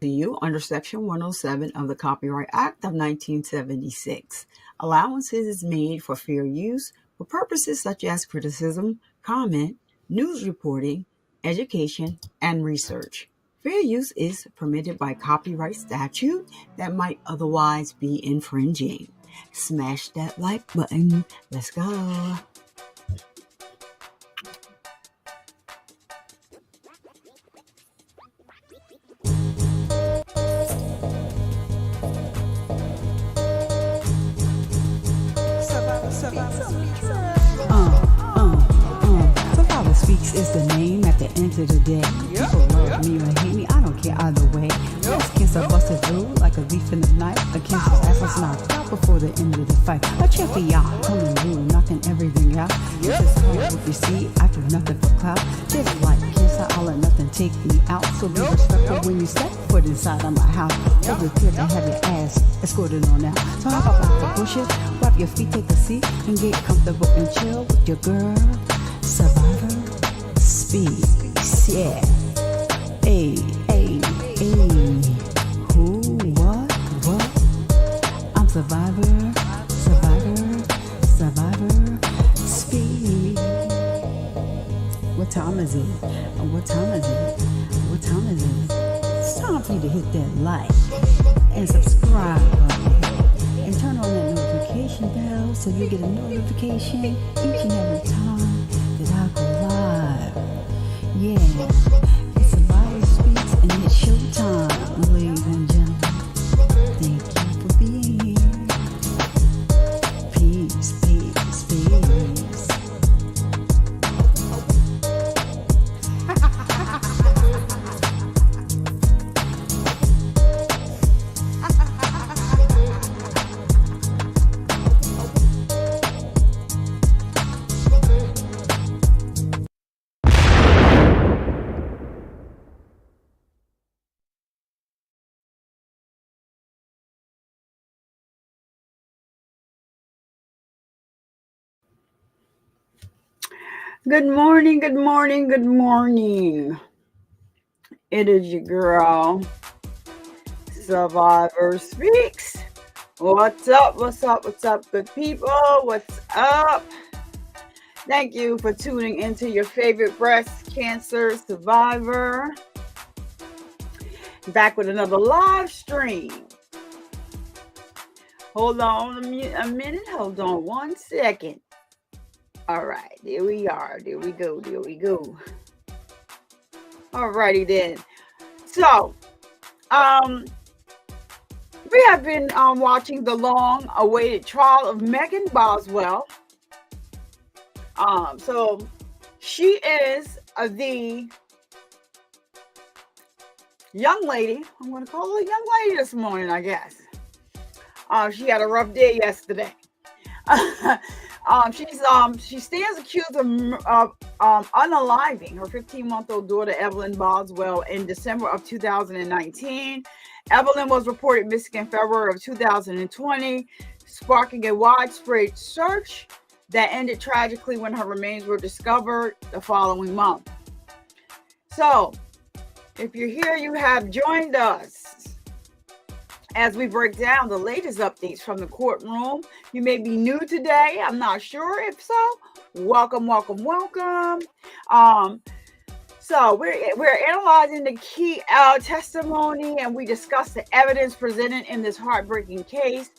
to you under Section 107 of the Copyright Act of 1976. Allowances is made for fair use for purposes such as criticism, comment, news reporting, education, and research. Fair use is permitted by copyright statute that might otherwise be infringing. Smash that like button. Let's go. Survivor Speaks is the name at the end of the day. People love me or hate me, I don't care either way. This cancer busted through like a leaf in the night. A cancer's ass was knocked out before the end of the fight. A cheer for y'all, coming through, knocking everything out. This is hard if you see, I do nothing for clout. Just like cancer, I'll let nothing take me out. So be respectful when you step foot inside of my house. Over here to have your ass escorted on out. So how about the bushes? Wipe your feet, take a seat, and get comfortable and chill with your girl. Survivor Speaks, yeah. Hey, hey, hey. Who, what? I'm Survivor Speaks. What time is it? What time is it? It's time for you to hit that like and subscribe button and turn on that notification bell so you get a notification each and every time that I go live. Yeah, it's Survivor Speaks and it's showtime, ladies and gentlemen. Thank you for being here. Peace. Good morning. It is your girl, Survivor Speaks. What's up, good people? What's up? Thank you for tuning into your favorite breast cancer survivor. Back with another live stream. Hold on a minute. Hold on 1 second. All right, there we are. There we go. Alrighty then. So, we have been watching the long-awaited trial of Megan Boswell. So she is the young lady. I'm going to call her a young lady this morning, I guess. She had a rough day yesterday. She stands accused of unaliving her 15-month-old daughter Evelyn Boswell in December of 2019. Evelyn was reported missing in February of 2020, sparking a widespread search that ended tragically when her remains were discovered the following month. So, if you're here, you have joined us as we break down the latest updates from the courtroom. You may be new today. I'm not sure. If so, welcome. So we're analyzing the key testimony, and we discuss the evidence presented in this heartbreaking case.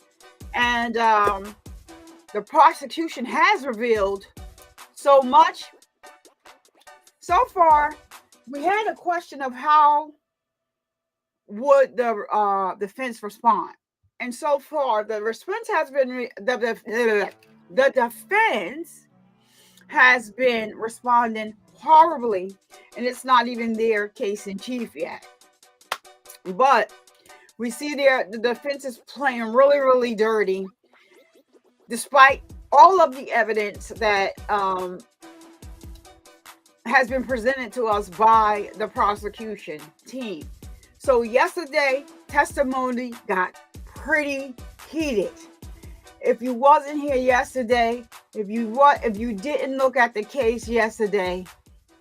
And the prosecution has revealed so much. So far, we had a question of how would the defense respond, and so far the response has been the defense has been responding horribly, and it's not even their case in chief yet. But we see the defense is playing really dirty, despite all of the evidence that has been presented to us by the prosecution team. So yesterday, testimony got pretty heated. If you wasn't here yesterday, if you didn't look at the case yesterday,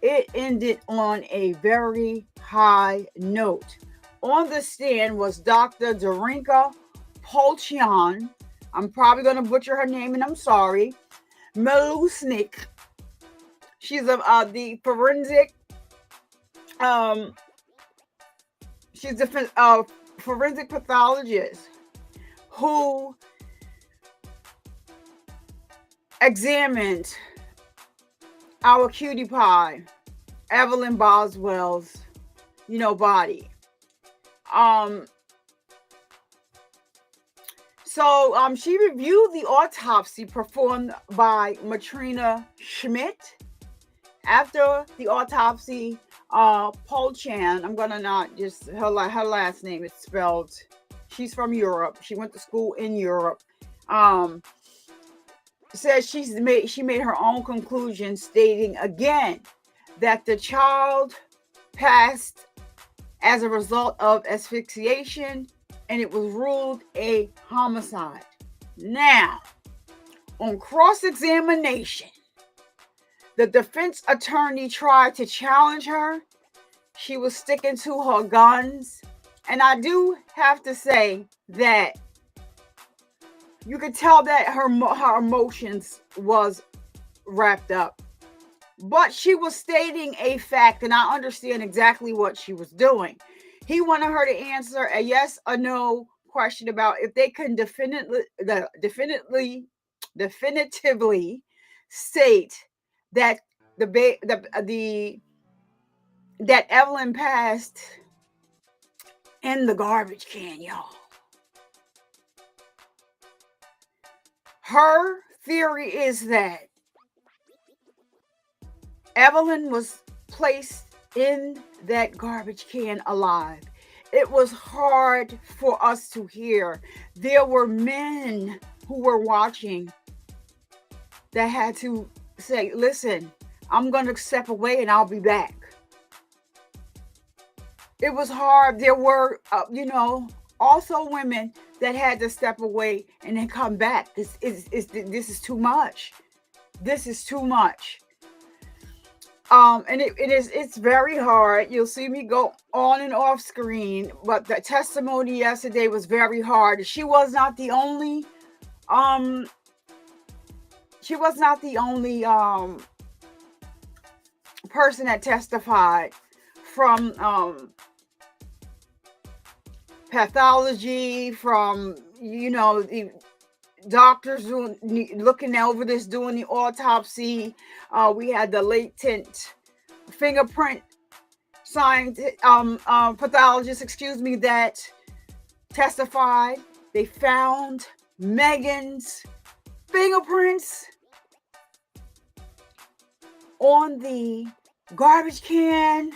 it ended on a very high note. on the stand was Dr. Darinka Polchian. I'm probably going to butcher her name, and I'm sorry. Melusnik. She's the forensic. She's a forensic pathologist who examined our cutie pie, Evelyn Boswell's, body. So she reviewed the autopsy performed by Matrina Schmidt. After the autopsy, Polchan, I'm gonna not just her last name is spelled. She's from Europe. She went to school in Europe. Says she made her own conclusion, stating again that the child passed as a result of asphyxiation, and it was ruled a homicide. Now, on cross-examination, the defense attorney tried to challenge her. She was sticking to her guns. And I do have to say that you could tell that her emotions was wrapped up. But she was stating a fact, and I understand exactly what she was doing. He wanted her to answer a yes or no question about if they can definitively state that that Evelyn passed in the garbage can, y'all. Her theory is that Evelyn was placed in that garbage can alive. It was hard for us to hear. There were men who were watching that had to say, listen, I'm going to step away and I'll be back. It was hard. There were, also women that had to step away and then come back. This is too much. This is too much. And it's very hard. You'll see me go on and off screen, but the testimony yesterday was very hard. She was not the only person that testified from pathology, from the doctors looking over this, doing the autopsy. We had the latent fingerprint pathologist, that testified. They found Megan's fingerprints on the garbage can.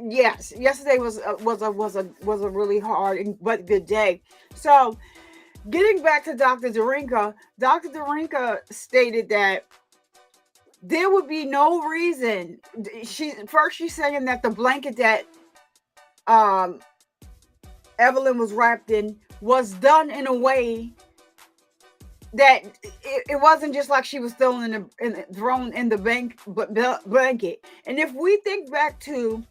Yes, yesterday was a really hard but good day. So, getting back to Dr. Darinka stated that there would be no reason. She's saying that the blanket that Evelyn was wrapped in was done in a way that it wasn't just like she was thrown in the blanket. And if we think back to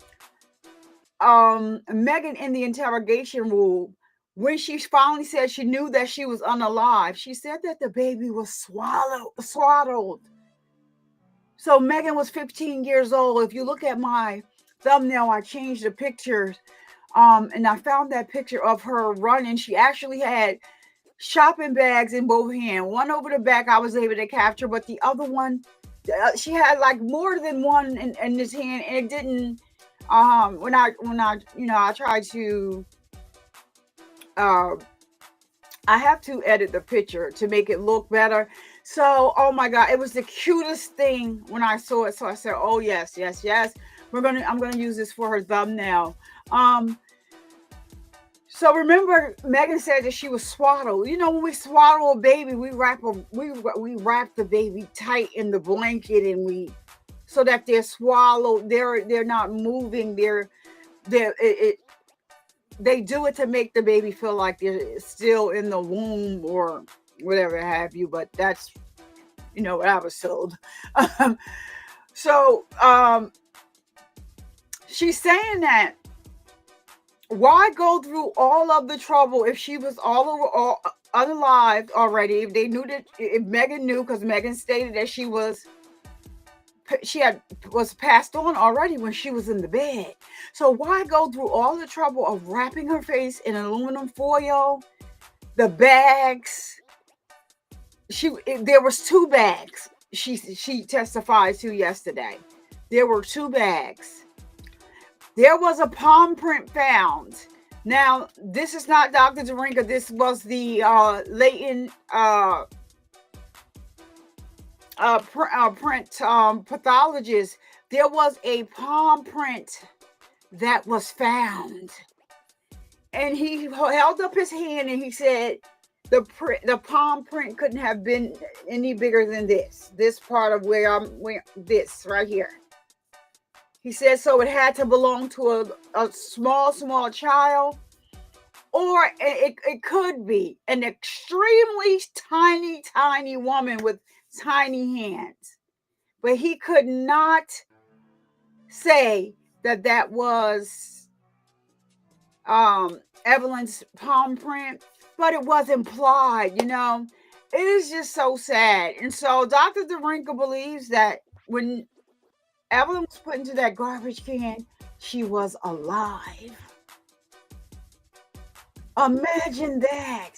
Megan in the interrogation room, when she finally said she knew that she was unalive, she said that the baby was swaddled. So Megan was 15 years old. If you look at my thumbnail, I changed the pictures, and I found that picture of her running. She actually had shopping bags in both hands. One over the back I was able to capture, but the other one, she had like more than one in this hand, and it didn't. When I I tried to. I have to edit the picture to make it look better. So, oh my God, it was the cutest thing when I saw it. So I said, oh yes. I'm gonna use this for her thumbnail. So remember, Megan said that she was swaddled. When we swaddle a baby, we wrap the baby tight in the blanket, and so that they're swallowed. They're not moving. They do it to make the baby feel like they're still in the womb or whatever have you. But that's what I was told. So she's saying that why go through all of the trouble if she was all unalive already? If they knew that, if Megan knew, because Megan stated that she was passed on already when she was in the bed. So why go through all the trouble of wrapping her face in aluminum foil, the bags? There was 2 bags. She testified to yesterday. There were 2 bags. There was a palm print found. Now, this is not Dr. Darinka. This was the latent print pathologist. There was a palm print that was found. And he held up his hand and he said the palm print couldn't have been any bigger than this part of where this right here. He said, so it had to belong to a small child, or it could be an extremely tiny woman with tiny hands. But he could not say that was Evelyn's palm print, but it was implied, It is just so sad. And so Dr. Darinka believes that when Evelyn was put into that garbage can, she was alive. Imagine that.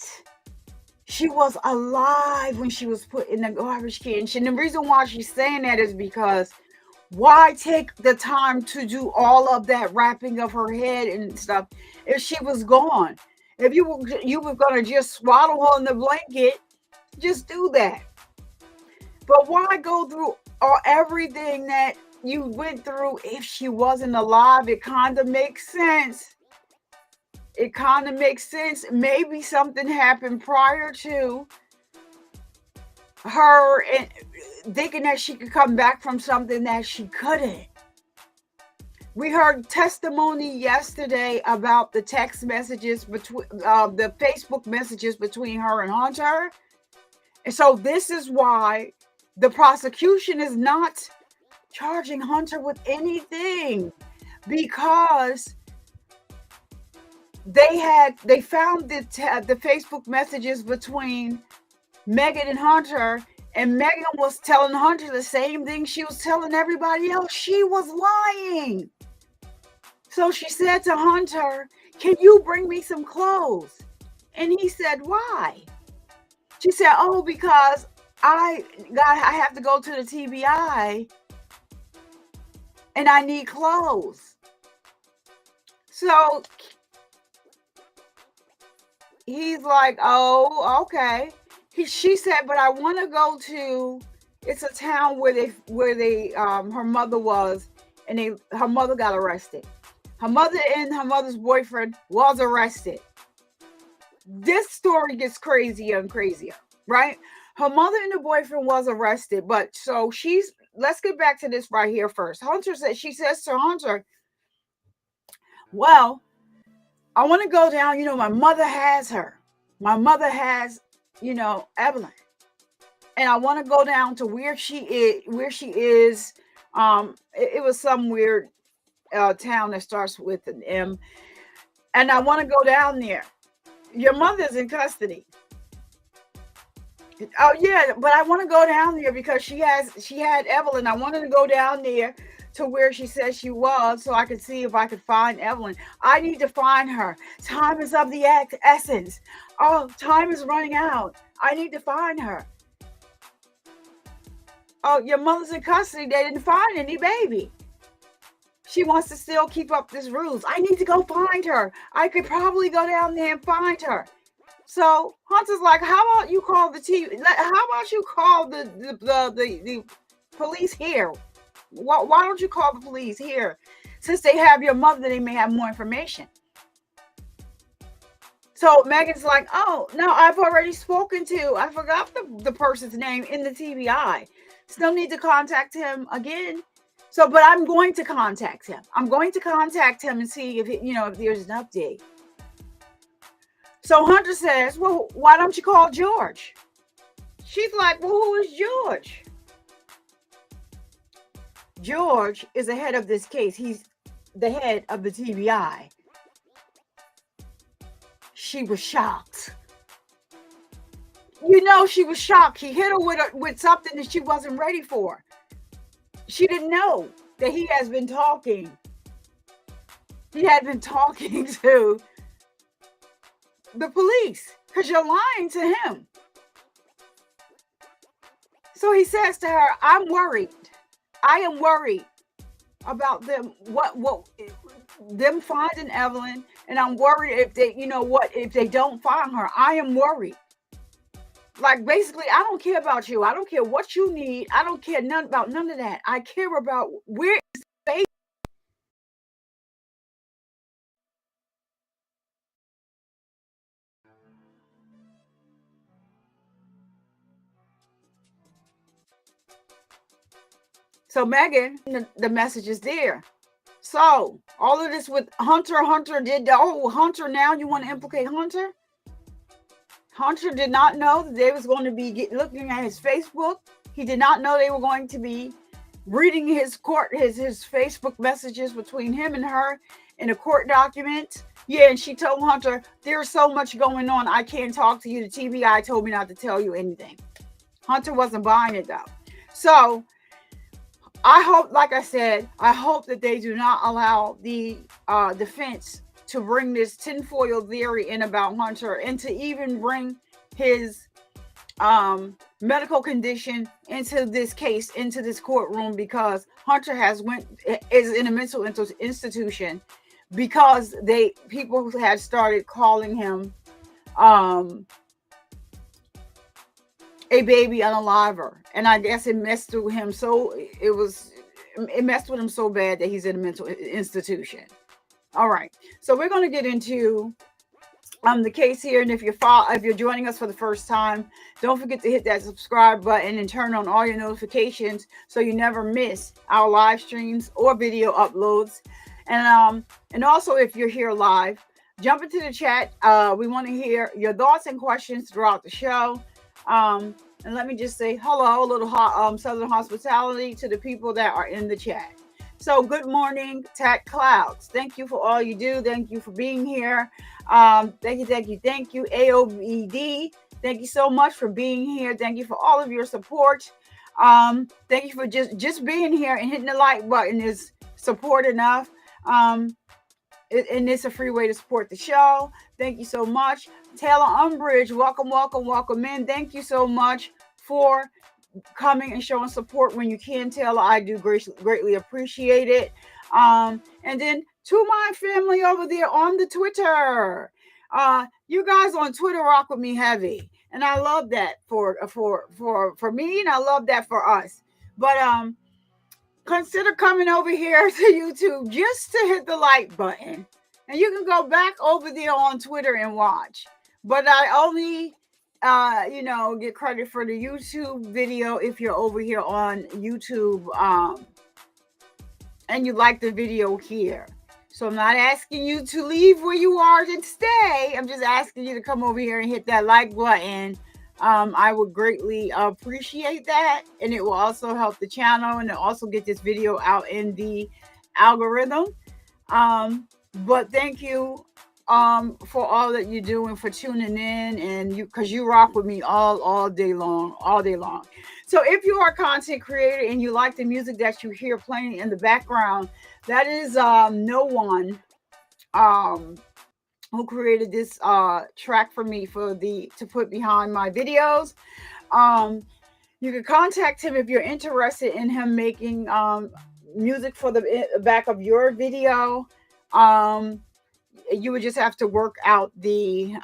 She was alive when she was put in the garbage can. And the reason why she's saying that is because why take the time to do all of that wrapping of her head and stuff if she was gone? If you were going to just swaddle her in the blanket, just do that. But why go through everything that you went through if she wasn't alive? It kind of makes sense. Maybe something happened prior to her and thinking that she could come back from something that she couldn't. We heard testimony yesterday about the text messages between the Facebook messages between her and Hunter. And so this is why the prosecution is not charging Hunter with anything, because they found the Facebook messages between Megan and Hunter, and Megan was telling Hunter the same thing she was telling everybody else. She was lying. So she said to Hunter, "Can you bring me some clothes?" And he said, "Why?" She said, "Oh, because I have to go to the TBI and I need clothes." So he's like, "Oh, okay." She said, "But I want to go to, it's a town where her mother was, and her mother got arrested. Her mother and her mother's boyfriend was arrested." This story gets crazier and crazier, right? Her mother and the boyfriend was arrested, but so let's get back to this right here first. She says to Hunter, "Well, I want to go down, my mother has her. My mother has, Evelyn. And I want to go down to where she is. It was some weird town that starts with an M. And I want to go down there. Your mother's in custody." "Oh yeah, but I want to go down there because she had Evelyn. I wanted to go down there to where she said she was so I could see if I could find Evelyn. I need to find her. Time is of the essence. Oh, time is running out. I need to find her." "Oh, your mother's in custody. They didn't find any baby. She wants to still keep up this ruse. I need to go find her. I could probably go down there and find her." So Hunter's like, "How about you call the How about you call the police here? Why don't you call the police here? Since they have your mother, they may have more information." So Megan's like, "Oh no, I've already spoken to. I forgot the person's name in the TBI. Still need to contact him again. So, but I'm going to contact him. I'm going to contact him and see if there's an update." So Hunter says, "Well, why don't you call George?" She's like, "Well, who is George?" George is the head of this case. He's the head of the TBI. She was shocked. You know, she was shocked. He hit her with something that she wasn't ready for. She didn't know that he has been talking. He had been talking to the police because you're lying to him. So he says to her, I'm worried. I am worried about them, what them finding Evelyn, and I'm worried if they, if they don't find her. I am worried. Like, basically, I don't care about you. I don't care what you need. I don't care about none of that. I care about where is faith. So Megan, the message is there. So all of this with Hunter did Hunter, now you want to implicate Hunter? Hunter did not know that they was going to be looking at his Facebook. He did not know they were going to be reading his Facebook messages between him and her in a court document. Yeah, and she told Hunter, there's so much going on, I can't talk to you. The TBI told me not to tell you anything. Hunter wasn't buying it though. So I hope, like I said, I hope that they do not allow the defense to bring this tinfoil theory in about Hunter and to even bring his medical condition into this case, into this courtroom, because Hunter is in a mental institution because people had started calling him a baby unaliver, and I guess it messed with him it messed with him so bad that he's in a mental institution. All right, so we're going to get into the case here, and if you're joining us for the first time, don't forget to hit that subscribe button and turn on all your notifications so you never miss our live streams or video uploads. And also, if you're here live, jump into the chat. We want to hear your thoughts and questions throughout the show. And let me just say hello, a little Southern hospitality to the people that are in the chat. So good morning, Tat Clouds. Thank you for all you do. Thank you for being here. Thank you. AOBD. Thank you so much for being here. Thank you for all of your support. Thank you for just being here, and hitting the like button is support enough. And it's a free way to support the show. Thank you so much. Taylor Umbridge, welcome in. Thank you so much for coming and showing support when you can, Taylor. I do greatly appreciate it. And then to my family over there on the Twitter, you guys on Twitter rock with me heavy, and I love that for me, and I love that for us. But consider coming over here to YouTube just to hit the like button, and you can go back over there on Twitter and watch. But I only get credit for the YouTube video if you're over here on YouTube and you like the video here. So I'm not asking you to leave where you are and stay. I'm just asking you to come over here and hit that like button. I would greatly appreciate that, and it will also help the channel, and it'll also get this video out in the algorithm. But thank you for all that you do and for tuning in, and because you rock with me all day long. So if you are a content creator and you like the music that you hear playing in the background, that is no one who created this track for me to put behind my videos. You can contact him if you're interested in him making music for the back of your video. You would just have to work out the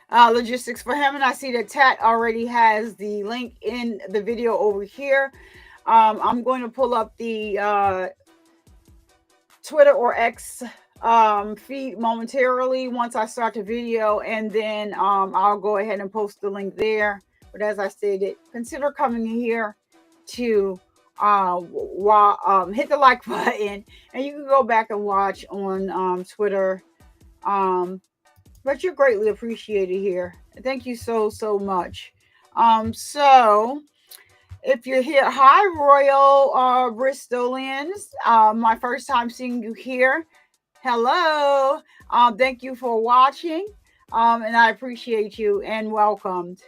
logistics for him. And I see that Tat already has the link in the video over here. I'm going to pull up the Twitter or X feed momentarily once I start the video, and then I'll go ahead and post the link there. But as I stated, consider coming here to hit the like button, and you can go back and watch on Twitter. But you're greatly appreciated here. Thank you so much. So If you're here, hi, Royal Bristolians. My first time seeing you here. Hello. Thank you for watching. And I appreciate you and welcomed.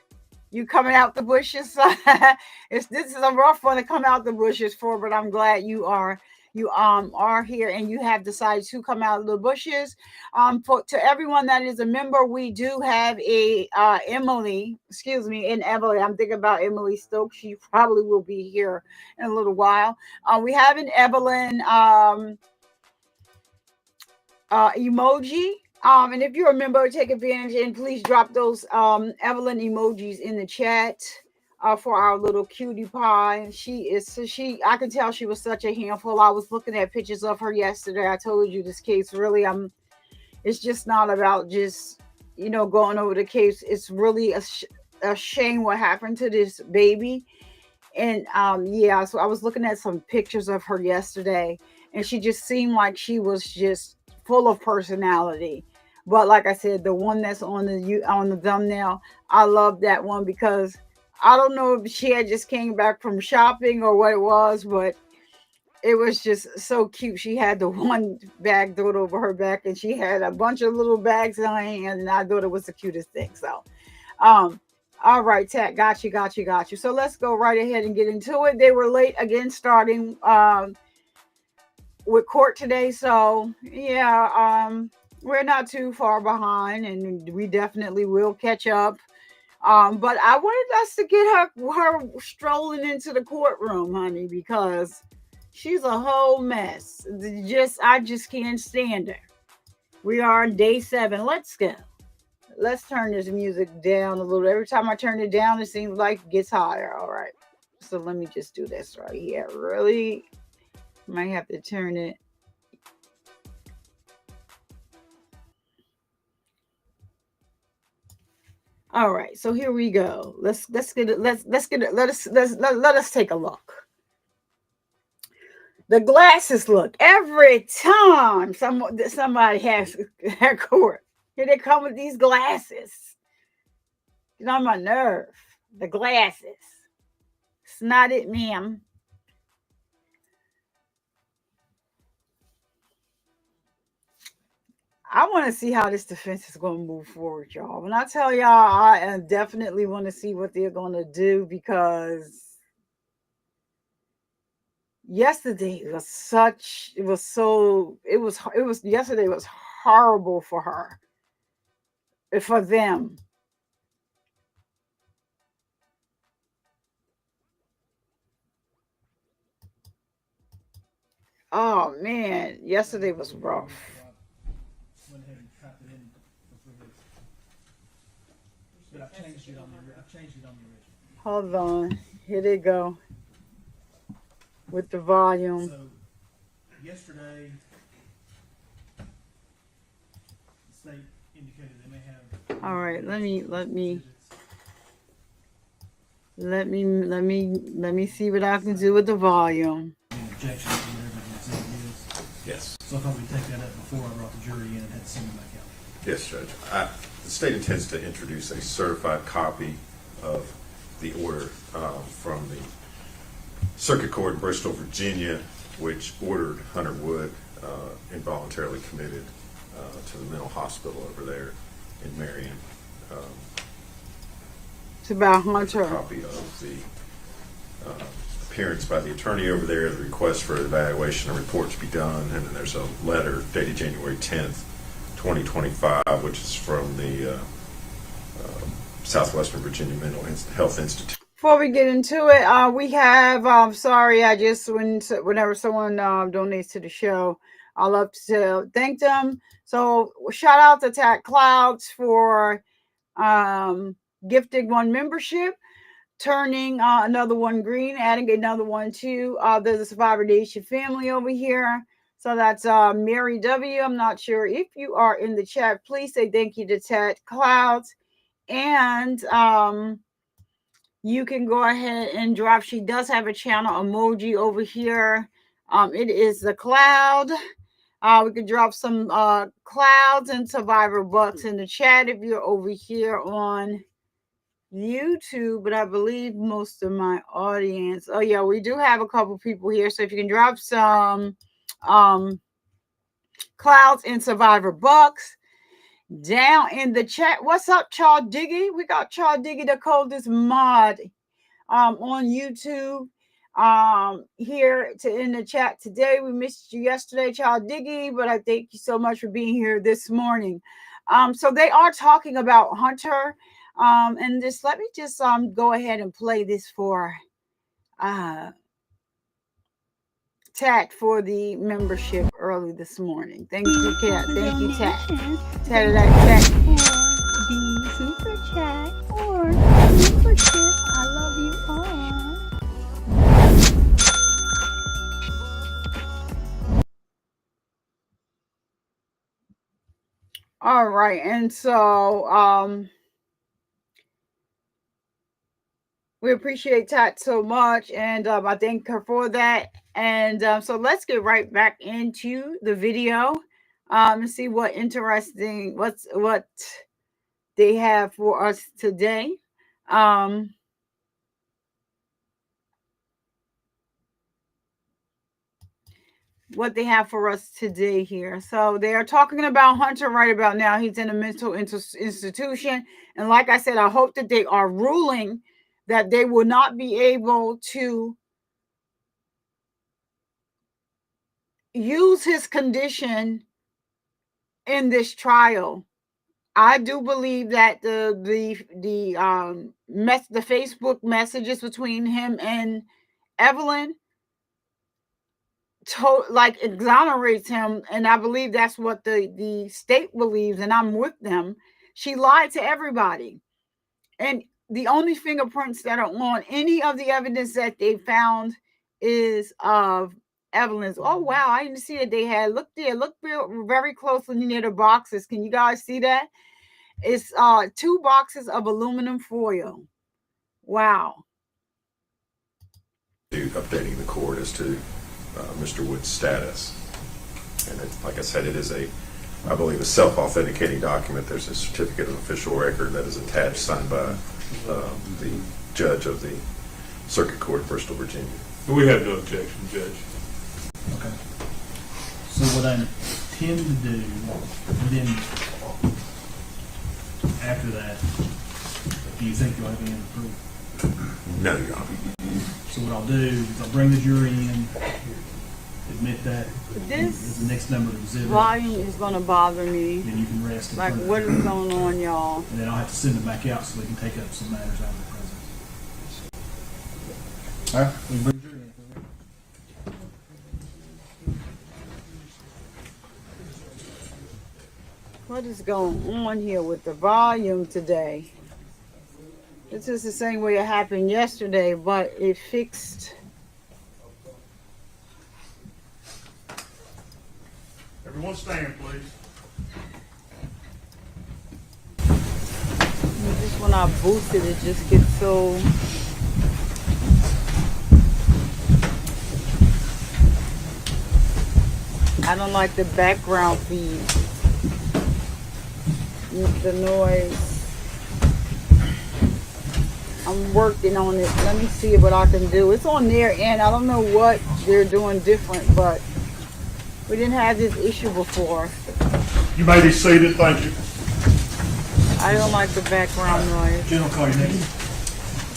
You coming out the bushes. This is a rough one to come out the bushes for, but I'm glad you are here and you have decided to come out of the bushes. To everyone that is a member, we do have a Emily, excuse me, and Evelyn. I'm thinking about Emily Stokes. She probably will be here in a little while. We have an Evelyn emoji. And if you're a member, take advantage and please drop those Evelyn emojis in the chat for our little cutie pie. I can tell she was such a handful. I was looking at pictures of her yesterday. I told you this case really, it's just not about just, going over the case. It's really a shame what happened to this baby. And yeah, so I was looking at some pictures of her yesterday and she just seemed like she was just full of personality. But like I said, the one that's on the thumbnail, I love that one because I don't know if she had just came back from shopping or what it was, but it was just so cute. She had the one bag thrown over her back and she had a bunch of little bags in her hand, and I thought it was the cutest thing. So all right, Tat, got you. So let's go right ahead and get into it. They were late again starting with court today. So yeah, we're not too far behind and we definitely will catch up. But I wanted us to get her strolling into the courtroom, honey, because she's a whole mess. I just can't stand her. We are on day 7. Let's go. Let's turn this music down a little. Every time I turn it down, it seems like it gets higher. All right. So let me just do this right here. Really might have to turn it. All right. So here we go. Let's get it. Let's get it. Let us take a look. The glasses look. Every time somebody has their court, here they come with these glasses. Get on my nerve. The glasses. It's not it, ma'am. I want to see how this defense is going to move forward, y'all. When I tell y'all, I definitely want to see what they're going to do because yesterday yesterday was horrible for her, for them. Oh man, yesterday was rough. But I've changed it on the original. Hold on. Here they go. With the volume. So yesterday the state indicated they may have. All right, let me see what I can do with the volume. Objection to whatever the exhibit is. Yes. So I thought we'd take that up before I brought the jury in and had to send them back out. Yes, Judge. The state intends to introduce a certified copy of the order from the Circuit Court in Bristol, Virginia, which ordered Hunter Wood involuntarily committed to the mental hospital over there in Marion. It's about Hunter. A copy of the appearance by the attorney over there, the request for evaluation and report to be done, and then there's a letter dated January 10th, 2025, which is from the Southwestern Virginia Mental Health Institute. Before we get into it, we have, sorry, whenever someone donates to the show, I love to thank them. So shout out to Tat Clouds for gifting 1 membership, turning another one green, adding another one to the Survivor Nation family over here. So that's Mary W. I'm not sure if you are in the chat. Please say thank you to Tat Clouds. And you can go ahead and drop. She does have a channel emoji over here. It is the cloud. We could drop some clouds and Survivor Bucks in the chat if you're over here on YouTube, but I believe most of my audience. Oh yeah, we do have a couple people here. So if you can drop some clouds and survivor bucks down in the chat. What's up, Charles Diggy? We got Charles Diggy, the coldest mod on YouTube here in the chat today. We missed you yesterday, Charles Diggy, but I thank you so much for being here this morning. So they are talking about Hunter. And just let me just go ahead and play this for Tat for the membership early this morning. Thank you, Kat. Thank you, Tat. Tat of that chat. The super chat or membership. I love you all. All right, and so we appreciate Tat so much, and I thank her for that. And so let's get right back into the video and see what they have for us today. What they have for us today here. So they are talking about Hunter right about now. He's in a mental institution. And like I said, I hope that they are ruling that they will not be able to use his condition in this trial. I do believe that the Facebook messages between him and Evelyn exonerates him, and I believe that's what the state believes, and I'm with them. She lied to everybody, and the only fingerprints that are on any of the evidence that they found is of Evelyn's. Oh wow, I didn't see that they had. Look very closely near the boxes. Can you guys see that? It's 2 boxes of aluminum foil. Wow. Updating the court as to Mr. Wood's status. And like I said, it is I believe, a self-authenticating document. There's a certificate of official record that is attached, signed by the judge of the Circuit Court of Bristol, Virginia. We have no objection, Judge. Okay. So what I intend to do, and then after that, do you think you'll have any proof? No, Your Honor. So what I'll do is I'll bring the jury in, admit that This the next number of exhibit, volume is going to bother me. then you can rest in Like, front of what the is jury. going on, y'all? And then I'll have to send them back out so we can take up some matters out of the presence. All right, we can bring the jury in. What is going on here with the volume today? This is the same way it happened yesterday, but it fixed. Everyone stand, please. Just when I boost it, it just gets so. I don't like the background feed. The noise. I'm working on it. Let me see what I can do. It's on their end. I don't know what they're doing different, but we didn't have this issue before. You may be seated. Thank you. I don't like the background noise. General, call your name.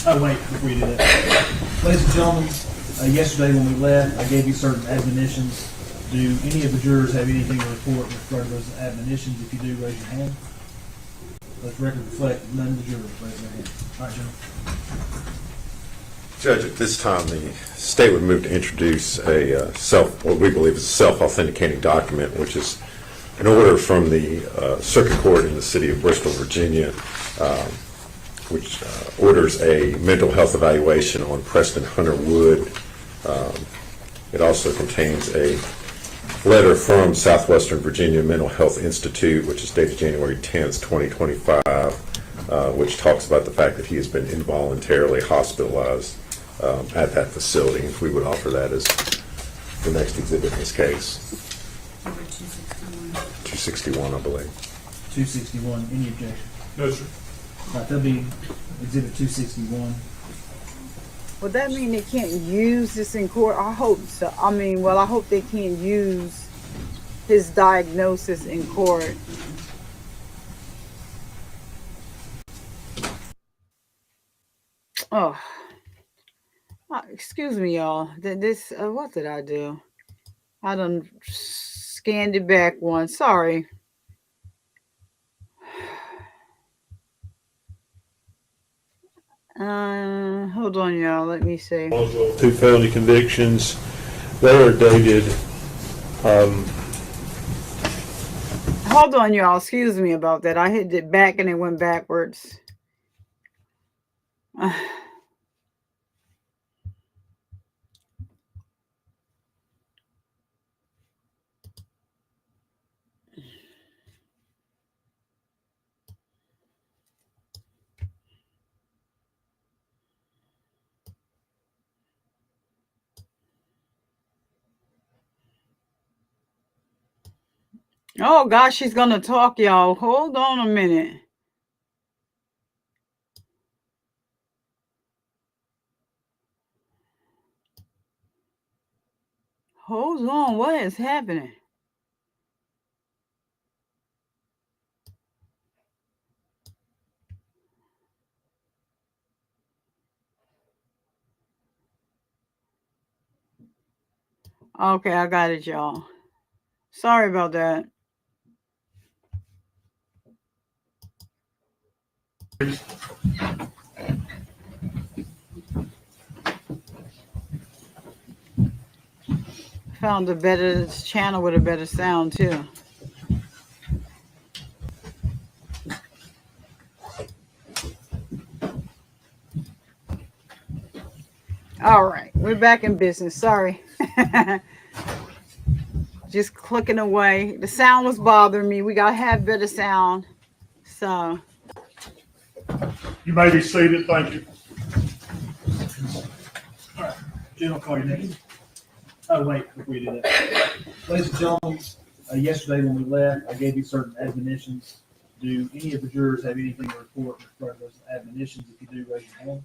Oh, wait, before you do that. Ladies and gentlemen, yesterday when we left, I gave you certain admonitions. Do any of the jurors have anything to report with regard to those admonitions? If you do, raise your hand. Let the record reflect none of the jurors raise their hand. All right, General. Judge, at this time, the state would move to introduce what we believe is a self-authenticating document, which is an order from the Circuit Court in the city of Bristol, Virginia, which orders a mental health evaluation on Preston Hunter Wood. It also contains a letter from Southwestern Virginia Mental Health Institute, which is dated January 10th, 2025, which talks about the fact that he has been involuntarily hospitalized at that facility. If we would offer that as the next exhibit in this case. Number 261. 261, I believe. 261, any objection? No, sir. Right, that'll be Exhibit 261. Would that mean they can't use this in court? I hope so. I mean, well, I hope they can't use his diagnosis in court. Oh, excuse me, y'all. This, what did I do? I done scanned it back once. Sorry. Hold on, y'all. Let me see. Boswell, 2 felony convictions. They are dated, Hold on, y'all. Excuse me about that. I hit it back and it went backwards. Oh, gosh, she's going to talk, y'all. Hold on a minute. Hold on. What is happening? Okay, I got it, y'all. Sorry about that. Found a better channel with a better sound, too. All right, we're back in business. Sorry. Just clicking away. The sound was bothering me. We got to have better sound. So, you may be seated. Thank you. All right, Jim, I'll call you next. Oh, wait, before we do that. Ladies and gentlemen, yesterday when we left, I gave you certain admonitions. Do any of the jurors have anything to report with regard to those admonitions? If you do, raise your hand.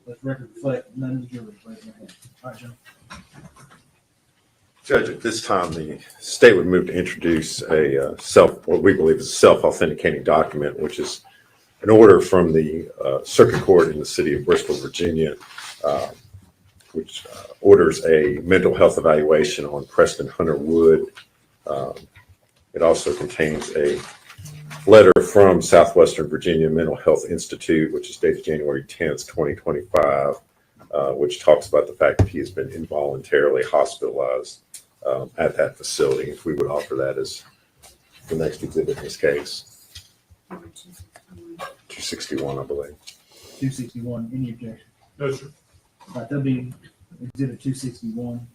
Let the record reflect none of the jurors raise their hand. All right, Jim. Judge, at this time, the state would move to introduce what we believe is a self-authenticating document, which is an order from the Circuit Court in the city of Bristol, Virginia, which orders a mental health evaluation on Preston Hunter Wood. It also contains a letter from Southwestern Virginia Mental Health Institute, which is dated January 10th, 2025, which talks about the fact that he has been involuntarily hospitalized at that facility. If we would offer that as the next exhibit in this case. 261, I believe. 261, any objection? No, sir. All right, that'll be Exhibit 261.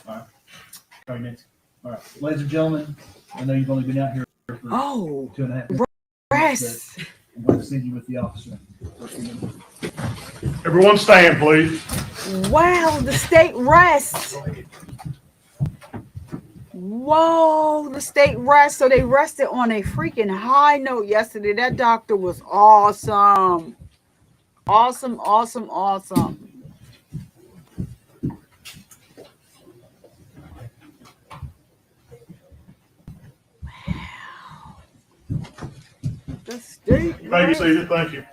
All right, sorry, next. All right, ladies and gentlemen, I know you've only been out here for 2.5 minutes. rest. I'm going to send you with the officer. Everyone stand, please. Wow, the state rests. Whoa, the state rests. So they rested on a freaking high note yesterday. That doctor was awesome. Awesome, awesome, awesome. Wow. The state You may be rests. seated. Thank you.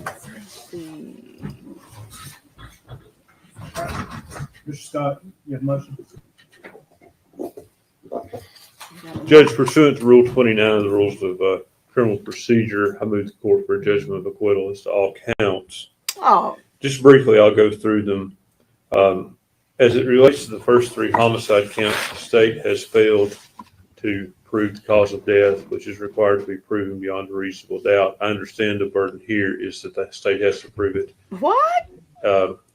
Let's see. Mr. Scott, you have a motion? Judge, pursuant to Rule 29 of the Rules of Criminal Procedure, I move the court for a judgment of acquittal as to all counts. Oh, Just briefly, I'll go through them. As it relates to the first 3 homicide counts, the state has failed to prove the cause of death, which is required to be proven beyond a reasonable doubt. I understand the burden here is that the state has to prove it what?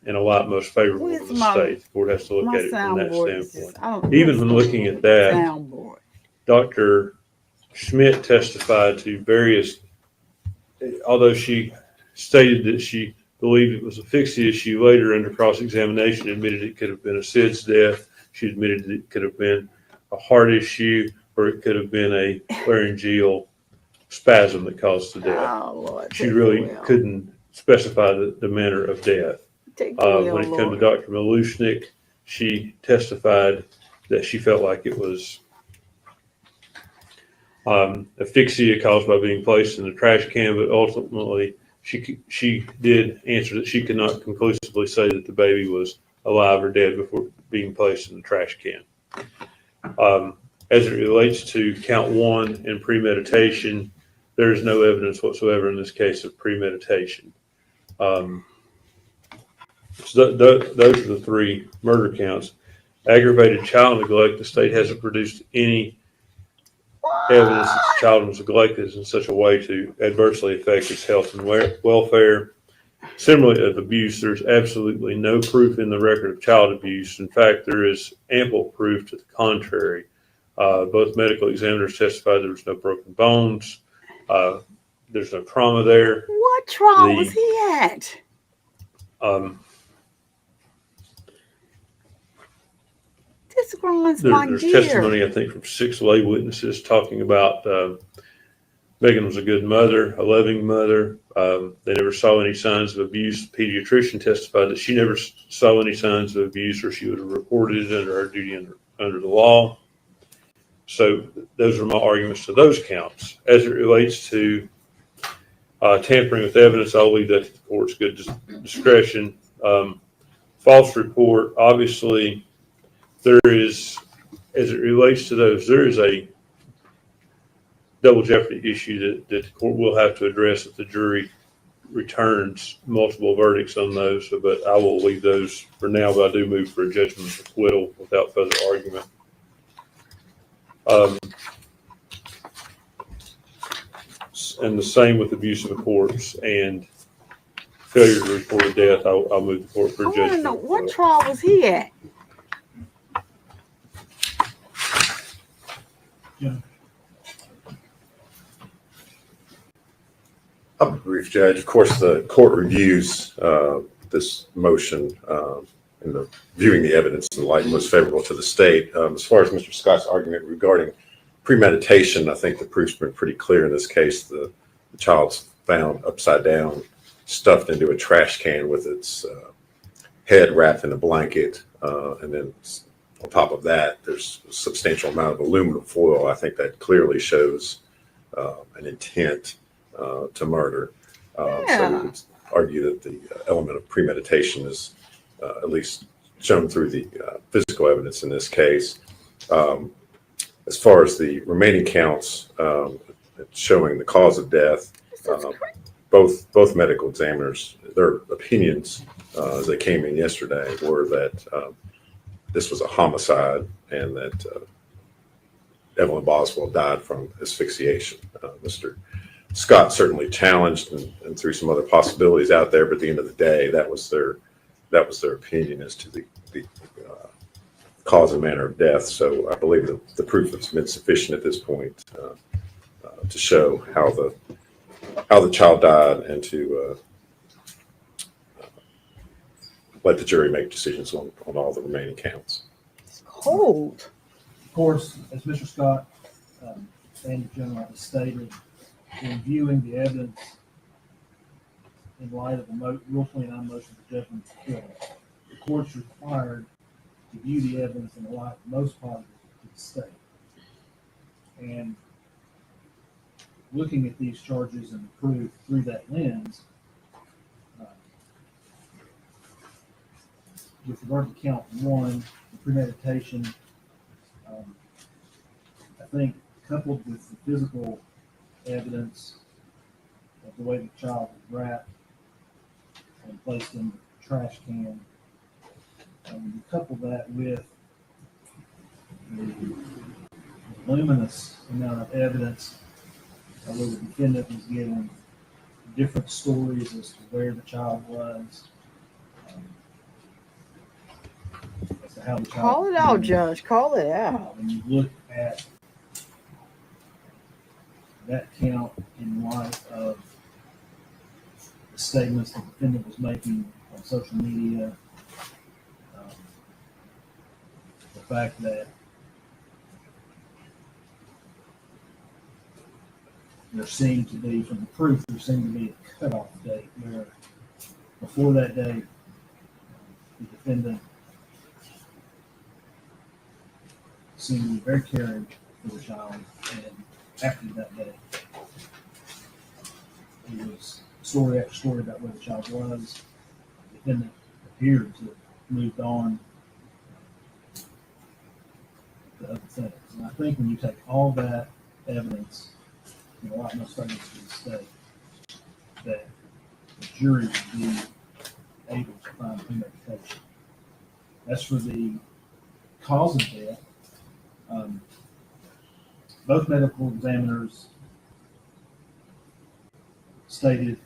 in a light most favorable to the state. The court has to look My at it from that soundboard. standpoint. Even when looking at that, Soundboard. Dr. Schmidt testified to various although she stated that she believed it was a fixie issue, later under cross-examination admitted it could have been a SIDS death. She admitted that it could have been a heart issue, or it could have been a laryngeal spasm that caused the death. Oh, Lord. She really couldn't specify the manner of death. Take the wheel, When it came to Lord. Dr. Malushnik, she testified that she felt like it was asphyxia caused by being placed in the trash can, but ultimately she did answer that she could not conclusively say that the baby was alive or dead before being placed in the trash can. As it relates to count one and premeditation, there is no evidence whatsoever in this case of premeditation. So those are the three murder counts. Aggravated child neglect, the state hasn't produced any evidence that the child was neglected in such a way to adversely affect his health and welfare. Similarly, of abuse, there's absolutely no proof in the record of child abuse. In fact, there is ample proof to the contrary. Both medical examiners testified there was no broken bones. There's no trauma there. What trial was he at? This runs my There's gear. testimony, I think, from 6 lay witnesses talking about Megan was a good mother, a loving mother. They never saw any signs of abuse. The pediatrician testified that she never saw any signs of abuse, or she would have reported it under her duty under the law. So those are my arguments to those counts. As it relates to tampering with evidence, I'll leave that to the court's good discretion. False report, obviously, there is, as it relates to those, there is a double jeopardy issue that the court will have to address if the jury returns multiple verdicts on those. But I will leave those for now, but I do move for a judgment of acquittal without further argument. And the same with abuse of a corpse and failure to report a death. I'll move the court for I a want to judgment. know, what trial was he at? Yeah. I'll be brief, Judge. Of course, the court reviews this motion in the viewing the evidence in the light most favorable to the state. As far as Mr. Scott's argument regarding premeditation, I think the proof's been pretty clear in this case. The child's found upside down, stuffed into a trash can with its head wrapped in a blanket, and then on top of that, there's a substantial amount of aluminum foil. I think that clearly shows an intent to murder. So we would argue that the element of premeditation is at least shown through the physical evidence in this case. As far as the remaining counts showing the cause of death, both medical examiners, their opinions as they came in yesterday were that this was a homicide and that Evelyn Boswell died from asphyxiation. Mr. Scott certainly challenged and threw some other possibilities out there, but at the end of the day, that was their opinion as to the cause and manner of death. So I believe that the proof has been sufficient at this point to show how the child died and to let the jury make decisions on all the remaining counts. It's cold. Of course, as Mr. Scott and the General has stated, in viewing the evidence in light of the Rule 29 motion for judgment of acquittal, the court's required to view the evidence in the light most positive to the state. And looking at these charges and the proof through that lens, with regard to count one, the premeditation, I think coupled with the physical evidence of the way the child was wrapped and placed in the trash can, you couple that with the voluminous amount of evidence where the defendant was given different stories as to where the child was, as to how the child Call it out, Judge. Call it out. when you look at that count in light of statements the defendant was making on social media, the fact that there seemed to be, from the proof, there seemed to be a cutoff date where before that date, the defendant seemed to be very caring for the child, and after that day, it was story after story about where the child was. The defendant appeared to have moved on to other things. And I think when you take all that evidence, a lot more statements to the state, that the jury would be able to find premeditation. As for the cause of death, both medical examiners stated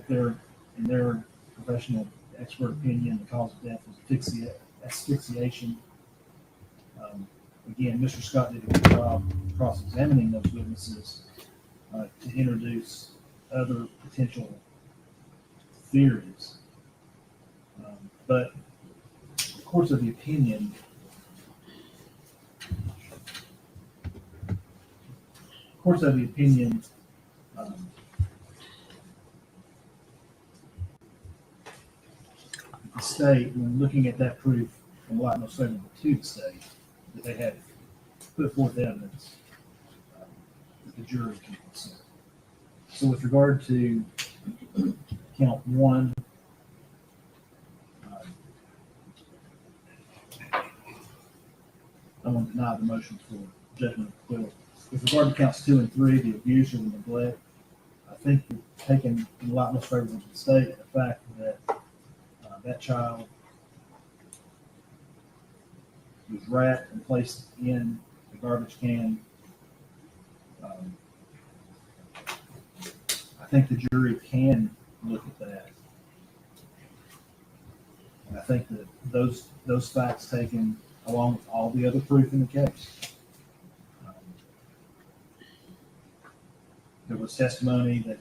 that in their professional expert opinion, the cause of death was asphyxiation. Again, Mr. Scott did a good job cross-examining those witnesses to introduce other potential theories. But the course of the opinion the state, when looking at that proof from light most favorable to the state, that they had put forth evidence that the jury can consider. So with regard to count one, I want to deny the motion for judgment of acquittal. With regard to counts 2 and 3, the abuse or the neglect, I think we've taken in light most favorable to the state the fact that that child was wrapped and placed in the garbage can. I think the jury can look at that. And I think that those facts taken along with all the other proof in the case. There was testimony that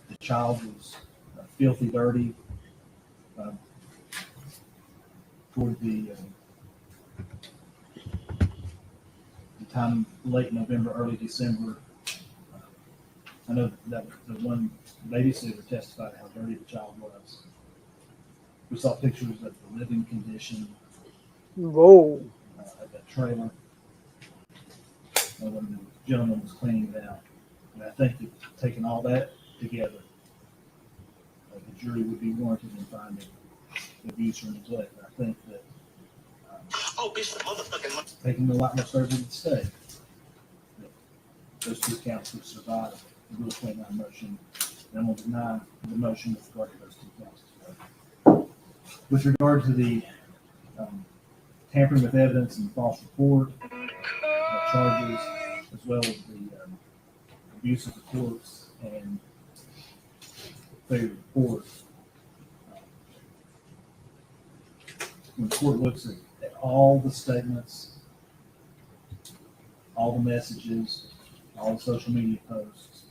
the child was filthy dirty toward the time late November, early December. I know that the one babysitter testified how dirty the child was. We saw pictures of the living condition Whoa. of that trailer. When the gentleman was cleaning it out. And I think that taking all that together, the jury would be warranted in finding abuse or neglect. And I think that taking the lot more favorable to the state, that those two counts would survive the Rule 29 motion. And I'm going to deny the motion with regard to those two counts. With regard to the tampering with evidence and false report charges, as well as the abuse of the courts and failure to report. When the court looks at all the statements, all the messages, all the social media posts,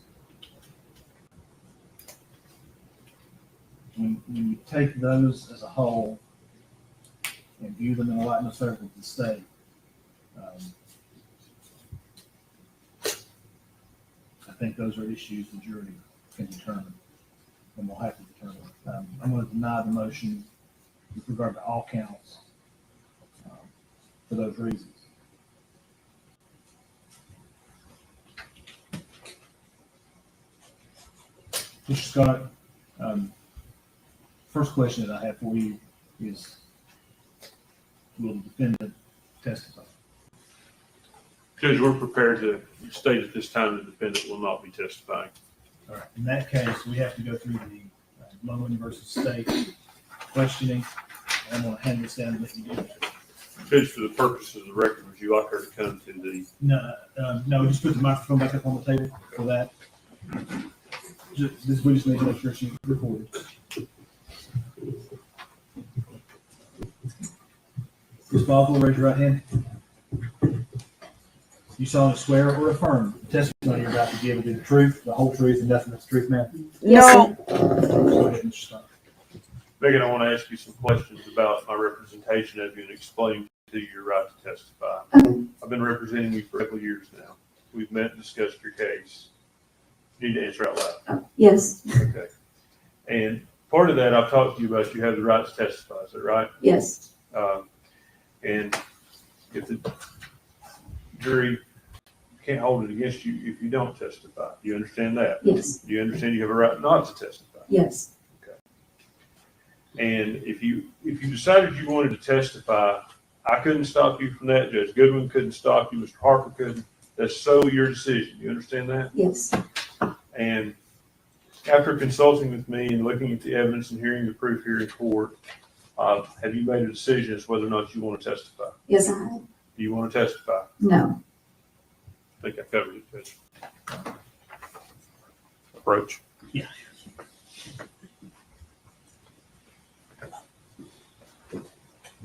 when you take those as a whole and view them in a light most favorable to the state, I think those are issues the jury can determine and will have to determine. I'm going to deny the motion with regard to all counts for those reasons. Mr. Scott, first question that I have for you is, will the defendant testify? Judge, we're prepared to state at this time the defendant will not be testifying. All right. In that case, we have to go through the Mullen versus State questioning. I'm going to hand this down and let you do that. Judge, for the purpose of the record, would you like her to come to the? No, just put the microphone back up on the table for that. We just need to make sure she's recorded. Ms. Boswell, raise your right hand. You solemnly swear or affirm the testimony you're about to give will be the truth, the whole truth, and nothing but the truth, ma'am? No. Question Mr. Stein. Megan, I want to ask you some questions about my representation of you and explain to you your right to testify. I've been representing you for a couple of years now. We've met and discussed your case. You need to answer out loud. Yes, Okay. And part of that, I've talked to you about, you have the right to testify, is that right? yes, And if the jury can't hold it against you if you don't testify, do you understand that? yes, Do you understand you have a right not to testify? yes, And if you decided you wanted to testify, I couldn't stop you from that. Judge Goodwin couldn't stop you. Mr. Harper couldn't. That's solely your decision. You understand that? yes, And after consulting with me and looking at the evidence and hearing the proof here in court, have you made a decision as whether or not you want to testify? yes, I have. Do you want to testify? No, I think I covered it, Judge. Approach. Yeah.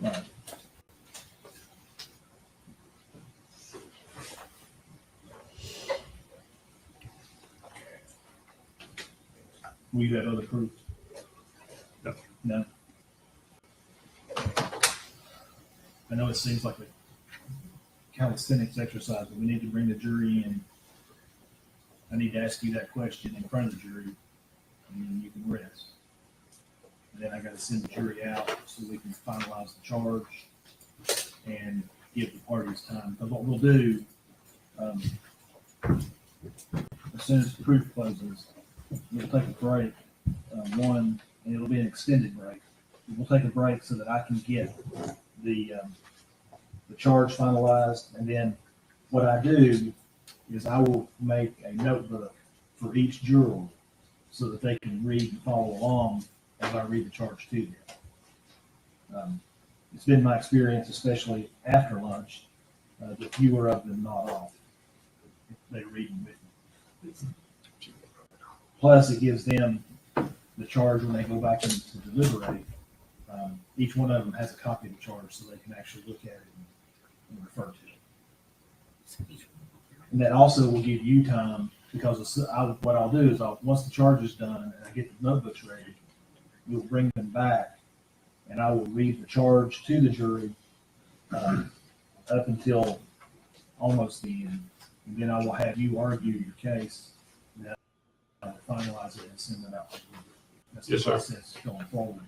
All right. Will you have other proof? No. No. I know it seems like a calisthenics exercise, but we need to bring the jury in. I need to ask you that question in front of the jury, and then you can rest. And then I gotta send the jury out so we can finalize the charge and give the parties time. But what we'll do, as soon as the proof closes, we'll take a break, and it'll be an extended break. We'll take a break so that I can get the charge finalized, and then what I do is I will make a notebook for each juror so that they can read and follow along as I read the charge to them. It's been my experience, especially after lunch, that fewer of them nod off if they read with me. Plus, it gives them the charge when they go back in to deliberate. Each one of them has a copy of the charge so they can actually look at it and refer to it. And that also will give you time, because what I'll do is once the charge is done and I get the notebooks ready, we'll bring them back and I will read the charge to the jury up until almost the end. And then I will have you argue your case, and then I will finalize it and send it out. That's the Yes, sir. process going forward.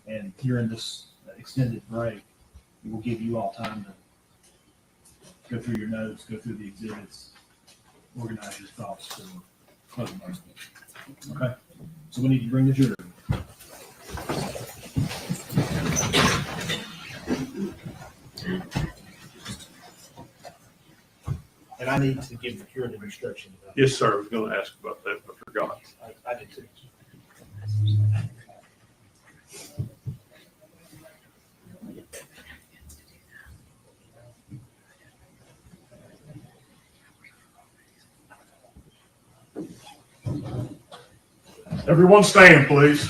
And during this extended break, it will give you all time to go through your notes, go through the exhibits, organize your thoughts for closing argument. Okay? So we need to bring the jury. And I need to give the curative instruction. Yes, sir. I was going to ask about that, but I forgot. I did too. Everyone stand, please.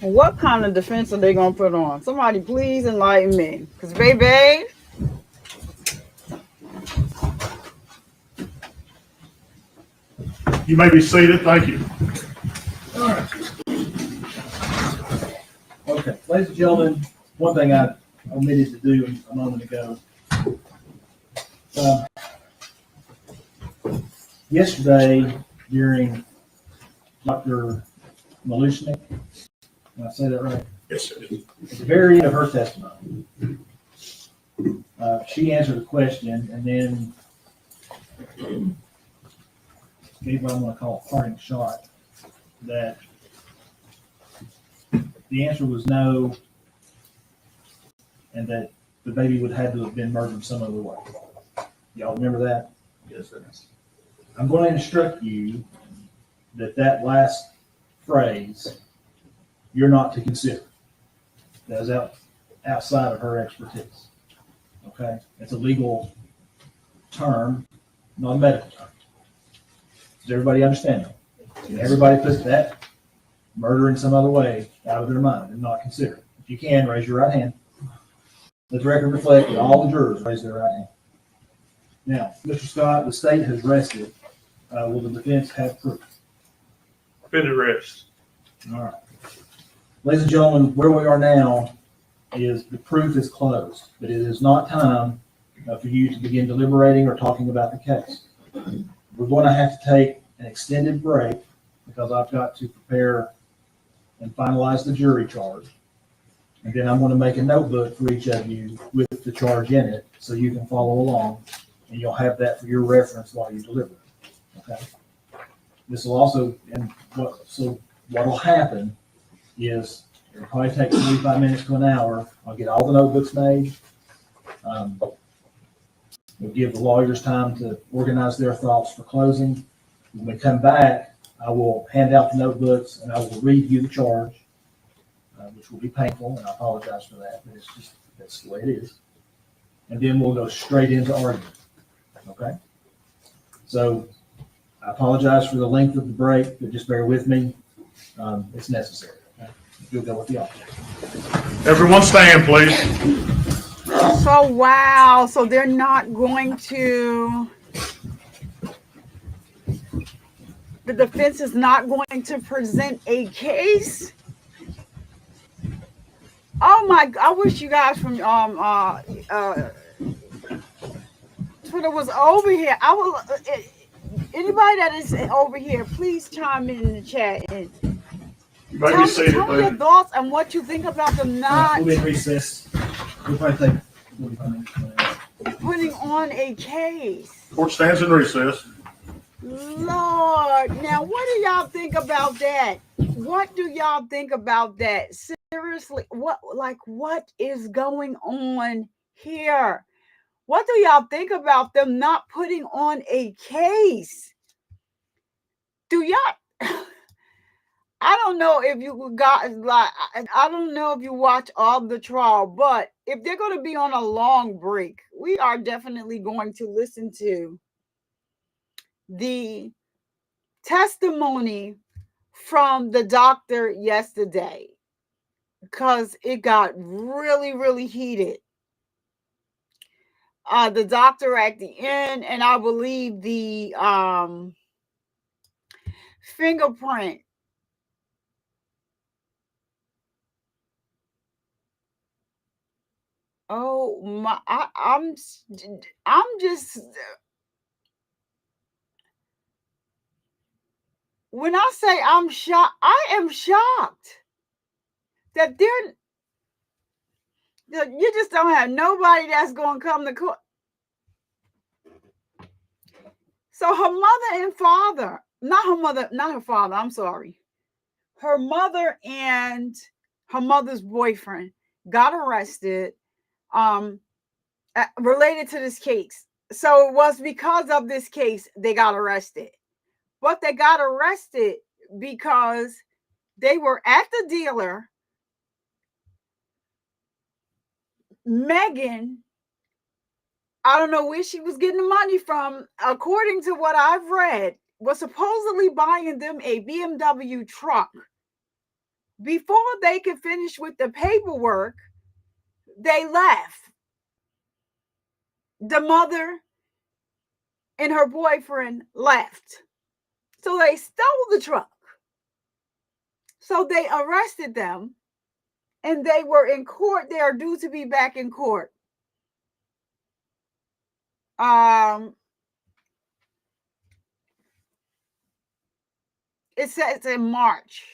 What kind of defense are they gonna put on? Somebody please enlighten me. Cause baby, You may be seated. Thank you. All right. Okay, ladies and gentlemen, one thing I omitted to do a moment ago. Yesterday, during Dr. Malushnik, did I say that right? Yes, sir. At the very end of her testimony, she answered a question and then gave what I'm going to call a parting shot, that the answer was no, and that the baby would have to have been murdered some other way. Y'all remember that? Yes, sir. I'm going to instruct you that last phrase, you're not to consider. That is outside of her expertise. Okay? It's a legal term, not a medical term. Does everybody understand that? And everybody puts that murder in some other way out of their mind and not consider it. If you can, raise your right hand. Let the record reflect that all the jurors raised their right hand. Now, Mr. Scott, the state has rested. Will the defense have proof? Defendant rests. All right. Ladies and gentlemen, where we are now is the proof is closed, but it is not time for you to begin deliberating or talking about the case. We're going to have to take an extended break because I've got to prepare and finalize the jury charge. And then I'm going to make a notebook for each of you with the charge in it so you can follow along, and you'll have that for your reference while you deliver. Okay? This will also, what will happen is it'll probably take 45 minutes to an hour. I'll get all the notebooks made. We'll give the lawyers time to organize their thoughts for closing. When we come back, I will hand out the notebooks and I will read you the charge, which will be painful, and I apologize for that, but that's the way it is. And then we'll go straight into argument. Okay? So I apologize for the length of the break, but just bear with me. It's necessary. Okay? You'll go with the officer. Everyone stand, please. So, wow. So they're not going to, the defense is not going to present a case? Oh my, I wish you guys from Twitter was over here. I will, anybody that is over here, please chime in the chat and tell me your thoughts on what you think about them not We'll be in recess. We'll probably take 45 minutes. putting on a case. Court stands in recess. Lord, now what do y'all think about that? What do y'all think about that? Seriously, what is going on here? What do y'all think about them not putting on a case? Do y'all? I don't know if you got I don't know if you watch all the trial, but if they're going to be on a long break, we are definitely going to listen to the testimony from the doctor yesterday because it got really, really heated. The doctor at the end, and I believe the fingerprint. Oh my! I'm just. When I say I'm shocked, I am shocked that you just don't have nobody that's going to come to court. So her mother and father, not her father, I'm sorry. Her mother and her mother's boyfriend got arrested related to this case. So it was because of this case they got arrested. But they got arrested because they were at the dealer. Megan, I don't know where she was getting the money from. According to what I've read, was supposedly buying them a BMW truck. Before they could finish with the paperwork, they left. The mother and her boyfriend left. So they stole the truck. So they arrested them and they were in court. They are due to be back in court. It says in March.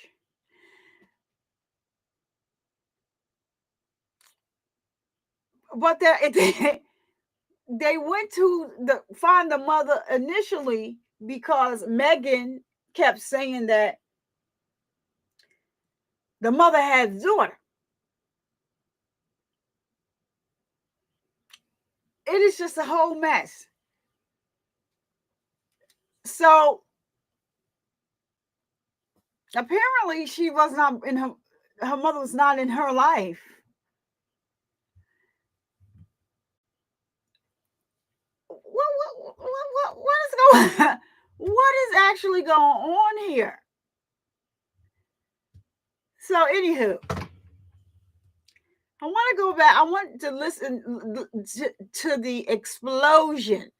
But they went to find the mother initially because Megan kept saying that the mother had a daughter. It is just a whole mess. So apparently she was not in her mother was not in her life. What is going on? What is actually going on here? So anywho, I want to go back. I want to listen to the explosion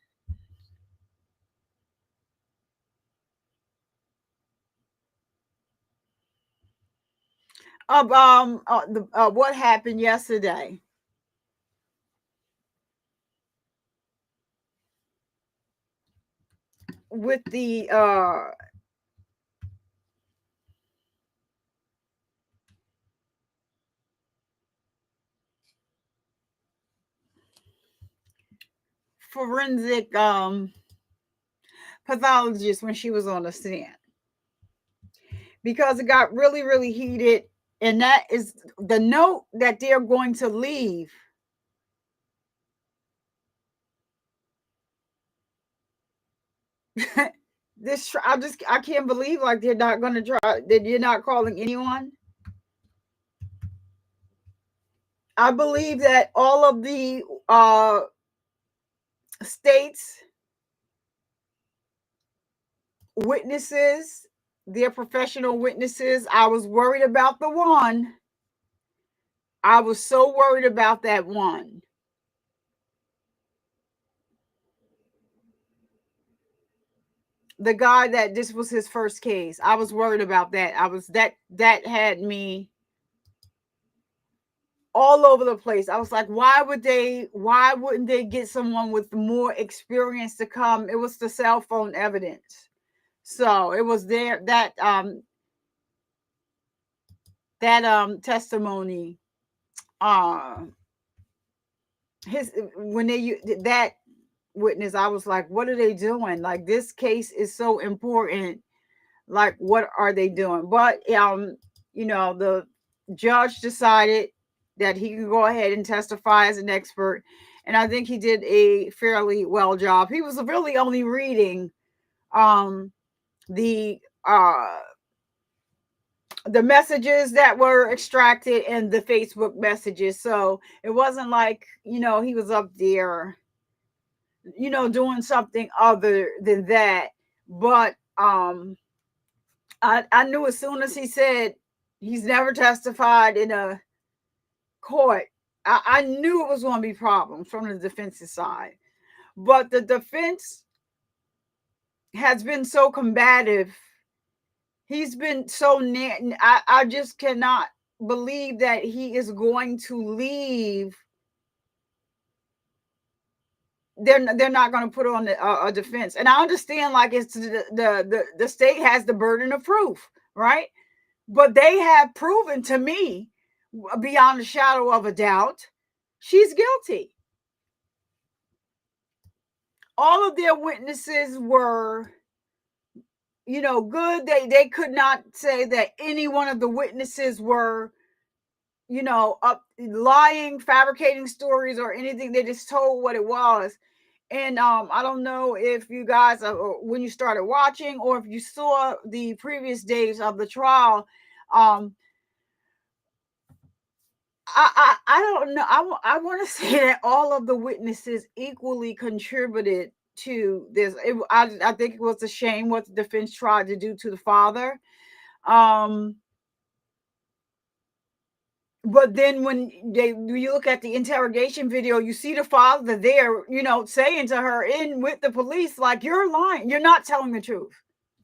of what happened yesterday. With the forensic pathologist when she was on the stand, because it got really, really heated. And that is the note that they're going to leave. I can't believe like they're not going to try, that you're not calling anyone. I believe that all of the states witnesses, their professional witnesses. I was worried about the one. I was so worried about that one. The guy that this was his first case. I was worried about that. That had me all over the place. I was like, why wouldn't they get someone with more experience to come? It was the cell phone evidence. So it was there that testimony his when they that witness, I was like, what are they doing? Like, this case is so important. Like, what are they doing? But the judge decided that he can go ahead and testify as an expert, and I think he did a fairly well job. He was really only reading the messages that were extracted and the Facebook messages. So it wasn't like, he was up there, doing something other than that. But I knew as soon as he said he's never testified in a court, I knew it was going to be problems from the defense's side. But the defense has been so combative. He's been so near. I just cannot believe that he is going to leave. They're not going to put on a defense, and I understand, like, it's the state has the burden of proof, right? But they have proven to me, beyond a shadow of a doubt, she's guilty. All of their witnesses were, good. They could not say that any one of the witnesses were, up lying, fabricating stories or anything. They just told what it was. And I don't know if you guys, when you started watching, or if you saw the previous days of the trial. I don't know. I want to say that all of the witnesses equally contributed to this. I think it was a shame what the defense tried to do to the father. But then when you look at the interrogation video, you see the father there, saying to her with the police, like, you're lying. You're not telling the truth.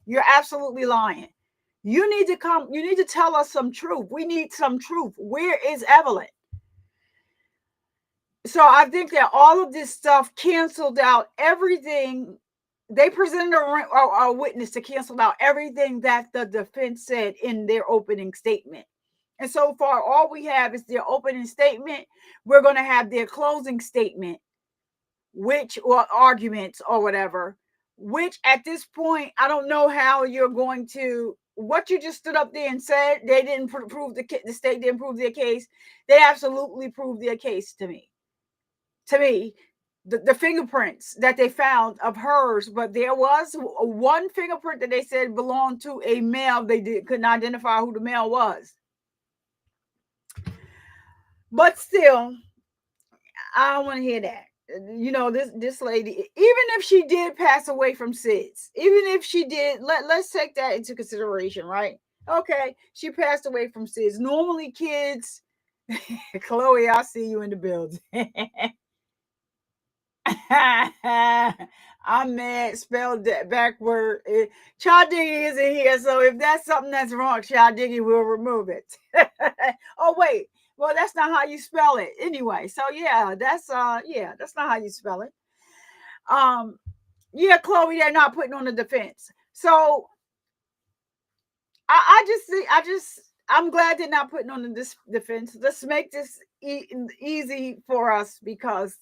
You're absolutely lying. You need to come. You need to tell us some truth. We need some truth. Where is Evelyn? So I think that all of this stuff canceled out everything. They presented a witness to cancel out everything that the defense said in their opening statement. And so far, all we have is their opening statement. We're going to have their closing statement, or arguments or whatever, which at this point, I don't know how you're going to, what you just stood up there and said, they didn't prove the state didn't prove their case. They absolutely proved their case to me. The fingerprints that they found of hers, but there was one fingerprint that they said belonged to a male. They couldn't identify who the male was. But still, I don't want to hear that. This lady, even if she did pass away from SIDS, even if she did, let's take that into consideration, right? Okay, she passed away from SIDS. Normally, kids Chloe, I see you in the building. I'm mad, spelled that backward. Child Diggy isn't here, so if that's something that's wrong, Child Diggy will remove it. Oh wait, well that's not how you spell it anyway. So yeah, that's not how you spell it. Yeah, Chloe, they're not putting on the defense. So I'm glad they're not putting on the defense. Let's make this easy for us, because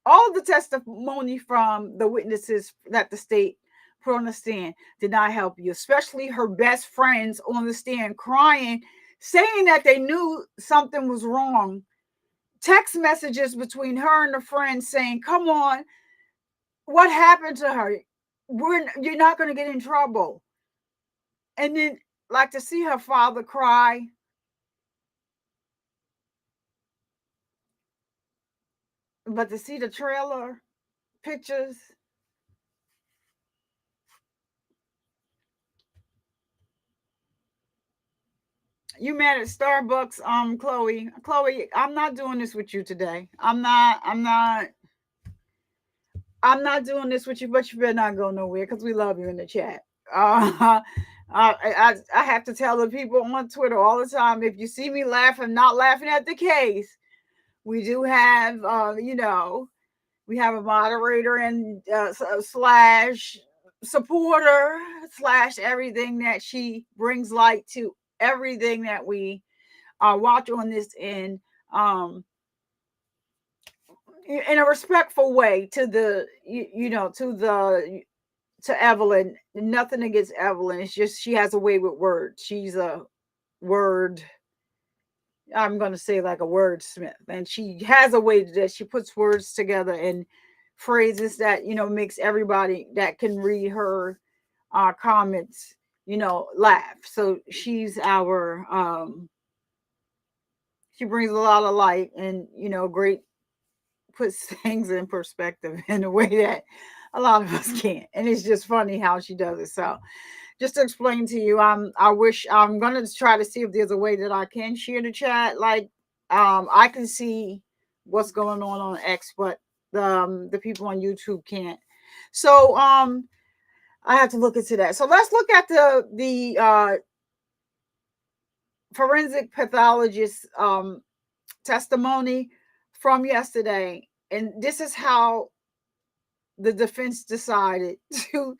all the testimony from the witnesses that the state put on the stand did not help you, especially her best friends on the stand crying, saying that they knew something was wrong. Text messages between her and the friend saying, come on, what happened to her? You're not going to get in trouble. And then, like, to see her father cry. But to see the trailer pictures. You mad at Starbucks, Chloe? Chloe, I'm not doing this with you today. I'm not doing this with you, but you better not go nowhere, because we love you in the chat. I have to tell the people on Twitter all the time, if you see me laughing, not laughing at the case, we do have, we have a moderator and slash supporter slash everything that she brings light to everything that we watch on this end, in a respectful way to the, to Evelyn. Nothing against Evelyn. It's just she has a way with words. She's a word. I'm going to say like a wordsmith, and she has a way that she puts words together and phrases that, makes everybody that can read her comments, laugh. So she's our, she brings a lot of light and, great, puts things in perspective in a way that a lot of us can't. And it's just funny how she does it. So just to explain to you, I wish, I'm going to try to see if there's a way that I can share the chat. Like, I can see what's going on X, but the people on YouTube can't. So, I have to look into that. So let's look at the forensic pathologist testimony from yesterday. And this is how the defense decided to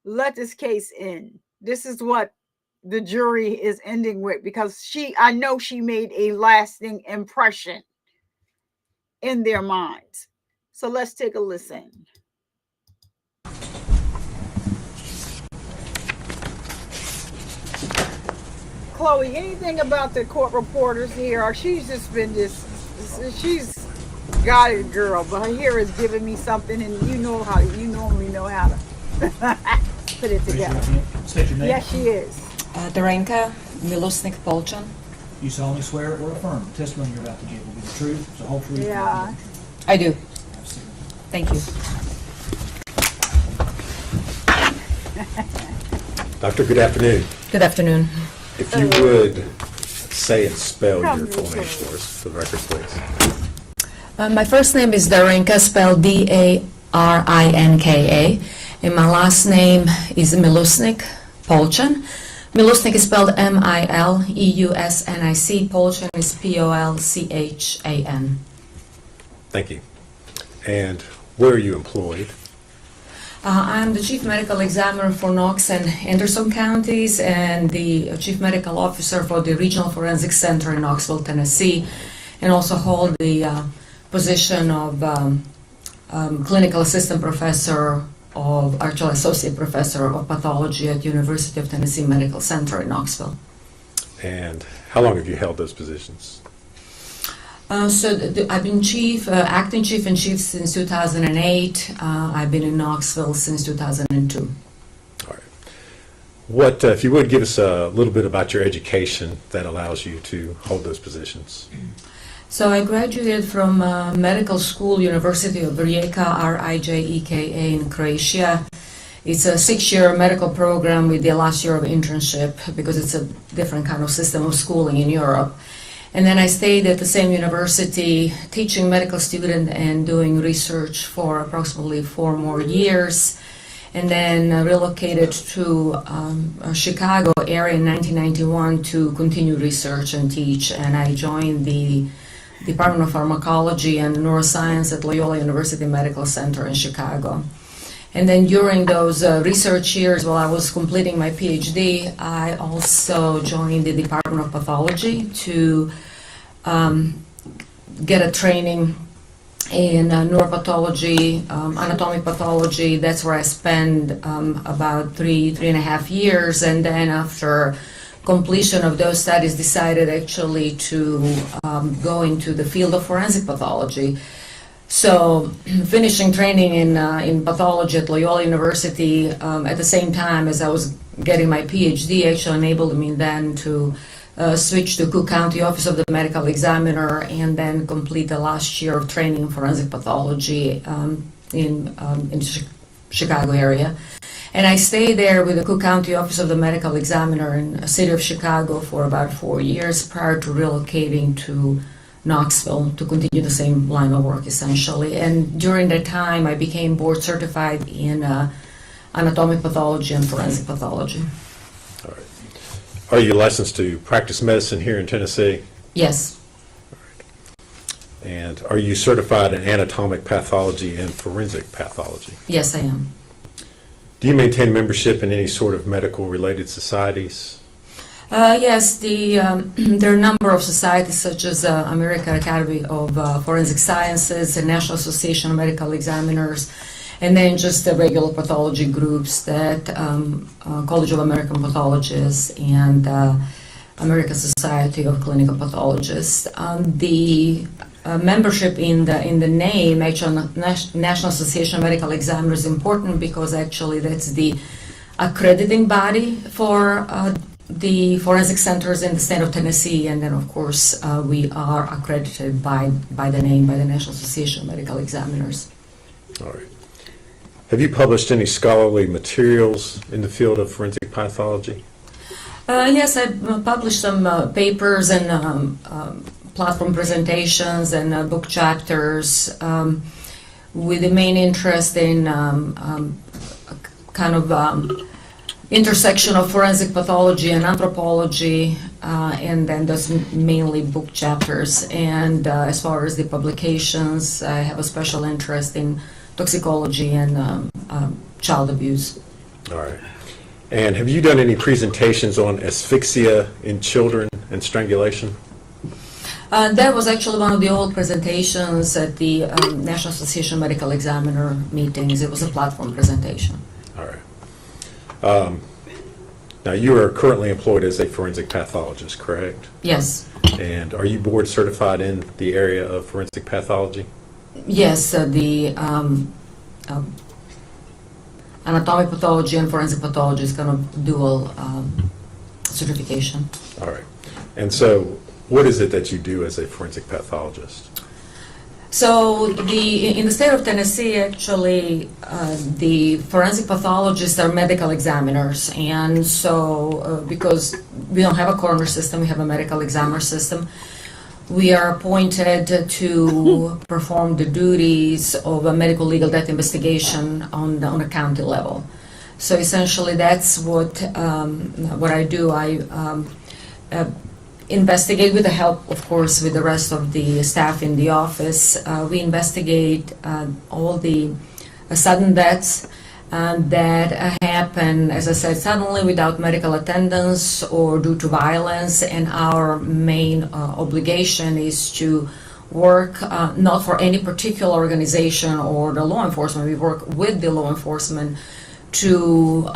let this case end. This is what the jury is ending with, because I know she made a lasting impression in their minds. So let's take a listen. Chloe, anything about the court reporters here? Or she's just been she's got it, girl, but her hair is giving me something, and you normally know how to put it together. State your name. Yes, she is. Darenka Milusnik Polchan. You solemnly swear or affirm the testimony you're about to give will be the truth, the whole truth. Yeah. I do. Absolutely. Thank you. Doctor, good afternoon. Good afternoon. If you would say and spell your full name for us, for the record, please. My first name is Darenka, spelled Darinka, and my last name is Milusnik Polchan. Milusnik is spelled Mileusnic. Polchan is Polchan. Thank you. And where are you employed? I'm the Chief Medical Examiner for Knox and Anderson counties, and the Chief Medical Officer for the Regional Forensic Center in Knoxville, Tennessee, and also hold the position of Clinical Assistant Professor actually Associate Professor of Pathology at University of Tennessee Medical Center in Knoxville. And how long have you held those positions? I've been acting chief and chief since 2008. I've been in Knoxville since 2002. All right. What, if you would, give us a little bit about your education that allows you to hold those positions? So I graduated from medical school, University of Rijeka, RIJEKA in Croatia. It's a 6-year medical program with the last year of internship, because it's a different kind of system of schooling in Europe. And then I stayed at the same university teaching medical student and doing research for approximately 4 more years. And then relocated to Chicago area in 1991 to continue research and teach. And I joined the Department of Pharmacology and Neuroscience at Loyola University Medical Center in Chicago. And then during those research years, while I was completing my PhD, I also joined the Department of Pathology to get a training in neuropathology, anatomic pathology. That's where I spent about three and a half years. And then after completion of those studies, decided actually to go into the field of forensic pathology. So finishing training in pathology at Loyola University at the same time as I was getting my PhD actually enabled me then to switch to Cook County Office of the Medical Examiner and then complete the last year of training in forensic pathology in Chicago area. And I stayed there with the Cook County Office of the Medical Examiner in the city of Chicago for about 4 years prior to relocating to Knoxville to continue the same line of work essentially. And during that time I became board certified in anatomic pathology and forensic pathology. All right. Are you licensed to practice medicine here in Tennessee? Yes. And are you certified in anatomic pathology and forensic pathology? Yes, I am. Do you maintain membership in any sort of medical-related societies? Yes, there are a number of societies such as American Academy of Forensic Sciences, the National Association of Medical Examiners, and then just the regular pathology groups that College of American Pathologists and American Society of Clinical Pathologists. The membership in the name, actually National Association of Medical Examiners, is important because actually that's the accrediting body for the forensic centers in the state of Tennessee, and then of course we are accredited by the name, by the National Association of Medical Examiners. All right. Have you published any scholarly materials in the field of forensic pathology? Yes, I published some papers and platform presentations and book chapters with the main interest in kind of intersection of forensic pathology and anthropology, and then those mainly book chapters. And as far as the publications, I have a special interest in toxicology and child abuse. All right. And have you done any presentations on asphyxia in children and strangulation? That was actually one of the old presentations at the National Association of Medical Examiner meetings. It was a platform presentation. All right. Now, you are currently employed as a forensic pathologist, correct? Yes. And are you board certified in the area of forensic pathology? Yes, the anatomic pathology and forensic pathology is kind of dual certification. All right. And so, what is it that you do as a forensic pathologist? So in the state of Tennessee, actually, the forensic pathologists are medical examiners, and so because we don't have a coroner system, we have a medical examiner system, we are appointed to perform the duties of a medical legal death investigation on a county level. So essentially, that's what I do. I investigate with the help, of course, with the rest of the staff in the office. We investigate all the sudden deaths that happen, as I said, suddenly without medical attendance or due to violence. And our main obligation is to work not for any particular organization or the law enforcement. We work with the law enforcement to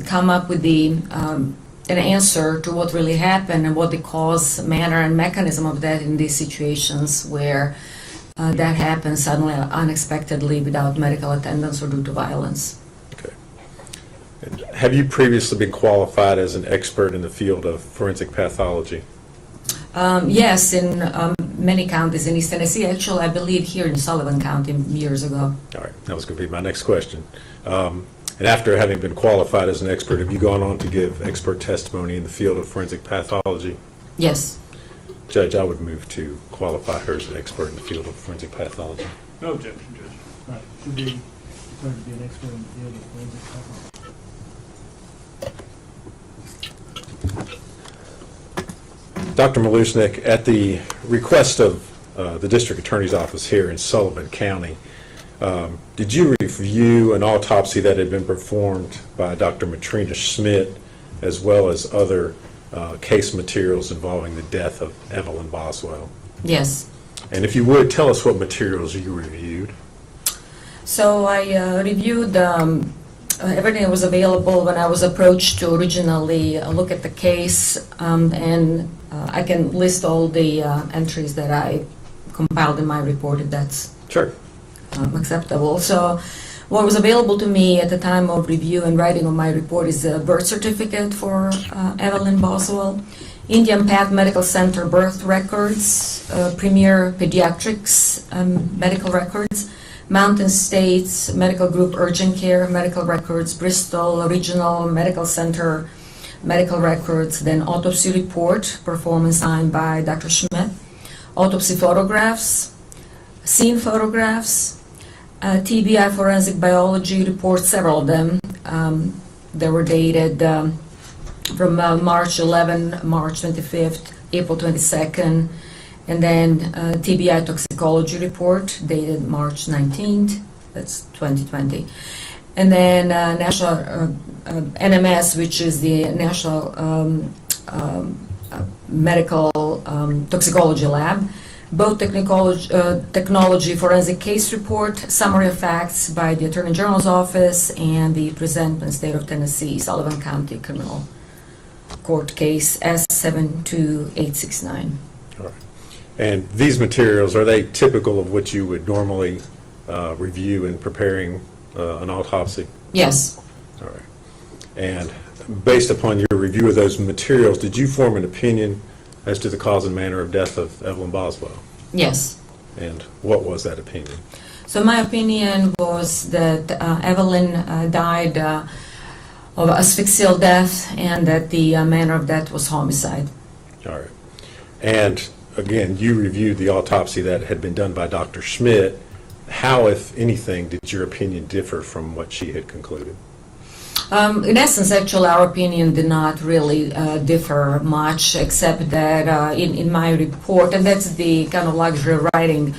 come up with an answer to what really happened and what the cause, manner, and mechanism of that in these situations where that happens suddenly, unexpectedly, without medical attendance or due to violence. Okay. And have you previously been qualified as an expert in the field of forensic pathology? Yes, in many counties in East Tennessee. Actually, I believe here in Sullivan County years ago. All right. That was going to be my next question. And after having been qualified as an expert, have you gone on to give expert testimony in the field of forensic pathology? Yes. Judge, I would move to qualify her as an expert in the field of forensic pathology. No objection, Judge. Right, should be declared to be an expert in the field of forensic pathology. Dr. Malusnik, at the request of the District Attorney's Office here in Sullivan County, did you review an autopsy that had been performed by Dr. Matrina Schmidt, as well as other case materials involving the death of Evelyn Boswell? Yes. And if you would, tell us what materials you reviewed. So I reviewed everything that was available when I was approached to originally look at the case, and I can list all the entries that I compiled in my report if that's Sure. acceptable. So what was available to me at the time of review and writing of my report is a birth certificate for Evelyn Boswell, Indian Path Medical Center birth records, Premier Pediatrics medical records, Mountain States Medical Group Urgent Care medical records, Bristol Regional Medical Center medical records, then autopsy report performed and signed by Dr. Schmidt, autopsy photographs, scene photographs, TBI forensic biology reports, several of them. They were dated from March 11, March 25th, April 22nd, and then TBI toxicology report dated March 19th, that's 2020. And then National NMS, which is the National Medical Toxicology Lab, both technology forensic case report, summary of facts by the Attorney General's Office, and the presentment State of Tennessee, Sullivan County Criminal Court case S72869. All right. And these materials, are they typical of what you would normally review in preparing an autopsy? Yes. All right. And based upon your review of those materials, did you form an opinion as to the cause and manner of death of Evelyn Boswell? Yes. And what was that opinion? So my opinion was that Evelyn died of asphyxial death, and that the manner of death was homicide. All right. And again, you reviewed the autopsy that had been done by Dr. Schmidt. How, if anything, did your opinion differ from what she had concluded? In essence, actually, our opinion did not really differ much, except that in my report, and that's the kind of luxury of writing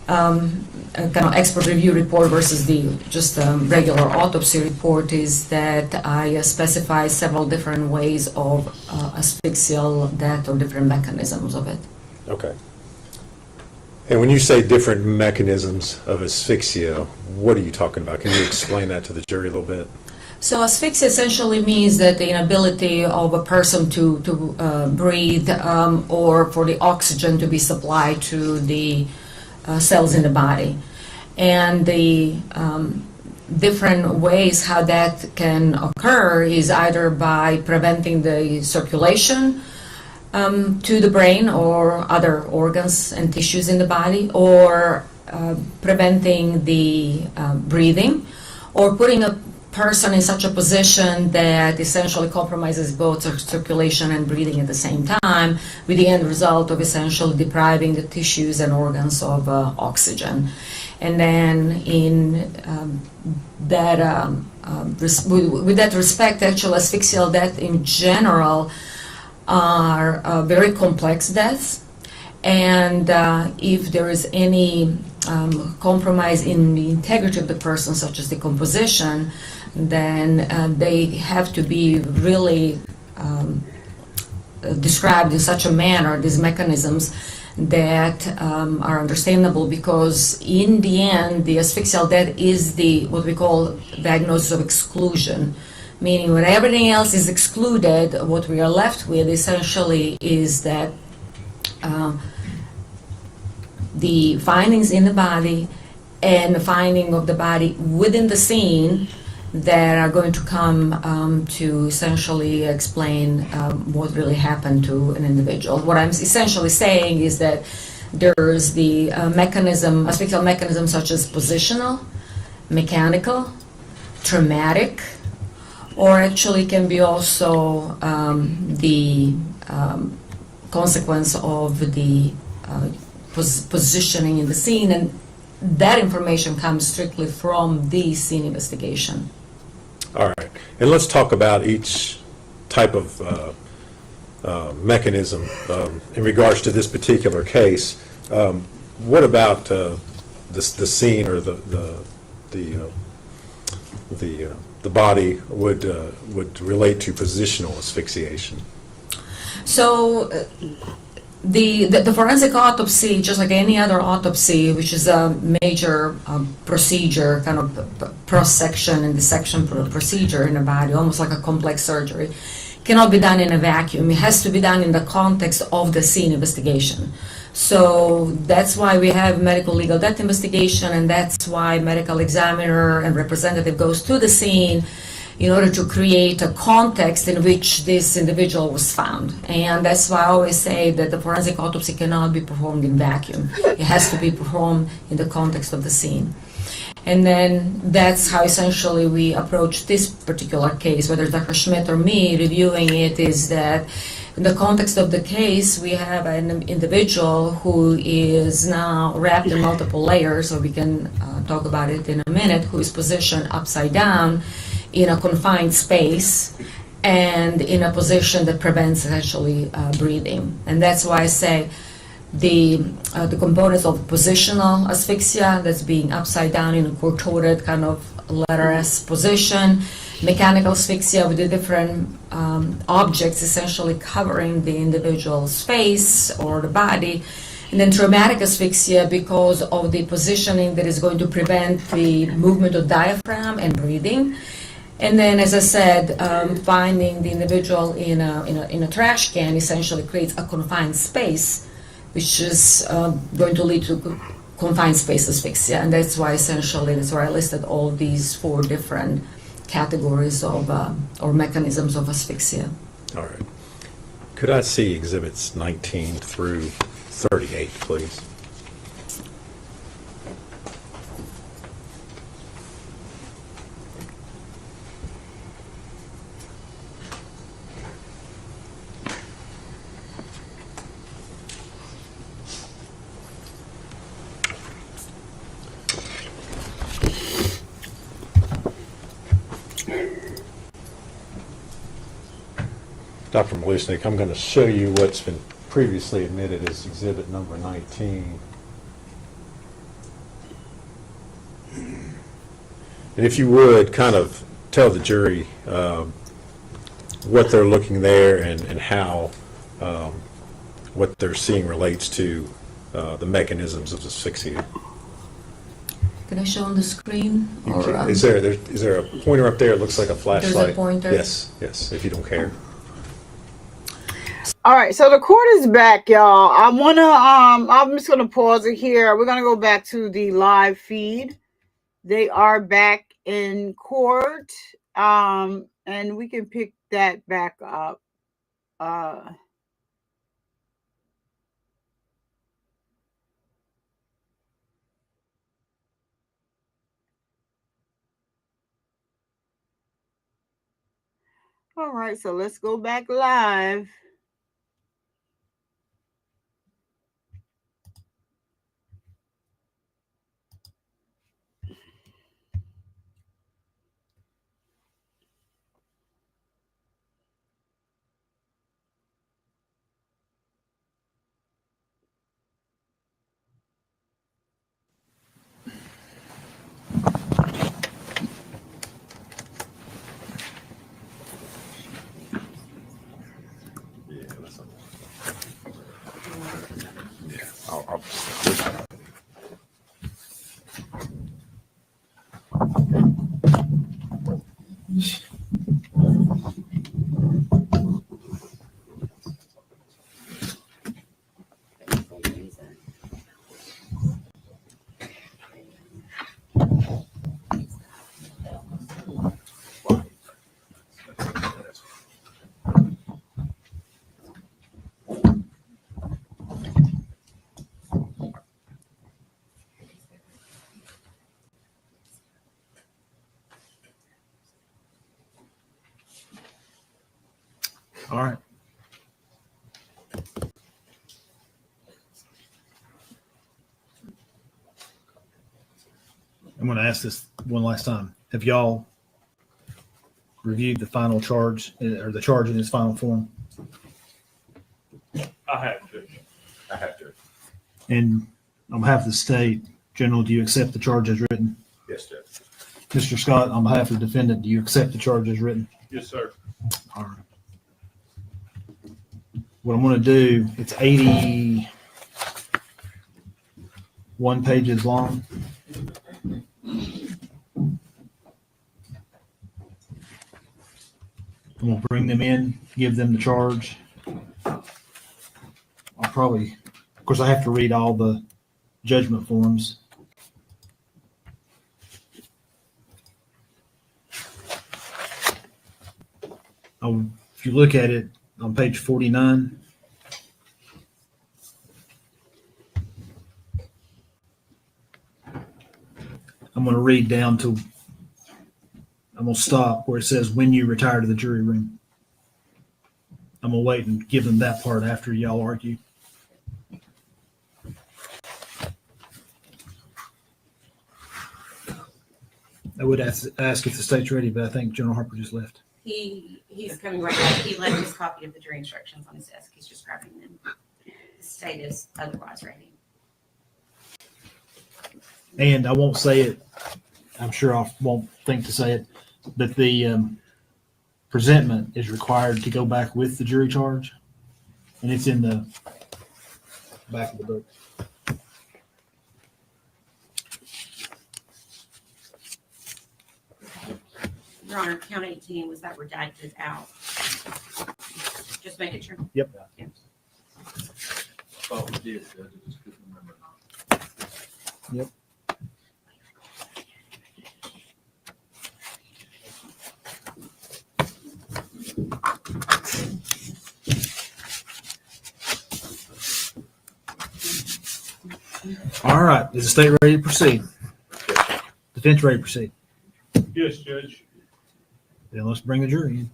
kind of expert review report versus the just regular autopsy report, is that I specify several different ways of asphyxial death or different mechanisms of it. Okay. And when you say different mechanisms of asphyxia, what are you talking about? Can you explain that to the jury a little bit? So asphyxia essentially means that the inability of a person to breathe or for the oxygen to be supplied to the cells in the body. And the different ways how that can occur is either by preventing the circulation to the brain or other organs and tissues in the body, or preventing the breathing, or putting a person in such a position that essentially compromises both circulation and breathing at the same time, with the end result of essentially depriving the tissues and organs of oxygen. And then in with that respect, actual asphyxial death in general are very complex deaths, and if there is any compromise in the integrity of the person, such as decomposition, then they have to be really described in such a manner, these mechanisms, that are understandable, because in the end, the asphyxial death is the what we call diagnosis of exclusion, meaning when everything else is excluded, what we are left with essentially is that the findings in the body and the finding of the body within the scene that are going to come to essentially explain what really happened to an individual. What I'm essentially saying is that there's the mechanism, asphyxial mechanism, such as positional, mechanical, traumatic, or actually can be also the consequence of the positioning in the scene, and that information comes strictly from the scene investigation. All right. And let's talk about each type of mechanism in regards to this particular case. What about the scene or the body would relate to positional asphyxiation? So the forensic autopsy, just like any other autopsy, which is a major procedure, kind of cross-section and dissection procedure in the body, almost like a complex surgery, cannot be done in a vacuum. It has to be done in the context of the scene investigation. So that's why we have medical legal death investigation, and that's why medical examiner and representative goes to the scene in order to create a context in which this individual was found. And that's why I always say that the forensic autopsy cannot be performed in vacuum. It has to be performed in the context of the scene. And then that's how essentially we approach this particular case, whether it's Dr. Schmidt or me reviewing it, is that in the context of the case, we have an individual who is now wrapped in multiple layers, so we can talk about it in a minute, who is positioned upside down in a confined space and in a position that prevents essentially breathing. And that's why I say the components of positional asphyxia, that's being upside down in a contorted kind of letter S position, mechanical asphyxia with the different objects essentially covering the individual's face or the body, and then traumatic asphyxia because of the positioning that is going to prevent the movement of diaphragm and breathing. And then, as I said, finding the individual in a trash can essentially creates a confined space, which is going to lead to confined space asphyxia. And that's why essentially, that's where I listed all these 4 different categories of or mechanisms of asphyxia. All right. Could I see exhibits 19 through 38, please? Dr. Malusnik, I'm going to show you what's been previously admitted as exhibit number 19. And if you would, kind of tell the jury what they're looking there and how what they're seeing relates to the mechanisms of asphyxia. Can I show on the screen? Or, Is there a pointer up there? It looks like a flashlight. There's a pointer? Yes, if you don't care. All right, so the court is back, y'all. I'm just gonna pause it here. We're gonna go back to the live feed. They are back in court, and we can pick that back up. All right, so let's go back live. Yeah, that's yeah. I'll All right. I'm going to ask this one last time. Have y'all reviewed the final charge or the charge in its final form? I have to. I have to. And on behalf of the state, General, do you accept the charge as written? Yes, Judge. Mr. Scott, on behalf of the defendant, do you accept the charge as written? Yes, sir. All right. What I'm going to do, it's 81 pages long. I'm going to bring them in, give them the charge. I'll probably, of course, I have to read all the judgment forms. If you look at it on page 49, I'm going to read down to, I'm going to stop where it says, when you retire to the jury room. I'm going to wait and give them that part after y'all argue. I would ask if the state's ready, but I think General Harper just left. He's coming right back. He left his copy of the jury instructions on his desk. He's just grabbing them. The state is otherwise ready. And I won't say it, I'm sure I won't think to say it, but the presentment is required to go back with the jury charge. And it's in the back of the book. Your Honor, count 18, was that redacted out? Just making sure. Yep. Yeah. Thought we did, Judge, I just couldn't remember now. Yep. All right. Is the state ready to proceed? Defense ready to proceed? Yes, Judge. Then let's bring the jury in.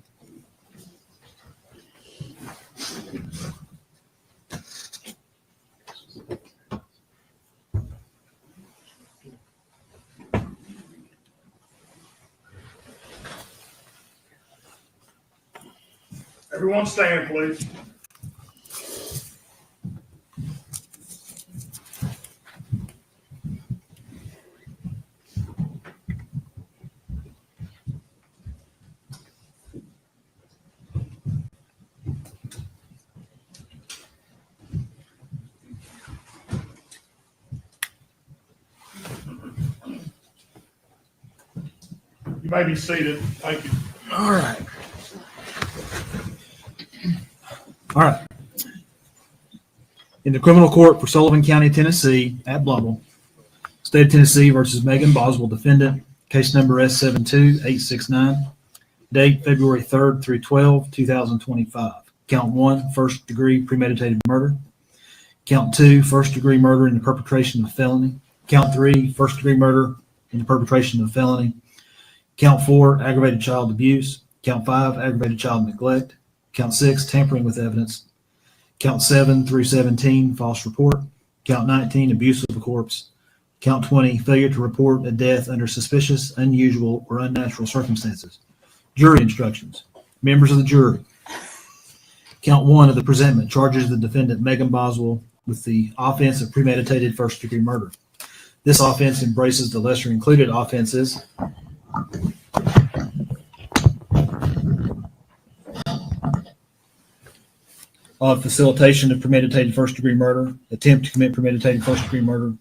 Everyone stand, please. You may be seated. Thank you. All right. All right. In the criminal court for Sullivan County, Tennessee, at Blummel, State of Tennessee versus Megan Boswell, defendant, case number S72869, date February 3rd through 12, 2025. Count 1, first degree premeditated murder. Count 2, first degree murder in the perpetration of a felony. Count 3, first degree murder in the perpetration of a felony. Count 4, aggravated child abuse. Count 5, aggravated child neglect. Count 6, tampering with evidence. Count 7 through 17, false report. Count 19, abuse of a corpse. Count 20, failure to report a death under suspicious, unusual, or unnatural circumstances. Jury instructions. Members of the jury. Count 1 of the presentment charges the defendant Megan Boswell with the offense of premeditated first-degree murder. This offense embraces the lesser included offenses of facilitation of premeditated first-degree murder, attempt to commit premeditated first-degree murder,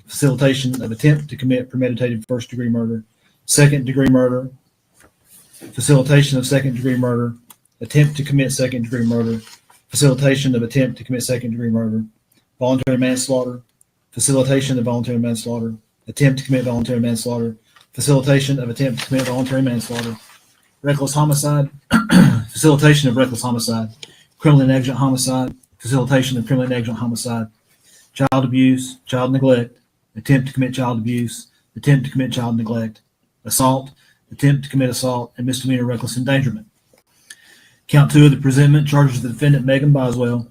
facilitation of attempt to commit premeditated first-degree murder, second-degree murder, facilitation of second-degree murder, attempt to commit second-degree murder, facilitation of attempt to commit second-degree murder, voluntary manslaughter, facilitation of voluntary manslaughter, attempt to commit voluntary manslaughter, facilitation of attempt to commit voluntary manslaughter, reckless homicide, facilitation of reckless homicide, criminally negligent homicide, facilitation of criminally negligent homicide, child abuse, child neglect, attempt to commit child abuse, attempt to commit child neglect, assault, attempt to commit assault, and misdemeanor reckless endangerment. Count 2 of the presentment charges the defendant Megan Boswell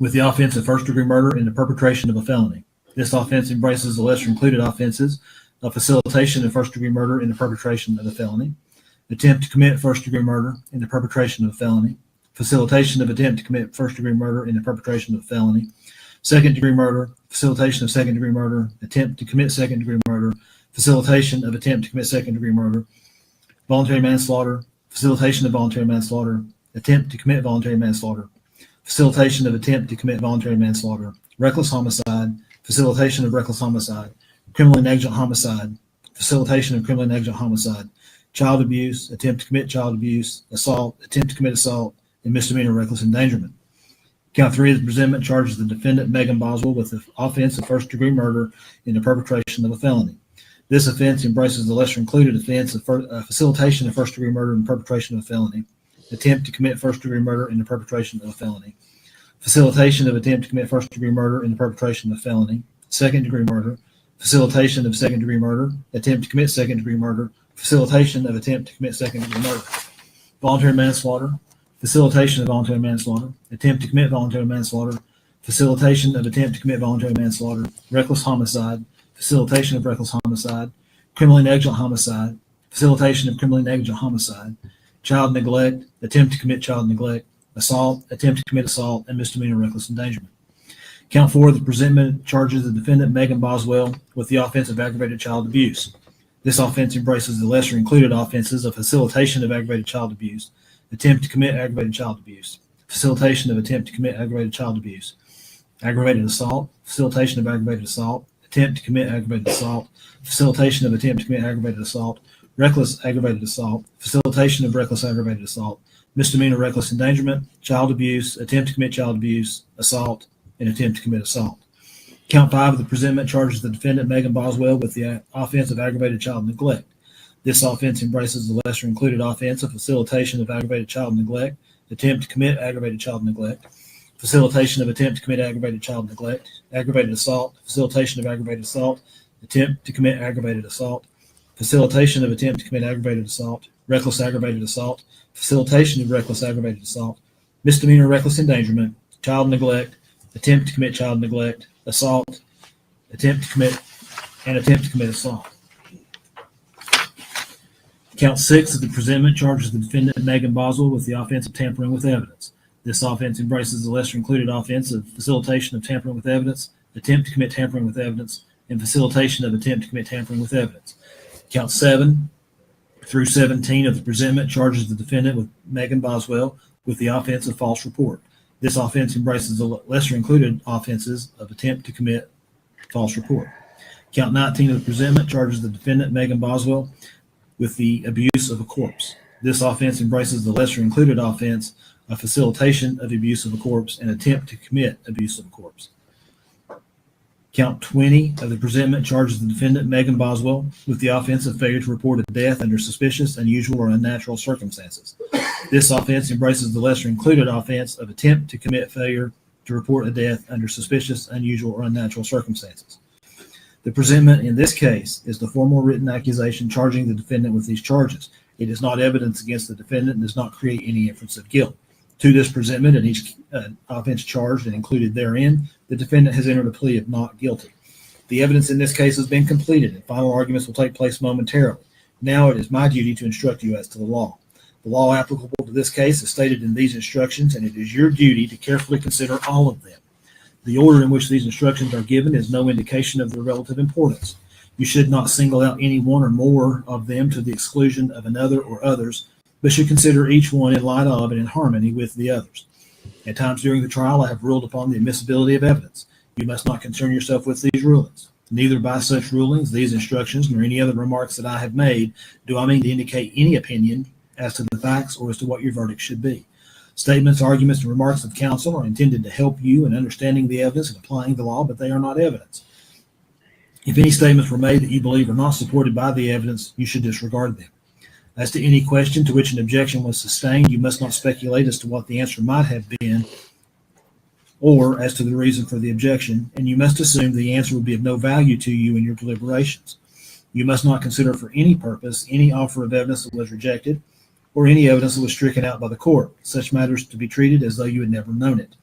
with the offense of first-degree murder in the perpetration of a felony. This offense embraces the lesser included offenses of facilitation of first-degree murder in the perpetration of a felony, attempt to commit first-degree murder in the perpetration of a felony, facilitation of attempt to commit first-degree murder in the perpetration of a felony, second-degree murder, facilitation of second-degree murder, attempt to commit second-degree murder, facilitation of attempt to commit second-degree murder, voluntary manslaughter, facilitation of voluntary manslaughter, attempt to commit voluntary manslaughter, facilitation of attempt to commit voluntary manslaughter, reckless homicide, facilitation of reckless homicide, criminally negligent homicide, facilitation of criminally negligent homicide, child abuse, attempt to commit child abuse, assault, attempt to commit assault, and misdemeanor reckless endangerment. Count 3 of the presentment charges the defendant Megan Boswell with the offense of first-degree murder in the perpetration of a felony. This offense embraces the lesser-included offense of facilitation of first-degree murder in the perpetration of a felony, attempt to commit first-degree murder in the perpetration of a felony, facilitation of attempt to commit first-degree murder in the perpetration of a felony, second-degree murder, facilitation of second-degree murder, attempt to commit second-degree murder, facilitation of attempt to commit second-degree murder, voluntary manslaughter, facilitation of voluntary manslaughter, attempt to commit voluntary manslaughter, facilitation of attempt to commit voluntary manslaughter, reckless homicide, facilitation of reckless homicide, criminally negligent homicide, facilitation of criminally negligent homicide, child neglect, attempt to commit child neglect, assault, attempt to commit assault, and misdemeanor reckless endangerment. Count 4 of the presentment charges the defendant Megan Boswell with the offense of aggravated child abuse. This offense embraces the lesser included offenses of facilitation of aggravated child abuse, attempt to commit aggravated child abuse, facilitation of attempt to commit aggravated child abuse, aggravated assault, facilitation of aggravated assault, attempt to commit aggravated assault, facilitation of attempt to commit aggravated assault, reckless aggravated assault, facilitation of reckless aggravated assault, misdemeanor reckless endangerment, child abuse, attempt to commit child abuse, assault, and attempt to commit assault. Count 5 of the presentment charges the defendant Megan Boswell with the offense of aggravated child neglect. This offense embraces the lesser included offense of facilitation of aggravated child neglect, attempt to commit aggravated child neglect, facilitation of attempt to commit aggravated child neglect, aggravated assault, facilitation of aggravated assault, attempt to commit aggravated assault, facilitation of attempt to commit aggravated assault, reckless aggravated assault, facilitation of reckless aggravated assault, misdemeanor reckless endangerment, child neglect, attempt to commit child neglect, assault, attempt to commit assault. Count 6 of the presentment charges the defendant Megan Boswell with the offense of tampering with evidence. This offense embraces the lesser included offense of facilitation of tampering with evidence, attempt to commit tampering with evidence, and facilitation of attempt to commit tampering with evidence. Count 7 through 17 of the presentment charges the defendant with Megan Boswell with the offense of false report. This offense embraces the lesser included offenses of attempt to commit false report. Count 19 of the presentment charges the defendant Megan Boswell with the abuse of a corpse. This offense embraces the lesser included offense of facilitation of abuse of a corpse and attempt to commit abuse of a corpse. Count 20 of the presentment charges the defendant Megan Boswell with the offense of failure to report a death under suspicious, unusual, or unnatural circumstances. This offense embraces the lesser included offense of attempt to commit failure to report a death under suspicious, unusual, or unnatural circumstances. The presentment in this case is the formal written accusation charging the defendant with these charges. It is not evidence against the defendant and does not create any inference of guilt. To this presentment and each offense charged and included therein, the defendant has entered a plea of not guilty. The evidence in this case has been completed and final arguments will take place momentarily. Now it is my duty to instruct you as to the law. The law applicable to this case is stated in these instructions, and it is your duty to carefully consider all of them. The order in which these instructions are given is no indication of their relative importance. You should not single out any one or more of them to the exclusion of another or others, but should consider each one in light of and in harmony with the others. At times during the trial, I have ruled upon the admissibility of evidence. You must not concern yourself with these rulings. Neither by such rulings, these instructions, nor any other remarks that I have made, do I mean to indicate any opinion as to the facts or as to what your verdict should be. Statements, arguments, and remarks of counsel are intended to help you in understanding the evidence and applying the law, but they are not evidence. If any statements were made that you believe are not supported by the evidence, you should disregard them. As to any question to which an objection was sustained, you must not speculate as to what the answer might have been or as to the reason for the objection, and you must assume the answer would be of no value to you in your deliberations. You must not consider for any purpose any offer of evidence that was rejected or any evidence that was stricken out by the court. Such matters to be treated as though you had never known it.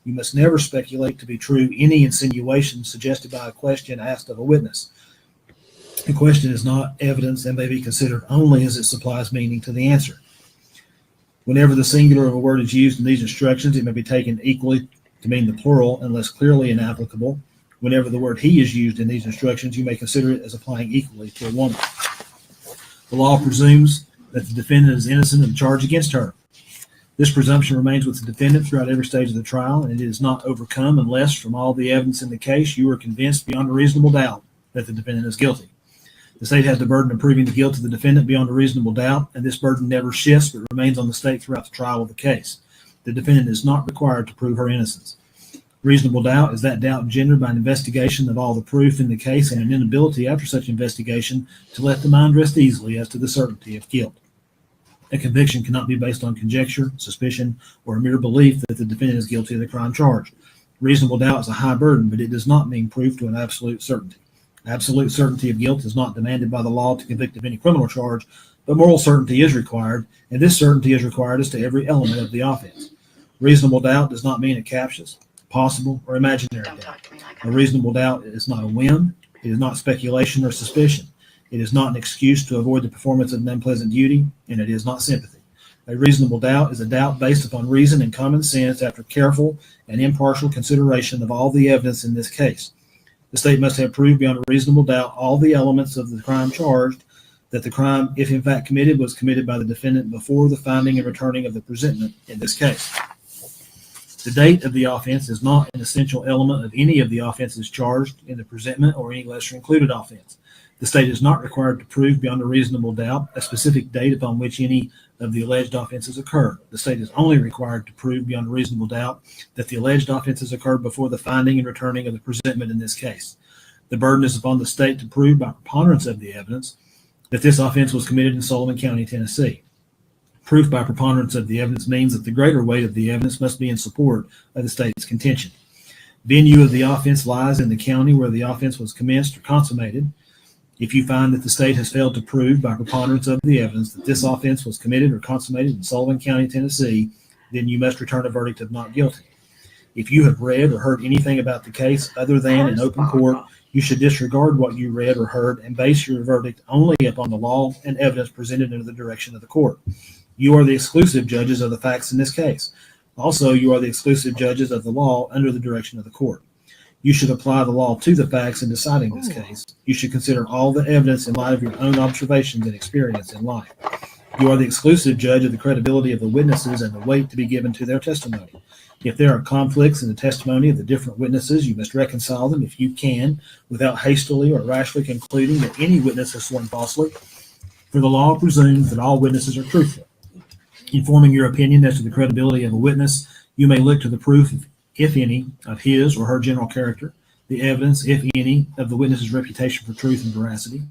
You must never speculate to be true any insinuation suggested by a question asked of a witness. The question is not evidence and may be considered only as it supplies meaning to the answer. Whenever the singular of a word is used in these instructions, it may be taken equally to mean the plural unless clearly inapplicable. Whenever the word he is used in these instructions, you may consider it as applying equally to a woman. The law presumes that the defendant is innocent of the charge against her. This presumption remains with the defendant throughout every stage of the trial, and it is not overcome unless, from all the evidence in the case, you are convinced beyond a reasonable doubt that the defendant is guilty. The state has the burden of proving the guilt of the defendant beyond a reasonable doubt, and this burden never shifts but remains on the state throughout the trial of the case. The defendant is not required to prove her innocence. Reasonable doubt is that doubt engendered by an investigation of all the proof in the case and an inability after such investigation to let the mind rest easily as to the certainty of guilt. A conviction cannot be based on conjecture, suspicion, or a mere belief that the defendant is guilty of the crime charged. Reasonable doubt is a high burden, but it does not mean proof to an absolute certainty. Absolute certainty of guilt is not demanded by the law to convict of any criminal charge, but moral certainty is required, and this certainty is required as to every element of the offense. Reasonable doubt does not mean a captious, possible, or imaginary Don't doubt. talk to me like A I'm. reasonable doubt is not a whim. It is not speculation or suspicion. It is not an excuse to avoid the performance of an unpleasant duty, and it is not sympathy. A reasonable doubt is a doubt based upon reason and common sense after careful and impartial consideration of all the evidence in this case. The state must have proved beyond a reasonable doubt all the elements of the crime charged, that the crime, if in fact committed, was committed by the defendant before the finding and returning of the presentment in this case. The date of the offense is not an essential element of any of the offenses charged in the presentment or any lesser included offense. The state is not required to prove beyond a reasonable doubt a specific date upon which any of the alleged offenses occurred. The state is only required to prove beyond a reasonable doubt that the alleged offenses occurred before the finding and returning of the presentment in this case. The burden is upon the state to prove by preponderance of the evidence that this offense was committed in Sullivan County, Tennessee. Proof by preponderance of the evidence means that the greater weight of the evidence must be in support of the state's contention. Venue of the offense lies in the county where the offense was commenced or consummated. If you find that the state has failed to prove by preponderance of the evidence that this offense was committed or consummated in Sullivan County, Tennessee, then you must return a verdict of not guilty. If you have read or heard anything about the case other than in open court, you should disregard what you read or heard and base your verdict only upon the law and evidence presented under the direction of the court. You are the exclusive judges of the facts in this case. Also, you are the exclusive judges of the law under the direction of the court. You should apply the law to the facts in deciding this case. You should consider all the evidence in light of your own observations and experience in life. You are the exclusive judge of the credibility of the witnesses and the weight to be given to their testimony. If there are conflicts in the testimony of the different witnesses, you must reconcile them if you can, without hastily or rashly concluding that any witness has sworn falsely, for the law presumes that all witnesses are truthful. In forming your opinion as to the credibility of a witness, you may look to the proof, if any, of his or her general character, the evidence, if any, of the witness's reputation for truth and veracity,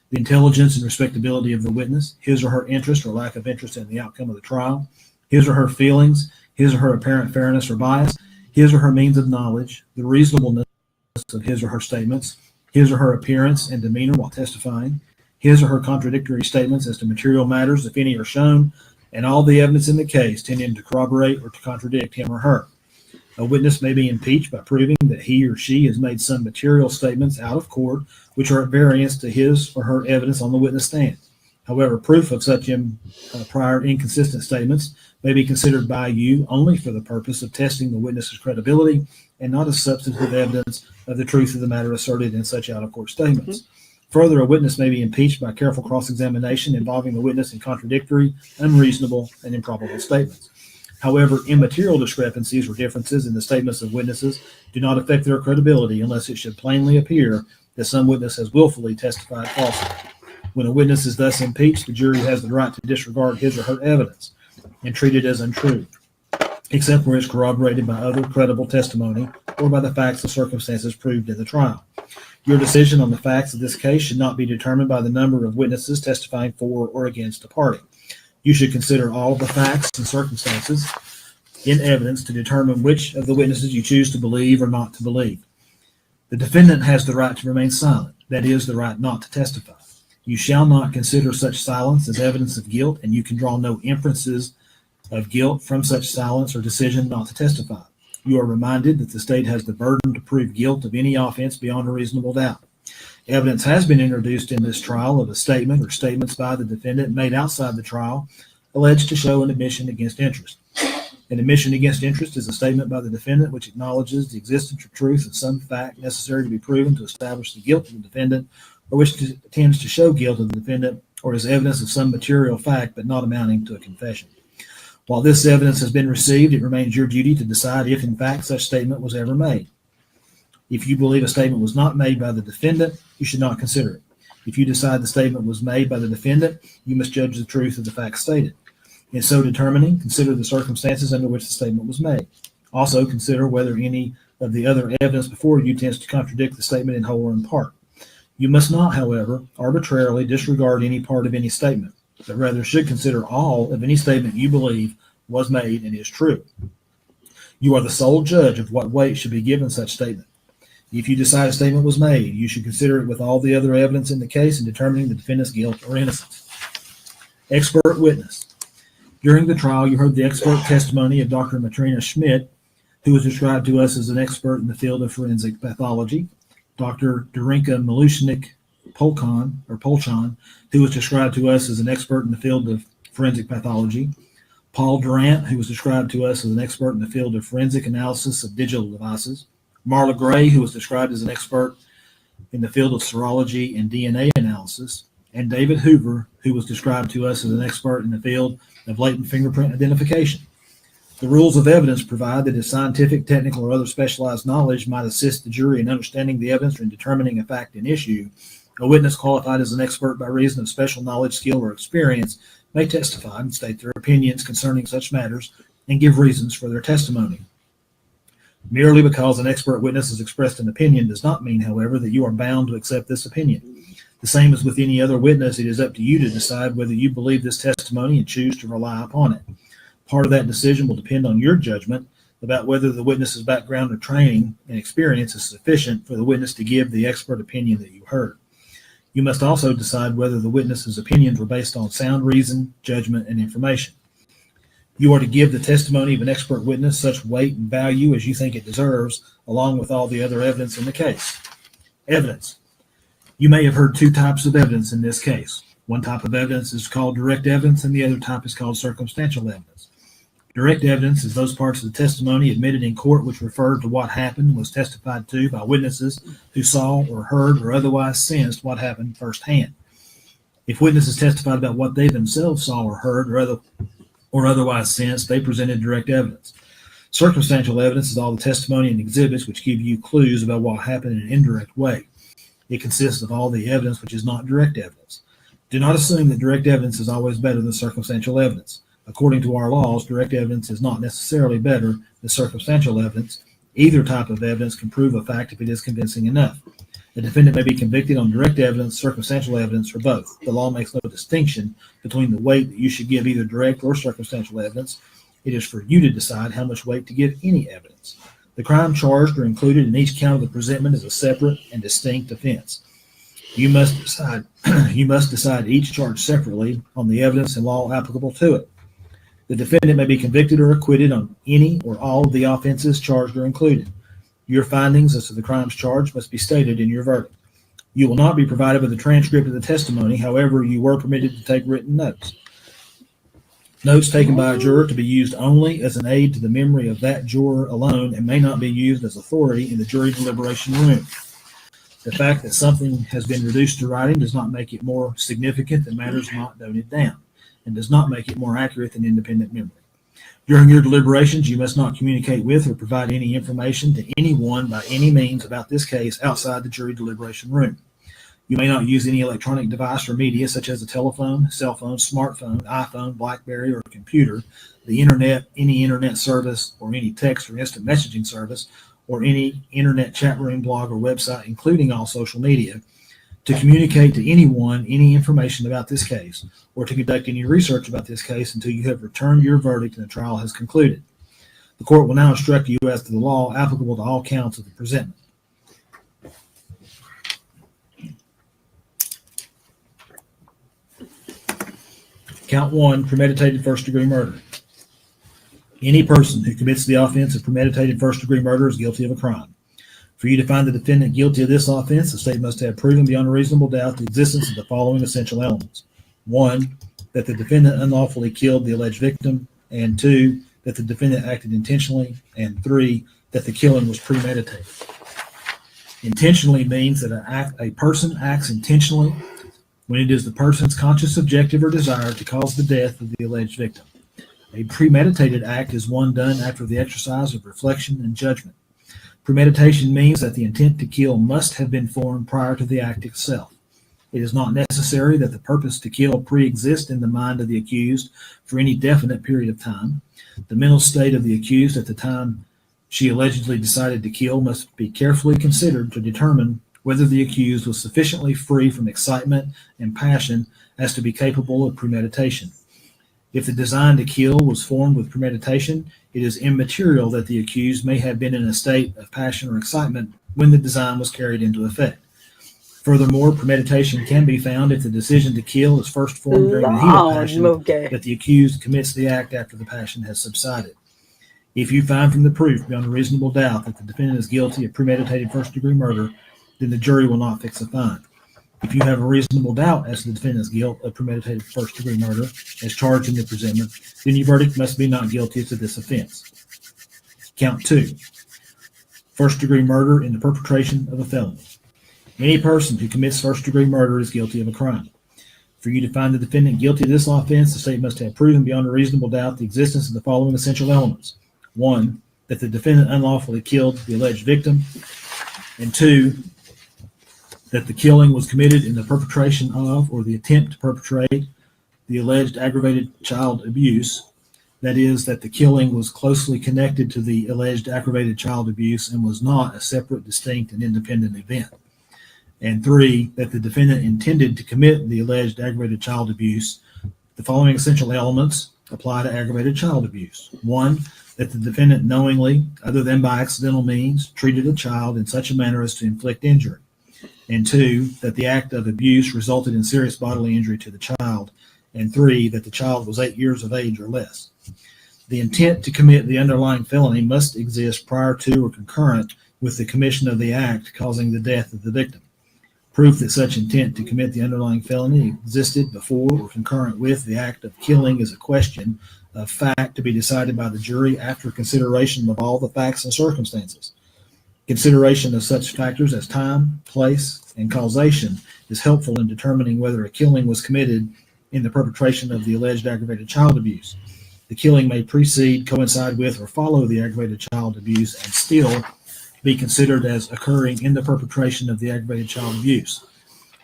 the intelligence and respectability of the witness, his or her interest or lack of interest in the outcome of the trial, his or her feelings, his or her apparent fairness or bias, his or her means of knowledge, the reasonableness of his or her statements, his or her appearance and demeanor while testifying, his or her contradictory statements as to material matters, if any are shown, and all the evidence in the case tending to corroborate or to contradict him or her. A witness may be impeached by proving that he or she has made some material statements out of court which are at variance to his or her evidence on the witness stand. However, proof of such prior inconsistent statements may be considered by you only for the purpose of testing the witness's credibility and not as substantive evidence of the truth of the matter asserted in such out-of-court statements. Further, a witness may be impeached by careful cross-examination involving the witness in contradictory, unreasonable, and improbable statements. However, immaterial discrepancies or differences in the statements of witnesses do not affect their credibility unless it should plainly appear that some witness has willfully testified falsely. When a witness is thus impeached, the jury has the right to disregard his or her evidence and treat it as untrue, except where it's corroborated by other credible testimony or by the facts and circumstances proved in the trial. Your decision on the facts of this case should not be determined by the number of witnesses testifying for or against a party. You should consider all the facts and circumstances in evidence to determine which of the witnesses you choose to believe or not to believe. The defendant has the right to remain silent, that is, the right not to testify. You shall not consider such silence as evidence of guilt, and you can draw no inferences of guilt from such silence or decision not to testify. You are reminded that the state has the burden to prove guilt of any offense beyond a reasonable doubt. Evidence has been introduced in this trial of a statement or statements by the defendant made outside the trial alleged to show an admission against interest. An admission against interest is a statement by the defendant which acknowledges the existence or truth of some fact necessary to be proven to establish the guilt of the defendant, or which tends to show guilt of the defendant, or is evidence of some material fact but not amounting to a confession. While this evidence has been received, it remains your duty to decide if in fact such statement was ever made. If you believe a statement was not made by the defendant, you should not consider it. If you decide the statement was made by the defendant, you must judge the truth of the facts stated. In so determining, consider the circumstances under which the statement was made. Also, consider whether any of the other evidence before you tends to contradict the statement in whole or in part. You must not, however, arbitrarily disregard any part of any statement, but rather should consider all of any statement you believe was made and is true. You are the sole judge of what weight should be given such statement. If you decide a statement was made, you should consider it with all the other evidence in the case in determining the defendant's guilt or innocence. Expert witness. During the trial, you heard the expert testimony of Dr. Matrina Schmidt, who was described to us as an expert in the field of forensic pathology, Dr. Darinka Polchan, who was described to us as an expert in the field of forensic pathology, Paul Durant, who was described to us as an expert in the field of forensic analysis of digital devices, Marla Gray, who was described as an expert in the field of serology and DNA analysis, and David Hoover, who was described to us as an expert in the field of latent fingerprint identification. The rules of evidence provide that if scientific, technical, or other specialized knowledge might assist the jury in understanding the evidence or in determining a fact in issue, a witness qualified as an expert by reason of special knowledge, skill, or experience may testify and state their opinions concerning such matters and give reasons for their testimony. Merely because an expert witness has expressed an opinion does not mean, however, that you are bound to accept this opinion. The same as with any other witness, it is up to you to decide whether you believe this testimony and choose to rely upon it. Part of that decision will depend on your judgment about whether the witness's background or training and experience is sufficient for the witness to give the expert opinion that you heard. You must also decide whether the witness's opinions were based on sound reason, judgment, and information. You are to give the testimony of an expert witness such weight and value as you think it deserves, along with all the other evidence in the case. Evidence. You may have heard two types of evidence in this case. One type of evidence is called direct evidence, and the other type is called circumstantial evidence. Direct evidence is those parts of the testimony admitted in court which referred to what happened and was testified to by witnesses who saw or heard or otherwise sensed what happened firsthand. If witnesses testified about what they themselves saw or heard or otherwise sensed, they presented direct evidence. Circumstantial evidence is all the testimony and exhibits which give you clues about what happened in an indirect way. It consists of all the evidence which is not direct evidence. Do not assume that direct evidence is always better than circumstantial evidence. According to our laws, direct evidence is not necessarily better than circumstantial evidence. Either type of evidence can prove a fact if it is convincing enough. The defendant may be convicted on direct evidence, circumstantial evidence, or both. The law makes no distinction between the weight that you should give either direct or circumstantial evidence. It is for you to decide how much weight to give any evidence. The crime charged or included in each count of the presentment is a separate and distinct offense. You must decide each charge separately on the evidence and law applicable to it. The defendant may be convicted or acquitted on any or all of the offenses charged or included. Your findings as to the crimes charged must be stated in your verdict. You will not be provided with a transcript of the testimony. However, you were permitted to take written notes. Notes taken by a juror to be used only as an aid to the memory of that juror alone and may not be used as authority in the jury deliberation room. The fact that something has been reduced to writing does not make it more significant than matters not noted down, and does not make it more accurate than independent memory. During your deliberations, you must not communicate with or provide any information to anyone by any means about this case outside the jury deliberation room. You may not use any electronic device or media such as a telephone, cell phone, smartphone, iPhone, BlackBerry, or computer, the internet, any internet service, or any text or instant messaging service, or any internet chat room, blog, or website, including all social media, to communicate to anyone any information about this case, or to conduct any research about this case until you have returned your verdict and the trial has concluded. The court will now instruct you as to the law applicable to all counts of the presentment. Count 1, premeditated first-degree murder. Any person who commits the offense of premeditated first-degree murder is guilty of a crime. For you to find the defendant guilty of this offense, the state must have proven beyond a reasonable doubt the existence of the following essential elements. 1, that the defendant unlawfully killed the alleged victim, and 2, that the defendant acted intentionally, and 3, that the killing was premeditated. Intentionally means that a person acts intentionally when it is the person's conscious objective or desire to cause the death of the alleged victim. A premeditated act is one done after the exercise of reflection and judgment. Premeditation means that the intent to kill must have been formed prior to the act itself. It is not necessary that the purpose to kill pre-exist in the mind of the accused for any definite period of time. The mental state of the accused at the time she allegedly decided to kill must be carefully considered to determine whether the accused was sufficiently free from excitement and passion as to be capable of premeditation. If the design to kill was formed with premeditation, it is immaterial that the accused may have been in a state of passion or excitement when the design was carried into effect. Furthermore, premeditation can be found if the decision to kill is first formed during the heat of passion, but the accused commits the act after the passion has subsided. If you find from the proof beyond a reasonable doubt that the defendant is guilty of premeditated first-degree murder, then the jury will not fix a fine. If you have a reasonable doubt as to the defendant's guilt of premeditated first-degree murder as charged in the presentment, then your verdict must be not guilty to this offense. Count 2, first-degree murder in the perpetration of a felony. Any person who commits first-degree murder is guilty of a crime. For you to find the defendant guilty of this offense, the state must have proven beyond a reasonable doubt the existence of the following essential elements. 1, that the defendant unlawfully killed the alleged victim, and 2, that the killing was committed in the perpetration of or the attempt to perpetrate the alleged aggravated child abuse, that is, that the killing was closely connected to the alleged aggravated child abuse and was not a separate, distinct, and independent event. And 3, that the defendant intended to commit the alleged aggravated child abuse. The following essential elements apply to aggravated child abuse. 1, that the defendant knowingly, other than by accidental means, treated a child in such a manner as to inflict injury. And 2, that the act of abuse resulted in serious bodily injury to the child. And 3, that the child was 8 years of age or less. The intent to commit the underlying felony must exist prior to or concurrent with the commission of the act causing the death of the victim. Proof that such intent to commit the underlying felony existed before or concurrent with the act of killing is a question of fact to be decided by the jury after consideration of all the facts and circumstances. Consideration of such factors as time, place, and causation is helpful in determining whether a killing was committed in the perpetration of the alleged aggravated child abuse. The killing may precede, coincide with, or follow the aggravated child abuse and still be considered as occurring in the perpetration of the aggravated child abuse,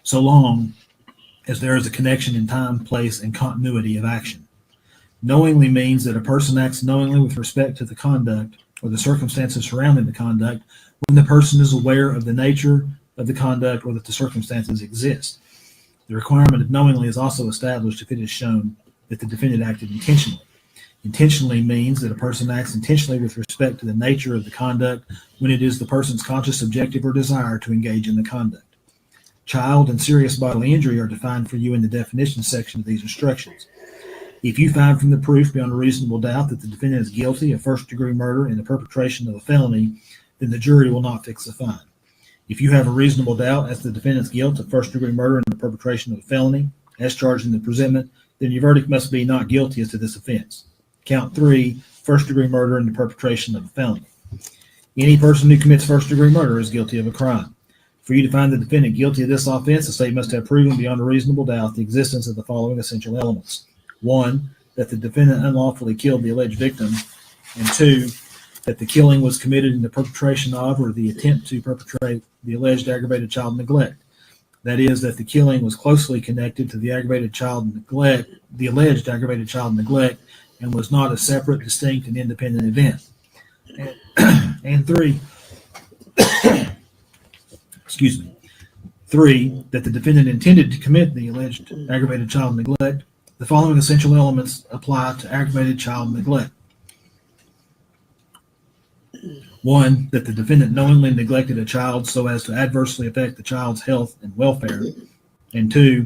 so long as there is a connection in time, place, and continuity of action. Knowingly means that a person acts knowingly with respect to the conduct or the circumstances surrounding the conduct when the person is aware of the nature of the conduct or that the circumstances exist. The requirement of knowingly is also established if it is shown that the defendant acted intentionally. Intentionally means that a person acts intentionally with respect to the nature of the conduct when it is the person's conscious objective or desire to engage in the conduct. Child and serious bodily injury are defined for you in the definition section of these instructions. If you find from the proof beyond a reasonable doubt that the defendant is guilty of first-degree murder in the perpetration of a felony, then the jury will not fix a fine. If you have a reasonable doubt as to the defendant's guilt of first-degree murder in the perpetration of a felony, as charged in the presentment, then your verdict must be not guilty as to this offense. Count 3, first-degree murder in the perpetration of a felony. Any person who commits first-degree murder is guilty of a crime. For you to find the defendant guilty of this offense, the state must have proven beyond a reasonable doubt the existence of the following essential elements. 1, that the defendant unlawfully killed the alleged victim, and 2, that the killing was committed in the perpetration of or the attempt to perpetrate the alleged aggravated child neglect. That is, that the killing was closely connected to the aggravated child neglect, the alleged aggravated child neglect, and was not a separate, distinct, and independent event. And 3, excuse me, 3, that the defendant intended to commit the alleged aggravated child neglect. The following essential elements apply to aggravated child neglect. 1, that the defendant knowingly neglected a child so as to adversely affect the child's health and welfare. And 2,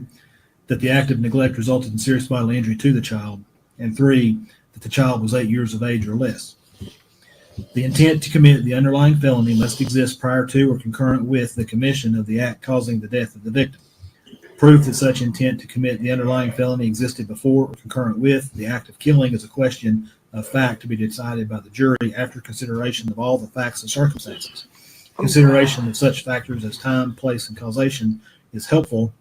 that the act of neglect resulted in serious bodily injury to the child. And 3, that the child was 8 years of age or less. The intent to commit the underlying felony must exist prior to or concurrent with the commission of the act causing the death of the victim. Proof that such intent to commit the underlying felony existed before or concurrent with the act of killing is a question of fact to be decided by the jury after consideration of all the facts and circumstances. Consideration of such factors as time, place, and causation is helpful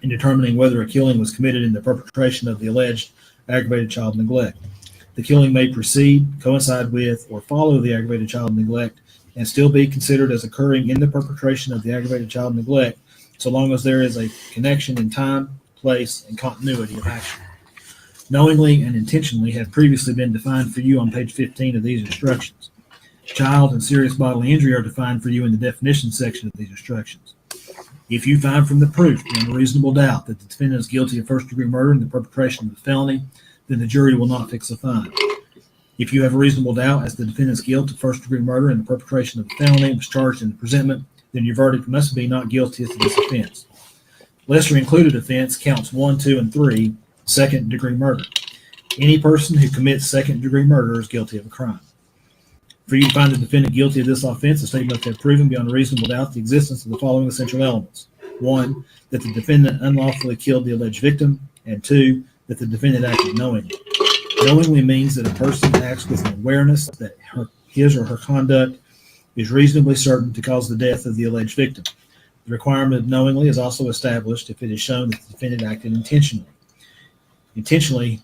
in determining whether a killing was committed in the perpetration of the alleged aggravated child neglect. The killing may precede, coincide with, or follow the aggravated child neglect and still be considered as occurring in the perpetration of the aggravated child neglect, so long as there is a connection in time, place, and continuity of action. Knowingly and intentionally have previously been defined for you on page 15 of these instructions. Child and serious bodily injury are defined for you in the definition section of these instructions. If you find from the proof beyond a reasonable doubt that the defendant is guilty of first-degree murder in the perpetration of the felony, then the jury will not fix a fine. If you have a reasonable doubt as to the defendant's guilt of first-degree murder in the perpetration of the felony was charged in the presentment, then your verdict must be not guilty as to this offense. Lesser included offense counts 1, 2, and 3, second-degree murder. Any person who commits second-degree murder is guilty of a crime. For you to find the defendant guilty of this offense, the state must have proven beyond a reasonable doubt the existence of the following essential elements. 1, that the defendant unlawfully killed the alleged victim, and 2, that the defendant acted knowingly. Knowingly means that a person acts with an awareness that his or her conduct is reasonably certain to cause the death of the alleged victim. The requirement of knowingly is also established if it is shown that the defendant acted intentionally. Intentionally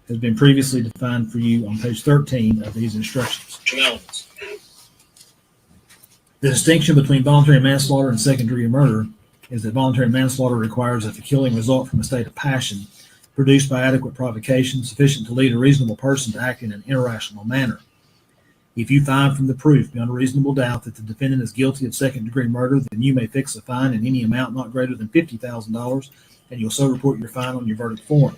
has been previously defined for you on page 13 of these instructions. The distinction between voluntary manslaughter and second-degree murder is that voluntary manslaughter requires that the killing result from a state of passion produced by adequate provocation sufficient to lead a reasonable person to act in an irrational manner. If you find from the proof beyond a reasonable doubt that the defendant is guilty of second-degree murder, then you may fix a fine in any amount not greater than $50,000, and you'll so report your fine on your verdict form.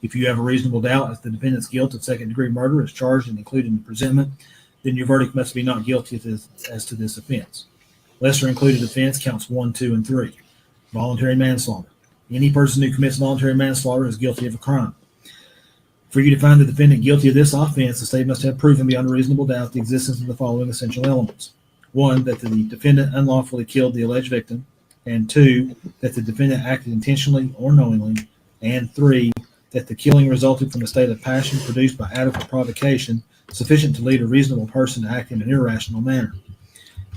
If you have a reasonable doubt as to the defendant's guilt of second-degree murder is charged and included in the presentment, then your verdict must be not guilty as to this offense. Lesser included offense counts 1, 2, and 3. Voluntary manslaughter. Any person who commits voluntary manslaughter is guilty of a crime. For you to find the defendant guilty of this offense, the state must have proven beyond a reasonable doubt the existence of the following essential elements. 1, that the defendant unlawfully killed the alleged victim, and 2, that the defendant acted intentionally or knowingly, and 3, that the killing resulted from a state of passion produced by adequate provocation sufficient to lead a reasonable person to act in an irrational manner.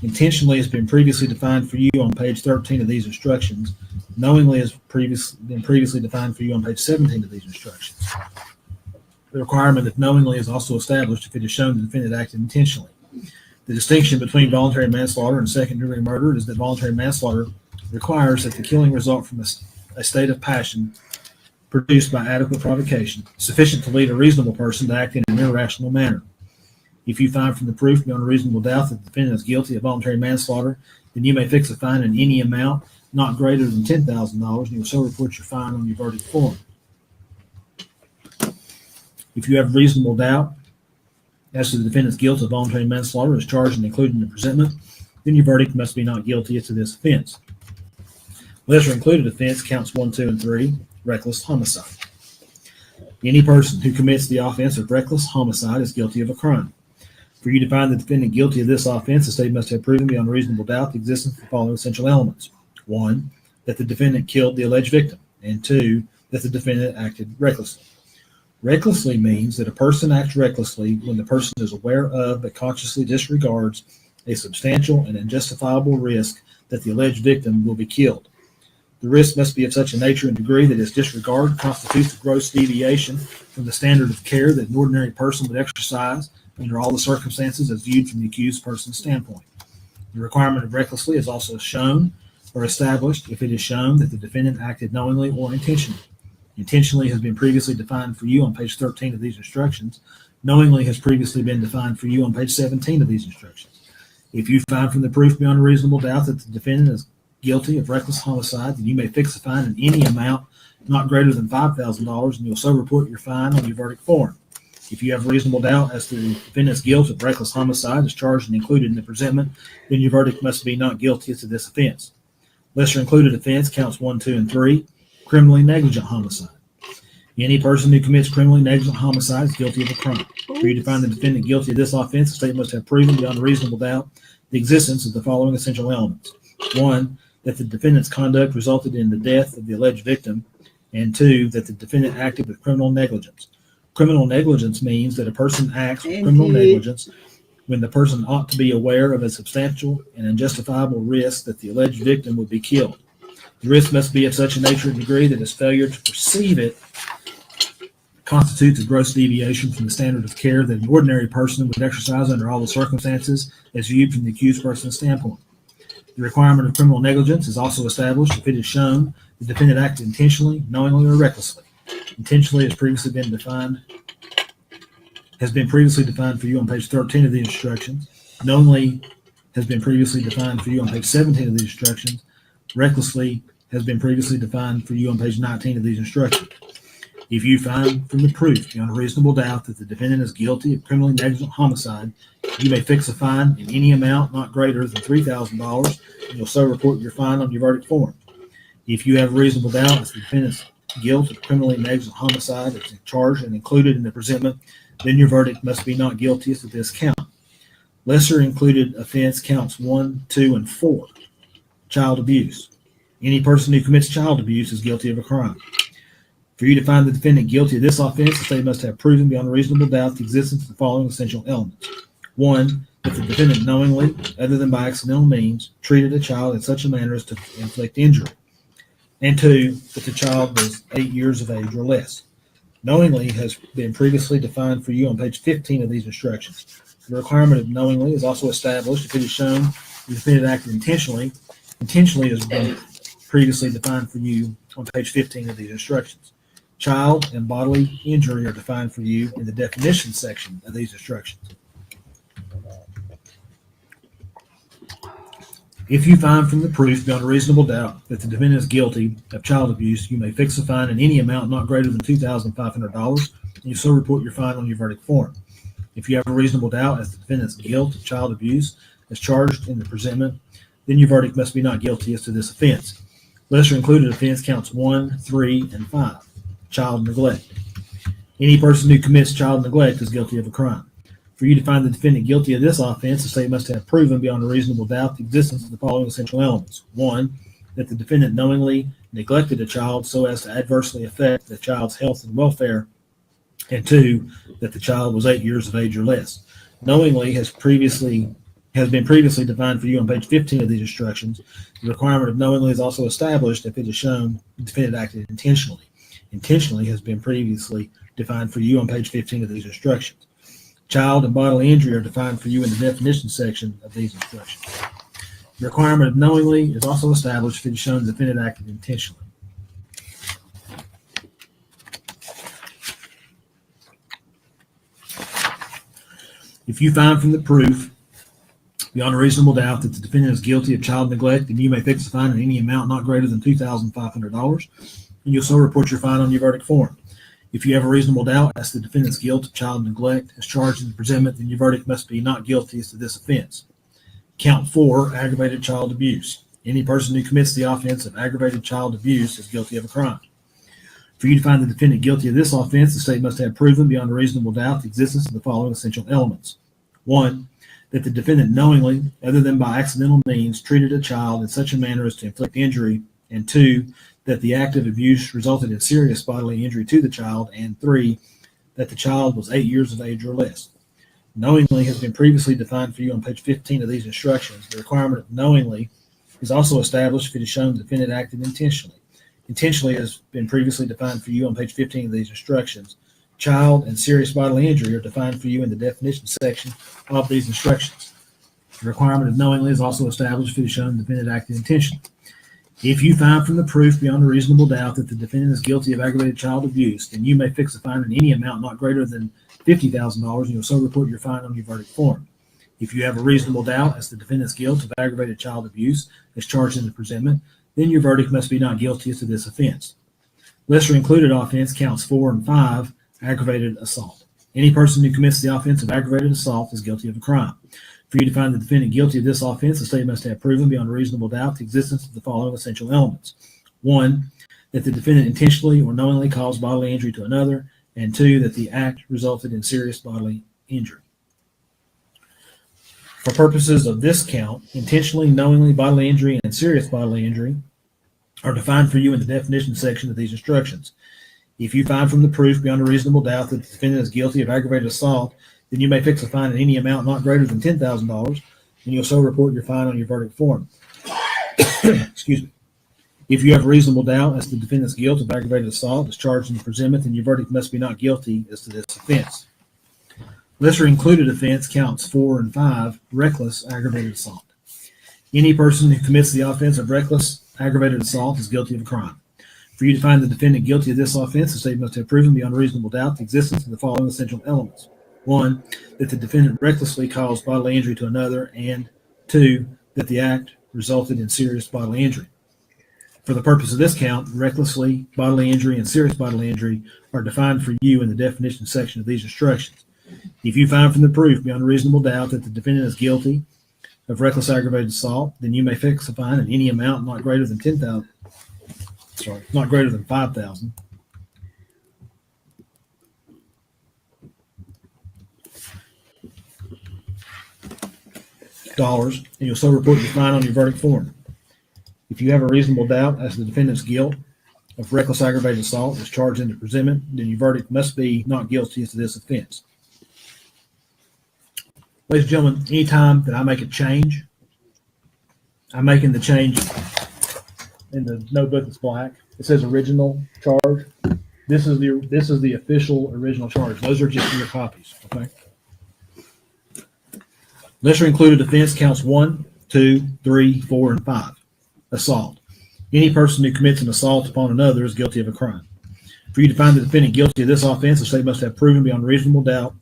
Intentionally has been previously defined for you on page 13 of these instructions. Knowingly has been previously defined for you on page 17 of these instructions. The requirement of knowingly is also established if it is shown the defendant acted intentionally. The distinction between voluntary manslaughter and second-degree murder is that voluntary manslaughter requires that the killing result from a state of passion produced by adequate provocation, sufficient to lead a reasonable person to act in an irrational manner. If you find from the proof beyond a reasonable doubt that the defendant is guilty of voluntary manslaughter, then you may fix a fine in any amount not greater than $10,000, and you will so report your fine on your verdict form. If you have reasonable doubt as to the defendant's guilt of voluntary manslaughter is charged and included in the presentment, then your verdict must be not guilty as to this offense. Lesser included offense counts 1, 2, and 3. Reckless homicide. Any person who commits the offense of reckless homicide is guilty of a crime. For you to find the defendant guilty of this offense, the state must have proven beyond a reasonable doubt the existence of the following essential elements. 1, that the defendant killed the alleged victim, and 2, that the defendant acted recklessly. Recklessly means that a person acts recklessly when the person is aware of but consciously disregards a substantial and unjustifiable risk that the alleged victim will be killed. The risk must be of such a nature and degree that its disregard constitutes a gross deviation from the standard of care that an ordinary person would exercise under all the circumstances as viewed from the accused person's standpoint. The requirement of recklessly is also shown or established if it is shown that the defendant acted knowingly or intentionally. Intentionally has been previously defined for you on page 13 of these instructions. Knowingly has previously been defined for you on page 17 of these instructions. If you find from the proof beyond a reasonable doubt that the defendant is guilty of reckless homicide, then you may fix a fine in any amount not greater than $5,000, and you'll so report your fine on your verdict form. If you have reasonable doubt as to the defendant's guilt of reckless homicide is charged and included in the presentment, then your verdict must be not guilty as to this offense. Lesser included offense counts 1, 2, and 3. Criminally negligent homicide. Any person who commits criminally negligent homicide is guilty of a crime. For you to find the defendant guilty of this offense, the state must have proven beyond a reasonable doubt the existence of the following essential elements. 1, that the defendant's conduct resulted in the death of the alleged victim, and 2, that the defendant acted with criminal negligence. Criminal negligence means that a person acts with criminal Indeed. negligence when the person ought to be aware of a substantial and unjustifiable risk that the alleged victim would be killed. The risk must be of such a nature and degree that his failure to perceive it constitutes a gross deviation from the standard of care that an ordinary person would exercise under all the circumstances as viewed from the accused person's standpoint. The requirement of criminal negligence is also established if it is shown the defendant acted intentionally, knowingly, or recklessly. Intentionally has been previously defined for you on page 13 of the instructions. Knowingly has been previously defined for you on page 17 of the instructions. Recklessly has been previously defined for you on page 19 of these instructions. If you find from the proof beyond a reasonable doubt that the defendant is guilty of criminally negligent homicide, you may fix a fine in any amount not greater than $3,000, and you'll so report your fine on your verdict form. If you have a reasonable doubt as to the defendant's guilt of criminally negligent homicide is charged and included in the presentment, then your verdict must be not guilty as to this count. Lesser included offense counts 1, 2, and 4. Child abuse. Any person who commits child abuse is guilty of a crime. For you to find the defendant guilty of this offense, the state must have proven beyond a reasonable doubt the existence of the following essential elements. 1, that the defendant knowingly, other than by accidental means, treated a child in such a manner as to inflict injury. And 2, that the child was 8 years of age or less. Knowingly has been previously defined for you on page 15 of these instructions. The requirement of knowingly is also established if it is shown the defendant acted intentionally. Intentionally has been previously defined for you on page 15 of these instructions. Child and bodily injury are defined for you in the definition section of these instructions. If you find from the proof beyond a reasonable doubt that the defendant is guilty of child abuse, you may fix a fine in any amount not greater than $2,500, and you so report your fine on your verdict form. If you have a reasonable doubt as to the defendant's guilt of child abuse as charged in the presentment, then your verdict must be not guilty as to this offense. Lesser included offense counts 1, 3, and 5. Child neglect. Any person who commits child neglect is guilty of a crime. For you to find the defendant guilty of this offense, the state must have proven beyond a reasonable doubt the existence of the following essential elements. 1, that the defendant knowingly neglected a child so as to adversely affect the child's health and welfare. And 2, that the child was 8 years of age or less. Knowingly has been previously defined for you on page 15 of these instructions. The requirement of knowingly is also established if it is shown the defendant acted intentionally. Intentionally has been previously defined for you on page 15 of these instructions. Child and bodily injury are defined for you in the definition section of these instructions. The requirement of knowingly is also established if it is shown the defendant acted intentionally. If you find from the proof beyond a reasonable doubt that the defendant is guilty of child neglect, then you may fix a fine in any amount not greater than $2,500, and you'll so report your fine on your verdict form. If you have a reasonable doubt as to the defendant's guilt of child neglect as charged in the presentment, then your verdict must be not guilty as to this offense. Count 4, aggravated child abuse. Any person who commits the offense of aggravated child abuse is guilty of a crime. For you to find the defendant guilty of this offense, the state must have proven beyond a reasonable doubt the existence of the following essential elements. 1, that the defendant knowingly, other than by accidental means, treated a child in such a manner as to inflict injury. And 2, that the act of abuse resulted in serious bodily injury to the child. And 3, that the child was 8 years of age or less. Knowingly has been previously defined for you on page 15 of these instructions. The requirement of knowingly is also established if it is shown the defendant acted intentionally. Intentionally has been previously defined for you on page 15 of these instructions. Child and serious bodily injury are defined for you in the definition section of these instructions. The requirement of knowingly is also established if it is shown the defendant acted intentionally. If you find from the proof beyond a reasonable doubt that the defendant is guilty of aggravated child abuse, then you may fix a fine in any amount not greater than $50,000, and you'll so report your fine on your verdict form. If you have a reasonable doubt as to the defendant's guilt of aggravated child abuse as charged in the presentment, then your verdict must be not guilty as to this offense. Lesser included offense counts 4 and 5, aggravated assault. Any person who commits the offense of aggravated assault is guilty of a crime. For you to find the defendant guilty of this offense, the state must have proven beyond a reasonable doubt the existence of the following essential elements. 1, that the defendant intentionally or knowingly caused bodily injury to another, and 2, that the act resulted in serious bodily injury. For purposes of this count, intentionally, knowingly bodily injury and serious bodily injury are defined for you in the definition section of these instructions. If you find from the proof beyond a reasonable doubt that the defendant is guilty of aggravated assault, then you may fix a fine in any amount not greater than $10,000, and you'll so report your fine on your verdict form. Excuse me. If you have reasonable doubt as to the defendant's guilt of aggravated assault as charged in the presentment, then your verdict must be not guilty as to this offense. Lesser included offense counts 4 and 5, reckless aggravated assault. Any person who commits the offense of reckless aggravated assault is guilty of a crime. For you to find the defendant guilty of this offense, the state must have proven beyond reasonable doubt the existence of the following essential elements. 1, that the defendant recklessly caused bodily injury to another, and 2, that the act resulted in serious bodily injury. For the purpose of this count, recklessly bodily injury and serious bodily injury are defined for you in the definition section of these instructions. If you find from the proof beyond reasonable doubt that the defendant is guilty of reckless aggravated assault, then you may fix a fine in any amount not greater than not greater than $5,000. And you'll so report your fine on your verdict form. If you have a reasonable doubt as to the defendant's guilt of reckless aggravated assault as charged in the presentment, then your verdict must be not guilty as to this offense. Ladies and gentlemen, anytime that I make a change, I'm making the change in the notebook that's black. It says original charge. This is the official original charge. Those are just your copies, okay? Lesser included offense counts 1, 2, 3, 4, and 5. Assault. Any person who commits an assault upon another is guilty of a crime. For you to find the defendant guilty of this offense, the state must have proven beyond reasonable doubt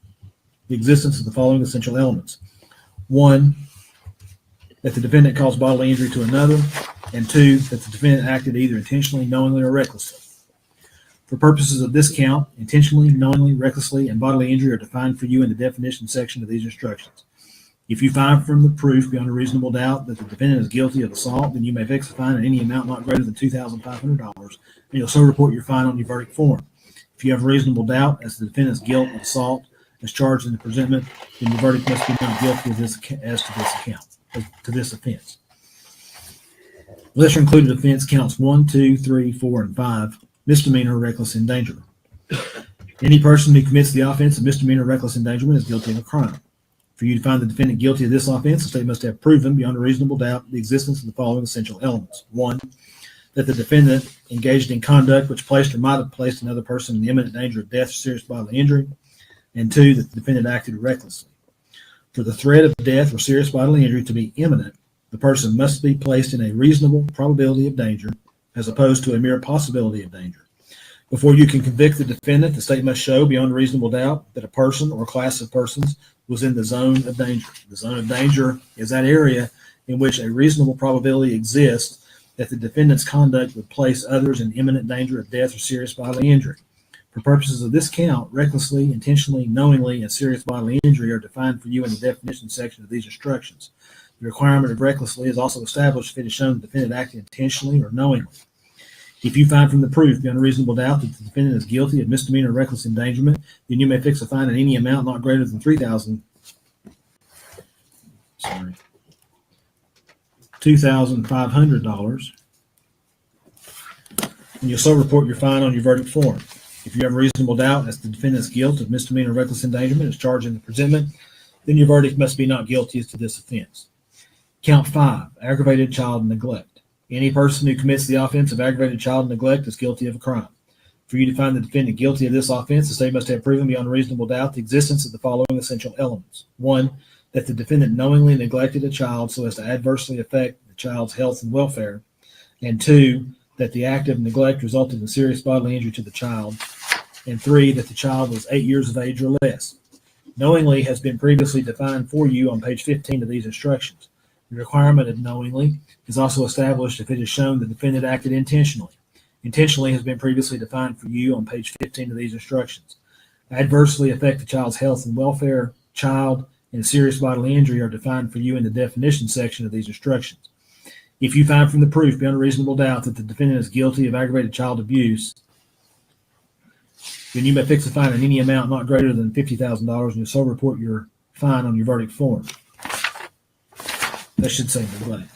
the existence of the following essential elements. 1, that the defendant caused bodily injury to another, and 2, that the defendant acted either intentionally, knowingly, or recklessly. For purposes of this count, intentionally, knowingly, recklessly, and bodily injury are defined for you in the definition section of these instructions. If you find from the proof beyond a reasonable doubt that the defendant is guilty of assault, then you may fix a fine in any amount not greater than $2,500, and you'll so report your fine on your verdict form. If you have reasonable doubt as to the defendant's guilt of assault as charged in the presentment, then your verdict must be not guilty of this to this offense. Lesser included offense counts 1, 2, 3, 4, and 5. Misdemeanor reckless endangerment. Any person who commits the offense of misdemeanor reckless endangerment is guilty of a crime. For you to find the defendant guilty of this offense, the state must have proven beyond a reasonable doubt the existence of the following essential elements. 1, that the defendant engaged in conduct which placed or might have placed another person in the imminent danger of death or serious bodily injury, and 2, that the defendant acted recklessly. For the threat of death or serious bodily injury to be imminent, the person must be placed in a reasonable probability of danger as opposed to a mere possibility of danger. Before you can convict the defendant, the state must show beyond reasonable doubt that a person or class of persons was in the zone of danger. The zone of danger is that area in which a reasonable probability exists that the defendant's conduct would place others in imminent danger of death or serious bodily injury. For purposes of this count, recklessly, intentionally, knowingly, and serious bodily injury are defined for you in the definition section of these instructions. The requirement of recklessly is also established if it is shown the defendant acted intentionally or knowingly. If you find from the proof beyond a reasonable doubt that the defendant is guilty of misdemeanor reckless endangerment, then you may fix a fine in any amount not greater than $2,500, and you'll so report your fine on your verdict form. If you have reasonable doubt as to the defendant's guilt of misdemeanor reckless endangerment as charged in the presentment, then your verdict must be not guilty as to this offense. Count 5, aggravated child neglect. Any person who commits the offense of aggravated child neglect is guilty of a crime. For you to find the defendant guilty of this offense, the state must have proven beyond reasonable doubt the existence of the following essential elements. 1, that the defendant knowingly neglected a child so as to adversely affect the child's health and welfare, and 2, that the act of neglect resulted in serious bodily injury to the child, and 3, that the child was 8 years of age or less. Knowingly has been previously defined for you on page 15 of these instructions. The requirement of knowingly is also established if it is shown the defendant acted intentionally. Intentionally has been previously defined for you on page 15 of these instructions. Adversely affect the child's health and welfare, child, and serious bodily injury are defined for you in the definition section of these instructions. If you find from the proof beyond a reasonable doubt that the defendant is guilty of aggravated child abuse, then you may fix a fine in any amount not greater than $50,000, and you'll so report your fine on your verdict form. That should say neglect.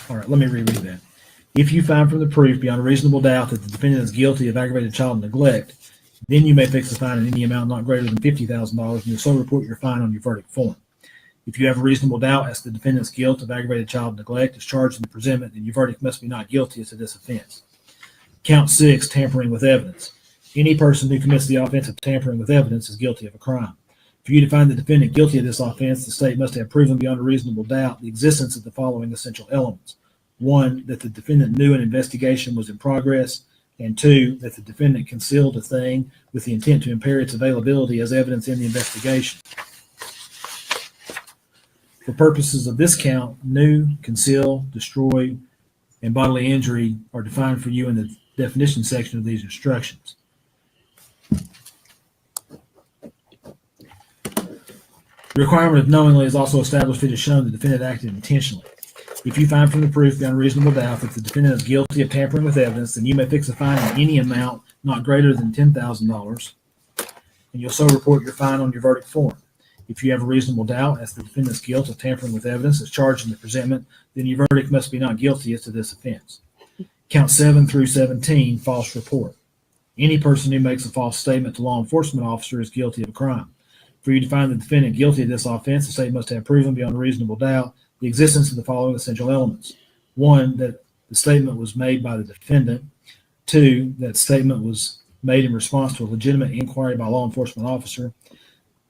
All right, let me reread that. If you find from the proof beyond a reasonable doubt that the defendant is guilty of aggravated child neglect, then you may fix a fine in any amount not greater than $50,000, and you'll so report your fine on your verdict form. If you have a reasonable doubt as to the defendant's guilt of aggravated child neglect as charged in the presentment, then your verdict must be not guilty as to this offense. Count 6, tampering with evidence. Any person who commits the offense of tampering with evidence is guilty of a crime. For you to find the defendant guilty of this offense, the state must have proven beyond a reasonable doubt the existence of the following essential elements. 1, that the defendant knew an investigation was in progress, and 2, that the defendant concealed a thing with the intent to impair its availability as evidence in the investigation. For purposes of this count, knew, conceal, destroy, and bodily injury are defined for you in the definition section of these instructions. The requirement of knowingly is also established if it is shown the defendant acted intentionally. If you find from the proof beyond reasonable doubt that the defendant is guilty of tampering with evidence, then you may fix a fine in any amount not greater than $10,000, and you'll so report your fine on your verdict form. If you have a reasonable doubt as to the defendant's guilt of tampering with evidence as charged in the presentment, then your verdict must be not guilty as to this offense. Count 7 through 17, false report. Any person who makes a false statement to law enforcement officer is guilty of a crime. For you to find the defendant guilty of this offense, the state must have proven beyond a reasonable doubt the existence of the following essential elements. 1, that the statement was made by the defendant. 2, that the statement was made in response to a legitimate inquiry by a law enforcement officer.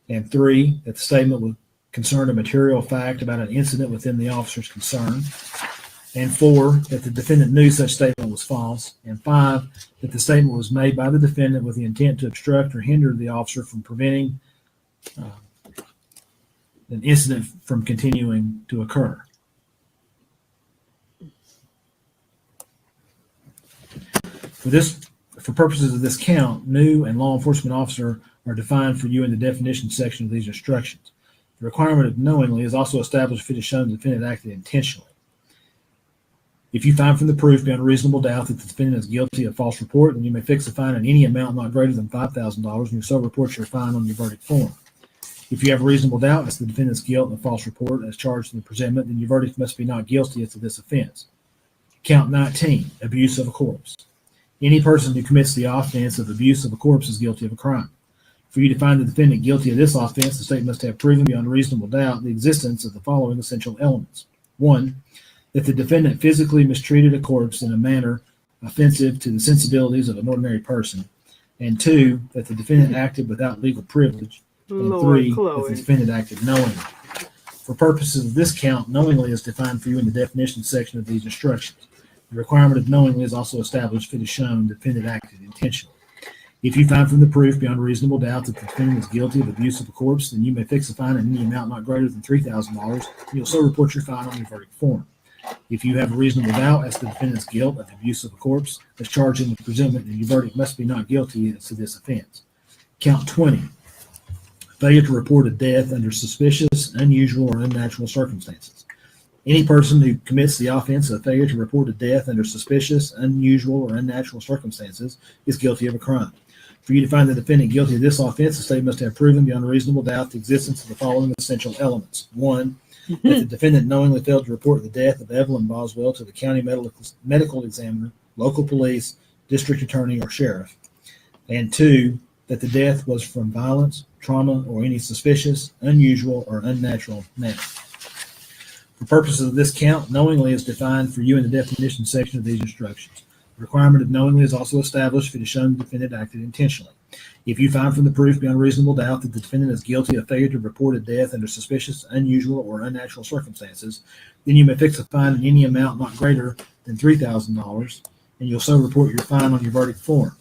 And 3, that the statement would concern a material fact about an incident within the officer's concern. And 4, that the defendant knew such statement was false. And 5, that the statement was made by the defendant with the intent to obstruct or hinder the officer from preventing an incident from continuing to occur. For purposes of this count, knew and law enforcement officer are defined for you in the definition section of these instructions. The requirement of knowingly is also established if it is shown the defendant acted intentionally. If you find from the proof beyond a reasonable doubt that the defendant is guilty of false report, then you may fix a fine in any amount not greater than $5,000, and you so report your fine on your verdict form. If you have a reasonable doubt as to the defendant's guilt in a false report as charged in the presentment, then your verdict must be not guilty as to this offense. Count 19, abuse of a corpse. Any person who commits the offense of abuse of a corpse is guilty of a crime. For you to find the defendant guilty of this offense, the state must have proven beyond a reasonable doubt the existence of the following essential elements. 1, that the defendant physically mistreated a corpse in a manner offensive to the sensibilities of an ordinary person. And 2, that the defendant acted without legal privilege. And 3, that the defendant acted knowingly. For purposes of this count, knowingly is defined for you in the definition section of these instructions. The requirement of knowingly is also established if it is shown the defendant acted intentionally. If you find from the proof beyond a reasonable doubt that the defendant is guilty of abuse of a corpse, then you may fix a fine in any amount not greater than $3,000, and you'll so report your fine on your verdict form. If you have a reasonable doubt as to the defendant's guilt of abuse of a corpse as charged in the presentment, then your verdict must be not guilty as to this offense. Count 20. Failure to report a death under suspicious, unusual, or unnatural circumstances. Any person who commits the offense of failure to report a death under suspicious, unusual, or unnatural circumstances is guilty of a crime. For you to find the defendant guilty of this offense, the state must have proven beyond a reasonable doubt the existence of the following essential elements. 1, that the defendant knowingly failed to report the death of Evelyn Boswell to the county medical examiner, local police, district attorney, or sheriff. And 2, that the death was from violence, trauma, or any suspicious, unusual, or unnatural manner. For purposes of this count, knowingly is defined for you in the definition section of these instructions. The requirement of knowingly is also established if it is shown the defendant acted intentionally. If you find from the proof beyond reasonable doubt that the defendant is guilty of failure to report a death under suspicious, unusual, or unnatural circumstances, then you may fix a fine in any amount not greater than $3,000, and you'll so report your fine on your verdict form.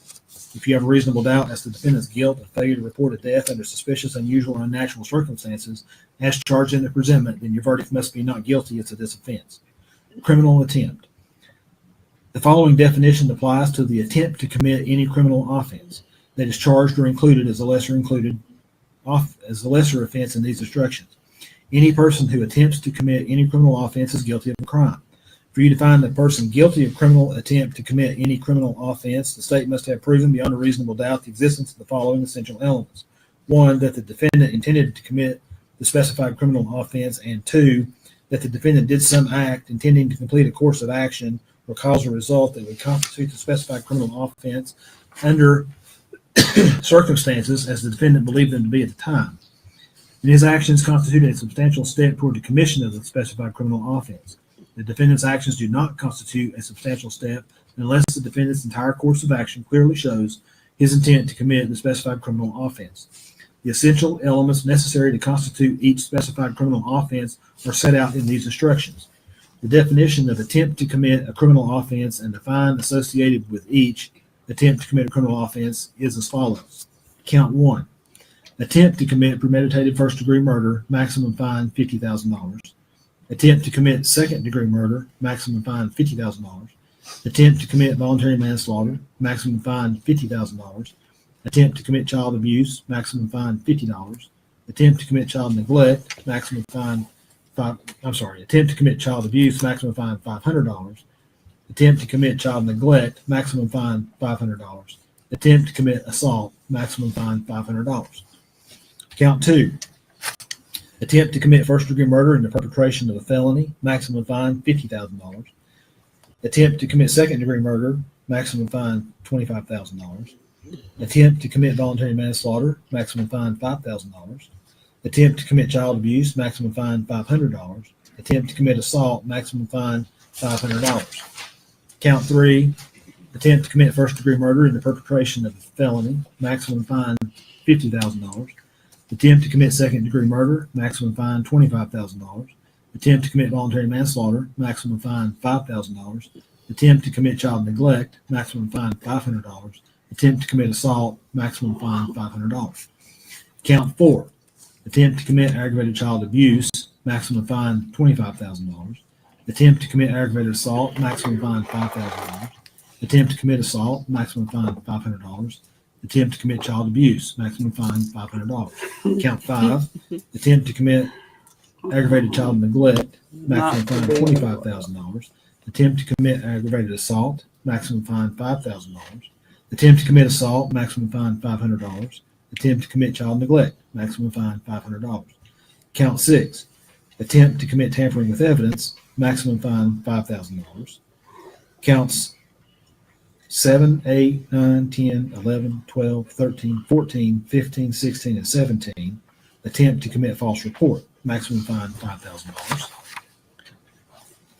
If you have a reasonable doubt as to the defendant's guilt of failure to report a death under suspicious, unusual, or unnatural circumstances as charged in the presentment, then your verdict must be not guilty as to this offense. Criminal attempt. The following definition applies to the attempt to commit any criminal offense. that is charged or included as a lesser offense in these instructions. Any person who attempts to commit any criminal offense is guilty of a crime. For you to find the person guilty of criminal attempt to commit any criminal offense, the state must have proven beyond a reasonable doubt the existence of the following essential elements. 1, that the defendant intended to commit the specified criminal offense, and 2, that the defendant did some act intending to complete a course of action or cause a result that would constitute the specified criminal offense under circumstances as the defendant believed them to be at the time. And his actions constituted a substantial step toward the commission of the specified criminal offense. The defendant's actions do not constitute a substantial step unless the defendant's entire course of action clearly shows his intent to commit the specified criminal offense. The essential elements necessary to constitute each specified criminal offense are set out in these instructions. The definition of attempt to commit a criminal offense and the fine associated with each attempt to commit a criminal offense is as follows. Count 1. Attempt to commit premeditated first-degree murder, maximum fine $50,000. Attempt to commit second-degree murder, maximum fine $50,000. Attempt to commit voluntary manslaughter, maximum fine $50,000. Attempt to commit child abuse, maximum fine $50. Attempt to commit child neglect, maximum fine attempt to commit child abuse, maximum fine $500. Attempt to commit child neglect, maximum fine $500. Attempt to commit assault, maximum fine $500. Count 2. Attempt to commit first-degree murder in the perpetration of a felony, maximum fine $50,000. Attempt to commit second-degree murder, maximum fine $25,000. Attempt to commit voluntary manslaughter, maximum fine $5,000. Attempt to commit child abuse, maximum fine $500. Attempt to commit assault, maximum fine $500. Count 3. Attempt to commit first-degree murder in the perpetration of a felony, maximum fine $50,000. Attempt to commit second-degree murder, maximum fine $25,000. Attempt to commit voluntary manslaughter, maximum fine $5,000. Attempt to commit child neglect, maximum fine $500. Attempt to commit assault, maximum fine $500. Count 4. Attempt to commit aggravated child abuse, maximum fine $25,000. Attempt to commit aggravated assault, maximum fine $5,000. Attempt to commit assault, maximum fine $500. Attempt to commit child abuse, maximum fine $500. Count 5. Attempt to commit aggravated child neglect, maximum fine $25,000. Attempt to commit aggravated assault, maximum fine $5,000. Attempt to commit assault, maximum fine $500. Attempt to commit child neglect, maximum fine $500. Count 6. Attempt to commit tampering with evidence, maximum fine $5,000. Counts 7, 8, 9, 10, 11, 12, 13, 14, 15, 16, and 17. Attempt to commit false report, maximum fine $5,000.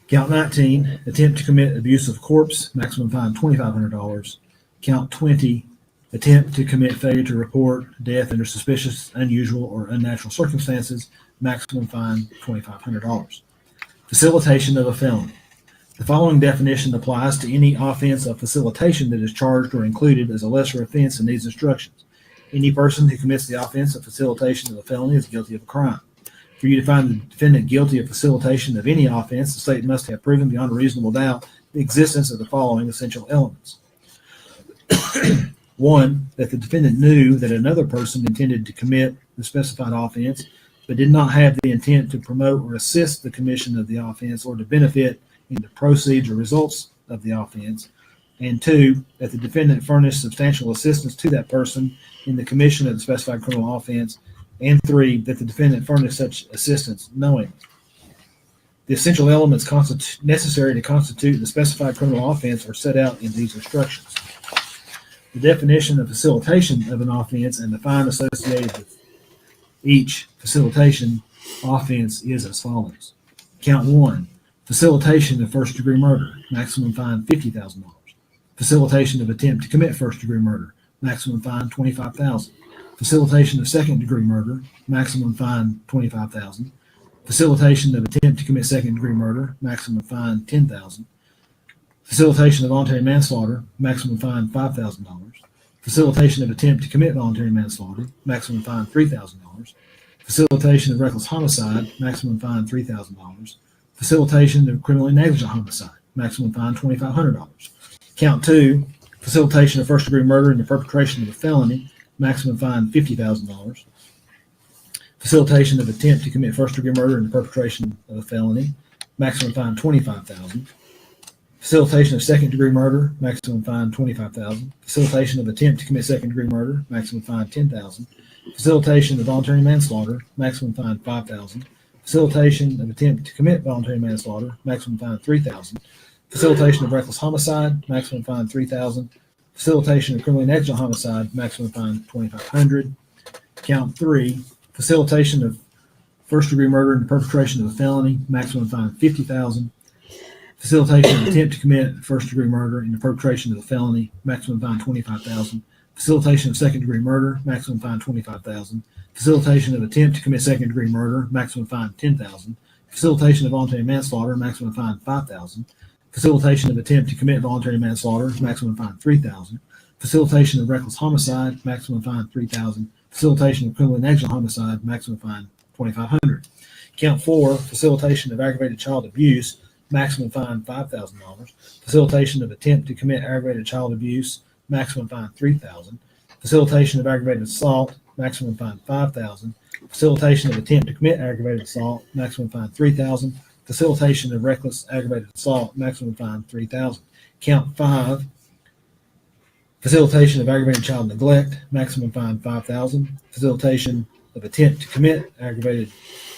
Count 19. Attempt to commit abuse of corpse, maximum fine $2,500. Count 20. Attempt to commit failure to report death under suspicious, unusual, or unnatural circumstances, maximum fine $2,500. Facilitation of a felony. The following definition applies to any offense of facilitation that is charged or included as a lesser offense in these instructions. Any person who commits the offense of facilitation of a felony is guilty of a crime. For you to find the defendant guilty of facilitation of any offense, the state must have proven beyond a reasonable doubt the existence of the following essential elements. 1, that the defendant knew that another person intended to commit the specified offense, but did not have the intent to promote or assist the commission of the offense or to benefit in the proceeds or results of the offense. And 2, that the defendant furnished substantial assistance to that person in the commission of the specified criminal offense. And 3, that the defendant furnished such assistance knowingly. The essential elements necessary to constitute the specified criminal offense are set out in these instructions. The definition of facilitation of an offense and the fine associated with each facilitation offense is as follows. Count 1. Facilitation of first-degree murder, maximum fine $50,000. Facilitation of attempt to commit first-degree murder, maximum fine $25,000. Facilitation of second-degree murder, maximum fine $25,000. Facilitation of attempt to commit second-degree murder, maximum fine $10,000. Facilitation of voluntary manslaughter, maximum fine $5,000. Facilitation of attempt to commit voluntary manslaughter, maximum fine $3,000. Facilitation of reckless homicide, maximum fine $3,000. Facilitation of criminally negligent homicide, maximum fine $2,500. Count 2, Facilitation of first-degree murder in the perpetration of a felony, maximum fine $50,000. Facilitation of attempt to commit first-degree murder in the perpetration of a felony, maximum fine $25,000. Facilitation of second-degree murder, maximum fine $25,000. Facilitation of attempt to commit second-degree murder, maximum fine $10,000. Facilitation of voluntary manslaughter, maximum fine $5,000. Facilitation of attempt to commit voluntary manslaughter, maximum fine $3,000. Facilitation of reckless homicide, maximum fine $3,000. Facilitation of criminally negligent homicide, maximum fine $2,500. Count 3, facilitation of first-degree murder in the perpetration of a felony, maximum fine $50,000. Facilitation of attempt to commit first-degree murder in the perpetration of a felony, maximum fine $25,000. Facilitation of second-degree murder, maximum fine $25,000. Facilitation of attempt to commit second-degree murder, maximum fine $10,000. Facilitation of voluntary manslaughter, maximum fine $5,000. Facilitation of attempt to commit voluntary manslaughter, maximum fine $3,000. Facilitation of reckless homicide, maximum fine $3,000. Facilitation of criminally negligent homicide, maximum fine $2,500. Count 4, facilitation of aggravated child abuse, maximum fine $5,000. Facilitation of attempt to commit aggravated child abuse, maximum fine $3,000. Facilitation of aggravated assault, maximum fine $5,000. Facilitation of attempt to commit aggravated assault, maximum fine $3,000. Facilitation of reckless aggravated assault, maximum fine $3,000. Count 5, facilitation of aggravated child neglect, maximum fine $5,000. Facilitation of attempt to commit aggravated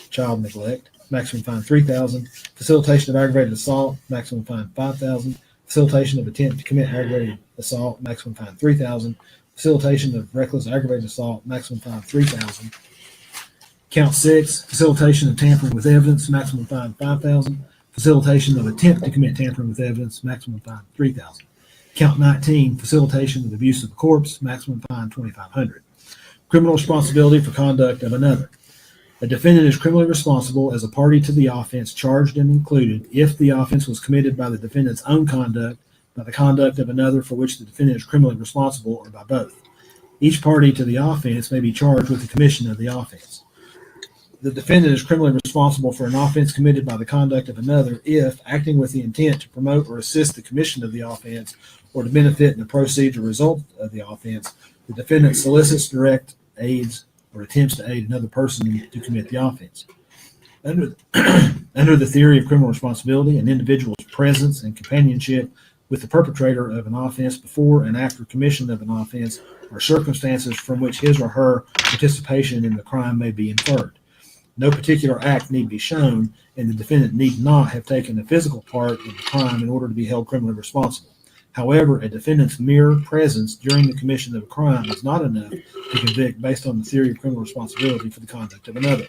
child neglect, maximum fine $3,000. Facilitation of aggravated assault, maximum fine $5,000. Facilitation of attempt to commit aggravated assault, maximum fine $3,000. Facilitation of reckless aggravated assault, maximum fine $3,000. Count 6, facilitation of tampering with evidence, maximum fine $5,000. Facilitation of attempt to commit tampering with evidence, maximum fine $3,000. Count 19, facilitation of abuse of a corpse, maximum fine $2,500. Criminal responsibility for conduct of another. A defendant is criminally responsible as a party to the offense charged and included if the offense was committed by the defendant's own conduct, by the conduct of another for which the defendant is criminally responsible, or by both. Each party to the offense may be charged with the commission of the offense. The defendant is criminally responsible for an offense committed by the conduct of another if, acting with the intent to promote or assist the commission of the offense or to benefit in the proceeds or result of the offense, the defendant solicits, directs, aids, or attempts to aid another person to commit the offense. Under the theory of criminal responsibility, an individual's presence and companionship with the perpetrator of an offense before and after commission of an offense are circumstances from which his or her participation in the crime may be inferred. No particular act need be shown, and the defendant need not have taken a physical part in the crime in order to be held criminally responsible. However, a defendant's mere presence during the commission of a crime is not enough to convict based on the theory of criminal responsibility for the conduct of another.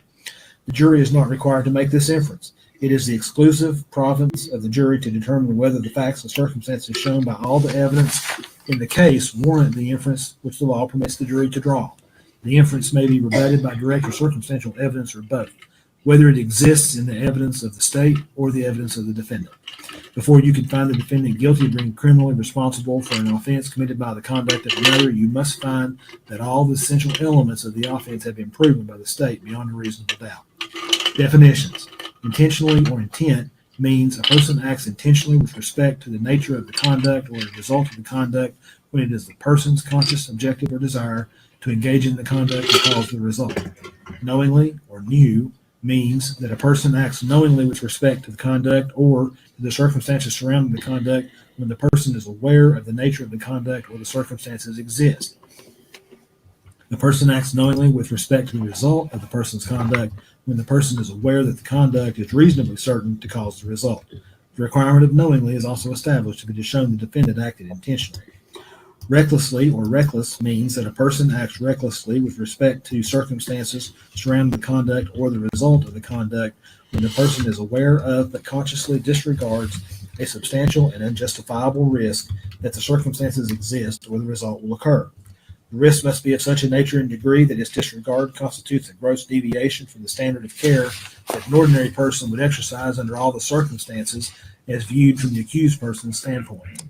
The jury is not required to make this inference. It is the exclusive province of the jury to determine whether the facts and circumstances shown by all the evidence in the case warrant the inference which the law permits the jury to draw. The inference may be rebutted by direct or circumstantial evidence or both, whether it exists in the evidence of the state or the evidence of the defendant. Before you can find the defendant guilty of being criminally responsible for an offense committed by the conduct of another, you must find that all the essential elements of the offense have been proven by the state beyond a reasonable doubt. Definitions. Intentionally or intent means a person acts intentionally with respect to the nature of the conduct or the result of the conduct when it is the person's conscious objective or desire to engage in the conduct and cause the result. Knowingly or new means that a person acts knowingly with respect to the conduct or to the circumstances surrounding the conduct when the person is aware of the nature of the conduct or the circumstances exist. The person acts knowingly with respect to the result of the person's conduct when the person is aware that the conduct is reasonably certain to cause the result. The requirement of knowingly is also established if it is shown the defendant acted intentionally. Recklessly or reckless means that a person acts recklessly with respect to circumstances surrounding the conduct or the result of the conduct when the person is aware of but consciously disregards a substantial and unjustifiable risk that the circumstances exist or the result will occur. The risk must be of such a nature and degree that its disregard constitutes a gross deviation from the standard of care that an ordinary person would exercise under all the circumstances as viewed from the accused person's standpoint.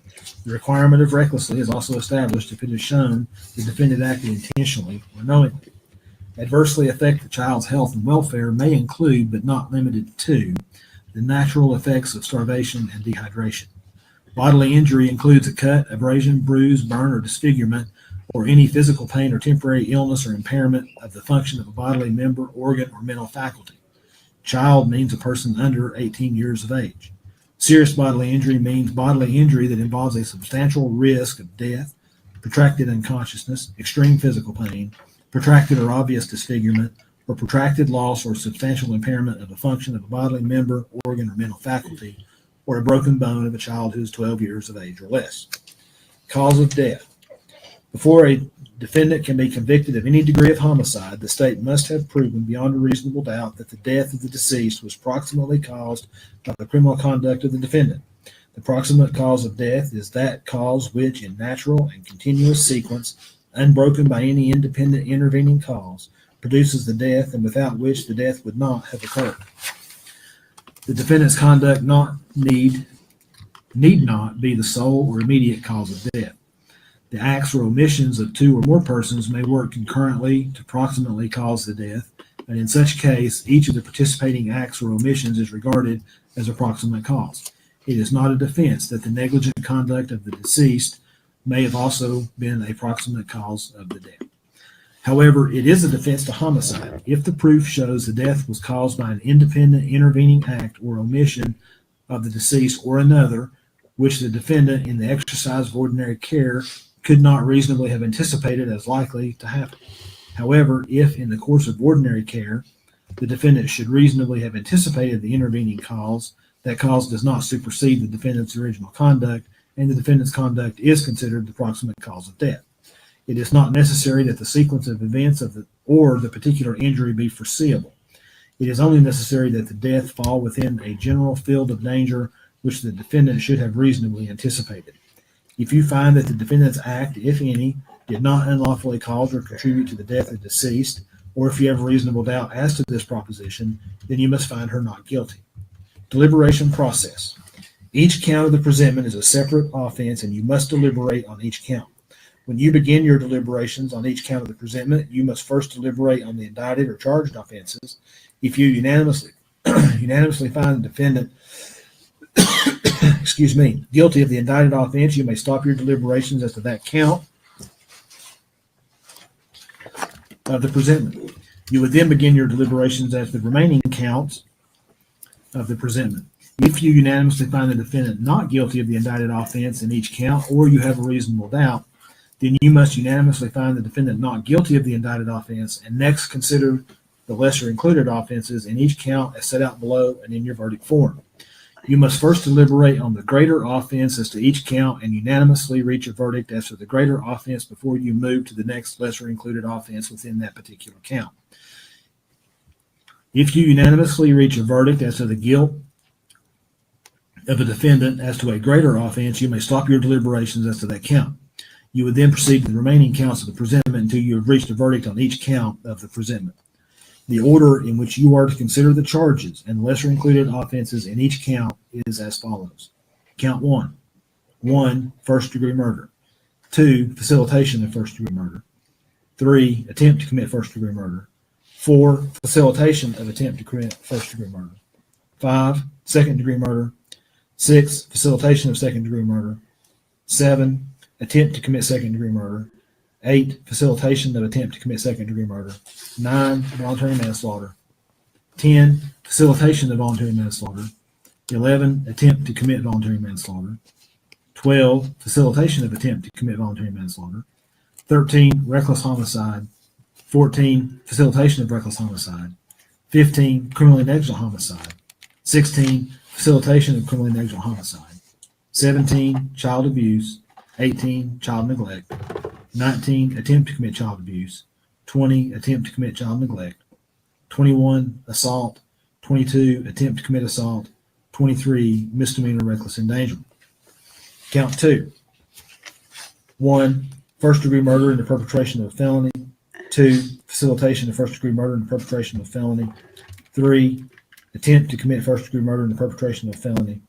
The requirement of recklessly is also established if it is shown the defendant acted intentionally or knowingly. Adversely affect the child's health and welfare may include, but not limited to, the natural effects of starvation and dehydration. Bodily injury includes a cut, abrasion, bruise, burn, or disfigurement, or any physical pain or temporary illness or impairment of the function of a bodily member, organ, or mental faculty. Child means a person under 18 years of age. Serious bodily injury means bodily injury that involves a substantial risk of death, protracted unconsciousness, extreme physical pain, protracted or obvious disfigurement, or protracted loss or substantial impairment of a function of a bodily member, organ, or mental faculty, or a broken bone of a child who is 12 years of age or less. Cause of death. Before a defendant can be convicted of any degree of homicide, the state must have proven beyond a reasonable doubt that the death of the deceased was proximately caused by the criminal conduct of the defendant. The proximate cause of death is that cause which, in natural and continuous sequence, unbroken by any independent intervening cause, produces the death and without which the death would not have occurred. The defendant's conduct need not be the sole or immediate cause of death. The acts or omissions of two or more persons may work concurrently to proximately cause the death, and in such case, each of the participating acts or omissions is regarded as a proximate cause. It is not a defense that the negligent conduct of the deceased may have also been a proximate cause of the death. However, it is a defense to homicide if the proof shows the death was caused by an independent intervening act or omission of the deceased or another, which the defendant, in the exercise of ordinary care, could not reasonably have anticipated as likely to happen. However, if in the course of ordinary care, the defendant should reasonably have anticipated the intervening cause, that cause does not supersede the defendant's original conduct, and the defendant's conduct is considered the proximate cause of death. It is not necessary that the sequence of events or the particular injury be foreseeable. It is only necessary that the death fall within a general field of danger which the defendant should have reasonably anticipated. If you find that the defendant's act, if any, did not unlawfully cause or contribute to the death of the deceased, or if you have a reasonable doubt as to this proposition, then you must find her not guilty. Deliberation process. Each count of the presentment is a separate offense, and you must deliberate on each count. When you begin your deliberations on each count of the presentment, you must first deliberate on the indicted or charged offenses. If you unanimously find the defendant guilty of the indicted offense, you may stop your deliberations as to that count of the presentment. You would then begin your deliberations as to the remaining counts of the presentment. If you unanimously find the defendant not guilty of the indicted offense in each count, or you have a reasonable doubt, then you must unanimously find the defendant not guilty of the indicted offense and next consider the lesser included offenses in each count as set out below and in your verdict form. You must first deliberate on the greater offense as to each count and unanimously reach a verdict as to the greater offense before you move to the next lesser included offense within that particular count. If you unanimously reach a verdict as to the guilt of a defendant as to a greater offense, you may stop your deliberations as to that count. You would then proceed to the remaining counts of the presentment until you have reached a verdict on each count of the presentment. The order in which you are to consider the charges and lesser included offenses in each count is as follows. Count 1. 1. First degree murder. 2. Facilitation of first degree murder. 3. Attempt to commit first degree murder. 4. Facilitation of attempt to commit first degree murder. 5. Second degree murder. 6. Facilitation of second degree murder. 7. Attempt to commit second degree murder. 8. Facilitation of attempt to commit second degree murder. 9. Voluntary manslaughter. 10. Facilitation of voluntary manslaughter. 11. Attempt to commit voluntary manslaughter. 12. Facilitation of attempt to commit voluntary manslaughter. 13. Reckless homicide. 14. Facilitation of reckless homicide. 15. Criminally negligent homicide. 16. Facilitation of criminally negligent homicide. 17. Child abuse. 18. Child neglect. 19. Attempt to commit child abuse. 20. Attempt to commit child neglect. 21. Assault. 22. Attempt to commit assault. 23. Misdemeanor reckless endangerment. Count 2. 1. First degree murder in the perpetration of a felony. 2. Facilitation of first degree murder in the perpetration of a felony. 3. Attempt to commit first degree murder in the perpetration of a felony.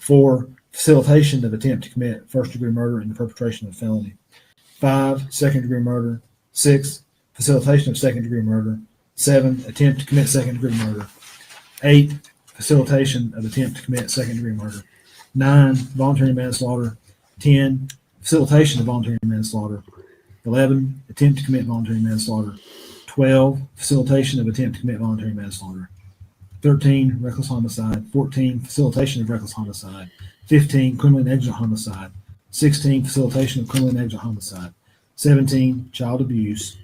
4. Facilitation of attempt to commit first degree murder in the perpetration of a felony. 5. Second degree murder. 6. Facilitation of second degree murder. 7. Attempt to commit second degree murder. 8. Facilitation of attempt to commit second degree murder. 9, voluntary manslaughter. 10, facilitation of voluntary manslaughter. 11, attempt to commit voluntary manslaughter. 12, facilitation of attempt to commit voluntary manslaughter. 13, reckless homicide. 14, facilitation of reckless homicide. 15, criminally negligent homicide. 16, facilitation of criminally negligent homicide. 17, child abuse.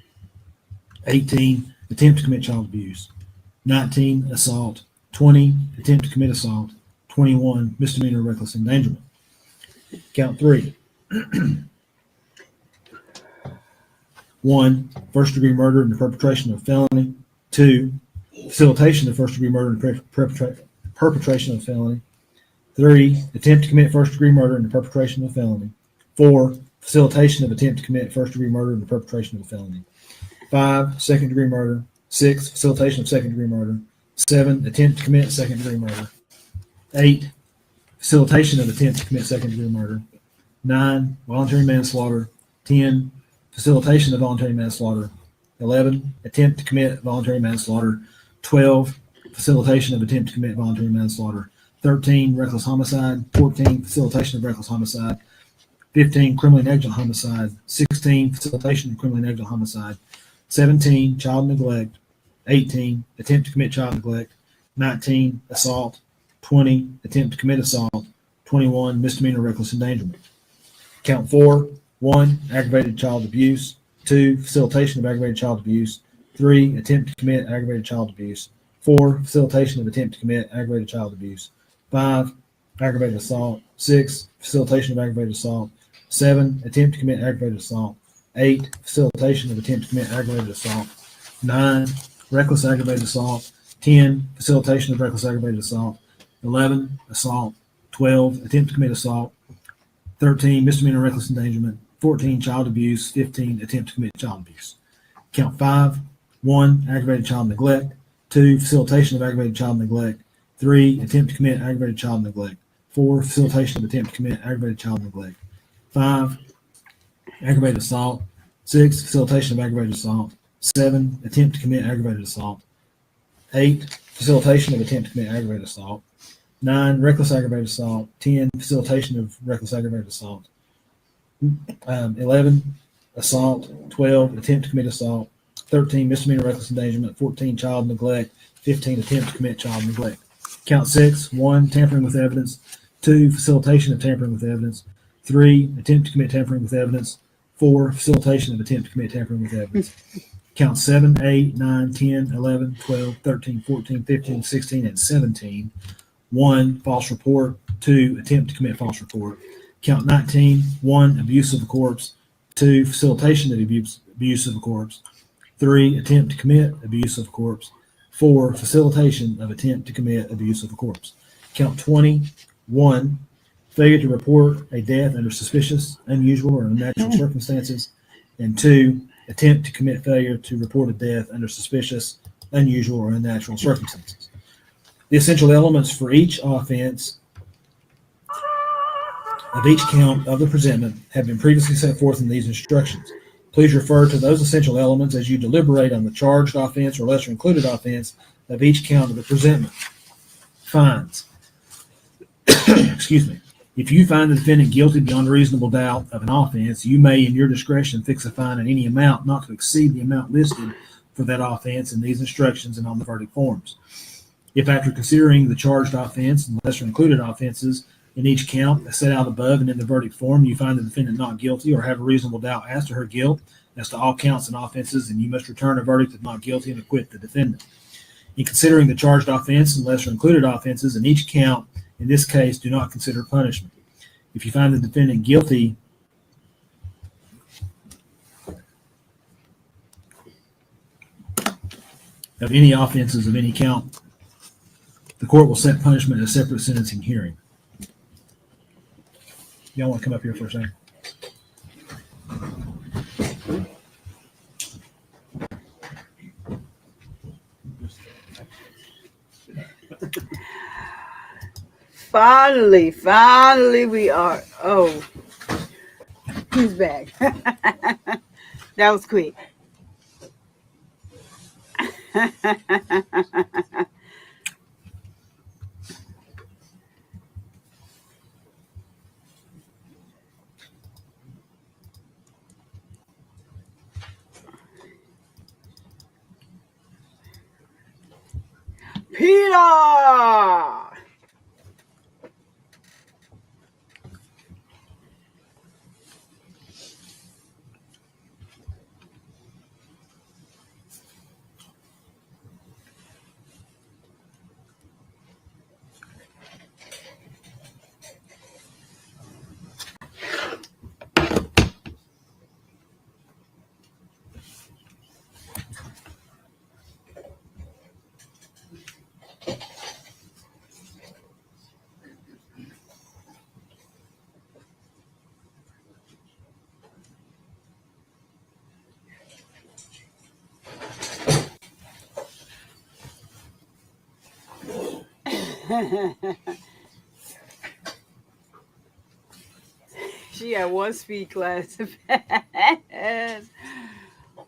18, attempt to commit child abuse. 19, assault. 20, attempt to commit assault. 21, misdemeanor reckless endangerment. Count 3. 1, first degree murder and the perpetration of a felony. 2, facilitation of first degree murder and perpetration of a felony. 3, attempt to commit first degree murder and the perpetration of a felony. 4, facilitation of attempt to commit first degree murder and the perpetration of a felony. 5, second degree murder. 6, facilitation of second degree murder. 7, attempt to commit second degree murder. 8, facilitation of attempt to commit second degree murder. 9, voluntary manslaughter. 10, facilitation of voluntary manslaughter. 11, attempt to commit voluntary manslaughter. 12, facilitation of attempt to commit voluntary manslaughter. 13, reckless homicide. 14, facilitation of reckless homicide. 15, criminally negligent homicide. 16, facilitation of criminally negligent homicide. 17, child neglect. 18, attempt to commit child neglect. 19, assault. 20, attempt to commit assault. 21, misdemeanor reckless endangerment. Count 4. 1, aggravated child abuse. 2, facilitation of aggravated child abuse. 3, attempt to commit aggravated child abuse. 4, facilitation of attempt to commit aggravated child abuse. 5, aggravated assault. 6, facilitation of aggravated assault. 7, attempt to commit aggravated assault. 8, facilitation of attempt to commit aggravated assault. 9, reckless aggravated assault. 10, facilitation of reckless aggravated assault. 11, assault. 12, attempt to commit assault. 13, misdemeanor reckless endangerment. 14, child abuse. 15, attempt to commit child abuse. Count 5. 1, aggravated child neglect. 2, facilitation of aggravated child neglect. 3, attempt to commit aggravated child neglect. 4, facilitation of attempt to commit aggravated child neglect. 5, aggravated assault. 6, facilitation of aggravated assault. 7, attempt to commit aggravated assault. 8, facilitation of attempt to commit aggravated assault. 9, reckless aggravated assault. 10, facilitation of reckless aggravated assault. 11, assault. 12, attempt to commit assault. 13, misdemeanor reckless endangerment. 14, child neglect. 15, attempt to commit child neglect. Count 6. 1, tampering with evidence. 2, facilitation of tampering with evidence. 3, attempt to commit tampering with evidence. 4, facilitation of attempt to commit tampering with evidence. Count 7, 8, 9, 10, 11, 12, 13, 14, 15, 16, and 17. 1, false report. 2, attempt to commit false report. Count 19. 1, abuse of a corpse. 2, facilitation of abuse of a corpse. 3, attempt to commit abuse of a corpse. 4, facilitation of attempt to commit abuse of a corpse. Count 20. 1, failure to report a death under suspicious, unusual, or unnatural circumstances. And 2, attempt to commit failure to report a death under suspicious, unusual, or unnatural circumstances. The essential elements for each offense of each count of the presentment have been previously set forth in these instructions. Please refer to those essential elements as you deliberate on the charged offense or lesser included offense of each count of the presentment. Fines. Excuse me. If you find the defendant guilty beyond a reasonable doubt of an offense, you may, in your discretion, fix a fine in any amount not to exceed the amount listed for that offense in these instructions and on the verdict forms. If after considering the charged offense and lesser included offenses in each count as set out above and in the verdict form, you find the defendant not guilty or have a reasonable doubt as to her guilt as to all counts and offenses, then you must return a verdict of not guilty and acquit the defendant. In considering the charged offense and lesser included offenses in each count, in this case, do not consider punishment. If you find the defendant guilty of any offenses of any count, the court will set punishment at a separate sentencing hearing. Y'all want to come up here for a second? Finally, we are. Oh, he's back. That was quick. Peter. She had one speed class.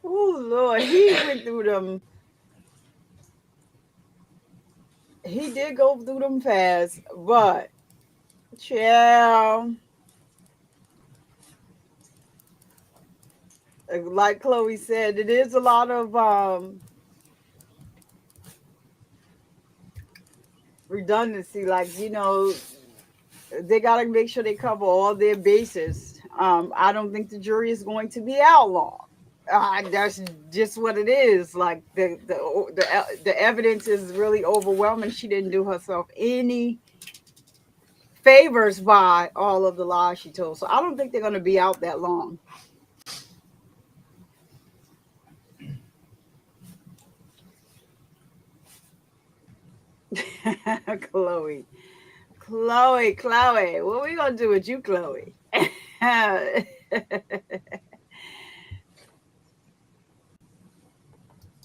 Oh Lord, he went through them. He did go through them fast, but child, like Chloe said, it is a lot of redundancy. Like, you know, they got to make sure they cover all their bases. I don't think the jury is going to be out long. That's just what it is. Like the evidence is really overwhelming. She didn't do herself any favors by all of the lies she told. So I don't think they're going to be out that long. Chloe, what are we gonna do with you, Chloe? Yeah,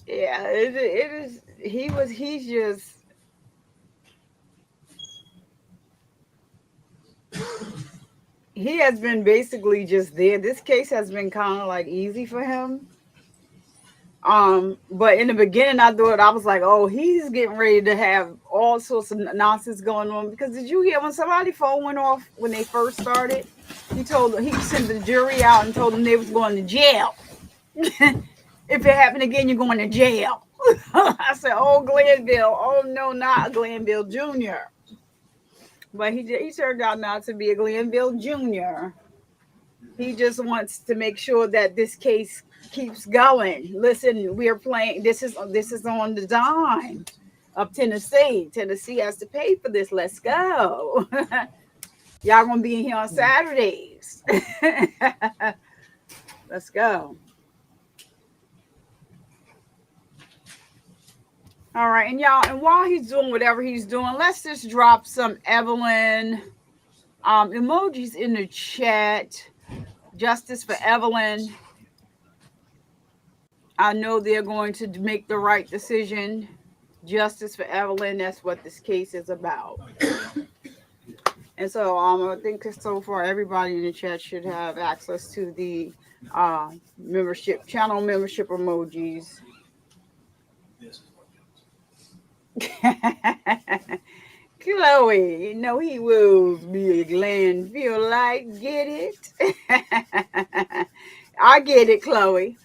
it is. He's just. He has been basically just there. This case has been kind of like easy for him. But in the beginning, I was like, oh, he's getting ready to have all sorts of nonsense going on. Because did you hear when somebody's phone went off when they first started? He sent the jury out and told them they was going to jail. If it happened again, you're going to jail. I said, oh, Glanville. Oh, no, not Glanville Jr. But he turned out not to be a Glanville Jr. He just wants to make sure that this case keeps going. Listen, we are playing. This is on the dime of Tennessee. Tennessee has to pay for this. Let's go. Y'all gonna be in here on Saturdays. Let's go. All right, and y'all, and while he's doing whatever he's doing, let's just drop some Evelyn emojis in the chat. Justice for Evelyn. I know they're going to make the right decision. Justice for Evelyn. That's what this case is about. And so I think so far everybody in the chat should have access to the channel membership emojis. Chloe, you know he will be a Glanville light. Get it? I get it, Chloe.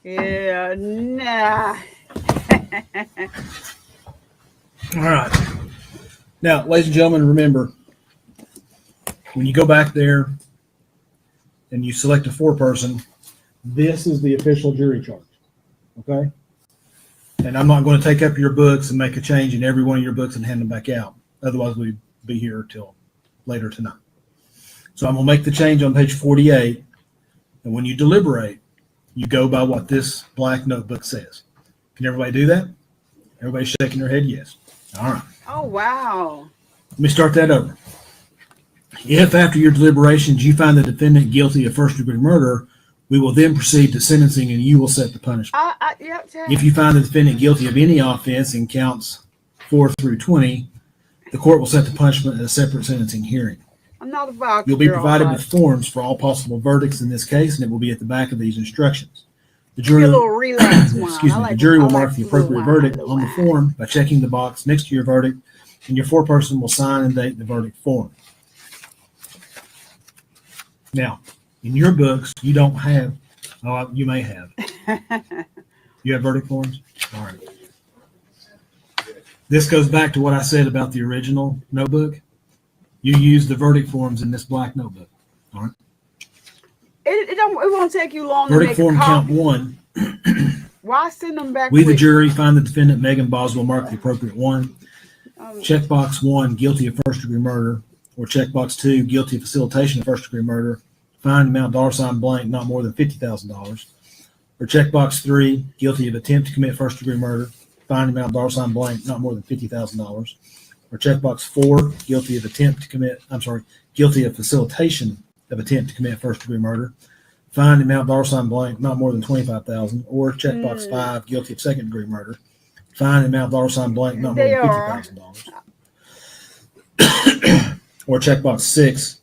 Yeah, nah. All right. Now, ladies and gentlemen, remember, when you go back there and you select a foreperson, this is the official jury charge. Okay? And I'm not going to take up your books and make a change in every one of your books and hand them back out. Otherwise, we'd be here till later tonight. So I'm going to make the change on page 48. And when you deliberate, you go by what this blank notebook says. Can everybody do that? Everybody's shaking their head yes. All right. Oh, wow. Let me start that over. If after your deliberations you find the defendant guilty of first-degree murder, we will then proceed to sentencing and you will set the punishment. If you find the defendant guilty of any offense in counts 4 through 20, the court will set the punishment at a separate sentencing hearing. I'm not about. You'll be provided with forms for all possible verdicts in this case, and it will be at the back of these instructions. The jury, the jury will mark the appropriate verdict on the form by checking the box next to your verdict, and your foreperson will sign and date the verdict form. Now, in your books, you may have. You have verdict forms? All right. This goes back to what I said about the original notebook. You use the verdict forms in this black notebook. All right. It won't take you long Verdict to make form a count copy. 1. Why send them back? We, the with- jury, find the defendant Megan Boswell marked the appropriate 1. Checkbox 1, guilty of first-degree murder, or checkbox 2, guilty of facilitation of first-degree murder. Fine amount $ blank, not more than $50,000. Or checkbox 3, guilty of attempt to commit first-degree murder. Fine amount $ blank, not more than $50,000. Or checkbox 4, guilty of facilitation of attempt to commit first-degree murder. Fine amount $ blank, not more than $25,000. Or checkbox 5, guilty of second-degree murder. Fine amount $ blank, not more than $50,000. Or checkbox 6,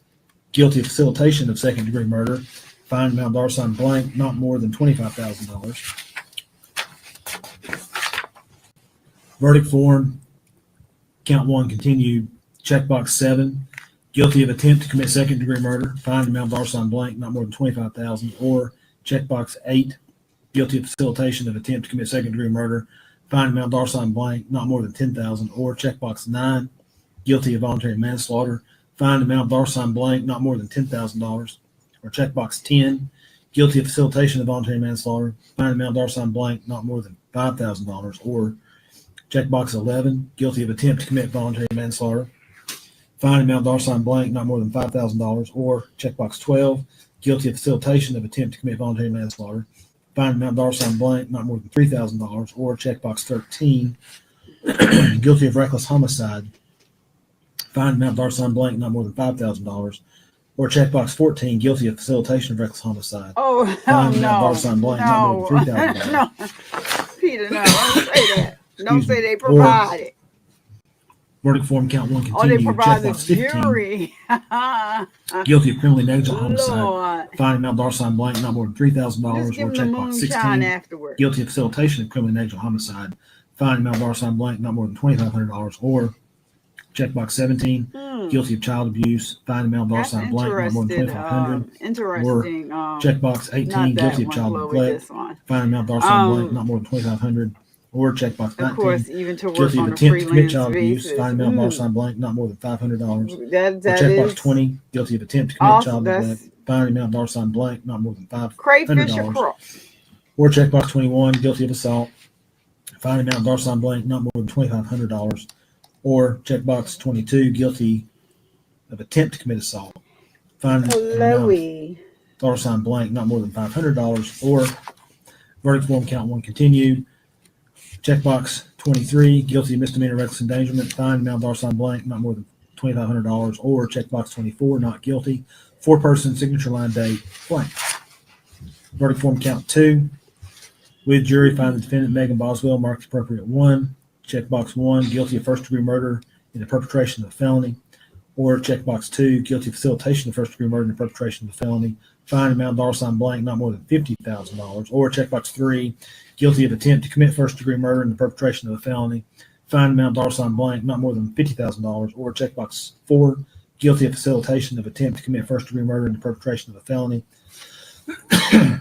guilty of facilitation of second-degree murder. Fine amount $ blank, not more than $25,000. Verdict form, count 1 continued. Checkbox 7, guilty of attempt to commit second-degree murder. Fine amount $ blank, not more than $25,000. Or checkbox 8, guilty of facilitation of attempt to commit second-degree murder. Fine amount $ blank, not more than $10,000. Or checkbox 9, guilty of voluntary manslaughter. Fine amount $ blank, not more than $10,000. Or checkbox 10, guilty of facilitation of voluntary manslaughter. Fine amount $ blank, not more than $5,000. Or checkbox 11, guilty of attempt to commit voluntary manslaughter. Fine amount $ blank, not more than $5,000. Or checkbox 12, guilty of facilitation of attempt to commit voluntary manslaughter. Fine amount $ blank, not more than $3,000. Or checkbox 13, guilty of reckless homicide. Fine amount $ blank, not more than $5,000. Or checkbox 14, guilty of facilitation of reckless homicide. Oh, Fine no. amount $ blank, not more than $3,000. No. Peter, no, don't say that. Don't Excuse say me. they provide it. Verdict form count 1 Or they continued. provide the Checkbox 15, jury. guilty of criminally negligent homicide. Lord. Fine amount $ blank, not more than $3,000. Just give Or them the checkbox moonshine 16, afterward. guilty of facilitation of criminally negligent homicide. Fine amount $ blank, not more than $2,500. Or checkbox 17, guilty of child abuse. Fine amount That's $ blank, not more than $2,500. interesting. Checkbox 18, guilty of child neglect. Fine amount $ blank, not more than $2,500. Or checkbox Of 19, course, even to work guilty of on a attempt to commit freelance child abuse. basis. Fine amount $ blank, not more than $500. That Or checkbox is 20, guilty of attempt to commit awesome. child That's neglect. Fine amount $ blank, not more than crayfish or $500. cross. Or checkbox 21, guilty of assault. Fine amount $ blank, not more than $2,500. Or checkbox 22, guilty of attempt to commit assault. Fine amount Chloe. $ blank, not more than $500. Or verdict form count 1 continued. Checkbox 23, guilty of misdemeanor reckless endangerment. Fine amount $ blank, not more than $2,500. Or checkbox 24, not guilty. 4-person signature line date blank. Verdict form count 2. With jury, find the defendant Megan Boswell marked appropriate 1. Checkbox 1, guilty of first-degree murder in the perpetration of a felony. Or checkbox 2, guilty of facilitation of first-degree murder in the perpetration of a felony. Fine amount $ blank, not more than $50,000. Or checkbox 3, guilty of attempt to commit first-degree murder in the perpetration of a felony. Fine amount $, blank, not more than $50,000, or checkbox 4, guilty of facilitation of attempt to commit first-degree murder in the perpetration of a felony.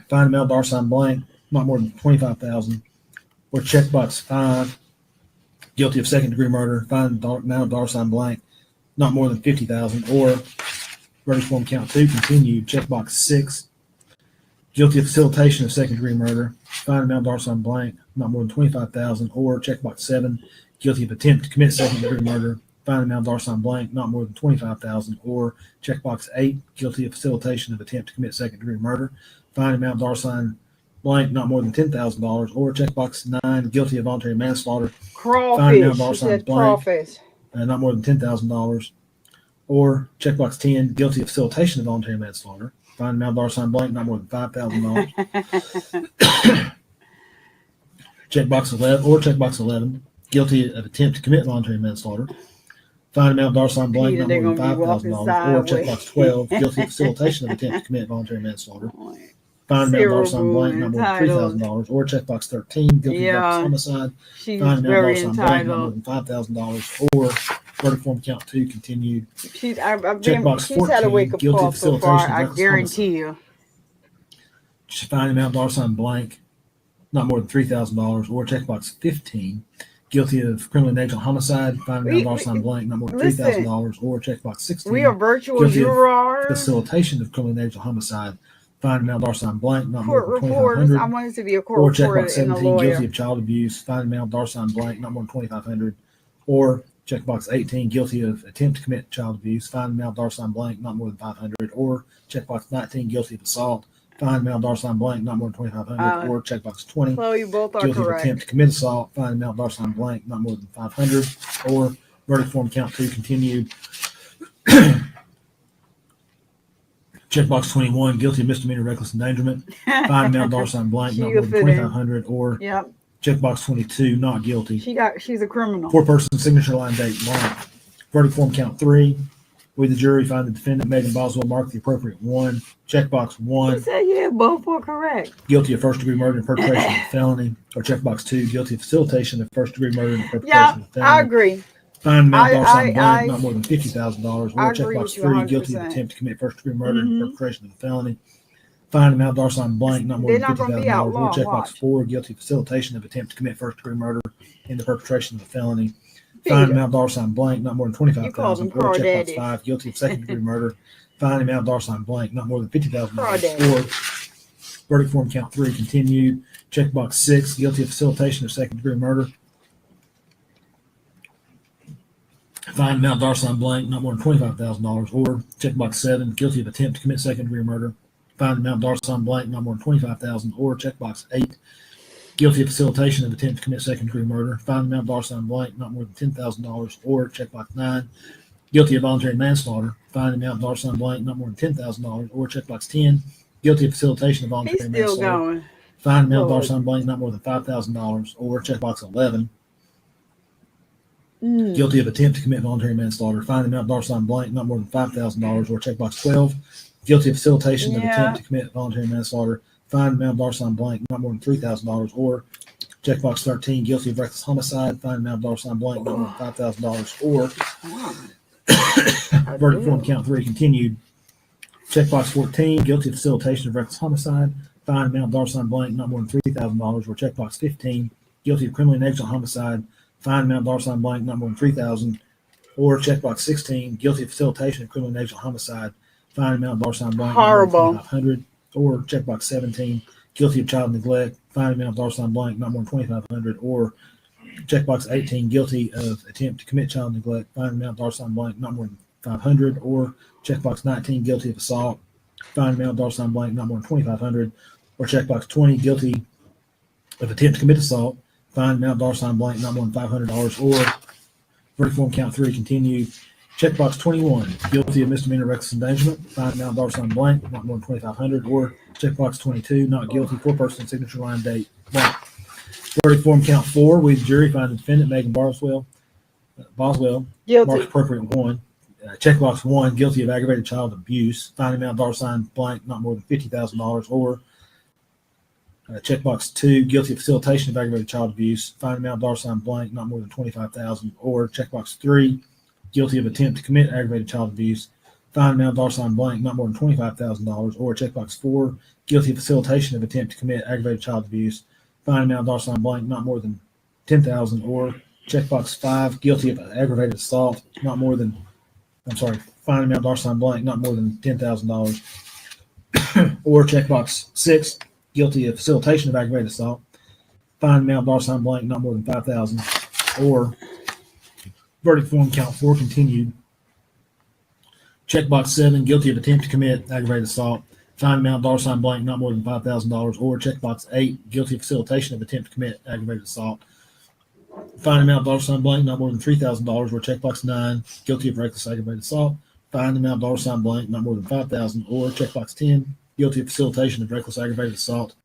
Fine amount $, blank, not more than $25,000, or checkbox 5, guilty of second-degree murder. Fine amount $, blank, not more than $50,000, or verdict form count 2 continued. Checkbox 6, guilty of facilitation of second-degree murder. Fine amount $, blank, not more than $25,000, or checkbox 7, guilty of attempt to commit second-degree murder. Fine amount $, blank, not more than $25,000, or checkbox 8, guilty of facilitation of attempt to commit second-degree murder. Fine amount $, blank, not more than $10,000, or checkbox 9, guilty of voluntary manslaughter. Fine amount Crawfish. She said $, blank, crawfish. not more than $10,000, or checkbox 10, guilty of facilitation of voluntary manslaughter. Fine amount $, blank, not more than $5,000. Checkbox 11, guilty of attempt to commit voluntary manslaughter. Fine amount $, blank, Peter, not they're more than gonna be walking $5,000. Or sideways. checkbox 12, guilty of facilitation of attempt to commit voluntary manslaughter. Fine Cyril amount $, blank, not more than entitled. $3,000. Or checkbox 13, guilty of reckless Yeah. homicide. She's Fine very amount $, blank, not more entitled. than $5,000. Or verdict form count 2 continued. She's Checkbox she's had a 14, wake up guilty call of so far. facilitation of I reckless guarantee you. Fine amount $, blank, not more than $3,000, or checkbox 15, guilty of criminally negligent homicide, fine amount dollar sign blank, not more than Listen. $3,000, or checkbox 16. We are virtual Guilty of jurors, facilitation of criminally negligent homicide, fine amount dollar sign blank, not more court than reporters. I 2,500. want it to be a Or court reporter checkbox and a 17, guilty lawyer. of child abuse, fine amount dollar sign blank, not more than 2,500. Or checkbox 18, guilty of attempt to commit child abuse, fine amount dollar sign blank, not more than 500. Or checkbox 19, guilty of assault, fine amount dollar sign blank, not more than 2,500. Or checkbox 20, Chloe, both are guilty of correct. attempt to commit assault, fine amount dollar sign blank, not more than 500. Or verdict form count 2 continued. Checkbox 21, guilty of misdemeanor reckless endangerment, fine amount dollar sign blank, not She more than fit in. 2,500. Or Yep, checkbox 22, not guilty. she's a criminal. Four-person signature line date blank. Verdict form count 3. We, the jury, find the defendant, Megan Boswell, mark the appropriate 1. Checkbox She 1, said, yeah, both were correct. guilty of first-degree murder and perpetration of a felony. Or checkbox 2, guilty of facilitation of first-degree murder and perpetration Yeah, of a I felony. agree. Fine amount dollar sign I- blank, not more than $50,000. I Or agree checkbox with you 3, guilty of 100%. attempt to commit first-degree murder Mhm. and perpetration of a felony. Fine amount dollar sign blank, not more They're than not gonna be $50,000. Or outlawed, checkbox watch. 4, guilty of facilitation of attempt to commit first-degree murder in the perpetration of a felony. Fine Peter, amount dollar sign blank, not more than you call them 25,000. Or checkbox crawdaddies. 5, guilty of second degree murder. Fine amount dollar sign blank, not more than $50,000. Crawdaddy. Or verdict form count 3 continued. Checkbox 6, guilty of facilitation of second degree murder. Fine amount dollar sign blank, not more than $25,000. Or checkbox 7, guilty of attempt to commit second degree murder. Fine amount dollar sign blank, not more than $25,000. Or checkbox 8, guilty of facilitation of attempt to commit second degree murder. Fine amount dollar sign blank, not more than $10,000. Or checkbox 9, guilty of voluntary manslaughter. Fine amount dollar sign blank, not more than $10,000. Or checkbox 10, guilty of facilitation of He's voluntary still manslaughter. going. Fine amount dollar Lord. sign blank, not more than $5,000. Or checkbox 11, Mm. guilty of attempt to commit voluntary manslaughter. Fine amount dollar sign blank, not more than $5,000. Or checkbox 12, guilty of facilitation of Yeah. attempt to commit voluntary manslaughter. Fine amount dollar sign blank, not more than $3,000. Or checkbox 13, guilty of reckless homicide. Fine amount dollar sign blank, not more than $5,000. Or verdict form count 3 continued. Checkbox 14, guilty of facilitation of reckless homicide. Fine amount dollar sign blank, not more than $3,000. Or checkbox 15, guilty of criminally negligent homicide. Fine amount dollar sign blank, not more than $3,000. Or checkbox 16, guilty of facilitation of criminally negligent homicide. Fine amount dollar sign blank, Horrible. not more than $2,500. Or checkbox 17, guilty of child neglect. Fine amount dollar sign blank, not more than $2,500. Or checkbox 18, guilty of attempt to commit child neglect. Fine amount dollar sign blank, not more than $500. Or checkbox 19, guilty of assault. Fine amount dollar sign blank, not more than $2,500. Or checkbox 20, guilty of attempt to commit assault. Fine amount dollar sign blank, not more than $500. Or verdict form count 3 continued. Checkbox 21, guilty of misdemeanor reckless endangerment. Fine amount dollar sign blank, not more than $2,500. Or checkbox 22, not guilty, 4-person signature line date blank. Verdict form count 4, we the jury find the defendant Megan Boswell marked Guilty. appropriate 1. Checkbox 1, guilty of aggravated child abuse. Fine amount dollar sign blank, not more than $50,000. Or checkbox 2, guilty of facilitation of aggravated child abuse. Fine amount dollar sign blank, not more than $25,000. Or checkbox 3, guilty of attempt to commit aggravated child abuse. Fine amount dollar sign blank, not more than $25,000. Or checkbox 4, guilty of facilitation of attempt to commit aggravated child abuse. Fine amount dollar sign blank, not more than $10,000. Or checkbox 5, guilty of aggravated assault, not more than, fine amount dollar sign blank, not more than $10,000. Or checkbox 6, guilty of facilitation of aggravated assault. Fine amount dollar sign blank, not more than $5,000. Or verdict form count 4 continued. Checkbox 7, guilty of attempt to commit aggravated assault. Fine amount dollar sign blank, not more than $5,000. Or checkbox 8, guilty of facilitation of attempt to commit aggravated assault. Fine amount dollar sign blank, not more than $3,000. Or checkbox 9, guilty of reckless aggravated assault. Fine amount dollar sign blank, not more than $5,000. Or checkbox 10, guilty of facilitation of reckless aggravated assault.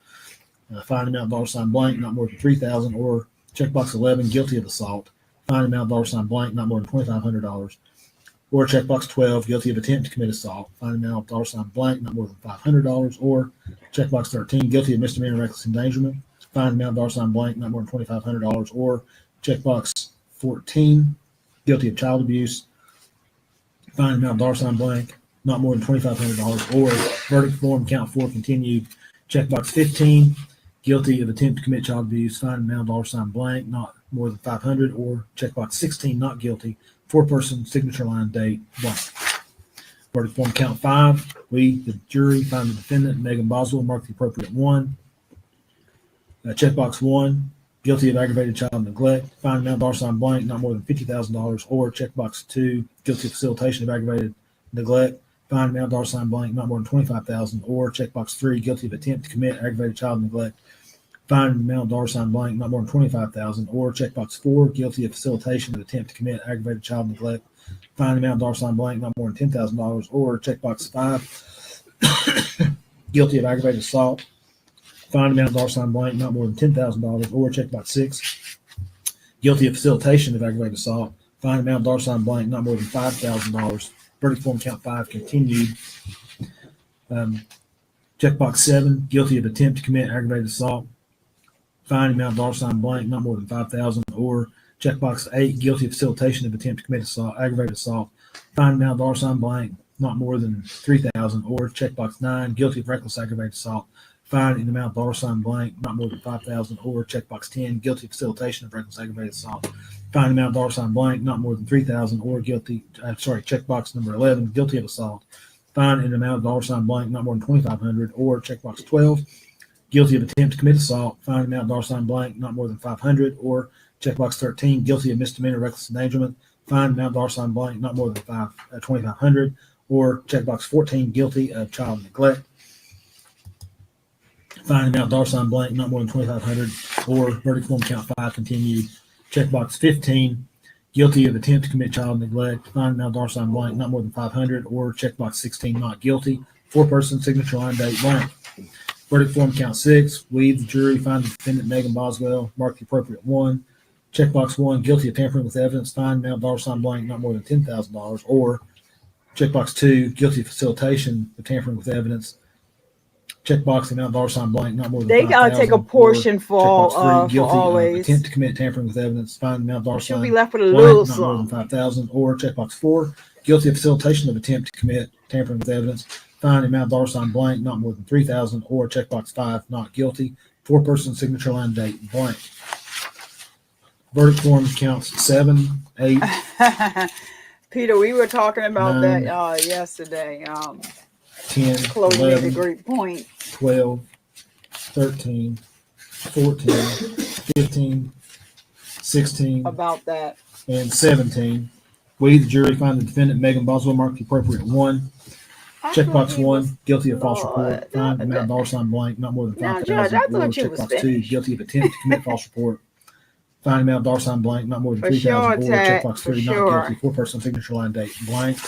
Fine amount dollar sign blank, not more than $3,000. Or checkbox 11, guilty of assault. Fine amount dollar sign blank, not more than $2,500. Or checkbox 12, guilty of attempt to commit assault. Fine amount dollar sign blank, not more than $500. Or checkbox 13, guilty of misdemeanor reckless endangerment. Fine amount dollar sign blank, not more than $2,500. Or checkbox 14, guilty of child abuse. Fine amount dollar sign blank, not more than $2,500. Or verdict form count 4 continued. Checkbox 15, guilty of attempt to commit child abuse. Fine amount dollar sign blank, not more than 500, or checkbox 16, not guilty, four-person, signature line, date, blank. Verdict form count 5, we, the jury, find the defendant, Megan Boswell, mark the appropriate 1. Checkbox 1, guilty of aggravated child neglect, fine amount dollar sign blank, not more than $50,000, or checkbox 2, guilty of facilitation of aggravated neglect, fine amount dollar sign blank, not more than $25,000, or checkbox 3, guilty of attempt to commit aggravated child neglect, fine amount dollar sign blank, not more than $25,000, or checkbox 4, guilty of facilitation of attempt to commit aggravated child neglect, fine amount dollar sign blank, not more than $10,000, or checkbox 5, guilty of aggravated assault, fine amount dollar sign blank, not more than $10,000, or checkbox 6, guilty of facilitation of aggravated assault, fine amount dollar sign blank, not more than $5,000. Verdict form count 5 continued. Checkbox 7, guilty of attempt to commit aggravated assault, fine amount dollar sign blank, not more than $5,000, or checkbox 8, guilty of facilitation of attempt to commit assault, aggravated assault, fine amount dollar sign blank, not more than $3,000, or checkbox 9, guilty of reckless aggravated assault, fine in the amount dollar sign blank, not more than $5,000, or checkbox 10, guilty of facilitation of reckless aggravated assault, fine amount dollar sign blank, not more than $3,000, or checkbox number 11, guilty of assault, fine in the amount dollar sign blank, not more than $2,500, or checkbox 12, guilty of attempt to commit assault, fine amount dollar sign blank, not more than $500, or checkbox 13, guilty of misdemeanor reckless endangerment, fine amount dollar sign blank, not more than $2,500, or checkbox 14, guilty of child neglect, fine amount dollar sign blank, not more than $2,500, or verdict form count 5 continued. Checkbox 15, guilty of attempt to commit child neglect, fine amount dollar sign blank, not more than $500, or checkbox 16, not guilty, four-person, signature line, date, blank. Verdict form count 6, we, the jury, find the defendant, Megan Boswell, mark the appropriate 1. Checkbox 1, guilty of tampering with evidence, fine amount dollar sign blank, not more than $10,000, or checkbox 2, guilty of facilitation of tampering with evidence, checkbox amount dollar sign blank, not more than They gotta 5,000, take a portion for checkbox 3, guilty of always. attempt to commit tampering with evidence, fine amount dollar She'll sign be left with a blank, little not more than something. 5,000, or checkbox 4, guilty of facilitation of attempt to commit tampering with evidence, fine amount dollar sign blank, not more than 3,000, or checkbox 5, not guilty, four-person, signature line, date, blank. Verdict form counts 7, 8, Peter, we were talking about 9, that yesterday. 10, Chloe made a 11, great point 12, 13, 14, 15, 16, about that. and 17. We, the jury, find the defendant, Megan Boswell, mark the appropriate 1. Checkbox 1, guilty of false report, fine amount dollar sign blank, not more than Now, 5,000, Judge, I or thought you was checkbox 2, finished. guilty of attempt to commit false report, fine amount dollar sign blank, not more than For 3,000, sure, or Tat, checkbox for 3, not sure. guilty, four-person, signature line, date, blank.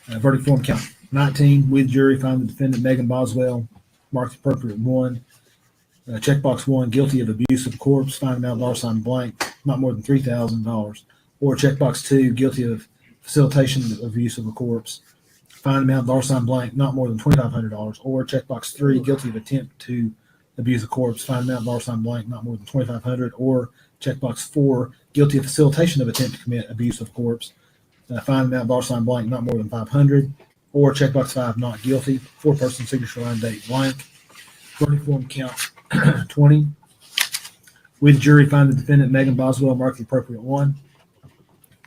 Verdict form count 19. We, the jury, find the defendant, Megan Boswell, mark the appropriate 1. Checkbox 1, guilty of abuse of corpse, fine amount dollar sign blank, not more than $3,000. Or checkbox 2, guilty of facilitation of abuse of a corpse, fine amount dollar sign blank, not more than $2,500. Or checkbox 3, guilty of attempt to abuse a corpse, fine amount dollar sign blank, not more than $2,500. Or checkbox 4, guilty of facilitation of attempt to commit abuse of corpse, fine amount dollar sign blank, not more than $500. Or checkbox 5, not guilty, four-person, signature line, date, blank. Verdict form count 20. We, the jury, find the defendant, Megan Boswell, mark the appropriate 1.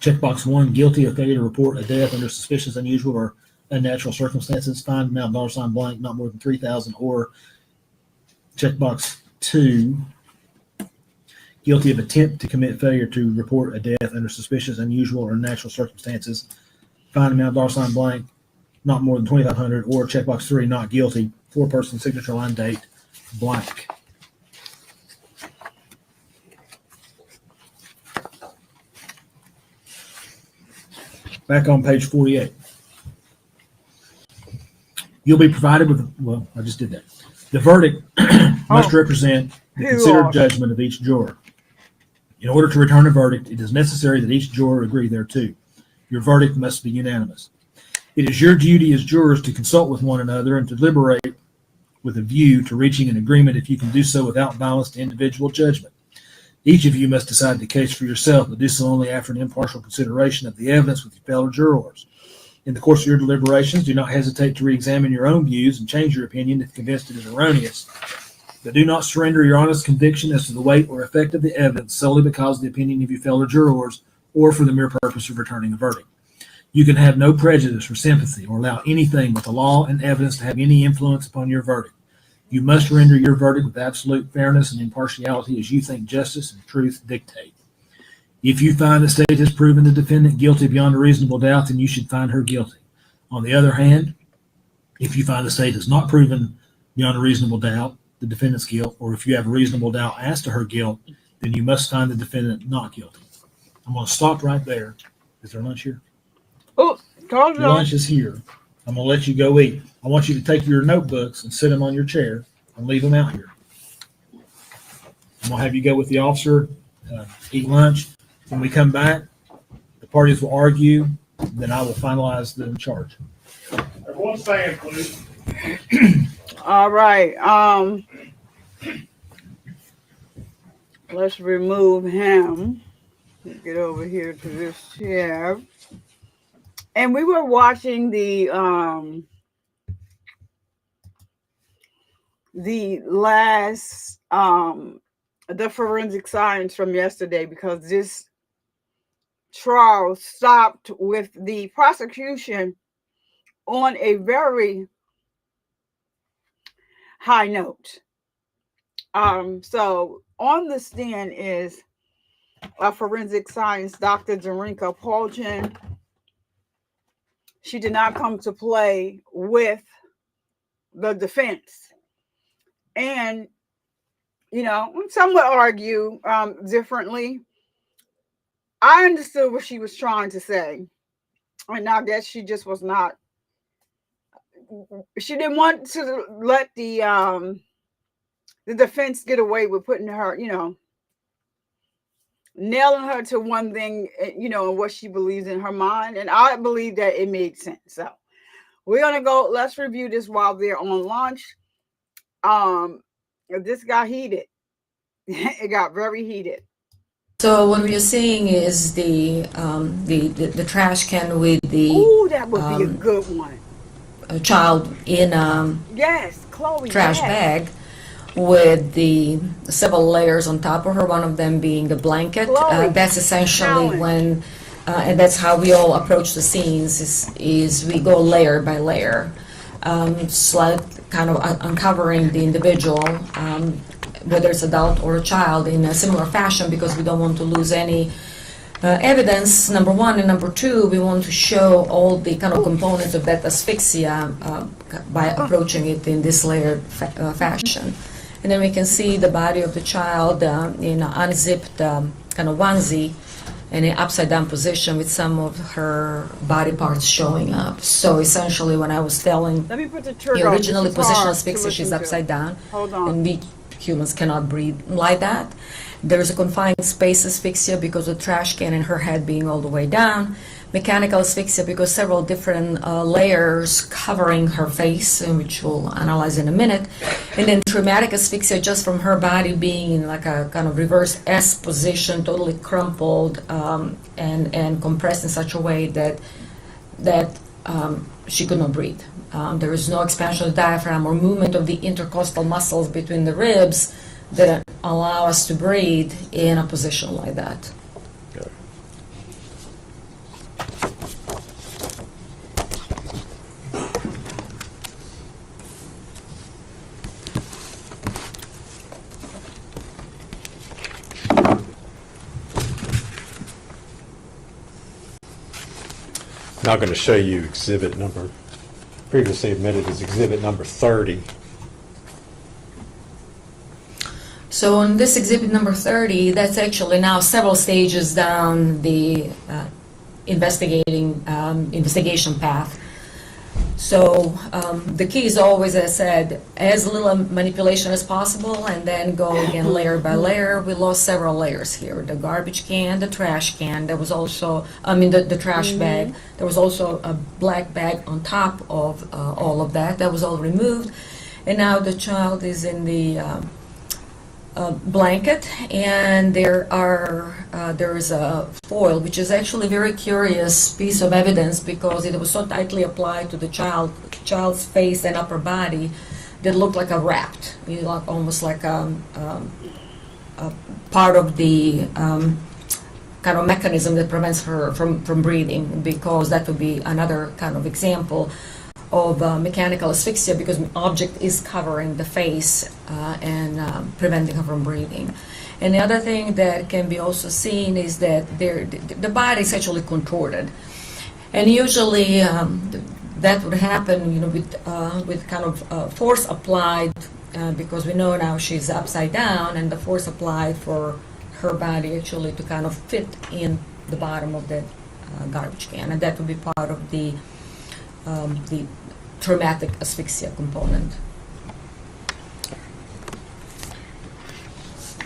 Checkbox 1, guilty of failure to report a death under suspicious, unusual, or unnatural circumstances, fine amount dollar sign blank, not more than $3,000. Or checkbox 2, guilty of attempt to commit failure to report a death under suspicious, unusual, or unnatural circumstances, fine amount dollar sign blank, not more than $2,500. Or checkbox 3, not guilty, four-person, signature line, date, blank. Back on page 48. You'll be provided with, well, I just did that. The verdict must represent the Who considered are- judgment of each juror. In order to return a verdict, it is necessary that each juror agree thereto. Your verdict must be unanimous. It is your duty as jurors to consult with one another and to deliberate with a view to reaching an agreement if you can do so without violence to individual judgment. Each of you must decide the case for yourself, but do so only after an impartial consideration of the evidence with your fellow jurors. In the course of your deliberations, do not hesitate to re-examine your own views and change your opinion if convinced it is erroneous. but do not surrender your honest conviction as to the weight or effect of the evidence solely because of the opinion of your fellow jurors or for the mere purpose of returning a verdict. You can have no prejudice or sympathy or allow anything but the law and evidence to have any influence upon your verdict. You must render your verdict with absolute fairness and impartiality as you think justice and truth dictate. If you find the state has proven the defendant guilty beyond a reasonable doubt, then you should find her guilty. On the other hand, if you find the state has not proven beyond a reasonable doubt the defendant's guilt, or if you have a reasonable doubt as to her guilt, then you must find the defendant not guilty. I'm going to stop right there. Is there lunch here? Oh, call Your lunch is here. I'm going to let you go eat. I want you to take your notebooks and sit them on your chair and leave them out here. I'm going to have you go with the officer, eat lunch. When we come back, the parties will argue, then I will finalize the charge. Everyone stand, please. All right. Let's remove him. Let's get over here to this chair. And we were watching the last the forensic science from yesterday, because this trial stopped with the prosecution on a very high note. So on the stand is a forensic science Dr. Darinka Paulchin. She did not come to play with the defense. And, some would argue differently. I understood what she was trying to say. And I guess she just was not, she didn't want to let the defense get away with putting her, nailing her to one thing, and what she believes in her mind. And I believe that it made sense. So we're going to go, let's review this while they're on lunch. This got heated. It got very heated. So what we are seeing is the trash can with the Ooh, that would be a good one. a child in Yes, Chloe. trash yes. bag with the several layers on top of her, one of them being the blanket. Chloe, That's essentially challenge. when, and that's how we all approach the scenes, is we go layer by layer, slight kind of uncovering the individual, whether it's adult or a child, in a similar fashion, because we don't want to lose any evidence, number one, and number two, we want to show all the kind of components of that asphyxia by approaching it in this layered fashion. And then we can see the body of the child in an unzipped kind of onesie in an upside down position with some of her body parts showing up. So essentially, when I was telling Let me put the trigger the on. originally This is positional hard to asphyxia, she's listen to. upside down, Hold on. and we humans cannot breathe like that. There's a confined space asphyxia because of the trash can and her head being all the way down. Mechanical asphyxia because several different layers covering her face, which we'll analyze in a minute. And then traumatic asphyxia just from her body being in like a kind of reverse S position, totally crumpled and compressed in such a way that she could not breathe. There is no expansion of the diaphragm or movement of the intercostal muscles between the ribs that allow us to breathe in a position like that. Now I'm going to show you exhibit number, previously admitted as exhibit number 30. So on this exhibit number 30, that's actually now several stages down the investigation path. So the key is always, as I said, as little manipulation as possible, and then go again layer by layer. We lost several layers here. The garbage can, the trash can, there was also, the trash bag. There was also a black bag on top of all of that. That was all removed. And now the child is in the blanket, and there is a foil, which is actually a very curious piece of evidence because it was so tightly applied to the child's face and upper body that looked like a wrapped, like almost like a part of the kind of mechanism that prevents her from breathing, because that would be another kind of example of mechanical asphyxia, because the object is covering the face and preventing her from breathing. And the other thing that can be also seen is that the body is actually contorted, and usually that would happen, with kind of force applied, because we know now she's upside down, and the force applied for her body actually to kind of fit in the bottom of the garbage can, and that would be part of the traumatic asphyxia component.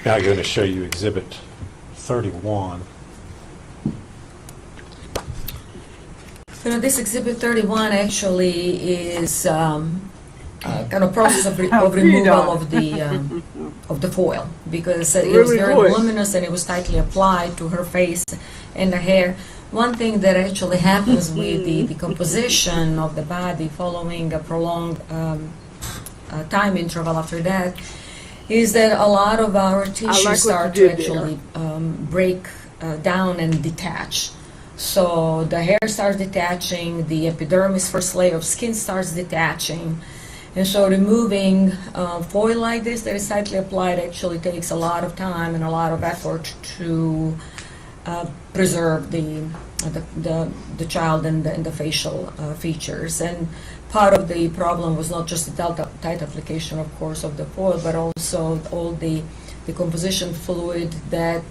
Now I'm going to show you Exhibit 31. This Exhibit 31 actually is kind of process of removal of the foil, because it was very voluminous and it was tightly applied to her face and her hair. One thing that actually happens with the decomposition of the body following a prolonged time interval after that is that a lot of our tissues start to actually break down and detach. So the hair starts detaching, the epidermis, first layer of skin, starts detaching. And so removing foil like this that is tightly applied actually takes a lot of time and a lot of effort to preserve the child and the facial features. And part of the problem was not just the tight application, of course, of the foil, but also all the composition fluid that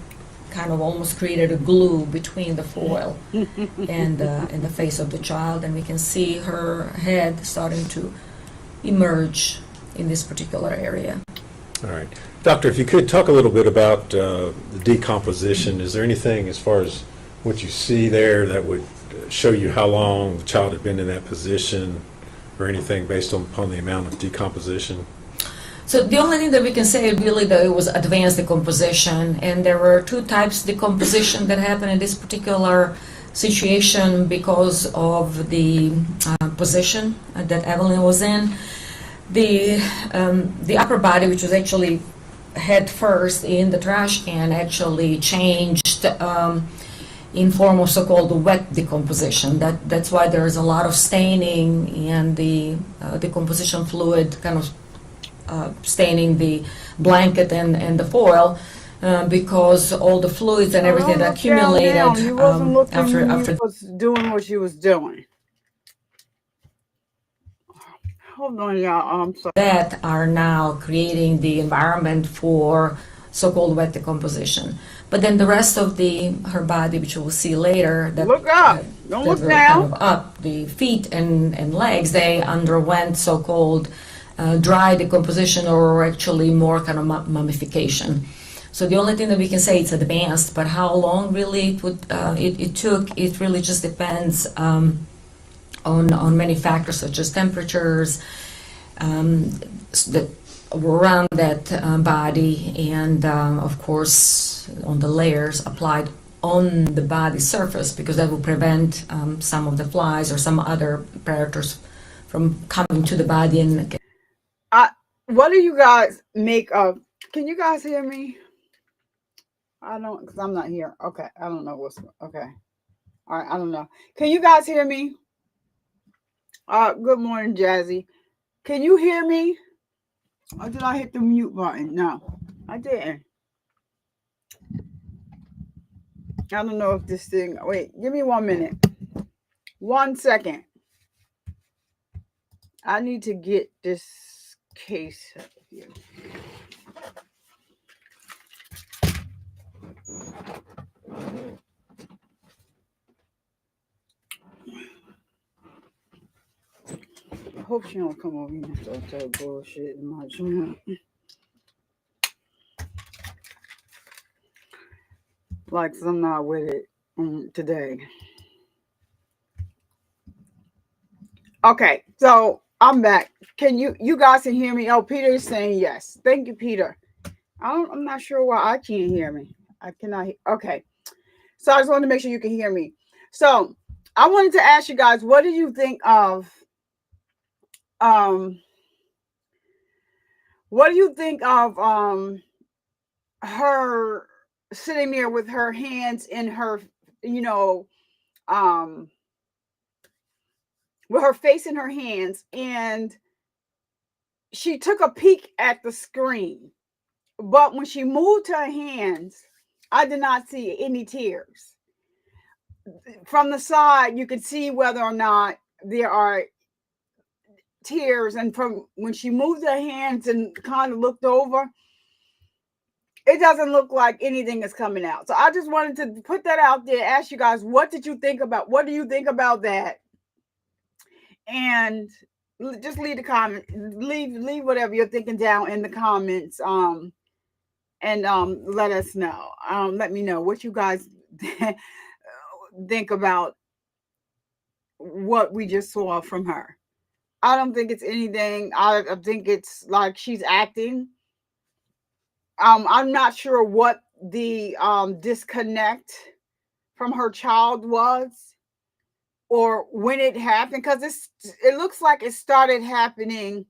kind of almost created a glue between the foil and the face of the child. And we can see her head starting to emerge in this particular area. All right. Doctor, if you could talk a little bit about the decomposition. Is there anything as far as what you see there that would show you how long the child had been in that position, or anything based upon the amount of decomposition? So the only thing that we can say really that it was advanced decomposition, and there were two types of decomposition that happened in this particular situation because of the position that Evelyn was in. The upper body, which was actually head first in the trash can, actually changed in form of so-called wet decomposition. That's why there is a lot of staining and the decomposition fluid kind of staining the blanket and the foil, because all the fluids and everything that accumulated You wasn't looking after you was doing what she was doing. Hold on, y'all. I'm sorry. that are now creating the environment for so-called wet decomposition. But then the rest of her body, which we'll see later, that Look up. Don't that look were down. kind of up, the feet and legs, they underwent so-called dry decomposition, or actually more kind of mummification. So the only thing that we can say it's advanced, but how long really it took, it really just depends on many factors such as temperatures that were around that body, and of course on the layers applied on the body surface, because that will prevent some of the flies or some other predators from coming to the body. And What do you guys make of? Can you guys hear me? I don't, because I'm not here. Okay, I don't know what's okay. All right, I don't know. Can you guys hear me? Good morning, Jazzy. Can you hear me? Or did I hit the mute button? No, I didn't. I don't know if this thing. Wait, give me 1 minute. 1 second. I need to get this case up here. I hope she don't come over here and start telling bullshit in my channel. Like, 'cause I'm not with it today. Okay, so I'm back. Can you guys can hear me? Oh, Peter is saying yes. Thank you, Peter. I'm not sure why I can't hear me. I cannot. Okay, so I just wanted to make sure you can hear me. So I wanted to ask you guys, what do you think of What do you think of her sitting there with her hands in her, you know, um, with her face in her hands, and she took a peek at the screen, but when she moved her hands, I did not see any tears. From the side, you could see whether or not there are tears, and from when she moved her hands and kind of looked over, it doesn't look like anything is coming out. So I just wanted to put that out there, ask you guys, what do you think about that? And just leave the comment, leave whatever you're thinking down in the comments, and let us know. Let me know what you guys think about what we just saw from her. I don't think it's anything. I think it's like she's acting. I'm not sure what the disconnect from her child was, or when it happened, because it looks like it started happening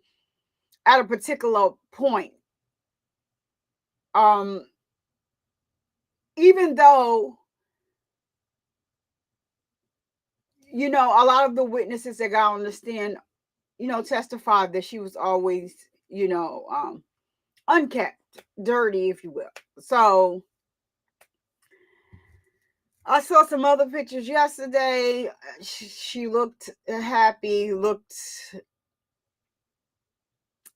at a particular point. Even though, you know, a lot of the witnesses that got on the stand, you know, testified that she was always, you know, unkept, dirty, if you will. So I saw some other pictures yesterday. She looked happy, looked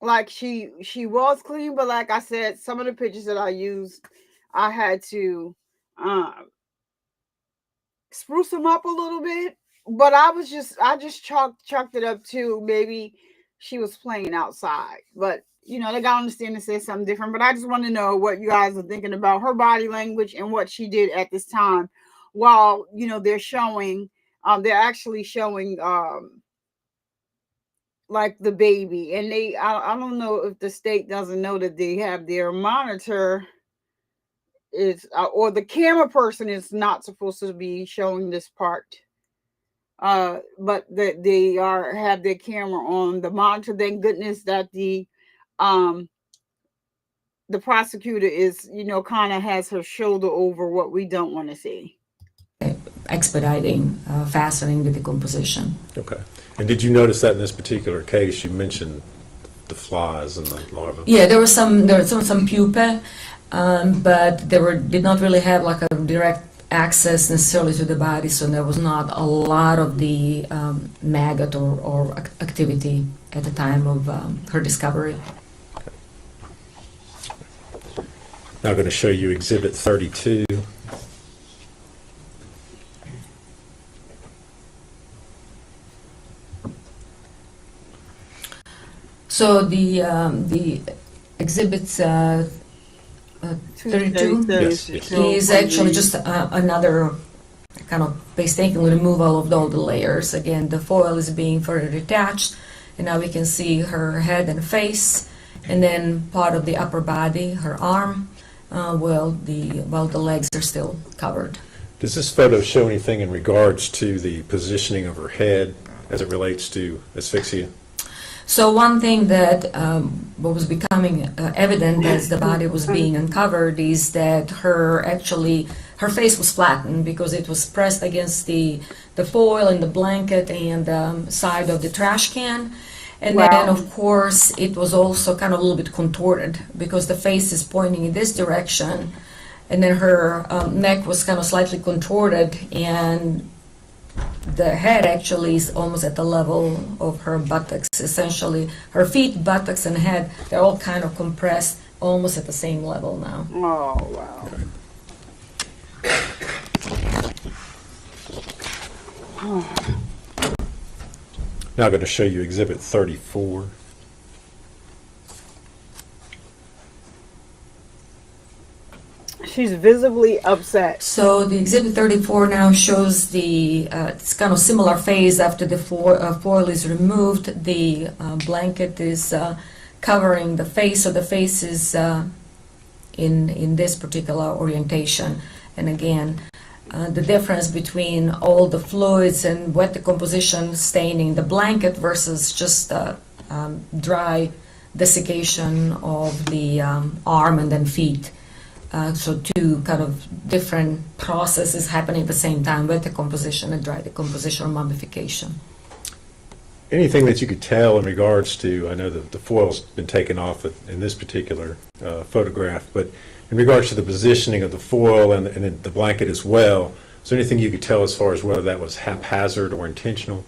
like she was clean, but like I said, some of the pictures that I used, I had to spruce them up a little bit. But I just chalked it up to maybe she was playing outside. But you know, they got to understand and say something different. But I just want to know what you guys are thinking about her body language and what she did at this time. While, you know, they're actually showing like the baby, and I don't know if the state doesn't know that they have their monitor is or the camera person is not supposed to be showing this part. But they have their camera on the monitor. Thank goodness that the prosecutor is, you know, kind of has her shoulder over what we don't want to see. Expediting, fastening the decomposition. Okay. And did you notice that in this particular case, you mentioned the flies and the larvae? Yeah, there was some pupae, but did not really have like a direct access necessarily to the body, so there was not a lot of the maggot or activity at the time of her discovery. Now I'm going to show you Exhibit 32. So the exhibits 32 Yes. is actually just another kind of painstakingly removal of all the layers. Again, the foil is being further detached, and now we can see her head and face, and then part of the upper body, her arm, while the legs are still covered. Does this photo show anything in regards to the positioning of her head as it relates to asphyxia? So one thing that what was becoming evident as the body was being uncovered is that her face was flattened because it was pressed against the foil and the blanket and side of the trash can. And then, of course, it was also kind of a little bit contorted because the face is pointing in this direction, and then her neck was kind of slightly contorted, and the head actually is almost at the level of her buttocks. Essentially, her feet, buttocks, and head, they're all kind of compressed almost at the same level now. Oh, wow. Now I'm going to show you Exhibit 34. She's visibly upset. So the Exhibit 34 now shows the it's kind of similar phase after the foil is removed. The blanket is covering the face, so the face is in this particular orientation. And again, the difference between all the fluids and wet decomposition staining the blanket versus just dry desiccation of the arm and then feet. So two kind of different processes happening at the same time, wet decomposition and dry decomposition or mummification. Anything that you could tell in regards to, I know that the foil's been taken off in this particular photograph, but in regards to the positioning of the foil and the blanket as well, is there anything you could tell as far as whether that was haphazard or intentional?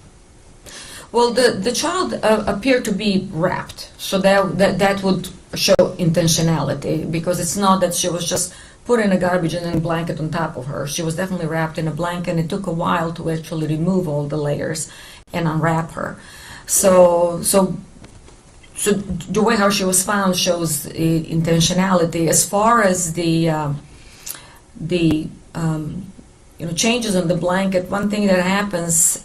Well, the child appeared to be wrapped, so that would show intentionality, because it's not that she was just put in a garbage and then blanket on top of her. She was definitely wrapped in a blanket, and it took a while to actually remove all the layers and unwrap her. So the way how she was found shows intentionality. As far as the changes on the blanket, one thing that happens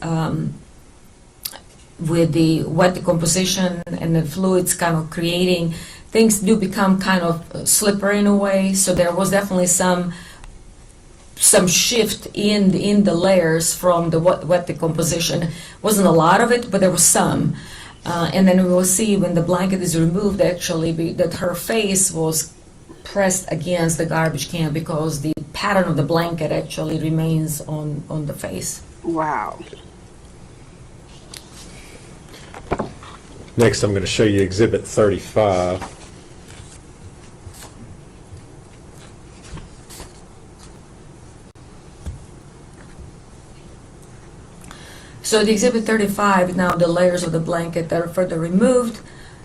with the wet decomposition and the fluids kind of creating, things do become kind of slippery in a way. So there was definitely some shift in the layers from the wet decomposition. Wasn't a lot of it, but there was some. And then we will see when the blanket is removed, actually, that her face was pressed against the garbage can, because the pattern of the blanket actually remains on the face. Wow. Next, I'm going to show you Exhibit 35. So the Exhibit 35, now the layers of the blanket that are further removed.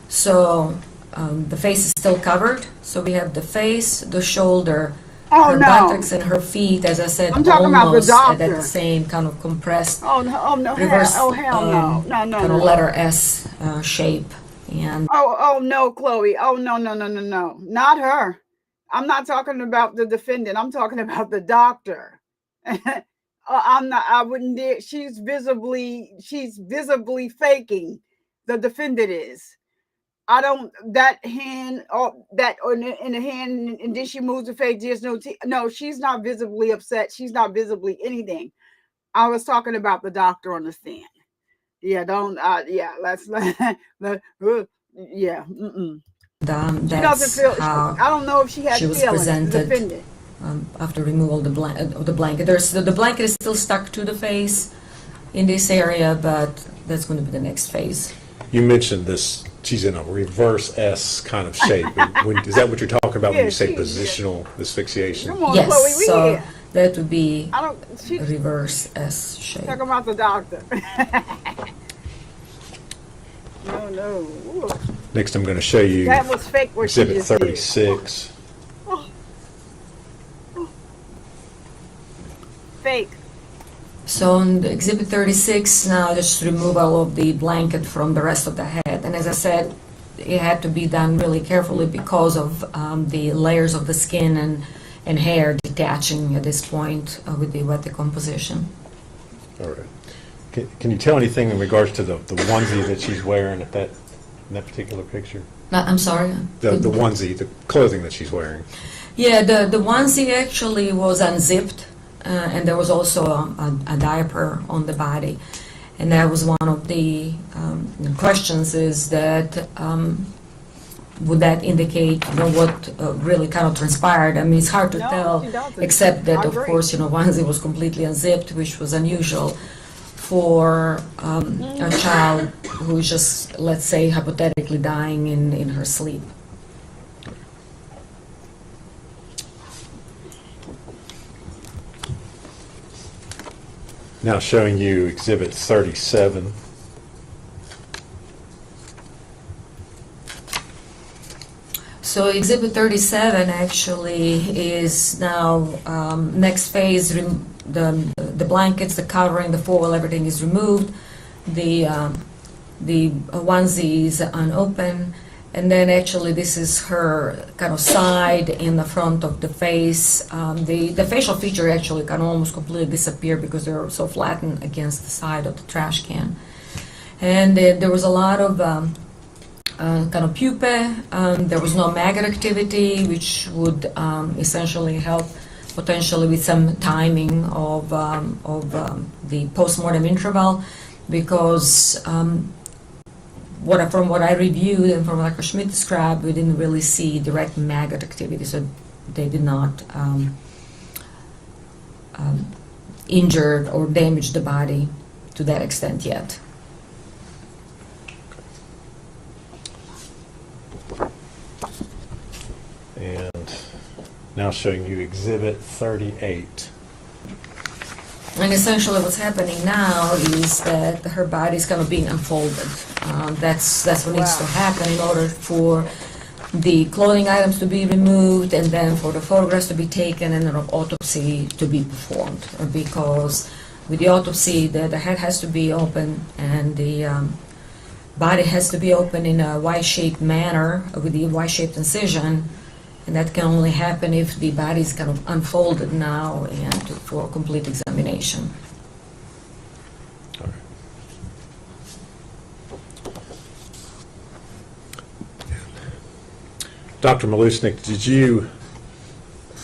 So the face is still covered. So we have the face, the shoulder, her buttocks, and her feet, as I said, I'm talking about the almost doctor. at the same kind of compressed Oh no, reverse hell no. kind of letter S shape. And Oh no, Chloe. Oh no, not her. I'm not talking about the defendant. I'm talking about the doctor. I'm not. I wouldn't dare. She's visibly faking. The defendant is. I don't. That hand, or that in the hand, and then she moves the face. There's no. No, she's not visibly upset. She's not visibly anything. I was talking about the doctor on the stand. Yeah, don't. Yeah, let's. Yeah. She doesn't that's feel. how I don't know if she had she was feelings. presented. Defendant. After removal of the blanket. The blanket is still stuck to the face in this area, but that's going to be the next phase. You mentioned this, she's in a reverse S kind of shape. Is that what you're talking about when you say positional asphyxiation? Come on, Yes, Chloe. We so here. that would be I don't. She a reverse S shape. talking about the doctor. No. Ooh. Next, I'm going to show you That was fake. What she Exhibit just did. 36. Fake. So on the Exhibit 36, now just removal of the blanket from the rest of the head. And as I said, it had to be done really carefully because of the layers of the skin and hair detaching at this point with the wet decomposition. All right. Can you tell anything in regards to the onesie that she's wearing in that particular picture? I'm sorry? The onesie, the clothing that she's wearing. Yeah, the onesie actually was unzipped, and there was also a diaper on the body. And that was one of the questions, is that would that indicate what really kind of transpired? I mean, it's hard to No, tell, she doesn't. except that, I of agree. course, onesie was completely unzipped, which was unusual for a child who's just, let's say, hypothetically dying in her sleep. Now showing you Exhibit 37. So Exhibit 37 actually is now next phase. The blankets, the covering, the foil, everything is removed. The onesie is unopened, and then actually this is her kind of side in the front of the face. The facial feature actually can almost completely disappear because they're so flattened against the side of the trash can. And there was a lot of kind of pupae. There was no maggot activity, which would essentially help potentially with some timing of the postmortem interval, because from what I reviewed and from what Dr. Schmidt described, we didn't really see direct maggot activity, so they did not injure or damage the body to that extent yet. And now showing you Exhibit 38. And essentially what's happening now is that her body is kind of being unfolded. That's what needs to happen in order for the clothing items to be removed and then for the photographs to be taken and an autopsy to be performed. Because with the autopsy, the head has to be open and the body has to be open in a Y-shaped manner with the Y-shaped incision. And that can only happen if the body is kind of unfolded now and for complete examination. All right. Dr. Malusnik, did you,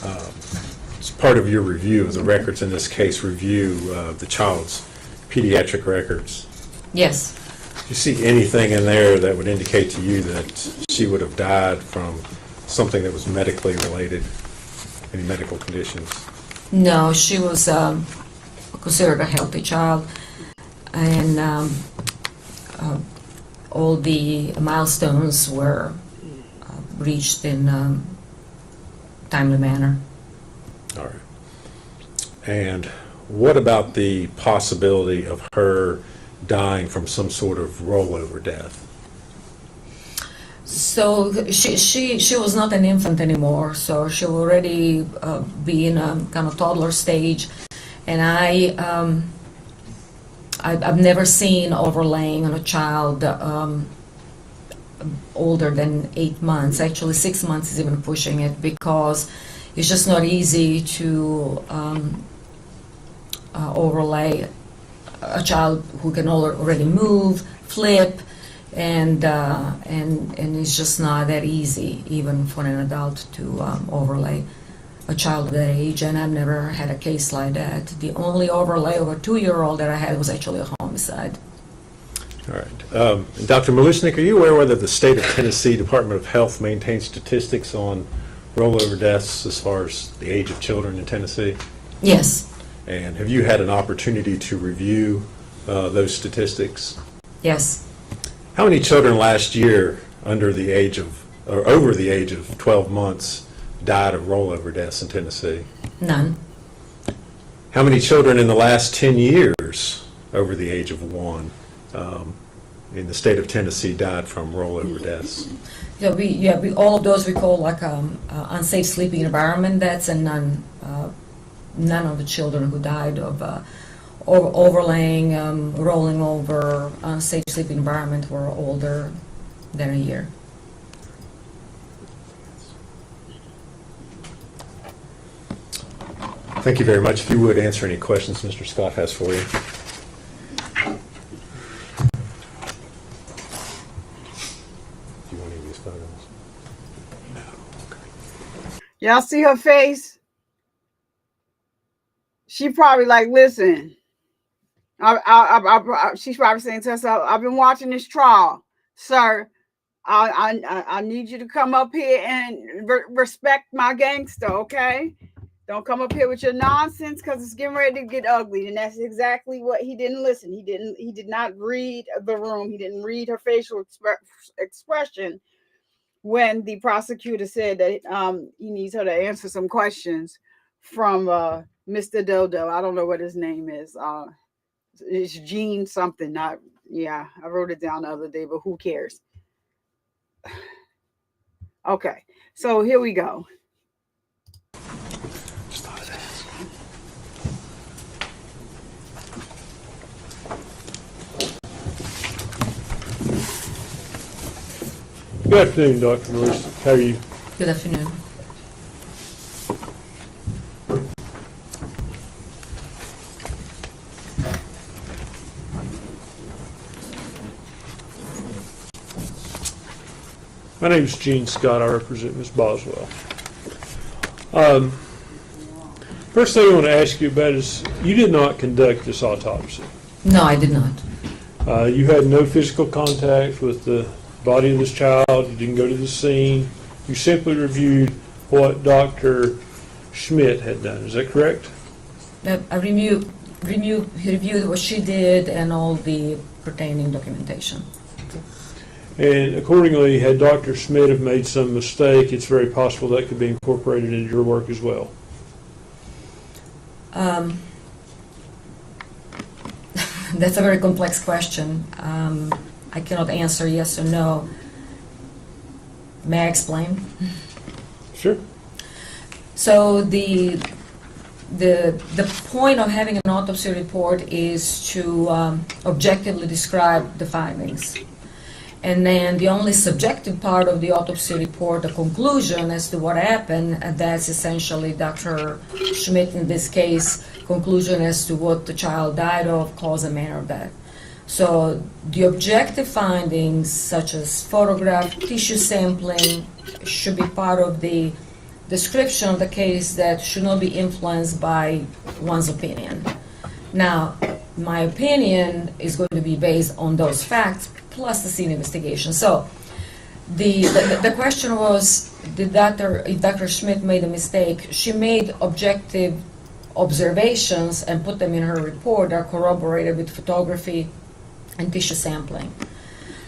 as part of your review of the records in this case, review the child's pediatric records? Yes. Do you see anything in there that would indicate to you that she would have died from something that was medically related, any medical conditions? No, she was considered a healthy child, and all the milestones were reached in timely manner. All right. And what about the possibility of her dying from some sort of rollover death? So she was not an infant anymore, so she will already be in a kind of toddler stage, and I've never seen overlaying on a child older than 8 months. Actually, 6 months is even pushing it because it's just not easy to overlay a child who can already move, flip. And it's just not that easy, even for an adult, to overlay a child of that age. And I've never had a case like that. The only overlay of a 2-year-old that I had was actually a homicide. All right. Dr. Malusnik, are you aware whether the state of Tennessee Department of Health maintains statistics on rollover deaths as far as the age of children in Tennessee? Yes. And have you had an opportunity to review those statistics? Yes. How many children last year under the age of, or over the age of 12 months died of rollover deaths in Tennessee? None. How many children in the last 10 years over the age of 1 in the state of Tennessee died from rollover deaths? Yeah, all of those we call like unsafe sleeping environment deaths, and none of the children who died of overlaying, rolling over, unsafe sleeping environment were older than a year. Thank you very much. If you would answer any questions Mr. Scott has for you. Do you want any of these photos? No. Okay. Y'all see her face? She probably like, listen. She's probably saying to herself, I've been watching this trial, sir. I need you to come up here and respect my gangster, okay? Don't come up here with your nonsense, because it's getting ready to get ugly. And that's exactly what he didn't listen. He did not read the room. He didn't read her facial expression when the prosecutor said that he needs her to answer some questions from Mr. Dodo. I don't know what his name is. It's Gene something. I wrote it down the other day, but who cares? Okay, so here we go. Good afternoon, Dr. Lewis. How are you? Good afternoon. My name is Gene Scott. I represent Ms. Boswell. First thing I want to ask you about is, you did not conduct this autopsy. No, I did not. You had no physical contact with the body of this child. You didn't go to the scene. You simply reviewed what Dr. Schmidt had done. Is that correct? I reviewed what she did and all the pertaining documentation. And accordingly, had Dr. Schmidt have made some mistake, it's very possible that could be incorporated into your work as well. That's a very complex question. I cannot answer yes or no. May I explain? Sure. So the point of having an autopsy report is to objectively describe the findings. And then the only subjective part of the autopsy report, the conclusion as to what happened, that's essentially Dr. Schmidt, in this case, conclusion as to what the child died of, cause and manner of death. So the objective findings, such as photograph, tissue sampling, should be part of the description of the case that should not be influenced by one's opinion. Now, my opinion is going to be based on those facts plus the scene investigation. So the question was, if Dr. Schmidt made a mistake? She made objective observations and put them in her report that are corroborated with photography and tissue sampling.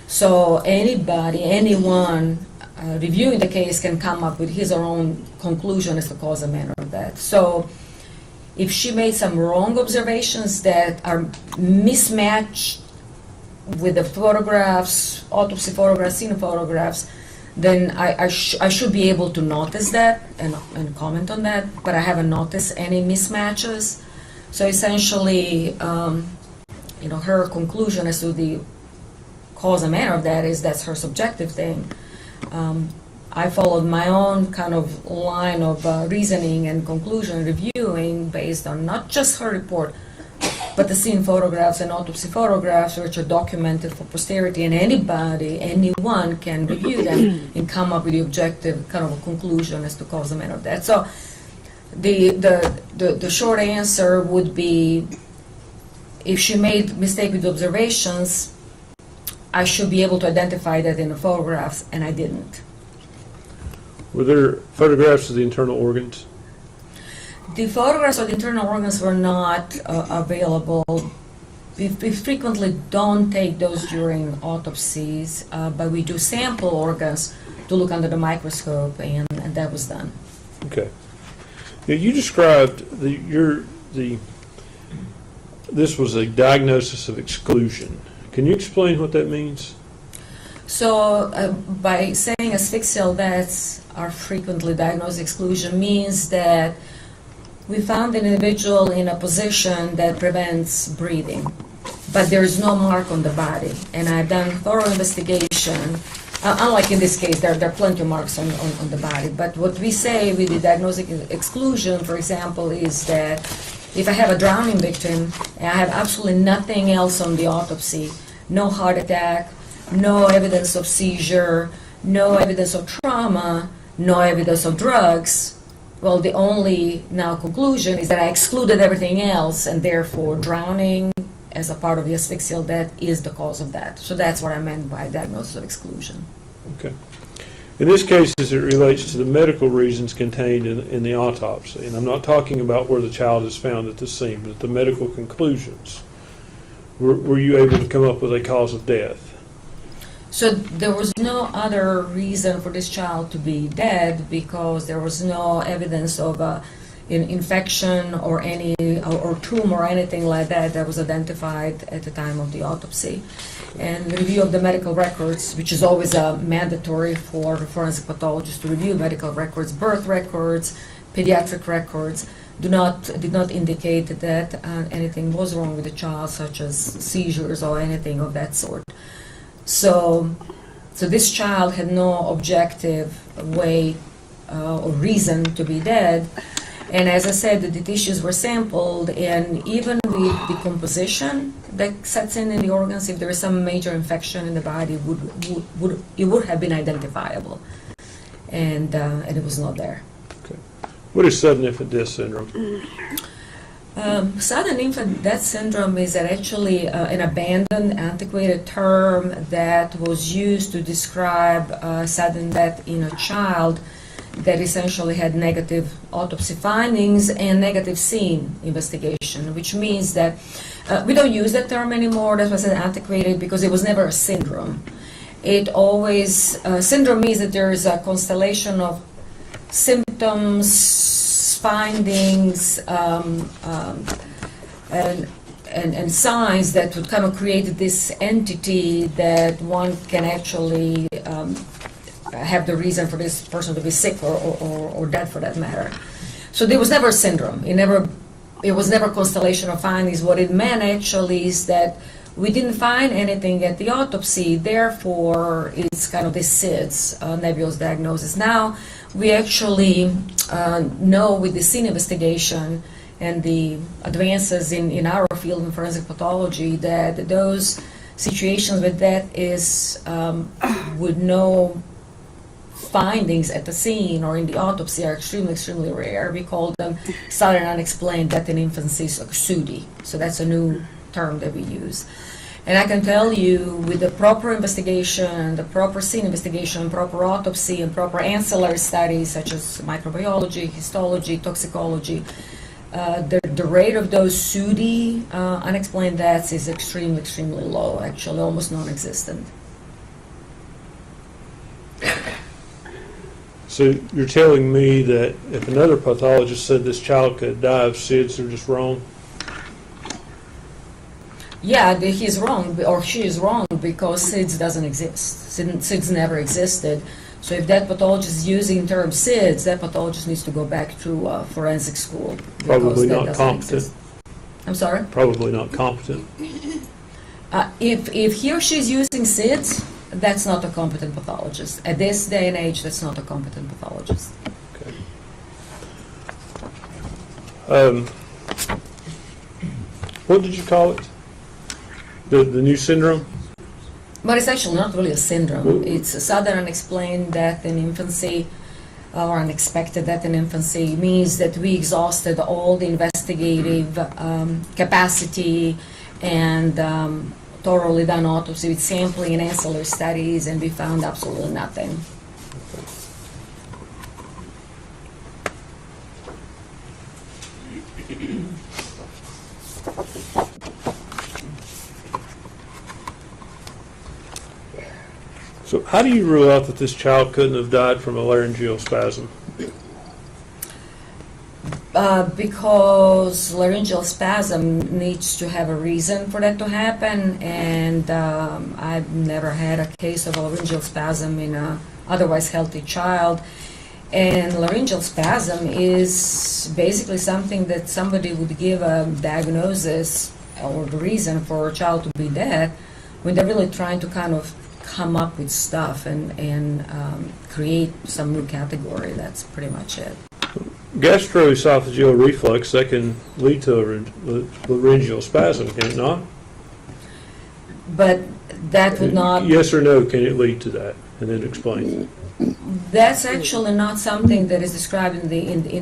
So anyone reviewing the case can come up with his or her own conclusion as to cause and manner of death. So if she made some wrong observations that are mismatched with the photographs, autopsy photographs, scene photographs, then I should be able to notice that and comment on that, but I haven't noticed any mismatches. So essentially, her conclusion as to the cause and manner of that is that's her subjective thing. I followed my own kind of line of reasoning and conclusion reviewing based on not just her report, but the scene photographs and autopsy photographs, which are documented for posterity, and anyone can review them and come up with the objective kind of a conclusion as to cause and manner of death. So the short answer would be, if she made mistake with observations, I should be able to identify that in the photographs, and I didn't. Were there photographs of the internal organs? The photographs of the internal organs were not available. We frequently don't take those during autopsies, but we do sample organs to look under the microscope, and that was done. Okay. Now, you described this was a diagnosis of exclusion. Can you explain what that means? So by saying asphyxial deaths are frequently diagnosed exclusion means that we found an individual in a position that prevents breathing, but there is no mark on the body. And I've done thorough investigation. Unlike in this case, there are plenty of marks on the body. But what we say with the diagnostic exclusion, for example, is that if I have a drowning victim and I have absolutely nothing else on the autopsy, no heart attack, no evidence of seizure, no evidence of trauma, no evidence of drugs, well, the only now conclusion is that I excluded everything else, and therefore drowning as a part of the asphyxial death is the cause of that. So that's what I meant by diagnosis of exclusion. Okay. In this case, as it relates to the medical reasons contained in the autopsy, and I'm not talking about where the child is found at the scene, but the medical conclusions, were you able to come up with a cause of death? So there was no other reason for this child to be dead because there was no evidence of infection or or tumor or anything like that was identified at the time of the autopsy. And review of the medical records, which is always mandatory for forensic pathologists to review medical records, birth records, pediatric records, did not indicate that anything was wrong with the child, such as seizures or anything of that sort. So this child had no objective way or reason to be dead. And as I said, the tissues were sampled, and even with decomposition that sets in the organs, if there is some major infection in the body, it would have been identifiable, and it was not there. Okay. What is sudden infant death syndrome? Sudden infant death syndrome is actually an abandoned, antiquated term that was used to describe sudden death in a child that essentially had negative autopsy findings and negative scene investigation, which means that we don't use that term anymore. That was antiquated because it was never a syndrome. It always, syndrome means that there is a constellation of symptoms, findings, and signs that would kind of create this entity that one can actually have the reason for this person to be sick or dead for that matter. So there was never a syndrome. It was never a constellation of findings. What it meant actually is that we didn't find anything at the autopsy, therefore it's kind of this SIDS, nebulous diagnosis. Now we actually know with the scene investigation and the advances in our field in forensic pathology that those situations where death is with no findings at the scene or in the autopsy are extremely, extremely rare. We call them sudden unexplained death in infancy, SUDI. So that's a new term that we use. And I can tell you with the proper investigation, the proper scene investigation, proper autopsy, and proper ancillary studies such as microbiology, histology, toxicology, the rate of those SUDI, unexplained deaths, is extremely, extremely low, actually almost non-existent. So you're telling me that if another pathologist said this child could die of SIDS, they're just wrong? Yeah, he's wrong, or she is wrong, because SIDS doesn't exist. SIDS never existed. So if that pathologist is using the term SIDS, that pathologist needs to go back to forensic school. Probably not competent. I'm sorry? Probably not competent. If he or she is using SIDS, that's not a competent pathologist. At this day and age, that's not a competent pathologist. Okay. What did you call it? The new syndrome? But it's actually not really a syndrome. It's a sudden unexplained death in infancy or unexpected death in infancy. It means that we exhausted all the investigative capacity and thoroughly done autopsy with sampling and ancillary studies, and we found absolutely nothing. So how do you rule out that this child couldn't have died from a laryngeal spasm? Because laryngeal spasm needs to have a reason for that to happen, and I've never had a case of a laryngeal spasm in a otherwise healthy child. And laryngeal spasm is basically something that somebody would give a diagnosis or the reason for a child to be dead when they're really trying to kind of come up with stuff and create some new category. That's pretty much it. Gastroesophageal reflux, that can lead to a laryngeal spasm, can it not? But that would not... Yes or no, can it lead to that? And then explain. That's actually not something that is described in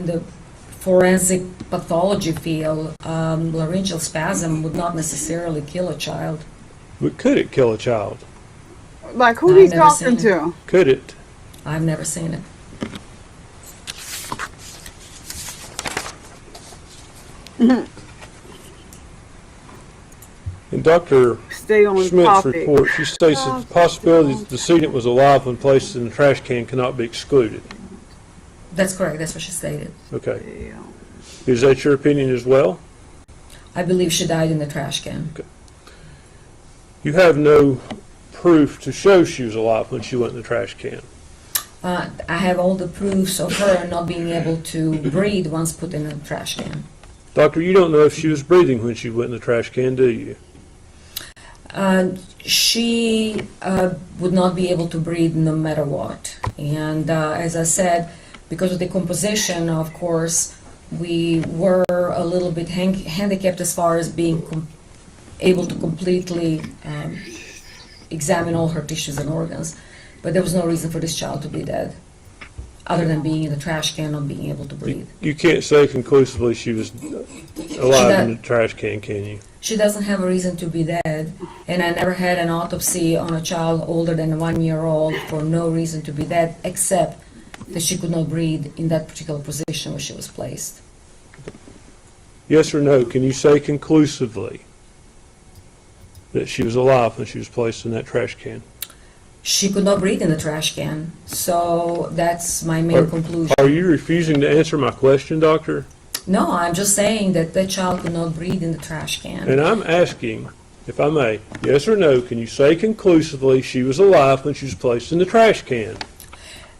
the forensic pathology field. Laryngeal spasm would not necessarily kill a child. But could it kill a child? Like who he's talking to? Could it? I've never seen it. In Dr. Stay on Schmidt's topic. report, she states that the possibility that the decedent was alive when placed in the trash can cannot be excluded. That's correct. That's what she stated. Okay. Is that your opinion as well? I believe she died in the trash can. Okay. You have no proof to show she was alive when she went in the trash can. I have all the proofs of her not being able to breathe once put in a trash can. Doctor, you don't know if she was breathing when she went in the trash can, do you? She would not be able to breathe no matter what. And as I said, because of the composition, of course, we were a little bit handicapped as far as being able to completely examine all her tissues and organs. But there was no reason for this child to be dead, other than being in the trash can, not being able to breathe. You can't say conclusively she was alive in the trash can you? She doesn't have a reason to be dead, and I never had an autopsy on a child older than 1 year old for no reason to be dead, except that she could not breathe in that particular position where she was placed. Yes or no, can you say conclusively that she was alive when she was placed in that trash can? She could not breathe in the trash can, so that's my main conclusion. Are you refusing to answer my question, doctor? No, I'm just saying that the child could not breathe in the trash can. And I'm asking, if I may, yes or no, can you say conclusively she was alive when she was placed in the trash can?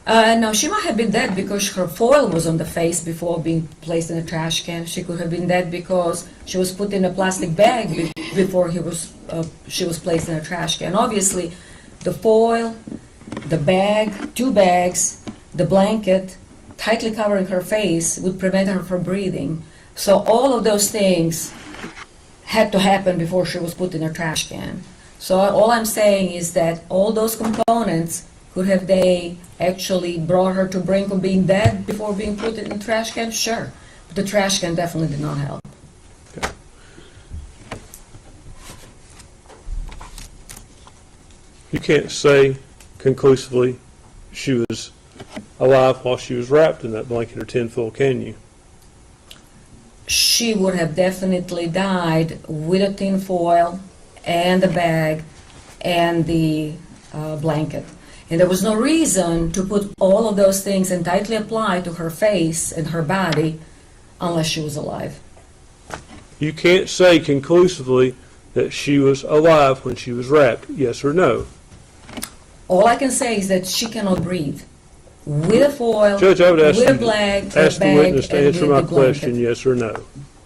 No, she might have been dead because her foil was on the face before being placed in the trash can. She could have been dead because she was put in a plastic bag before she was placed in a trash can. Obviously, the foil, the bag, 2 bags, the blanket, tightly covering her face would prevent her from breathing. So all of those things had to happen before she was put in a trash can. So all I'm saying is that all those components, could have they actually brought her to brink of being dead before being put in the trash can? Sure. But the trash can definitely did not help. Okay. You can't say conclusively she was alive while she was wrapped in that blanket or tinfoil, can you? She would have definitely died with a tin foil and the bag and the blanket. And there was no reason to put all of those things and tightly apply to her face and her body unless she was alive. You can't say conclusively that she was alive when she was wrapped, yes or no? All I can say is that she cannot breathe. With a foil, Judge, I would ask with a you bag, to ask the witness to and answer with my the blanket. question, yes or no.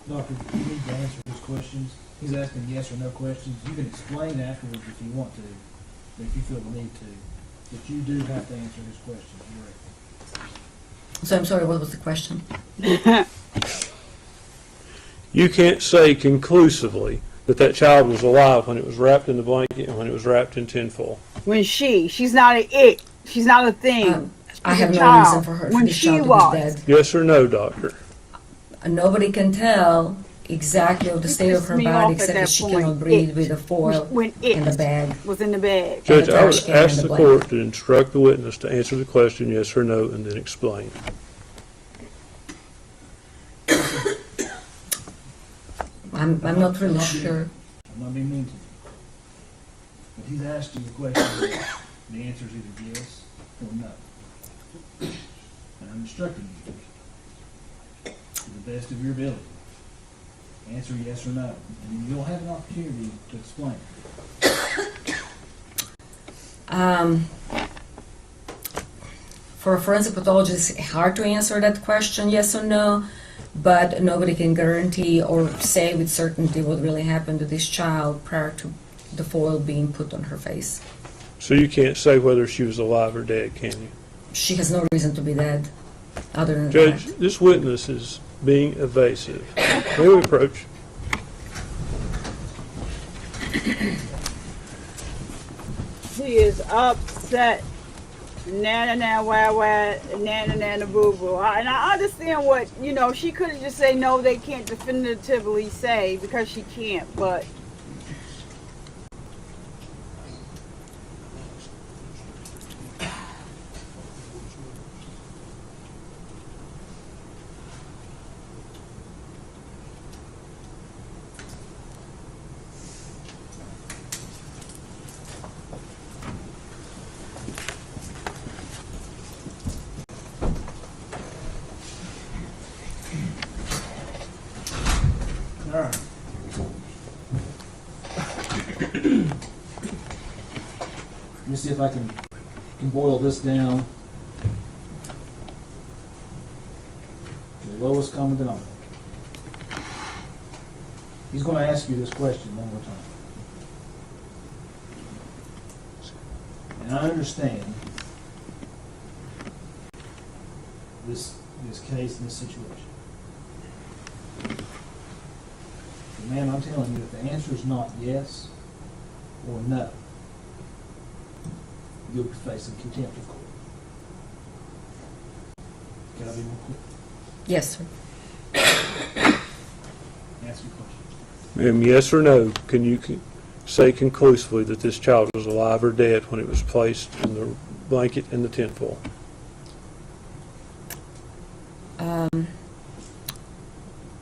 Doctor, you need to answer his questions. He's asking yes or no questions. You can explain afterwards if you want to, if you feel the need to. But you do have to answer his questions directly. So I'm sorry, what was the question? You can't say conclusively that that child was alive when it was wrapped in the blanket and when it was wrapped in tinfoil. When she's not an it. She's not a thing. I She's have a no child. reason for her When this she child to was. be dead. Yes or no, doctor? Nobody can tell exactly of the state of her Pissed me body off at except that that she point. cannot breathe It. with a foil When in the it bag. was in the bag. Judge, the I would trash can ask and the the blanket. court to instruct the witness to answer the question, yes or no, and then explain. I'm not really sure. I'm not being mean to you. But he's asked you a question, the answer is either yes or no. And I'm instructing you to the best of your ability. Answer yes or no. And you'll have an opportunity to explain. For a forensic pathologist, it's hard to answer that question, yes or no, but nobody can guarantee or say with certainty what really happened to this child prior to the foil being put on her face. So you can't say whether she was alive or dead, can you? She has no reason to be dead, other than Judge, that. this witness is being evasive. May we approach? She is upset. Nana nana wah wah, nana nana boo boo. And I understand what, she could have just say no, they can't definitively say because she can't, but All right. Let me see if I can boil this down to the lowest common denominator. He's going to ask you this question one more time. And I understand this case and this situation. But ma'am, I'm telling you, if the answer is not yes or no, you'll be facing contempt of court. Can I be more clear? Yes, sir. Now, ask you a question. Ma'am, yes or no, can you say conclusively that this child was alive or dead when it was placed in the blanket in the tinfoil?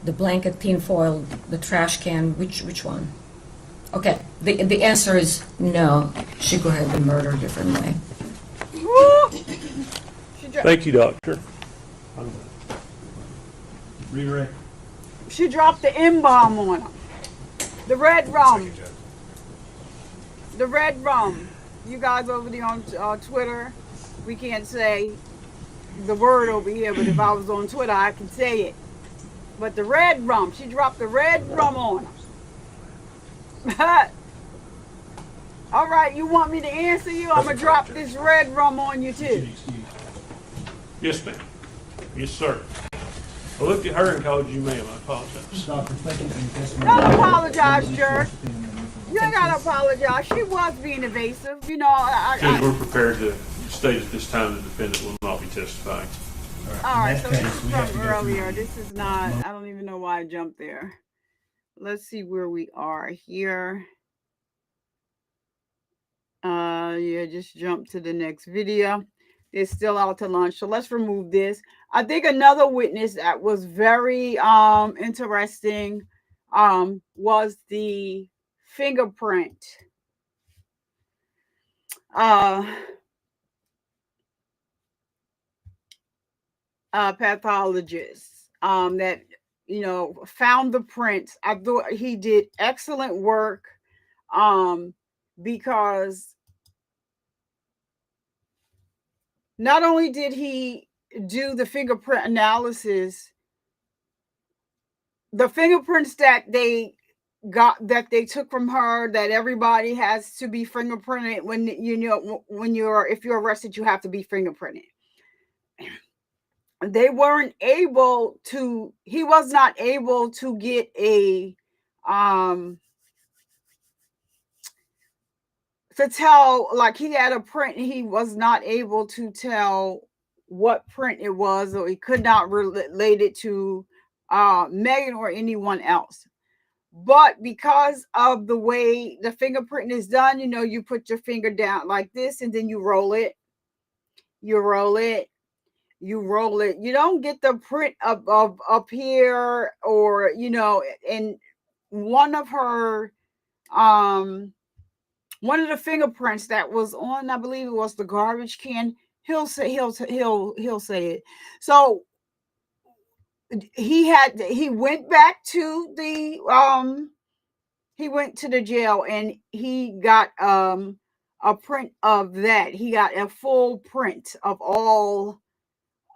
The blanket, tinfoil, the trash can, which one? Okay, the answer is no. She could have been murdered differently. Thank you, doctor. Redirect. She dropped the M-bomb on him. The red rum. The red rum. You guys over there on Twitter, we can't say the word over here, but if I was on Twitter, I can say it. But the red rum, she dropped the red rum on him. All right, you want me to answer you? I'm going to drop this red rum on you too. Yes, ma'am. Yes, sir. I looked at her and called you ma'am. I apologize. Doctor, thank you for your testimony. Don't apologize, jerk. You ain't got to apologize. She was being evasive. You know, Judge, we're prepared to state at this time the defendant will not be testifying. all right, In so that this case, is we have to from go through earlier. the- This is not, I don't even know why I jumped there. Let's see where we are here. Yeah, just jump to the next video. They're still out to lunch, so let's remove this. I think another witness that was very interesting was the fingerprint pathologist that found the prints. I thought he did excellent work because not only did he do the fingerprint analysis, the fingerprints that they took from her, that everybody has to be fingerprinted when if you're arrested, you have to be fingerprinted. He was not able to get a to tell, like, he had a print and he was not able to tell what print it was, or he could not relate it to Megan or anyone else. But because of the way the fingerprint is done, you put your finger down like this and then you roll it. You roll it. You roll it. You don't get the print up here, or and one of her one of the fingerprints that was on, I believe it was the garbage can. He'll say it. So he went back to the he went to the jail and he got a print of that. He got a full print of all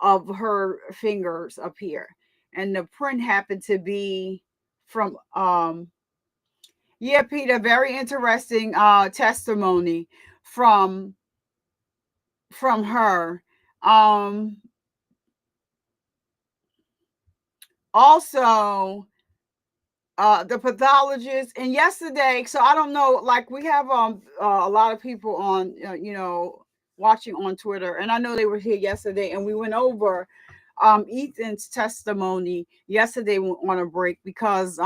of her fingers up here, and the print happened to be from yeah, Peter, very interesting testimony from her. Also the pathologist, and yesterday, so I don't know, like, we have a lot of people on watching on Twitter, and I know they were here yesterday, and we went over Ethan's testimony yesterday on a break, because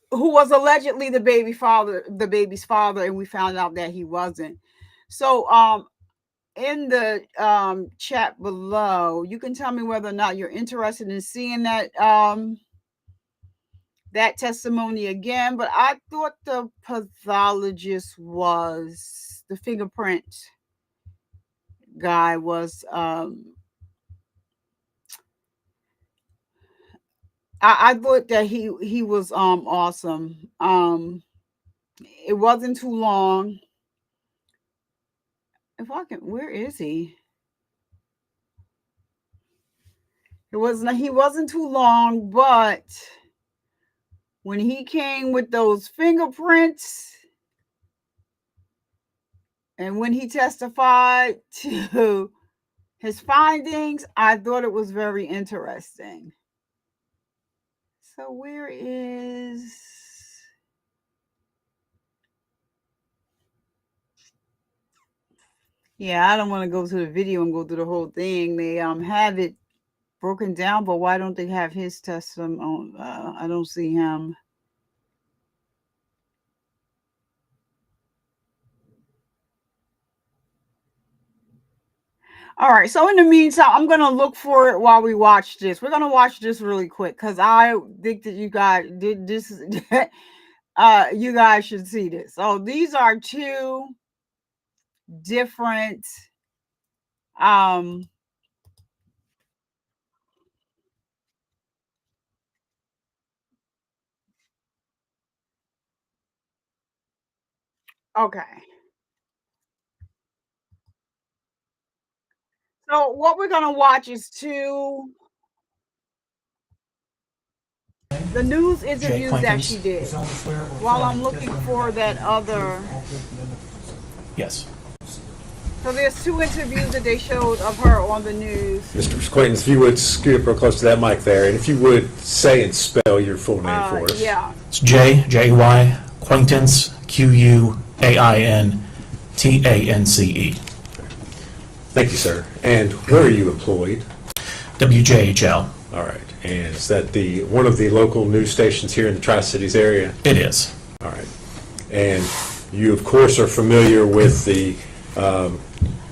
who was allegedly the baby's father, and we found out that he wasn't. So in the chat below, you can tell me whether or not you're interested in seeing that that testimony again. But I thought the pathologist was the fingerprint guy was I thought that he was awesome. It wasn't too long. If I can, where is he? He wasn't too long, but when he came with those fingerprints and when he testified to his findings, I thought it was very interesting. So where is... Yeah, I don't want to go to the video and go through the whole thing. They have it broken down, but why don't they have his testimony? I don't see him. All right, so in the meantime, I'm gonna look for it while we watch this. We're gonna watch this really quick because I think that you guys did this. You guys should see this. So these are two different okay. So what we're gonna watch is the news interviews that she did. While I'm looking for that other. Yes. So there's two interviews that they showed of her on the news. Mr. Quaintance, if you would scoot up real close to that mic there, and if you would say and spell your full name for us. Yeah. It's J-Y, Quaintance, Q-U-A-I-N-T-A-N-C-E. Thank you, sir. And where are you employed? WJHL. All right. And is that one of the local news stations here in the Tri-Cities area? It is. All right. And you, of course, are familiar with the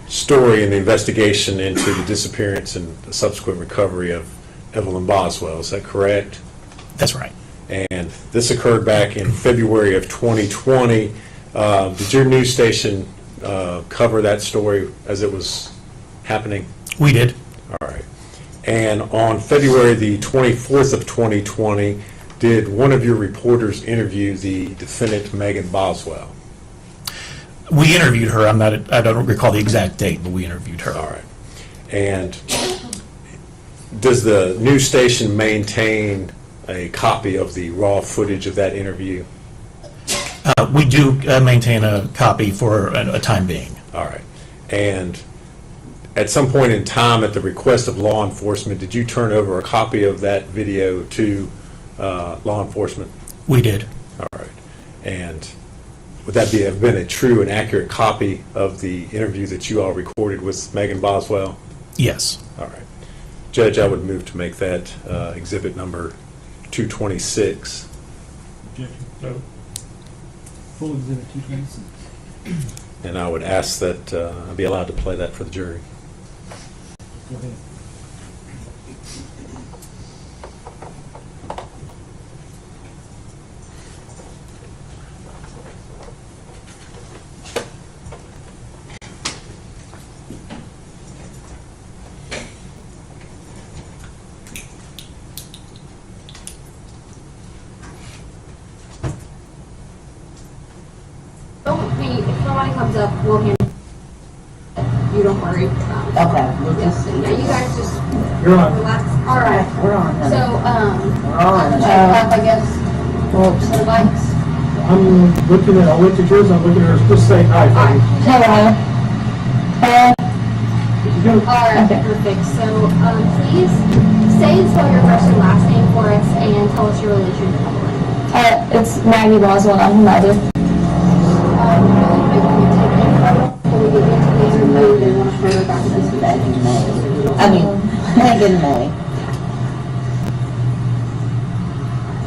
story and the investigation into the disappearance and the subsequent recovery of Evelyn Boswell. Is that correct? That's right. And this occurred back in February of 2020. Did your news station cover that story as it was happening? We did. All right. And on February the 24th of 2020, did one of your reporters interview the defendant, Megan Boswell? We interviewed her. I don't recall the exact date, but we interviewed her. All right. And does the news station maintain a copy of the raw footage of that interview? We do maintain a copy for a time being. All right. And at some point in time, at the request of law enforcement, did you turn over a copy of that video to law enforcement? We did. All right. And would that have been a true and accurate copy of the interview that you all recorded with Megan Boswell? Yes. All right. Judge, I would move to make that exhibit number 226. No. Full exhibit 226. And I would ask that I be allowed to play that for the jury. Go ahead. If somebody comes up, we'll hand. You don't worry. Okay, we'll just see. Yeah, you guys just You're on. relax. All right. We're on. So, We're on. check up, I guess. Oops. The lights. I'll look at yours, I'm looking at hers, just say hi. All right. Hello. All right, perfect. So, please say and spell your first and last name for us, and tell us your relation to Evelyn. It's Maggie Boswell. I'm her mother. Really quick, can we take a photo before we get into the interview? They want to photo back to this Megan May.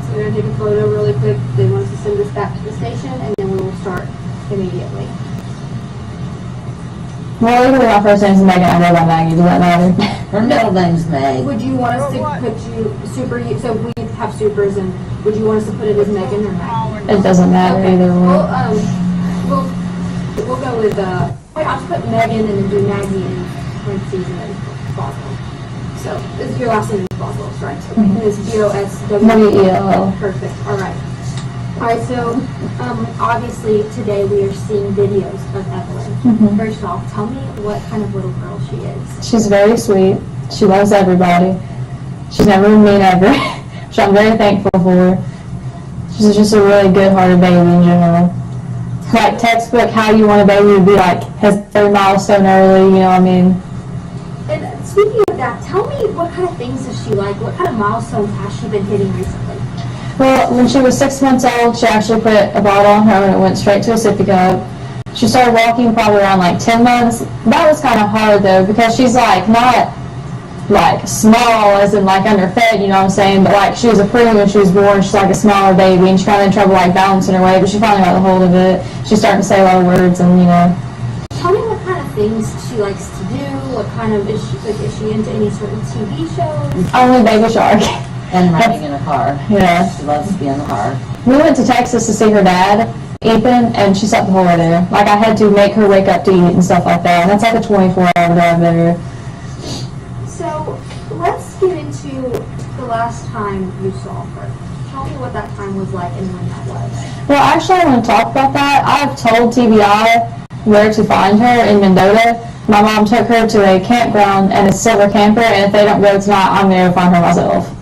So we're gonna take a photo really quick. They want us to send this back to the station, and then we will start immediately. Well, legally my first name's Megan. I go by Maggie. Does that matter? Her middle name's Meg. Would you want us to put you so we have supers, and would you want us to put it as Megan or Maggie? It doesn't matter either way. We'll go with wait, I'll just put Megan and then do Maggie in parentheses and then Boswell. So this is your last name is Boswell, right? Okay. And it's W-E-L-L. Perfect. All right. All right. So obviously today we are seeing videos of Evelyn. First off, tell me what kind of little girl she is. She's very sweet. She loves everybody. She's never been mean ever. So I'm very thankful for her. She's just a really good-hearted baby in general. Like textbook, how you want a baby to be like, has their milestone early, you know what I mean? And speaking of that, tell me what kind of things does she like? What kind of milestones has she been hitting recently? Well, when she was 6 months old, she actually put a bottle on her and it went straight to a sippy cup. She started walking probably around like 10 months. That was kind of hard though, because she's like not like small as in like underfed, you know what I'm saying? But like she was a preemie when she was born, she's like a smaller baby, and she found in trouble like balancing her weight, but she finally got a hold of it. She's starting to say a lot of words, and you know. Tell me what kind of things she likes to do. What kind of is she into any certain TV shows? Only Baby Shark. And riding in a car. Yeah. She loves to be in the car. We went to Texas to see her dad, Ethan, and she slept the whole way there. Like I had to make her wake up to eat and stuff like that. And that's like a 24-hour drive there. So let's get into the last time you saw her. Tell me what that time was like and when that was. Well, actually, I want to talk about that. I've told TBI where to find her in Mendota. My mom took her to a campground and a silver camper, and if they don't go tonight, I'm going to find her myself.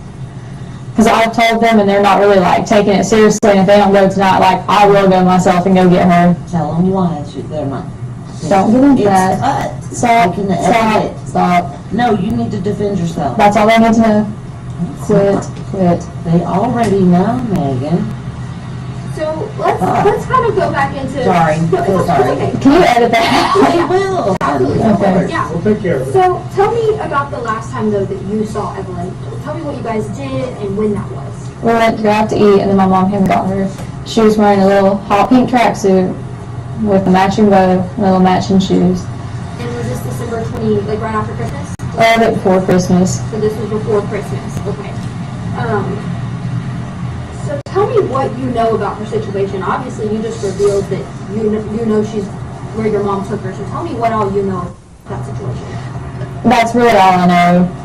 Because I've told them, and they're not really like taking it seriously, and if they don't go tonight, like I will go myself and go get her. Tell them why. They're not. Don't get into It's that. cut. Stop. Making the Stop. edit. Stop. No, you need to defend yourself. That's all they need to know. Quit. Quit. They already know, Megan. So let's kind of go back into. Sorry. No, it's Sorry. okay. Can you edit that? They will. Absolutely. Okay. Yeah. We'll take care of it. So tell me about the last time though that you saw Evelyn. Tell me what you guys did and when that was. We went to go out to eat, and then my mom came and got her. She was wearing a little hot pink tracksuit with a matching bow and little matching shoes. And was this December 20, like right after Christmas? A little bit before Christmas. So this was before Christmas. Okay. So tell me what you know about her situation. Obviously, you just revealed that you know she's where your mom took her. So tell me what all you know of that situation. That's really all I know.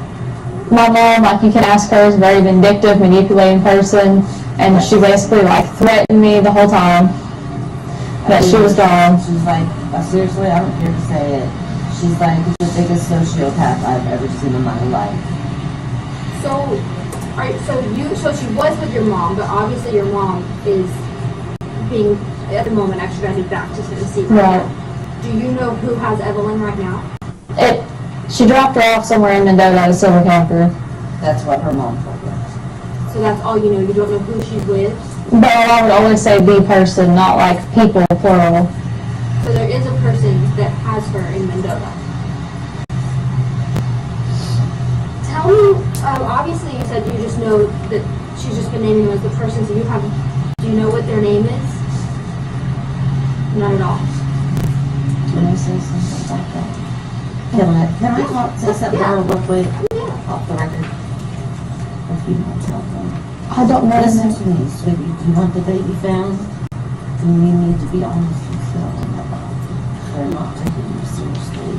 My mom, like you can ask her, is a very vindictive, manipulating person, and she basically like threatened me the whole time that she was gone. She's like, seriously, I don't care to say it. She's like the biggest sociopath I've ever seen in my life. So, alright, so she was with your mom, but obviously your mom is being at the moment extradited back to Tennessee right now. Do you know who has Evelyn right now? She dropped her off somewhere in Mendota at a silver camper. That's what her mom told her. So that's all you know. You don't know who she's with. But I would always say the person, not like people, plural. So there is a person that has her in Mendota. Tell me, obviously you said you just know that she's just been naming them as the person, so do you know what their name is? Not at all. Can I say something like that? Can I say something real quick? Off the record. If you don't tell them. I don't know. Listen to me, sweetie. Do you want the baby found? Then you need to be honest with yourself. They're not taking you seriously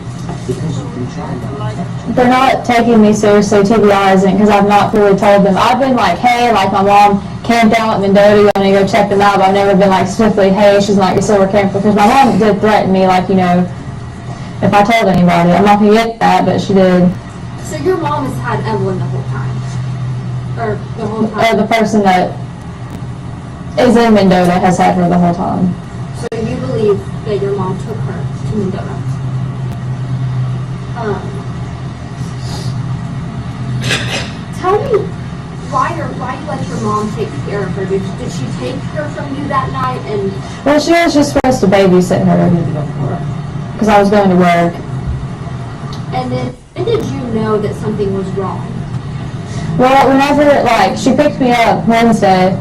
because you've been trying to protect her. They're not taking me seriously, TBI isn't, because I've not fully told them. I've been like, hey, like my mom camped out at Mendota, you want to go check them out, but I've never been like swiftly, hey, she's like a silver camper, because my mom did threaten me, like, you know, if I told anybody. I'm not going to get that, but she did. So your mom has had Evelyn the whole time? Or the whole time? The person that is in Mendota has had her the whole time. So you believe that your mom took her to Mendota? Tell me why you let your mom take care of her. Did she take her from you that night? And Well, she was just supposed to babysit her because I was going to work. And then when did you know that something was wrong? Well, whenever, like, she picked me up Wednesday,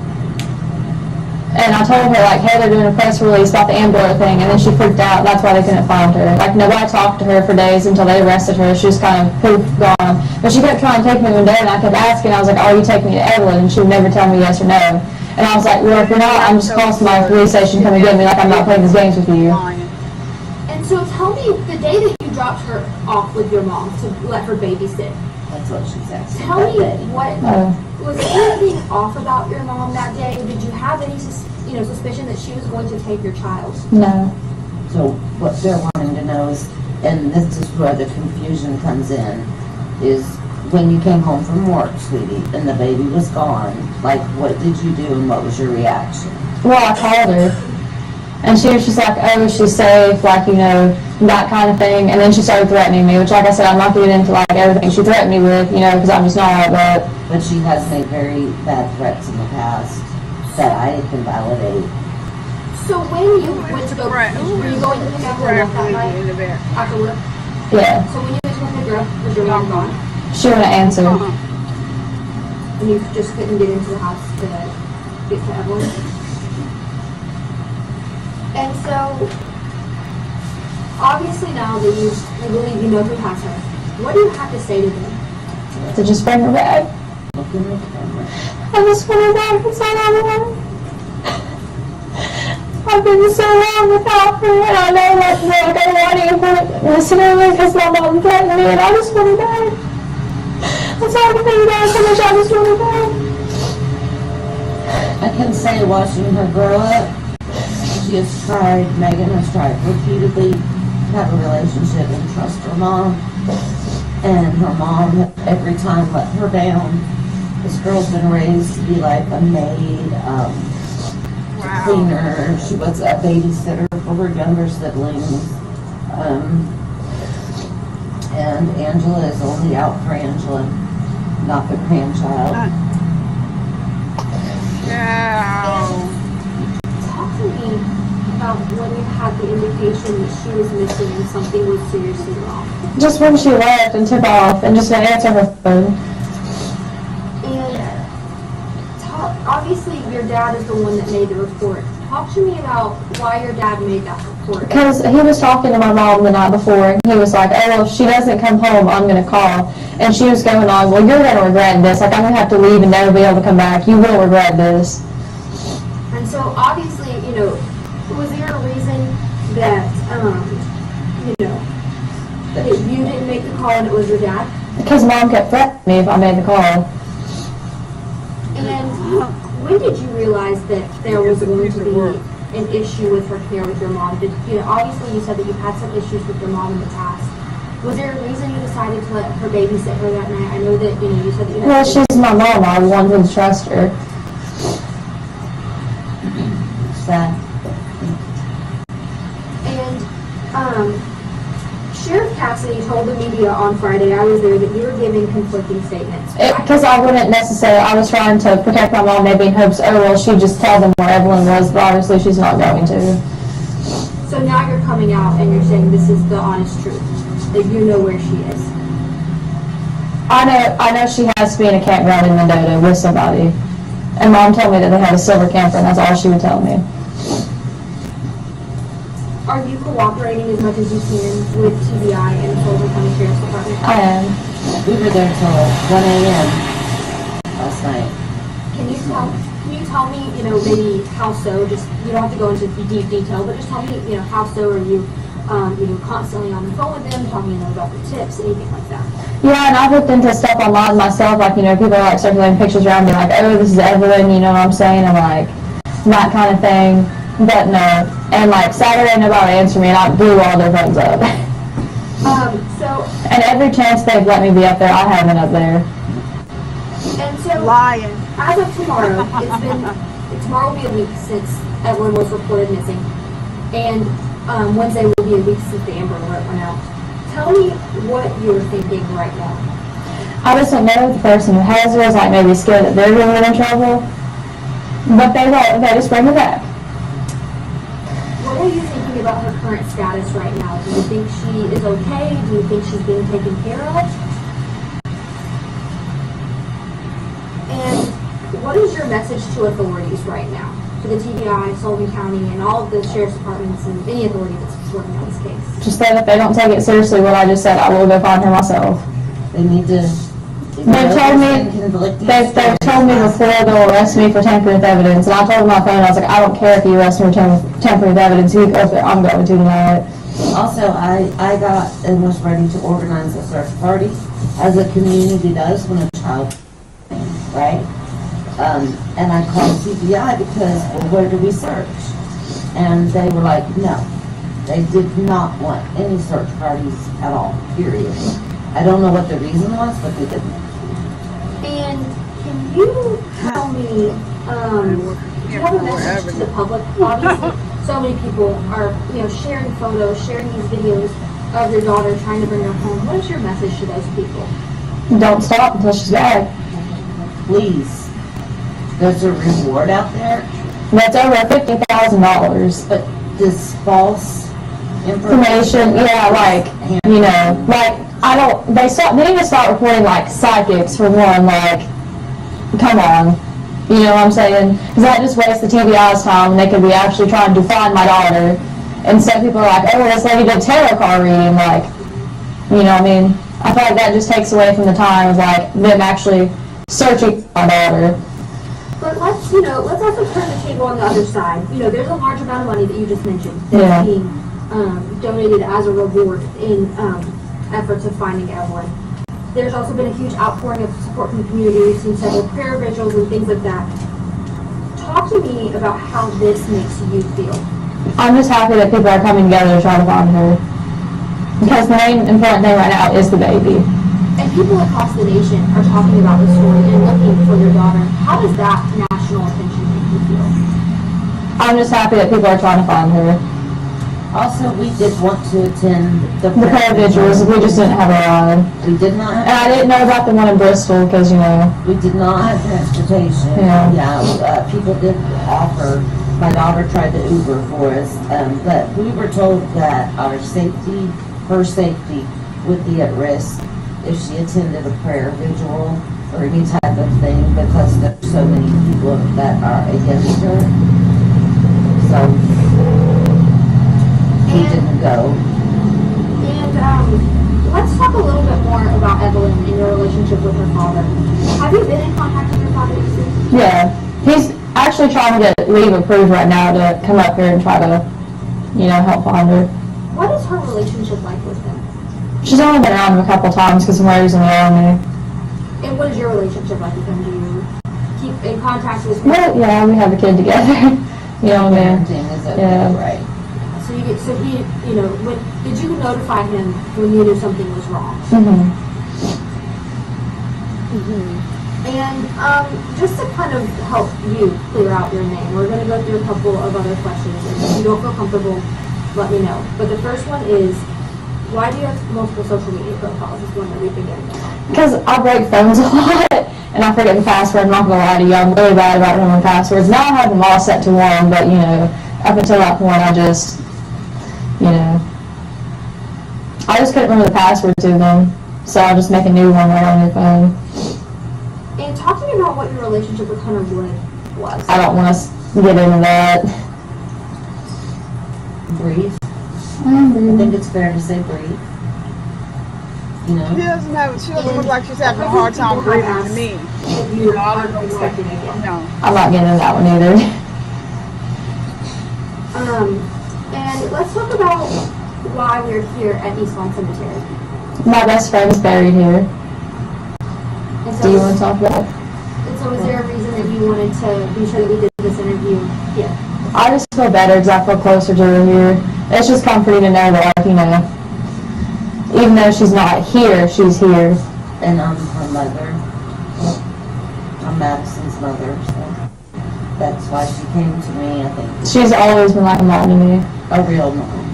and I told her, like, hey, they're doing a press release about the Ambler thing, and then she freaked out. That's why they couldn't find her. Like, nobody talked to her for days until they arrested her. She was kind of poof, gone. But she kept trying to take me to Mendota, and I kept asking. I was like, oh, you take me to Evelyn? And she would never tell me yes or no. And I was like, well, if you're not, I'm just calling my police station, come and get me. Like, I'm not playing these games with you. And so tell me, the day that you dropped her off with your mom to let her babysit, That's what she's asking. tell me what, was there anything off about your mom that day? Did you have any suspicion that she was going to take your child? No. So what they're wanting to know is, and this is where the confusion comes in, is when you came home from work, sweetie, and the baby was gone, like, what did you do and what was your reaction? Well, I called her. And she was just like, oh, she's safe, like, you know, that kind of thing. And then she started threatening me, which, like I said, I'm not getting into, like, everything she threatened me with, you know, because I'm just not like that. But she has made very bad threats in the past that I can validate. So when you went to go, were you going to pick up her up that night after work? Yeah. So when you went to go pick her up, was your mom gone? She wouldn't answer. And you just couldn't get into the house to get to Evelyn? And so, obviously now that you believe you know who has her, what do you have to say to them? To just bring her back. I just want her back. That's all I want. I've been so long without her, and I know like I don't want to listen to her because my mom threatened me, and I just want her back. That's all I can think about. So much I just want her back. I can say watching her grow up, Megan has tried repeatedly to have a relationship and trust her mom. And her mom, every time, let her down. This girl's been raised to be like a maid, cleaner. She was a babysitter for her younger siblings. And Angela is only out for Angela, not the grandchild. Talk to me about when you had the indication that she was missing and something was seriously wrong. Just when she left and took off and just didn't answer her phone. And obviously your dad is the one that made the report. Talk to me about why your dad made that report. Because he was talking to my mom the night before, and he was like, oh, well, if she doesn't come home, I'm going to call. And she was going on, well, you're going to regret this. Like, I'm going to have to leave and never be able to come back. You will regret this. And so obviously, was there a reason that, that you didn't make the call and it was your dad? Because Mom kept threatening me if I made the call. And when did you realize that there was going to be an issue with her care with your mom? Obviously you said that you've had some issues with your mom in the past. Was there a reason you decided to let her babysit her that night? I know that, you said that you had... Well, she's my mom. I wanted to trust her. Sad. And, Sheriff Cassidy told the media on Friday, I was there, that you were giving conflicting statements. Because I wouldn't necessarily, I was trying to protect my mom, maybe in hopes, oh, well, she'd just tell them where Evelyn was, but obviously she's not going to. So now you're coming out and you're saying this is the honest truth, that you know where she is. I know she has to be in a campground in Mendota with somebody. And Mom told me that they had a silver camper, and that's all she would tell me. Are you cooperating as much as you can with TBI and the Sullivan County Sheriff's Department? I am. We were there till 1 a.m. last night. Can you tell me, maybe how so? Just, you don't have to go into deep detail, but just tell me, how so are you, constantly on the phone with them, talking about the tips, anything like that? Yeah, and I've looked into stuff online myself, like, people are like circulating pictures around me, like, oh, this is Evelyn, you know what I'm saying, and like, that kind of thing. But no, and like Saturday nobody answered me and I blew all their phones up. And every chance they've let me be up there, I haven't up there. And so, lying. As of tomorrow, tomorrow will be a week since Evelyn was reported missing. And Wednesday will be a week since the Amber Alert went out. Tell me what you're thinking right now. I just don't know if the person who has her is like maybe scared that they're going to get in trouble. But they won't, they just bring her back. What are you thinking about her current status right now? Do you think she is okay? Do you think she's being taken care of? And what is your message to authorities right now? To the TBI, Sullivan County, and all of the sheriff's departments and any authority that's working on this case? Just that if they don't take it seriously what I just said, I will go find her myself. They need to... They've told me before they'll arrest me for tampering with evidence, and I told them on my phone, I was like, I don't care if you arrest me for tampering with evidence, you go up there, I'm going to tonight. Also, I got and was ready to organize a search party, as a community does when a child, right? And I called CPI because, well, where do we search? And they were like, no. They did not want any search parties at all, period. I don't know what the reason was, but they didn't. And can you tell me, do you have a message to the public? Obviously, so many people are, sharing photos, sharing these videos of your daughter trying to bring her home. What is your message to those people? Don't stop until she's back. Please. There's a reward out there. That's over $50,000. But this false information, yeah, like, like they need to start reporting like psychics for one, like, come on. You know what I'm saying? Because that just wastes the TBI's time, and they could be actually trying to find my daughter. And so people are like, oh, this lady did tarot card reading, like, you know what I mean? I feel like that just takes away from the time of like them actually searching for my daughter. But let's also turn the table on the other side. You know, there's a large amount of money that you just mentioned that's being donated as a reward in efforts of finding Evelyn. There's also been a huge outpouring of support from the community. We've seen several prayer vigils and things like that. Talk to me about how this makes you feel. I'm just happy that people are coming together to try to find her. Because the main important thing right now is the baby. And people across the nation are talking about the story and looking for their daughter. How does that national attention make you feel? I'm just happy that people are trying to find her. Also, we did want to attend the prayer vigils. We just didn't have a ride. We did not have. And I didn't know about the one in Bristol because, you know. We did not have transportation. Yeah. People did offer. My daughter tried to Uber for us, but we were told that her safety would be at risk if she attended a prayer vigil or any type of thing because there's so many people that are against her. So we didn't go. And let's talk a little bit more about Evelyn and your relationship with her father. Have you been in contact with your father? Yeah. He's actually trying to get leave approved right now to come up here and try to, you know, help find her. What is her relationship like with him? She's only been around him a couple times because when he was in the army. And what is your relationship like with him? Do you keep in contact with him? Well, yeah, we have a kid together. You know what I mean? Yeah. Right. So he, you know, did you notify him when you knew something was wrong? And just to kind of help you clear out your name, we're going to go through a couple of other questions. And if you don't feel comfortable, let me know. But the first one is, why do you have multiple social media profiles? Is one that we've been getting about. Because I break phones a lot, and I forget the password. I'm not going to lie to you. I'm really bad about remembering passwords. Now I have them all set to one, but, you know, up until that point, I just, you know, I just couldn't remember the password to them. So I'll just make a new one right on your phone. And talk to me about what your relationship with Hunter Wood was. I don't want to get into that. Brief. I think it's fair to say brief. You know. She doesn't look like she's having a hard time breathing to me. You aren't expecting again. No. I'm not getting into that one either. And let's talk about why we're here at East Lawn Cemetery. My best friend's buried here. So Do you want to talk about it? And so is there a reason that you wanted to be sure that we did this interview here? I just feel better because I feel closer to her here. It's just comforting to know that, like, you know, even though she's not here, she's here. And I'm her mother. I'm Madison's mother, so that's why she came to me, I think. She's always been like a mom to me. A real mom.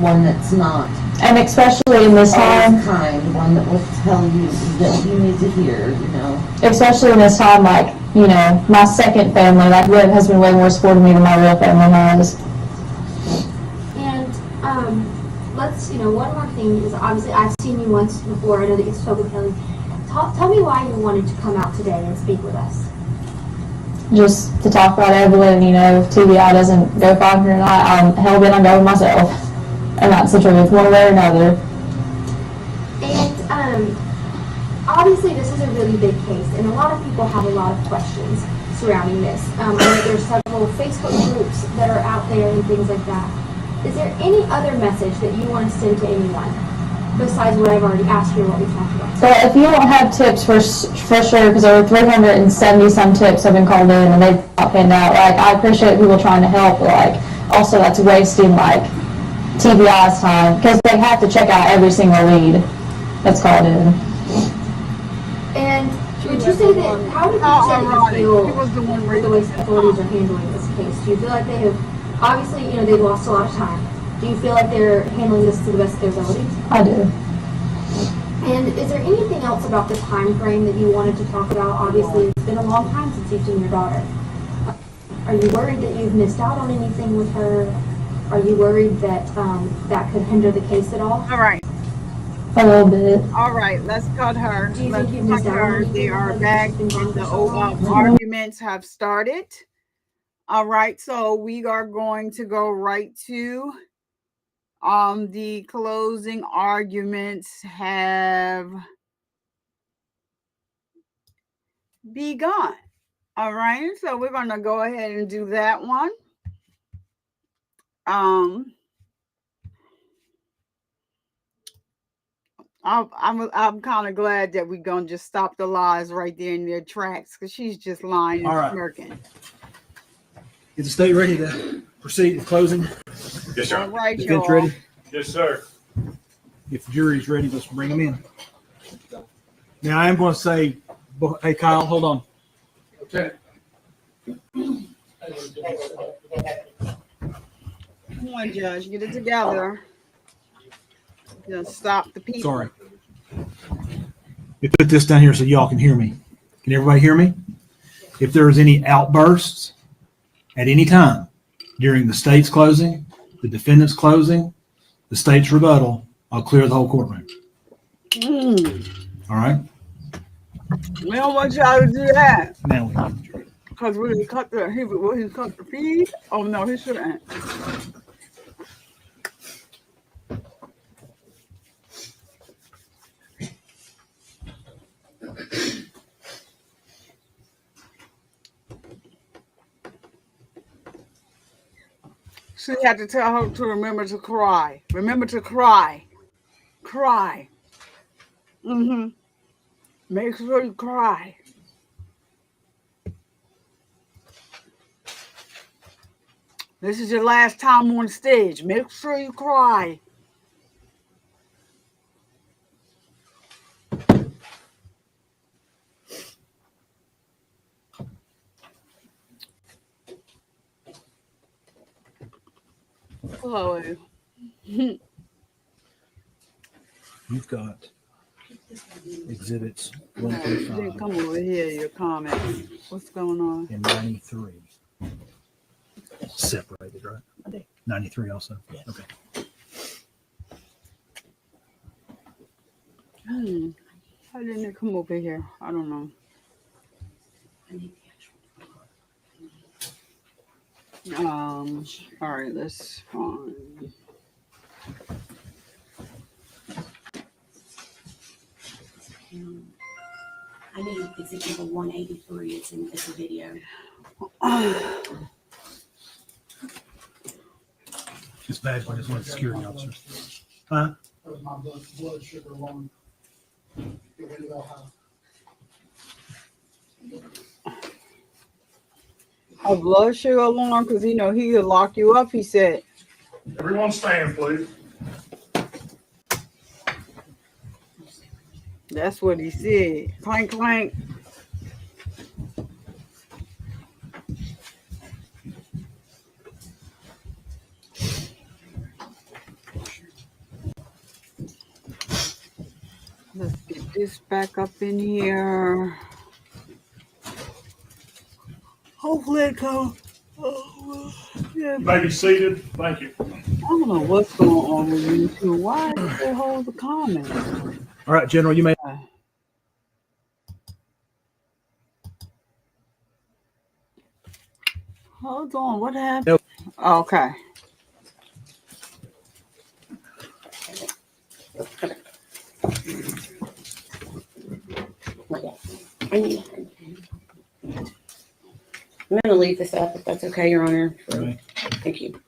One that's not. And especially in this time. Kind, one that will tell you that you need to hear, you know. Especially in this time, like, you know, my second family, like, Liv has been way more supportive of me than my real family has. And, let's, you know, one more thing is obviously I've seen you once before. I know that you spoke with Kelly. Tell me why you wanted to come out today and speak with us. Just to talk about Evelyn, you know, if TBI doesn't go find her tonight, I'm hell-bent on going myself. And that's the truth, one way or another. And obviously this is a really big case, and a lot of people have a lot of questions surrounding this. I know there's several Facebook groups that are out there and things like that. Is there any other message that you want to send to anyone besides what I've already asked you and what we talked about? So if you don't have tips for sure, because over 370 some tips have been called in and they've not panned out, like, I appreciate people trying to help, but, like, also that's wasting, like, TBI's time, because they have to check out every single lead that's called in. And would you say that, how would you say you feel with the way authorities are handling this case? Do you feel like they have, obviously, you know, they've lost a lot of time. Do you feel like they're handling this to the best of their abilities? I do. And is there anything else about the time frame that you wanted to talk about? Obviously, it's been a long time since you've seen your daughter. Are you worried that you've missed out on anything with her? Are you worried that that could hinder the case at all? All right. A little bit. All right, let's cut her. Do you Let's think he was cut down her. anything They are because back she's been and gone the for so long? arguments have started. All right, so we are going to go right to the closing arguments have begun. All right, so we're going to go ahead and do that one. I'm kind of glad that we're going to just stop the lies right there in their tracks because she's just lying All and right. smirking. Is the state ready to proceed with closing? Yes, sir. All right, Defense y'all. ready? Yes, sir. If the jury's ready, let's bring them in. Now, I am going to say, hey, Kyle, hold on. Come on, Judge, get it together. Just stop the people. Sorry. We put this down here so y'all can hear me. Can everybody hear me? If there is any outbursts at any time during the state's closing, the defendant's closing, the state's rebuttal, I'll clear the whole courtroom. All right? We don't want y'all to do that. Now we can. Because he cut the feed? Oh, no, he shouldn't. She had to tell her to remember to cry. Remember to cry. Cry. Make sure you cry. This is your last time on stage. Make sure you cry. Chloe. You've got exhibits 1 through Then 5 come over here, your comment. What's going on? and 93. Separated, right? 93 also? Yes. Okay. How didn't it come over here? I don't know. All right, let's find. I need exhibit number 183. It's a video. It's bad when it's one of the security officers. Huh? That was my blood sugar alarm. It went real high. A blood sugar alarm because he could lock you up, he said. Everyone stand, please. That's what he said. Clank, clank. Let's get this back up in here. Hopefully it comes. Oh, yeah. You may be seated. Thank you. I don't know what's going on with you two. Why did they hold the comment? All right, General, you may. Hold on, what happened? Nope. Okay. I'm going to leave this up if that's okay, Your Honor. Okay. Thank you.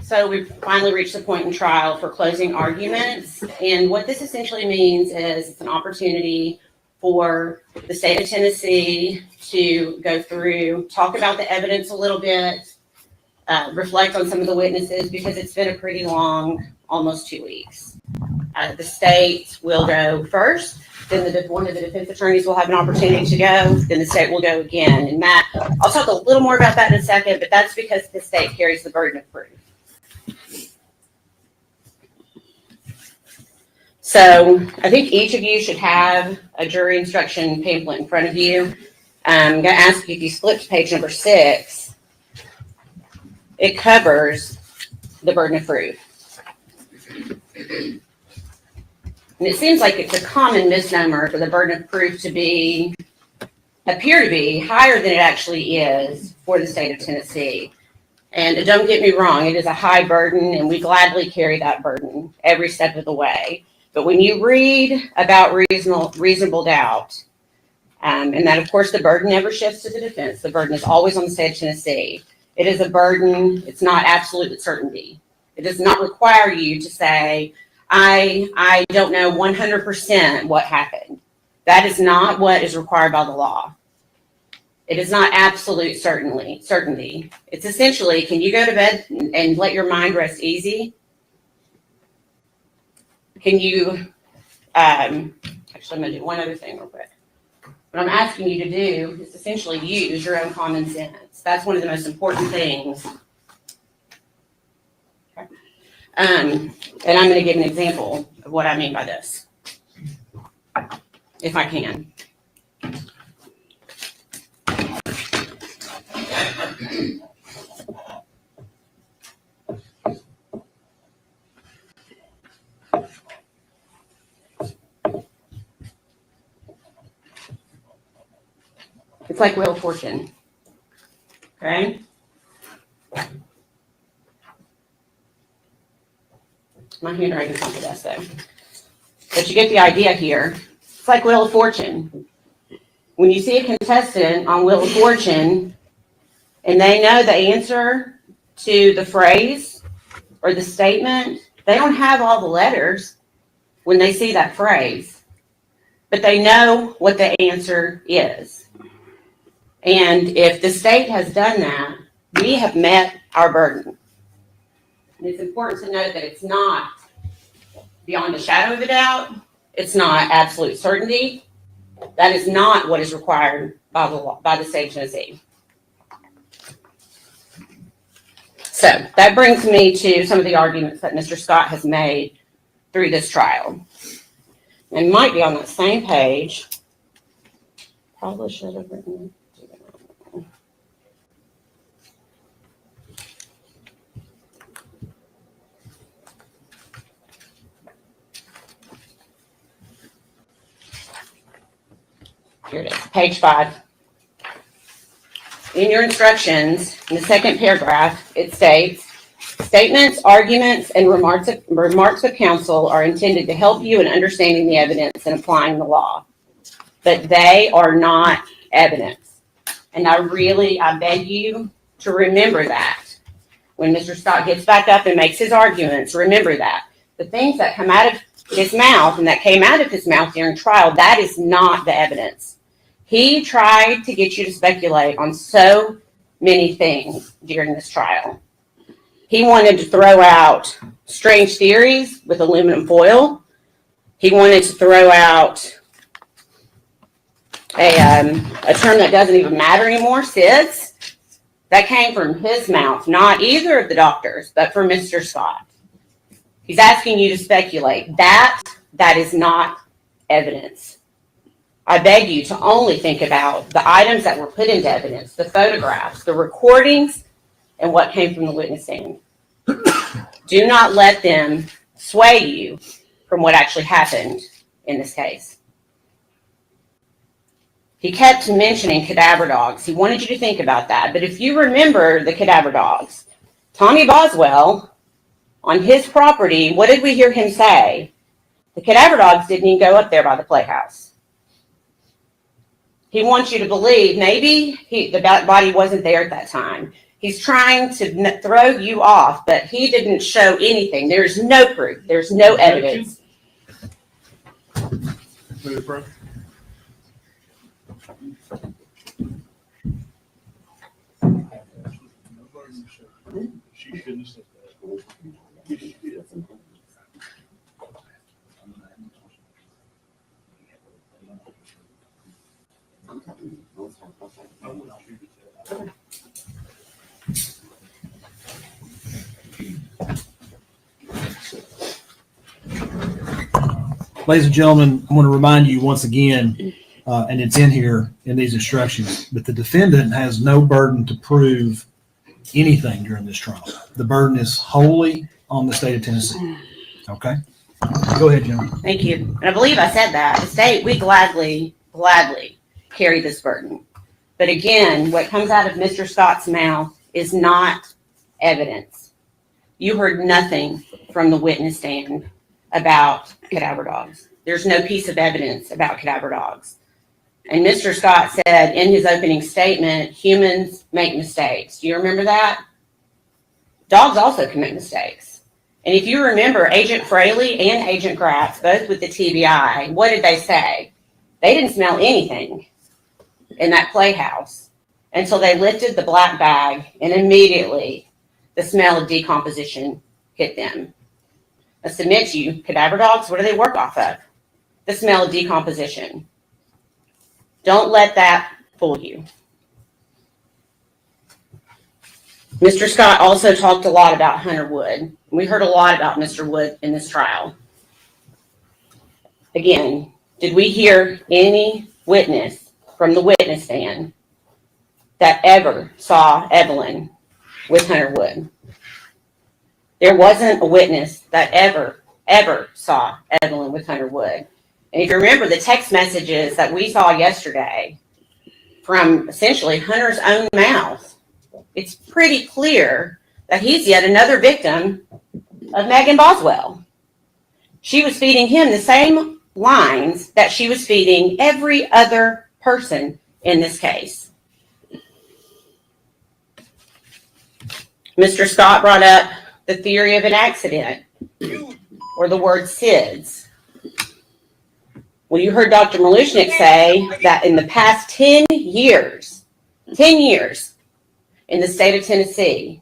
So we've finally reached the point in trial for closing arguments. And what this essentially means is it's an opportunity for the state of Tennessee to go through, talk about the evidence a little bit, reflect on some of the witnesses, because it's been a pretty long, almost 2 weeks. The state will go first, then one of the defense attorneys will have an opportunity to go, then the state will go again. And Matt, I'll talk a little more about that in a second, but that's because the state carries the burden of proof. So I think each of you should have a jury instruction pamphlet in front of you. I'm going to ask you if you flip to page number 6. It covers the burden of proof. And it seems like it's a common misnomer for the burden of proof to appear to be higher than it actually is for the state of Tennessee. And don't get me wrong, it is a high burden, and we gladly carry that burden every step of the way. But when you read about reasonable doubt, and that, of course, the burden never shifts to the defense. The burden is always on the state of Tennessee. It is a burden. It's not absolute certainty. It does not require you to say, I don't know 100% what happened. That is not what is required by the law. It is not absolute certainty. It's essentially, can you go to bed and let your mind rest easy? Can you, actually, I'm going to do one other thing real quick. What I'm asking you to do is essentially use your own common sense. That's one of the most important things. Okay. And I'm going to give an example of what I mean by this, if I can. It's like Wheel of Fortune. Okay? My handwriting's not the best though. But you get the idea here. It's like Wheel of Fortune. When you see a contestant on Wheel of Fortune and they know the answer to the phrase or the statement, they don't have all the letters when they see that phrase, but they know what the answer is. And if the state has done that, we have met our burden. And it's important to note that it's not beyond a shadow of a doubt. It's not absolute certainty. That is not what is required by the law, by the state of Tennessee. So that brings me to some of the arguments that Mr. Scott has made through this trial. And might be on that same page. Probably should have written it. Here it is, page 5. In your instructions, in the second paragraph, it states, statements, arguments, and remarks of counsel are intended to help you in understanding the evidence and applying the law, but they are not evidence. And I beg you to remember that. When Mr. Scott gets back up and makes his arguments, remember that. The things that come out of his mouth and that came out of his mouth during trial, that is not the evidence. He tried to get you to speculate on so many things during this trial. He wanted to throw out strange theories with aluminum foil. He wanted to throw out a term that doesn't even matter anymore, SIDS. That came from his mouth, not either of the doctors, but from Mr. Scott. He's asking you to speculate. That is not evidence. I beg you to only think about the items that were put into evidence, the photographs, the recordings, and what came from the witness stand. Do not let them sway you from what actually happened in this case. He kept mentioning cadaver dogs. He wanted you to think about that. But if you remember the cadaver dogs, Tommy Boswell, on his property, what did we hear him say? The cadaver dogs didn't even go up there by the playhouse. He wants you to believe maybe the body wasn't there at that time. He's trying to throw you off, but he didn't show anything. There's no proof. There's no evidence. She shouldn't have said that. Ladies and gentlemen, I want to remind you once again, and it's in here in these instructions, that the defendant has no burden to prove anything during this trial. The burden is wholly on the state of Tennessee. Okay. Go ahead, Jim. Thank you. And I believe I said that. The state, we gladly carry this burden. But again, what comes out of Mr. Scott's mouth is not evidence. You heard nothing from the witness stand about cadaver dogs. There's no piece of evidence about cadaver dogs. And Mr. Scott said in his opening statement, humans make mistakes. Do you remember that? Dogs also can make mistakes. And if you remember, Agent Fraley and Agent Gratz, both with the TBI, what did they say? They didn't smell anything in that playhouse until they lifted the black bag, and immediately the smell of decomposition hit them. I submit to you, cadaver dogs, what do they work off of? The smell of decomposition. Don't let that fool you. Mr. Scott also talked a lot about Hunter Wood. We heard a lot about Mr. Wood in this trial. Again, did we hear any witness from the witness stand that ever saw Evelyn with Hunter Wood? There wasn't a witness that ever saw Evelyn with Hunter Wood. And if you remember the text messages that we saw yesterday from essentially Hunter's own mouth, it's pretty clear that he's yet another victim of Megan Boswell. She was feeding him the same lines that she was feeding every other person in this case. Mr. Scott brought up the theory of an accident, or the word SIDS. Well, you heard Dr. Malushnik say that in the past 10 years, in the state of Tennessee,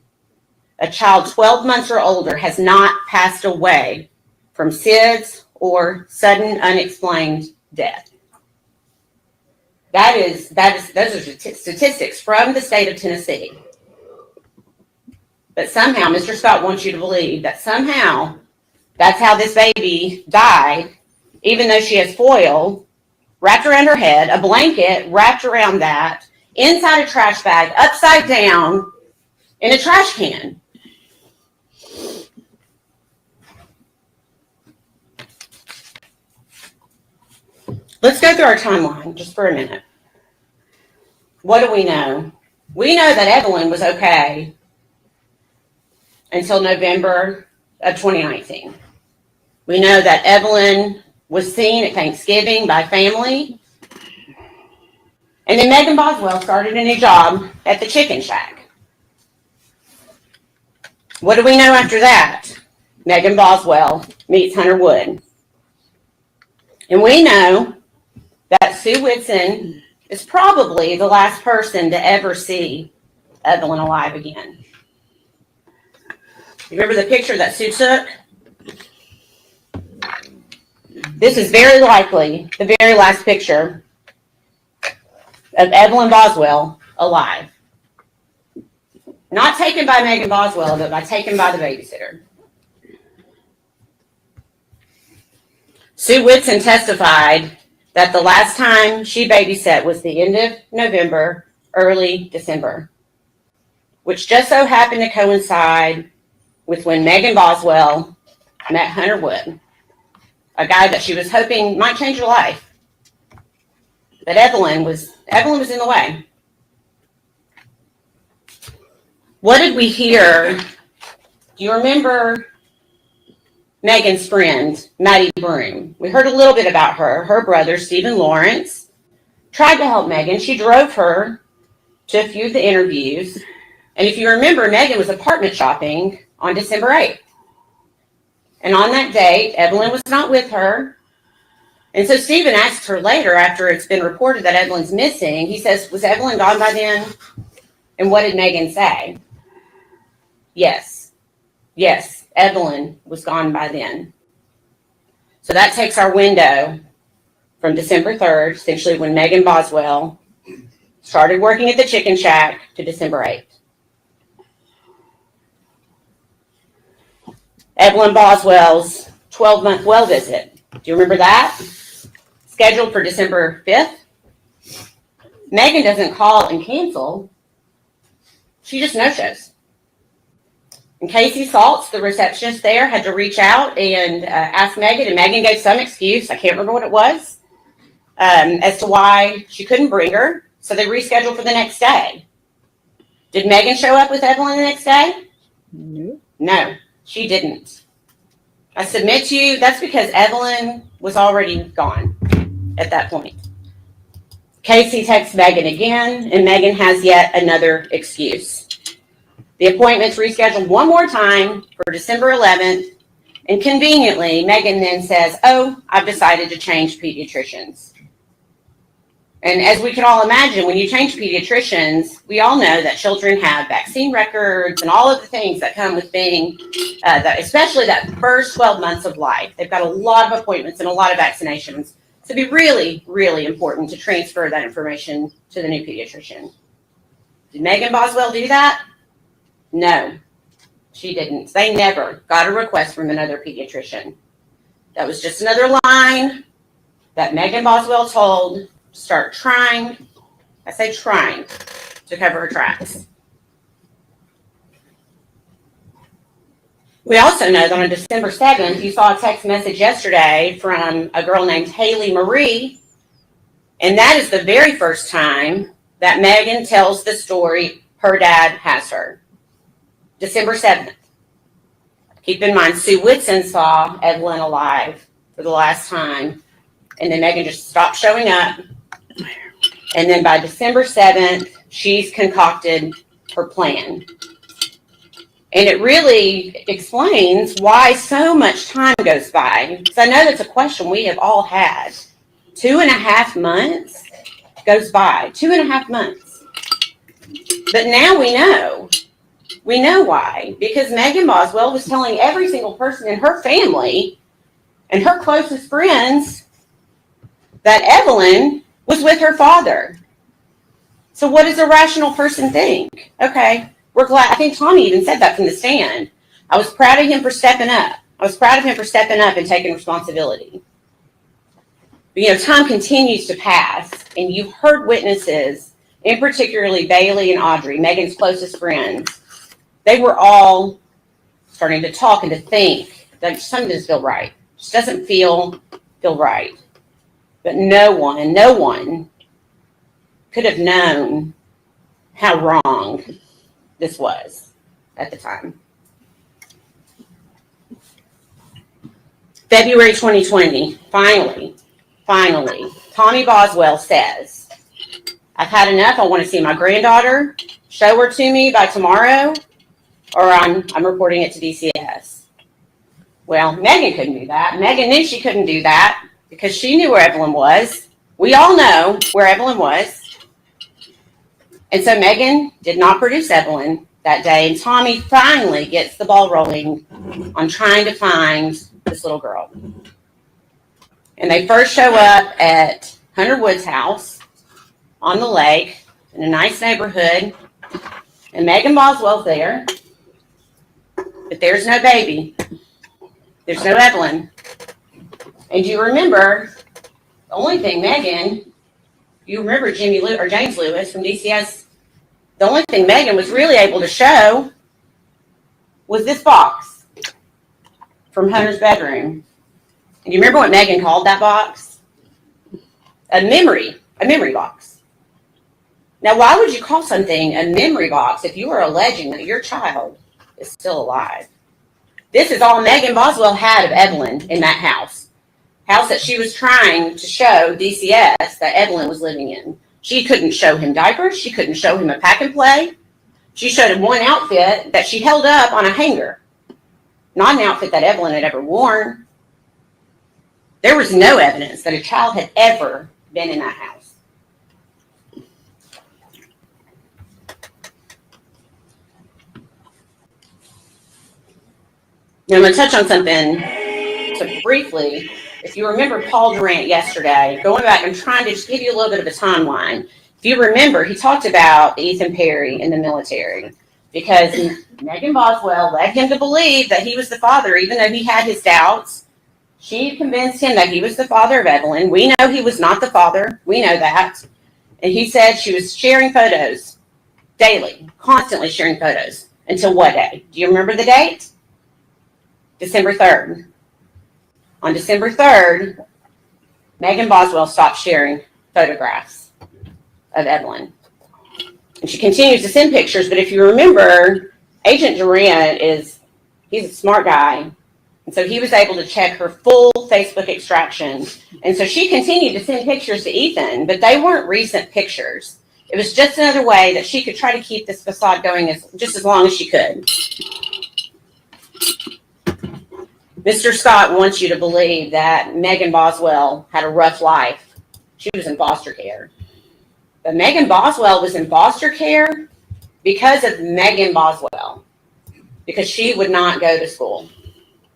a child 12 months or older has not passed away from SIDS or sudden unexplained death. Those are statistics from the state of Tennessee. But somehow Mr. Scott wants you to believe that somehow that's how this baby died, even though she has foil wrapped around her head, a blanket wrapped around that, inside a trash bag, upside down, in a trash can. Let's go through our timeline just for a minute. What do we know? We know that Evelyn was okay until November of 2019. We know that Evelyn was seen at Thanksgiving by family. And then Megan Boswell started a new job at the Chicken Shack. What do we know after that? Megan Boswell meets Hunter Wood. And we know that Sue Whitson is probably the last person to ever see Evelyn alive again. Remember the picture that Sue took? This is very likely the very last picture of Evelyn Boswell alive. Not taken by Megan Boswell, but taken by the babysitter. Sue Whitson testified that the last time she babysat was the end of November, early December, which just so happened to coincide with when Megan Boswell met Hunter Wood, a guy that she was hoping might change her life. But Evelyn was in the way. What did we hear? Do you remember Megan's friend, Maddie Broom? We heard a little bit about her. Her brother, Stephen Lawrence, tried to help Megan. She drove her to a few of the interviews. And if you remember, Megan was apartment shopping on December 8th. And on that date, Evelyn was not with her. And so Stephen asked her later, after it's been reported that Evelyn's missing, he says, was Evelyn gone by then? And what did Megan say? Yes, Evelyn was gone by then. So that takes our window from December 3rd, essentially when Megan Boswell started working at the Chicken Shack, to December 8th. Evelyn Boswell's 12-month well visit. Do you remember that? Scheduled for December 5th. Megan doesn't call and cancel. She just no-shows. And Casey Saltz, the receptionist there, had to reach out and ask Megan, and Megan gave some excuse, I can't remember what it was, as to why she couldn't bring her. So they rescheduled for the next day. Did Megan show up with Evelyn the next day? No. No, she didn't. I submit to you, that's because Evelyn was already gone at that point. Casey texts Megan again, and Megan has yet another excuse. The appointment's rescheduled one more time for December 11th, and conveniently, Megan then says, oh, I've decided to change pediatricians. And as we can all imagine, when you change pediatricians, we all know that children have vaccine records and all of the things that come with being, especially that first 12 months of life. They've got a lot of appointments and a lot of vaccinations. So it'd be really, really important to transfer that information to the new pediatrician. Did Megan Boswell do that? No, she didn't. They never got a request from another pediatrician. That was just another line that Megan Boswell told to start trying, I say trying, to cover her tracks. We also know that on December 7th, you saw a text message yesterday from a girl named Haley Marie, and that is the very first time that Megan tells the story her dad has her. December 7th. Keep in mind, Sue Whitson saw Evelyn alive for the last time, and then Megan just stopped showing up. And then by December 7th, she's concocted her plan. And it really explains why so much time goes by. Because I know that's a question we have all had. 2.5 months goes by. 2.5 months. But now we know. We know why. Because Megan Boswell was telling every single person in her family and her closest friends that Evelyn was with her father. So what does a rational person think? Okay, we're glad. I think Tommy even said that from the stand. I was proud of him for stepping up. I was proud of him for stepping up and taking responsibility. But, you know, time continues to pass, and you've heard witnesses, in particularly Bailey and Audrey, Megan's closest friends. They were all starting to talk and to think that something doesn't feel right. Just doesn't feel right. But no one could have known how wrong this was at the time. February 2020, finally, Tommy Boswell says, I've had enough. I want to see my granddaughter. Show her to me by tomorrow, or I'm reporting it to DCS. Well, Megan couldn't do that. Megan knew she couldn't do that because she knew where Evelyn was. We all know where Evelyn was. And so Megan did not produce Evelyn that day, and Tommy finally gets the ball rolling on trying to find this little girl. And they first show up at Hunter Wood's house on the lake in a nice neighborhood, and Megan Boswell's there, but there's no baby. There's no Evelyn. And you remember, the only thing Megan, you remember James Lewis from DCS, the only thing Megan was really able to show was this box from Hunter's bedroom. And you remember what Megan called that box? A memory box. Now, why would you call something a memory box if you are alleging that your child is still alive? This is all Megan Boswell had of Evelyn in that house that she was trying to show DCS that Evelyn was living in. She couldn't show him diapers. She couldn't show him a pack and play. She showed him one outfit that she held up on a hanger, not an outfit that Evelyn had ever worn. There was no evidence that a child had ever been in that house. Now, I'm going to touch on something so briefly. If you remember Paul Durant yesterday, going back and trying to just give you a little bit of a timeline. If you remember, he talked about Ethan Perry in the military because Megan Boswell led him to believe that he was the father, even though he had his doubts. She convinced him that he was the father of Evelyn. We know he was not the father. We know that. And he said she was sharing photos daily, constantly sharing photos. Until what day? Do you remember the date? December 3rd. On December 3rd, Megan Boswell stopped sharing photographs of Evelyn. And she continues to send pictures, but if you remember, Agent Durant he's a smart guy. And so he was able to check her full Facebook extraction. And so she continued to send pictures to Ethan, but they weren't recent pictures. It was just another way that she could try to keep this facade going just as long as she could. Mr. Scott wants you to believe that Megan Boswell had a rough life. She was in foster care. But Megan Boswell was in foster care because of Megan Boswell, because she would not go to school.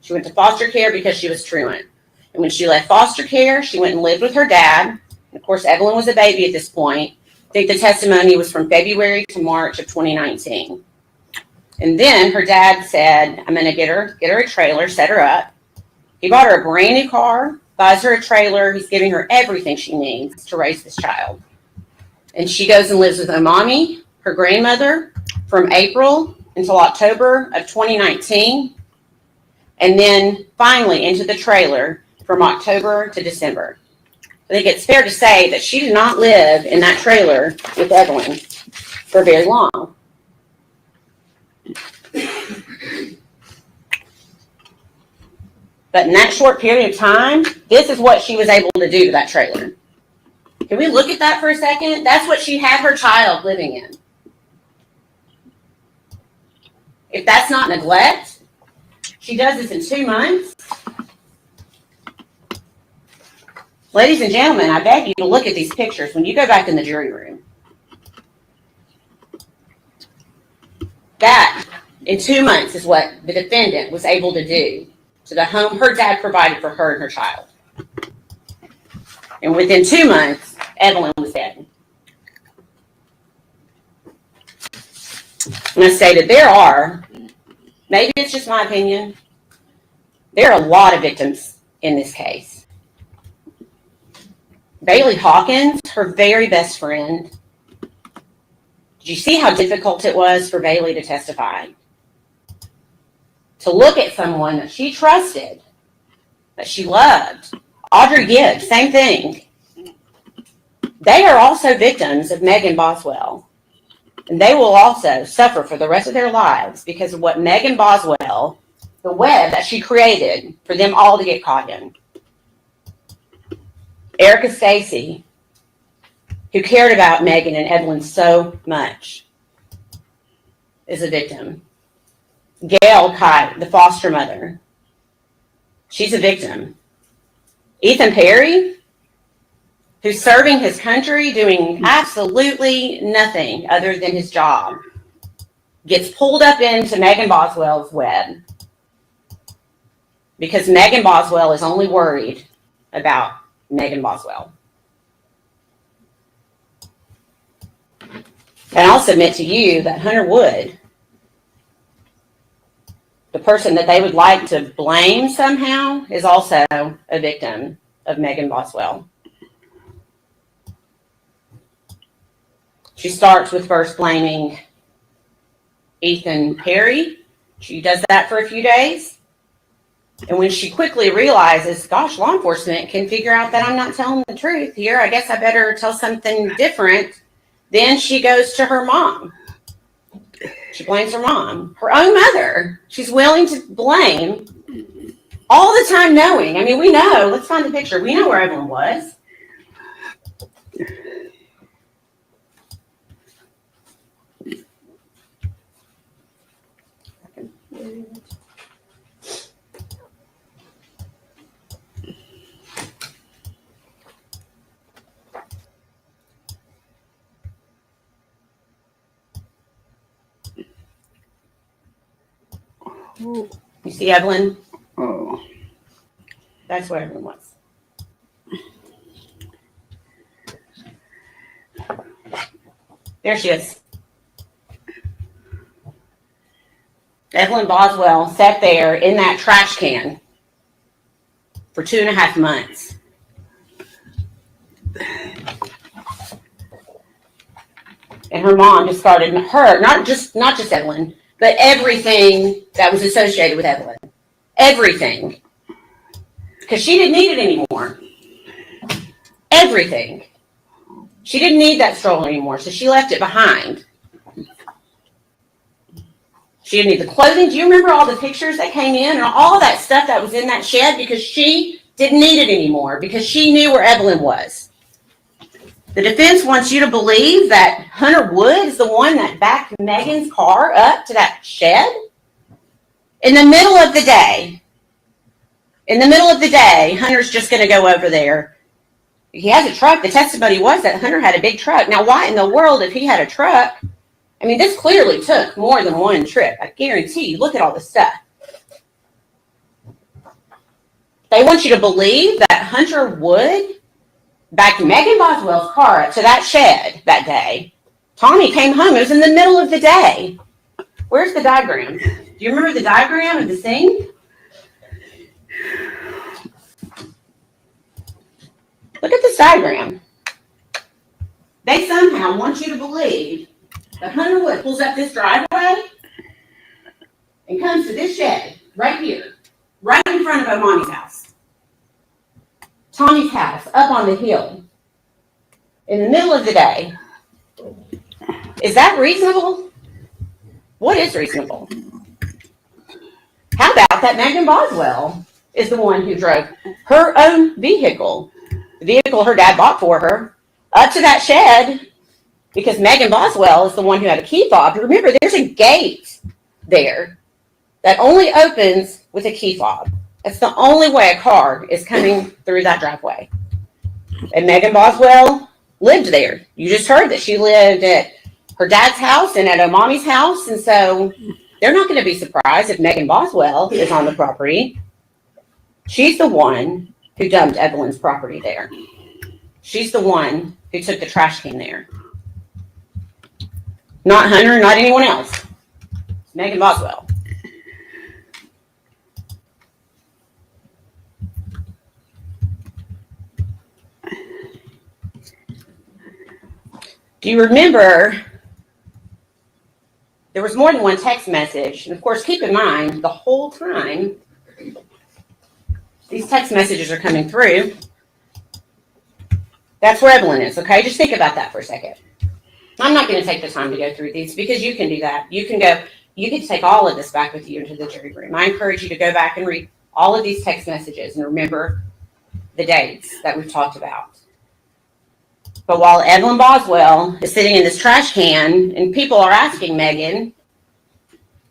She went to foster care because she was truant. And when she left foster care, she went and lived with her dad. And of course, Evelyn was a baby at this point. I think the testimony was from February to March of 2019. And then her dad said, I'm going to get her a trailer, set her up. He bought her a brand new car, buys her a trailer. He's giving her everything she needs to raise this child. And she goes and lives with her mommy, her grandmother, from April until October of 2019. And then finally into the trailer from October to December. I think it's fair to say that she did not live in that trailer with Evelyn for very long. But in that short period of time, this is what she was able to do to that trailer. Can we look at that for a second? That's what she had her child living in. If that's not neglect, she does this in 2 months. Ladies and gentlemen, I beg you to look at these pictures when you go back in the jury room. That, in 2 months, is what the defendant was able to do to the home her dad provided for her and her child. And within 2 months, Evelyn was dead. And I stated there are, maybe it's just my opinion, there are a lot of victims in this case. Bailey Hawkins, her very best friend. Did you see how difficult it was for Bailey to testify? To look at someone that she trusted, that she loved. Audrey Gibbs, same thing. They are also victims of Megan Boswell. And they will also suffer for the rest of their lives because of what Megan Boswell, the web that she created for them all to get caught in. Erica Stacy, who cared about Megan and Evelyn so much, is a victim. Gail Kite, the foster mother, she's a victim. Ethan Perry, who's serving his country, doing absolutely nothing other than his job, gets pulled up into Megan Boswell's web because Megan Boswell is only worried about Megan Boswell. And I'll submit to you that Hunter Wood, the person that they would like to blame somehow, is also a victim of Megan Boswell. She starts with first blaming Ethan Perry. She does that for a few days. And when she quickly realizes, gosh, law enforcement can figure out that I'm not telling the truth here, I guess I better tell something different, then she goes to her mom. She blames her mom, her own mother. She's willing to blame all the time knowing. I mean, we know, let's find the picture. We know where Evelyn was. You see Evelyn? Oh. That's where Evelyn was. There she is. Evelyn Boswell sat there in that trash can for 2.5 months. And her mom just started her, not just Evelyn, but everything that was associated with Evelyn. Everything. Because she didn't need it anymore. Everything. She didn't need that stroller anymore, so she left it behind. She didn't need the clothing. Do you remember all the pictures that came in and all of that stuff that was in that shed? Because she didn't need it anymore, because she knew where Evelyn was. The defense wants you to believe that Hunter Wood is the one that backed Megan's car up to that shed? In the middle of the day. In the middle of the day, Hunter's just going to go over there. He has a truck. The testimony was that Hunter had a big truck. Now, why in the world, if he had a truck, I mean, this clearly took more than one trip. I guarantee you. Look at all the stuff. They want you to believe that Hunter Wood backed Megan Boswell's car up to that shed that day. Tommy came home. It was in the middle of the day. Where's the diagram? Do you remember the diagram of the scene? Look at this diagram. They somehow want you to believe that Hunter Wood pulls up this driveway and comes to this shed right here, right in front of Omani's house. Tommy's house, up on the hill, in the middle of the day. Is that reasonable? What is reasonable? How about that Megan Boswell is the one who drove her own vehicle, the vehicle her dad bought for her, up to that shed, because Megan Boswell is the one who had a key fob. Remember, there's a gate there that only opens with a key fob. That's the only way a car is coming through that driveway. And Megan Boswell lived there. You just heard that she lived at her dad's house and at Omami's house, and so they're not going to be surprised if Megan Boswell is on the property. She's the one who dumped Evelyn's property there. She's the one who took the trash can there. Not Hunter, not anyone else. It's Megan Boswell. Do you remember there was more than one text message? And of course, keep in mind, the whole time these text messages are coming through, that's where Evelyn is, okay? Just think about that for a second. I'm not going to take the time to go through these because you can do that. You can take all of this back with you into the jury room. I encourage you to go back and read all of these text messages and remember the dates that we've talked about. But while Evelyn Boswell is sitting in this trash can and people are asking Megan,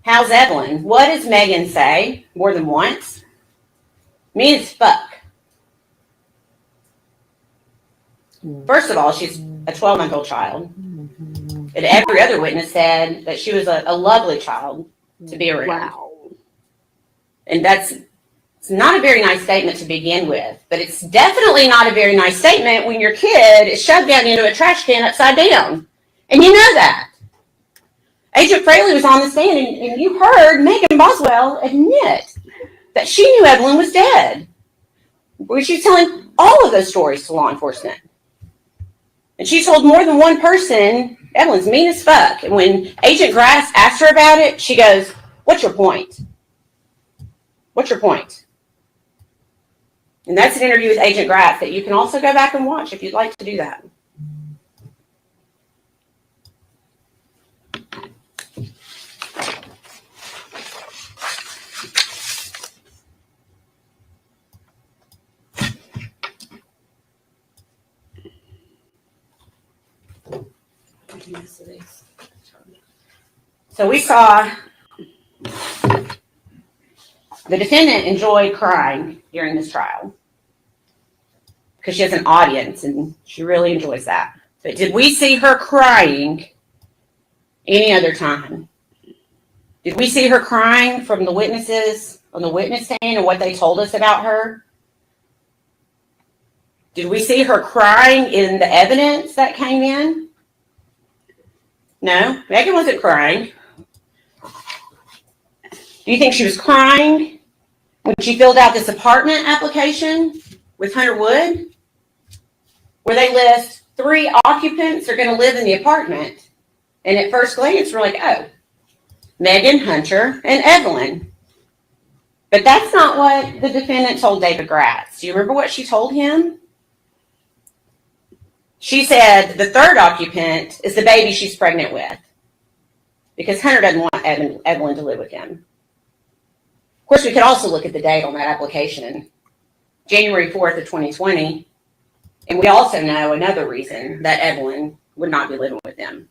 how's Evelyn? What does Megan say more than once? Mean as fuck. First of all, she's a 12-month-old child. And every other witness said that she was a lovely child to be around. Wow. And it's not a very nice statement to begin with, but it's definitely not a very nice statement when your kid is shoved down into a trash can upside down. And you know that. Agent Fraley was on the stand, and you heard Megan Boswell admit that she knew Evelyn was dead. She was telling all of those stories to law enforcement. And she told more than one person, Evelyn's mean as fuck. And when Agent Grass asked her about it, she goes, what's your point? What's your point? And that's an interview with Agent Grass that you can also go back and watch if you'd like to do that. So we saw the defendant enjoyed crying during this trial because she has an audience and she really enjoys that. But did we see her crying any other time? Did we see her crying from the witnesses on the witness stand and what they told us about her? Did we see her crying in the evidence that came in? No, Megan wasn't crying. Do you think she was crying when she filled out this apartment application with Hunter Wood, where they list 3 occupants are going to live in the apartment? And at first glance, we're like, oh, Megan, Hunter, and Evelyn. But that's not what the defendant told David Gratz. Do you remember what she told him? She said the third occupant is the baby she's pregnant with because Hunter doesn't want Evelyn to live with him. Of course, we could also look at the date on that application, January 4th of 2020. And we also know another reason that Evelyn would not be living with them.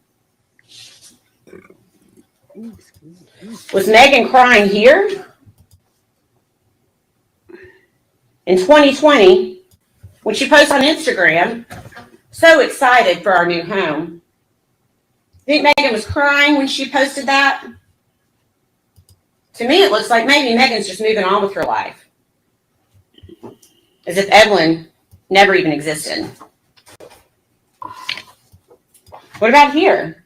Was Megan crying here? In 2020, when she posts on Instagram, so excited for our new home. Think Megan was crying when she posted that? To me, it looks like maybe Megan's just moving on with her life. As if Evelyn never even existed. What about here?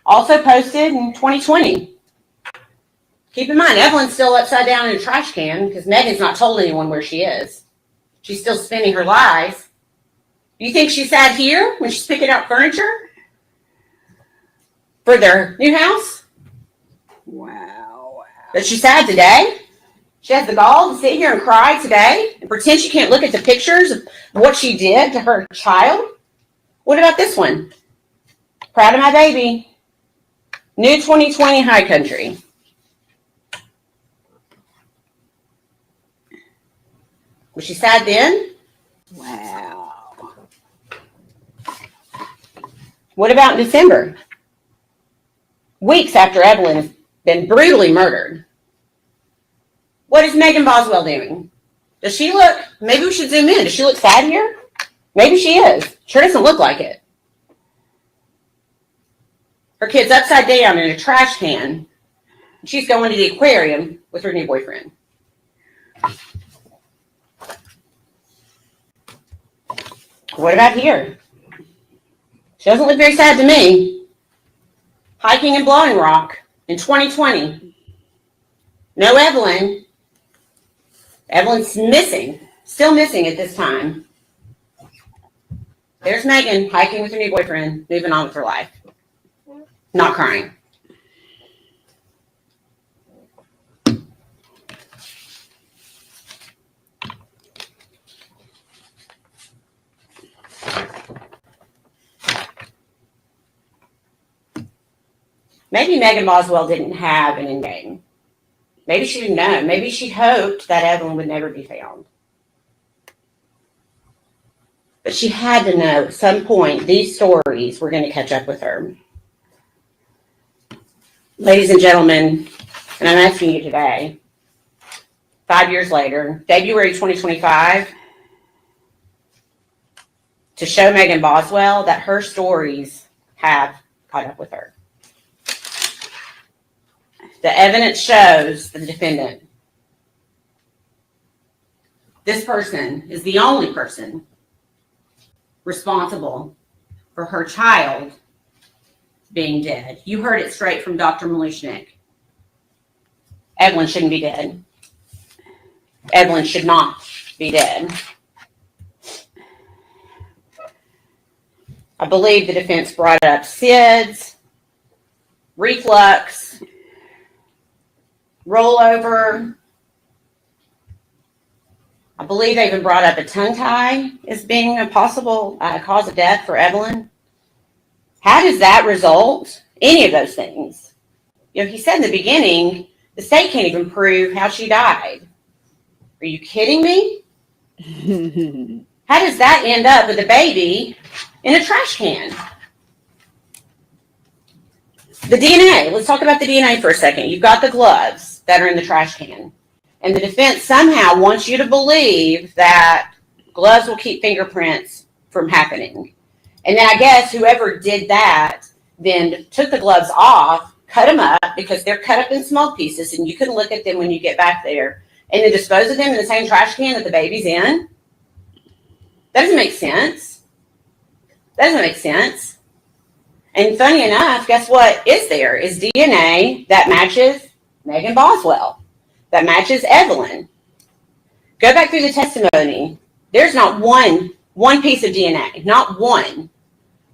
Also posted in 2020. Keep in mind, Evelyn's still upside down in a trash can because Megan's not told anyone where she is. She's still spinning her lies. Do you think she sat here when she's picking out furniture for their new house? Wow. But she's sad today. She has the gall to sit here and cry today and pretend she can't look at the pictures of what she did to her child. What about this one? Proud of my baby. New 2020 High Country. Was she sad then? Wow. What about in December? Weeks after Evelyn has been brutally murdered. What is Megan Boswell doing? Does she look, maybe we should zoom in. Does she look sad here? Maybe she is. Sure doesn't look like it. Her kid's upside down in a trash can. She's going to the aquarium with her new boyfriend. What about here? She doesn't look very sad to me. Hiking in Blowing Rock in 2020. No Evelyn. Evelyn's missing. Still missing at this time. There's Megan hiking with her new boyfriend, moving on with her life. Not crying. Maybe Megan Boswell didn't have an end game. Maybe she didn't know. Maybe she hoped that Evelyn would never be found. But she had to know at some point these stories were going to catch up with her. Ladies and gentlemen, and I'm asking you today, 5 years later, February 2025, to show Megan Boswell that her stories have caught up with her. The evidence shows the defendant. This person is the only person responsible for her child being dead. You heard it straight from Dr. Malushnik. Evelyn shouldn't be dead. Evelyn should not be dead. I believe the defense brought up SIDS, reflux, rollover. I believe they even brought up a tongue tie as being a possible cause of death for Evelyn. How does that result? Any of those things. You know, he said in the beginning, the state can't even prove how she died. Are you kidding me? How does that end up with a baby in a trash can? The DNA. Let's talk about the DNA for a second. You've got the gloves that are in the trash can. And the defense somehow wants you to believe that gloves will keep fingerprints from happening. And then I guess whoever did that then took the gloves off, cut them up because they're cut up in small pieces and you can look at them when you get back there, and then dispose of them in the same trash can that the baby's in. That doesn't make sense. That doesn't make sense. And funny enough, guess what is there? Is DNA that matches Megan Boswell, that matches Evelyn. Go back through the testimony. There's not one piece of DNA, not one,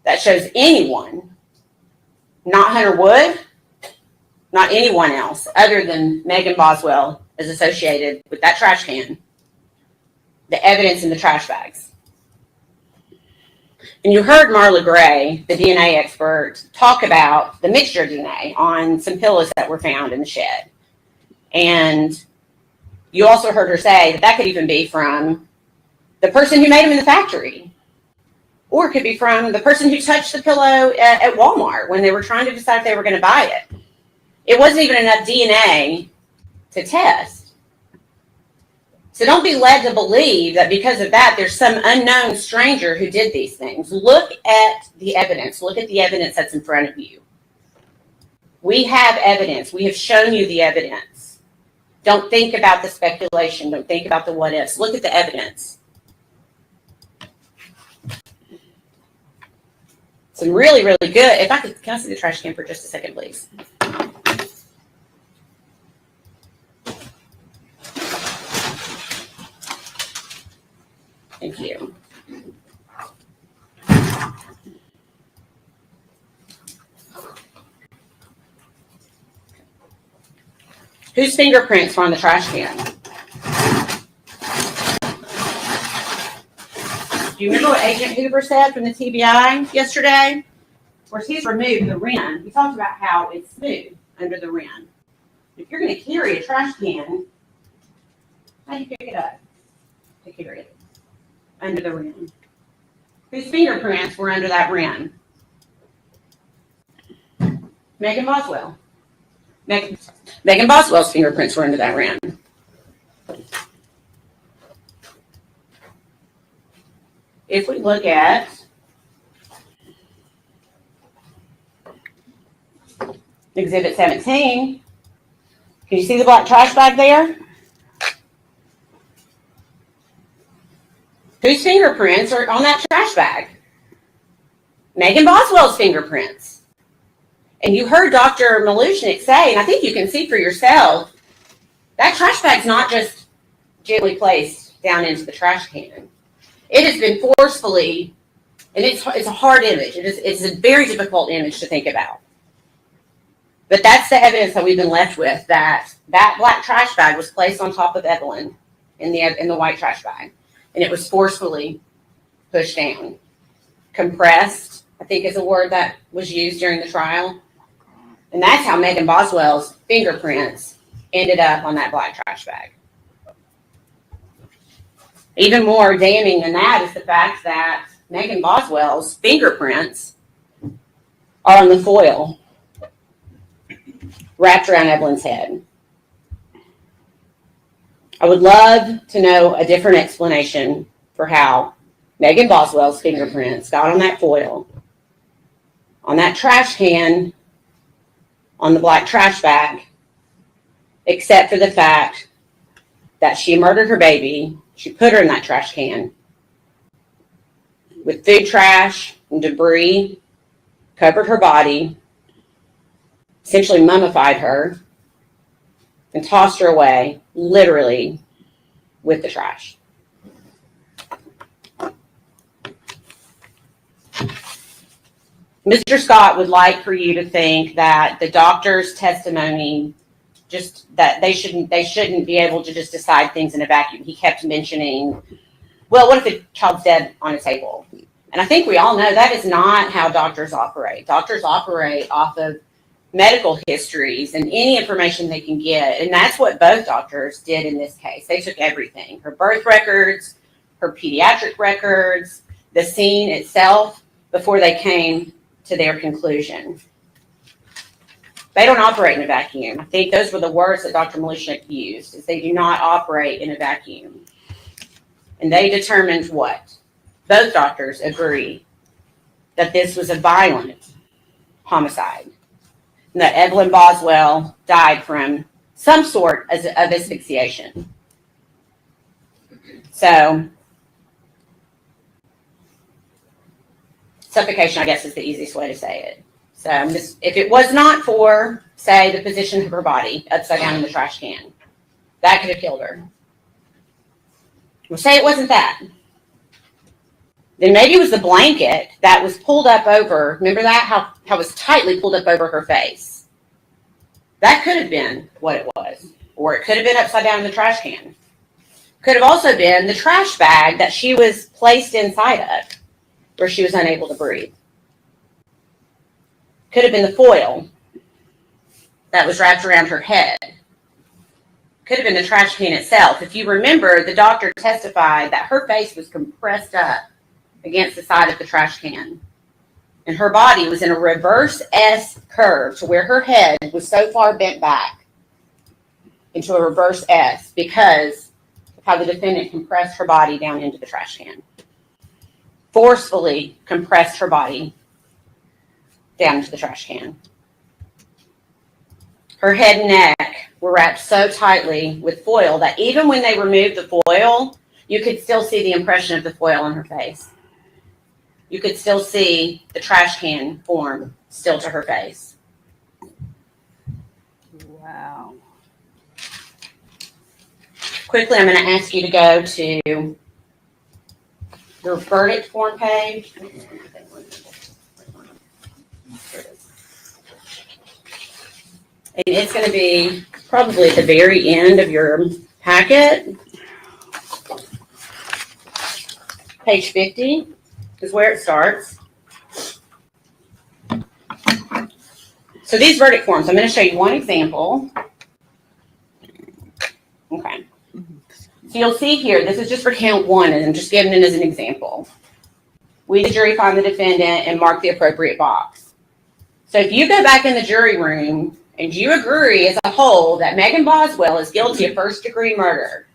that shows anyone, not Hunter Wood, not anyone else, other than Megan Boswell is associated with that trash can, the evidence in the trash bags. And you heard Marla Gray, the DNA expert, talk about the mixture DNA on some pillows that were found in the shed. And you also heard her say that that could even be from the person who made them in the factory. Or it could be from the person who touched the pillow at Walmart when they were trying to decide if they were going to buy it. It wasn't even enough DNA to test. So don't be led to believe that because of that, there's some unknown stranger who did these things. Look at the evidence. Look at the evidence that's in front of you. We have evidence. We have shown you the evidence. Don't think about the speculation. Don't think about the what ifs. Look at the evidence. Some really, really good. If I could, can I see the trash can for just a second, please? Thank you. Whose fingerprints were on the trash can? Do you remember what Agent Hoover said from the TBI yesterday? Where he's removed the rim. He talked about how it's smooth under the rim. If you're going to carry a trash can, how do you pick it up to carry it under the rim? Whose fingerprints were under that rim? Megan Boswell. Megan Boswell's fingerprints were under that rim. If we look at Exhibit 17, can you see the black trash bag there? Whose fingerprints are on that trash bag? Megan Boswell's fingerprints. And you heard Dr. Malushnik say, and I think you can see for yourself, that trash bag's not just gently placed down into the trash can. It has been forcefully, and it's a hard image. It's a very difficult image to think about. But that's the evidence that we've been left with, that black trash bag was placed on top of Evelyn in the white trash bag. And it was forcefully pushed down. Compressed, I think is a word that was used during the trial. And that's how Megan Boswell's fingerprints ended up on that black trash bag. Even more damning than that is the fact that Megan Boswell's fingerprints are on the foil wrapped around Evelyn's head. I would love to know a different explanation for how Megan Boswell's fingerprints got on that foil, on that trash can, on the black trash bag, except for the fact that she murdered her baby. She put her in that trash can with food trash and debris, covered her body, essentially mummified her, and tossed her away, literally, with the trash. Mr. Scott would like for you to think that the doctor's testimony, just that they shouldn't be able to just decide things in a vacuum. He kept mentioning, well, what if the child's dead on a table? And I think we all know that is not how doctors operate. Doctors operate off of medical histories and any information they can get. And that's what both doctors did in this case. They took everything, her birth records, her pediatric records, the scene itself, before they came to their conclusion. They don't operate in a vacuum. I think those were the words that Dr. Malushnik used, is they do not operate in a vacuum. And they determined what? Both doctors agree that this was a violent homicide, and that Evelyn Boswell died from some sort of asphyxiation. So, suffocation, I guess, is the easiest way to say it. So, if it was not for, say, the position of her body upside down in the trash can, that could have killed her. We'll say it wasn't that. Then maybe it was the blanket that was pulled up over. Remember that? How it was tightly pulled up over her face. That could have been what it was. Or it could have been upside down in the trash can. Could have also been the trash bag that she was placed inside of, where she was unable to breathe. Could have been the foil that was wrapped around her head. Could have been the trash can itself. If you remember, the doctor testified that her face was compressed up against the side of the trash can. And her body was in a reverse S curve to where her head was so far bent back into a reverse S because of how the defendant compressed her body down into the trash can. Forcefully compressed her body down into the trash can. Her head and neck were wrapped so tightly with foil that even when they removed the foil, you could still see the impression of the foil on her face. You could still see the trash can form still to her face. Wow. Quickly, I'm going to ask you to go to your verdict form page. And it's going to be probably at the very end of your packet. Page 50 is where it starts. So these verdict forms, I'm going to show you one example. Okay. So you'll see here, this is just for count 1, and I'm just giving it as an example. We, the jury, find the defendant and mark the appropriate box. So if you go back in the jury room and you agree as a whole that Megan Boswell is guilty of first-degree murder,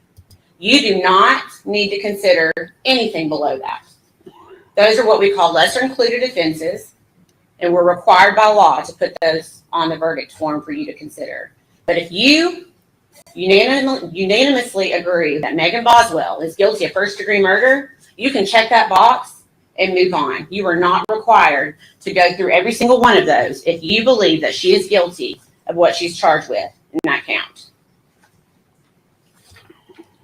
you do not need to consider anything below that. Those are what we call lesser included offenses, and we're required by law to put those on the verdict form for you to consider. But if you unanimously agree that Megan Boswell is guilty of first-degree murder, you can check that box and move on. You are not required to go through every single one of those if you believe that she is guilty of what she's charged with in that count.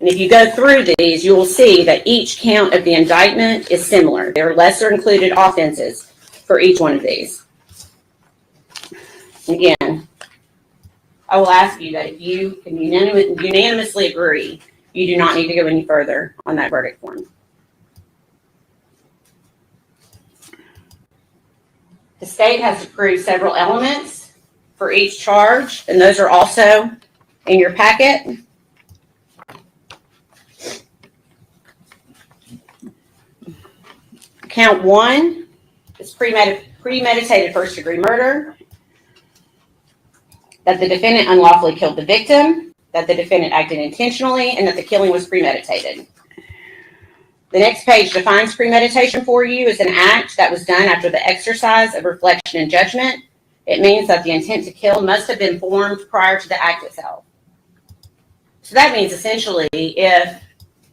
And if you go through these, you will see that each count of the indictment is similar. There are lesser included offenses for each one of these. Again, I will ask you that if you can unanimously agree, you do not need to go any further on that verdict form. The state has to prove several elements for each charge, and those are also in your packet. Count 1 is premeditated first-degree murder, that the defendant unlawfully killed the victim, that the defendant acted intentionally, and that the killing was premeditated. The next page defines premeditation for you as an act that was done after the exercise of reflection and judgment. It means that the intent to kill must have been formed prior to the act itself. So that means essentially if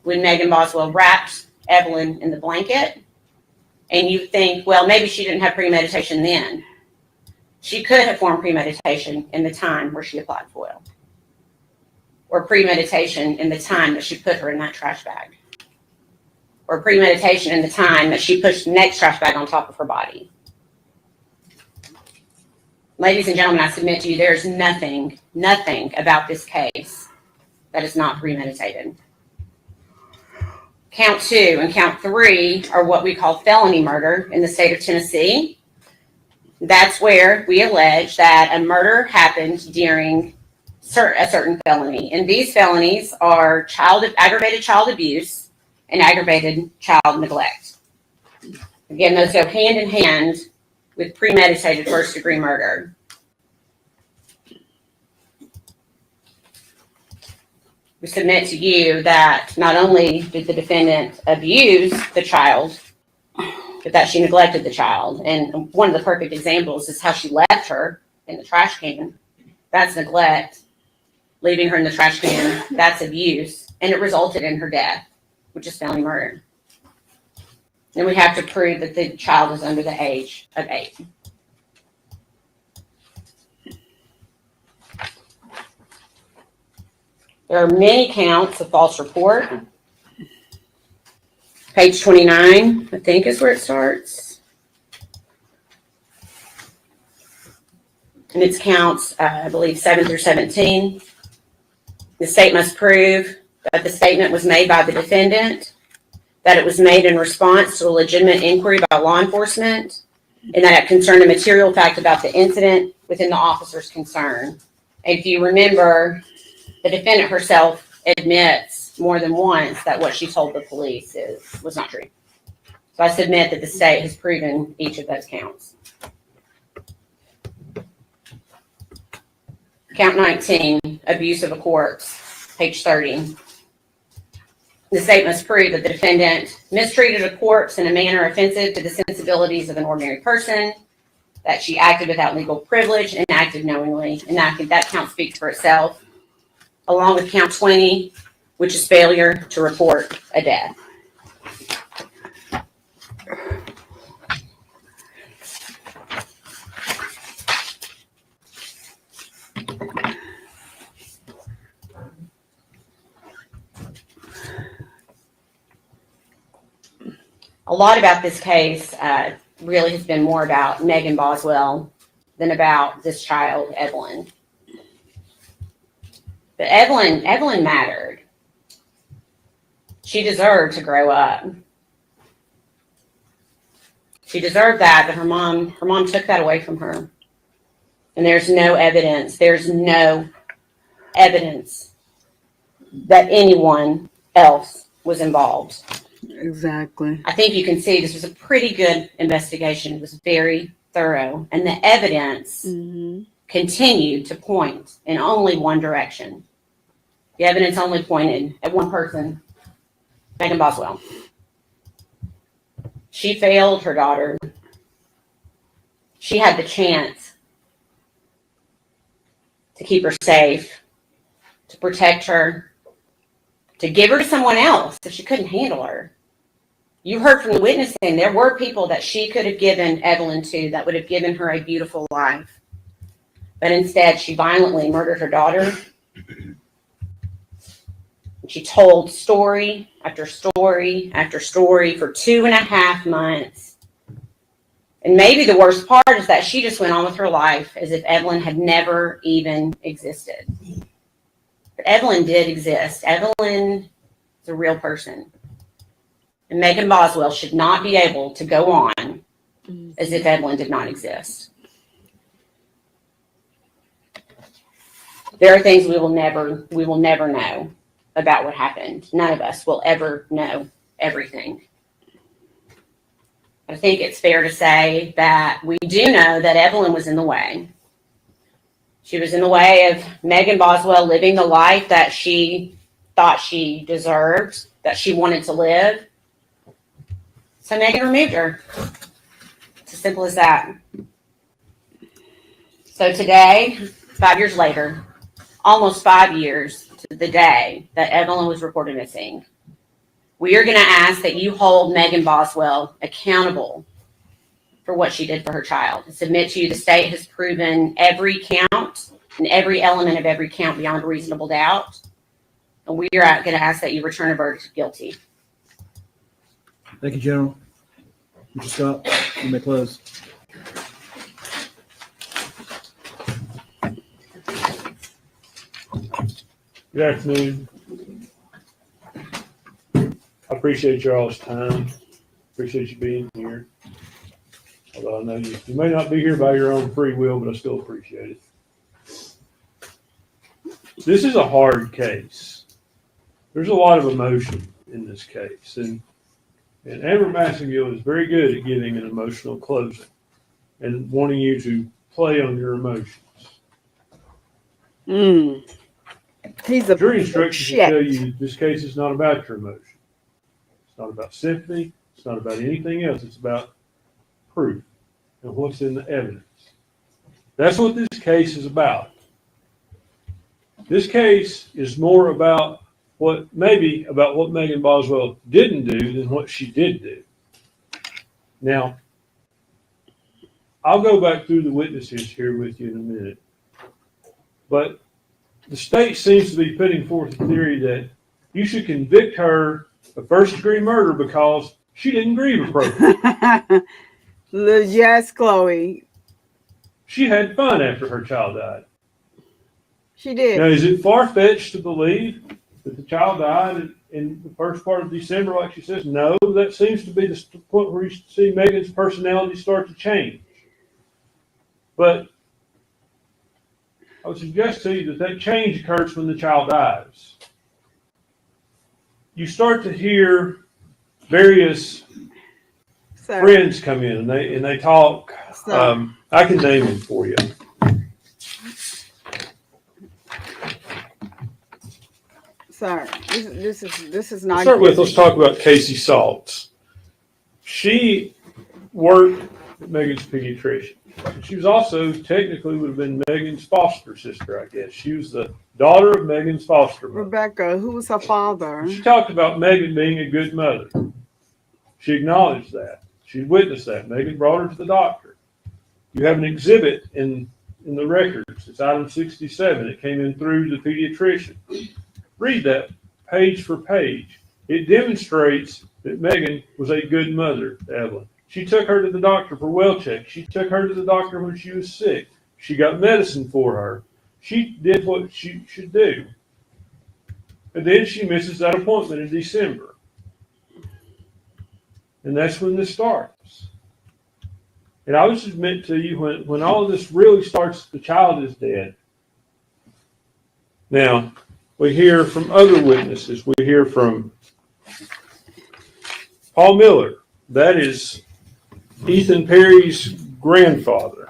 when Megan Boswell wrapped Evelyn in the blanket, and you think, well, maybe she didn't have premeditation then. She could have formed premeditation in the time where she applied foil. Or premeditation in the time that she put her in that trash bag. Or premeditation in the time that she pushed the next trash bag on top of her body. Ladies and gentlemen, I submit to you, there's nothing about this case that is not premeditated. Count 2 and count 3 are what we call felony murder in the state of Tennessee. That's where we allege that a murder happened during a certain felony. And these felonies are aggravated child abuse and aggravated child neglect. Again, those go hand in hand with premeditated first-degree murder. We submit to you that not only did the defendant abuse the child, but that she neglected the child. And one of the perfect examples is how she left her in the trash can. That's neglect. Leaving her in the trash can, that's abuse. And it resulted in her death, which is felony murder. And we have to prove that the child is under the age of 8. There are many counts of false report. Page 29, I think, is where it starts. and it's counts, I believe, 7 through 17. The state must prove that the statement was made by the defendant, that it was made in response to a legitimate inquiry by law enforcement, and that it concerned a material fact about the incident within the officer's concern. And if you remember, the defendant herself admits more than once that what she told the police was not true. So I submit that the state has proven each of those counts. Count 19, abuse of a corpse, page 30. The state must prove that the defendant mistreated a corpse in a manner offensive to the sensibilities of an ordinary person, that she acted without legal privilege and acted knowingly, and that count speaks for itself, along with count 20, which is failure to report a death. A lot about this case really has been more about Megan Boswell than about this child, Evelyn. But Evelyn mattered. She deserved to grow up. She deserved that, but her mom took that away from her. And there's no evidence that anyone else was involved. Exactly. I think you can see this was a pretty good investigation. It was very thorough, and the evidence continued to point in only one direction. The evidence only pointed at one person, Megan Boswell. She failed her daughter. She had the chance to keep her safe, to protect her, to give her to someone else if she couldn't handle her. You heard from the witnessing, there were people that she could have given Evelyn to that would have given her a beautiful life. But instead, she violently murdered her daughter. She told story after story after story for 2.5 months. And maybe the worst part is that she just went on with her life as if Evelyn had never even existed. But Evelyn did exist. Evelyn is a real person. And Megan Boswell should not be able to go on as if Evelyn did not exist. There are things we will never know about what happened. None of us will ever know everything. I think it's fair to say that we do know that Evelyn was in the way. She was in the way of Megan Boswell living the life that she thought she deserved, that she wanted to live. So Megan removed her. It's as simple as that. So today, 5 years later, almost 5 years to the day that Evelyn was reported missing, we are going to ask that you hold Megan Boswell accountable for what she did for her child. I submit to you the state has proven every count and every element of every count beyond a reasonable doubt. And we are going to ask that you return a verdict of guilty. Thank you, General. Mr. Scott, you may close. Good afternoon. I appreciate y'all's time. Appreciate you being here. Although I know you may not be here by your own free will, but I still appreciate it. This is a hard case. There's a lot of emotion in this case, and Amber Massengill is very good at giving an emotional closing and wanting you to play on your emotions. He's a jury instructions will tell you this case is not about your emotions. It's not about sympathy. It's not about anything else. It's about proof and what's in the evidence. That's what this case is about. This case is more about what Megan Boswell didn't do than what she did do. Now, I'll go back through the witnesses here with you in a minute. But the state seems to be putting forth a theory that you should convict her of first-degree murder because she didn't grieve appropriately. Yes, Chloe. she had fun after her child died. She did. Now, is it far-fetched to believe that the child died in the first part of December, like she says? No, that seems to be the point where you see Megan's personality start to change. But I would suggest to you that change occurs when the child dies. You start to hear various friends come in and they talk. I can name them for you. Sir, this is not. Let's talk about Casey Saltz. She worked at Megan's pediatrician. She was also technically would have been Megan's foster sister, I guess. She was the daughter of Megan's foster mother. Rebecca, who was her father? She talked about Megan being a good mother. She acknowledged that. She witnessed that. Megan brought her to the doctor. You have an exhibit in the records. It's item 67. It came in through the pediatrician. Read that page for page. It demonstrates that Megan was a good mother to Evelyn. She took her to the doctor for well check. She took her to the doctor when she was sick. She got medicine for her. She did what she should do. And then she misses that appointment in December. And that's when this starts. And I would submit to you, when all of this really starts, the child is dead. Now, we hear from other witnesses. We hear from Paul Miller. That is Ethan Perry's grandfather.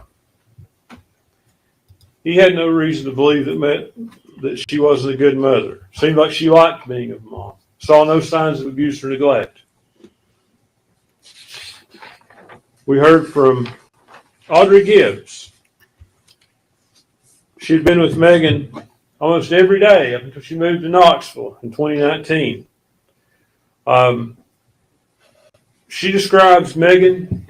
He had no reason to believe that she wasn't a good mother. Seemed like she liked being a mom. Saw no signs of abuse or neglect. We heard from Audrey Gibbs. She'd been with Megan almost every day up until she moved to Knoxville in 2019. She describes Megan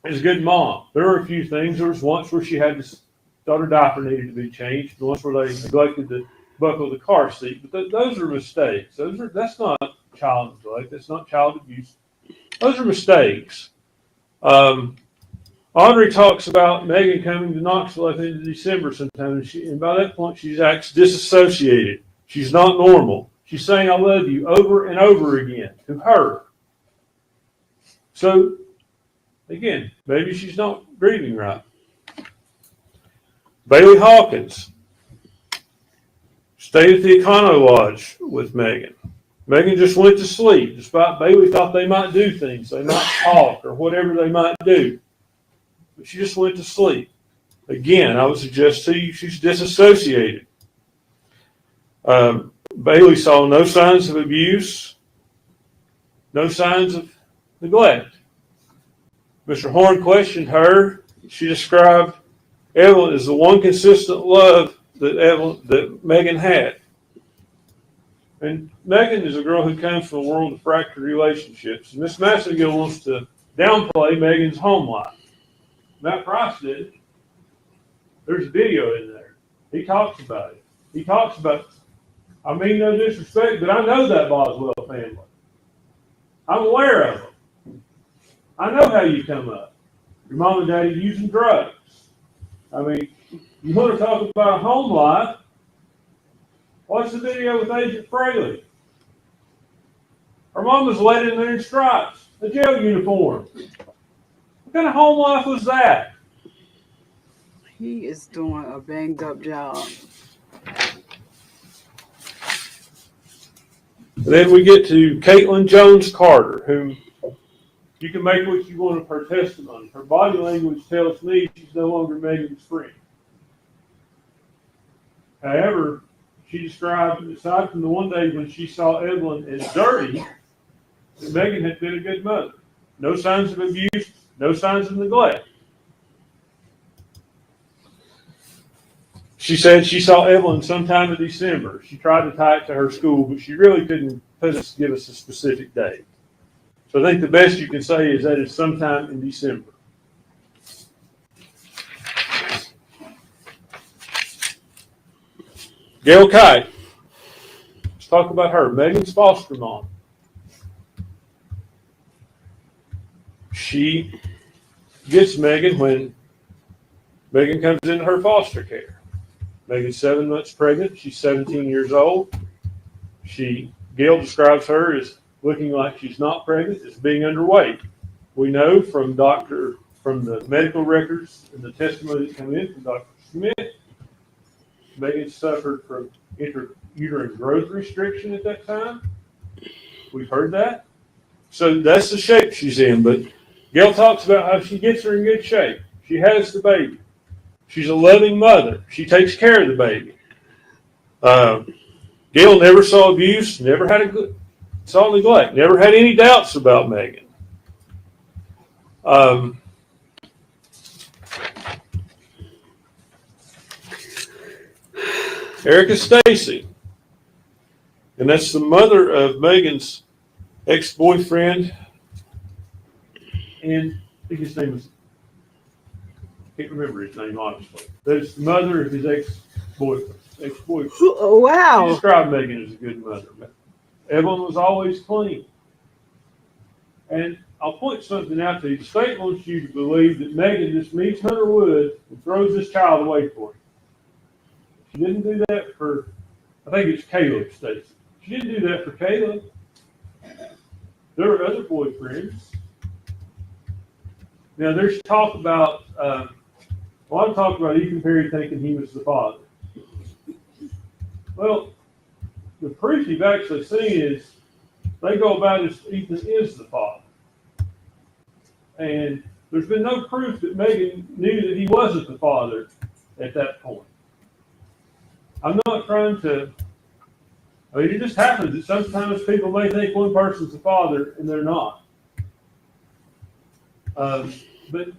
as a good mom. There were a few things. There was once where she had thought her diaper needed to be changed. Once where they neglected to buckle the car seat. But those are mistakes. That's not child neglect. That's not child abuse. Those are mistakes. Audrey talks about Megan coming to Knoxville at the end of December sometime, and by that point she acts disassociated. She's not normal. She's saying "I love you" over and over again to her. So, again, maybe she's not grieving right. Bailey Hawkins stayed at the Econo Lodge with Megan. Megan just went to sleep, despite Bailey thought they might do things. They might talk or whatever they might do. But she just went to sleep. Again, I would suggest to you she's disassociated. Bailey saw no signs of abuse, no signs of neglect. Mr. Horn questioned her. She described Evelyn as the one consistent love that Megan had. And Megan is a girl who comes from a world of fractured relationships. And Miss Massengill wants to downplay Megan's home life. Matt Price did. There's a video in there. He talks about it. He talks about, I mean no disrespect, but I know that Boswell family. I'm aware of them. I know how you come up. Your mom and daddy using drugs. I mean, you want to talk about a home life? Watch the video with Agent Fraley. Her mom was led in there in stripes, a jail uniform. What kind of home life was that? He is doing a banged up job. Then we get to Caitlin Jones Carter, whom you can make what you want of her testimony. Her body language tells me she's no longer Megan's friend. However, she described, aside from the one day when she saw Evelyn as dirty, that Megan had been a good mother. No signs of abuse, no signs of neglect. She said she saw Evelyn sometime in December. She tried to tie it to her school, but she really couldn't give us a specific date. So I think the best you can say is that it's sometime in December. Gail Kite. Let's talk about her. Megan's foster mom. She gets Megan when Megan comes into her foster care. Megan's 7 months pregnant. She's 17 years old. Gail describes her as looking like she's not pregnant, as being underweight. We know from the medical records and the testimony that come in from Dr. Smith, Megan suffered from intrauterine growth restriction at that time. We've heard that. So that's the shape she's in. But Gail talks about how she gets her in good shape. She has the baby. She's a loving mother. She takes care of the baby. Gail never saw abuse, never saw neglect, never had any doubts about Megan. Erica Stacy, and that's the mother of Megan's ex-boyfriend, and I think his name was, I can't remember his name honestly. That's the mother of his ex-boyfriend. Wow. She described Megan as a good mother. Evelyn was always clean. And I'll point something out to you. The state wants you to believe that Megan just meets Hunter Wood and throws this child away for him. She didn't do that for, I think it's Caleb Stacy. She didn't do that for Caleb. There were other boyfriends. Now there's talk about, a lot of talk about Ethan Perry thinking he was the father. Well, the proof you've actually seen is they go about as Ethan is the father. And there's been no proof that Megan knew that he wasn't the father at that point. I'm not trying to, I mean, it just happens that sometimes people may think one person's the father and they're not. But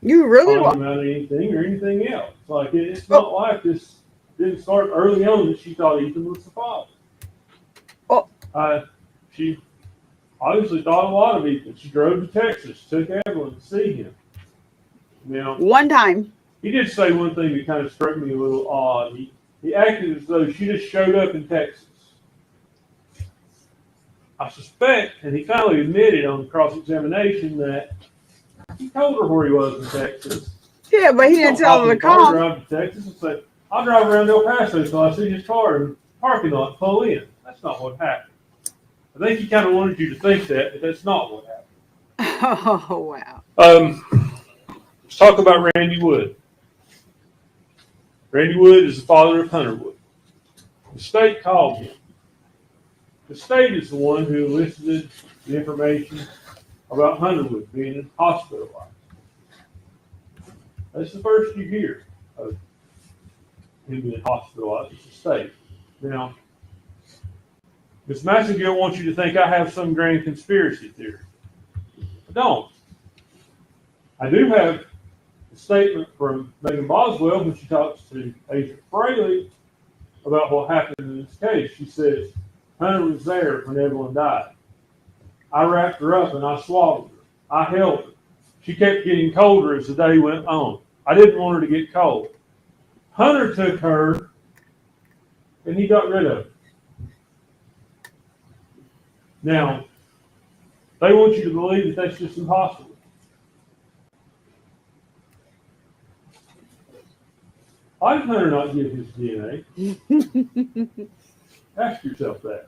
you really want about anything or anything else. Like it's not like this didn't start early on that she thought Ethan was the father. She obviously thought a lot of Ethan. She drove to Texas, took Evelyn to see him. Now, one time. He did say one thing that kind of struck me a little odd. He acted as though she just showed up in Texas. I suspect, and he finally admitted on cross-examination, that he told her where he was in Texas. Yeah, but he didn't tell her to come. Drive to Texas and say, I'll drive around El Paso till I see his car in the parking lot and pull in. That's not what happened. I think he kind of wanted you to think that, but that's not what happened. Oh, wow. Let's talk about Randy Wood. Randy Wood is the father of Hunter Wood. The state called him. The state is the one who elicited the information about Hunter Wood being hospitalized. That's the first you hear of him being hospitalized. It's the state. Now, Ms. Massengill wants you to think I have some grand conspiracy theory. I don't. I do have a statement from Megan Boswell when she talks to Agent Fraley about what happened in this case. She says, Hunter was there when Evelyn died. I wrapped her up and I swaddled her. I held her. She kept getting colder as the day went on. I didn't want her to get cold. Hunter took her and he got rid of her. Now, they want you to believe that that's just impossible. Why did Hunter not give his DNA? Ask yourself that.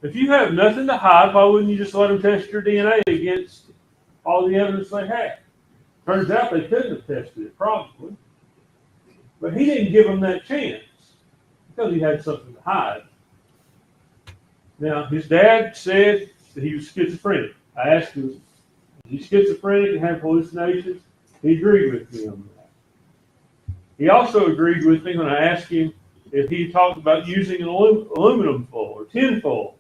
If you have nothing to hide, why wouldn't you just let them test your DNA against all the evidence they had? Turns out they couldn't have tested it, probably. But he didn't give them that chance because he had something to hide. Now, his dad said that he was schizophrenic. I asked him, is he schizophrenic and have hallucinations? He agreed with me on that. He also agreed with me when I asked him if he talked about using an aluminum foil or tin foil.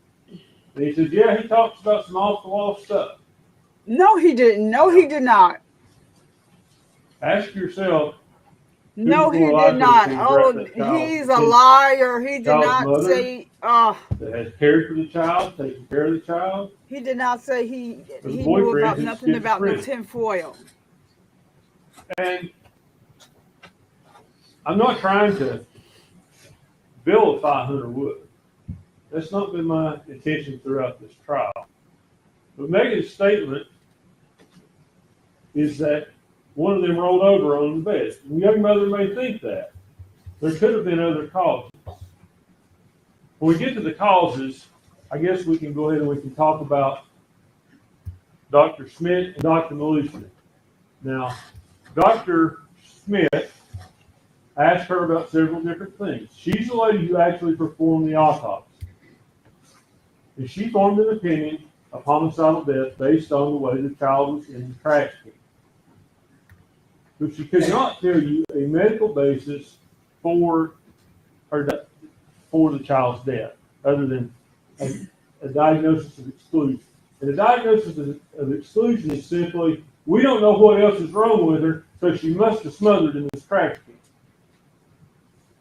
And he says, yeah, he talks about some off-the-wall stuff. No, he didn't. No, he did not. Ask yourself. No, he did not. Oh, he's a liar. He did not say. That has cared for the child, taken care of the child. He did not say he knew about nothing about no tin foil. And I'm not trying to vilify Hunter Wood. That's not been my intention throughout this trial. But Megan's statement is that one of them rolled over on the bed. The young mother may think that. There could have been other causes. When we get to the causes, I guess we can go ahead and we can talk about Dr. Smith and Dr. Malushnik. Now, Dr. Smith asked her about several different things. She's the lady who actually performed the autopsy. And she formed an opinion of homicidal death based on the way the child was in the trash can. But she could not tell you a medical basis for the child's death, other than a diagnosis of exclusion. And a diagnosis of exclusion is simply, we don't know what else is wrong with her, so she must have smothered in this trash can.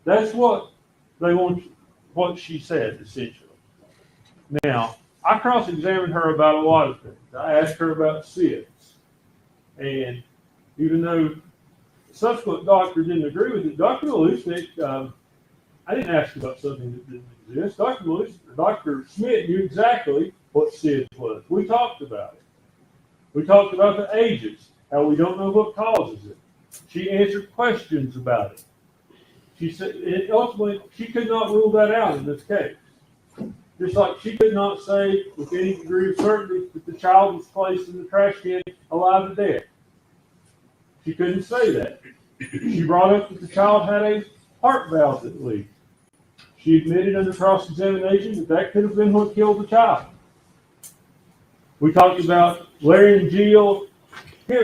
That's what they want, what she said, essentially. Now, I cross-examined her about a lot of things. I asked her about SIDS. And even though the subsequent doctor didn't agree with it, Dr. Malushnik, I didn't ask about something that didn't exist. Dr. Smith knew exactly what SIDS was. We talked about it. We talked about the ages, how we don't know what causes it. She answered questions about it. She said, ultimately, she could not rule that out in this case. Just like she could not say with any degree of certainty that the child was placed in the trash can alive or dead. She couldn't say that. She brought up that the child had a heart valve that leaked. She admitted under cross-examination that that could have been what killed the child. We talked about laryngeal, we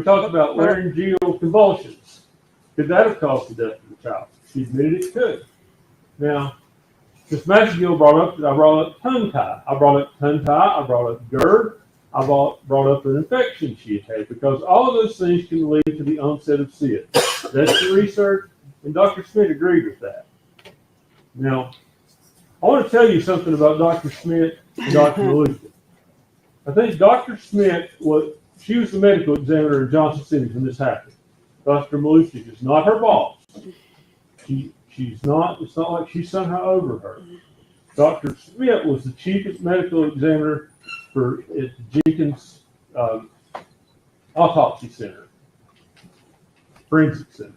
talked about laryngeal convulsions. Could that have caused the death of the child? She admitted it could. Now, Ms. Massagill brought up tongue tie. I brought up tongue tie. I brought up GERD. I brought up an infection she had had, because all of those things can lead to the onset of SIDS. That's the research, and Dr. Smith agreed with that. Now, I want to tell you something about Dr. Smith and Dr. Malushnik. I think Dr. Smith she was the medical examiner in Johnson City when this happened. Dr. Malushnik is not her boss. She's not, it's not like she's somehow over her. Dr. Smith was the chief medical examiner at the Jenkins Autopsy Center, Forensic Center.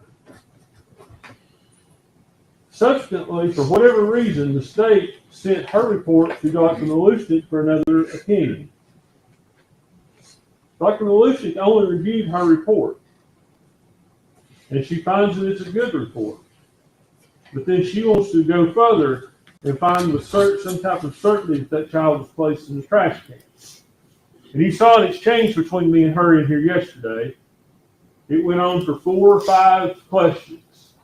Subsequently, for whatever reason, the state sent her report to Dr. Malushnik for another opinion. Dr. Malushnik only reviewed her report, and she finds that it's a good report. But then she wants to go further and find with some type of certainty that child was placed in the trash can. And you saw an exchange between me and her in here yesterday. It went on for 4 or 5 questions.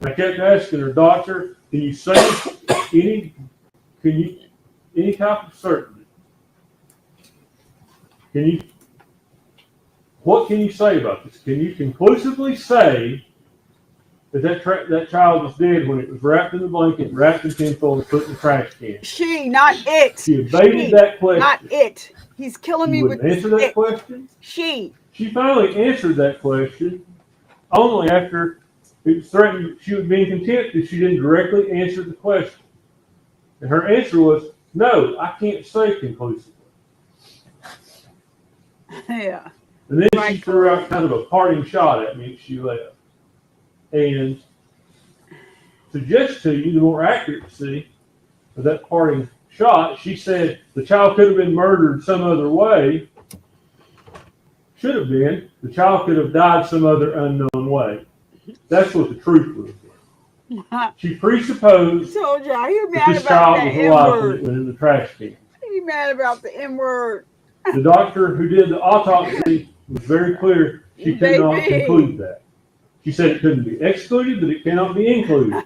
And I kept asking her, Doctor, can you say any type of certainty? What can you say about this? Can you conclusively say that child was dead when it was wrapped in the blanket, wrapped in tinfoil, and put in the trash can? She, not it. She evaded that question. Not it. He's killing me with answer that question? She finally answered that question only after it was threatened she would be in contempt if she didn't directly answer the question. And her answer was, no, I can't say conclusively. Yeah. And then she threw out kind of a parting shot at me as she left. And suggest to you the more accuracy of that parting shot, she said the child could have been murdered some other way. Should have been. The child could have died some other unknown way. That's what the truth was. She presupposed that this child was alive when it went in the trash can. He mad about the N-word. The doctor who did the autopsy was very clear. She could not conclude that. She said it couldn't be excluded, but it cannot be included.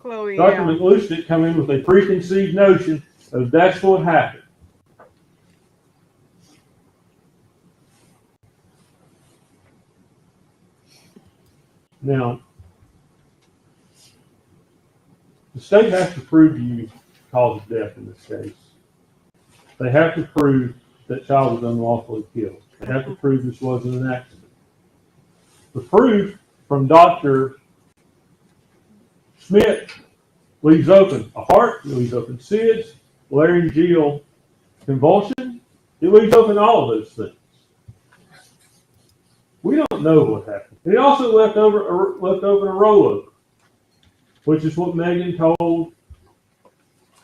Chloe, Dr. Malushnik come in with a preconceived notion of that's what happened. Now, the state has to prove to you the cause of death in this case. They have to prove that child was unlawfully killed. They have to prove this wasn't an accident. The proof from Dr. Smith leaves open a heart, it leaves open SIDS, laryngeal convulsion, it leaves open all of those things. We don't know what happened. It also left open a rollover, which is what Megan told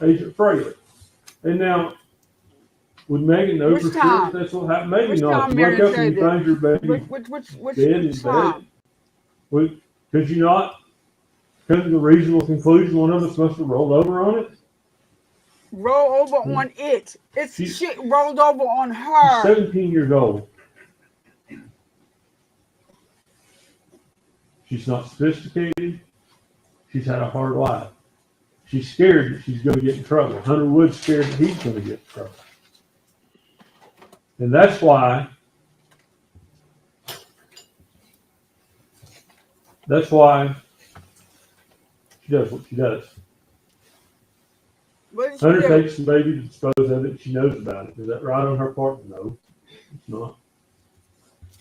Agent Fraley. And now, would Megan know for sure if that's what happened? Maybe Which not. time You Mary wake up said and you that? find your baby Which dead in time? bed. Could you not come to the reasonable conclusion one of us must have rolled over on it? Roll over on it. It's She's- shit rolled over on She's her. 17 years old. She's not sophisticated. She's had a hard life. She's scared that she's going to get in trouble. Hunter Wood's scared that he's going to get in trouble. And that's why she does what she does. What did she Hunter do? takes the baby to dispose of it. She knows about it. Is that right on her part? No, it's not.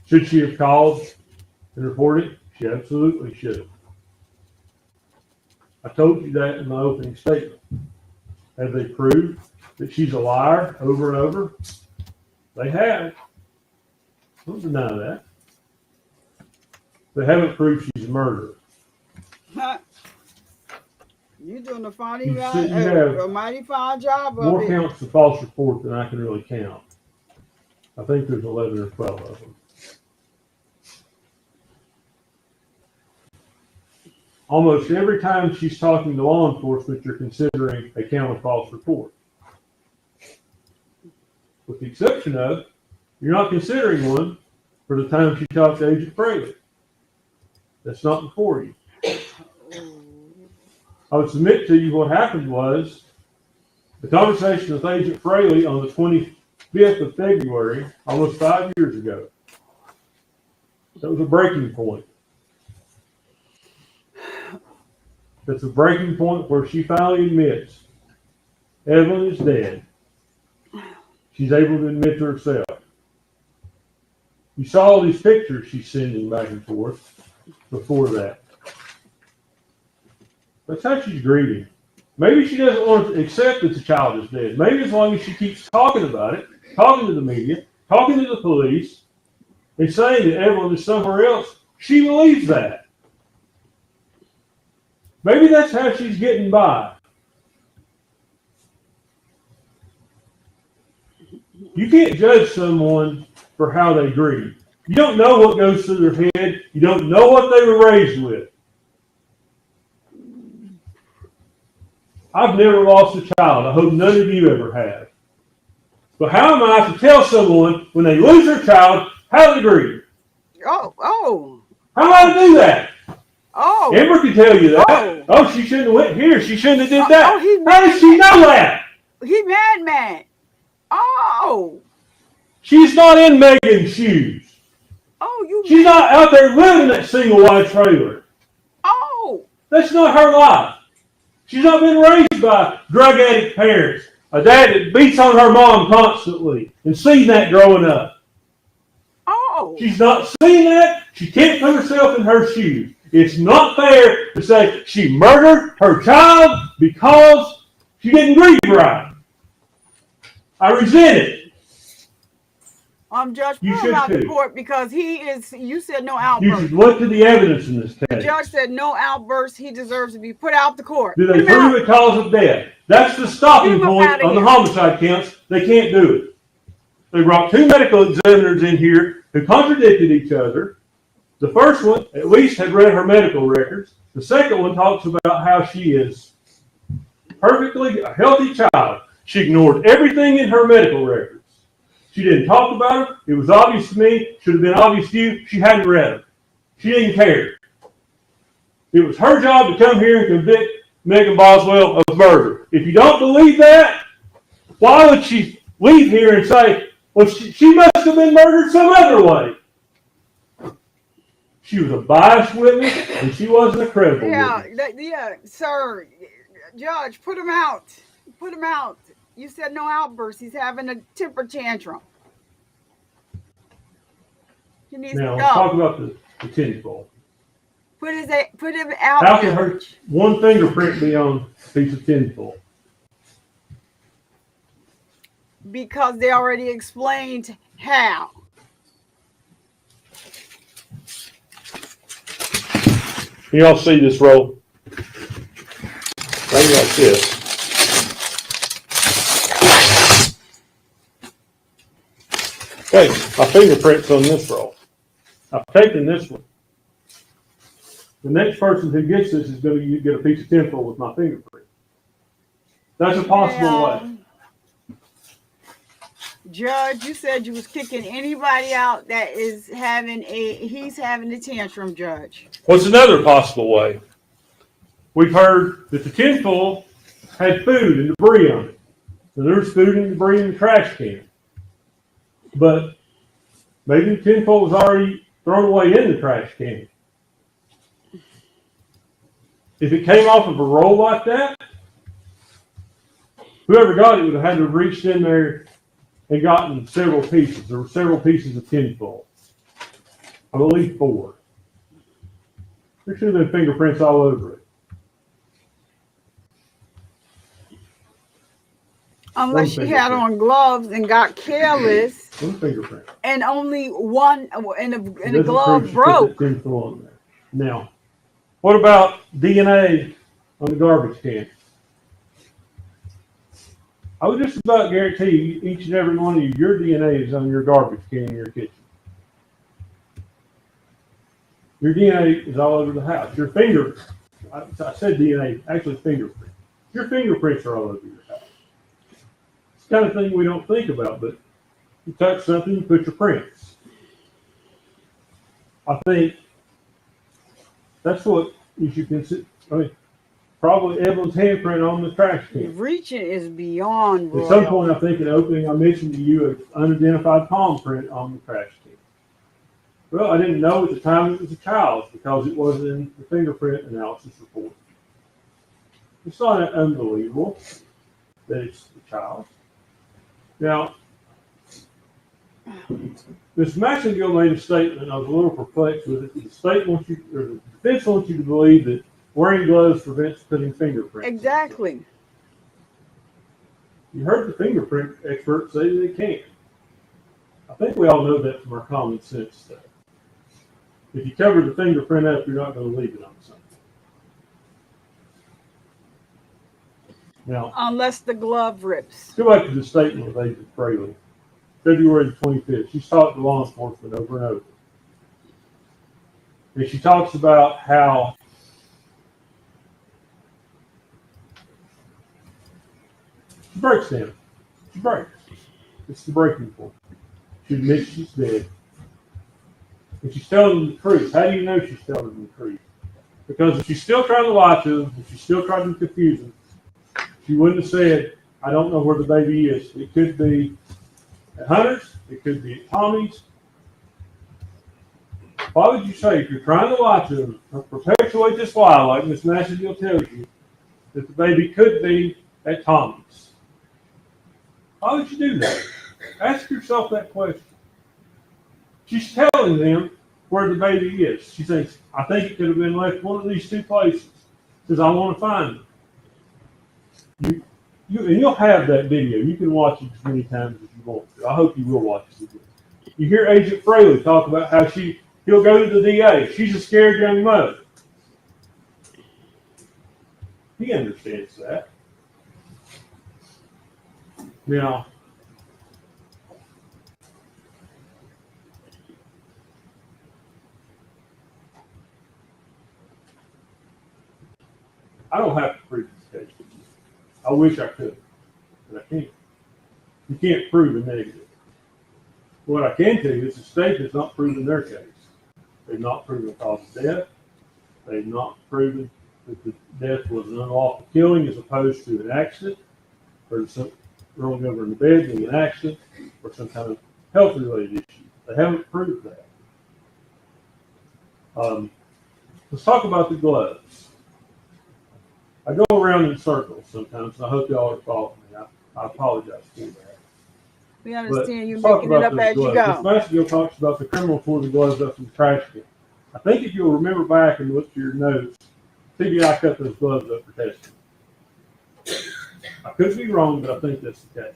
Should she have called and reported it? She absolutely should have. I told you that in my opening statement. Have they proved that she's a liar over and over? They have. Don't deny that. They haven't proved she's a murderer. Huh? You doing a You have a mighty fine job of more it. counts of false report than I can really count. I think there's 11 or 12 of them. Almost every time she's talking to law enforcement, you're considering a count of false report. With the exception of, you're not considering one for the time she talked to Agent Fraley. That's not before you. I would submit to you what happened was the conversation with Agent Fraley on the 25th of February, almost 5 years ago. That was a breaking point. That's a breaking point where she finally admits Evelyn is dead. She's able to admit to herself. You saw all these pictures she's sending back and forth before that. That's how she's grieving. Maybe she doesn't want to accept that the child is dead. Maybe as long as she keeps talking about it, talking to the media, talking to the police, and saying that Evelyn is somewhere else, she believes that. Maybe that's how she's getting by. You can't judge someone for how they grieve. You don't know what goes through their head. You don't know what they were raised with. I've never lost a child. I hope none of you ever have. But how am I to tell someone when they lose their child how to grieve? Oh. How am I to do that? Oh. Amber can tell you that. Oh, she shouldn't have went here. She shouldn't have did that. Oh, how does she know that? He mad. Oh. She's not in Megan's shoes. Oh, She's not out there living in that single wide trailer. Oh. That's not her life. She's not been raised by drug addict parents, a dad that beats on her mom constantly, and seen that growing up. Oh. She's not seen that. She can't put herself in her shoes. It's not fair to say she murdered her child because she didn't grieve right. I resent it. Judge, You put him out should the too. court because you said no You outburst. should look to the evidence in this The case. judge said no outburst. He deserves to be put out the court. Do they Put him prove out. a cause of death? That's the stopping Get him up point outta on the here. homicide counts. They can't do it. They brought two medical examiners in here who contradicted each other. The first one, at least, had read her medical records. The second one talks about how she is perfectly a healthy child. She ignored everything in her medical records. She didn't talk about it. It was obvious to me. Should have been obvious to you. She hadn't read them. She didn't care. It was her job to come here and convict Megan Boswell of murder. If you don't believe that, why would she leave here and say, well, she must have been murdered some other way? She was a biased witness, and she wasn't a credible witness. Sir. Judge, put him out. Put him out. You said no outburst. He's having a temper tantrum. He needs Now, to let's talk go. about the tennis ball. Put it out. How can her one fingerprint be on a piece of tinfoil? Because they already explained how. Can y'all see this roll? Maybe like this. Okay, my fingerprint's on this roll. I've taken this one. The next person who gets this is going to get a piece of tinfoil with my fingerprint. That's a possible way. Judge, you said you was kicking anybody out that is he's having a tantrum, Judge. What's another possible way? We've heard that the tinfoil had food and debris on it. So there's food and debris in the trash can. But maybe the tinfoil was already thrown away in the trash can. If it came off of a roll like that, whoever got it would have had to have reached in there and gotten several pieces. There were several pieces of tinfoil. I believe 4. There should have been fingerprints all over it. Unless she had on gloves and got careless. One fingerprint. And only one, and the glove broke. Tinfoil in there. Now, what about DNA on the garbage can? I would just about guarantee you, each and every one of you, your DNA is on your garbage can in your kitchen. Your DNA is all over the house. Your finger, I said DNA, actually fingerprint. Your fingerprints are all over your house. It's the kind of thing we don't think about, but you touch something, you put your prints. I think that's what you should consider. I mean, probably Evelyn's handprint on the trash can. Reaching is beyond royal. At some point, I think in opening, I mentioned to you an unidentified palm print on the trash can. Well, I didn't know at the time it was a child's because it wasn't in the fingerprint analysis report. It's not unbelievable that it's a child. Now, Ms. Maxengill made a statement, and I was a little perplexed with it. The state wants you, or the defense wants you to believe that wearing gloves prevents putting fingerprints. Exactly. You heard the fingerprint experts say they can't. I think we all know that from our common sense stuff. If you cover the fingerprint up, you're not going to leave it on something. Now, unless the glove rips. Go back to the statement of Agent Fraley, February the 25th. She's talked to law enforcement over and over. And she talks about how she breaks down. She breaks. It's the breaking point. She admits she's dead. And she's telling them the truth. How do you know she's telling them the truth? Because if she's still trying to lie to them, if she's still trying to confuse them, she wouldn't have said, I don't know where the baby is. It could be at Hunter's. It could be at Tommy's. Why would you say, if you're trying to lie to them, or perpetuate this lie, like Ms. Maxengill tells you, that the baby could be at Tommy's? Why would you do that? Ask yourself that question. She's telling them where the baby is. She thinks, I think it could have been left one of these 2 places. Says, I want to find it. And you'll have that video. You can watch it as many times as you want to. I hope you will watch it again. You hear Agent Fraley talk about how he'll go to the DA. She's a scared young mother. He understands that. Now, I don't have to prove this case. I wish I could, but I can't. You can't prove a negative. What I can tell you is the state has not proven their case. They've not proven the cause of death. They've not proven that the death was an unlawful killing as opposed to an accident, or some rolling over in the bed being an accident, or some kind of health-related issue. They haven't proved that. Let's talk about the gloves. I go around in circles sometimes, and I hope y'all are following me. I apologize for that. We understand you making it up as you go. Ms. Maxengill talks about the criminal pulling the gloves up from the trash can. I think if you'll remember back and look to your notes, CBI cut those gloves up for testing. I could be wrong, but I think that's the case.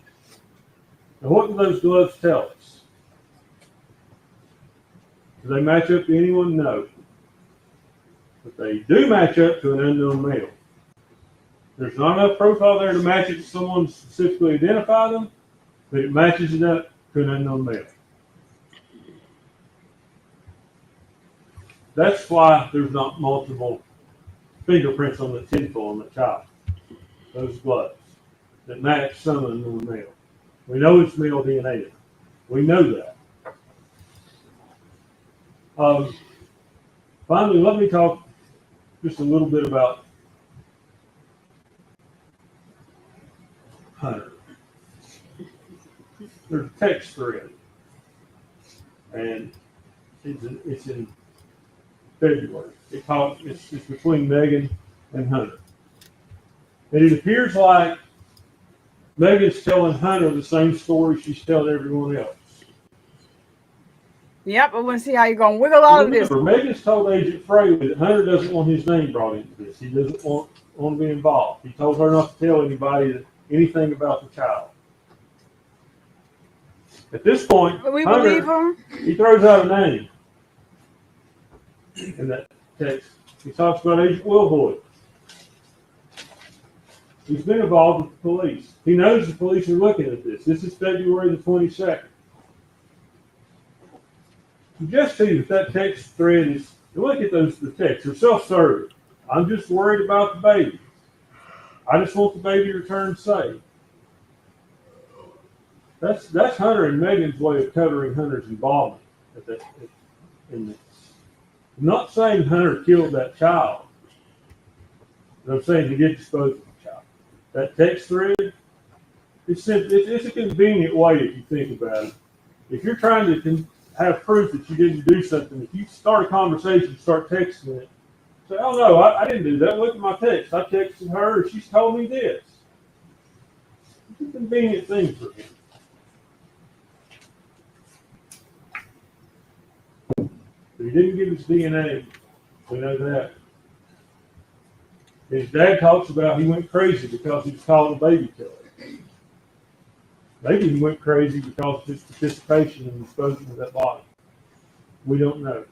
Now, what do those gloves tell us? Do they match up to anyone? No. But they do match up to an unknown male. There's not enough profile there to match it to someone specifically identify them, but it matches it up to an unknown male. That's why there's not multiple fingerprints on the tinfoil on the child. Those gloves that match some unknown male. We know it's male DNA. We know that. Finally, let me talk just a little bit about Hunter. There's a text thread, and it's in February. It's between Megan and Hunter. And it appears like Megan's telling Hunter the same story she's telling everyone else. Yep, I want to see how you're going to wiggle out of this. Remember, Megan's told Agent Fraley that Hunter doesn't want his name brought into this. He doesn't want to be involved. He told her not to tell anybody anything about the child. At this point, We Hunter, believe her? he throws out a name in that text. He talks about Agent Wilhoit. He's been involved with the police. He knows the police are looking at this. This is February the 22nd. Suggest to you that text thread is, look at the texts, they're self-serving. I'm just worried about the baby. I just want the baby returned safe. That's Hunter and Megan's way of covering Hunter's involvement in this. I'm not saying Hunter killed that child. But I'm saying he did dispose of the child. That text thread, it's a convenient way if you think about it. If you're trying to have proof that you didn't do something, if you start a conversation, start texting it, say, oh no, I didn't do that. Look at my text. I texted her and she's told me this. It's a convenient thing for him. He didn't give his DNA. We know that. His dad talks about he went crazy because he was called a baby killer. Maybe he went crazy because of his participation in disposing of that body. We don't know.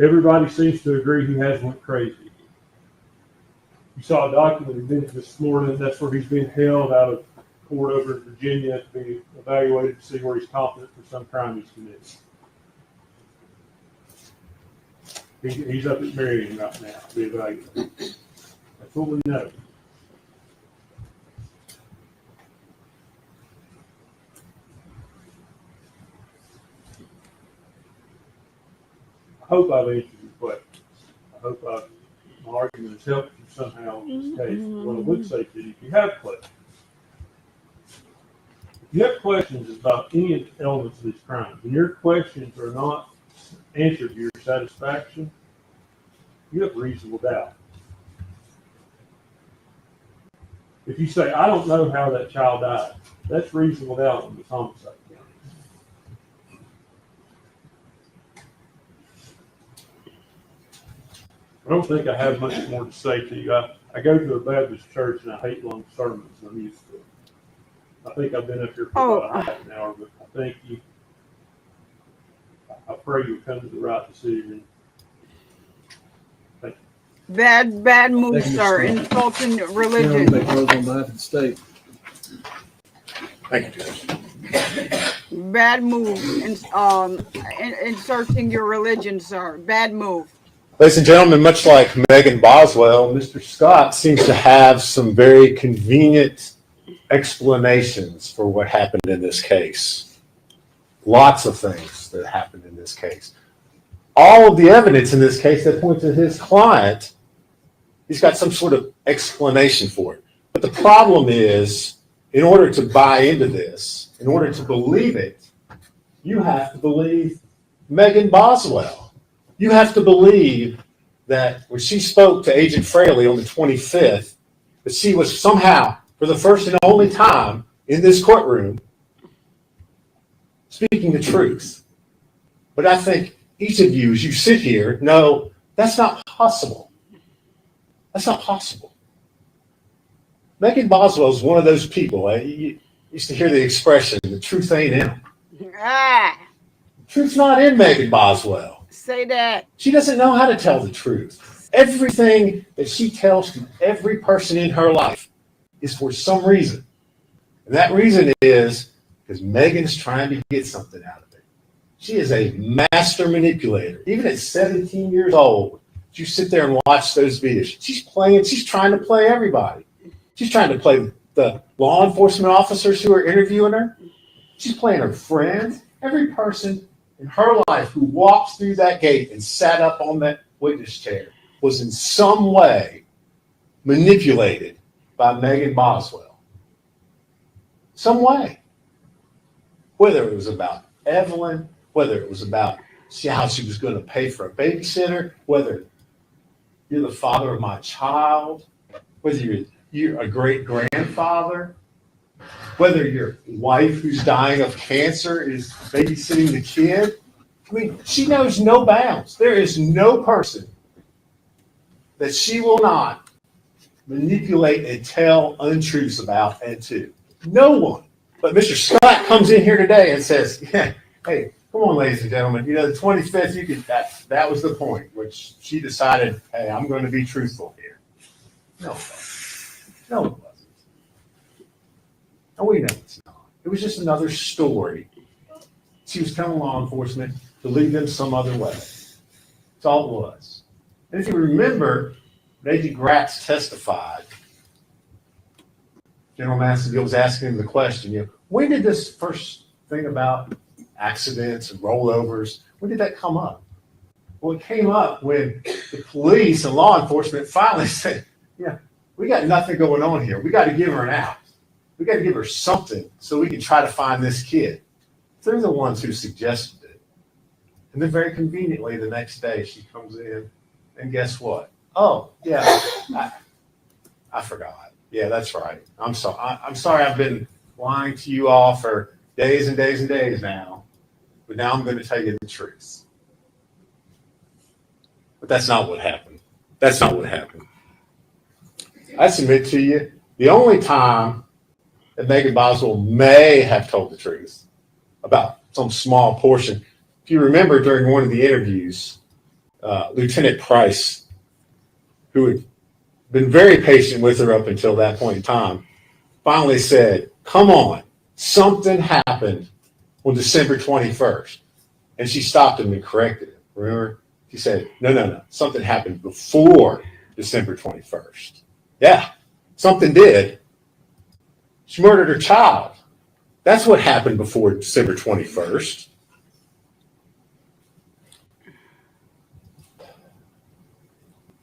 Everybody seems to agree he has went crazy. You saw a document admitted this morning. That's where he's being held out of court over in Virginia to be evaluated to see where he's competent for some crime he's committed. He's up at Marion right now to be evaluated. That's what we know. I hope I've answered your questions. I hope my argument has helped you somehow in this case. What I would say to you, if you have questions, about any elements of these crimes, and your questions are not answered to your satisfaction, you have reasonable doubt. If you say, I don't know how that child died, that's reasonable doubt on this homicide count. I don't think I have much more to say to you. I go to a Baptist church and I hate long sermons. I'm used to it. I think I've been up here for about a half an hour, but I thank you. I pray you'll come to the right decision. Thank you. Bad move, sir. Insulting religion. Make those on behalf of the state. Thank you, Judge. Bad move. Inserting your religion, sir. Bad move. Ladies and gentlemen, much like Megan Boswell, Mr. Scott seems to have some very convenient explanations for what happened in this case. Lots of things that happened in this case. All of the evidence in this case that points to his client, he's got some sort of explanation for it. But the problem is, in order to buy into this, in order to believe it, you have to believe Megan Boswell. You have to believe that when she spoke to Agent Fraley on the 25th, that she was somehow, for the first and only time in this courtroom, speaking the truth. But I think each of you, as you sit here, know that's not possible. That's not possible. Megan Boswell is one of those people. You used to hear the expression, the truth ain't in them. Ah, Truth's not in Megan Boswell. say that. She doesn't know how to tell the truth. Everything that she tells to every person in her life is for some reason. And that reason is because Megan's trying to get something out of it. She is a master manipulator. Even at 17 years old, you sit there and watch those videos. She's trying to play everybody. She's trying to play the law enforcement officers who are interviewing her. She's playing her friends. Every person in her life who walked through that gate and sat up on that witness chair was in some way manipulated by Megan Boswell. Some way. Whether it was about Evelyn, whether it was about how she was going to pay for a babysitter, whether you're the father of my child, whether you're a great grandfather, whether your wife who's dying of cancer is babysitting the kid. I mean, she knows no bounds. There is no person that she will not manipulate and tell untruths about and to. No one. But Mr. Scott comes in here today and says, yeah, hey, come on, ladies and gentlemen, the 25th, that was the point, which she decided, hey, I'm going to be truthful here. No, it wasn't. And we know it's not. It was just another story. She was telling law enforcement to lead them some other way. That's all it was. And if you remember, when A.G. Gratz testified, General Massengill was asking him the question, when did this first thing about accidents and rollovers, when did that come up? Well, it came up when the police and law enforcement finally said, yeah, we got nothing going on here. We got to give her an out. We got to give her something so we can try to find this kid. They're the ones who suggested it. And then very conveniently the next day she comes in and guess what? Oh, yeah, I forgot. Yeah, that's right. I'm sorry I've been lying to you all for days and days and days now. But now I'm going to tell you the truth. But that's not what happened. That's not what happened. I submit to you, the only time that Megan Boswell may have told the truth about some small portion, if you remember during one of the interviews, Lieutenant Price, who had been very patient with her up until that point in time, finally said, come on, something happened on December 21st. And she stopped him and corrected him. Remember? She said, no, something happened before December 21st. Yeah, something did. She murdered her child. That's what happened before December 21st.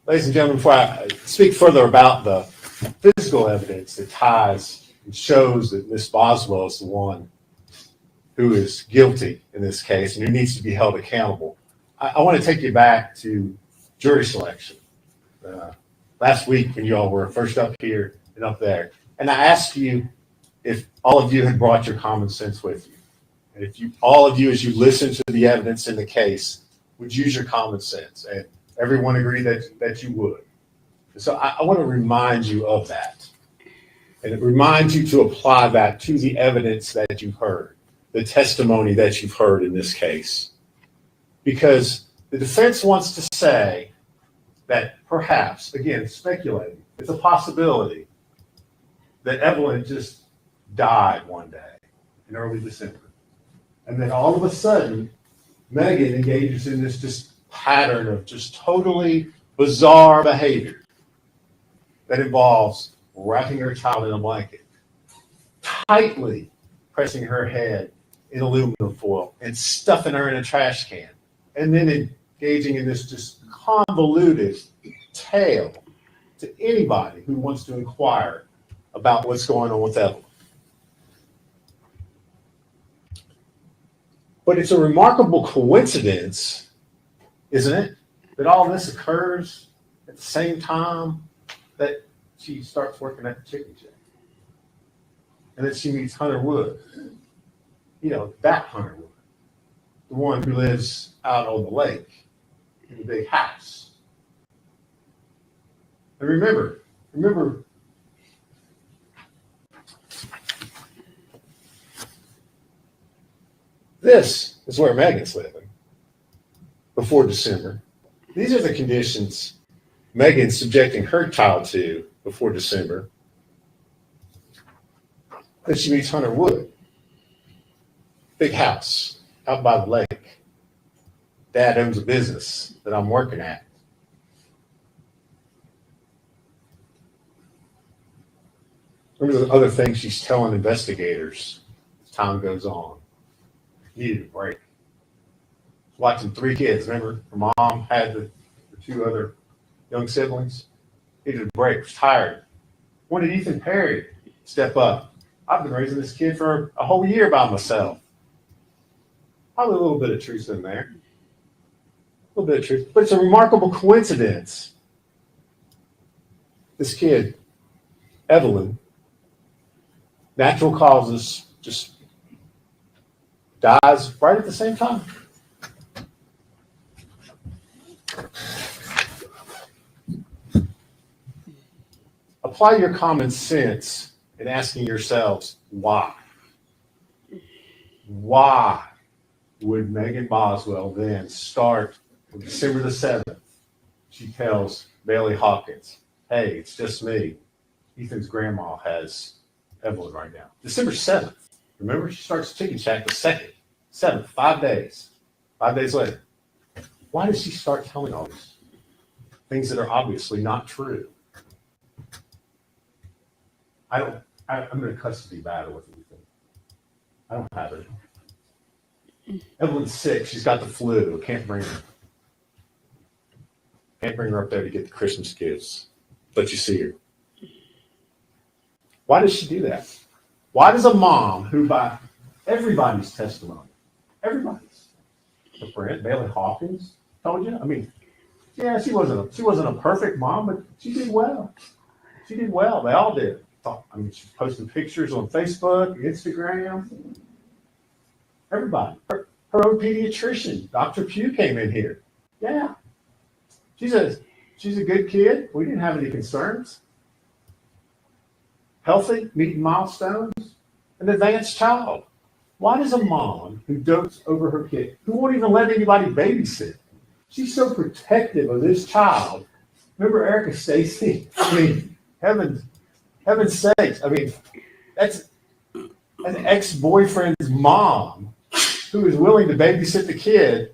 Ladies and gentlemen, before I speak further about the physical evidence that ties and shows that Miss Boswell is the one who is guilty in this case and who needs to be held accountable, I want to take you back to jury selection. Last week when you all were first up here and up there, and I asked you if all of you had brought your common sense with you. And if all of you, as you listen to the evidence in the case, would use your common sense. And everyone agreed that you would. So I want to remind you of that. And it reminds you to apply that to the evidence that you've heard, the testimony that you've heard in this case. Because the defense wants to say that perhaps, again, speculating, it's a possibility that Evelyn just died one day in early December. And then all of a sudden, Megan engages in this just pattern of just totally bizarre behavior that involves wrapping her child in a blanket, tightly pressing her head in aluminum foil and stuffing her in a trash can, and then engaging in this just convoluted tale to anybody who wants to inquire about what's going on with Evelyn. But it's a remarkable coincidence, isn't it, that all this occurs at the same time that she starts working at the chicken shack. And then she meets Hunter Wood. That Hunter Wood. the one who lives out on the lake in the big house. And remember, this is where Megan's living before December. These are the conditions Megan's subjecting her child to before December. Then she meets Hunter Wood. Big house out by the lake. Dad owns a business that I'm working at. Remember the other things she's telling investigators as time goes on. Needed a break. Watching 3 kids. Remember, her mom had the 2 other young siblings. Needed a break. Was tired. When did Ethan Perry step up? I've been raising this kid for a whole year by myself. Probably a little bit of truth in there. A little bit of truth. But it's a remarkable coincidence. This kid, Evelyn, natural causes, just dies right at the same time. Apply your common sense in asking yourselves why. Why would Megan Boswell then start on December the 7th? She tells Bailey Hawkins, hey, it's just me. Ethan's grandma has Evelyn right now. December 7th. Remember, she starts Chicken Shack the 2nd, 7th, 5 days. 5 days later. Why does she start telling all these things that are obviously not true? I'm in a custody battle with Ethan. I don't have it. Evelyn's sick. She's got the flu. Can't bring her. Can't bring her up there to get the Christmas gifts. Let you see her. Why does she do that? Why does a mom who, by everybody's testimony, everybody's, the friend, Bailey Hawkins told you, I mean, yeah, she wasn't a perfect mom, but she did well. She did well. They all did. I mean, she's posting pictures on Facebook, Instagram. Everybody. Her own pediatrician, Dr. Pugh, came in here. Yeah. She's a good kid. We didn't have any concerns. Healthy, meeting milestones, an advanced child. Why does a mom who dotes over her kid, who won't even let anybody babysit, she's so protective of this child? Remember Erica Stacy? I mean, heaven's sakes. I mean, that's an ex-boyfriend's mom who is willing to babysit the kid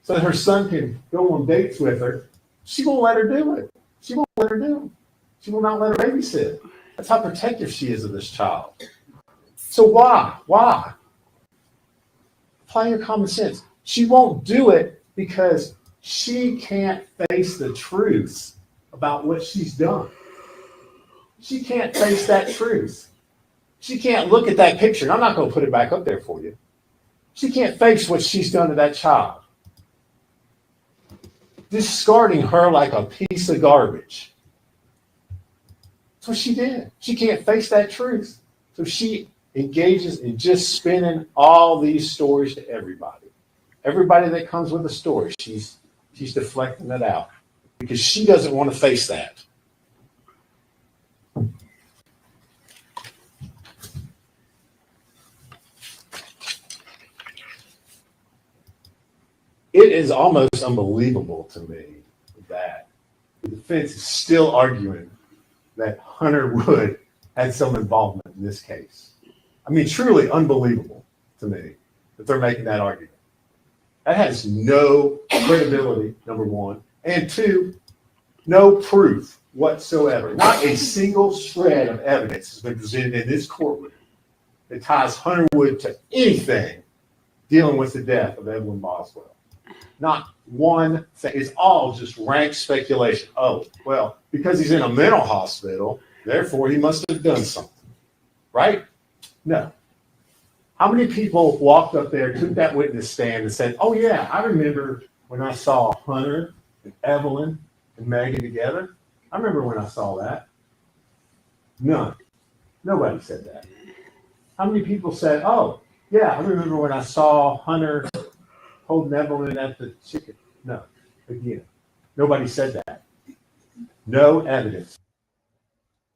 so that her son can go on dates with her. She won't let her do it. She won't let her do it. She will not let her babysit. That's how protective she is of this child. So why? Why? Apply your common sense. She won't do it because she can't face the truth about what she's done. She can't face that truth. She can't look at that picture. And I'm not going to put it back up there for you. She can't face what she's done to that child. Discarding her like a piece of garbage. That's what she did. She can't face that truth. So she engages in just spinning all these stories to everybody. Everybody that comes with a story, she's deflecting it out because she doesn't want to face that. It is almost unbelievable to me that the defense is still arguing that Hunter Wood had some involvement in this case. I mean, truly unbelievable to me that they're making that argument. That has no credibility, number one. And two, no proof whatsoever. Not a single shred of evidence has been presented in this courtroom that ties Hunter Wood to anything dealing with the death of Evelyn Boswell. Not one thing. It's all just rank speculation. Oh, well, because he's in a mental hospital, therefore he must have done something. Right? No. How many people walked up there, took that witness stand and said, oh, yeah, I remember when I saw Hunter and Evelyn and Megan together. I remember when I saw that. None. Nobody said that. How many people said, oh, Yeah, I remember when I saw Hunter holding Evelyn at the chicken. No, again, nobody said that. No evidence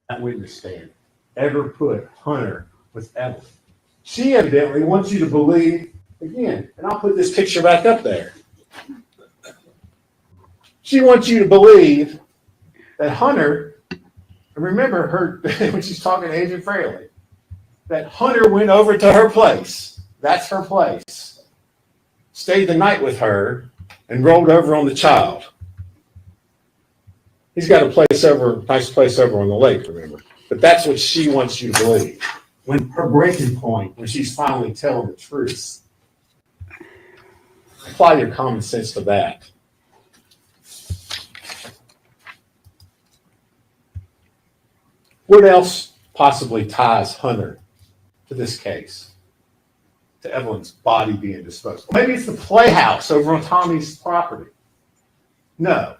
that witness stand ever put Hunter with Evelyn. She evidently wants you to believe, again, and I'll put this picture back up there. She wants you to believe that Hunter, and remember her when she's talking to Agent Fraley, that Hunter went over to her place. That's her place. Stayed the night with her and rolled over on the child. He's got a nice place over on the lake, remember. But that's what she wants you to believe. When her breaking point, when she's finally telling the truth. Apply your common sense to that. What else possibly ties Hunter to this case? To Evelyn's body being disposed. Maybe it's the playhouse over on Tommy's property. No.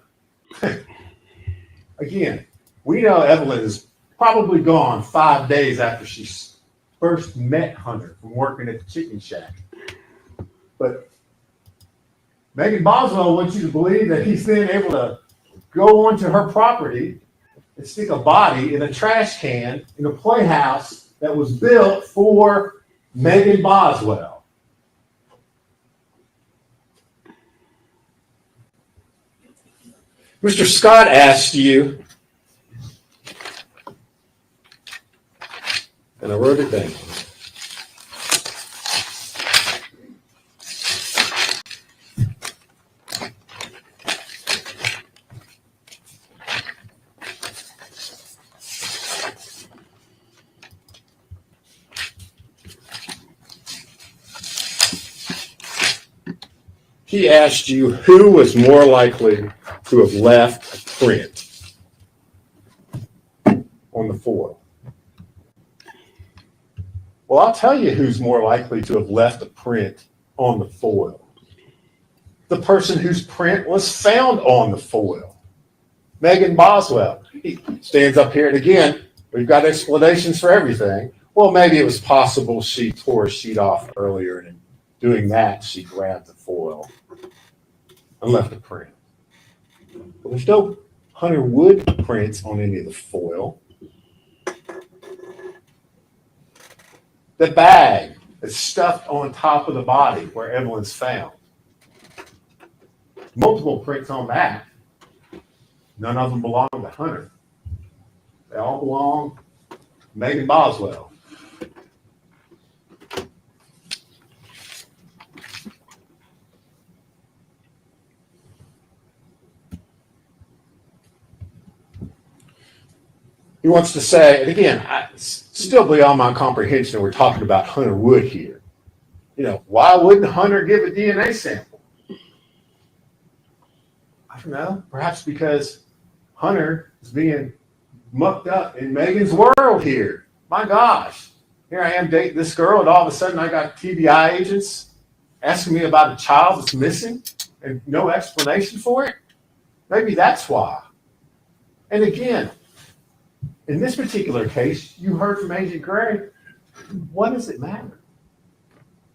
Again, we know Evelyn is probably gone 5 days after she first met Hunter from working at the chicken shack. But Megan Boswell wants you to believe that he's then able to go onto her property and stick a body in a trash can in a playhouse that was built for Megan Boswell. Mr. Scott asked you, and I wrote it down. He asked you who was more likely to have left a print on the foil. Well, I'll tell you who's more likely to have left a print on the foil. The person whose print was found on the foil. Megan Boswell. He stands up here, and again, we've got explanations for everything. Well, maybe it was possible she tore a sheet off earlier, and in doing that, she grabbed the foil and left a print. But there's no Hunter Wood prints on any of the foil. The bag that's stuffed on top of the body where Evelyn's found. Multiple prints on that. None of them belong to Hunter. They all belong to Megan Boswell. He wants to say, and again, it's still beyond my comprehension that we're talking about Hunter Wood here. You know, why wouldn't Hunter give a DNA sample? I don't know. Perhaps because Hunter is being mucked up in Megan's world here. My gosh. Here I am dating this girl, and all of a sudden I got TBI agents asking me about a child that's missing and no explanation for it. Maybe that's why. And again, in this particular case, you heard from Agent Gray. What does it matter?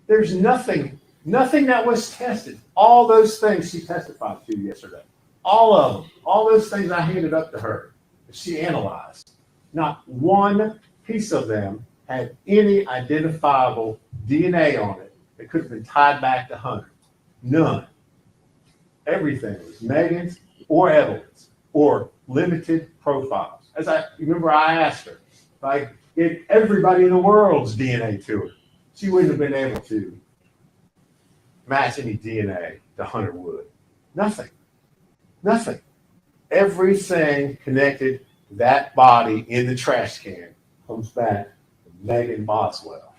There's nothing that was tested. All those things she testified to yesterday, all of them, all those things I handed up to her, that she analyzed, not one piece of them had any identifiable DNA on it that could have been tied back to Hunter. None. Everything was Megan's or Evelyn's or limited profiles. As I remember, I asked her if I gave everybody in the world's DNA to her, she wouldn't have been able to match any DNA to Hunter Wood. Nothing. Nothing. Everything connected to that body in the trash can comes back to Megan Boswell.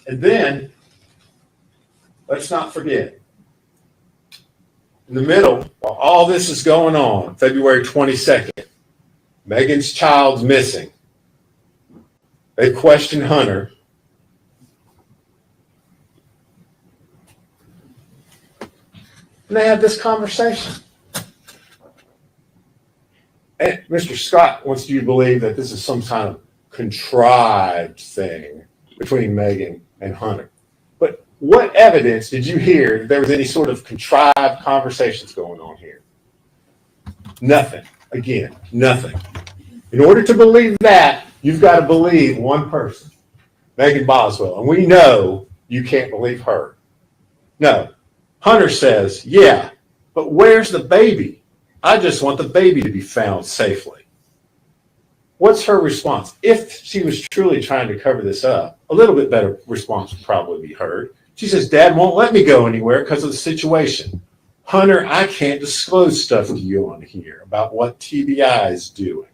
And then, let's not forget, in the middle, while all this is going on, February 22nd, Megan's child's missing. They question Hunter. And they have this conversation. And Mr. Scott wants you to believe that this is some kind of contrived thing between Megan and Hunter. But what evidence did you hear that there was any sort of contrived conversations going on here? Nothing. Again, nothing. In order to believe that, you've got to believe one person, Megan Boswell. And we know you can't believe her. No. Hunter says, yeah, but where's the baby? I just want the baby to be found safely. What's her response? If she was truly trying to cover this up, a little bit better response would probably be heard. She says, Dad won't let me go anywhere because of the situation. Hunter, I can't disclose stuff to you on here about what TBI is doing.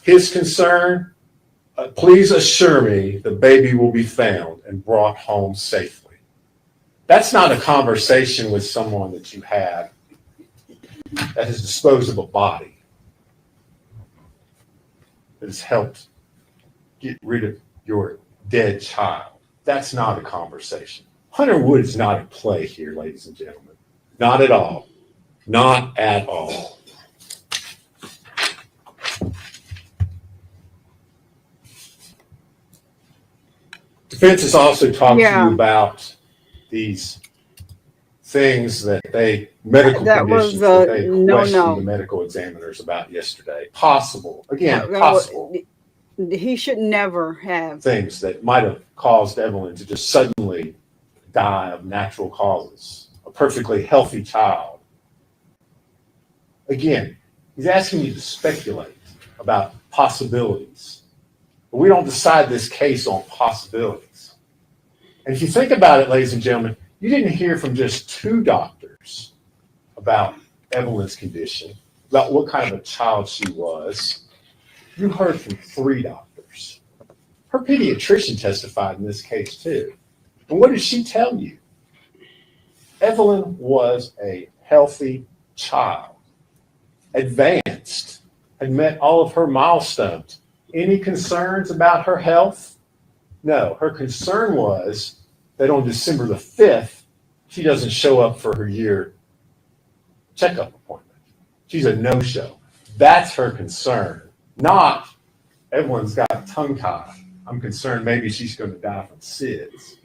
His concern, please assure me the baby will be found and brought home safely. That's not a conversation with someone that you have that has disposed of a body, that has helped get rid of your dead child. That's not a conversation. Hunter Wood is not at play here, ladies and gentlemen. Not at all. Not at all. Defense has also talked to you about these things that medical conditions that they questioned the medical examiners about yesterday. Possible. Again, possible. He should never have. Things that might have caused Evelyn to just suddenly die of natural causes. A perfectly healthy child. Again, he's asking you to speculate about possibilities. But we don't decide this case on possibilities. And if you think about it, ladies and gentlemen, you didn't hear from just 2 doctors about Evelyn's condition, about what kind of a child she was. You heard from 3 doctors. Her pediatrician testified in this case too. And what did she tell you? Evelyn was a healthy child, advanced, had met all of her milestones. Any concerns about her health? No, her concern was that on December the 5th, she doesn't show up for her year checkup appointment. She's a no-show. That's her concern, not Evelyn's got tongue-tied. I'm concerned maybe she's going to die from SIDS.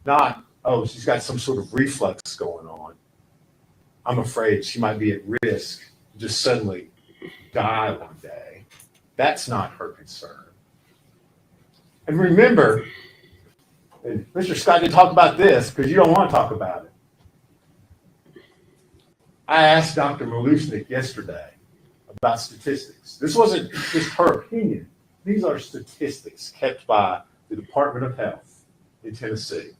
Not, oh, she's got some sort of reflux going on. I'm afraid she might be at risk to just suddenly die one day. That's not her concern. And remember, and Mr. Scott didn't talk about this because you don't want to talk about it. I asked Dr. Malusnik yesterday about statistics. This wasn't just her opinion. These are statistics kept by the Department of Health in Tennessee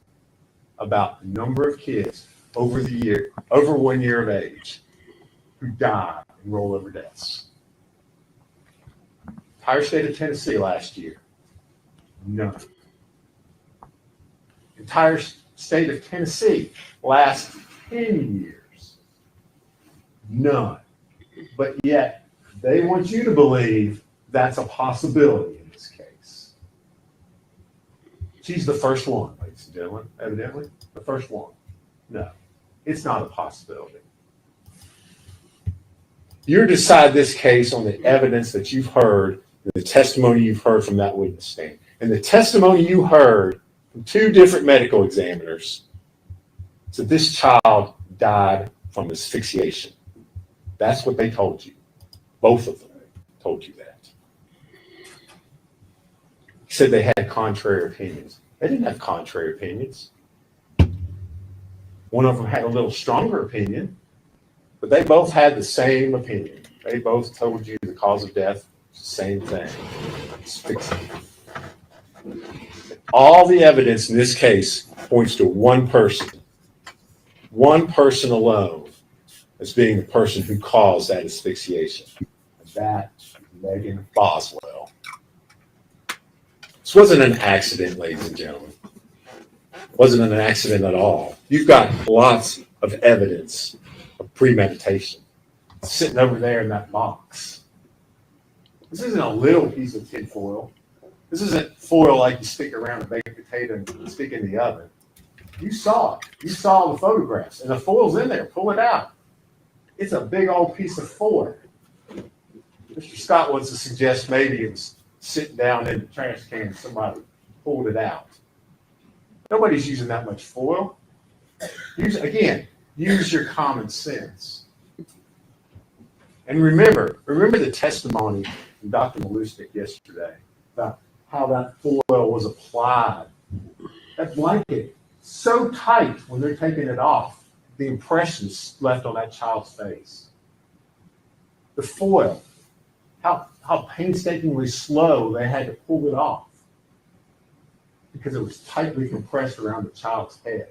about the number of kids over 1 year of age who died in rollover deaths. Entire state of Tennessee last year, none. Entire state of Tennessee last 10 years, none. But yet, they want you to believe that's a possibility in this case. She's the first one, ladies and gentlemen, evidently. The first one. No, it's not a possibility. You decide this case on the evidence that you've heard, the testimony you've heard from that witness stand. And the testimony you heard from 2 different medical examiners said this child died from asphyxiation. That's what they told you. Both of them told you that. He said they had contrary opinions. They didn't have contrary opinions. One of them had a little stronger opinion, but they both had the same opinion. They both told you the cause of death was the same thing. Asphyxiation. All the evidence in this case points to one person alone as being the person who caused that asphyxiation. And that is Megan Boswell. This wasn't an accident, ladies and gentlemen. It wasn't an accident at all. You've got lots of evidence of premeditation sitting over there in that box. This isn't a little piece of tin foil. This isn't foil like you stick around a baked potato and stick in the oven. You saw it. You saw the photographs. And the foil's in there. Pull it out. It's a big old piece of foil. Mr. Scott wants to suggest maybe it was sitting down in the trash can and somebody pulled it out. Nobody's using that much foil. Use your common sense. And remember the testimony from Dr. Malusnik yesterday about how that foil was applied. That blanket, so tight when they're taking it off, the impressions left on that child's face. The foil, how painstakingly slow they had to pull it off because it was tightly compressed around the child's head.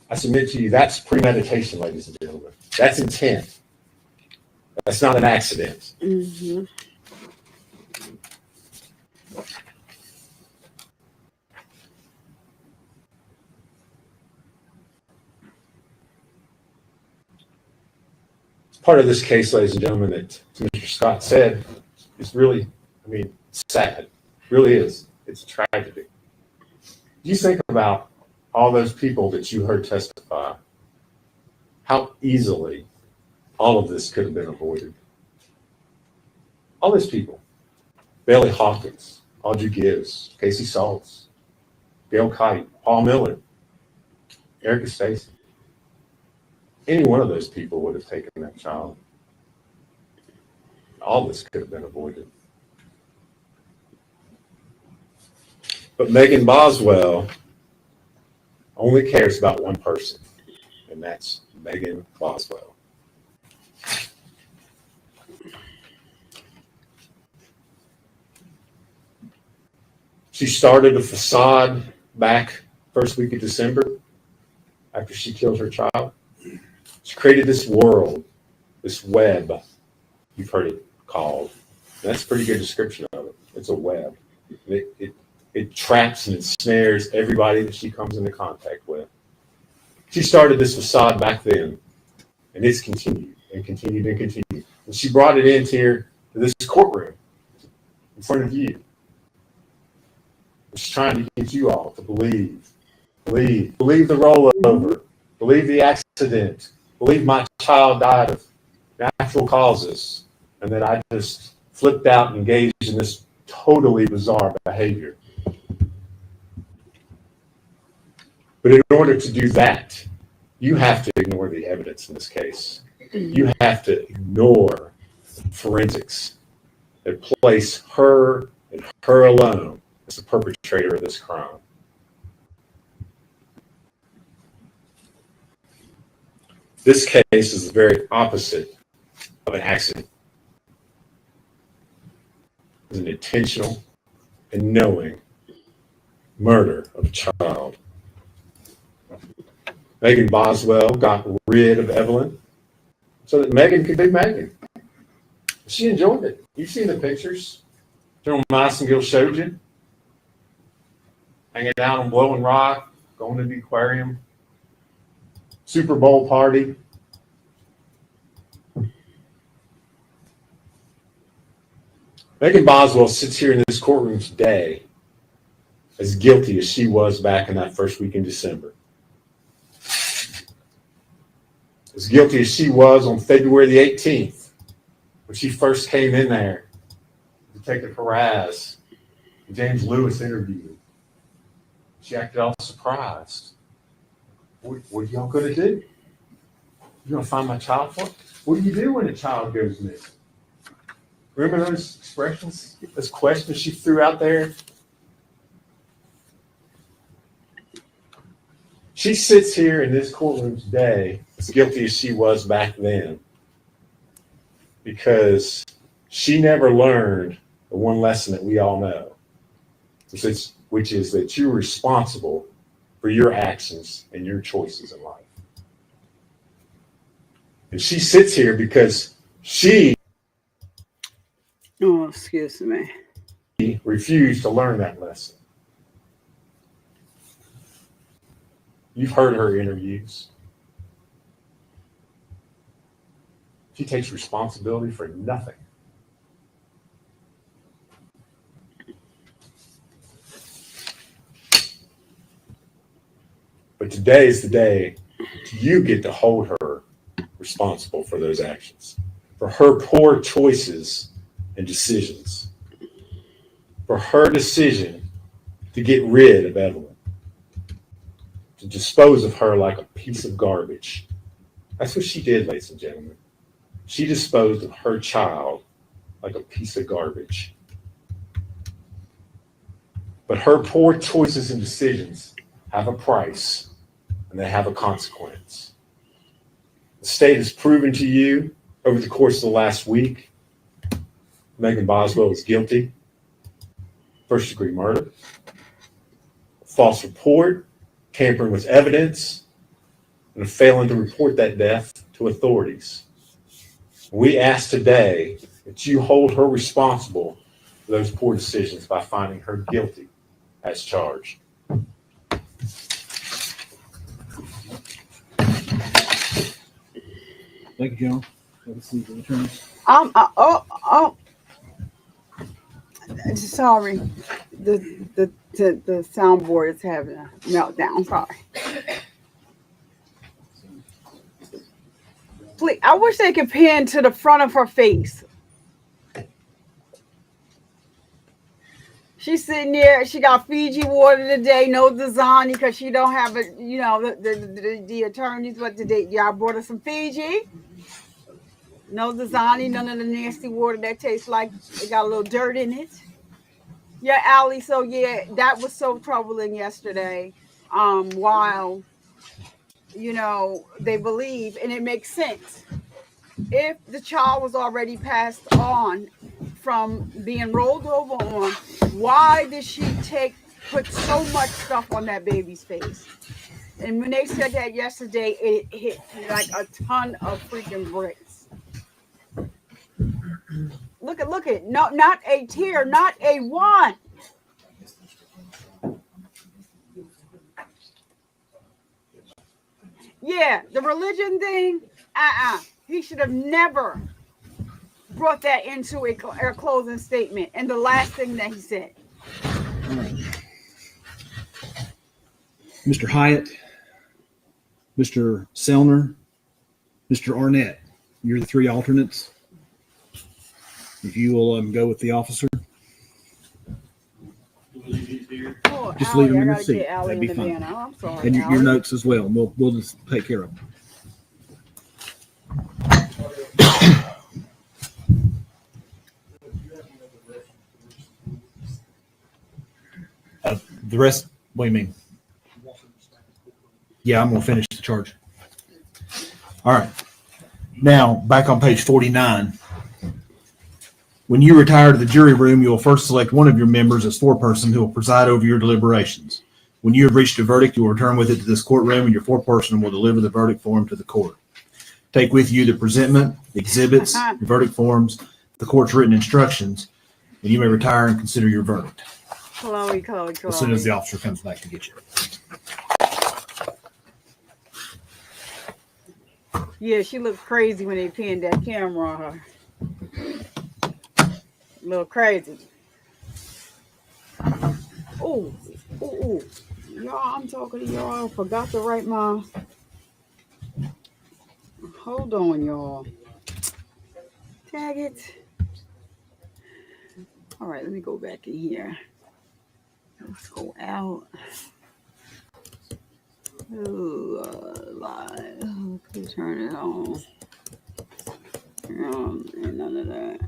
I submit to you, that's premeditation, ladies and gentlemen. That's intent. That's not an accident. Mm-hmm. Part of this case, ladies and gentlemen, that Mr. Scott said is really, sad. It really is. It's a tragedy. You think about all those people that you heard testify, how easily all of this could have been avoided. All those people. Bailey Hawkins, Audrey Gibbs, Casey Saltz, Gail Kite, Paul Miller, Erica Stacy. Any one of those people would have taken that child. All this could have been avoided. But Megan Boswell only cares about one person, and that's Megan Boswell. She started a facade back first week of December after she killed her child. She created this world, this web, you've heard it called. And that's a pretty good description of it. It's a web. It traps and ensnares everybody that she comes into contact with. She started this facade back then, and it's continued and continued and continued. And she brought it into here to this courtroom in front of you. She's trying to get you all to believe the rollover, believe the accident, believe my child died of natural causes, and that I just flipped out and engaged in this totally bizarre behavior. But in order to do that, you have to ignore the evidence in this case. You have to ignore forensics that place her and her alone as the perpetrator of this crime. This case is the very opposite of an accident. It's an intentional and knowing murder of a child. Megan Boswell got rid of Evelyn so that Megan could be Megan. She enjoyed it. You've seen the pictures General Massengill showed you. Hanging out on Blowing Rock, going to the aquarium, Super Bowl party. Megan Boswell sits here in this courtroom today as guilty as she was back in that first week in December. As guilty as she was on February the 18th, when she first came in there, Detective Perez, James Lewis interviewed. She acted all surprised. What are y'all going to do? You going to find my child for? What do you do when a child goes missing? Remember those expressions, those questions she threw out there? She sits here in this courtroom today as guilty as she was back then because she never learned the one lesson that we all know, which is that you're responsible for your actions and your choices in life. And she sits here because she excuse me. refused to learn that lesson. You've heard her interviews. She takes responsibility for nothing. But today is the day you get to hold her responsible for those actions, for her poor choices and decisions. For her decision to get rid of Evelyn, to dispose of her like a piece of garbage. That's what she did, ladies and gentlemen. She disposed of her child like a piece of garbage. But her poor choices and decisions have a price, and they have a consequence. The state has proven to you over the course of the last week, Megan Boswell is guilty. First-degree murder, false report, tampering with evidence, and failing to report that death to authorities. We ask today that you hold her responsible for those poor decisions by finding her guilty as charged. Thank you, General. Have a seat, Attorney. Sorry, the soundboard is having a meltdown. Sorry. Please, I wish they could pan to the front of her face. She's sitting there. She got Fiji water today, no Dasani, because she don't have it. You know, the attorneys, what did they? Y'all brought her some Fiji. No Dasani, none of the nasty water that tastes like it got a little dirt in it. Yeah, Allie. So yeah, that was so troubling yesterday. While they believe, and it makes sense. If the child was already passed on from being rolled over on, why did she put so much stuff on that baby's face? And when they said that yesterday, it hit like a ton of freaking bricks. Look at no, not a tear, not a one. Yeah, the religion thing, he should have never brought that into a closing statement. And the last thing that he said. All right. Mr. Hyatt, Mr. Selner, Mr. Arnett, you're the three alternates. If you will go with the officer. Oh, Just Allie, leave him in I the gotta seat. get Allie That'd be in the fine. van. Oh, I'm sorry, And your Allie. notes as well. We'll just take care of them. The rest, what do you mean? Yeah, I'm going to finish the charge. All right. Now, back on page 49. When you retire to the jury room, you will first select one of your members as foreperson who will preside over your deliberations. When you have reached a verdict, you will return with it to this courtroom, and your foreperson will deliver the verdict form to the court. Take with you the presentment, exhibits, the verdict forms, the court's written instructions, and you may retire and consider your verdict. Chloe. As soon as the officer comes back to get you. Yeah, she looked crazy when they pinned that camera on her. A little crazy. Oh, y'all, I'm talking to y'all. I forgot to write my. Hold on, y'all. Tag it. All right, let me go back in here. Let's go out. Live. Could turn it on. And none of that.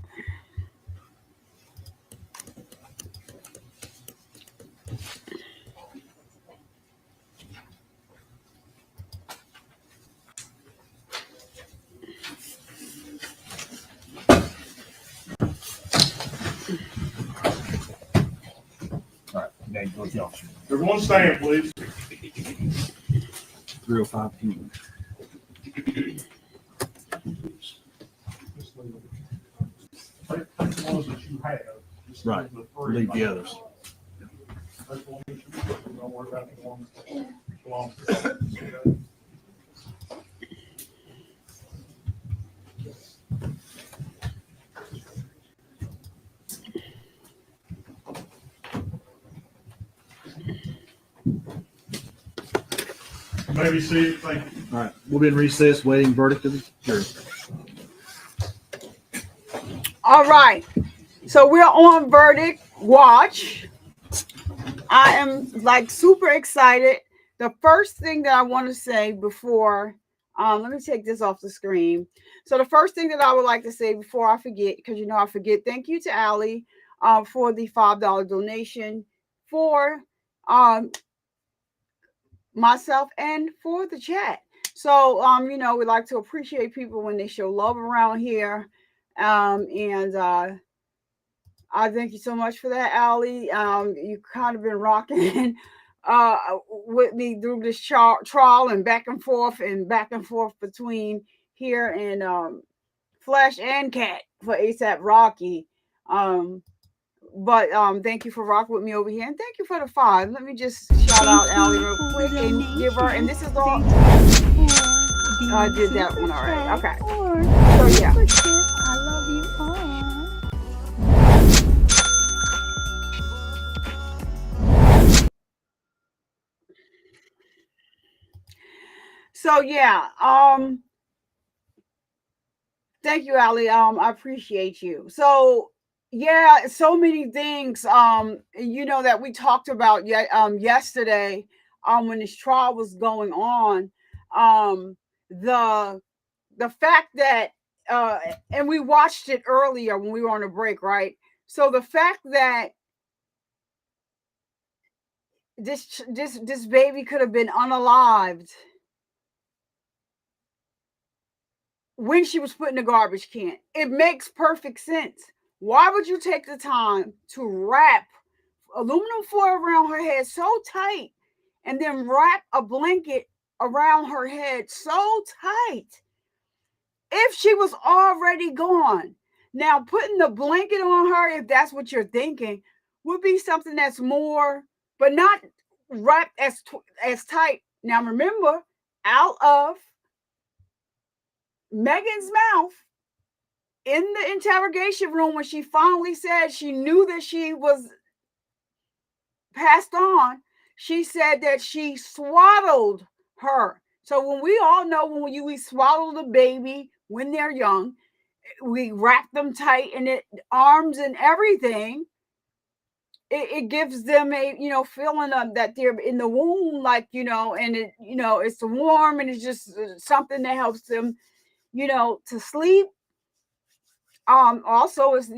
All right, now you go with the officer. Everyone stand, please. 3:05 p.m. Take the ones that you have. Just Right. leave the three. Leave the others. Take one that you have. Don't worry about the ones that belong to you. Maybe see, thank you. All right, we'll be in recess, waiting verdict of the jury. All right. So we're on verdict watch. I am like super excited. The first thing that I want to say before, let me take this off the screen. So the first thing that I would like to say before I forget, because you know I forget, thank you to Allie for the $5 donation for myself and for the chat. So you know, we like to appreciate people when they show love around here. And I thank you so much for that, Allie. You kind of been rocking with me through this trial and back and forth between here and Flesh and Cat for ASAP Rocky. But thank you for rocking with me over here, and thank you for the 5. Let me just shout out Allie real quick and give her. And this is all. I did that one already. Okay. So yeah. I love you all. So yeah. Thank you, Allie. I appreciate you. So yeah, so many things. You know that we talked about yesterday. When this trial was going on, the fact that and we watched it earlier when we were on a break, right? So the fact that this baby could have been unalived when she was put in the garbage can. It makes perfect sense. Why would you take the time to wrap aluminum foil around her head so tight and then wrap a blanket around her head so tight if she was already gone? Now, putting the blanket on her, if that's what you're thinking, would be something that's more, but not wrapped as tight. Now, remember, out of Megan's mouth in the interrogation room, when she finally said she knew that she was passed on, she said that she swaddled her. So when we all know when we swaddle the baby when they're young, we wrap them tight in it, arms and everything. It gives them a feeling of that they're in the womb, like and it it's warm, and it's just something that helps them to sleep. Also is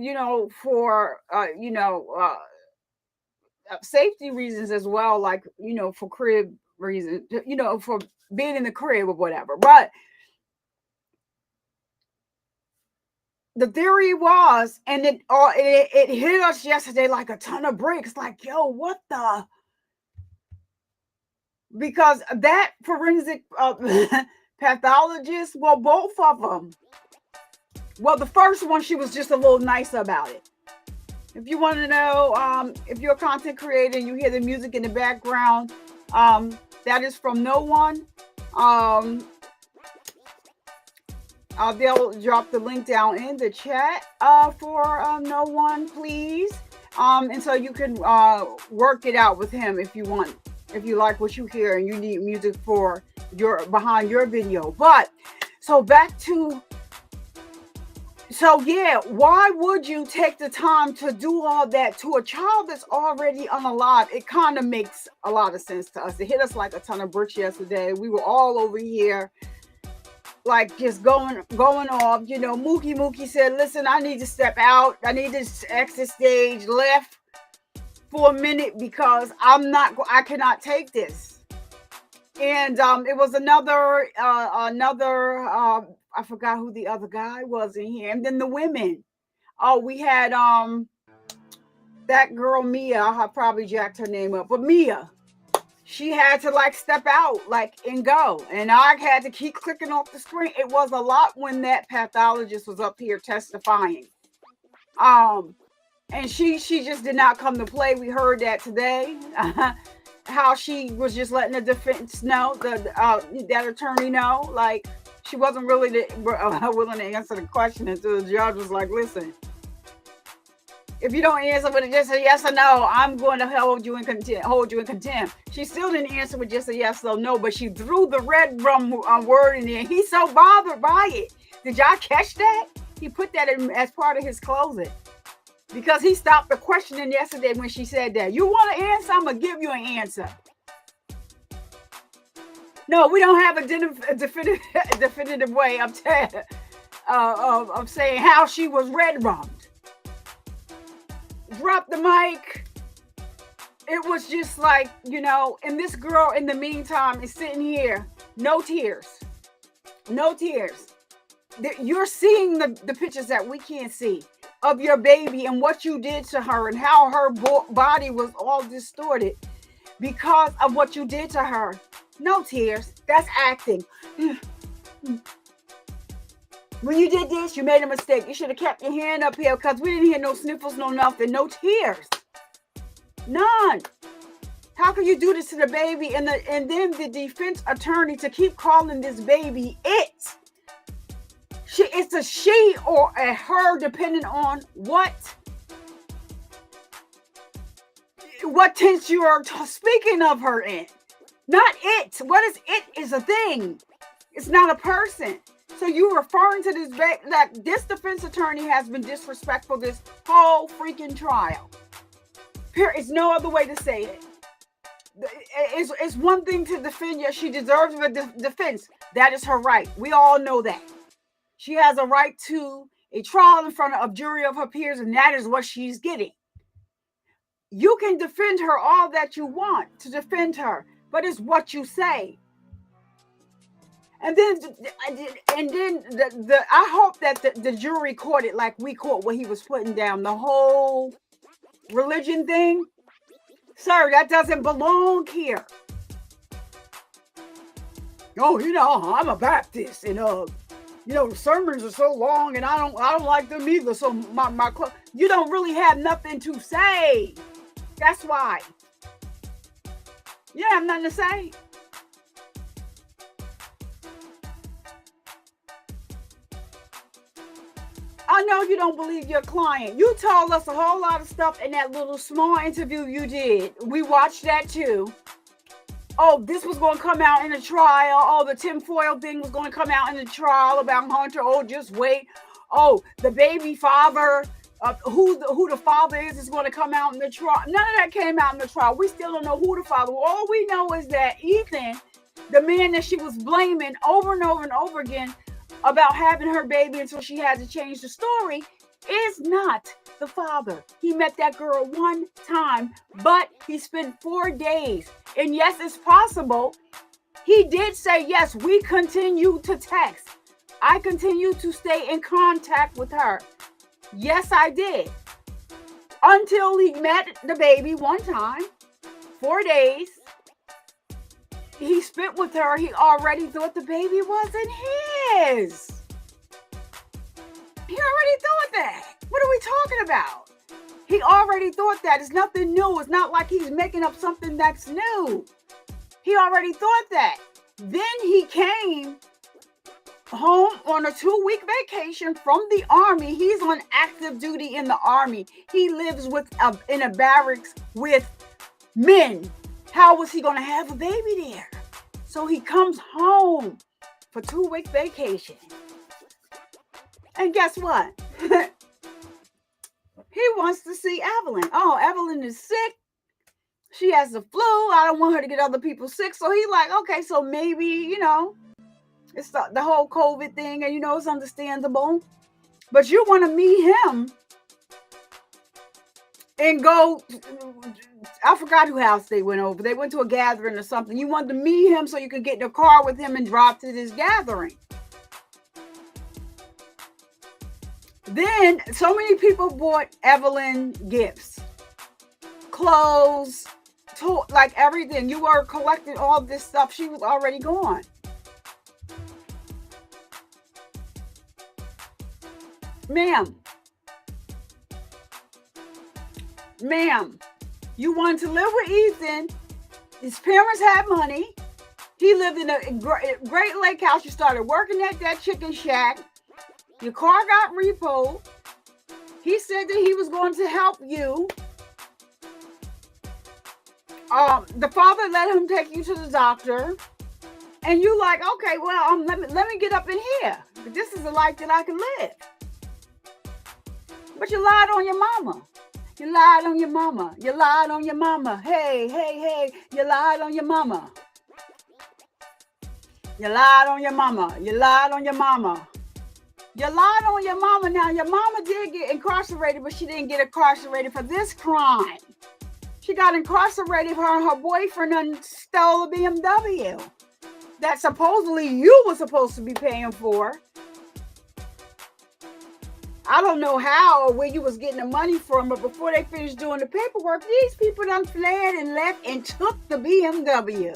for safety reasons as well, like for crib reasons, for being in the crib or whatever. But the theory was, and it hit us yesterday like a ton of bricks, like, yo, what the? Because that forensic pathologist, well, both of them. Well, the first one, she was just a little nice about it. If you want to know, if you're a content creator and you hear the music in the background, that is from No One. They'll drop the link down in the chat for No One, please. And so you can work it out with him if you want, if you like what you hear and you need music for behind your video. But so back to. So yeah, why would you take the time to do all that to a child that's already unalive? It kind of makes a lot of sense to us. It hit us like a ton of bricks yesterday. We were all over here, like just going off. Mookie said, "Listen, I need to step out. I need to exit stage left for a minute because I cannot take this." And it was another. I forgot who the other guy was in here. And then the women. Oh, we had that girl Mia. I probably jacked her name up, but Mia. She had to like step out, like, and go. And I had to keep clicking off the screen. It was a lot when that pathologist was up here testifying. And she just did not come to play. We heard that today. How she was just letting the defense know, that attorney know, like, she wasn't really willing to answer the question until the judge was like, listen, if you don't answer with just a yes or no, I'm going to hold you in contempt. She still didn't answer with just a yes or no, but she threw the red rum word in there. He's so bothered by it. Did y'all catch that? He put that in as part of his closing. Because he stopped the questioning yesterday when she said that. You want an answer? I'm going to give you an answer. No, we don't have a definitive way of saying how she was red-rummed. Drop the mic. It was just like, you know, and this girl in the meantime is sitting here, no tears. No tears. You're seeing the pictures that we can't see of your baby and what you did to her and how her body was all distorted because of what you did to her. No tears. That's acting. When you did this, you made a mistake. You should have kept your hand up here because we didn't hear no sniffles, no nothing, no tears. None. How can you do this to the baby and then the defense attorney to keep calling this baby it? It's a she or a her depending on what tense you are speaking of her in. Not it. What is it is a thing. It's not a person. So you referring to this that this defense attorney has been disrespectful this whole freaking trial. There is no other way to say it. It's one thing to defend you. She deserves a defense. That is her right. We all know that. She has a right to a trial in front of a jury of her peers, and that is what she's getting. You can defend her all that you want to defend her, but it's what you say. And then I hope that the jury caught it like we caught what he was putting down. The whole religion thing. Sir, that doesn't belong here. Oh, you know, I'm a Baptist, and you know, the sermons are so long, and I don't like them either. So you don't really have nothing to say. That's why. You have nothing to say. I know you don't believe your client. You told us a whole lot of stuff in that little small interview you did. We watched that too. Oh, this was going to come out in the trial. Oh, the tinfoil thing was going to come out in the trial about Hunter. Oh, just wait. Oh, the baby father, who the father is going to come out in the trial. None of that came out in the trial. We still don't know who the father was. All we know is that Ethan, the man that she was blaming over and over and over again about having her baby until she had to change the story, is not the father. He met that girl one time, but he spent 4 days. And yes, it's possible. He did say, yes, we continue to text. I continue to stay in contact with her. Yes, I did. Until he met the baby one time, 4 days. He spent with her. He already thought the baby wasn't his. He already thought that. What are we talking about? He already thought that. It's nothing new. It's not like he's making up something that's new. He already thought that. Then he came home on a 2-week vacation from the army. He's on active duty in the army. He lives in a barracks with men. How was he going to have a baby there? So he comes home for 2-week vacation. And guess what? He wants to see Evelyn. Oh, Evelyn is sick. She has the flu. I don't want her to get other people sick. So he's like, okay, so maybe, you know, it's the whole COVID thing. And, you know, it's understandable. But you want to meet him and go, I forgot who house they went over. They went to a gathering or something. You wanted to meet him so you could get in the car with him and drive to this gathering. Then so many people bought Evelyn gifts, clothes, like everything. You were collecting all this stuff. She was already gone. Ma'am, you wanted to live with Ethan. His parents had money. He lived in a Great Lake house. You started working at that chicken shack. Your car got repoed. He said that he was going to help you. The father let him take you to the doctor. And you like, okay, well, let me get up in here. But this is a life that I can live. But you lied on your mama. You lied on your mama. You lied on your mama. Hey, hey, hey, you lied on your mama. You lied on your mama. You lied on your mama. You lied on your mama. Now, your mama did get incarcerated, but she didn't get incarcerated for this crime. She got incarcerated for her boyfriend and stole a BMW that supposedly you were supposed to be paying for. I don't know how or where you was getting the money from, but before they finished doing the paperwork, these people done fled and left and took the BMW.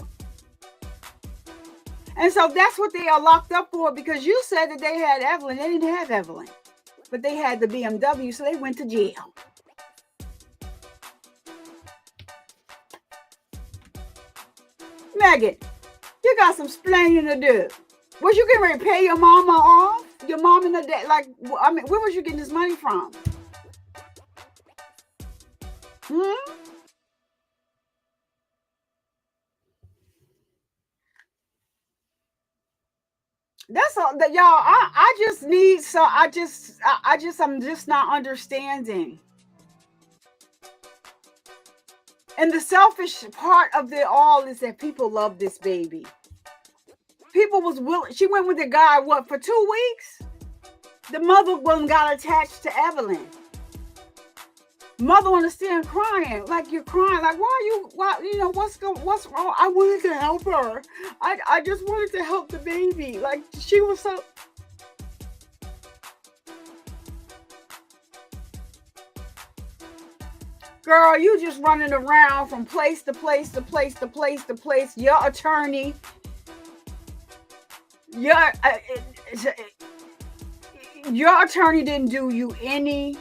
And so that's what they are locked up for, because you said that they had Evelyn. They didn't have Evelyn, but they had the BMW, so they went to jail. Megan, you got some explaining to do. Was you getting ready to pay your mama off? Your mom and the dad, like, I mean, where was you getting this money from? That's all that y'all. I just need I'm just not understanding. And the selfish part of it all is that people love this baby. People was willing. She went with the guy, what, for 2 weeks? The mother one got attached to Evelyn. Mother understand crying, like you're crying, like why what's wrong? I wanted to help her. I just wanted to help the baby. Like she was so. Girl, you just running around from place to place to place to place to place. Your attorney, your attorney didn't do you any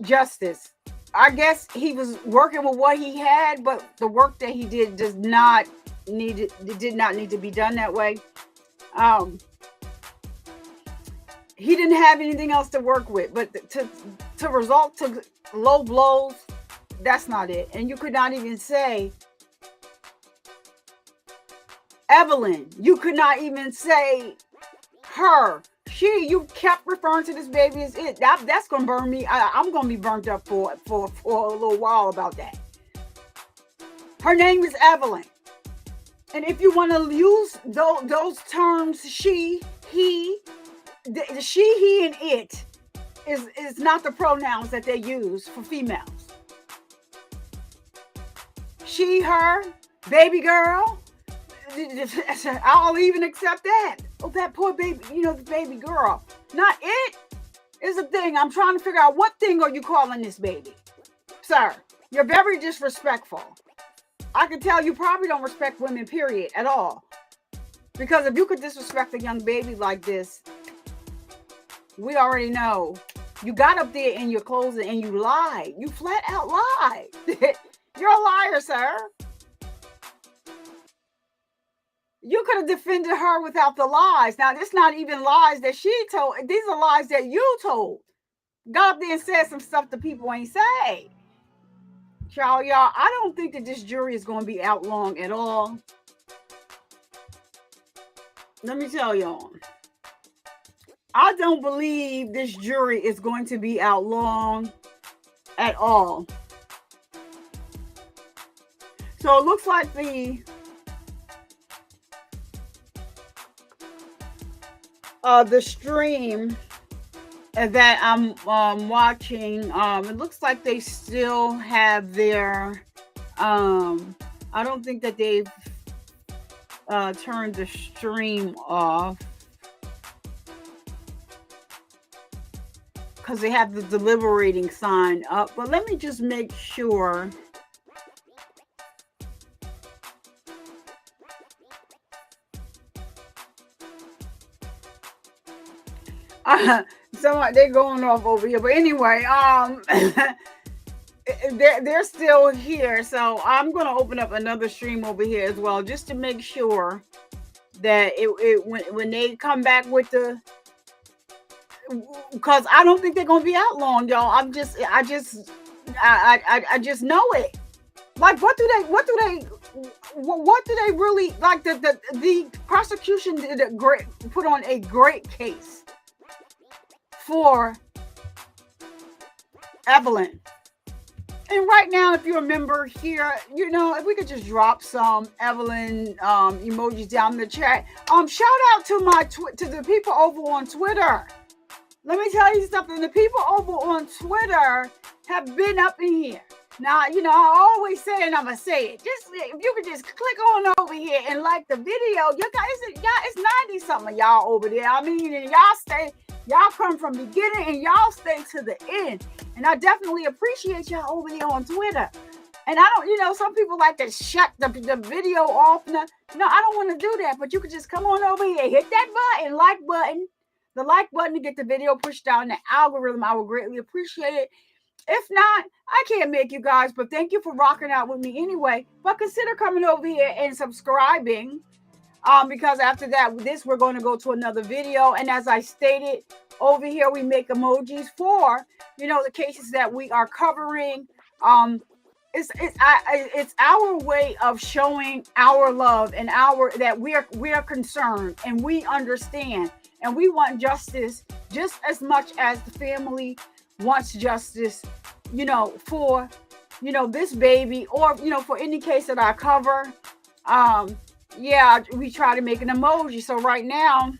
justice. I guess he was working with what he had, but the work that he did did not need to be done that way. He didn't have anything else to work with, but to result to low blows, that's not it. And you could not even say Evelyn. You could not even say her. You kept referring to this baby as it. That's gonna burn me. I'm gonna be burnt up for a little while about that. Her name is Evelyn, and if you want to use those terms, she, he, the she, he, and it is not the pronouns that they use for females. She, her, baby girl. I'll even accept that. Oh, that poor baby, the baby girl. Not it is a thing. I'm trying to figure out what thing are you calling this baby? Sir, you're very disrespectful. I can tell you probably don't respect women, period, at all. Because if you could disrespect a young baby like this, we already know. You got up there in your closet and you lied. You flat out lied. You're a liar, sir. You could have defended her without the lies. Now, it's not even lies that she told. These are lies that you told. Got up there and said some stuff that people ain't say. Y'all, I don't think that this jury is going to be out long at all. Let me tell y'all. I don't believe this jury is going to be out long at all. So it looks like the stream that I'm watching, it looks like they still have their I don't think that they've turned the stream off, because they have the deliberating sign up. But let me just make sure. So they're going off over here, but anyway, they're still here. So I'm going to open up another stream over here as well, just to make sure that when they come back with because I don't think they're going to be out long, y'all. I just know it. Like, what do they really like? The prosecution put on a great case for Evelyn. And right now, if you remember here, if we could just drop some Evelyn emojis down in the chat. Shout out to to the people over on Twitter. Let me tell you something. The people over on Twitter have been up in here. Now, I always say, and I'm going to say it. Just if you could just click on over here and like the video. You guys, it's 90 something of y'all over there. I mean, and y'all come from the beginning and y'all stay to the end. And I definitely appreciate y'all over there on Twitter. And I don't, some people like to shut the video off. No, I don't want to do that. But you could just come on over here, hit that button, like button. The like button to get the video pushed down the algorithm. I would greatly appreciate it. If not, I can't make you guys, but thank you for rocking out with me anyway. But consider coming over here and subscribing, because after that, we're going to go to another video. And as I stated, over here we make emojis for the cases that we are covering. It's our way of showing our love and that we are concerned and we understand. And we want justice just as much as the family wants justice, for, this baby or, for any case that I cover. We try to make an emoji. So right now,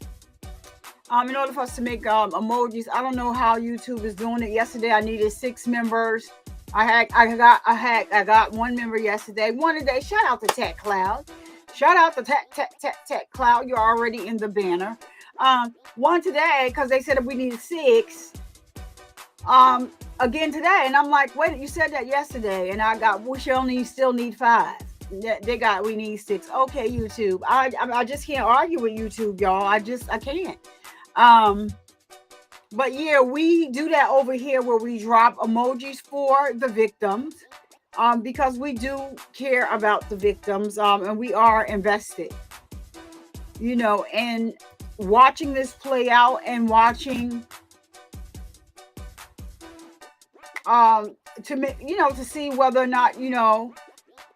in order for us to make emojis, I don't know how YouTube is doing it. Yesterday, I needed 6 members. I got 1 member yesterday. One today. Shout out to Tech Cloud. Shout out to Tech Cloud. You're already in the banner. 1 today because they said that we need 6 again today, and I'm like, wait, you said that yesterday, and we still need 5. We need 6. Okay, YouTube, I just can't argue with YouTube, y'all. I can't. But yeah, we do that over here where we drop emojis for the victims, because we do care about the victims, and we are invested, and watching this play out and watching to see whether or not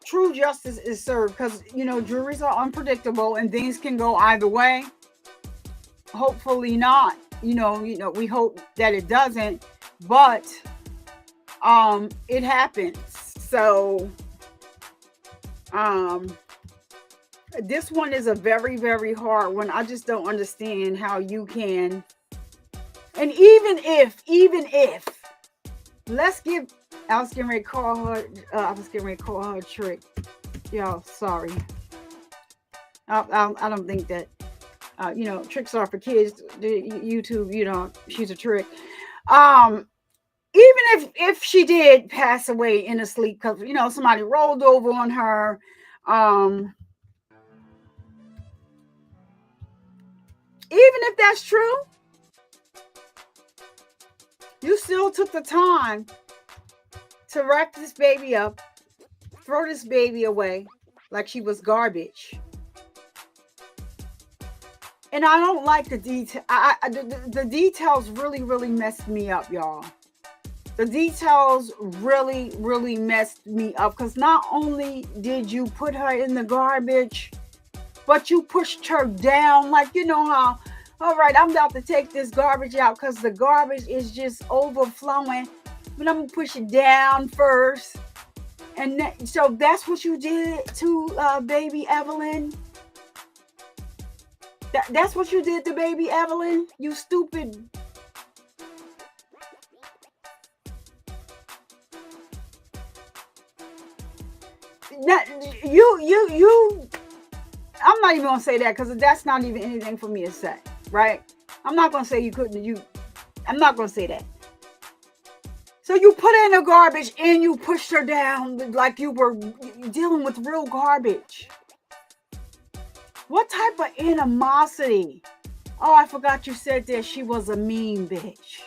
true justice is served, because juries are unpredictable and things can go either way. Hopefully not. We hope that it doesn't, but it happens. So this one is a very, very hard one. I just don't understand how you can. And even if, let's give, I was getting ready to call her trick. Y'all, sorry. I don't think that, tricks are for kids. YouTube, she's a trick. Even if she did pass away in a sleep because, somebody rolled over on her, even if that's true, you still took the time to wrap this baby up, throw this baby away like she was garbage. And I don't like the detail. The details really, really messed me up, y'all. The details really, really messed me up because not only did you put her in the garbage, but you pushed her down like, how, all right, I'm about to take this garbage out because the garbage is just overflowing, but I'm going to push it down first. And so that's what you did to baby Evelyn. That's what you did to baby Evelyn, you stupid. I'm not even gonna say that because that's not even anything for me to say, right? I'm not gonna say I'm not gonna say that. So you put her in the garbage and you pushed her down like you were dealing with real garbage. What type of animosity? Oh, I forgot you said that she was a mean bitch.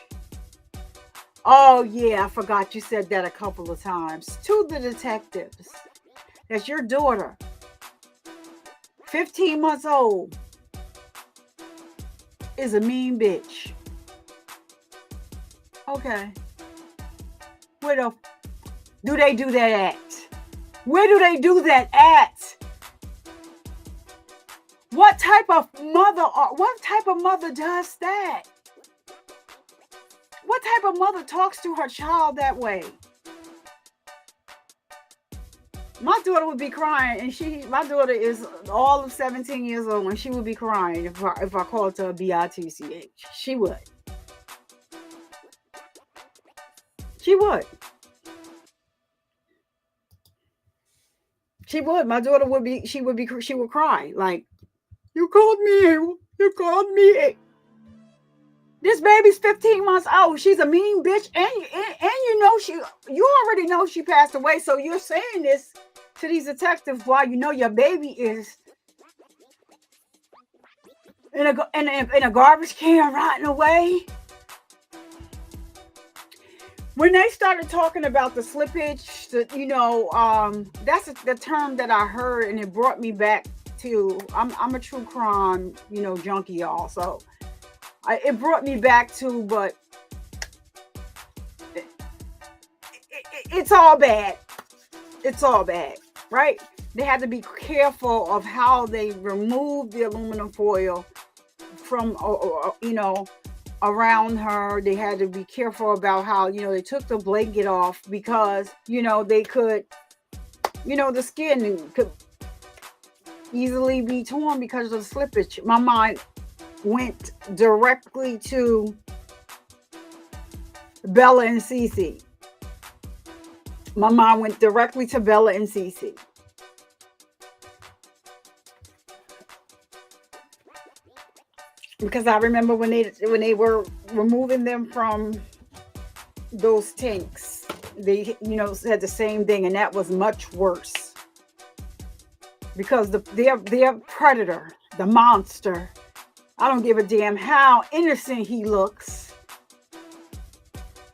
Oh yeah, I forgot you said that a couple of times to the detectives. That's your daughter, 15 months old, is a mean bitch. Okay. Where do they do that at? Where do they do that at? What type of mother does that? What type of mother talks to her child that way? My daughter would be crying, and my daughter is all of 17 years old, and she would be crying if I called her a bitch. She would. She would. She would. My daughter would be. She would cry like, "You called me. You called me." This baby's 15 months old. She's a mean bitch, and you know you already know she passed away. So you're saying this to these detectives while you know your baby is in a garbage can rotting away. When they started talking about the slippage, that's the term that I heard, and it brought me back to. I'm a true crime, junkie, y'all. So it brought me back to, but it's all bad. It's all bad, right? They had to be careful of how they removed the aluminum foil from, around her. They had to be careful about how, they took the blanket off because, they could, the skin could easily be torn because of the slippage. My mind went directly to Bella and Cece. My mind went directly to Bella and Cece. Because I remember when they were removing them from those tanks, they said the same thing, and that was much worse. Because their predator, the monster, I don't give a damn how innocent he looks,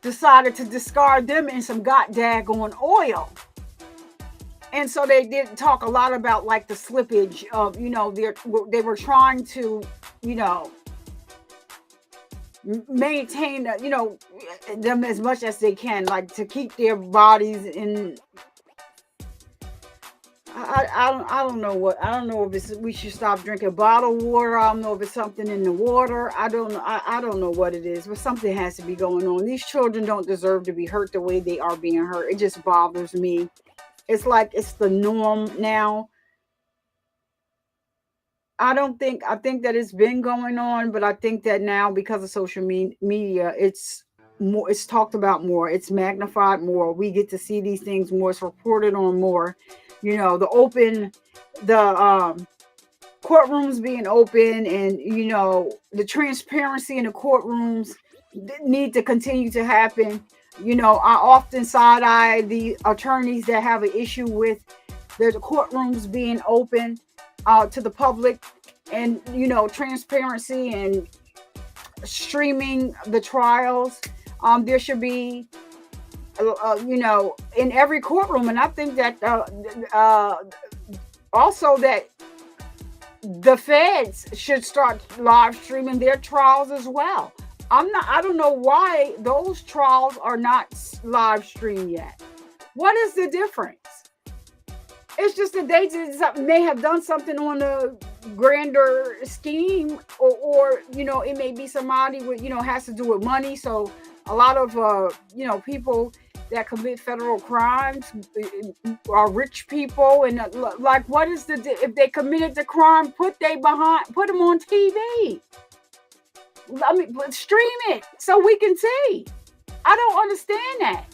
decided to discard them in some goddamn oil. And so they did talk a lot about like the slippage of, they were trying to, maintain, them as much as they can, like to keep their bodies in. I don't know if we should stop drinking bottled water. I don't know if it's something in the water. I don't know what it is, but something has to be going on. These children don't deserve to be hurt the way they are being hurt. It just bothers me. It's like it's the norm now. I think that it's been going on, but I think that now because of social media, it's talked about more. It's magnified more. We get to see these things more. It's reported on more. The courtrooms being open, and the transparency in the courtrooms need to continue to happen. I often side eye the attorneys that have an issue with the courtrooms being open to the public, and transparency and streaming the trials. There should be in every courtroom, and I think that also that the feds should start live streaming their trials as well. I don't know why those trials are not live streamed yet. What is the difference? It's just that they may have done something on a grander scheme, or it may be somebody with, has to do with money. So a lot of, people that commit federal crimes are rich people. And like, what is if they committed the crime, put them on TV. I mean, stream it so we can see. I don't understand that.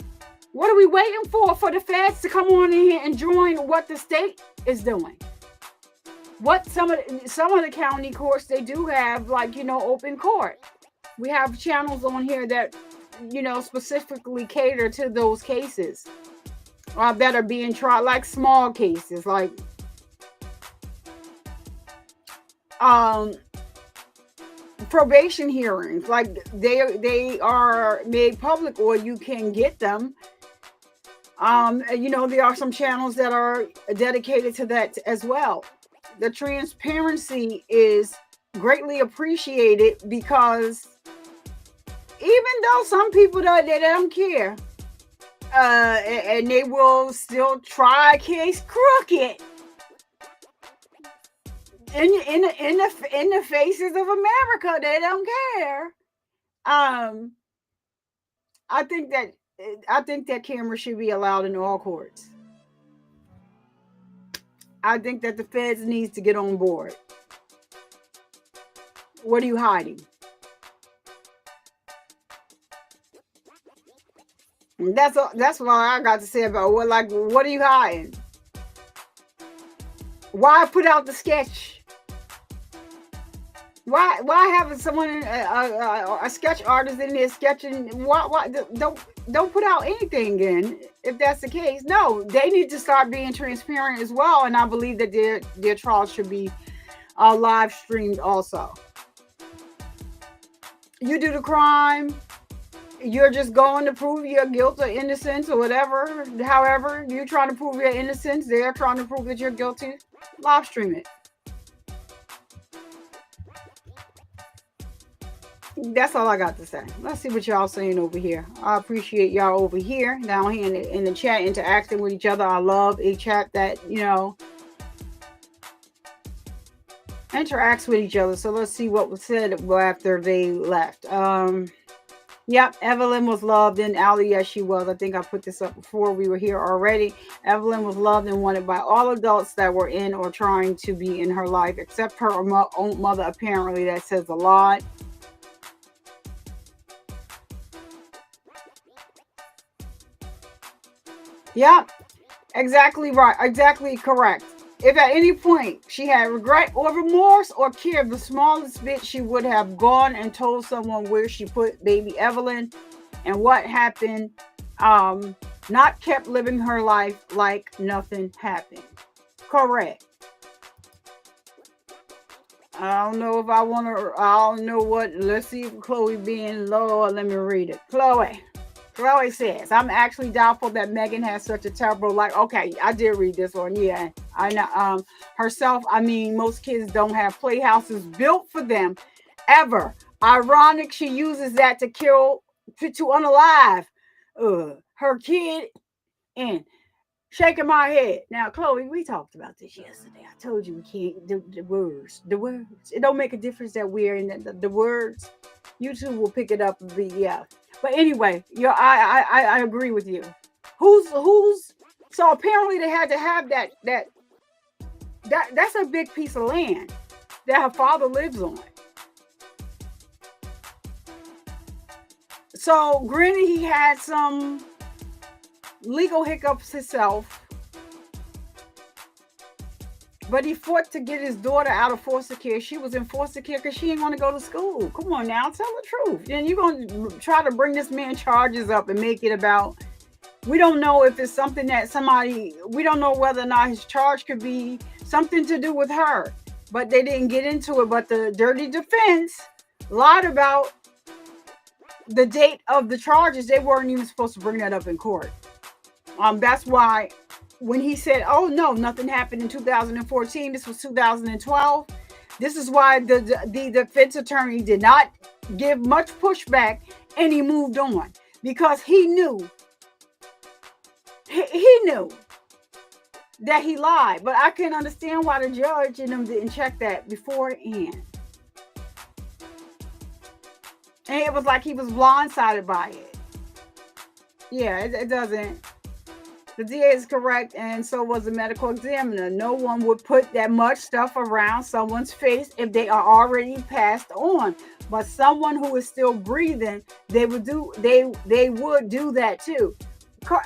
What are we waiting for the feds to come on in here and join what the state is doing? What some of the county courts, they do have, like, open court. We have channels on here that, specifically cater to those cases that are being tried, like small cases, like probation hearings, like they are made public, or you can get them. There are some channels that are dedicated to that as well. The transparency is greatly appreciated, because even though some people they don't care, and they will still try a case crooked in the faces of America, they don't care. I think that camera should be allowed in all courts. I think that the feds needs to get on board. What are you hiding? And that's what I got to say about what are you hiding? Why put out the sketch? Why having someone a sketch artist in there sketching? Why don't put out anything then if that's the case? No, they need to start being transparent as well, and I believe that their trial should be live streamed also. You do the crime, you're just going to prove your guilt or innocence or whatever. However, you're trying to prove your innocence, they're trying to prove that you're guilty. Live stream it. That's all I got to say. Let's see what y'all saying over here. I appreciate y'all over here down here in the chat interacting with each other. I love a chat that, interacts with each other. So let's see what was said after they left. Yep, Evelyn was loved and Allie, yes, she was. I think I put this up before we were here already. Evelyn was loved and wanted by all adults that were in or trying to be in her life, except her own mother. Apparently, that says a lot. Yep, exactly right. Exactly correct. If at any point she had regret or remorse or cared the smallest bit, she would have gone and told someone where she put baby Evelyn and what happened. Not kept living her life like nothing happened. Correct. I don't know if I want to, I don't know what, let's see if Chloe being low, let me read it. Chloe says, I'm actually doubtful that Megan has such a terrible life. Okay, I did read this one. Yeah, I know. Herself, I mean, most kids don't have playhouses built for them ever. Ironic, she uses that to unalive her kid and shaking my head. Now, Chloe, we talked about this yesterday. I told you we can't do the words. It don't make a difference that we're in the words. YouTube will pick it up and be, yeah. But anyway, I agree with you. Who's so apparently they had to have that's a big piece of land that her father lives on. So granted he had some legal hiccups himself, but he fought to get his daughter out of foster care. She was in foster care because she didn't want to go to school. Come on now, tell the truth. And you're going to try to bring this man charges up and make it about, we don't know if it's something that we don't know whether or not his charge could be something to do with her. But they didn't get into it. But the dirty defense lied about the date of the charges. They weren't even supposed to bring that up in court. That's why when he said, oh no, nothing happened in 2014, this was 2012. This is why the defense attorney did not give much pushback and he moved on because he knew that he lied. But I can understand why the judge and them didn't check that beforehand. And it was like he was blindsided by it. Yeah, it doesn't. The DA is correct, and so was the medical examiner. No one would put that much stuff around someone's face if they are already passed on. But someone who is still breathing, they would do that too.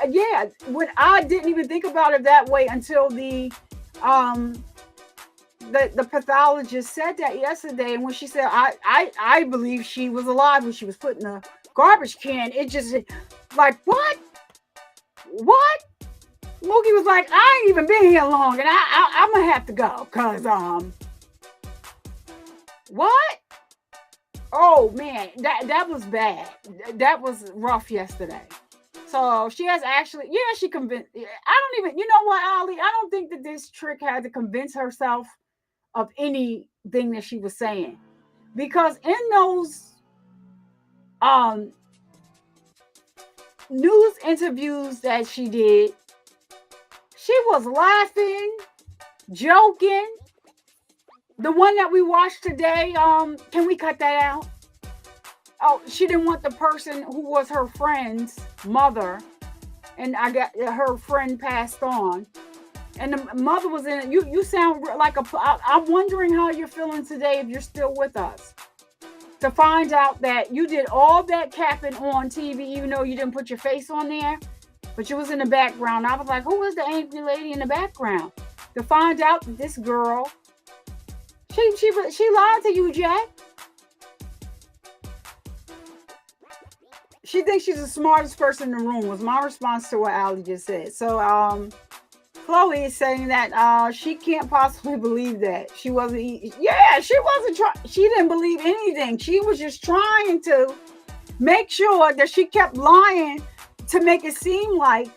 Yeah, when I didn't even think about it that way until the pathologist said that yesterday, and when she said I believe she was alive when she was put in the garbage can, it just like what? Mookie was like, I ain't even been here long, and I'm gonna have to go, cause what? Oh man, that was bad. That was rough yesterday. So she has actually, yeah, she convinced. I don't even, you know what, Ali? I don't think that this trick had to convince herself of anything that she was saying, because in those news interviews that she did, she was laughing, joking. The one that we watched today, can we cut that out? Oh, she didn't want the person who was her friend's mother, and I got her friend passed on, and the mother was in it. You sound like I'm wondering how you're feeling today if you're still with us. To find out that you did all that capping on TV, even though you didn't put your face on there, but you was in the background. I was like, who was the angry lady in the background? To find out that this girl, she lied to you, Jack. She thinks she's the smartest person in the room, was my response to what Allie just said. So Chloe is saying that she can't possibly believe that. She wasn't she didn't believe anything. She was just trying to make sure that she kept lying to make it seem like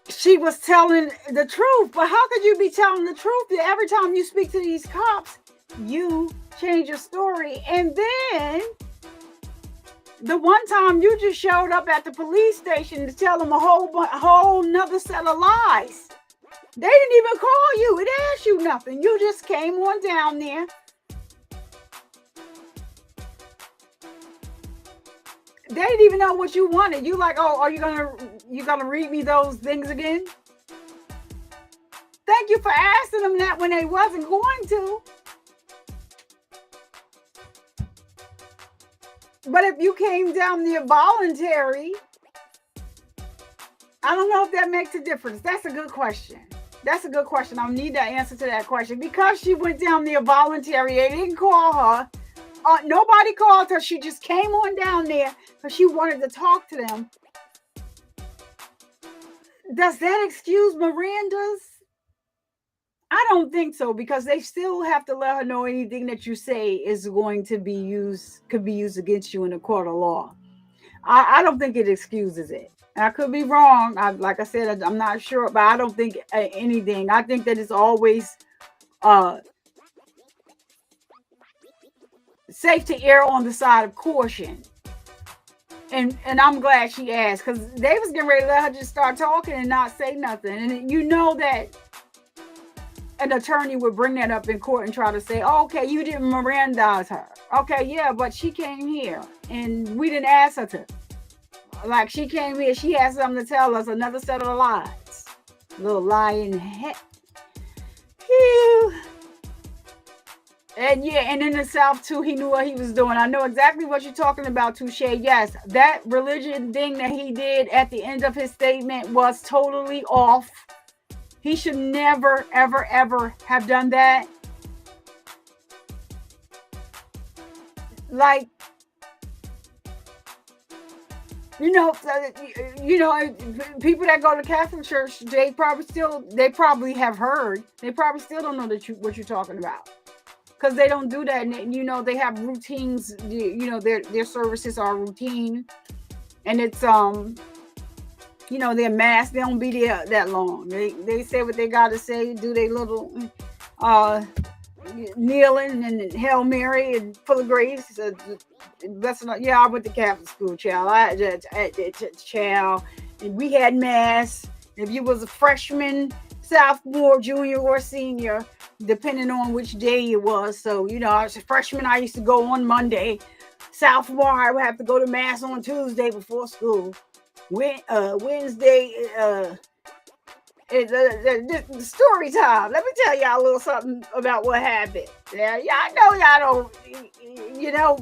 she was telling the truth. But how could you be telling the truth every time you speak to these cops? You change your story, and then the one time you just showed up at the police station to tell them a whole nother set of lies. They didn't even call you. It asked you nothing. You just came on down there. They didn't even know what you wanted. You like, oh, are you gonna read me those things again? Thank you for asking them that when they wasn't going to. But if you came down there voluntary, I don't know if that makes a difference. That's a good question. That's a good question. I'll need that answer to that question. Because she went down there voluntary, they didn't call her. Nobody called her. She just came on down there because she wanted to talk to them. Does that excuse Miranda's? I don't think so, because they still have to let her know anything that you say is going to be used, could be used against you in a court of law. I don't think it excuses it. I could be wrong. Like I said, I'm not sure, but I don't think anything. I think that it's always safe to err on the side of caution. And I'm glad she asked, because they was getting ready to let her just start talking and not say nothing. And you know that an attorney would bring that up in court and try to say, oh, okay, you didn't Mirandize her. Okay, yeah, but she came here and we didn't ask her to. Like, she came here, she had something to tell us, another set of lies. Little lying head. Phew. And yeah, and in the South too, he knew what he was doing. I know exactly what you're talking about, Touche. Yes, that religion thing that he did at the end of his statement was totally off. He should never, ever, ever have done that. Like, you know, people that go to Catholic church, they probably have heard. They probably still don't know what you're talking about, because they don't do that. And, you know, they have routines. You know, their services are routine, and it's you know, their mass, they don't be there that long. They say what they gotta say, do their little kneeling and Hail Mary and full of grace. Yeah, I went to Catholic school, child. Child, and we had mass. If you was a freshman, sophomore, junior, or senior, depending on which day it was. So, you know, I was a freshman, I used to go on Monday. Sophomore, I would have to go to mass on Tuesday before school. Wednesday, it's story time. Let me tell y'all a little something about what happened. Yeah, I know y'all don't, you know,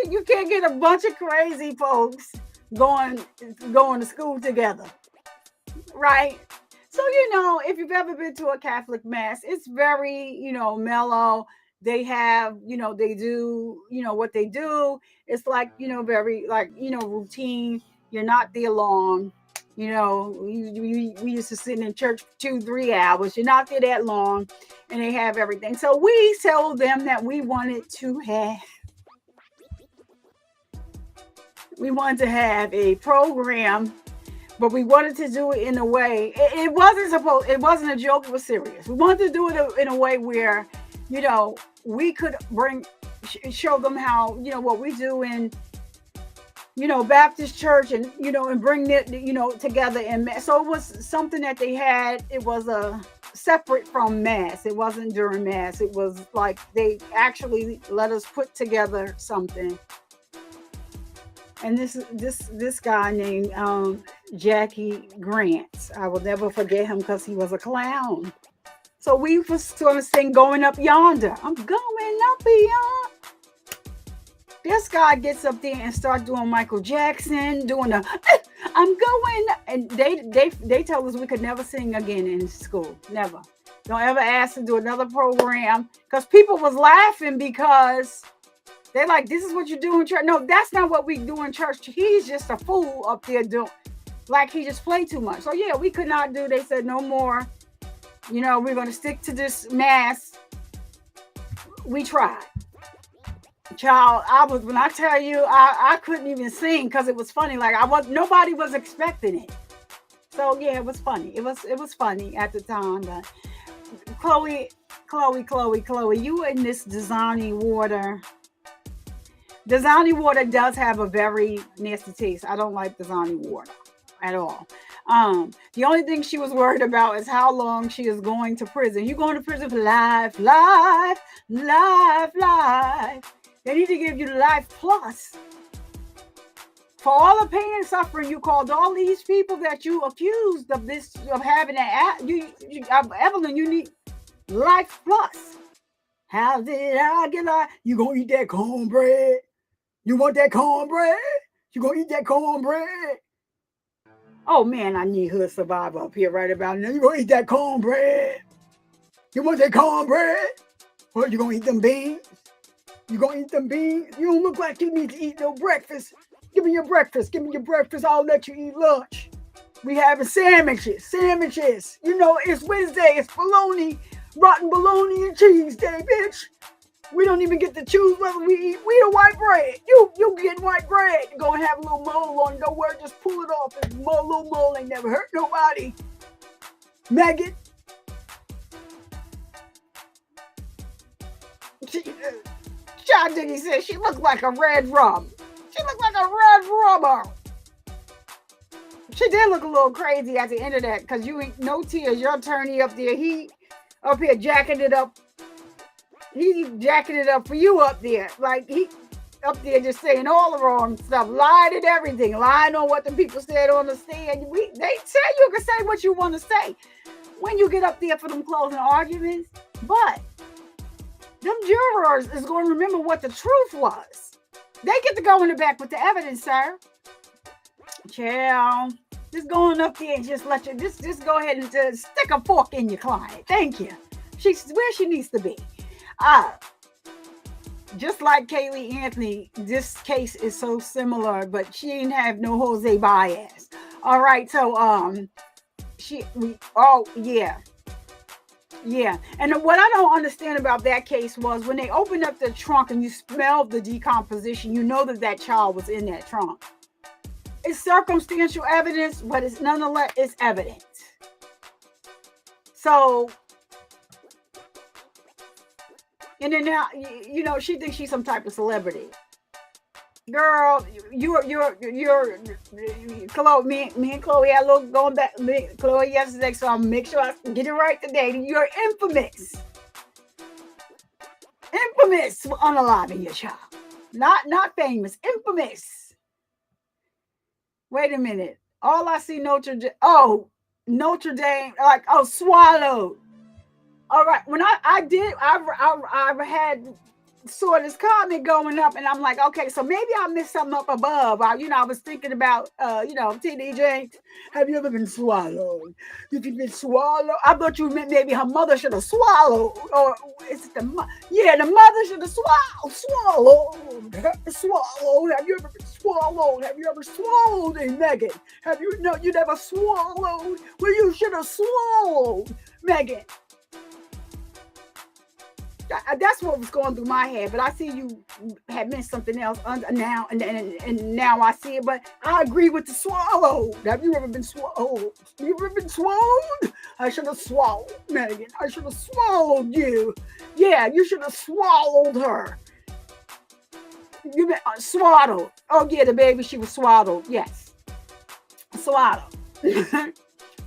you can't get a bunch of crazy folks going to school together, right? So, you know, if you've ever been to a Catholic mass, it's very, you know, mellow. They have, you know, they do, you know, what they do. It's like, you know, very, like, you know, routine. You're not there long. You know, we used to sit in church for 2-3 hours. You're not there that long, and they have everything. So we told them that we wanted to have a program, but we wanted to do it in a way. It wasn't a joke. It was serious. We wanted to do it in a way where, you know, we could show them how, you know, what we do in, you know, Baptist church, and, you know, and bring it, you know, together. And so it was something that they had. It was separate from Mass. It wasn't during Mass. It was like they actually let us put together something. And this guy named Jackie Grant, I will never forget him because he was a clown. So we was sort of sing Going Up Yonder. I'm going up beyond. This guy gets up there and starts doing Michael Jackson, doing the I'm going, and they told us we could never sing again in school. Never. Don't ever ask to do another program, because people was laughing because they're like, this is what you do in church. No, that's not what we do in church. He's just a fool up there doing, like he just played too much. So yeah, we could not do. They said no more. You know, we're going to stick to this Mass. We tried. Child, when I tell you, I couldn't even sing because it was funny. Like nobody was expecting it. So yeah, it was funny. It was funny at the time. But Chloe, you in this Dasani water. Dasani water does have a very nasty taste. I don't like Dasani water at all. The only thing she was worried about is how long she is going to prison. You going to prison for life. They need to give you life plus. For all the pain and suffering you caused all these people that you accused of this, of having Evelyn, you need life plus. How did I get life? You gonna eat that cornbread? You want that cornbread? You gonna eat that cornbread? Oh man, I need Hood Survivor up here right about now. You gonna eat that cornbread? You want that cornbread? Or you gonna eat them beans? You gonna eat them beans? You don't look like you need to eat no breakfast. Give me your breakfast. Give me your breakfast. I'll let you eat lunch. We having sandwiches. You know, it's Wednesday. It's bologna, rotten bologna and cheese day, bitch. We don't even get to choose whether we eat wheat or white bread. You get white bread. Go and have a little mole on it. Don't worry, just pull it off. This little mole ain't never hurt nobody. Megan. John Diggy said she looked like a red rum. She looked like a red rubber. She did look a little crazy at the end of that, because you ain't no tears. Your attorney up there, he up here jacking it up. He jacking it up for you up there. Like he up there just saying all the wrong stuff, lying and everything, lying on what the people said on the stand. They say you can say what you want to say when you get up there for them closing arguments, but them jurors is going to remember what the truth was. They get to go in the back with the evidence, sir. Child, just going up there and just let you, just go ahead and just stick a fork in your client. Thank you. She's where she needs to be. Just like Kaylee Anthony, this case is so similar, but she didn't have no Jose Baez. All right, so yeah. And what I don't understand about that case was when they opened up the trunk and you smelled the decomposition, you know that child was in that trunk. It's circumstantial evidence, but it's nonetheless, it's evidence. So, and then now, you know, she thinks she's some type of celebrity. Girl, you're Chloe, me and Chloe had a little going back, Chloe yesterday, so I'll make sure I get it right today. You're infamous for unaliving your child. Not famous, infamous. Wait a minute. All I see Notre Dame, like, swallowed. All right. When I had saw this comment going up, and I'm like, okay, so maybe I missed something up above. I was thinking about, TD Jakes. Have you ever been swallowed? Have you been swallowed? I thought you meant maybe her mother should have swallowed, or is it the mother should have swallowed. Swallowed. Have you ever been swallowed? Have you ever swallowed a Megan? You never swallowed? Well, you should have swallowed, Megan. That's what was going through my head, but I see you had missed something else now, and now I see it. But I agree with the swallow. Have you ever been swallowed? You ever been swallowed? I should have swallowed, Megan. I should have swallowed you. Yeah, you should have swallowed her. You been swaddled. Oh yeah, the baby, she was swaddled. Yes, swaddled.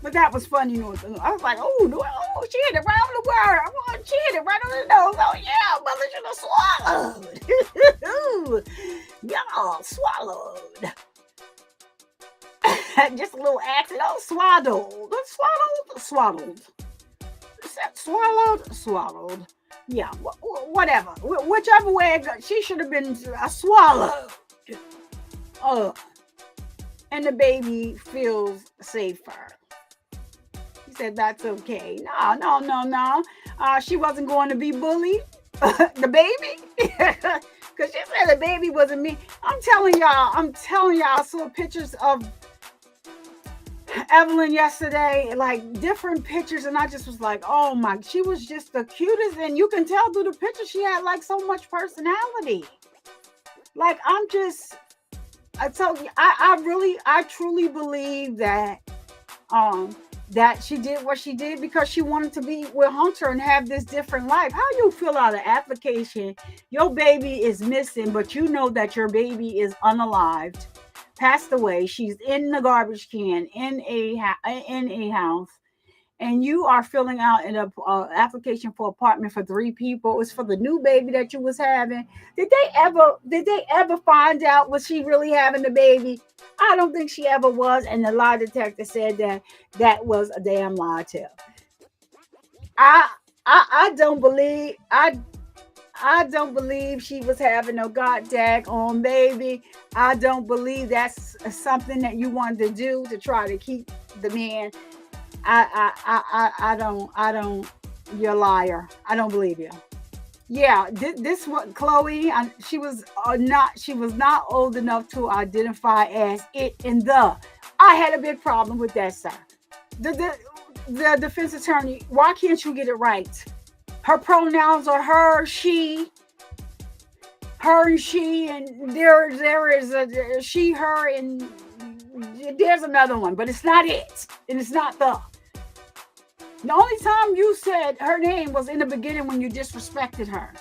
But that was funny. I was like, oh, she hit it right on the word. She hit it right on the nose. Oh, yeah, mother should have swallowed. Y'all swallowed. Just a little accent. Oh, swaddled. Swaddled. Swallowed. Yeah, whatever. Whichever way it goes, she should have been swallowed. And the baby feels safer. He said, that's okay. No. She wasn't going to be bullied. The baby? Because she said the baby wasn't me. I'm telling y'all, I saw pictures of Evelyn yesterday, like different pictures, and I just was like, oh my, she was just the cutest. And you can tell through the picture she had like so much personality. Like, I truly believe that that she did what she did because she wanted to be with Hunter and have this different life. How you fill out an application, your baby is missing, but you know that your baby is unalived, passed away, she's in the garbage can in a house, and you are filling out an application for apartment for 3 people. It's for the new baby that you was having. Did they ever find out was she really having the baby? I don't think she ever was, and the lie detector said that was a damn lie too. I don't believe she was having a goddamn baby. I don't believe that's something that you wanted to do to try to keep the man. I don't. You're a liar. I don't believe you. Yeah, this one, Chloe. She was not old enough to identify as it and the. I had a big problem with that, sir. The defense attorney. Why can't you get it right? Her pronouns are her, she, and she, and there is a she, her, and there's another one, but it's not it, and it's not the. The only time you said her name was in the beginning when you disrespected her.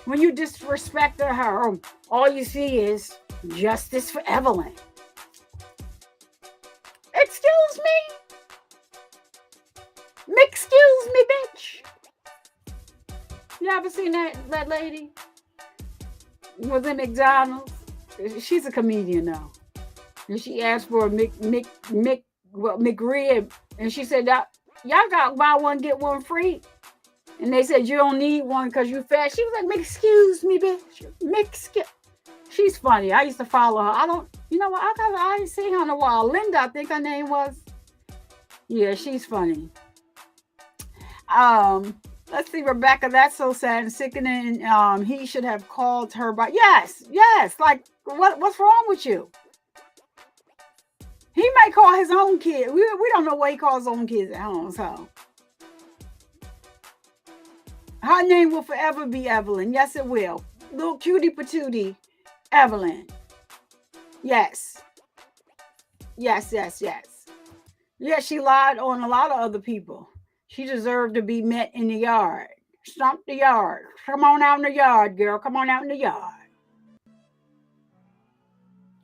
When you disrespected her, all you see is justice for Evelyn. Excuse me? Excuse me, bitch. You ever seen that lady? Was in McDonald's. She's a comedian now. And she asked for a McRib. And she said, y'all got buy one, get one free. And they said, you don't need one because you fat. She was like, excuse me, bitch. She's funny. I used to follow her. I ain't seen her in a while. Linda, I think her name was. Yeah, she's funny. Let's see, Rebecca, that's so sad and sickening. He should have called her by. Yes. Like, what's wrong with you? He may call his own kid. We don't know what he calls his own kids at home, so. Her name will forever be Evelyn. Yes, it will. Little cutie patootie, Evelyn. Yes. Yeah, she lied on a lot of other people. She deserved to be met in the yard. Stomp the yard. Come on out in the yard, girl. Come on out in the yard.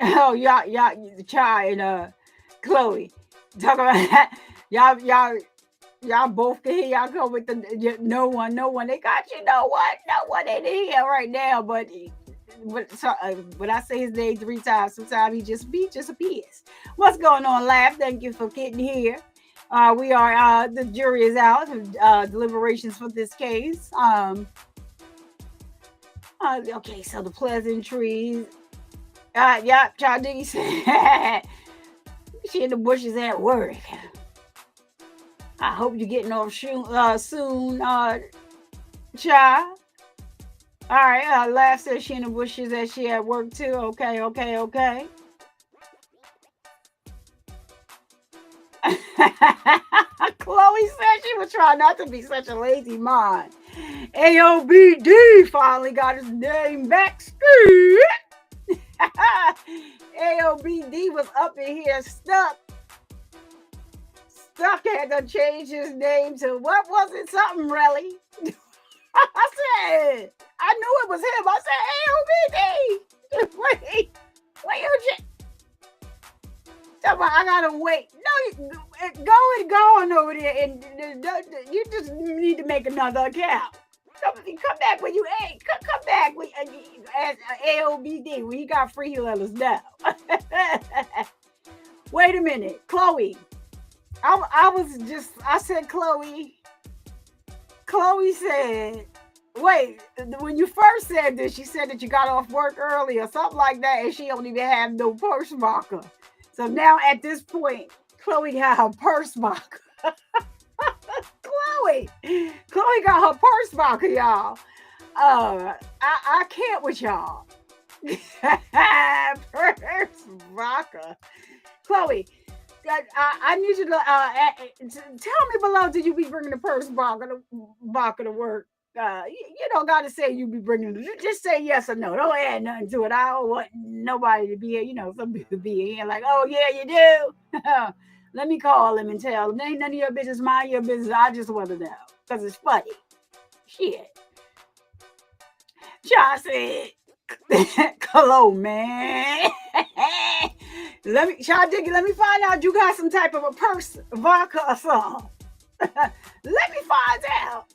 Oh, y'all, Chai and Chloe, talk about that. Y'all both can hear. Y'all go with the no one. They got you. No one in here right now. But when I say his name 3 times, sometimes he just appears. What's going on, Laugh? Thank you for getting here. We are the jury is out. Deliberations for this case. Okay, so the pleasantries. Chadi said she in the bushes at work. I hope you're getting off soon, Cha. All right, Laugh says she in the bushes as she at work too. Okay. Chloe said she was trying not to be such a lazy mind. AOBD finally got his name back. AOBD was up in here stuck had to change his name to what was it? Something really. I said, I knew it was him. I said, AOBD. Wait, you I gotta wait. No, go on over there, and you just need to make another account. Come back when you come back when as AOBD when you got free. Let us know. Wait a minute, Chloe. I said Chloe. Chloe said, wait, when you first said this, she said that you got off work early or something like that, and she don't even have no purse marker. So now at this point, Chloe got her purse marker. Chloe got her purse marker, y'all. I can't with y'all. Purse marker. Chloe, I need you to tell me below. Did you be bringing the purse marker to work? You don't got to say you be bringing it. Just say yes or no. Don't add nothing to it. I don't want nobody to be here. You know, some people be here like, oh yeah, you do. Let me call him and tell him. Ain't none of your business. Mind your business. I just want to know because it's funny. Shit. John said, hello, man. Let me find out you got some type of a purse, vodka or something. Let me find out.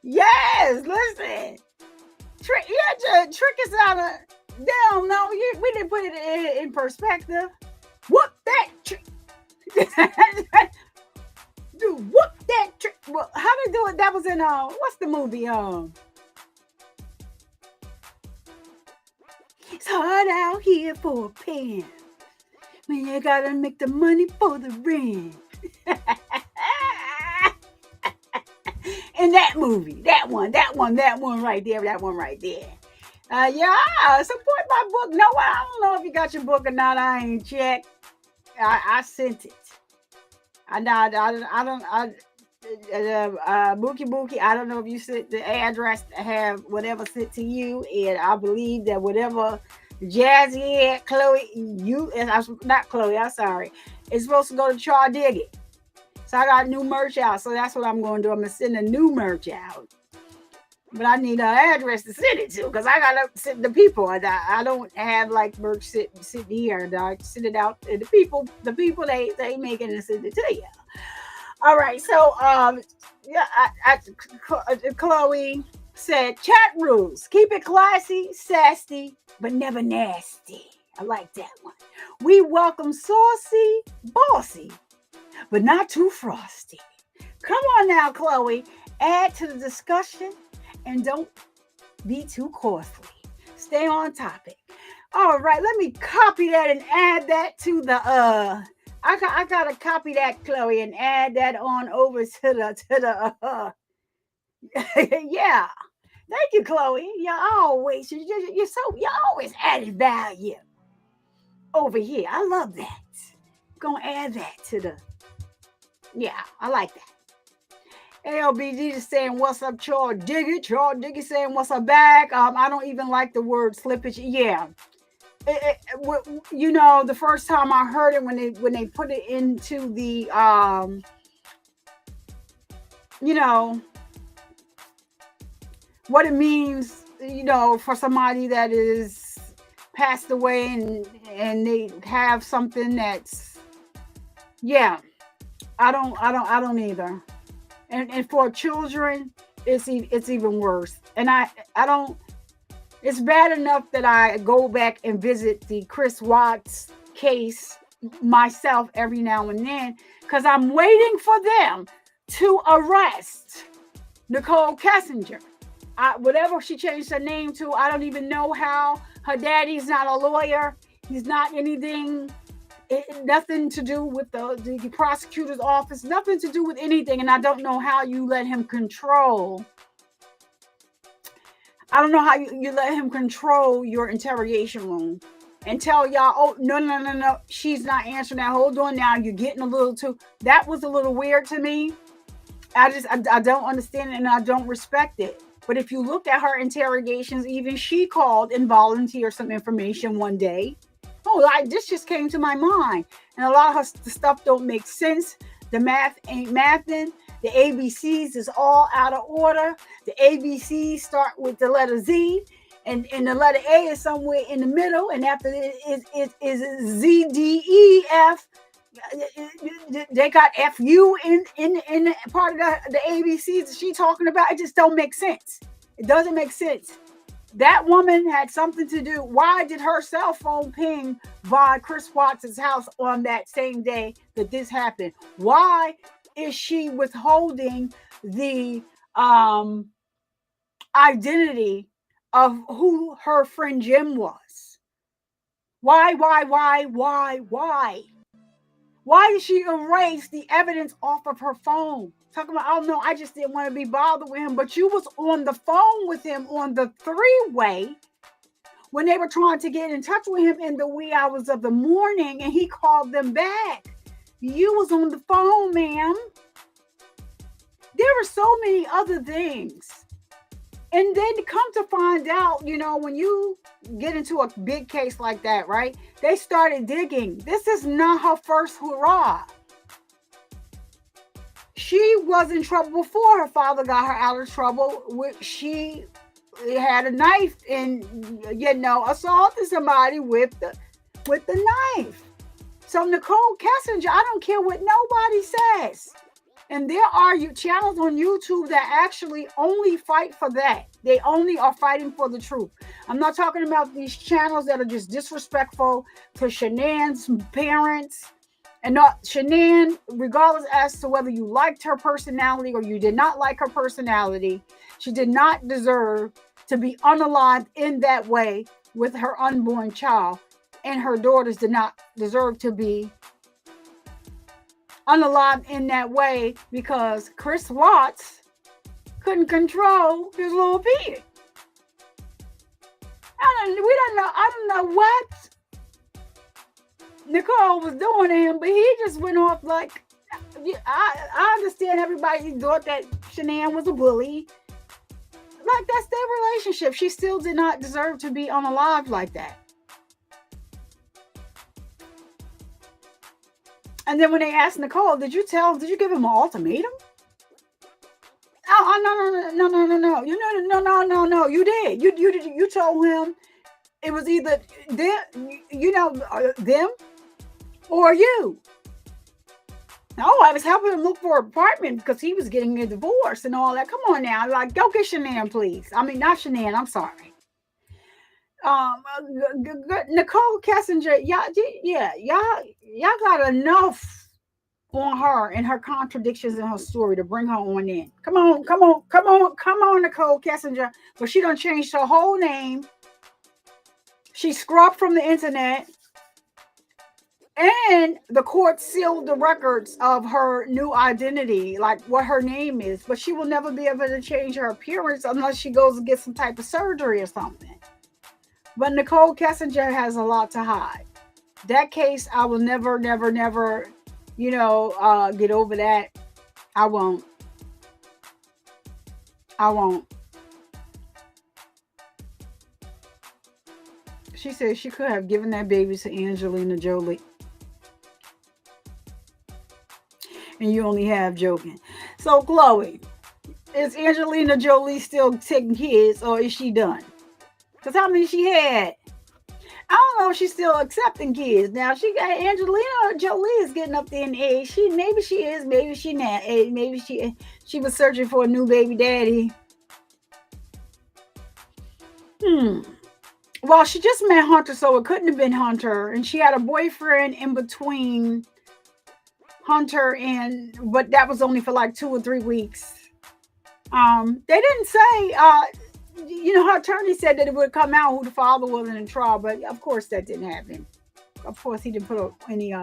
Yes, listen. Trick us out of damn. No, we didn't put it in perspective. Whoop that trick. Dude, whoop that trick. Well, how they do it? That was in what's the movie? It's hard out here for a pen. When you gotta make the money for the rent. In that movie, that one right there, yeah, support my book. No, I don't know if you got your book or not. I ain't checked. I sent it. Bookie, I don't know if you sent the address to have whatever sent to you, and I believe that whatever Jazzy had, Chloe, not Chloe, I'm sorry, it's supposed to go to Char Diggett. So I got new merch out, so that's what I'm going to do. I'm going to send a new merch out. But I need an address to send it to, because I got to send the people. I don't have like merch sitting here. I send it out to the people, they make it and send it to you. All right, so Chloe said, chat rules. Keep it classy, sassy, but never nasty. I like that one. We welcome saucy, bossy, but not too frosty. Come on now, Chloe. Add to the discussion and don't be too costly. Stay on topic. All right, let me copy that and add that to the I gotta copy that, Chloe, and add that on over to the yeah. Thank you, Chloe. You're always added value over here. I love that. Gonna add that to the I like that. ALBD is saying what's up, Char Diggett. Char Diggett saying what's up back. I don't even like the word slippage. Yeah. You know, the first time I heard it when they put it into the you know what it means, you know, for somebody that is passed away and they have something that's I don't either. And for children, it's even worse. And I don't. It's bad enough that I go back and visit the Chris Watts case myself every now and then because I'm waiting for them to arrest Nicole Kessinger. Whatever she changed her name to, I don't even know how. Her daddy's not a lawyer. He's not anything. Nothing to do with the prosecutor's office. Nothing to do with anything. And I don't know how you let him control. I don't know how you let him control your interrogation room and tell y'all, oh, no, she's not answering that. Hold on now. You're getting a little too. That was a little weird to me. I don't understand it and I don't respect it. But if you look at her interrogations, even she called and volunteered some information one day. Oh, this just came to my mind. And a lot of her stuff don't make sense. The math ain't mathing. The ABCs is all out of order. The ABCs start with the letter Z, and the letter A is somewhere in the middle, and after it is Z, D, E, F. They got FU in part of the ABCs that she talking about. It just don't make sense. It doesn't make sense. That woman had something to do. Why did her cell phone ping by Chris Watts' house on that same day that this happened? Why is she withholding the identity of who her friend Jim was? Why? Why did she erase the evidence off of her phone? Talking about, oh no, I just didn't want to be bothered with him. But you was on the phone with him on the three-way when they were trying to get in touch with him in the wee hours of the morning, and he called them back. You was on the phone, ma'am. There were so many other things. And then to come to find out, when you get into a big case like that, right? They started digging. This is not her first hurrah. She was in trouble before her father got her out of trouble. She had a knife and, assaulted somebody with the knife. So Nicole Kessinger, I don't care what nobody says. And there are channels on YouTube that actually only fight for that. They only are fighting for the truth. I'm not talking about these channels that are just disrespectful to Shanann's parents. And not Shanann, regardless as to whether you liked her personality or you did not like her personality, she did not deserve to be unalived in that way with her unborn child. And her daughters did not deserve to be unalived in that way because Chris Watts couldn't control his little pig. I don't know what Nicole was doing to him, but he just went off like, I understand everybody thought that Shanann was a bully. Like, that's their relationship. She still did not deserve to be unalived like that. And then when they asked Nicole, did you give him an ultimatum? Oh, no. You did. You told him it was either them or you. No, I was helping him look for an apartment because he was getting a divorce and all that. Come on now. Like, go get Shanann, please. I mean, not Shanann. I'm sorry. Nicole Kessinger, y'all got enough on her and her contradictions in her story to bring her on in. Come on, Nicole Kessinger. But she done changed her whole name. She scrubbed from the internet. And the court sealed the records of her new identity, like what her name is. But she will never be able to change her appearance unless she goes and gets some type of surgery or something. But Nicole Kessinger has a lot to hide. That case, I will never, get over that. I won't. She said she could have given that baby to Angelina Jolie. And you only have joking. So, Chloe, is Angelina Jolie still taking kids or is she done? Because how many she had? I don't know if she's still accepting kids. Now, she got Angelina Jolie is getting up there in age. Maybe she is, maybe she not. Maybe she was searching for a new baby daddy. Well, she just met Hunter, so it couldn't have been Hunter. And she had a boyfriend in between Hunter but that was only for like 2 or 3 weeks. They didn't say, her attorney said that it would come out who the father was in the trial, but of course that didn't happen. Of course he didn't put up any,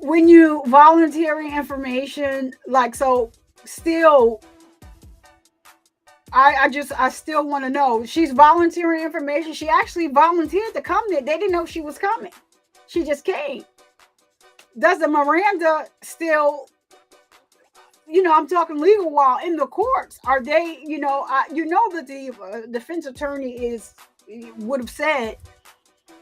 when you volunteering information, like, so still, I still want to know. She's volunteering information. She actually volunteered to come there. They didn't know she was coming. She just came. Does the Miranda still, I'm talking legal while in the courts, are they, that the defense attorney would have said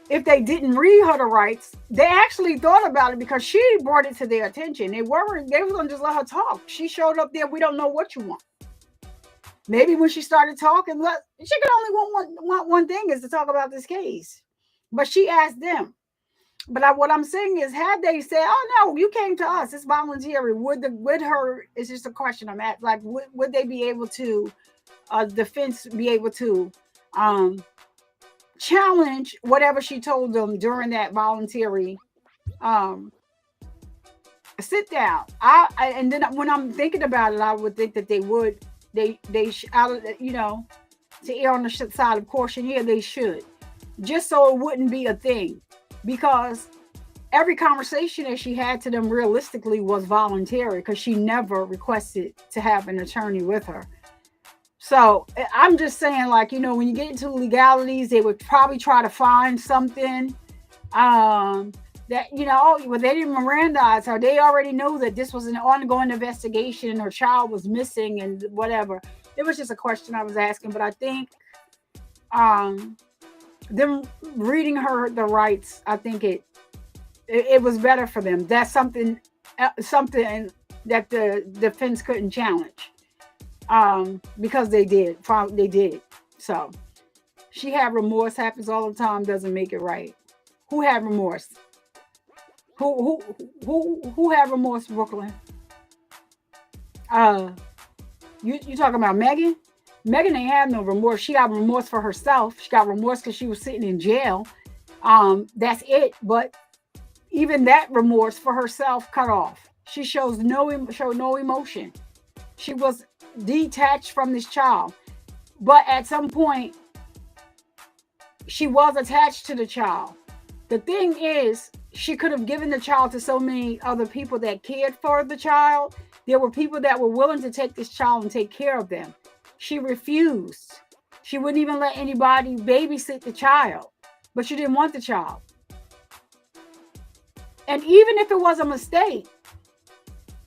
if they didn't read her the rights, they actually thought about it because she brought it to their attention. They were going to just let her talk. She showed up there. We don't know what you want. Maybe when she started talking, she could only want one thing, is to talk about this case. But she asked them. But what I'm saying is, had they said, "Oh no, you came to us, it's voluntary," would her? It's just a question I'm at. Like, would they be able to? Defense be able to challenge whatever she told them during that voluntary sit down? And then when I'm thinking about it, I would think that they would. To err on the side of caution, yeah, they should, just so it wouldn't be a thing, because every conversation that she had to them realistically was voluntary, because she never requested to have an attorney with her. So I'm just saying, like, when you get into legalities, they would probably try to find something that, well, they didn't Mirandize her. They already know that this was an ongoing investigation and her child was missing and whatever. It was just a question I was asking, but I think them reading her the rights, I think it was better for them. That's something that the defense couldn't challenge, because they did. So she had remorse. Happens all the time. Doesn't make it right. Who had remorse? Who had remorse, Brooklyn? You talking about Megan? Megan ain't have no remorse. She got remorse for herself. She got remorse because she was sitting in jail. That's it. But even that remorse for herself cut off. She showed no emotion. She was detached from this child. But at some point, she was attached to the child. The thing is, she could have given the child to so many other people that cared for the child. There were people that were willing to take this child and take care of them. She refused. She wouldn't even let anybody babysit the child, but she didn't want the child. And even if it was a mistake,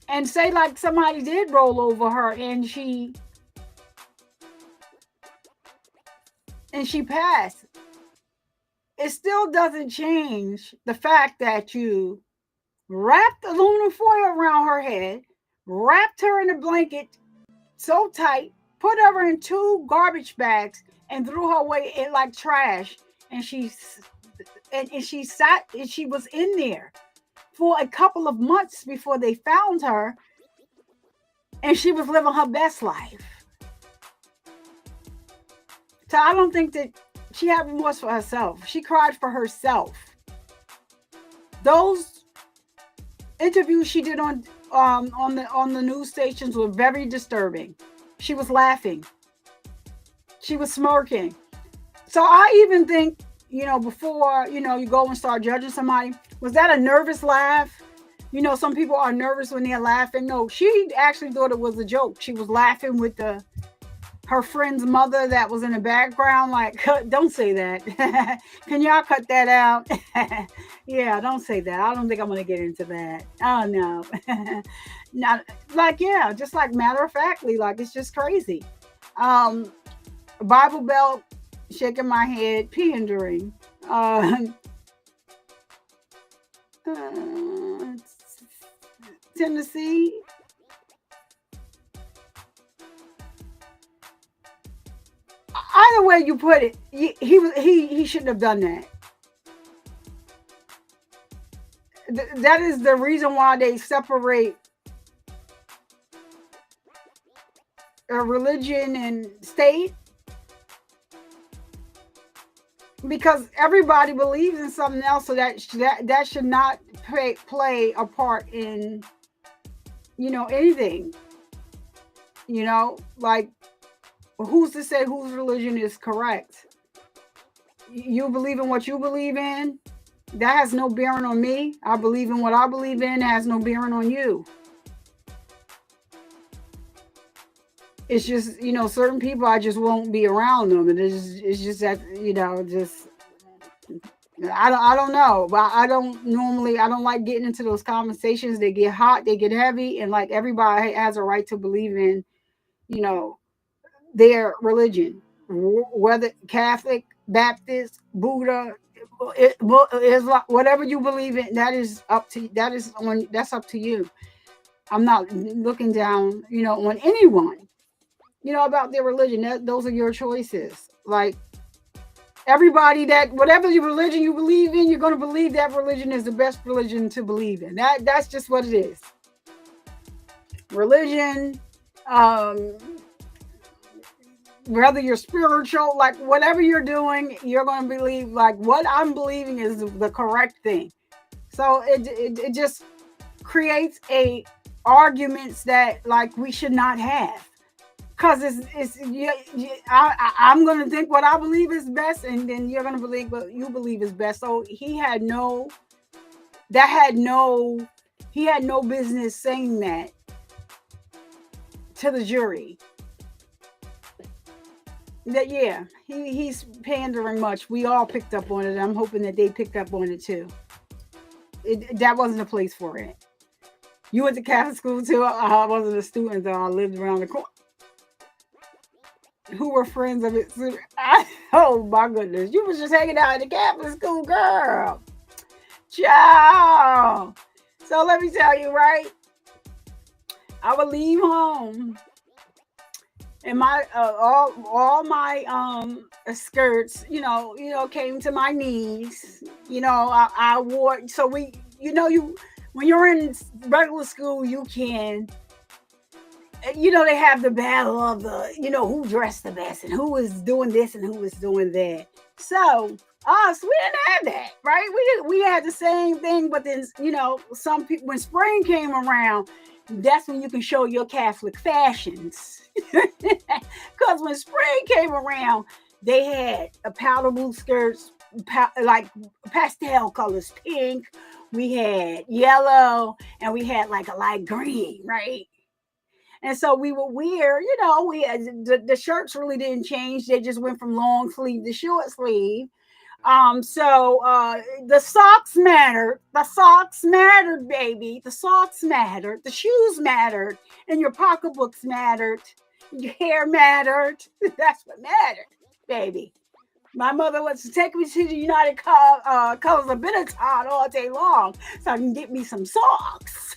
and say like somebody did roll over her and she passed, it still doesn't change the fact that you wrapped aluminum foil around her head, wrapped her in a blanket so tight, put her in 2 garbage bags, and threw her away in like trash. And she was in there for a couple of months before they found her, and she was living her best life. So I don't think that she had remorse for herself. She cried for herself. Those interviews she did on the news stations were very disturbing. She was laughing. She was smirking. So I even think, before, you go and start judging somebody, was that a nervous laugh? Some people are nervous when they're laughing. No, she actually thought it was a joke. She was laughing with her friend's mother that was in the background. Like, don't say that. Can y'all cut that out? Yeah, don't say that. I don't think I'm going to get into that. Oh, no. Not like, yeah, just like matter of factly, like, it's just crazy. Bible Belt, shaking my head, pandering. Tennessee. Either way you put it, he shouldn't have done that. That is the reason why they separate religion and state, because everybody believes in something else, so that should not play a part in anything. Like, who's to say whose religion is correct? You believe in what you believe in. That has no bearing on me. I believe in what I believe in. It has no bearing on you. It's just, certain people, I just won't be around them. And it's just that, I don't know. But I don't like getting into those conversations. They get hot, they get heavy. And like, everybody has a right to believe in, their religion, whether Catholic, Baptist, Buddha, It's like whatever you believe in. That's up to you. I'm not looking down, on anyone, about their religion. Those are your choices. Like everybody, that whatever your religion you believe in, you're going to believe that religion is the best religion to believe in. That's just what it is. Religion, whether you're spiritual, like whatever you're doing, you're going to believe like what I'm believing is the correct thing. So it just creates arguments that like we should not have, because I'm going to think what I believe is best, and then you're going to believe what you believe is best. So he had no business saying that to the jury. That he's pandering much. We all picked up on it. I'm hoping that they picked up on it too. That wasn't a place for it. You went to Catholic school too. I wasn't a student though. I lived around the corner. Who were friends of it? Oh my goodness, you was just hanging out at the Catholic school, girl. Ciao. So let me tell you, right? I would leave home. And my all my skirts, came to my knees. I wore, so when you're in regular school, you can, they have the battle of the, who dressed the best and who was doing this and who was doing that. So us, we didn't have that, right? We had the same thing, but then some people, when spring came around, that's when you can show your Catholic fashions. Because when spring came around, they had a powder blue skirts, like pastel colors, pink. We had yellow, and we had like a light green, right? And so we would wear, we had the shirts really didn't change. They just went from long sleeve to short sleeve. So the socks mattered. The socks mattered, baby. The socks mattered. The shoes mattered. And your pocketbooks mattered. Your hair mattered. That's what mattered, baby. My mother was to take me to the United Colors of Benetton all day long so I can get me some socks.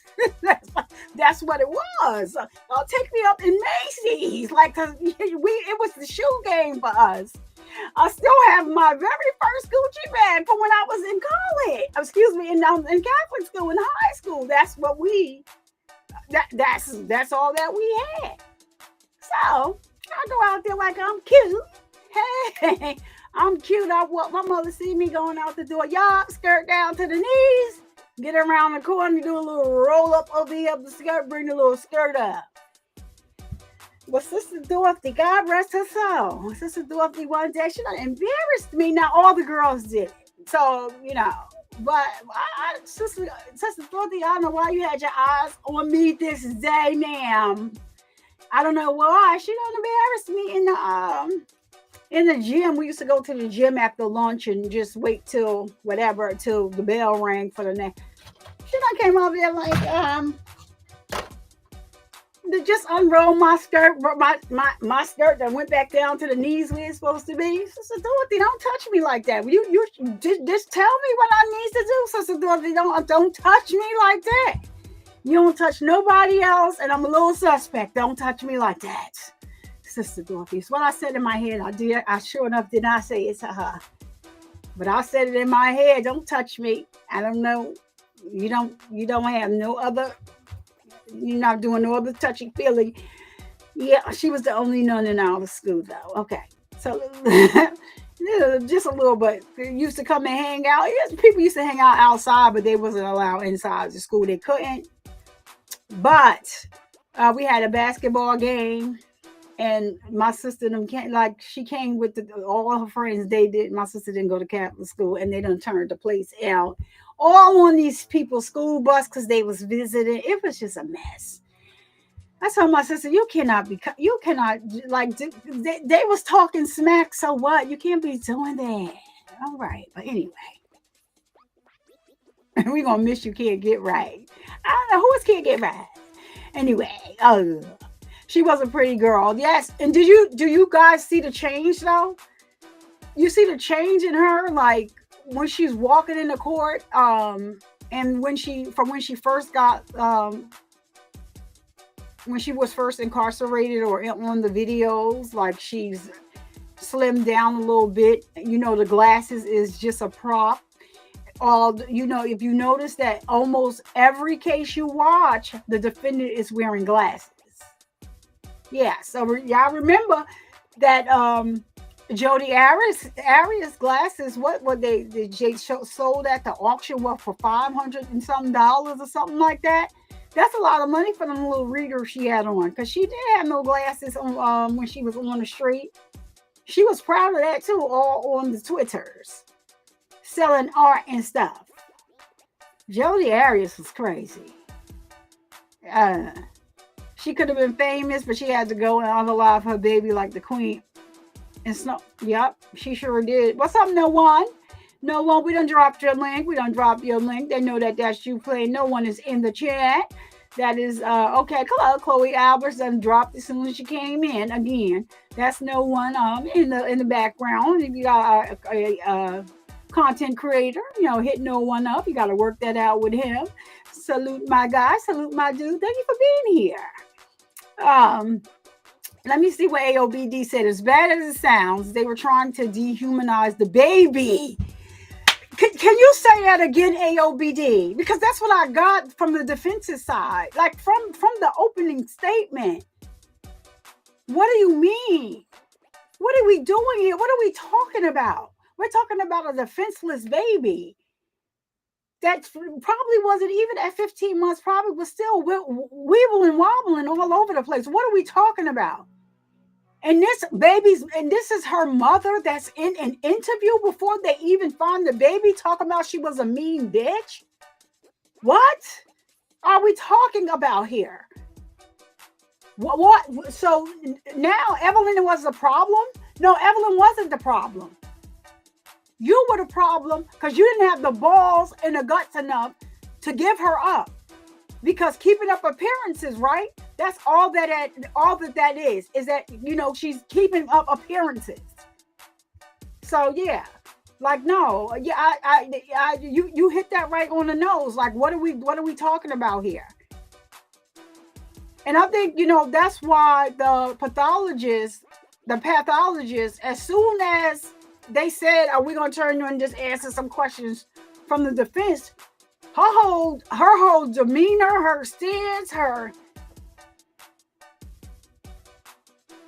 That's what it was. I'll take me up in Macy's. Like, it was the shoe game for us. I still have my very first Gucci bag from when I was in college. Excuse me, in Catholic school, in high school. That's what that's all that we had. So I go out there like I'm cute. Hey, I'm cute. My mother see me going out the door. Y'all, skirt down to the knees. Get around the corner, do a little roll up over here up the skirt, bring the little skirt up. But Sister Dorothy, God rest her soul. Sister Dorothy one day, she done embarrassed me. Now all the girls did it. So, but Sister Dorothy, I don't know why you had your eyes on me this day, ma'am. I don't know why. She done embarrassed me in the gym. We used to go to the gym after lunch and just wait till the bell rang for the next. She done came over there like, to just unroll my skirt, my skirt that went back down to the knees where it's supposed to be. Sister Dorothy, don't touch me like that. You just tell me what I need to do, Sister Dorothy. Don't touch me like that. You don't touch nobody else, and I'm a little suspect. Don't touch me like that, Sister Dorothy. It's what I said in my head. I sure enough did not say it to her, but I said it in my head. Don't touch me. I don't know. You don't have no other. You're not doing no other touching feeling. Yeah, she was the only nun in our school, though. Okay, so just a little bit. They used to come and hang out. Yes, people used to hang out outside, but they wasn't allowed inside the school. They couldn't. But we had a basketball game, and my sister she came with all her friends. They did. My sister didn't go to Catholic school, and they done turned the place out. All on these people's school bus because they was visiting. It was just a mess. I told my sister, they was talking smack, so what? You can't be doing that. All right, but anyway. We're going to miss you, Can't Get Right. I don't know who is Can't Get Right. Anyway, she was a pretty girl. Yes, and do you guys see the change, though? You see the change in her? Like, when she's walking into court, and when she first got, when she was first incarcerated or on the videos, like she's slimmed down a little bit. The glasses is just a prop. If you notice that almost every case you watch, the defendant is wearing glasses. Yeah, so y'all remember that Jodi Arias glasses, what they sold at the auction, for $500 and something or something like that. That's a lot of money for them little readers she had on, because she didn't have no glasses on when she was on the street. She was proud of that too, all on the Twitters, selling art and stuff. Jodi Arias was crazy. She could have been famous, but she had to go and unalive her baby like the queen. And Snow, yep, she sure did. What's up, No One? No One, we done dropped your link. We done dropped your link. They know that that's you playing. No One is in the chat. That is, okay, Chloe Alberts done dropped as soon as she came in. Again, that's No One in the background. If you got a content creator, hit No One up. You got to work that out with him. Salute my guy. Salute my dude. Thank you for being here. Let me see what AOBD said. As bad as it sounds, they were trying to dehumanize the baby. Can you say that again, AOBD? Because that's what I got from the defense's side. Like from the opening statement. What do you mean? What are we doing here? What are we talking about? We're talking about a defenseless baby that probably wasn't even at 15 months, probably was still weebling, wobbling all over the place. What are we talking about? And this is her mother that's in an interview before they even find the baby, talking about she was a mean bitch. What are we talking about here? What? So now Evelyn was the problem? No, Evelyn wasn't the problem. You were the problem because you didn't have the balls and the guts enough to give her up. Because keeping up appearances, right? That's all that is that, she's keeping up appearances. So yeah, like, no, yeah, you hit that right on the nose. Like, what are we talking about here? And I think, that's why the pathologist, as soon as they said, are we going to turn you and just answer some questions from the defense? Her whole demeanor, her stance,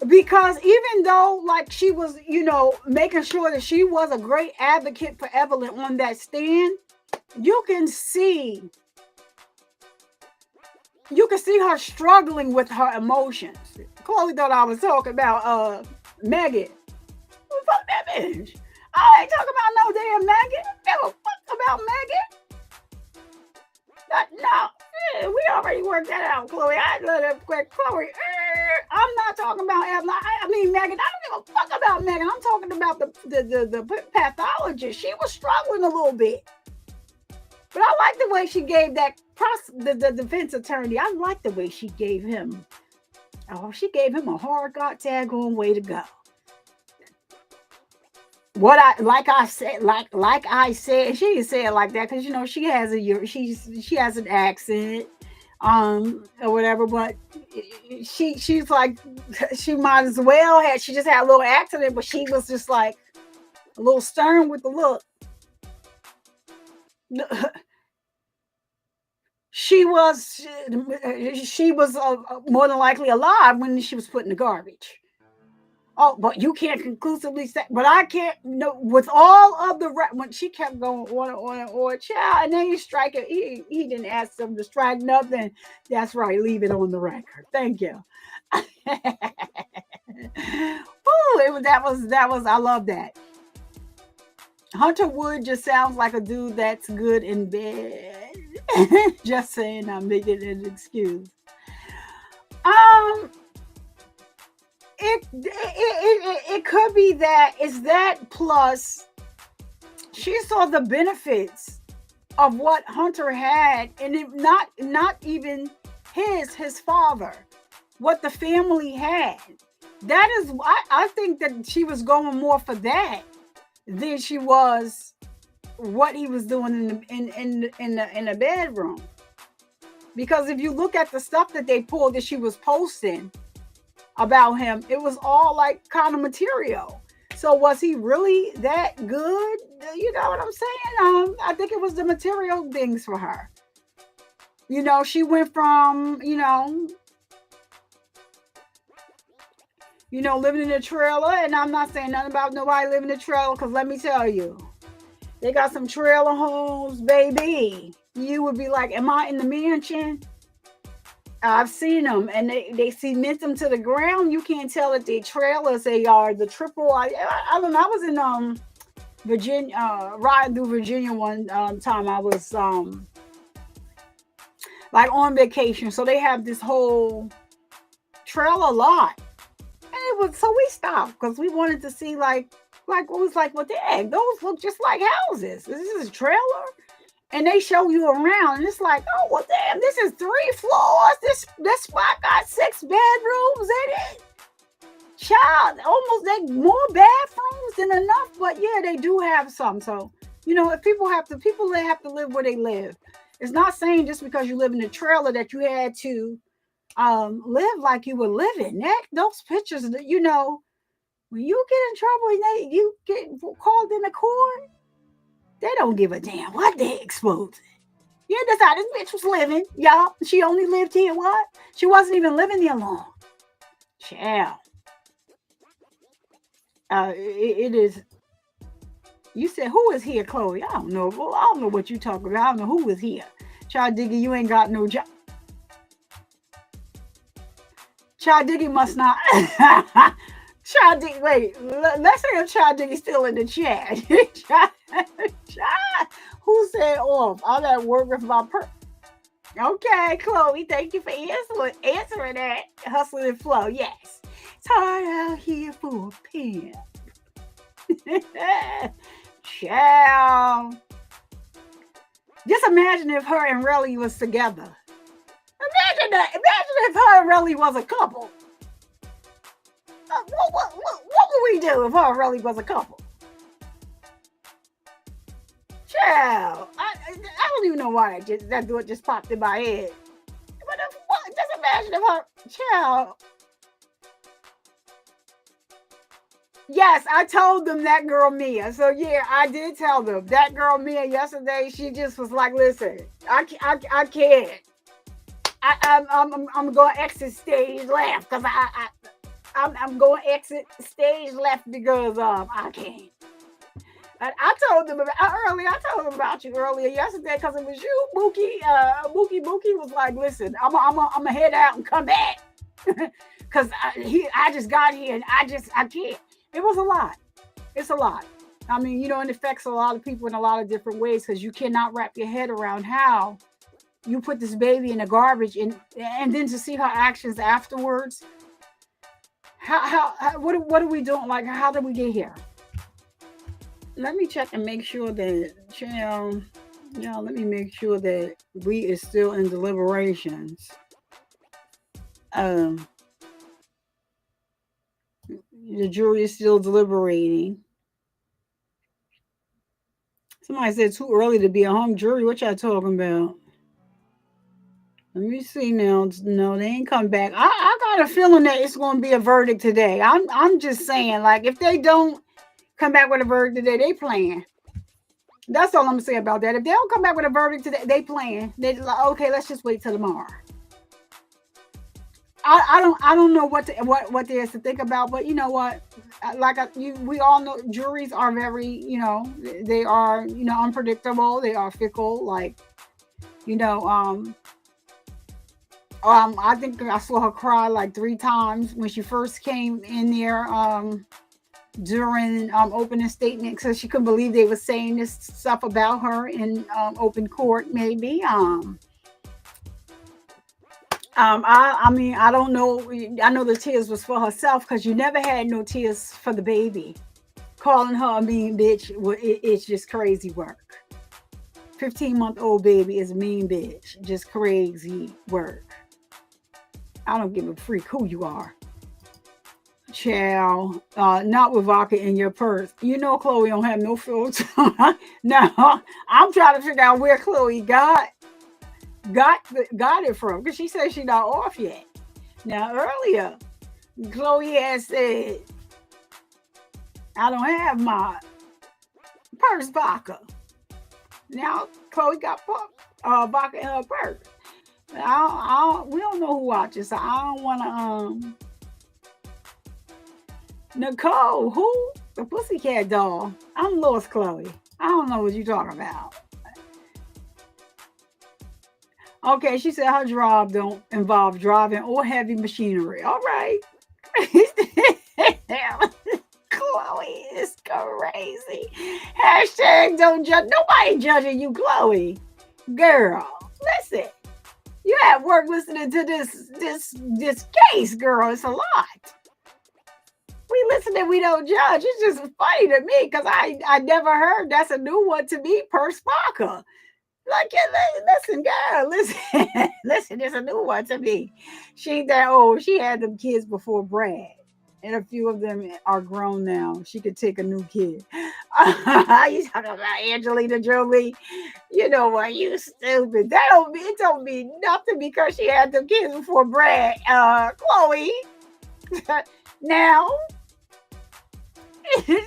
because even though like she was, making sure that she was a great advocate for Evelyn on that stand, you can see her struggling with her emotions. Chloe thought I was talking about Megan. Fuck that bitch. I ain't talking about no damn Megan. Never fuck about Megan. No, we already worked that out, Chloe. I let it quick. Chloe, I'm not talking about Evelyn. I mean Megan. I don't give a fuck about Megan. I'm talking about the pathologist. She was struggling a little bit, but I like the way she gave the defense attorney. I like the way she gave him. Oh, she gave him a hard got tag on way to go. Like I said, she didn't say it like that because she has an accent, or whatever. But she's like, she might as well had. She just had a little accent, but she was just like a little stern with the look. She was more than likely alive when she was put in the garbage. Oh, but you can't conclusively say, but I can't, with all of the, when she kept going on, child, and then you strike it, he didn't ask them to strike nothing. That's right, leave it on the record. Thank you. Ooh, that was, I love that. Hunter Wood just sounds like a dude that's good in bed. Just saying, I'm making an excuse. It could be that. It's that plus she saw the benefits of what Hunter had, and it not even his father, what the family had. That is, I think that she was going more for that than she was what he was doing in the bedroom. Because if you look at the stuff that they pulled that she was posting about him, it was all like kind of material. So was he really that good? You know what I'm saying? I think it was the material things for her. You know, she went from, living in a trailer, and I'm not saying nothing about nobody living in a trailer, because let me tell you, they got some trailer homes, baby. You would be like, am I in the mansion? I've seen them, and they cement them to the ground. You can't tell that they trailers. They are the triple. I don't know. I was in Virginia, riding through Virginia one time. I was like on vacation, so they have this whole trailer lot, and it was so we stopped because we wanted to see like what was like. What the heck? Those look just like houses. This is a trailer. And they show you around, and it's like, oh, well, damn, this is 3 floors. This spot got 6 bedrooms in it. Child, almost like more bathrooms than enough. But yeah, they do have some. So, if people have to live where they live. It's not saying just because you live in a trailer that you had to live like you were living. Those pictures, when you get in trouble and you get called into court, they don't give a damn what they exposed. Yeah, that's how this bitch was living, y'all. She only lived here, what? She wasn't even living there long. Child. It is. You said, who is here, Chloe? I don't know. Well, I don't know what you talking about. I don't know who was here. Child Diggy, you ain't got no job. Child Diggy must not. Child Diggy, wait. Let's see if Child Diggy's still in the chat. Who said off? I'm at work with my Okay, Chloe, thank you for answering that. Hustling and flow, yes. It's hard out here for a pimp. Child. Just imagine if her and Relly was together. Imagine that. Imagine if her and Relly was a couple. What would we do if her and Relly was a couple? Child, I don't even know why that thought just popped in my head. But just imagine if her child. Yes, I told them that girl Mia. So yeah, I did tell them that girl Mia yesterday. She just was like, "Listen, I can't. I'm going to exit stage left because I'm going to exit stage left because I can't." And I told them about you earlier yesterday because it was you, Mookie. Mookie was like, "Listen, I'm gonna head out and come back because I just got here and I can't." It was a lot. It's a lot. I mean, it affects a lot of people in a lot of different ways because you cannot wrap your head around how you put this baby in the garbage and then to see her actions afterwards. What are we doing? Like, how did we get here? Let me check and make sure that, let me make sure that we is still in deliberations. The jury is still deliberating. Somebody said too early to be a hung jury. What y'all talking about? Let me see now. No, they ain't come back. I got a feeling that it's going to be a verdict today. I'm just saying, like, if they don't come back with a verdict today, they playing. That's all I'm gonna say about that. If they don't come back with a verdict today, they playing. They like, okay, let's just wait till tomorrow. I don't know what there is to think about, but you know what? We all know juries are very, they are, unpredictable. They are fickle. Like, I think I saw her cry like 3 times when she first came in there. During opening statement, because she couldn't believe they were saying this stuff about her in open court. Maybe I mean, I don't know. I know the tears was for herself because you never had no tears for the baby. Calling her a mean bitch, it's just crazy work. 15-month-old baby is a mean bitch, just crazy work. I don't give a freak who you are. Child, not with vodka in your purse. You know Chloe don't have no filter. Now, I'm trying to figure out where Chloe got it from, because she said she's not off yet. Now, earlier, Chloe had said, I don't have my purse vodka. Now, Chloe got vodka in her purse. We don't know who watches, so I don't want to, Nicole, who? The Pussycat Doll. I'm Lois Chloe. I don't know what you're talking about. Okay, she said her job don't involve driving or heavy machinery. All right. Chloe is crazy. Hashtag don't judge. Nobody judging you, Chloe. Girl, listen. You at work listening to this case, girl. It's a lot. We listen and we don't judge. It's just funny to me because I never heard that's a new one to me per Sparker. Like, listen, girl, listen, listen, there's a new one to me. She ain't that old. She had them kids before Brad. And a few of them are grown now. She could take a new kid. You talking about Angelina Jolie? You know what? You stupid. It don't mean nothing because she had them kids before Brad. Chloe. Now, Chloe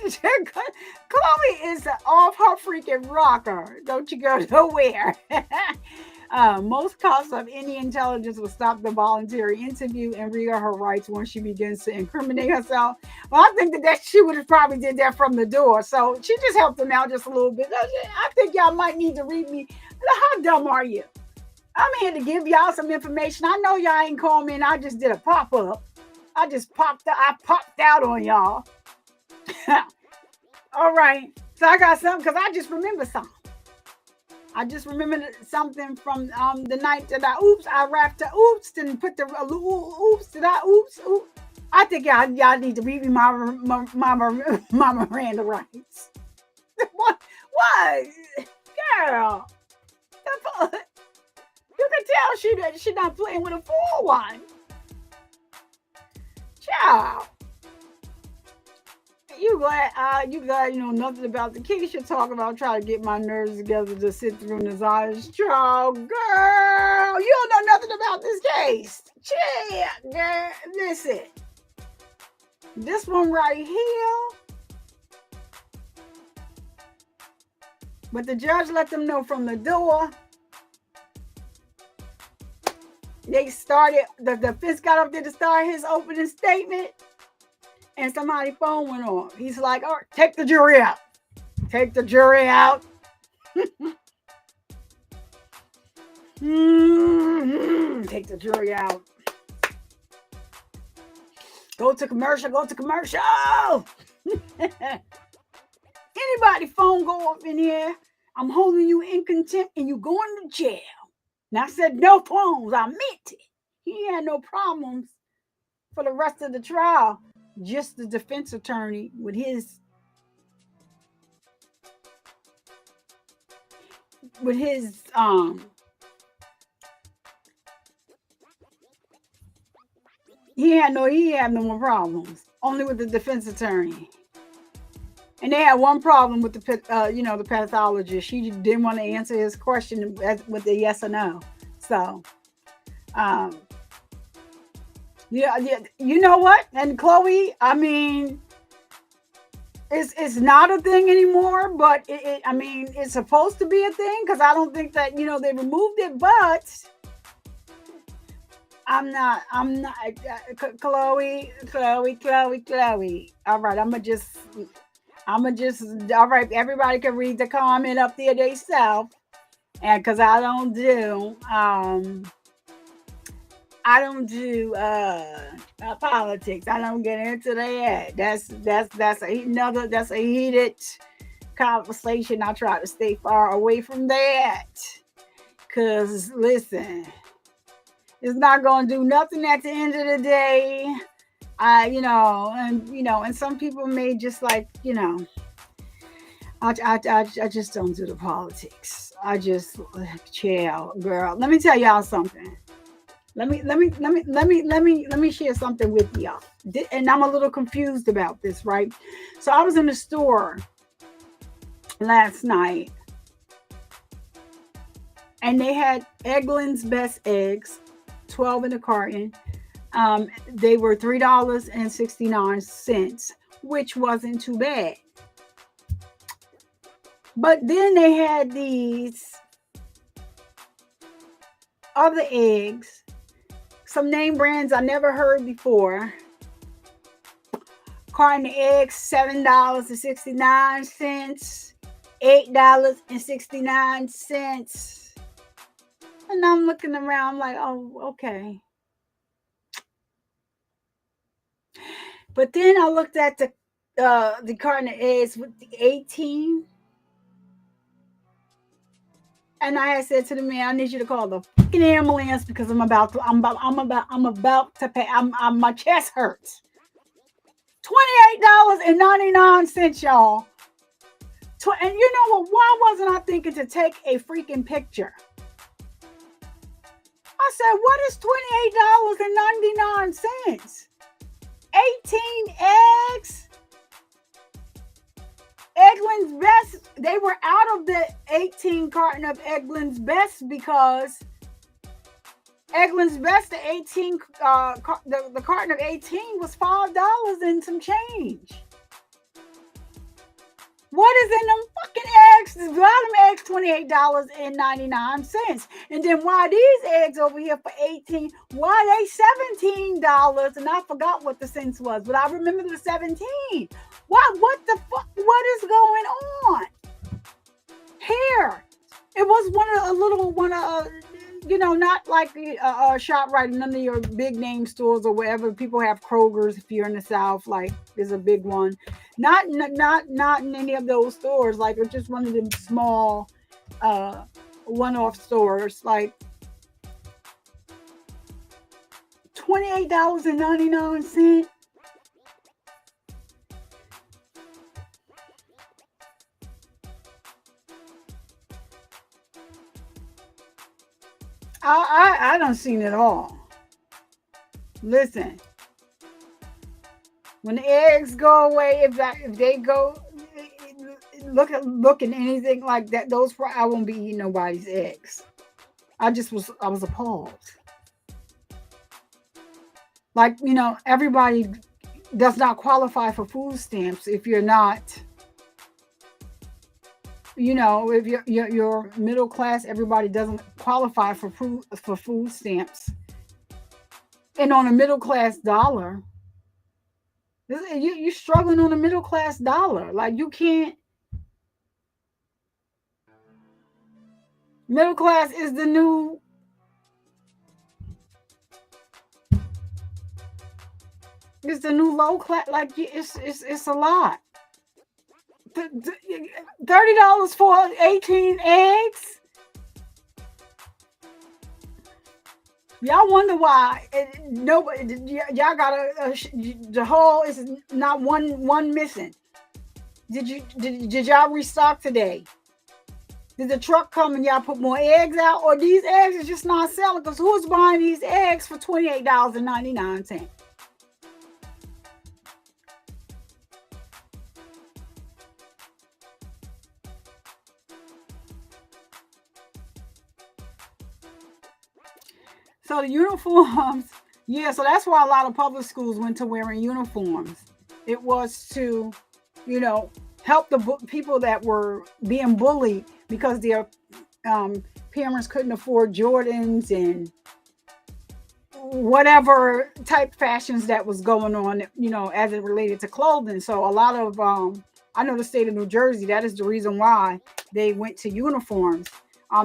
is off her freaking rocker. Don't you go nowhere. Most cops of any intelligence will stop the voluntary interview and read her rights once she begins to incriminate herself. Well, I think that she would have probably did that from the door. So she just helped them out just a little bit. I think y'all might need to read me. How dumb are you? I'm here to give y'all some information. I know y'all ain't called me and I just did a pop-up. I popped out on y'all. All right. So I got something because I just remember something. I just remembered something from the night that I rapped to oops and put the oops. Did I oops? I think y'all need to read me my Miranda rights. What? Girl. You can tell she not playing with a full one. Child. You glad you know nothing about the case you're talking about, trying to get my nerves together to sit through Nazaya's trial. Girl, you don't know nothing about this case. Chill, girl. Listen. This one right here. But the judge let them know from the door. They started, the defense got up there to start his opening statement. And somebody's phone went off. He's like, all right, take the jury out. Take the jury out. Take the jury out. Go to commercial. Anybody phone go off in here, I'm holding you in contempt and you going to jail. Now I said no phones. I meant it. He had no problems for the rest of the trial. Just the defense attorney with his he had no more problems. Only with the defense attorney. And they had one problem with the pathologist. She didn't want to answer his question with a yes or no. So yeah, you know what? And Chloe, I mean, it's not a thing anymore, but it's supposed to be a thing because I don't think that, they removed it, but I'm not, Chloe. All right, I'm just, all right, everybody can read the comment up there themselves. And because I don't do politics. I don't get into that. That's a heated conversation. I try to stay far away from that. Cause listen, it's not gonna do nothing at the end of the day. And some people may just like, I just don't do the politics. I just chill, girl. Let me tell y'all something. Let me share something with y'all. And I'm a little confused about this, right? So I was in the store last night and they had Evelyn's Best eggs, 12 in a carton. They were $3.69, which wasn't too bad. But then they had these other eggs, some name brands I never heard before. Carton of eggs, $7.69, $8.69. And I'm looking around like, oh, okay. But then I looked at the carton of eggs with the 18. And I had said to the man, I need you to call the fucking ambulance because I'm about to pay. My chest hurts. $28.99, y'all. And you know what? Why wasn't I thinking to take a freaking picture? I said, what is $28.99? 18 eggs. Evelyn's Best, they were out of the 18 carton of Evelyn's Best because Evelyn's Best, the 18, the carton of 18 was $5 and some change. What is in them fucking eggs? The bottom eggs, $28.99. And then why these eggs over here for 18? Why they $17? And I forgot what the cents was, but I remember the 17. What the fuck? What is going on here? It was not like a shop right in none of your big name stores or wherever. People have Kroger's if you're in the South, like is a big one. Not in any of those stores. Like it's just one of them small one-off stores. Like $28.99. I done seen it all. Listen, when the eggs go away, if they go look at anything like that, I won't be eating nobody's eggs. I was appalled. Like, everybody does not qualify for food stamps if you're not. If you're middle class, everybody doesn't qualify for food stamps. And on a middle class dollar, you're struggling on a middle class dollar. Like you can't. Middle class is the new. It's the new low class. Like it's a lot. $30 for 18 eggs. Y'all wonder why nobody. Y'all got the whole is not one missing. Did y'all restock today? Did the truck come and y'all put more eggs out, or these eggs is just not selling? Because who's buying these eggs for $28.99? So the uniforms, yeah, so that's why a lot of public schools went to wearing uniforms. It was to, help the people that were being bullied because their parents couldn't afford Jordans and whatever type fashions that was going on, as it related to clothing. So a lot of, I know the state of New Jersey, that is the reason why they went to uniforms.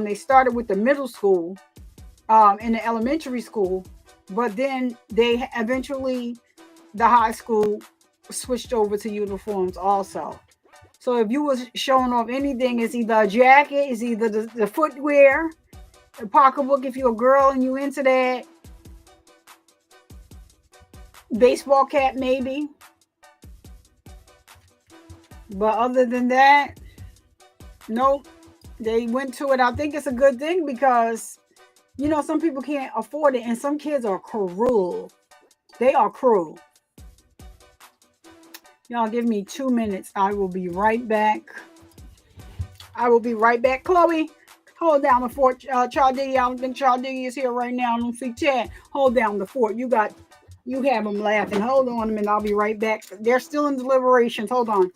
They started with the middle school. In the elementary school, but then they eventually, the high school switched over to uniforms also. So if you was showing off anything, it's either a jacket, it's either the footwear, the pocketbook if you're a girl and you into that, baseball cap maybe. But other than that, nope, they went to it. I think it's a good thing because You know, some people can't afford it, and some kids are cruel. They are cruel. Y'all give me 2 minutes. I will be right back. Chloe, hold down the fort. Chaldea, I don't think Chaldea is here right now. I don't see Chad. Hold down the fort. You have them laughing. Hold on a minute. I'll be right back. They're still in deliberations. Hold on.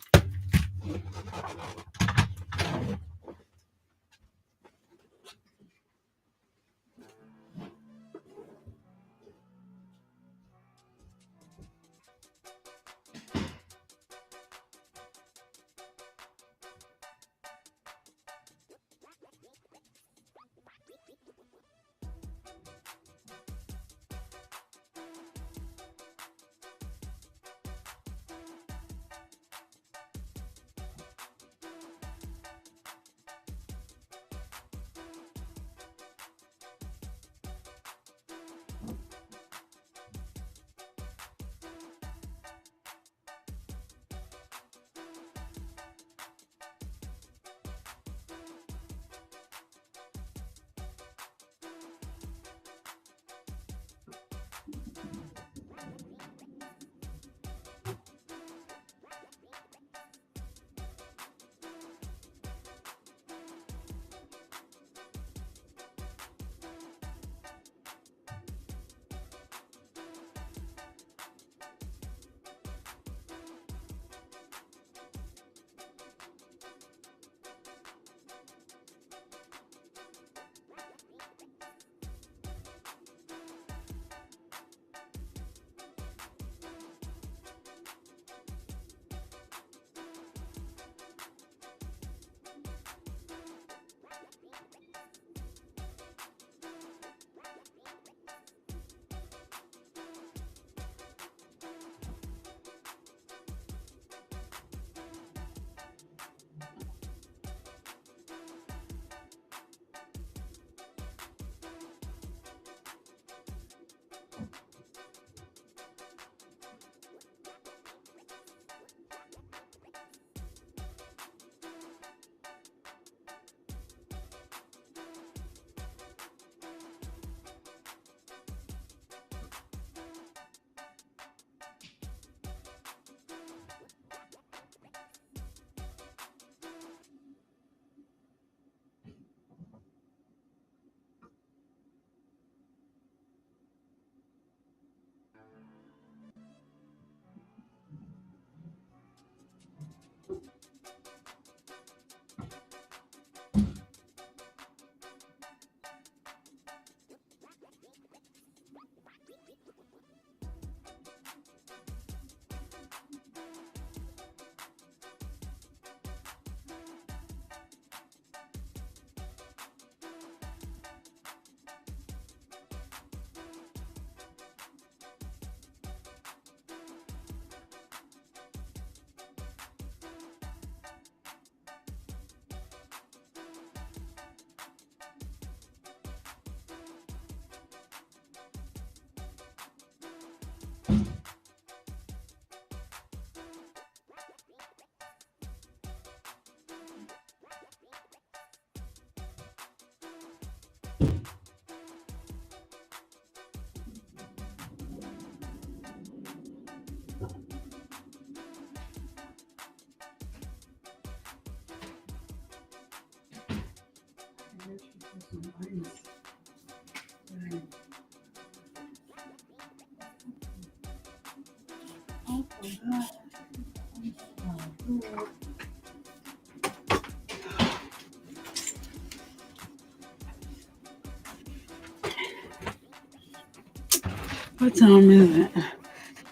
What time is it?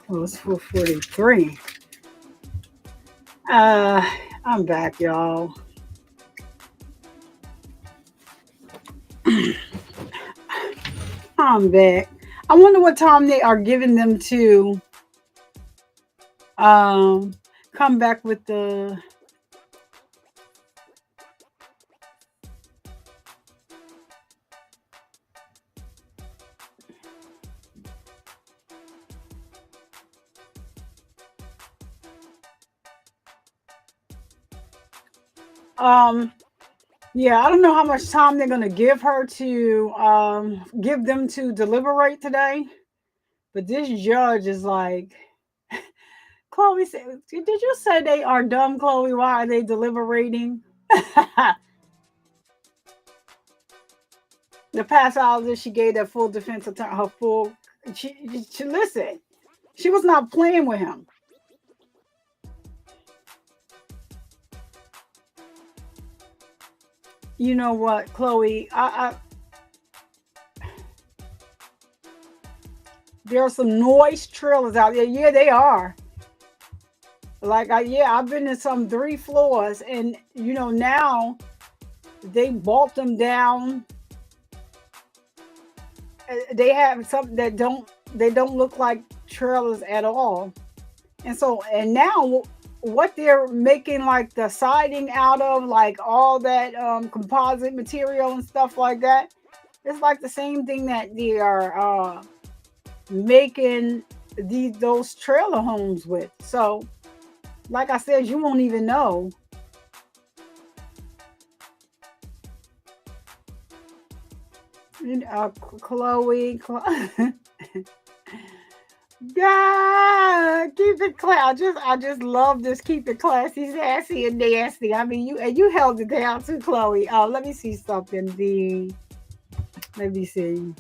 Oh, it's 4:43. I'm back, y'all. I'm back. I wonder what time they are giving them to come back with the Yeah, I don't know how much time they're gonna give her to give them to deliberate today, but this judge is like, Chloe said, did you say they are dumb, Chloe? Why are they deliberating? The past hours that she gave that full defense attorney her full she listen, she was not playing with him. You know what, Chloe? There are some noise trailers out there. Yeah, they are. Like I've been in some 3 floors, and now they bought them down. They have something that don't look like trailers at all. And now what they're making like the siding out of, like all that composite material and stuff like that, it's like the same thing that they are making those trailer homes with. So like I said, you won't even know. Chloe. God, keep it classy. I just love this. Keep it classy, sassy, and nasty. I mean, you held it down too, Chloe. Let me see something. Let me see.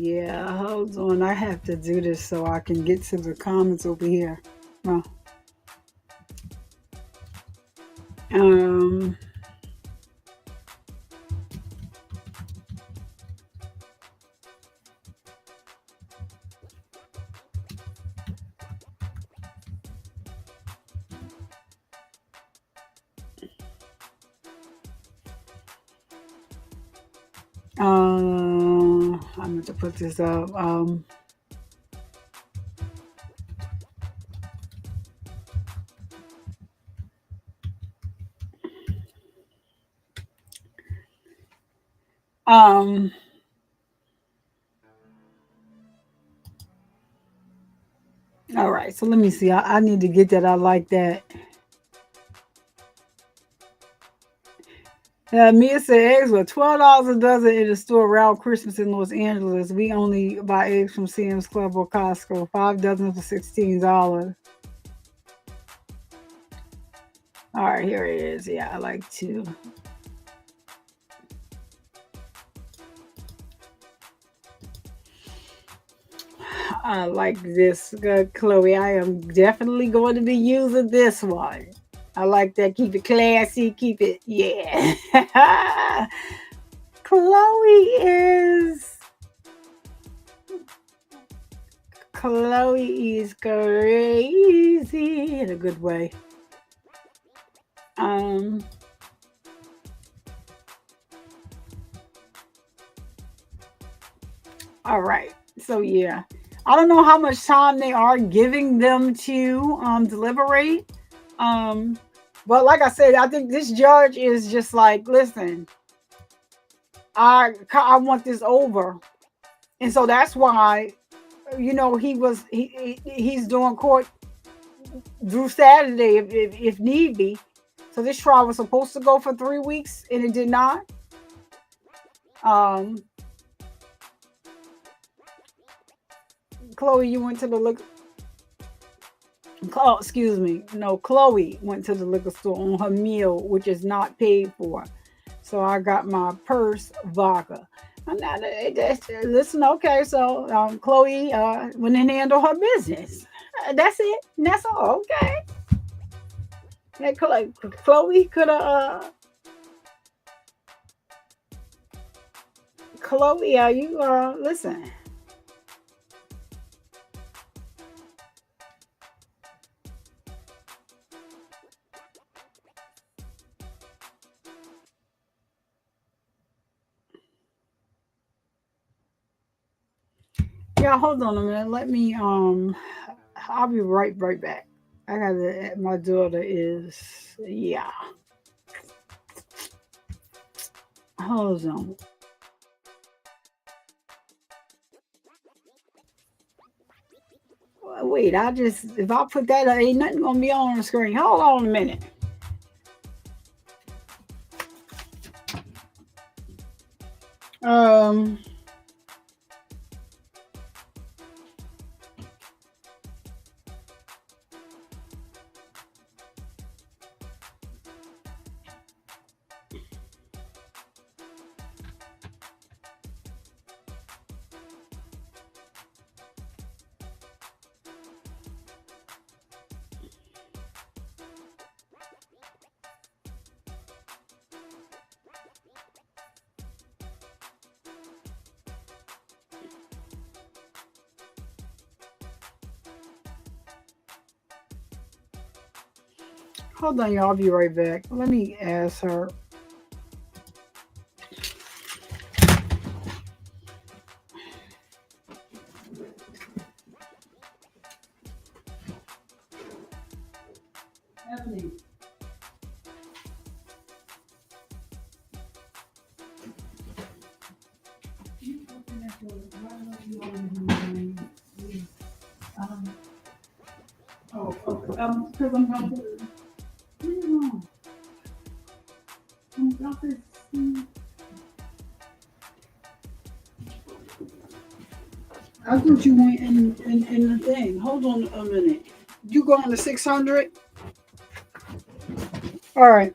Yeah, hold on. I have to do this so I can get to the comments over here. Oh. I'm going to put this up. All right, so let me see. I need to get that. I like that. Mia said eggs were $12 a dozen in the store around Christmas in Los Angeles. We only buy eggs from Sam's Club or Costco. 5 dozen for $16. All right, here it is. Yeah, I like to. I like this, Chloe. I am definitely going to be using this one. I like that. Keep it classy. Keep it, yeah. Chloe is crazy in a good way. All right. So yeah, I don't know how much time they are giving them to deliberate. But like I said, I think this judge is just like, listen, I want this over, and so that's why, he's doing court through Saturday if need be. So this trial was supposed to go for 3 weeks, and it did not. Chloe, you went to the liquor. Oh, excuse me. No, Chloe went to the liquor store on her meal, which is not paid for. So I got my purse vodka. Listen, okay. So Chloe went and handled her business. That's it. That's all. Okay. And Chloe could have. Chloe, are you listen? Yeah, hold on a minute. Let me I'll be right back. I gotta my daughter is yeah. Hold on. Wait, if I put that, ain't nothing gonna be on the screen. Hold on a minute. Hold on, y'all. I'll be right back. Let me ask her. Evelyn. Because I'm going to. I thought you went in the thing. Hold on a minute. You go on the 600? All right.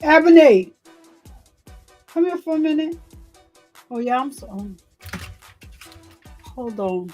Ebony, come here for a minute. Oh, yeah, I'm sorry. Hold on.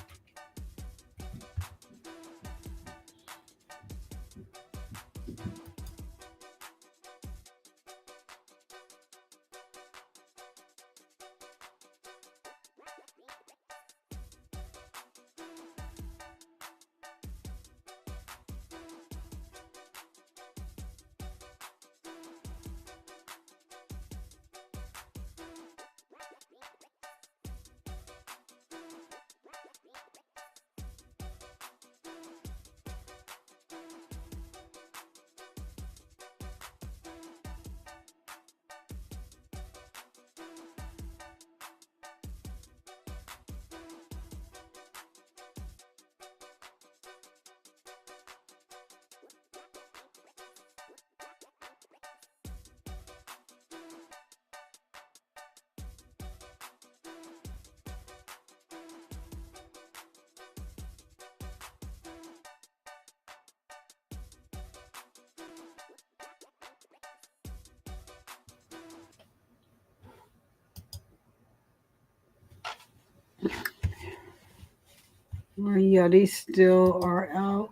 Well, yeah, they still are out.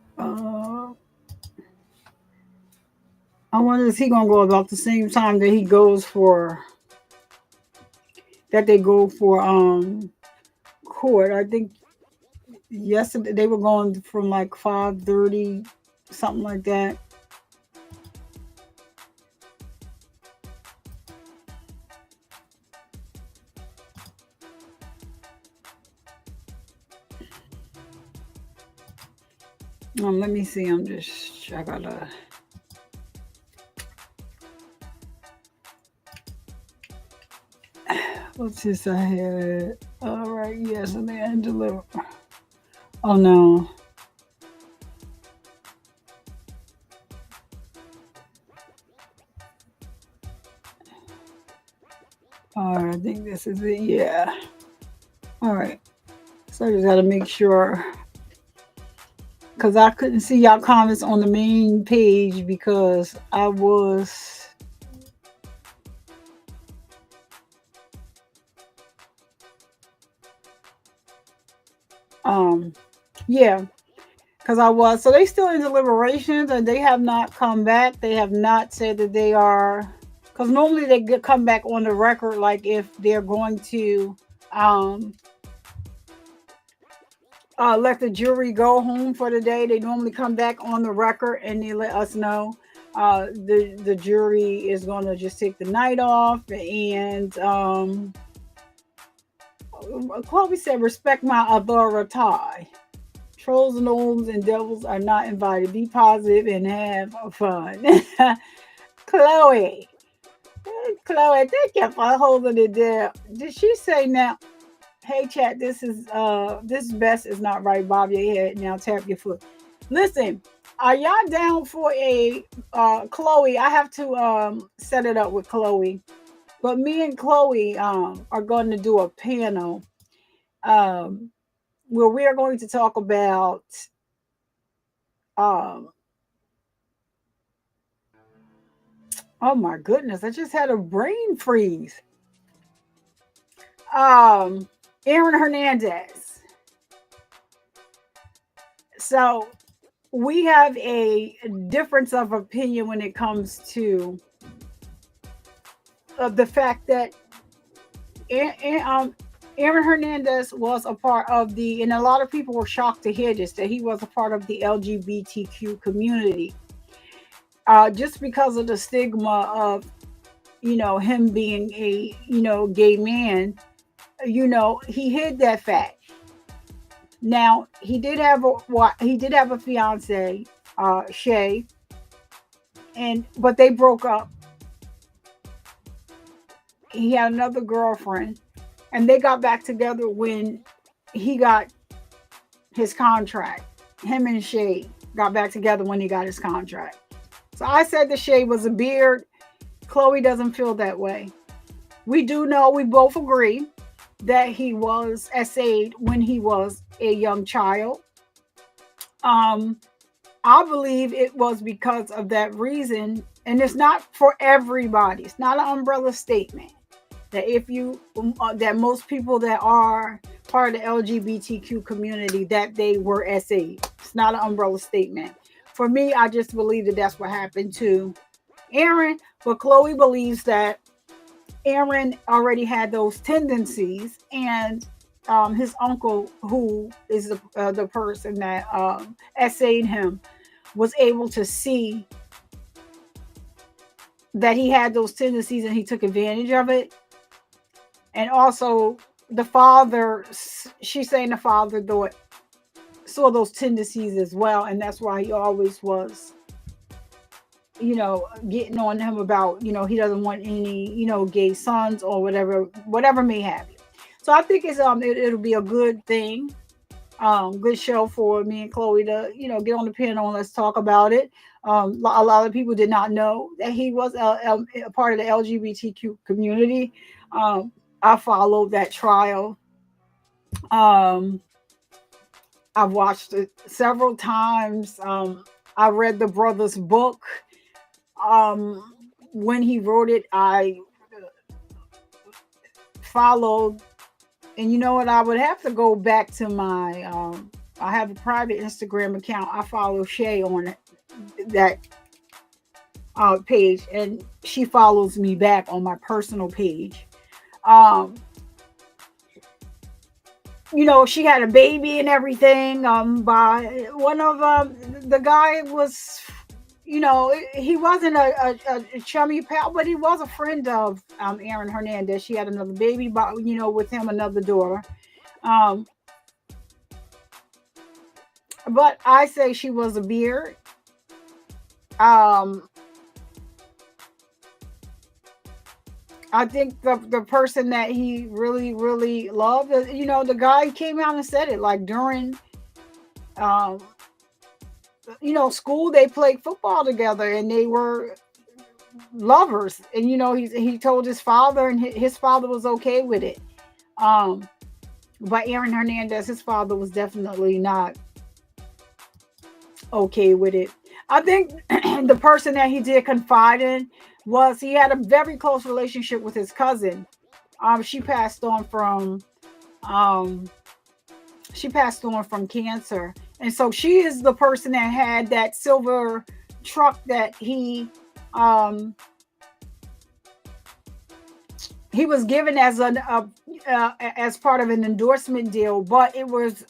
I wonder is he gonna go about the same time that he goes for that they go for court. I think yesterday they were going from like 5:30, something like that. Let me see. I gotta. What's this I had? All right, yes, and then deliver. Oh no. All right, I think this is it. Yeah. All right. So I just got to make sure, because I couldn't see y'all comments on the main page because I was. Yeah, because I was. So they still in deliberations and they have not come back. They have not said that they are, because normally they come back on the record, like if they're going to um let the jury go home for the day. They normally come back on the record and they let us know the jury is going to just take the night off. And Chloe said, respect my authority. Trolls, gnomes, and devils are not invited. Be positive and have fun. Chloe, thank you for holding it there. Did she say now? Hey chat, this best is not right. Bob your head. Now tap your foot. Listen, are y'all down for a Chloe? I have to set it up with Chloe. But me and Chloe are going to do a panel where we are going to talk about oh my goodness, I just had a brain freeze. Aaron Hernandez. So we have a difference of opinion when it comes to the fact that Aaron Hernandez was a part of and a lot of people were shocked to hear this, that he was a part of the LGBTQ community. Just because of the stigma of, him being a, gay man, he hid that fact. Now he did have a fiance, Shay, but they broke up. He had another girlfriend, and they got back together when he got his contract. Him and Shay got back together when he got his contract. So I said that Shay was a beard. Chloe doesn't feel that way. We both agree that he was SA'd when he was a young child. I believe it was because of that reason, and it's not for everybody. It's not an umbrella statement that that most people that are part of the LGBTQ community that they were SA'd. It's not an umbrella statement. For me, I just believe that that's what happened to Aaron, but Chloe believes that Aaron already had those tendencies, and his uncle, who is the person that SA'd him, was able to see that he had those tendencies and he took advantage of it. And also the father, she's saying the father saw those tendencies as well, and that's why he always was getting on him about, he doesn't want any, gay sons or whatever may have you. So I think it'll be a good thing, good show for me and Chloe to, get on the panel and let's talk about it. A lot of people did not know that he was a part of the LGBTQ community. I followed that trial. I've watched it several times. I read the brother's book. When he wrote it, I followed, and you know what? I would have to go back to my, I have a private Instagram account. I follow Shay on that page, and she follows me back on my personal page. She had a baby and everything by one of the guy was, he wasn't a chummy pal, but he was a friend of Aaron Hernandez. She had another baby, but with him, another daughter. But I say she was a beard. I think the person that he really, really loved, the guy came out and said it, like during, school, they played football together and they were lovers. And, he told his father, and his father was okay with it. But Aaron Hernandez, his father was definitely not okay with it. I think the person that he did confide in he had a very close relationship with his cousin. She passed on from cancer, and so she is the person that had that silver truck that he was given as as part of an endorsement deal, but it was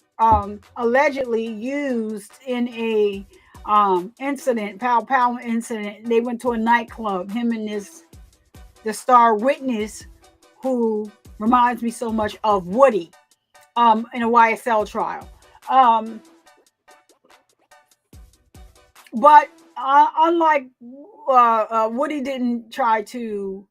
allegedly used in a incident, pow incident. They went to a nightclub, him and the star witness, who reminds me so much of Woody in a YSL trial. But unlike Woody didn't try to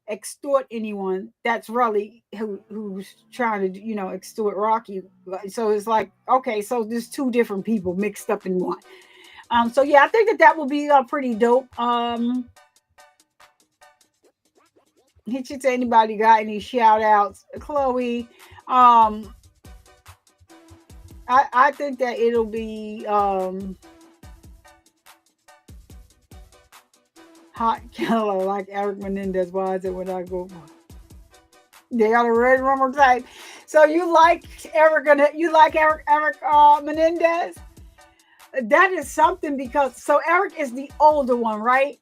extort anyone. That's really who's trying to extort Rocky. So it's like, okay, so there's two different people mixed up in one. So yeah, I think that will be pretty dope. Hit you to anybody got any shout outs, Chloe. I think that it'll be hot killer like Eric Menendez. Why is it when I go? They got a red rumor type. So you like Eric Menendez? That is something, because Eric is the older one, right?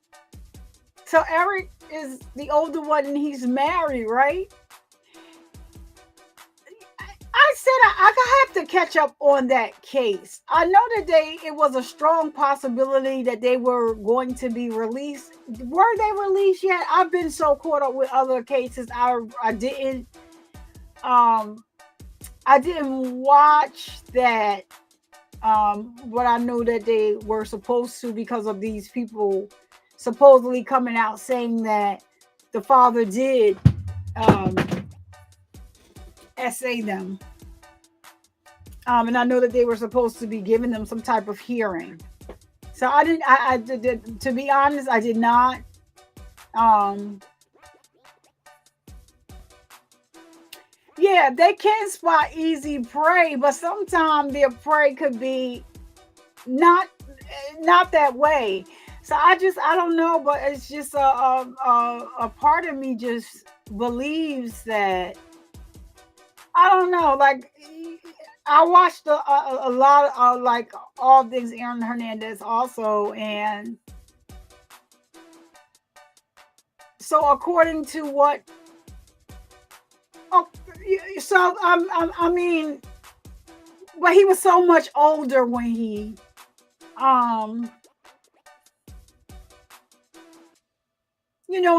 So Eric is the older one and he's married, right? I said I have to catch up on that case. I know that it was a strong possibility that they were going to be released. Were they released yet? I've been so caught up with other cases. I didn't watch that. But I know that they were supposed to, because of these people supposedly coming out saying that the father did essay them. And I know that they were supposed to be giving them some type of hearing. So I did, to be honest, I did not. Yeah, they can spot easy prey, but sometimes their prey could be not that way. So I don't know, but it's just a part of me just believes that, I don't know, like I watched a lot of like all things Aaron Hernandez also, and so according to what, I mean, but he was so much older when he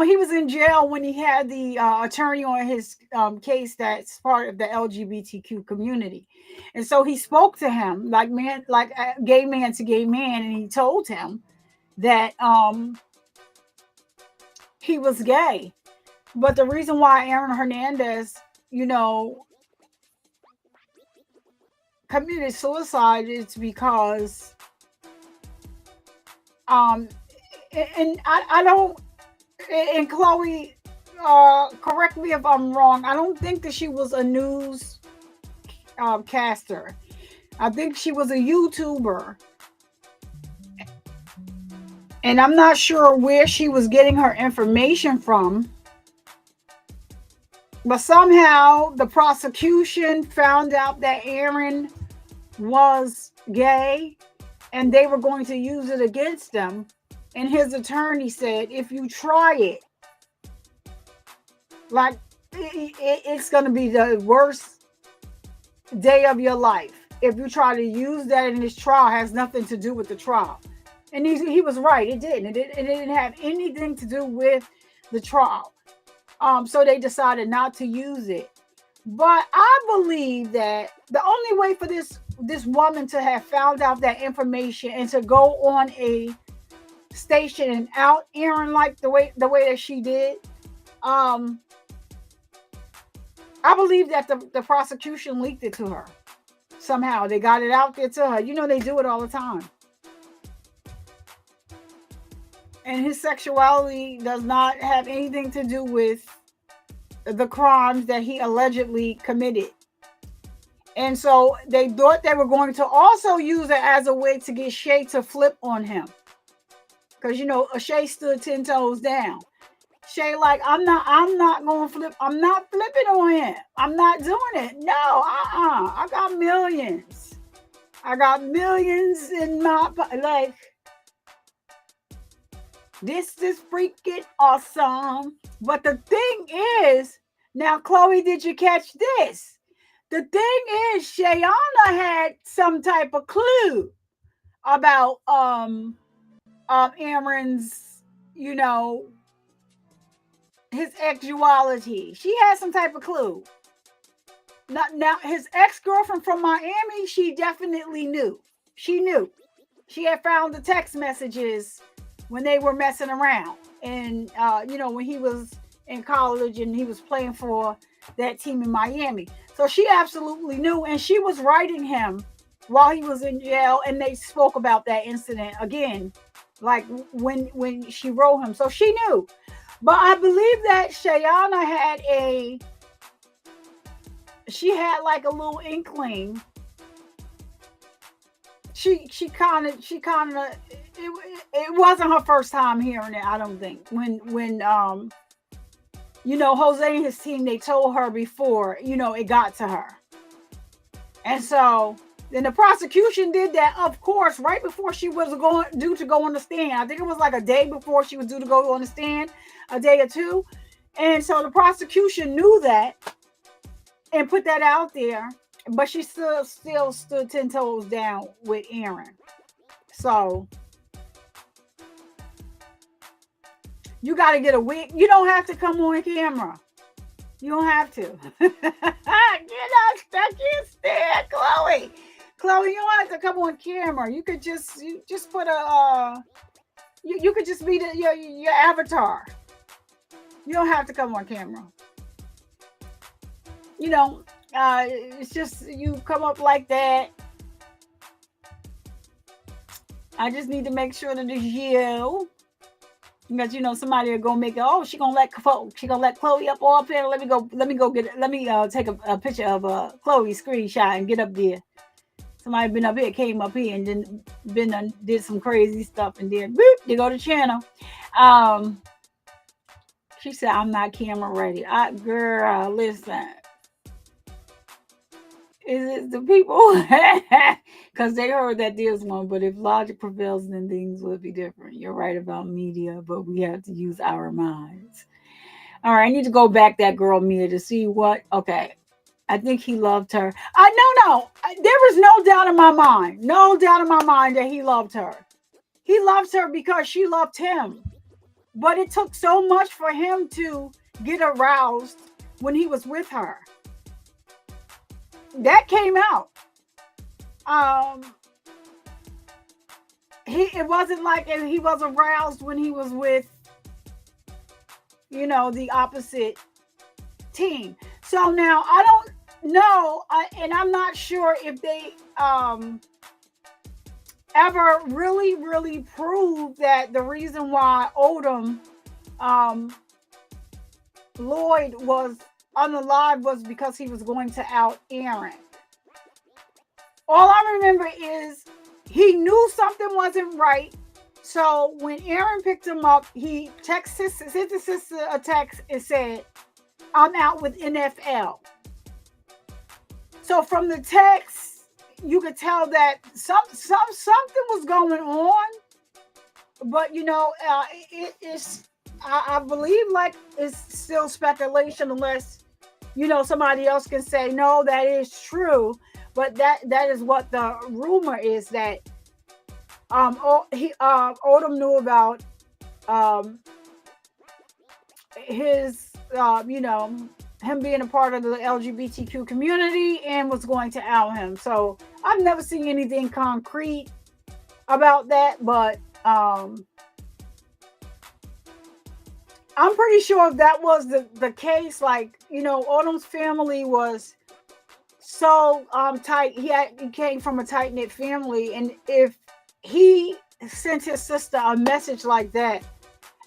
he was in jail when he had the attorney on his case that's part of the LGBTQ community. And so he spoke to him like gay man to gay man, and he told him that he was gay. But the reason why Aaron Hernandez, committed suicide is because and I don't, and Chloe, correct me if I'm wrong, I don't think that she was a news caster. I think she was a YouTuber. And I'm not sure where she was getting her information from. But somehow the prosecution found out that Aaron was gay and they were going to use it against him. And his attorney said, if you try it, like it's going to be the worst day of your life. If you try to use that in this trial, it has nothing to do with the trial. And he was right. It didn't. It didn't have anything to do with the trial. So they decided not to use it. But I believe that the only way for this woman to have found out that information and to go on a station and out Aaron like the way that she did. I believe that the prosecution leaked it to her. Somehow they got it out there to her. You know, they do it all the time. And his sexuality does not have anything to do with the crimes that he allegedly committed. And so they thought they were going to also use it as a way to get Shay to flip on him. Because, you know, Shay stood 10 toes down. Shay like, I'm not going to flip. I'm not flipping on him. I'm not doing it. No, I got millions. I got millions in my, like, this is freaking awesome. But the thing is, now, Chloe, did you catch this? The thing is, Shayana had some type of clue about Aaron's, you know, his sexuality. She had some type of clue. Now his ex-girlfriend from Miami, she definitely knew. She knew. She had found the text messages when they were messing around. And, you know, when he was in college and he was playing for that team in Miami. So she absolutely knew. And she was writing him while he was in jail. And they spoke about that incident again, like when she wrote him. So she knew. But I believe that Shayana had like a little inkling. She kind of it wasn't her first time hearing it, I don't think. When you know, Jose and his team, they told her before, you know, it got to her. And so then the prosecution did that, of course, right before she was due to go on the stand. I think it was like a day before she was due to go on the stand, a day or two. And so the prosecution knew that and put that out there, but she still stood 10 toes down with Aaron. So you got to get a wig. You don't have to come on camera. You don't have to. Get up, stuck in stand, Chloe. Chloe, you don't have to come on camera. You could just put a you could just be your avatar. You don't have to come on camera. You know, it's just you come up like that. I just need to make sure that it's you. Because, you know, somebody will go make it. Oh, she gonna let Chloe up all up here. Let me go get it. Let me take a picture of Chloe's screenshot and get up there. Somebody been up here, came up here, and then did some crazy stuff, and then boop, they go to channel. She said, "I'm not camera ready." Girl, listen. Is it the people? Because they heard that there's one, but if logic prevails, then things would be different. You're right about media, but we have to use our minds. All right, I need to go back that girl Mia to see what. Okay, I think he loved her. No, there was no doubt in my mind. No doubt in my mind that he loved her. He loved her because she loved him. But it took so much for him to get aroused when he was with her. That came out. It wasn't like he was aroused when he was with, you know, the opposite team. So now I don't know, and I'm not sure if they ever really proved that the reason why Odom Lloyd was unalive was because he was going to out Aaron. All I remember is he knew something wasn't right. So when Aaron picked him up, he sent his sister a text and said, "I'm out with NFL." So from the text, you could tell that something was going on. But, you know, I believe like it's still speculation unless, you know, somebody else can say, no, that is true. But that is what the rumor is, that Odom knew about his, you know, him being a part of the LGBTQ community and was going to out him. So I've never seen anything concrete about that, but I'm pretty sure if that was the case, like, you know, Autumn's family was so tight. He came from a tight knit family, and if he sent his sister a message like that,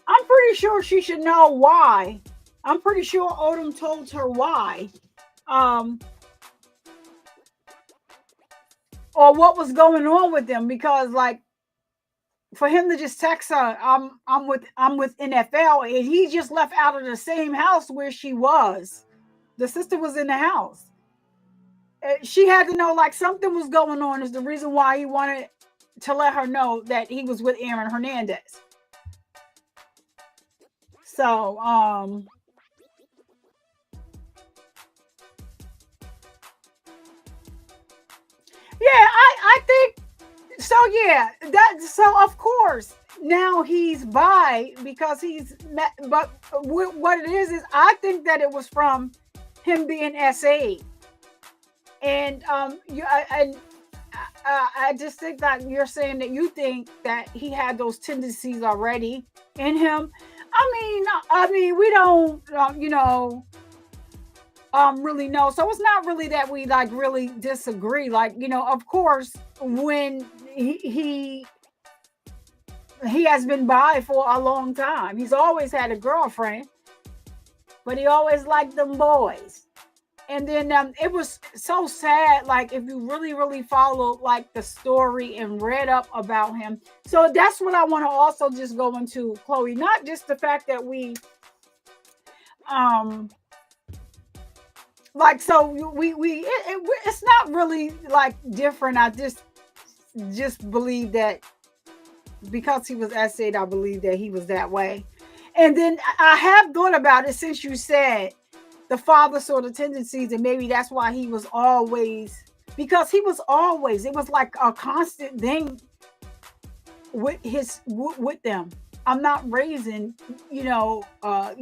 I'm pretty sure she should know why. I'm pretty sure Autumn told her why, or what was going on with them. Because, like, for him to just text her, I'm with NFL, and he just left out of the same house where she was. The sister was in the house. She had to know, like, something was going on. Is the reason why he wanted to let her know that he was with Aaron Hernandez. So, yeah, I think so. Yeah, so of course now he's bi because he's met. But what it is I think that it was from him being SA, and I just think that you're saying that you think that he had those tendencies already in him. I mean, we don't, really know. So it's not really that we like really disagree. Like, you know, of course, when he has been bi for a long time. He's always had a girlfriend, but he always liked them boys. And then it was so sad, like, if you really, really followed, like, the story and read up about him. So that's what I want to also just go into, Chloe. Not just the fact that we, like, so it's not really, like, different. I just believe that because he was essayed, I believe that he was that way. And then I have thought about it since you said the father saw the tendencies, and maybe that's why he was always, because he was always, it was like a constant thing with them. I'm not raising,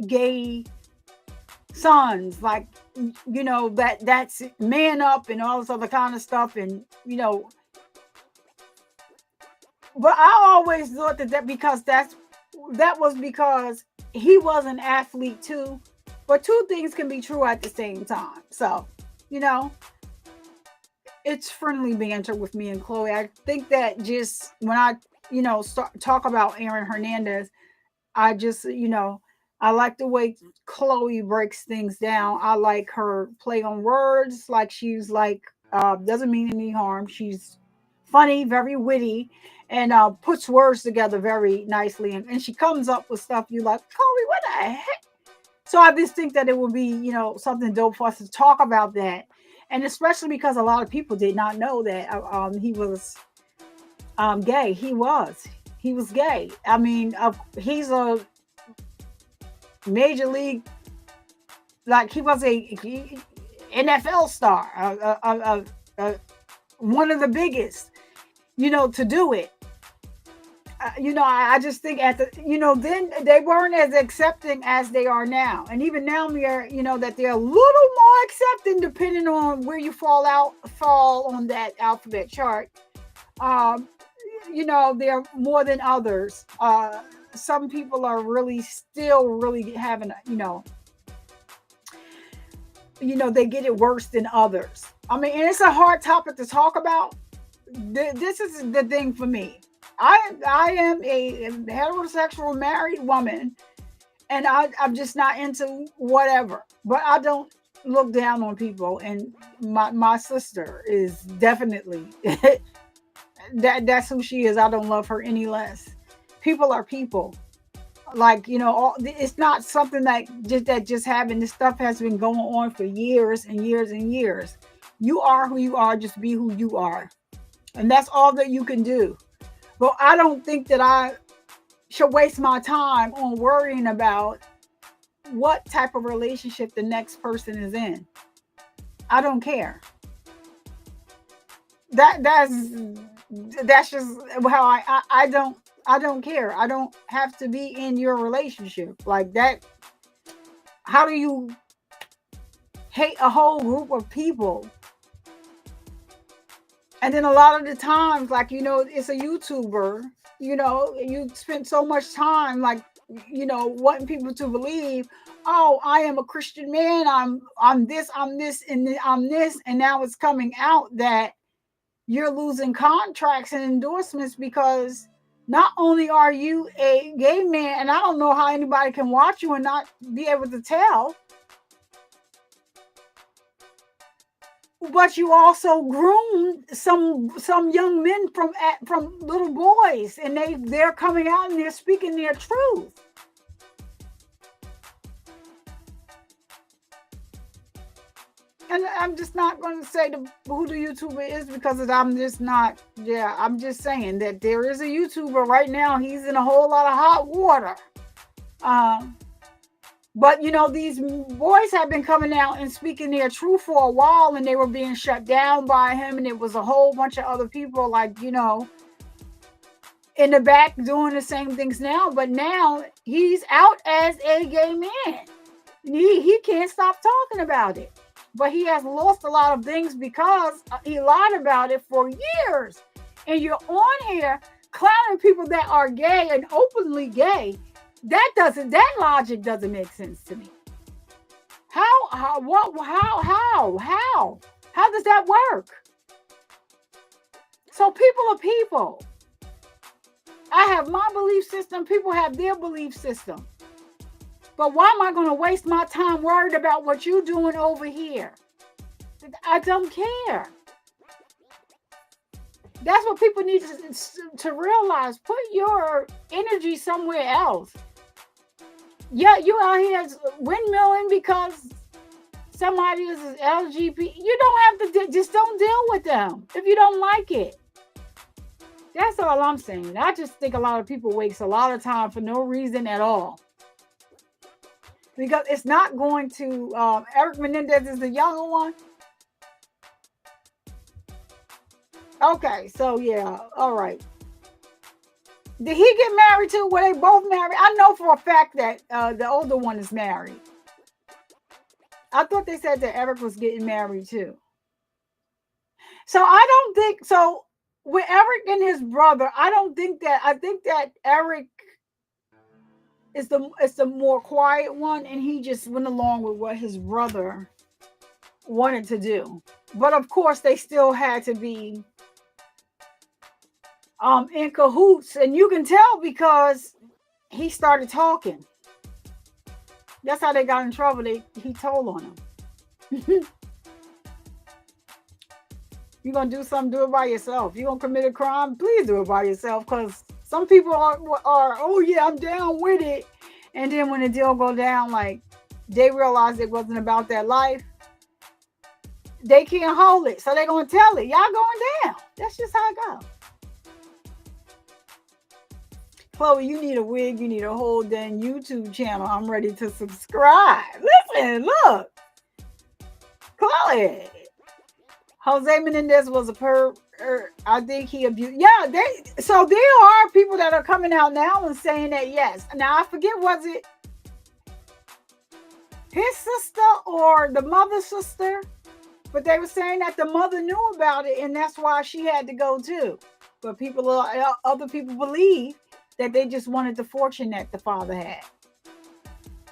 gay sons, like, that's man up and all this other kind of stuff, and but I always thought that because that was because he was an athlete too. But two things can be true at the same time. So, it's friendly banter with me and Chloe. I think that just when I, talk about Aaron Hernandez, I just, I like the way Chloe breaks things down. I like her play on words. Like, she's like, doesn't mean any harm. She's funny, very witty, and puts words together very nicely. And she comes up with stuff you like, Chloe, what the heck? So I just think that it would be, something dope for us to talk about that. And especially because a lot of people did not know that he was gay. He was gay. I mean, he's a major league, like, he was a NFL star, one of the biggest, to do it. I just think then they weren't as accepting as they are now. And even now we are, that they're a little more accepting depending on where you fall on that alphabet chart. They're more than others. Some people are really still really having, they get it worse than others. I mean, and it's a hard topic to talk about. This is the thing for me. I am a heterosexual married woman, and I'm just not into whatever. But I don't look down on people, and my sister is definitely that's who she is. I don't love her any less. People are people. Like, it's not something that just happened. This stuff has been going on for years and years and years. You are who you are. Just be who you are, and that's all that you can do. But I don't think that I should waste my time on worrying about what type of relationship the next person is in. I don't care. That's just how I don't care. I don't have to be in your relationship like that. How do you hate a whole group of people? And then a lot of the times, like, it's a YouTuber, you spend so much time, like, wanting people to believe, oh, I am a Christian man, I'm this, and this, and now it's coming out that you're losing contracts and endorsements because not only are you a gay man, and I don't know how anybody can watch you and not be able to tell, but you also groomed some young men from little boys, and they're coming out and they're speaking their truth. And I'm just not going to say who the YouTuber is because I'm just not. Yeah, I'm just saying that there is a YouTuber right now. He's in a whole lot of hot water. But these boys have been coming out and speaking their truth for a while, and they were being shut down by him, and it was a whole bunch of other people in the back doing the same things now. But now he's out as a gay man. He can't stop talking about it. But he has lost a lot of things because he lied about it for years. And you're on here clowning people that are gay and openly gay. That logic doesn't make sense to me. How does that work? So people are people. I have my belief system, people have their belief system. But why am I going to waste my time worried about what you're doing over here? I don't care. That's what people need to realize. Put your energy somewhere else. Yeah, you out here windmilling because somebody is LGBT. You don't have to, just don't deal with them if you don't like it. That's all I'm saying. I just think a lot of people waste a lot of time for no reason at all. Because it's not going to, Eric Menendez is the younger one. Okay, so yeah, all right. Did he get married too? Were they both married? I know for a fact that the older one is married. I thought they said that Eric was getting married too. So I don't think, so with Eric and his brother, I think that Eric is the more quiet one, and he just went along with what his brother wanted to do. But of course, they still had to be in cahoots, and you can tell because he started talking. That's how they got in trouble. He told on him. You're gonna do something, do it by yourself. You're gonna commit a crime, please do it by yourself, because some people are, oh yeah, I'm down with it. And then when the deal go down, like they realize it wasn't about that life, they can't hold it. So they're going to tell it. Y'all going down. That's just how it goes. Chloe, you need a wig. You need a whole dang YouTube channel. I'm ready to subscribe. Listen, look. Chloe. Jose Menendez was a perv. I think he abused. Yeah, so there are people that are coming out now and saying that, yes. Now, I forget, was it his sister or the mother's sister? But they were saying that the mother knew about it, and that's why she had to go too. But other people believe that they just wanted the fortune that the father had.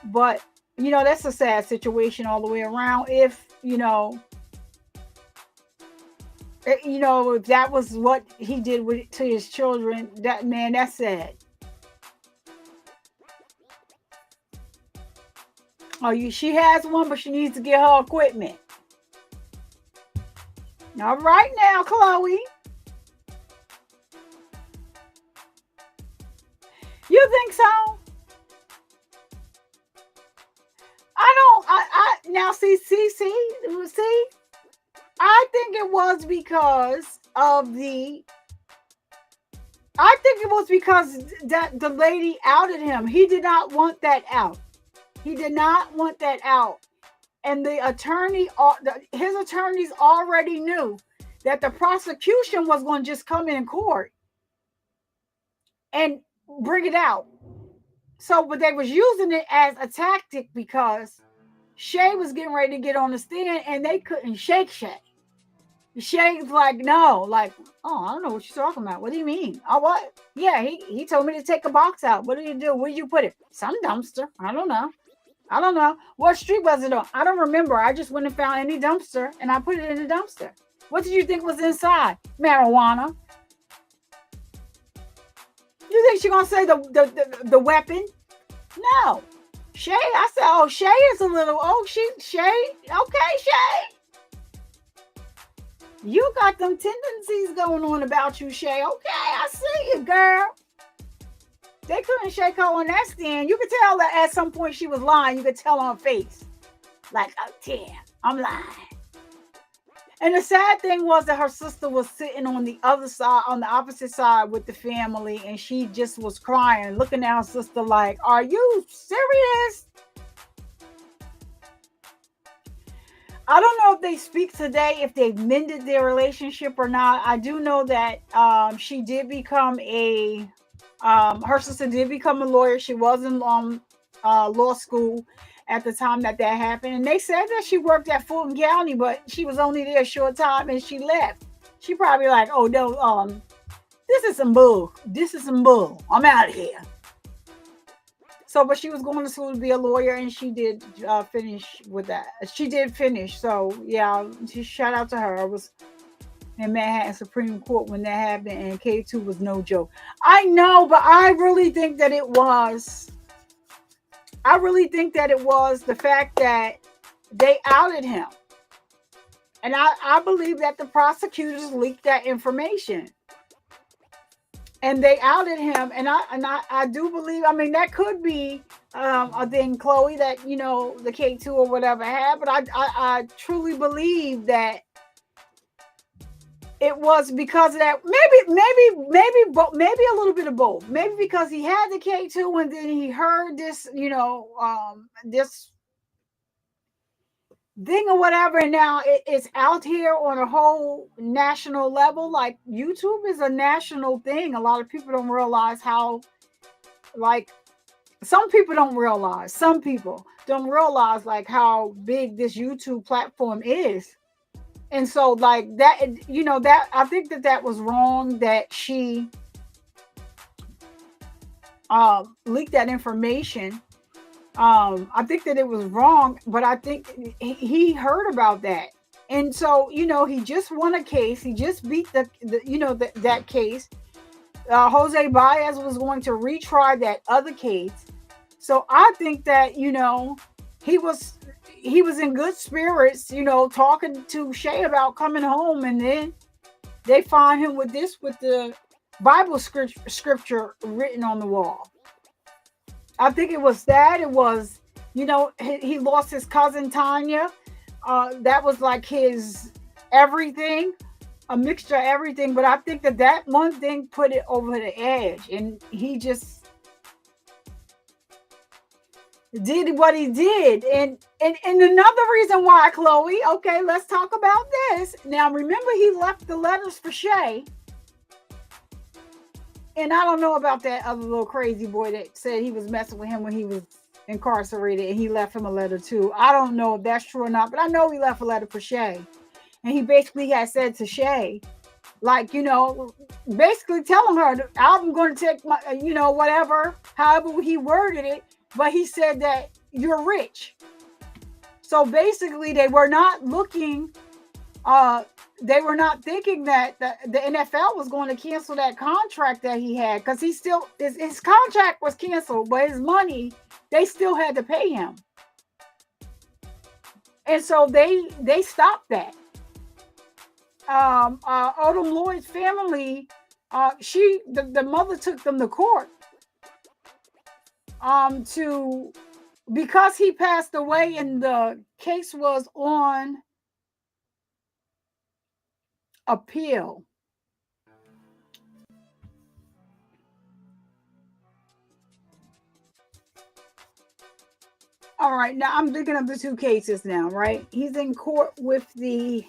But, that's a sad situation all the way around. If, if that was what he did to his children, that's sad. She has one, but she needs to get her equipment. All right now, Chloe. You think so? Now see, I think it was because that the lady outed him. He did not want that out. And his attorneys already knew that the prosecution was going to just come in court and bring it out. But they was using it as a tactic because Shay was getting ready to get on the stand and they couldn't shake Shay. Shay's like, no, like, oh, I don't know what you're talking about. What do you mean? Oh, what? Yeah, he told me to take a box out. What did you do? Where did you put it? Some dumpster. I don't know. I don't know. What street was it on? I don't remember. I just went and found any dumpster and I put it in the dumpster. What did you think was inside? Marijuana. You think she's gonna say the weapon? No. Shay, I said, oh, Shay is a little, Shay, okay, Shay. You got them tendencies going on about you, Shay. Okay, I see you, girl. They couldn't shake her on that stand. You could tell that at some point she was lying. You could tell on her face. Like, oh, damn, I'm lying. And the sad thing was that her sister was sitting on the other side, on the opposite side with the family, and she just was crying, looking at her sister like, are you serious? I don't know if they speak today, if they've mended their relationship or not. I do know that she did become her sister did become a lawyer. She was in law school at the time that happened. And they said that she worked at Fulton County, but she was only there a short time and she left. She probably like, oh, no, this is some bull. This is some bull. I'm out of here. So, but she was going to school to be a lawyer, and she did finish with that. She did finish. So, yeah, shout out to her. I was in Manhattan Supreme Court when that happened, and K2 was no joke. I know, but I really think that it was. I really think that it was the fact that they outed him. And I believe that the prosecutors leaked that information. And they outed him. And I do believe, I mean, that could be a thing, Chloe, that, you know, the K2 or whatever had. But I truly believe that it was because of that. Maybe a little bit of both. Maybe because he had the K2 and then he heard this, you know, this thing or whatever, and now it's out here on a whole national level. Like, YouTube is a national thing. A lot of people don't realize how, like, some people don't realize like how big this YouTube platform is. And so, like, that, you know, that I think that was wrong that she leaked that information. I think that it was wrong, but I think he heard about that. And so, you know, he just won a case. He just beat that case. Jose Baez was going to retry that other case. So I think that, you know, he was in good spirits, you know, talking to Shay about coming home, and then they find him with the Bible scripture written on the wall. I think it was that. It was, you know, he lost his cousin Tanya. That was like his everything, a mixture of everything. But I think that one thing put it over the edge, and he just did what he did. And another reason why, Chloe, okay, let's talk about this. Now, remember, he left the letters for Shay. And I don't know about that other little crazy boy that said he was messing with him when he was incarcerated, and he left him a letter too. I don't know if that's true or not, but I know he left a letter for Shay. And he basically had said to Shay, like, you know, basically telling her, I'm going to take my, you know, whatever, however he worded it. But he said that you're rich. So basically they were not looking, they were not thinking that the NFL was going to cancel that contract that he had, because he still, his contract was canceled, but his money, they still had to pay him. And so they stopped that. Odom Lloyd's family, the mother took them to court because he passed away and the case was on appeal. All right, now I'm looking up the two cases now, right? He's in court with the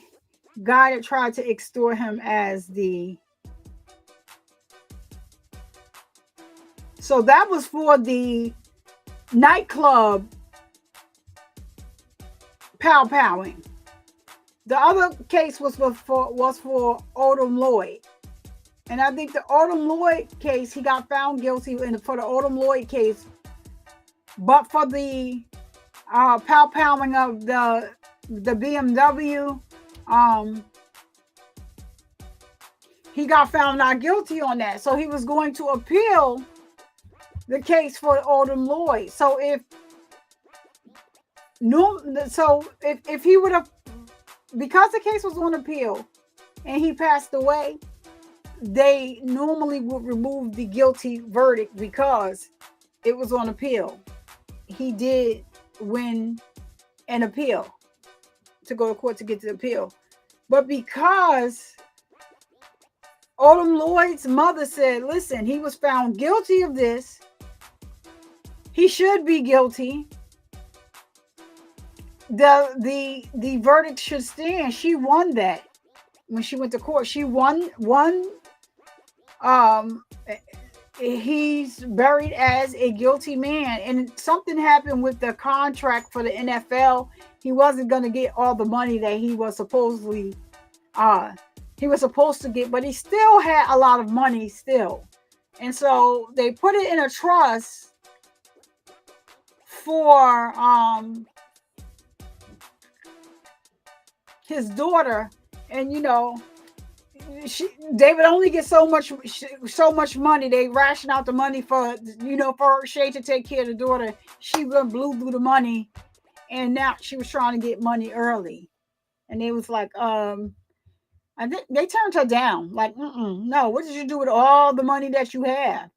guy that tried to extort him as the... So that was for the nightclub pow-powing. The other case was for Odom Lloyd. And I think the Odom Lloyd case, he got found guilty for the Odom Lloyd case. But for the palming of the BMW, he got found not guilty on that. So he was going to appeal the case for Odom Lloyd. So if he would have, because the case was on appeal and he passed away, they normally would remove the guilty verdict because it was on appeal. He did win an appeal to go to court to get the appeal. But because Odom Lloyd's mother said, listen, he was found guilty of this, he should be guilty, the verdict should stand. She won that when she went to court. She won. He's buried as a guilty man, and something happened with the contract for the NFL. He wasn't going to get all the money that he was supposed to get, but he still had a lot of money still. And so they put it in a trust for his daughter, and they would only get so much money. They ration out the money for Shay to take care of the daughter. She blew through the money, and now she was trying to get money early, and they was like, I think they turned her down. Like, no, what did you do with all the money that you have?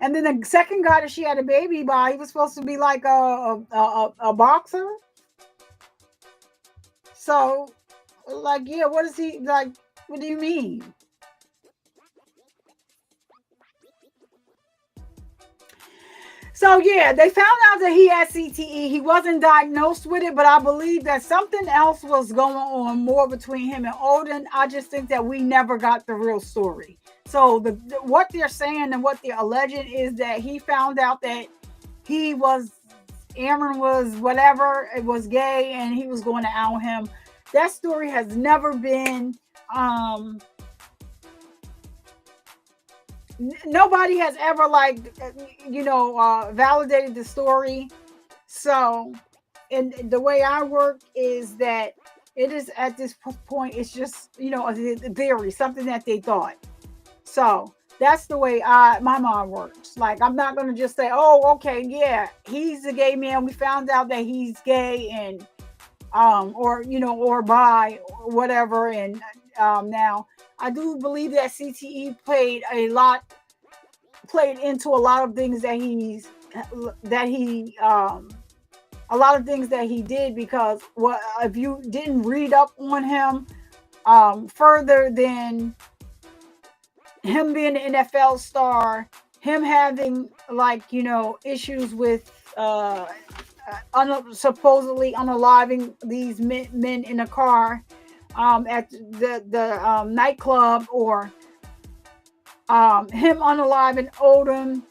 And then the second guy that she had a baby by, he was supposed to be like a boxer. So, like, yeah, what is he like? What do you mean? So, yeah, they found out that he had CTE. He wasn't diagnosed with it, but I believe that something else was going on more between him and Odom. I just think that we never got the real story. So, what they're saying and what they're alleging is that he found out that Aaron was whatever, it was gay, and he was going to out him. That story has never been... nobody has ever validated the story. So, and the way I work is that it is at this point, it's just a theory, something that they thought. So that's the way my mind works. Like, I'm not going to just say, oh, okay, yeah, he's a gay man, we found out that he's gay, and or bi or whatever. And now I do believe that CTE played into a lot of things that a lot of things that he did, because if you didn't read up on him further than him being an NFL star, him having issues with supposedly unaliving these men in a car at the nightclub, or him unaliving Odom.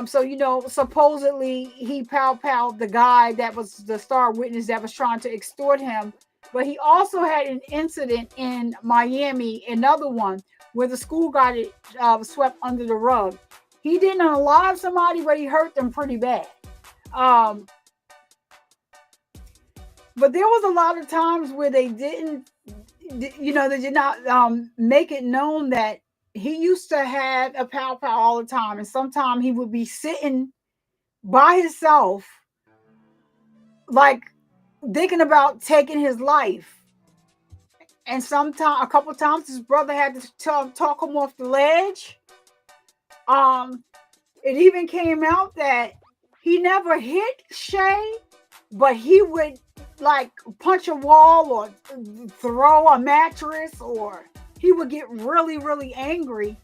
So supposedly he pal the guy that was the star witness that was trying to extort him. But he also had an incident in Miami, another one, where the school got it swept under the rug. He didn't unalive somebody, but he hurt them pretty bad. But there was a lot of times where they did not make it known that he used to have a pal all the time. And sometimes he would be sitting by himself, like thinking about taking his life. And a couple times his brother had to talk him off the ledge. It even came out that he never hit Shay, but he would punch a wall or throw a mattress, or he would get really, really angry.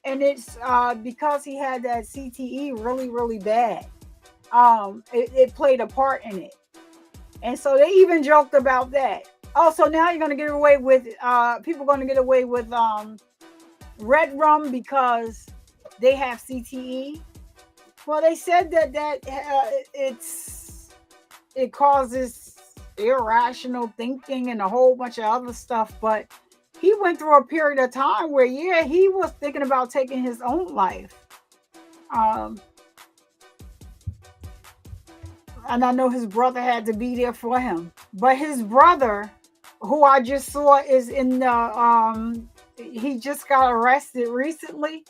And it's because he had that CTE really, really bad. It played a part in it. And so they even joked about that. Also, now you're going to get away with, people are going to get away with red rum because they have CTE. Well, they said that it causes irrational thinking and a whole bunch of other stuff, but he went through a period of time where, yeah, he was thinking about taking his own life. And I know his brother had to be there for him. But his brother, who I just saw is in the, he just got arrested recently.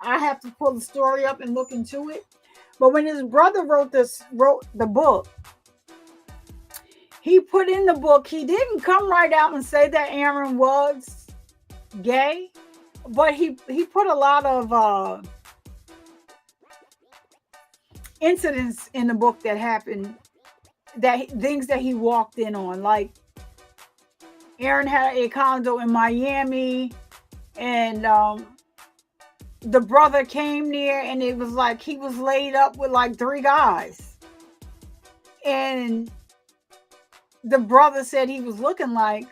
I have to pull the story up and look into it. But when his brother wrote the book, he put in the book, he didn't come right out and say that Aaron was gay, but he put a lot of incidents in the book that happened, that things that he walked in on. Like Aaron had a condo in Miami, and the brother came there, and it was like he was laid up with like 3 guys, and the brother said he was looking like,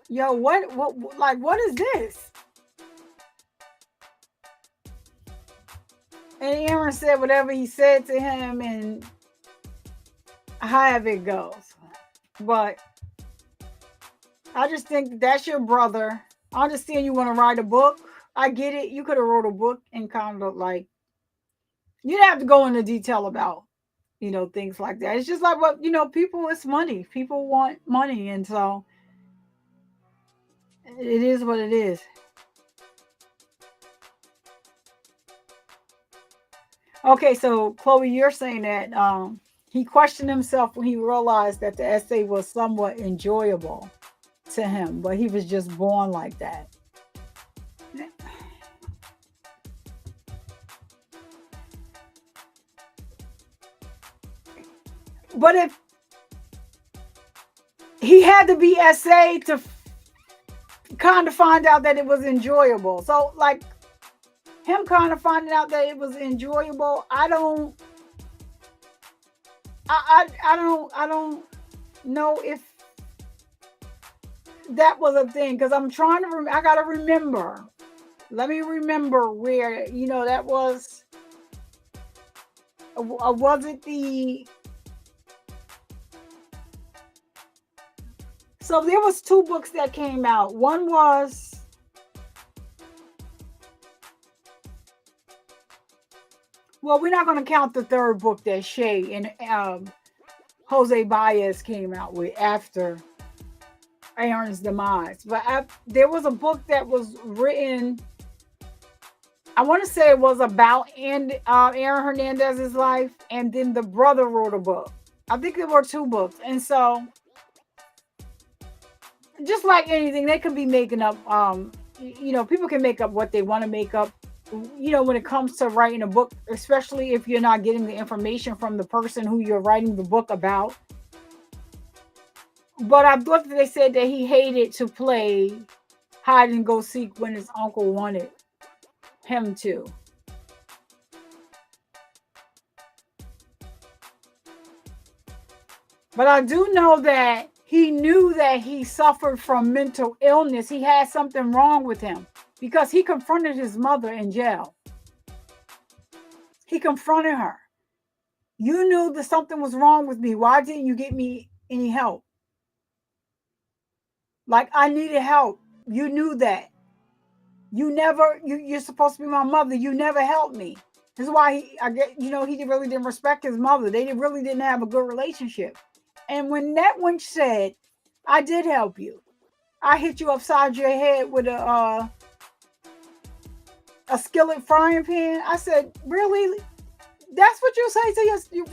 yo, what is this? And Aaron said whatever he said to him, and however it goes. But I just think that's your brother. I understand you want to write a book. I get it. You could have wrote a book and kind of like, you didn't have to go into detail about, things like that. It's just like what, people, it's money. People want money. And so it is what it is. Okay, so Chloe, you're saying that he questioned himself when he realized that the essay was somewhat enjoyable to him, but he was just born like that. But if he had to be essay to kind of find out that it was enjoyable. So like him kind of finding out that it was enjoyable, I don't know if that was a thing, because I'm trying to I gotta remember. Let me remember where, that was it the, so there was 2 books that came out. One was, well, we're not going to count the 3rd book that Shay and Jose Baez came out with after Aaron's demise. But there was a book that was written, I want to say it was about Aaron Hernandez's life, and then the brother wrote a book. I think there were 2 books. And so, just like anything, they could be making up, people can make up what they want to make up, when it comes to writing a book, especially if you're not getting the information from the person who you're writing the book about. But I thought that they said that he hated to play hide and go seek when his uncle wanted him to. But I do know that he knew that he suffered from mental illness. He had something wrong with him because he confronted his mother in jail. He confronted her. You knew that something was wrong with me. Why didn't you get me any help? Like, I needed help. You knew that. You're supposed to be my mother. You never helped me. This is why he really didn't respect his mother. They really didn't have a good relationship. And when that one said, I did help you. I hit you upside your head with a skillet frying pan. I said, really? That's what you say to your...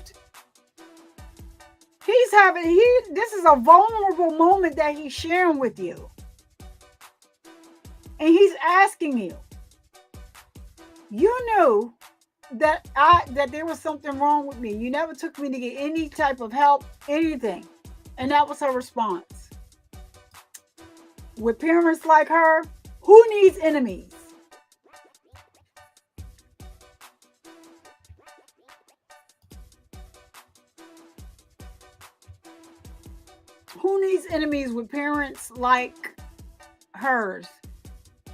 This is a vulnerable moment that he's sharing with you. And he's asking you. You knew that there was something wrong with me. You never took me to get any type of help, anything. And that was her response. With parents like her, who needs enemies? Who needs enemies with parents like hers?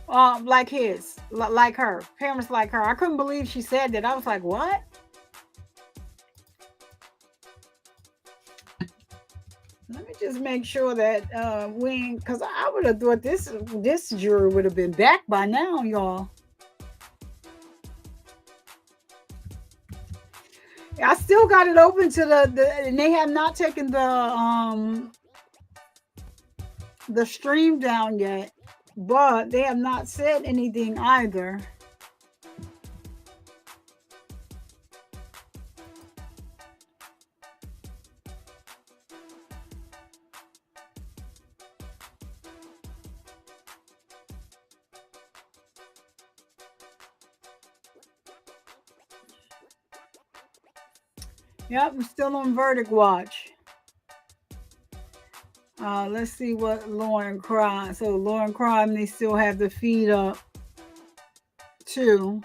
Like his, like her, parents like her. I couldn't believe she said that. I was like, what? Let me just make sure that because I would have thought this jury would have been back by now, y'all. I still got it open to and they have not taken the stream down yet, but they have not said anything either. Yep, I'm still on verdict watch. Let's see what Lauren Crime. So Lauren Crime, they still have the feed up too.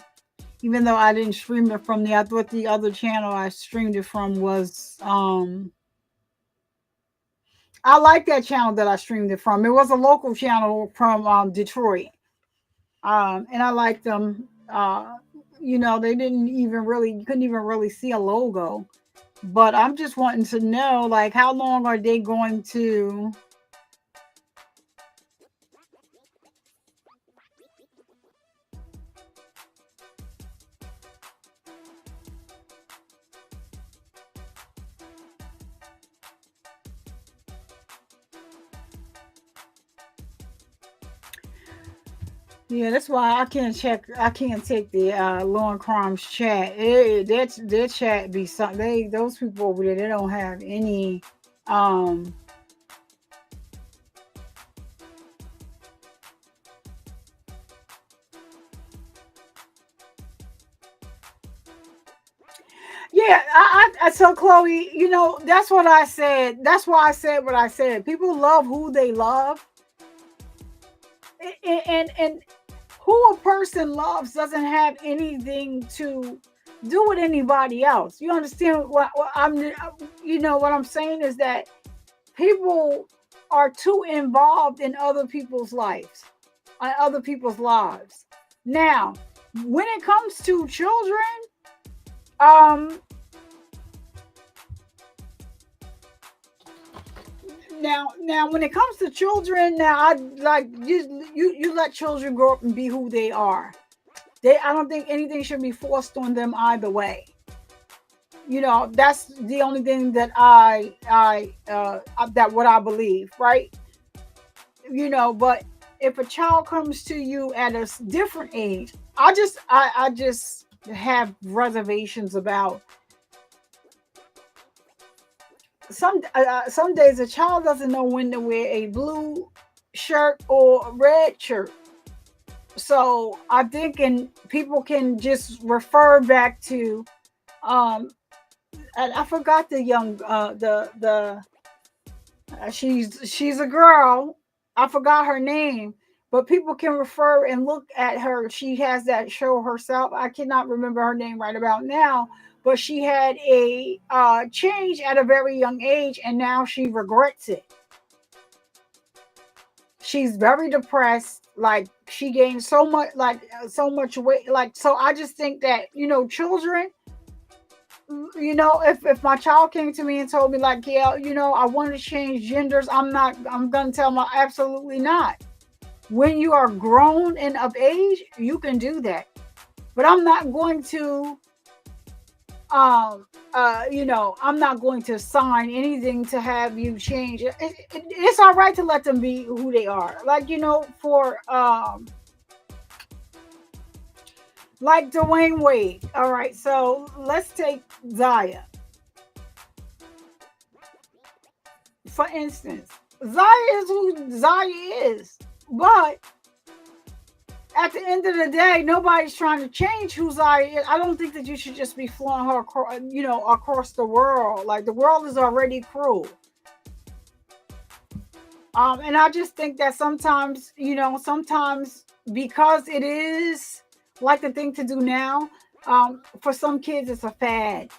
Even though I didn't stream it from I thought the other channel I streamed it from was I like that channel that I streamed it from. It was a local channel from Detroit. And I liked them. You know, they didn't even really, you couldn't even really see a logo. But I'm just wanting to know, like, how long are they going to Yeah, that's why I can't take the Lauren Crime's chat. Their chat be something. Those people over there, they don't have any Yeah, so Chloe, you know, that's what I said. That's why I said what I said. People love who they love. And who a person loves doesn't have anything to do with anybody else. You understand what I'm, you know, what I'm saying is that people are too involved in other people's lives, other people's lives. Now, when it comes to children, now when it comes to children, now I like you let children grow up and be who they are. I don't think anything should be forced on them either way. You know, that's the only thing that that what I believe, right? You know, but if a child comes to you at a different age, I just have reservations about some days a child doesn't know when to wear a blue shirt or a red shirt. So I'm thinking people can just refer back to and I forgot the young she's a girl. I forgot her name, but people can refer and look at her. She has that show herself. I cannot remember her name right about now, but she had a change at a very young age, and now she regrets it. She's very depressed. Like she gained so much weight. Like, so I just think that, you know, children, you know, if my child came to me and told me like, yeah, you know, I want to change genders, I'm gonna tell them absolutely not. When you are grown and of age, you can do that. But I'm not going to you know, I'm not going to sign anything to have you change. It's all right to let them be who they are. Like, you know, for like Dwayne Wade. All right, so let's take Zaya. For instance, Zaya is who Zaya is. But at the end of the day, nobody's trying to change who Zaya is. I don't think that you should just be flying her, you know, across the world. Like, the world is already cruel. And I just think that sometimes, you know, because it is like the thing to do now, for some kids, it's a fad.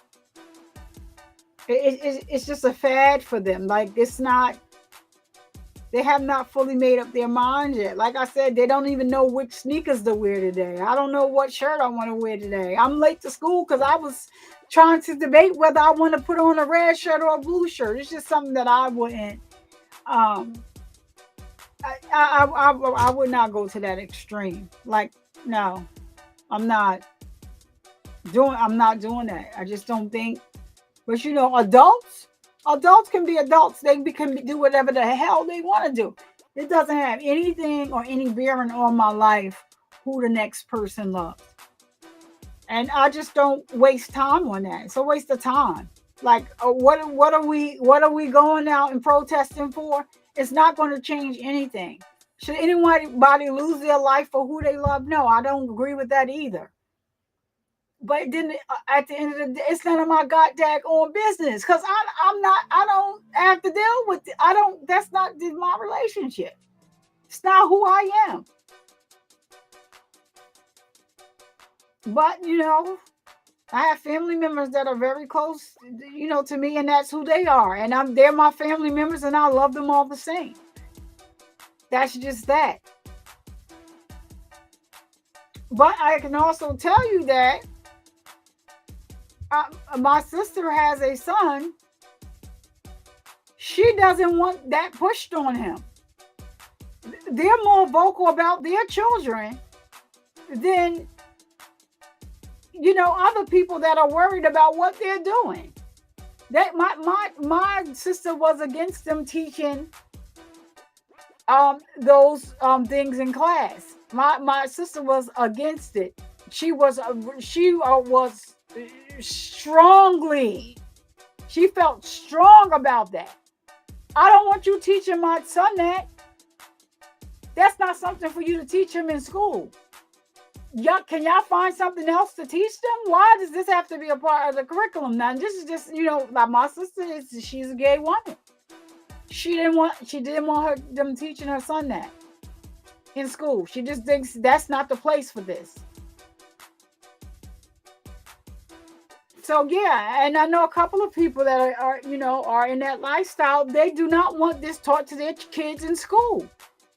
It's just a fad for them. Like, it's not, They have not fully made up their minds yet. Like I said, they don't even know which sneakers to wear today. I don't know what shirt I want to wear today. I'm late to school because I was trying to debate whether I want to put on a red shirt or a blue shirt. It's just something that I wouldn't. I would not go to that extreme. Like, no, I'm not doing that. I just don't think. But you know, adults can be adults. They can do whatever the hell they want to do. It doesn't have anything or any bearing on my life who the next person loves. And I just don't waste time on that. It's a waste of time. Like, what are we going out and protesting for? It's not going to change anything. Should anybody lose their life for who they love? No, I don't agree with that either. But then at the end of the day, it's none of my goddamn business because I don't have to deal with it. That's not my relationship. It's not who I am. But, you know, I have family members that are very close, you know, to me, and that's who they are. And they're my family members, and I love them all the same. That's just that. But I can also tell you that my sister has a son. She doesn't want that pushed on him. They're more vocal about their children than, you know, other people that are worried about what they're doing. That my sister was against them teaching those things in class. My sister was against it. She was strongly. She felt strong about that. I don't want you teaching my son that. That's not something for you to teach him in school. Can y'all find something else to teach them? Why does this have to be a part of the curriculum? Now, this is just, you know, like my sister she's a gay woman. She didn't want them teaching her son that in school. She just thinks that's not the place for this. So yeah, and I know a couple of people that are in that lifestyle. They do not want this taught to their kids in school.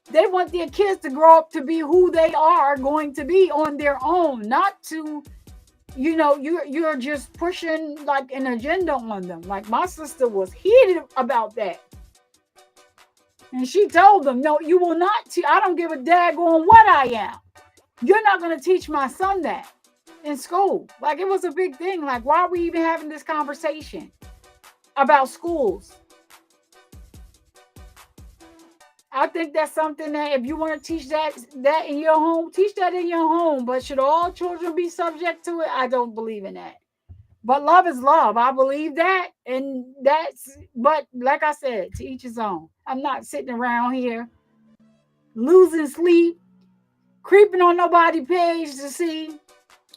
They want their kids to grow up to be who they are going to be on their own, not to, you know, you're just pushing like an agenda on them. Like my sister was heated about that. And she told them, no, you will not. I don't give a daggone what I am. You're not going to teach my son that in school. Like it was a big thing. Like, why are we even having this conversation about schools? I think that's something that if you want to teach that in your home, teach that in your home. But should all children be subject to it? I don't believe in that. But love is love. I believe that. But like I said, to each his own. I'm not sitting around here losing sleep, creeping on nobody's page to see.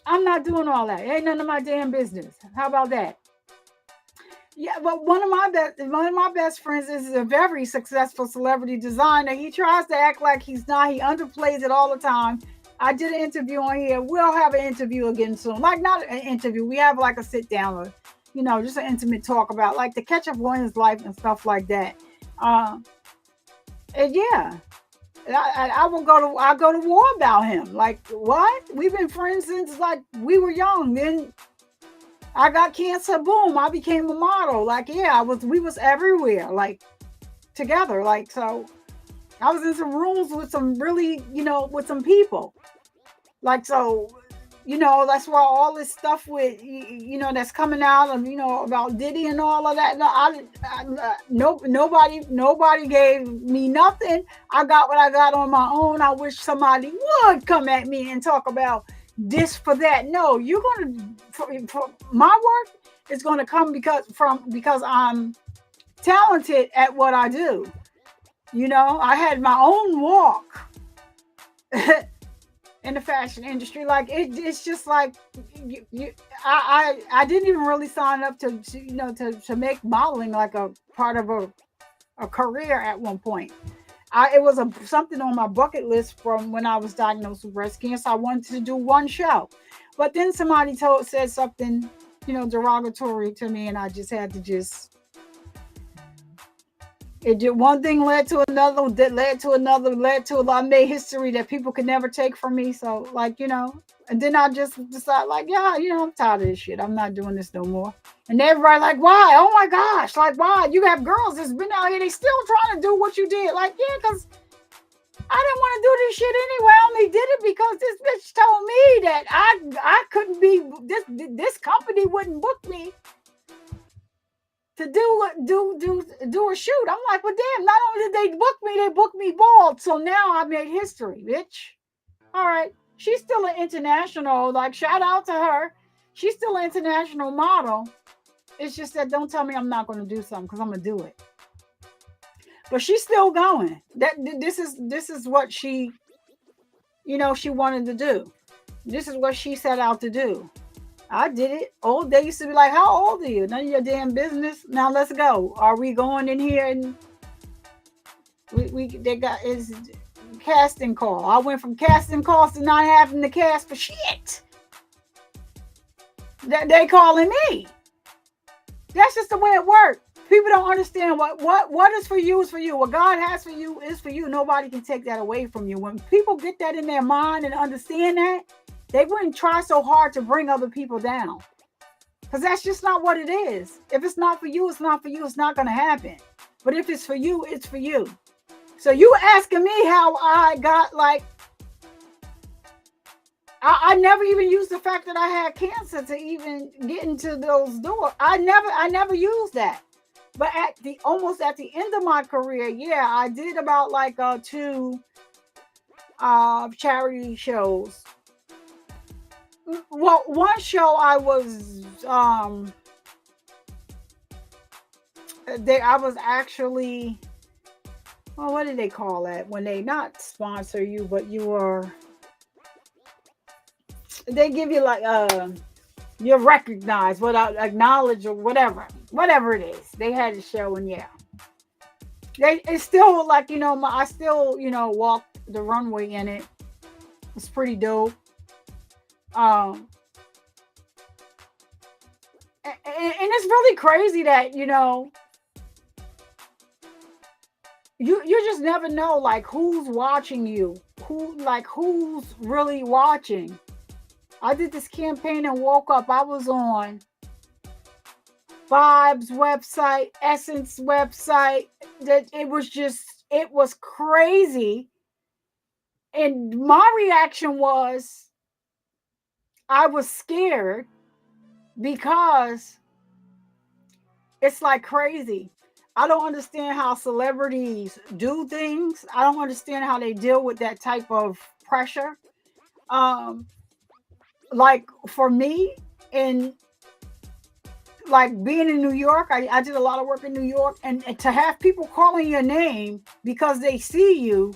I'm not doing all that. It ain't none of my damn business. How about that? Yeah, but one of my best friends is a very successful celebrity designer. He tries to act like he's not. He underplays it all the time. I did an interview on here. We'll have an interview again soon. Like not an interview. We have like a sit down or, you know, just an intimate talk about like the catch up on his life and stuff like that. And yeah, I go to war about him. Like what? We've been friends since like we were young. Then I got cancer. Boom. I became a model. Like, yeah, we was everywhere, like together. Like, so I was in some rooms with some really, you know, with some people. Like, so, you know, that's why all this stuff with, you know, that's coming out of, you know, about Diddy and all of that. No, nobody gave me nothing. I got what I got on my own. I wish somebody would come at me and talk about this for that. No, you're going to, for my work is going to come because I'm talented at what I do. You know, I had my own walk in the fashion industry. Like it's just like I didn't even really sign up to make modeling like a part of a career at one point. It was something on my bucket list from when I was diagnosed with breast cancer. I wanted to do one show, but then somebody said something, you know, derogatory to me, and I just had to It did one thing led to another, that led to another, led to a lot. I made history that people could never take from me. So, like, and then I just decide, like, yeah, I'm tired of this shit. I'm not doing this no more. And everybody like, why? Oh my gosh, like, why? You have girls that's been out here, they still trying to do what you did. Like, yeah, because I didn't want to do this shit anyway. I only did it because this bitch told me that I couldn't be, this company wouldn't book me to do a shoot. I'm like, well, damn, not only did they booked me bald. So now I made history, bitch. All right. She's still an international, like, shout out to her. She's still an international model. It's just that don't tell me I'm not going to do something, because I'm going to do it. But she's still going. This is what she, she wanted to do. This is what she set out to do. I did it. They used to be like, how old are you? None of your damn business. Now let's go. Are we going in here and they got is casting call. I went from casting calls to not having to cast for shit. They calling me. That's just the way it works. People don't understand what is for you is for you. What God has for you is for you. Nobody can take that away from you. When people get that in their mind and understand that, they wouldn't try so hard to bring other people down. Because that's just not what it is. If it's not for you, it's not for you. It's not going to happen. But if it's for you, it's for you. So you asking me how I got, like, I never even used the fact that I had cancer to even get into those doors. I never used that. But almost at the end of my career, yeah, I did about like 2 charity shows. Well, one show I was I was actually, well, what do they call that when they not sponsor you, but you are, they give you like you're recognized without acknowledge or whatever it is. They had a show, and yeah, it's still like, I still walked the runway in it. It's pretty dope. And it's really crazy that you just never know, like, who's watching you, who's really watching. I did this campaign and woke up. I was on Vibe's website, Essence website. That it was crazy. And my reaction was, I was scared, because it's like crazy. I don't understand how celebrities do things. I don't understand how they deal with that type of pressure. Like for me, and like being in New York, I did a lot of work in New York, and to have people calling your name because they see you,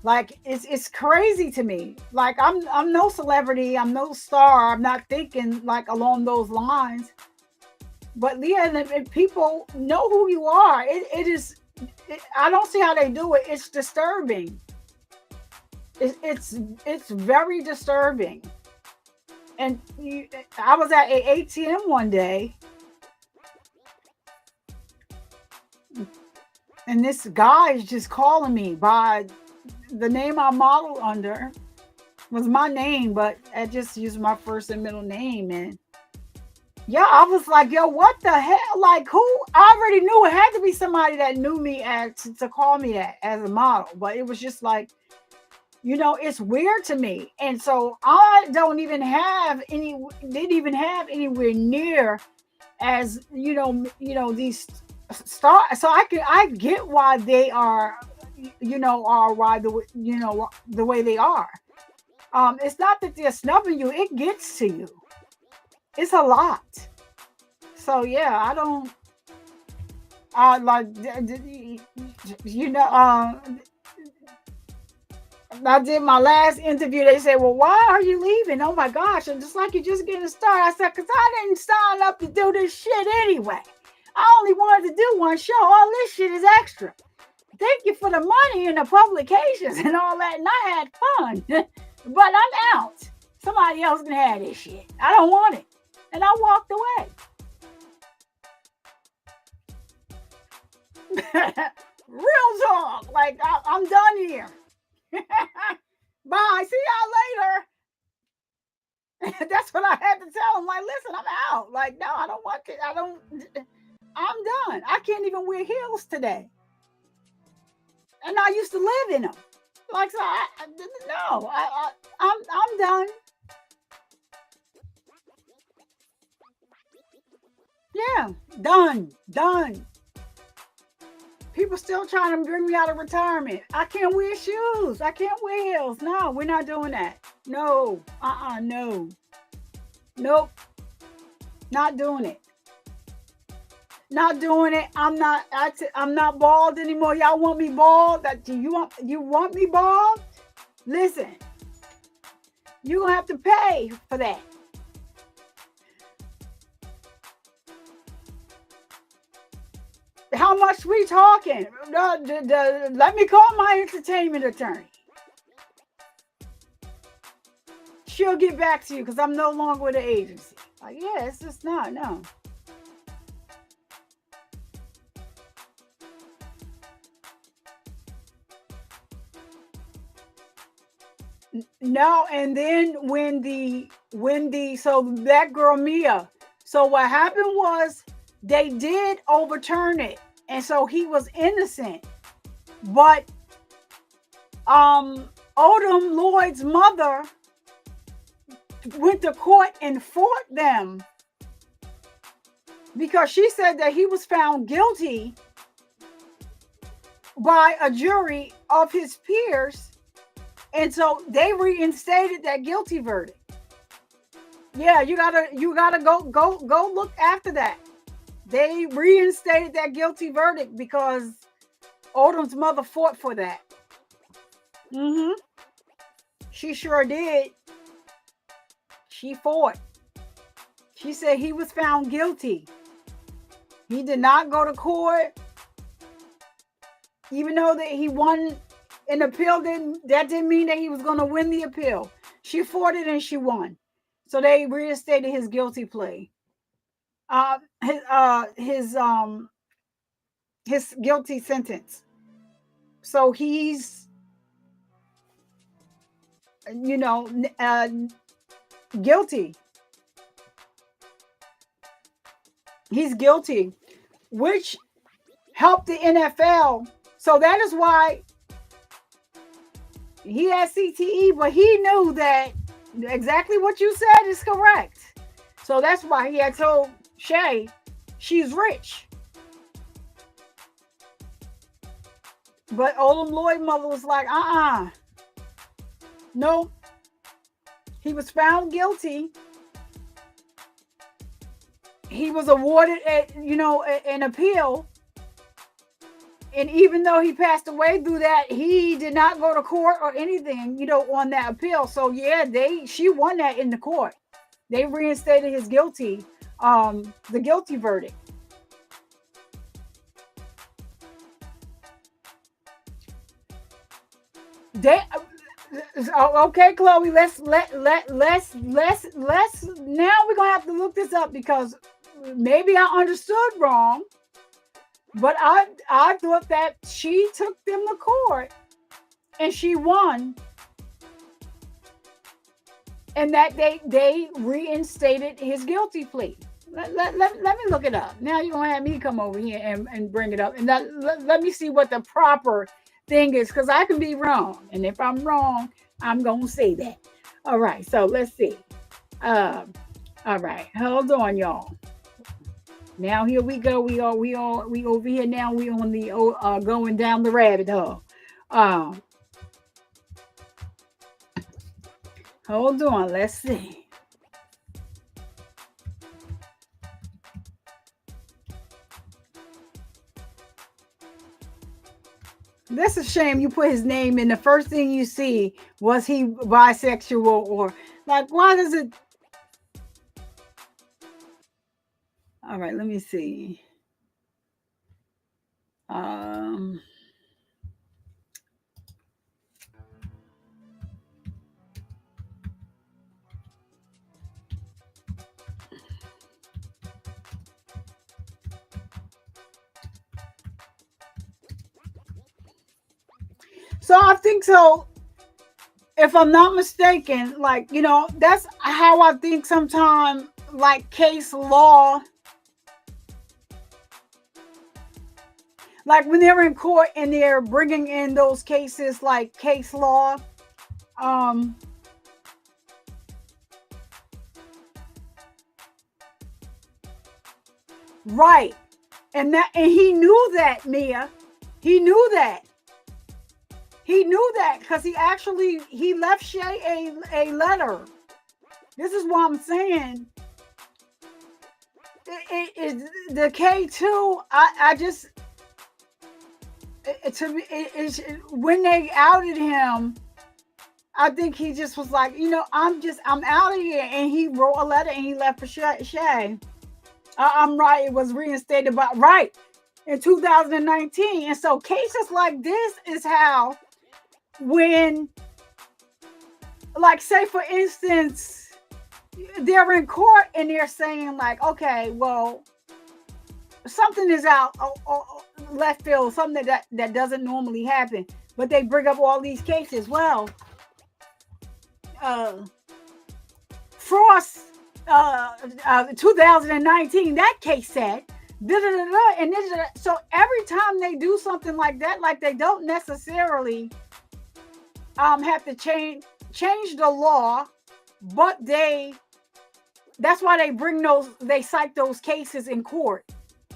like it's crazy to me. Like I'm no celebrity, I'm no star, I'm not thinking like along those lines. But yeah, and people know who you are. I don't see how they do it. It's disturbing. It's very disturbing. And I was at an ATM one day, and this guy is just calling me by the name I modeled under. Was my name, but I just used my first and middle name. And yeah, I was like, yo, what the hell? Like, who? I already knew it had to be somebody that knew me to call me that as a model. But it was just like, it's weird to me. And so I didn't even have anywhere near as, these stars. So I get why they are, why the way they are. It's not that they're snubbing you. It gets to you. It's a lot. So yeah, I did my last interview. They said, well, why are you leaving? Oh my gosh. And just like you're just getting started. I said, because I didn't sign up to do this shit anyway. I only wanted to do one show. All this shit is extra. Thank you for the money and the publications and all that. And I had fun. But I'm out. Somebody else can have this shit. I don't want it. And I walked away. Real talk. Like, I'm done here. Bye. See y'all later. That's what I had to tell him. Like, listen, I'm out. Like, no, I don't want it. I'm done. I can't even wear heels today. And I used to live in them. Like, so I'm done. Yeah, done. People still trying to bring me out of retirement. I can't wear shoes. I can't wear heels. No, we're not doing that. No, no. Nope. Not doing it. Not doing it. I'm not bald anymore. Y'all want me bald? You want me bald? Listen, you're gonna have to pay for that. How much we talking? Let me call my entertainment attorney. She'll get back to you because I'm no longer with the agency. Like, yeah, it's just not, no. No, and then so that girl Mia, so what happened was they did overturn it, and so he was innocent. But Odom Lloyd's mother went to court and fought them because she said that he was found guilty by a jury of his peers. And so they reinstated that guilty verdict. Yeah, you gotta go look after that. They reinstated that guilty verdict because Odom's mother fought for that. She sure did. She fought. She said he was found guilty. He did not go to court, even though that he won an appeal. That didn't mean that he was going to win the appeal. She fought it and she won. So they reinstated his guilty plea. His guilty sentence. So he's, guilty. He's guilty, which helped the NFL. So that is why he had CTE, but he knew that exactly what you said is correct. So that's why he had told Shay she's rich. But Odom Lloyd's mother was like, no. He was found guilty. He was awarded an appeal. And even though he passed away through that, he did not go to court or anything, on that appeal. So yeah, she won that in the court. They reinstated his the guilty verdict. Okay, Chloe, let's now we're gonna have to look this up because maybe I understood wrong. But I thought that she took them to court and she won. And that they reinstated his guilty plea. Let me look it up. Now you're going to have me come over here and bring it up. And let me see what the proper thing is, because I can be wrong. And if I'm wrong, I'm going to say that. All right, so let's see. All right, hold on, y'all. Now here we go. We over here now. We on the going down the rabbit hole. Hold on. Let's see. That's a shame. You put his name in. The first thing you see was he bisexual or like. Why does it? All right, let me see. So I think so. If I'm not mistaken, like, you know, that's how I think sometimes, like, case law, like when they're in court and they're bringing in those cases, like case law, right. And he knew that, Mia. He knew that. He knew that because he left Shay a letter. This is what I'm saying. The K2, I just, to me, when they outed him, I think he just was like, you know, I'm out of here. And he wrote a letter and he left for Shay. I'm right. It was reinstated right in 2019. And so cases like this is how, when, like, say for instance, they're in court and they're saying like, okay, well, something is out left field, something that doesn't normally happen, but they bring up all these cases. Well, Frost, 2019, that case said, and so every time they do something like that, like they don't necessarily have to change the law, but that's why they cite those cases in court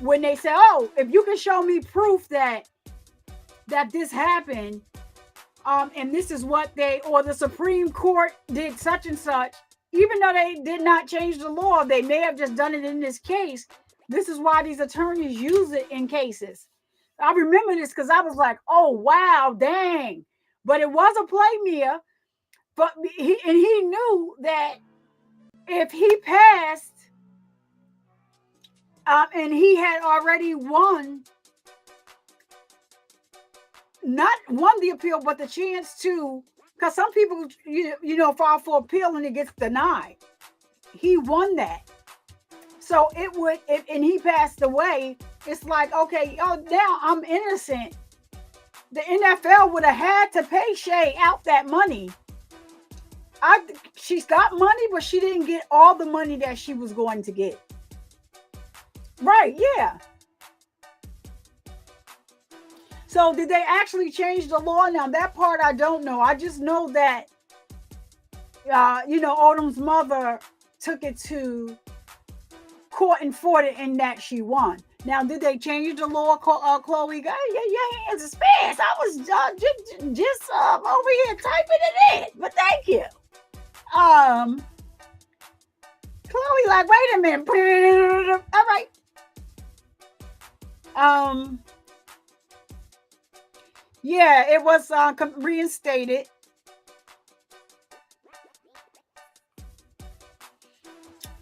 when they say, oh, if you can show me proof that this happened, and this is what or the Supreme Court did such and such, even though they did not change the law, they may have just done it in this case. This is why these attorneys use it in cases. I remember this because I was like, oh, wow, dang. But it was a play, Mia. But he knew that if he passed, and he had already not won the appeal, but the chance to, because some people, you know, file for appeal and it gets denied. He won that. So it would, and he passed away, it's like, okay, oh, now I'm innocent. The NFL would have had to pay Shay out that money. She's got money, but she didn't get all the money that she was going to get. Right, yeah. So did they actually change the law? Now that part I don't know. I just know that, you know, Odom's mother took it to court and fought it, and that she won. Now, did they change the law, Chloe? Your hands is fast. I was just over here typing it in, but thank you. Chloe, like, wait a minute. All right. Yeah, it was reinstated.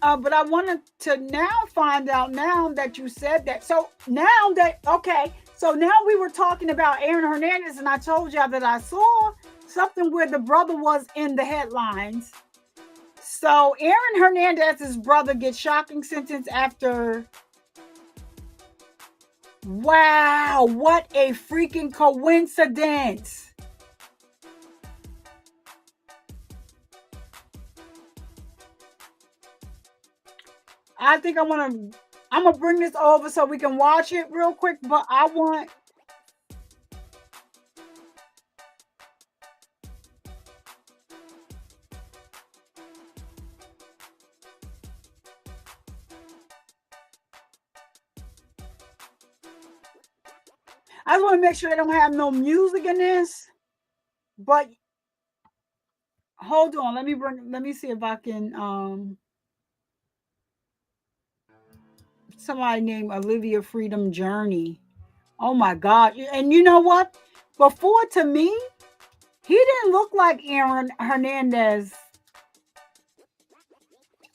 But I wanted to now find out, now that you said that. So now that, okay, so now we were talking about Aaron Hernandez, and I told y'all that I saw something where the brother was in the headlines. So Aaron Hernandez's brother gets shocking sentence after, wow, what a freaking coincidence. I think I'm gonna bring this over so we can watch it real quick, but I want, I want to make sure they don't have no music in this, but hold on, let me see if I can, somebody named Olivia Freedom Journey. Oh my God. And you know what? Before, to me, he didn't look like Aaron Hernandez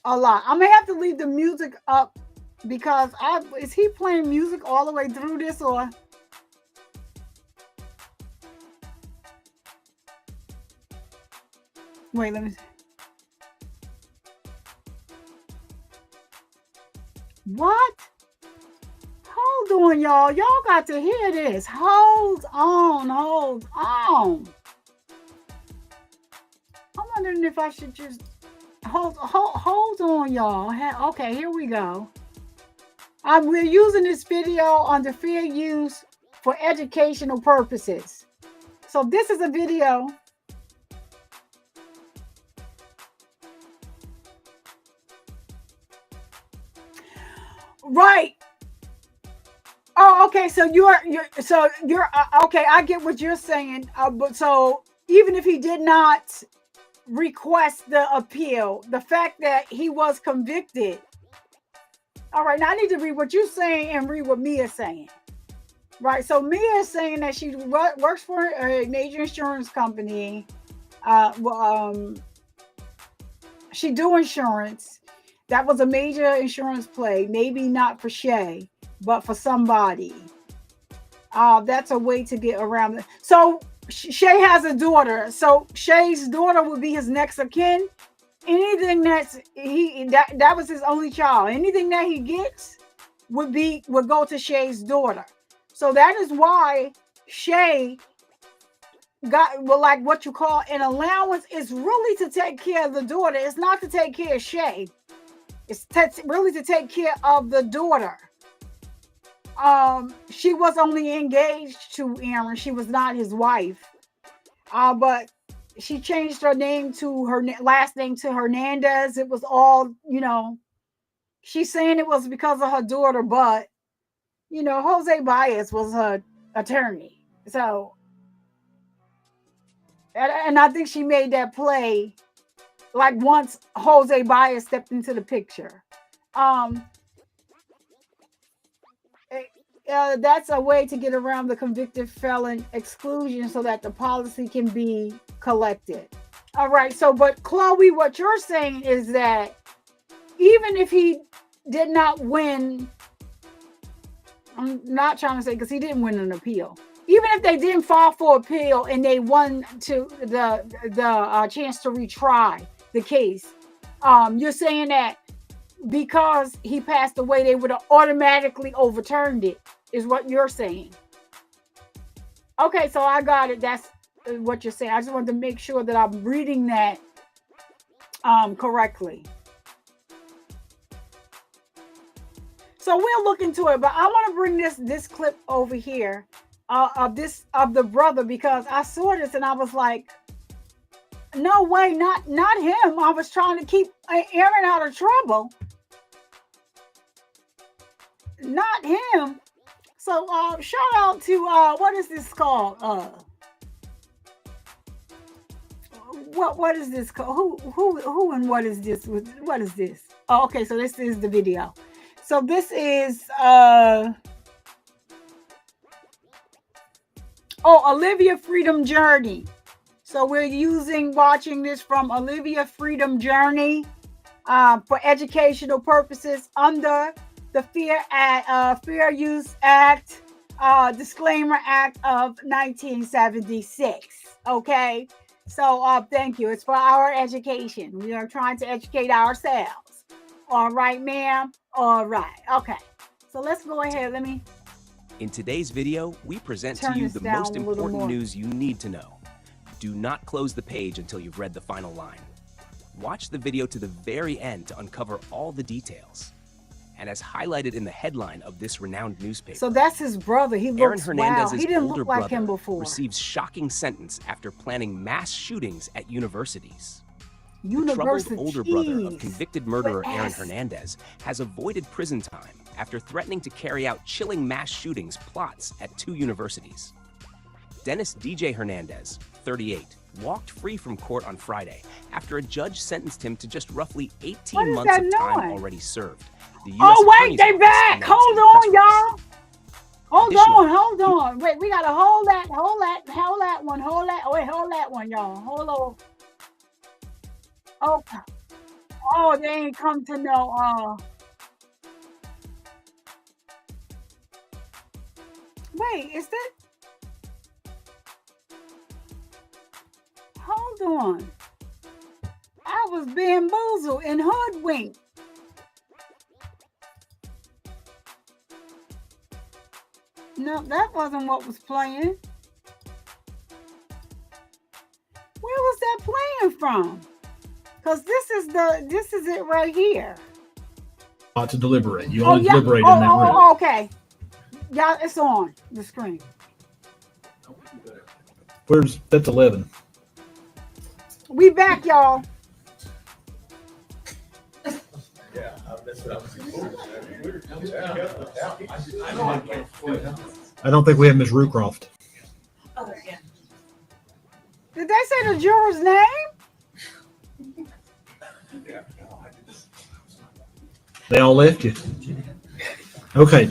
a lot. I'm gonna have to leave the music up because is he playing music all the way through this, or? Wait, let me see. What? Hold hold on, y'all. Y'all got to hear this. Hold on, hold on. I'm wondering if I should just hold on, y'all. Okay, here we go. We're using this video under fair use for educational purposes. So this is a video. Right. Oh, okay. So you're okay. I get what you're saying. But so even if he did not request the appeal, the fact that he was convicted. All right. Now I need to read what you're saying and read what Mia's saying. Right. So Mia is saying that she works for a major insurance company. She do insurance. That was a major insurance play. Maybe not for Shay, but for somebody. That's a way to get around it. So Shay has a daughter. So Shay's daughter would be his next of kin. Anything that was his only child. Anything that he gets would go to Shay's daughter. So that is why Shay got like what you call an allowance is really to take care of the daughter. It's not to take care of Shay. It's really to take care of the daughter. She was only engaged to Aaron. She was not his wife. But she changed her name to her last name to Hernandez. It was all, she's saying it was because of her daughter, but Jose Baez was her attorney. So, and I think she made that play like once Jose Baez stepped into the picture. That's a way to get around the convicted felon exclusion so that the policy can be collected. All right. So, but Chloe, what you're saying is that even if he did not win, I'm not trying to say because he didn't win an appeal. Even if they didn't file for appeal and they won to the chance to retry the case, you're saying that because he passed away, they would have automatically overturned it, is what you're saying. Okay, so I got it. That's what you're saying. I just wanted to make sure that I'm reading that correctly. So we'll look into it, but I want to bring this clip over here of the brother, because I saw this and I was like, no way, not him. I was trying to keep Aaron out of trouble. Not him. So shout out to what is this called? What is this called? Who and what is this? What is this? Oh, okay, so this is the video. So this is Olivia Freedom Journey. So we're watching this from Olivia Freedom Journey for educational purposes under the Fair Use Act, Disclaimer Act of 1976. Okay, so thank you. It's for our education. We are trying to educate ourselves. All right, ma'am. All right. Okay. So let's go ahead. In today's video, we present to you the most important news you need to know. Do not close the page until you've read the final line. Watch the video to the very end to uncover all the details. And as highlighted in the headline of this renowned newspaper, so that's his brother. He looks, Aaron Hernandez's wow, he didn't older look like brother him before. receives shocking sentence after planning mass shootings at universities. The Universities. troubled older brother of convicted murderer Yes. Aaron Hernandez has avoided prison time after threatening to carry out chilling mass shootings plots at 2 universities. Dennis DJ Hernandez, 38, walked free from court on Friday after a judge sentenced him to just roughly 18 months of time already served. The US Wait, they Attorney's back. Office Hold announced in a press on, y'all. Hold on. Wait, we gotta hold that one. Hold that one, y'all. Hold on. Oh, they ain't come to no. Wait, is that? Hold on. I was bamboozled and hoodwinked. No, that wasn't what was playing. Where was that playing from? Because this is it right here. To deliberate. You only deliberate in that room. Oh, okay. Yeah, it's on the screen. That's 11. We back, y'all. Yeah, I missed it. I don't think we have Ms. Rucroft. Did they say the juror's name? They all left you. Okay.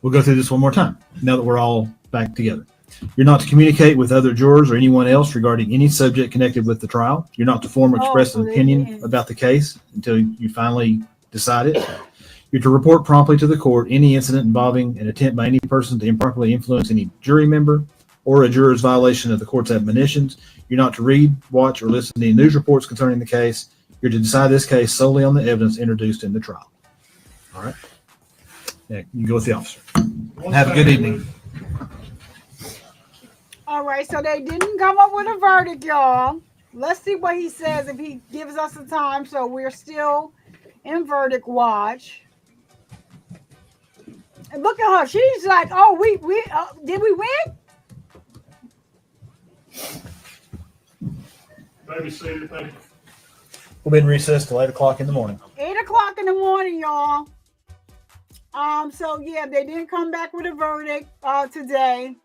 We'll go through this one more time now that we're all back together. You're not to communicate with other jurors or anyone else regarding any subject connected with the trial. You're not to form or express an opinion about the case until you finally decide it. You're to report promptly to the court any incident involving an attempt by any person to improperly influence any jury member or a juror's violation of the court's admonitions. You're not to read, watch, or listen to any news reports concerning the case. You're to decide this case solely on the evidence introduced in the trial. All right. Yeah, you go with the officer. Have a good evening. All right, so they didn't come up with a verdict, y'all. Let's see what he says if he gives us the time. So we're still in verdict watch. And look at her. She's like, oh, did we win? Baby, thank you. We'll be in recess till 8 o'clock in the morning. 8 o'clock in the morning, y'all. So yeah, they didn't come back with a verdict today.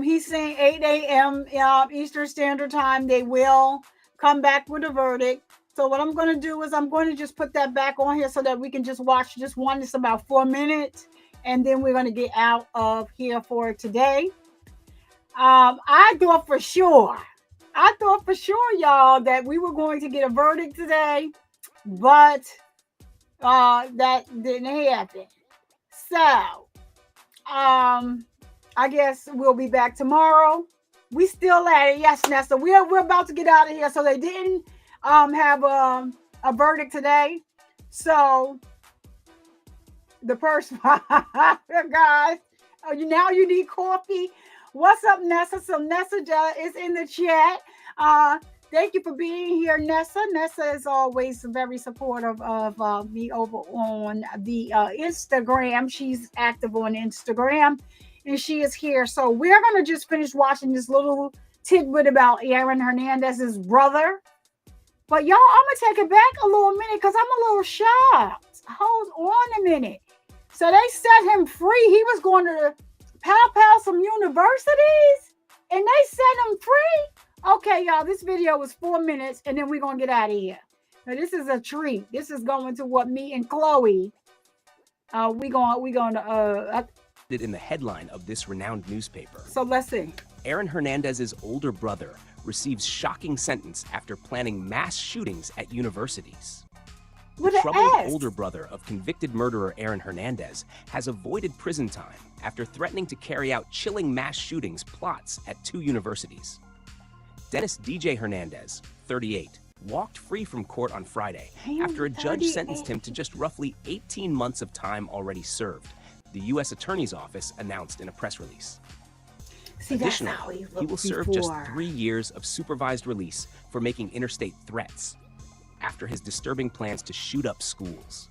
He's saying 8 a.m. Eastern Standard Time. They will come back with a verdict. So what I'm going to do is I'm going to just put that back on here so that we can just watch just one. It's about 4 minutes, and then we're going to get out of here for today. I thought for sure, y'all, that we were going to get a verdict today, but that didn't happen. So, I guess we'll be back tomorrow. We still at it. Yes, Nessa. We're about to get out of here. So they didn't have a verdict today. So the person, guys, now you need coffee. What's up, Nessa? So Nessa is in the chat. Thank you for being here, Nessa. Nessa is always very supportive of me over on the Instagram. She's active on Instagram. And she is here. So we're going to just finish watching this little tidbit about Aaron Hernandez's brother. But y'all, I'm going to take it back a little minute because I'm a little shocked. Hold on a minute. So they set him free. He was going to pow some universities and they set him free. Okay, y'all, this video was 4 minutes and then we're going to get out of here. Now, this is a treat. This is going to what me and Chloe, we going to in the headline of this renowned newspaper. So let's see. Aaron Hernandez's older brother receives shocking sentence after planning mass shootings at universities. The troubled older brother of convicted murderer Aaron Hernandez has avoided prison time after threatening to carry out chilling mass shootings plots at 2 universities. Dennis DJ Hernandez, 38, walked free from court on Friday after a judge sentenced him to just roughly 18 months of time already served, the U.S. Attorney's Office announced in a press release. Additionally, he will serve just 3 years of supervised release for making interstate threats after his disturbing plans to shoot up schools.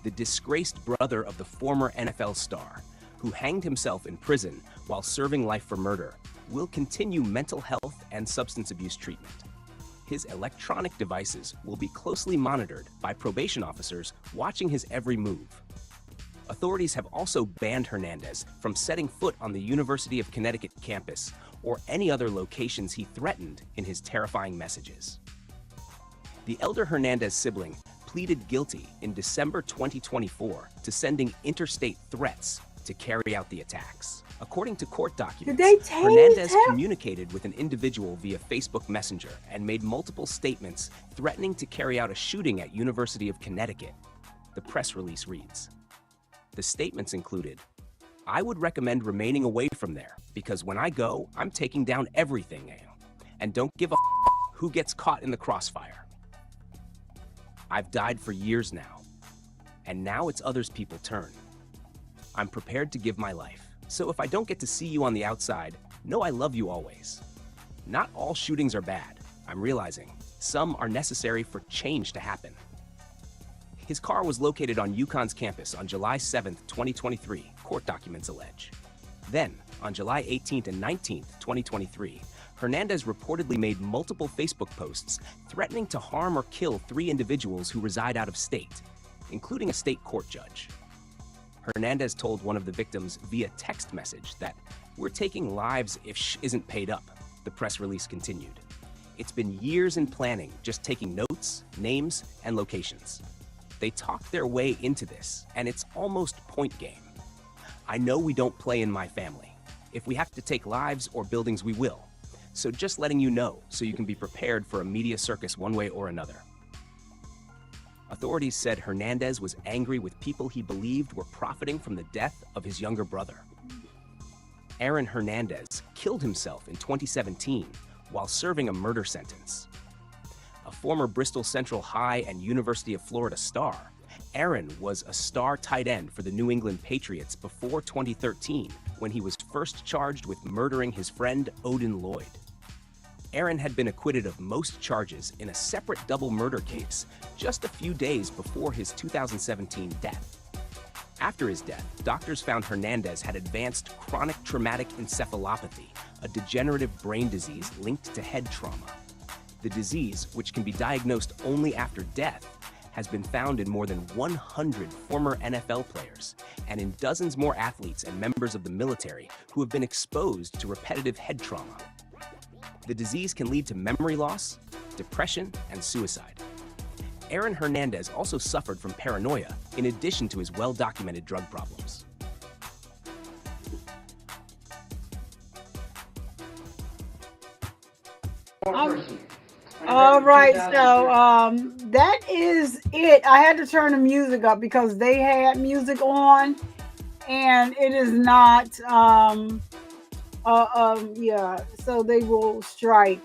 The disgraced brother of the former NFL star, who hanged himself in prison while serving life for murder, will continue mental health and substance abuse treatment. His electronic devices will be closely monitored by probation officers watching his every move. Authorities have also banned Hernandez from setting foot on the University of Connecticut campus or any other locations he threatened in his terrifying messages. The elder Hernandez sibling pleaded guilty in December 2024 to sending interstate threats to carry out the attacks. According to court documents, Hernandez communicated with an individual via Facebook Messenger and made multiple statements threatening to carry out a shooting at University of Connecticut. The press release reads, the statements included, I would recommend remaining away from there because when I go, I'm taking down everything, and don't give a who gets caught in the crossfire. I've died for years now, and now it's others people's turn. I'm prepared to give my life. So if I don't get to see you on the outside, know I love you always. Not all shootings are bad. I'm realizing some are necessary for change to happen. His car was located on UConn's campus on July 7th, 2023, court documents allege. Then, on July 18th and 19th, 2023, Hernandez reportedly made multiple Facebook posts threatening to harm or kill 3 individuals who reside out of state, including a state court judge. Hernandez told one of the victims via text message that, "We're taking lives if sh isn't paid up," the press release continued. It's been years in planning, just taking notes, names, and locations. They talked their way into this, and it's almost point game. I know we don't play in my family. If we have to take lives or buildings, we will. So just letting you know so you can be prepared for a media circus one way or another. Authorities said Hernandez was angry with people he believed were profiting from the death of his younger brother. Aaron Hernandez killed himself in 2017 while serving a murder sentence. A former Bristol Central High and University of Florida star, Aaron was a star tight end for the New England Patriots before 2013 when he was first charged with murdering his friend Odin Lloyd. Aaron had been acquitted of most charges in a separate double murder case just a few days before his 2017 death. After his death, doctors found Hernandez had advanced chronic traumatic encephalopathy, a degenerative brain disease linked to head trauma. The disease, which can be diagnosed only after death, has been found in more than 100 former NFL players and in dozens more athletes and members of the military who have been exposed to repetitive head trauma. The disease can lead to memory loss, depression, and suicide. Aaron Hernandez also suffered from paranoia in addition to his well-documented drug problems. All right, so that is it. I had to turn the music up because they had music on, and it is not. Yeah, so they will strike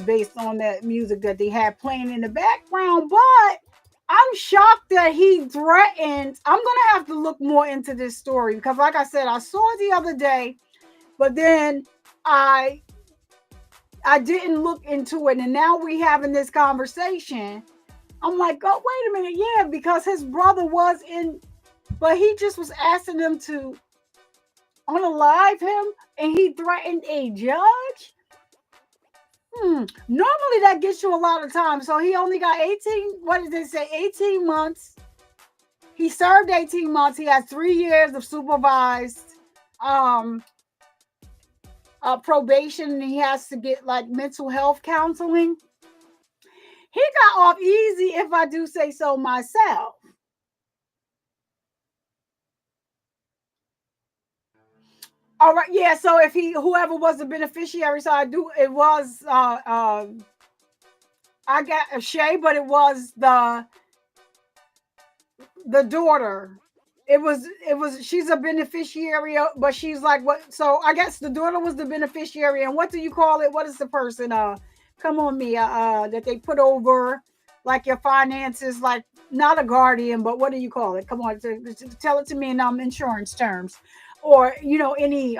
based on that music that they had playing in the background. But I'm shocked that he threatened. I'm gonna have to look more into this story because, like I said, I saw it the other day, but then I didn't look into it, and now we having this conversation. I'm like, oh, wait a minute, yeah, because his brother was in, but he just was asking them to unalive him, and he threatened a judge. Normally that gets you a lot of time. So he only got 18. What did they say? 18 months. He served 18 months. He has 3 years of supervised probation, and he has to get like mental health counseling. He got off easy, if I do say so myself. All right, yeah. So if whoever was the beneficiary, so it was I got a Shay, but it was the daughter. It was she's a beneficiary, but she's like what? So I guess the daughter was the beneficiary, and what do you call it? What is the person? Come on, Mia. That they put over like your finances, like not a guardian, but what do you call it? Come on, tell it to me in insurance terms. Or any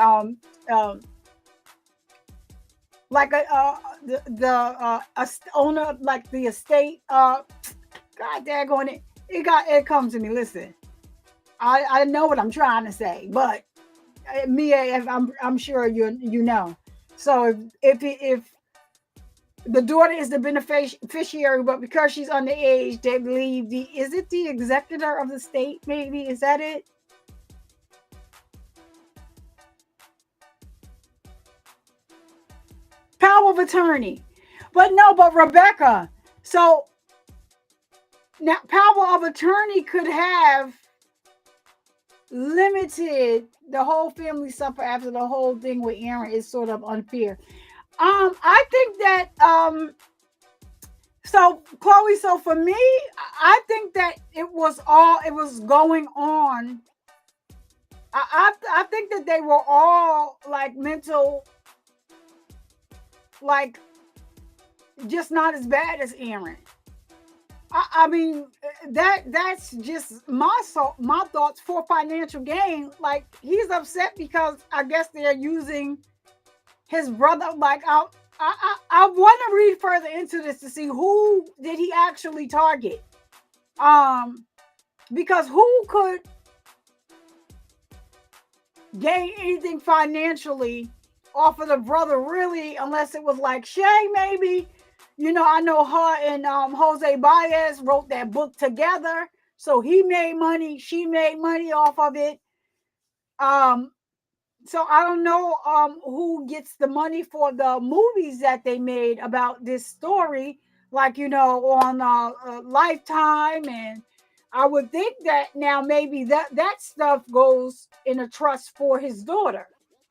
like the owner, like the estate. God daggone it! It comes to me. Listen, I know what I'm trying to say, but Mia, I'm sure you know. So if the daughter is the beneficiary, but because she's underage, they believe is it the executor of the state? Maybe is that it? Power of attorney. But Rebecca, so now power of attorney could have limited the whole family suffer after the whole thing with Aaron is sort of unfair. I think that so Chloe, so for me, I think that it was going on. I think that they were all like mental, like just not as bad as Aaron. I mean, that's just my thoughts for financial gain. Like, he's upset because I guess they're using his brother. Like, I want to read further into this to see who did he actually target. Because who could gain anything financially off of the brother, really, unless it was like Shay, maybe. You know, I know her and Jose Baez wrote that book together, so he made money, she made money off of it. So I don't know who gets the money for the movies that they made about this story, like, you know, on Lifetime, and I would think that now maybe that stuff goes in a trust for his daughter,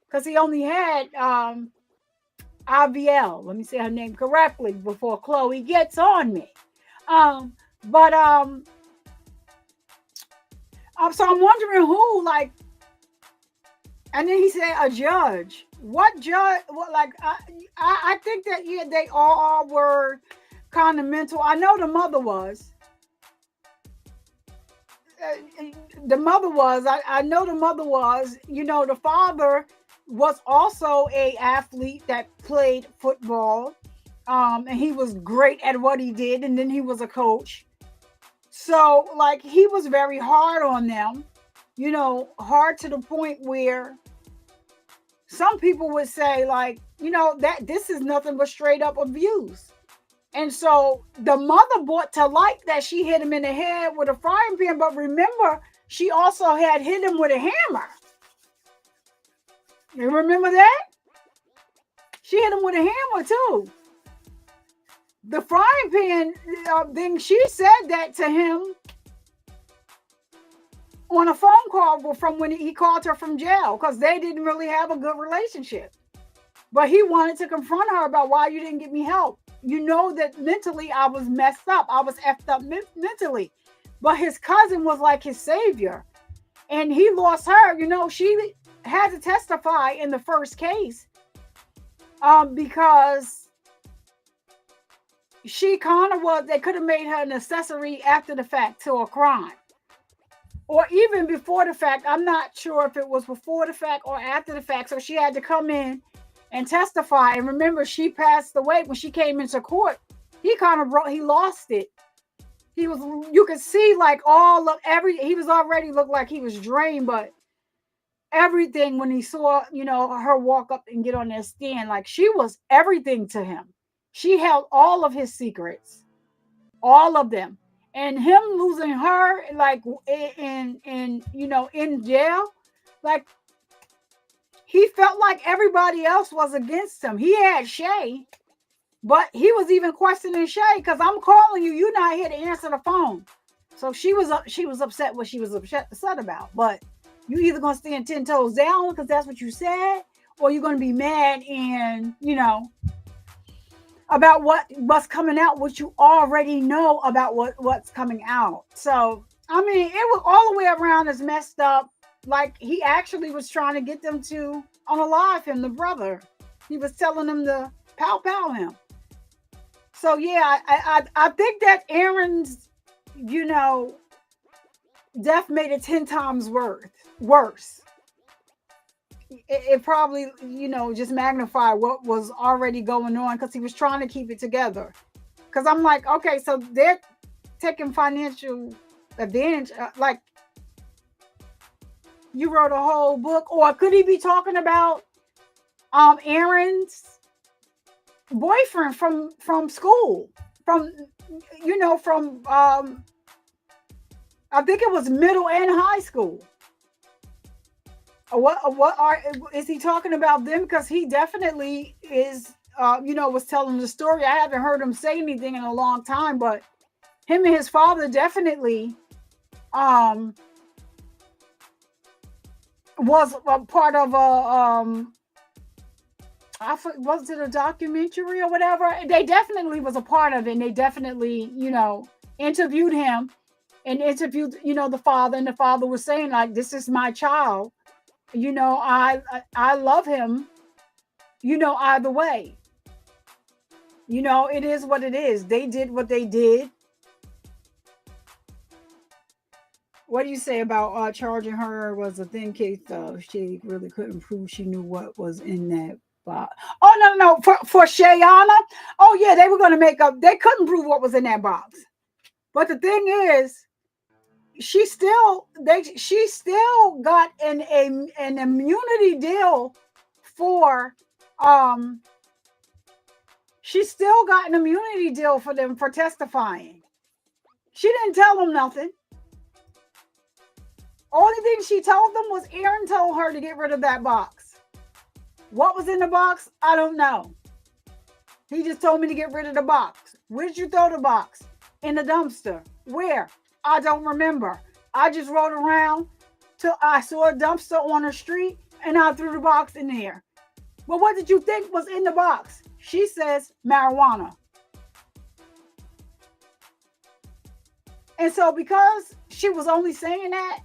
because he only had IVL. Let me say her name correctly before Chloe gets on me. But so I'm wondering who, like, and then he said a judge. What judge? What, like, I think that, yeah, they all were kind of mental. I know the mother was. The mother was. I know the mother was. You know, the father was also a athlete that played football, and he was great at what he did. And then he was a coach. So, like, he was very hard on them. You know, hard to the point where some people would say, like, you know, that this is nothing but straight up abuse. And so the mother brought to light that she hit him in the head with a frying pan. But remember, she also had hit him with a hammer. You remember that? She hit him with a hammer too. The frying pan, then she said that to him on a phone call from when he called her from jail, because they didn't really have a good relationship. But he wanted to confront her about why you didn't get me help. You know that mentally I was messed up. I was effed up mentally. But his cousin was like his savior. And he lost her. You know, she had to testify in the first case because she kind of was, they could have made her an accessory after the fact to a crime. Or even before the fact. I'm not sure if it was before the fact or after the fact. So she had to come in and testify. And remember, she passed away when she came into court. He lost it. He was, you could see like all of he was already looked like he was drained, but everything when he saw, you know, her walk up and get on that stand, like she was everything to him. She held all of his secrets, all of them. And him losing her, like in you know, in jail, like he felt like everybody else was against him. He had Shay, but he was even questioning Shay, because I'm calling you, you're not here to answer the phone. So she was upset what she was upset about. But you either gonna stand 10 toes down because that's what you said, or you're gonna be mad and, you know, about what's coming out, what you already know about what's coming out. So I mean, it was all the way around as messed up. Like, he actually was trying to get them to unalive him, the brother. He was telling them to pow him. So yeah, I think that Aaron's, you know, death made it 10 times worse. It probably, you know, just magnified what was already going on, because he was trying to keep it together. Because I'm like, okay, so they're taking financial advantage. Like, you wrote a whole book, or could he be talking about Aaron's boyfriend from school, from, you know, from I think it was middle and high school. Is he talking about them? Because he definitely is, you know, was telling the story. I haven't heard him say anything in a long time, but him and his father definitely was a part of a was it a documentary or whatever? They definitely was a part of it, and they definitely, you know, interviewed him and interviewed, you know, the father, and the father was saying, like, this is my child. You know, I love him, you know, either way. You know, it is what it is. They did what they did. What do you say about charging her was a thin case though? She really couldn't prove she knew what was in that box. Oh no, for Shayana. Oh yeah, they were gonna make up. They couldn't prove what was in that box. But the thing is, she still got an immunity deal for she still got an immunity deal for them for testifying. She didn't tell them nothing. Only thing she told them was Aaron told her to get rid of that box. What was in the box? I don't know. He just told me to get rid of the box. Where did you throw the box? In the dumpster. Where? I don't remember. I just rode around till I saw a dumpster on the street and I threw the box in there. Well, what did you think was in the box? She says marijuana. And so because she was only saying that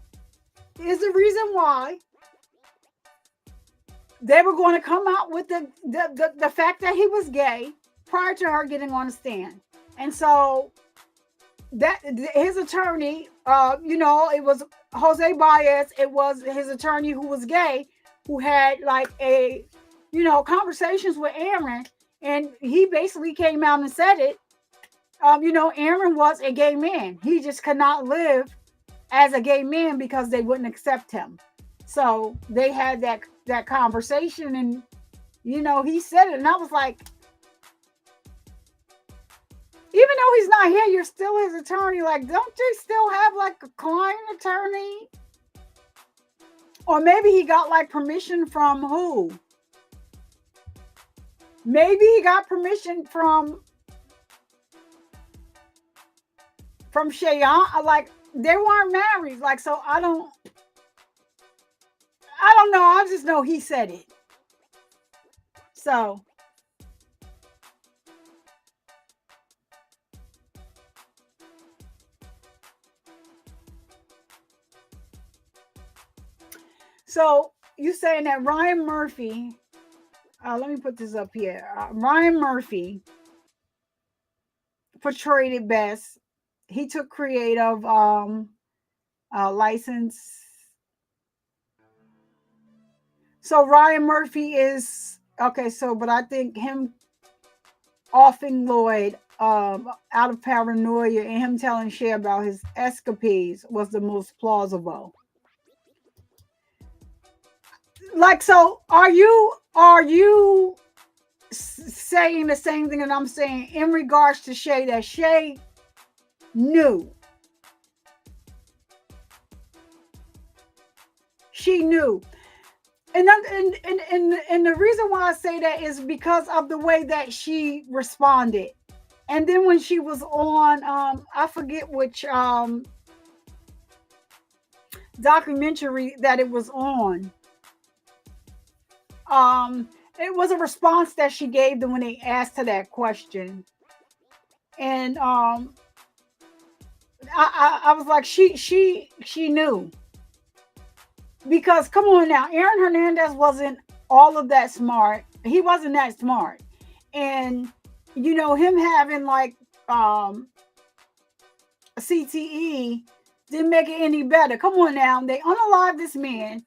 is the reason why they were going to come out with the fact that he was gay prior to her getting on the stand. And so that his attorney, it was Jose Baez. It was his attorney who was gay, who had like conversations with Aaron, and he basically came out and said it. Aaron was a gay man. He just could not live as a gay man because they wouldn't accept him. So they had that conversation, and he said it, and I was like, even though he's not here, you're still his attorney. Like, don't you still have like a client attorney? Or maybe he got like permission from who? Maybe he got permission from Cheyenne. Like, they weren't married. Like, so I don't know. I just know he said it. So you saying that Ryan Murphy, let me put this up here. Ryan Murphy portrayed it best. He took creative license. So Ryan Murphy is okay. So, but I think him offing Lloyd out of paranoia and him telling Shay about his escapades was the most plausible. Like, so are you saying the same thing that I'm saying in regards to Shay, that Shay knew? She knew. And the reason why I say that is because of the way that she responded. And then when she was on, I forget which documentary that it was on. It was a response that she gave them when they asked her that question. And I was like, she knew. Because come on now, Aaron Hernandez wasn't all of that smart. He wasn't that smart. And him having like CTE didn't make it any better. Come on now, they unalive this man.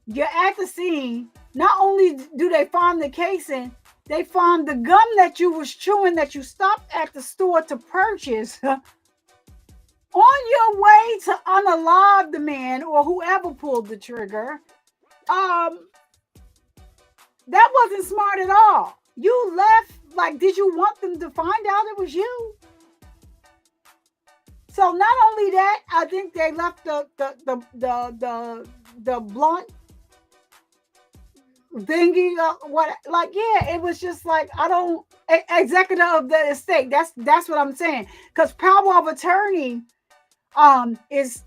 You're at the scene. Not only do they find the casing, they find the gum that you was chewing that you stopped at the store to purchase on your way to unalive the man or whoever pulled the trigger. That wasn't smart at all. You left, like, did you want them to find out it was you? So not only that, I think they left the blunt thingy, it was just like, I don't, executive of the estate. That's what I'm saying. Because power of attorney is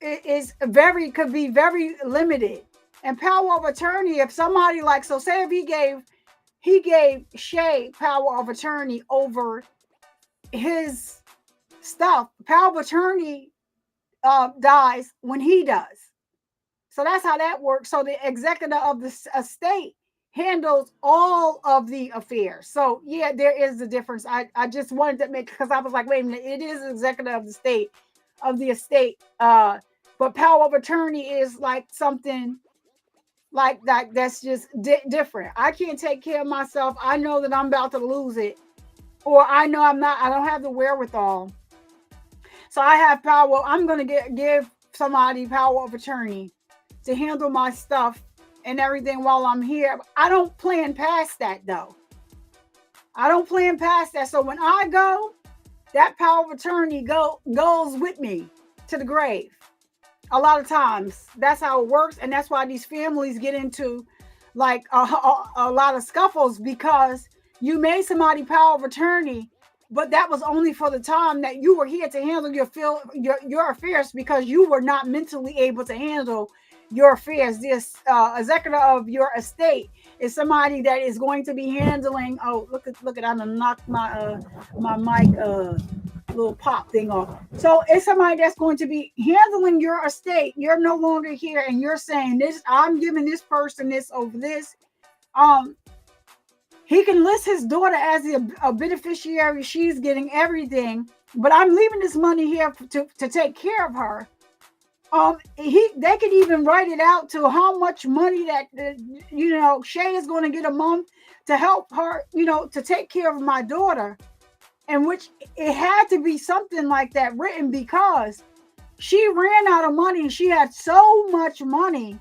could be very limited. And power of attorney, if somebody like, so say if he gave Shay power of attorney over his stuff, power of attorney dies when he does. So that's how that works. So the executive of the estate handles all of the affairs. So yeah, there is a difference. I just wanted to make, because I was like, wait a minute, it is executive of the state, of the estate. But power of attorney is like something like that. That's just different. I can't take care of myself. I know that I'm about to lose it, or I know I don't have the wherewithal. So I have power. I'm going to give somebody power of attorney to handle my stuff and everything while I'm here. I don't plan past that though. I don't plan past that. So when I go, that power of attorney goes with me to the grave. A lot of times that's how it works. And that's why these families get into like a lot of scuffles, because you made somebody power of attorney, but that was only for the time that you were here to handle your affairs, because you were not mentally able to handle your affairs. This executor of your estate is somebody that is going to be handling. Oh, look at! I'm gonna knock my my mic little pop thing off. So it's somebody that's going to be handling your estate. You're no longer here, and you're saying this. I'm giving this person this over this. He can list his daughter as a beneficiary. She's getting everything, but I'm leaving this money here to take care of her. They could even write it out to how much money that Shay is going to get a month to help her, to take care of my daughter, and which it had to be something like that written, because she ran out of money. She had so much money.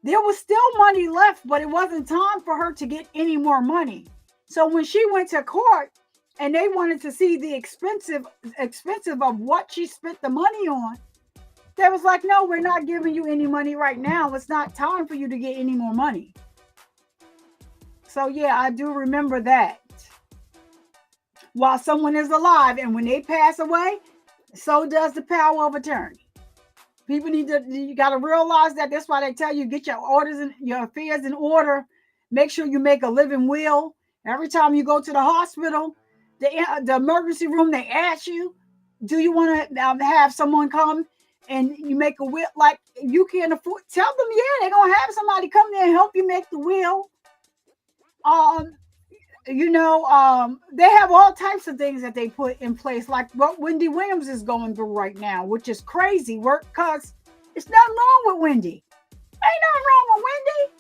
There was still money left, but it wasn't time for her to get any more money. So when she went to court and they wanted to see the expensive of what she spent the money on, they was like, no, we're not giving you any money right now. It's not time for you to get any more money. So yeah, I do remember that. While someone is alive, and when they pass away, so does the power of attorney. People you got to realize that. That's why they tell you, get your orders and your affairs in order. Make sure you make a living will. Every time you go to the hospital, the emergency room, they ask you, do you want to have someone come and you make a will? Like, you can't afford, tell them, yeah, they're going to have somebody come there and help you make the will. They have all types of things that they put in place, like what Wendy Williams is going through right now, which is crazy work, because it's nothing wrong with Wendy. Ain't nothing wrong with Wendy.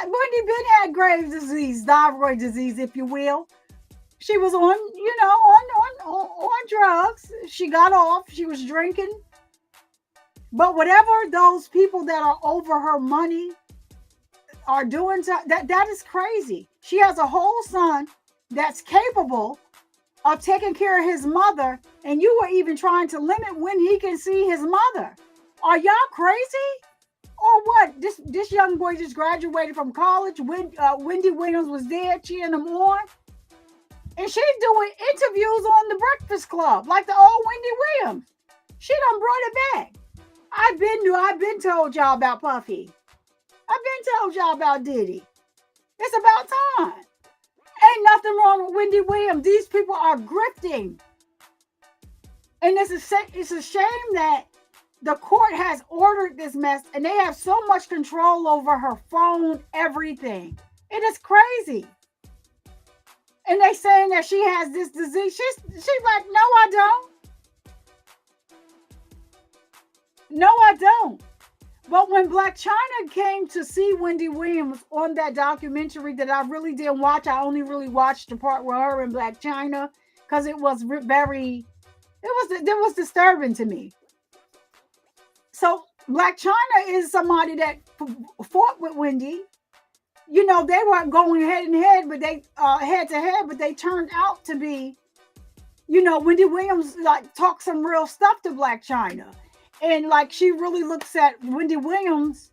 Wendy been had Graves' disease, thyroid disease, if you will. She was on drugs. She got off. She was drinking. But whatever those people that are over her money are doing, that is crazy. She has a whole son that's capable of taking care of his mother, and you were even trying to limit when he can see his mother. Are y'all crazy? Or what? This young boy just graduated from college. Wendy Williams was there cheering him on, and she's doing interviews on the Breakfast Club like the old Wendy Williams. She done brought it back. I've been told y'all about Puffy. I've been told y'all about Diddy. It's about time. Ain't nothing wrong with Wendy Williams. These people are grifting. And it's a shame that the court has ordered this mess, and they have so much control over her phone, everything. It is crazy. And they saying that she has this disease. She's like, no, I don't. No, I don't. But when Black China came to see Wendy Williams on that documentary that I really didn't watch, I only really watched the part with her and Black China, because it was disturbing to me. So Black China is somebody that fought with Wendy. They weren't going head to head, but they turned out to be, Wendy Williams like talked some real stuff to Black China. And like, she really looks at Wendy Williams.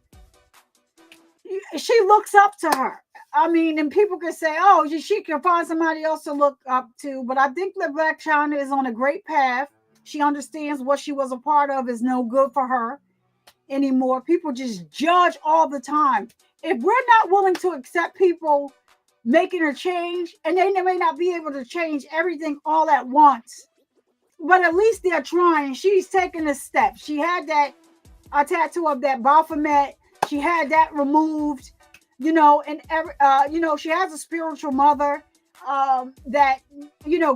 She looks up to her. I mean, and people can say, oh, she can find somebody else to look up to. But I think that Black China is on a great path. She understands what she was a part of is no good for her anymore. People just judge all the time. If we're not willing to accept people making a change, and they may not be able to change everything all at once, but at least they're trying. She's taking a step. She had a tattoo of that Baphomet. She had that removed, and she has a spiritual mother. that,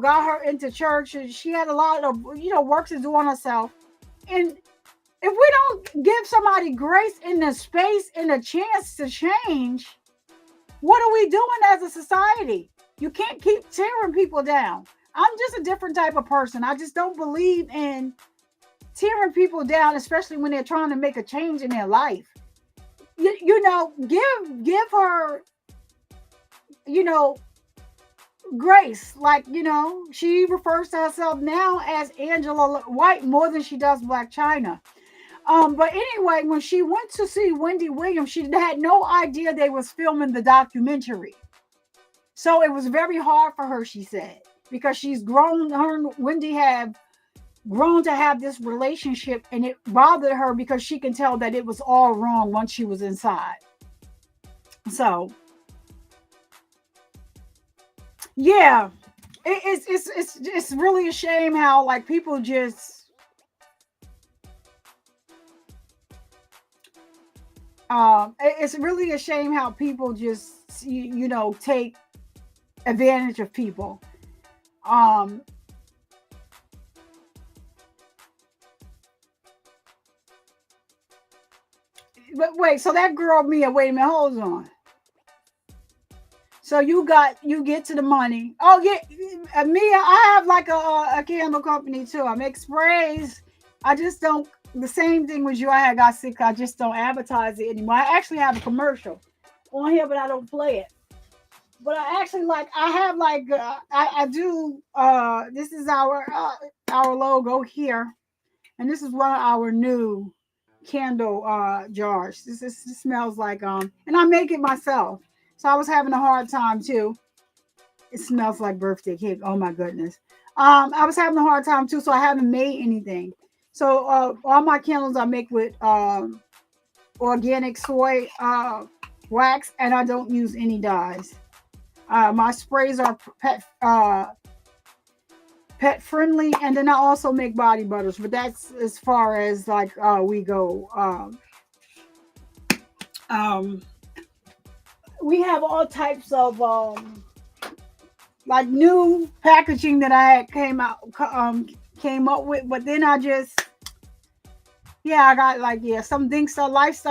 got her into church, and she had a lot of, work to do on herself. And if we don't give somebody grace in the space and a chance to change, what are we doing as a society? You can't keep tearing people down. I'm just a different type of person. I just don't believe in tearing people down, especially when they're trying to make a change in their life. Give her, grace. Like, she refers to herself now as Angela White more than she does Black China. But anyway, when she went to see Wendy Williams, she had no idea they was filming the documentary. So it was very hard for her, she said, because she's grown, her and Wendy have grown to have this relationship, and it bothered her because she can tell that it was all wrong once she was inside. So yeah, it's really a shame how, like, people just it's really a shame how people just take advantage of people. But wait, so that girl Mia, wait a minute, hold on. So you get to the money. Oh yeah, Mia, I have like a candle company too. I make sprays. I just don't, the same thing with you. I got sick. I just don't advertise it anymore. I actually have a commercial on here, but I don't play it. But I actually I do. This is our logo here, and this is one of our new candle jars. This smells like and I make it myself. So I was having a hard time too. It smells like birthday cake. Oh my goodness. I was having a hard time too, so I haven't made anything. So all my candles I make with organic soy wax, and I don't use any dyes. My sprays are pet friendly, and then I also make body butters, but that's as far as like we go. We have all types of like new packaging that I had came up with, but then I got like, some things life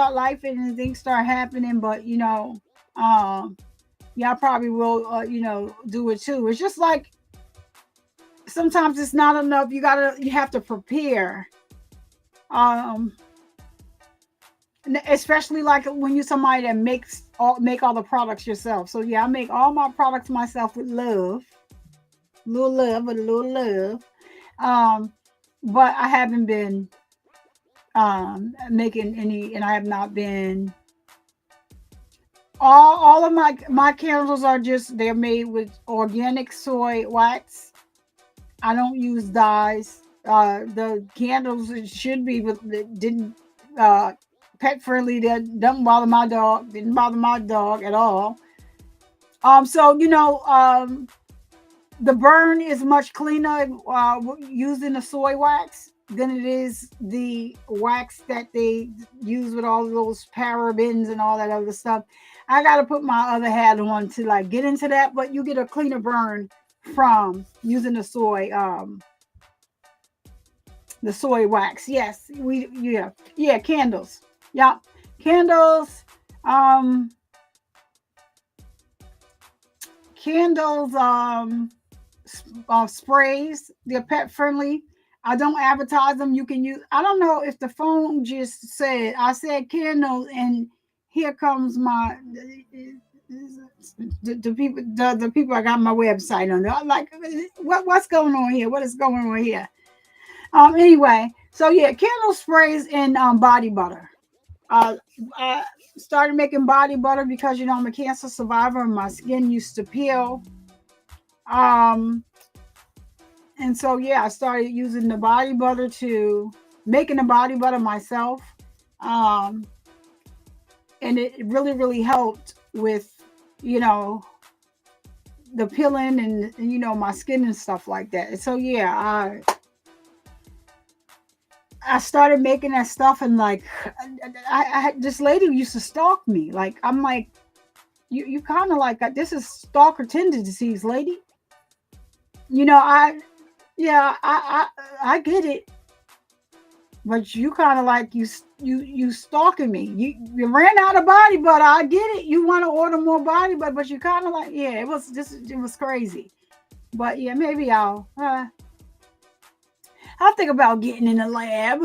and things start happening, but I probably will do it too. It's just like sometimes it's not enough. You have to prepare. Especially like when you're somebody that make all the products yourself. So I make all my products myself with love. A little love. But I haven't been making any, and I have not been. All of my candles are they're made with organic soy wax. I don't use dyes. The candles should be, but didn't pet friendly. That doesn't bother my dog. Didn't bother my dog at all. So the burn is much cleaner using the soy wax than it is the wax that they use with all those parabens and all that other stuff. I got to put my other hat on to like get into that, but you get a cleaner burn from using the soy wax. Yes, candles. Yeah, candles. Sprays. They're pet friendly. I don't advertise them. You can use. I don't know if the phone just said. I said candles, and here comes my the people I got my website on. I'm like, what's going on here? What is going on here? Anyway, so candle sprays and body butter. I started making body butter because I'm a cancer survivor and my skin used to peel. And so I started using the body butter making the body butter myself. And it really, really helped with, the peeling and my skin and stuff like that. And so I started making that stuff, and like I this lady used to stalk me. Like I'm like, you kind of like this is stalker tendencies, lady. You know, I get it, but you kind of like you stalking me. You ran out of body butter. I get it. You want to order more body butter, but you kind of like it was crazy. But yeah, maybe I'll think about getting in the lab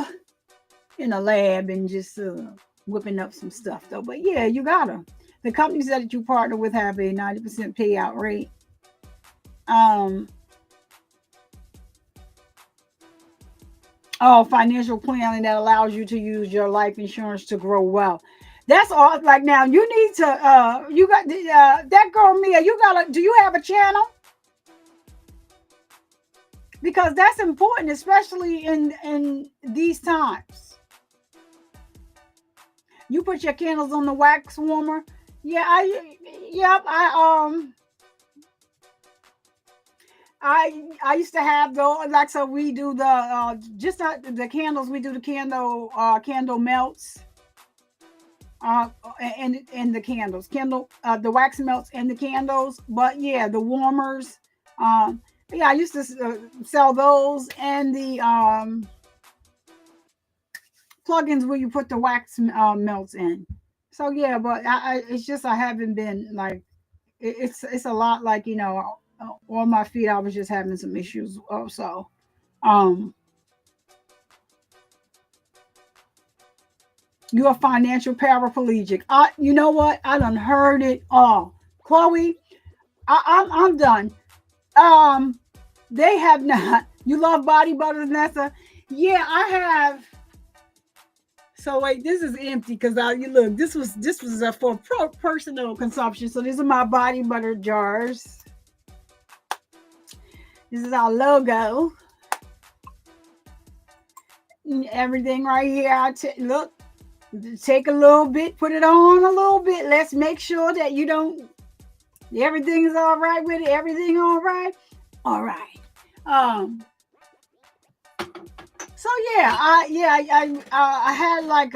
and just whipping up some stuff though. But yeah, you gotta. The companies that you partner with have a 90% payout rate. Financial planning that allows you to use your life insurance to grow wealth. That's all. Like now, you need to. You got that girl Mia. Do you have a channel? Because that's important, especially in these times. You put your candles on the wax warmer. Yeah, I used to have those, like, so we do the just not the candles, we do the candle melts and the candles, the wax melts and the candles. But yeah, the warmers, yeah, I used to sell those, and the plugins where you put the wax melts in. So yeah, but it's just I haven't been like it's a lot, like, you know, on my feet. I was just having some issues also. You're a financial paraplegic. You know what? I done heard it all. Chloe, I'm done. They have not. You love body butter, Nessa? Yeah, I have. So wait, this is empty because you look. This was for personal consumption. So these are my body butter jars. This is our logo. Everything right here. Look, take a little bit, put it on a little bit. Let's make sure that you don't. Everything is all right with it. Everything all right. All right. So yeah, I had like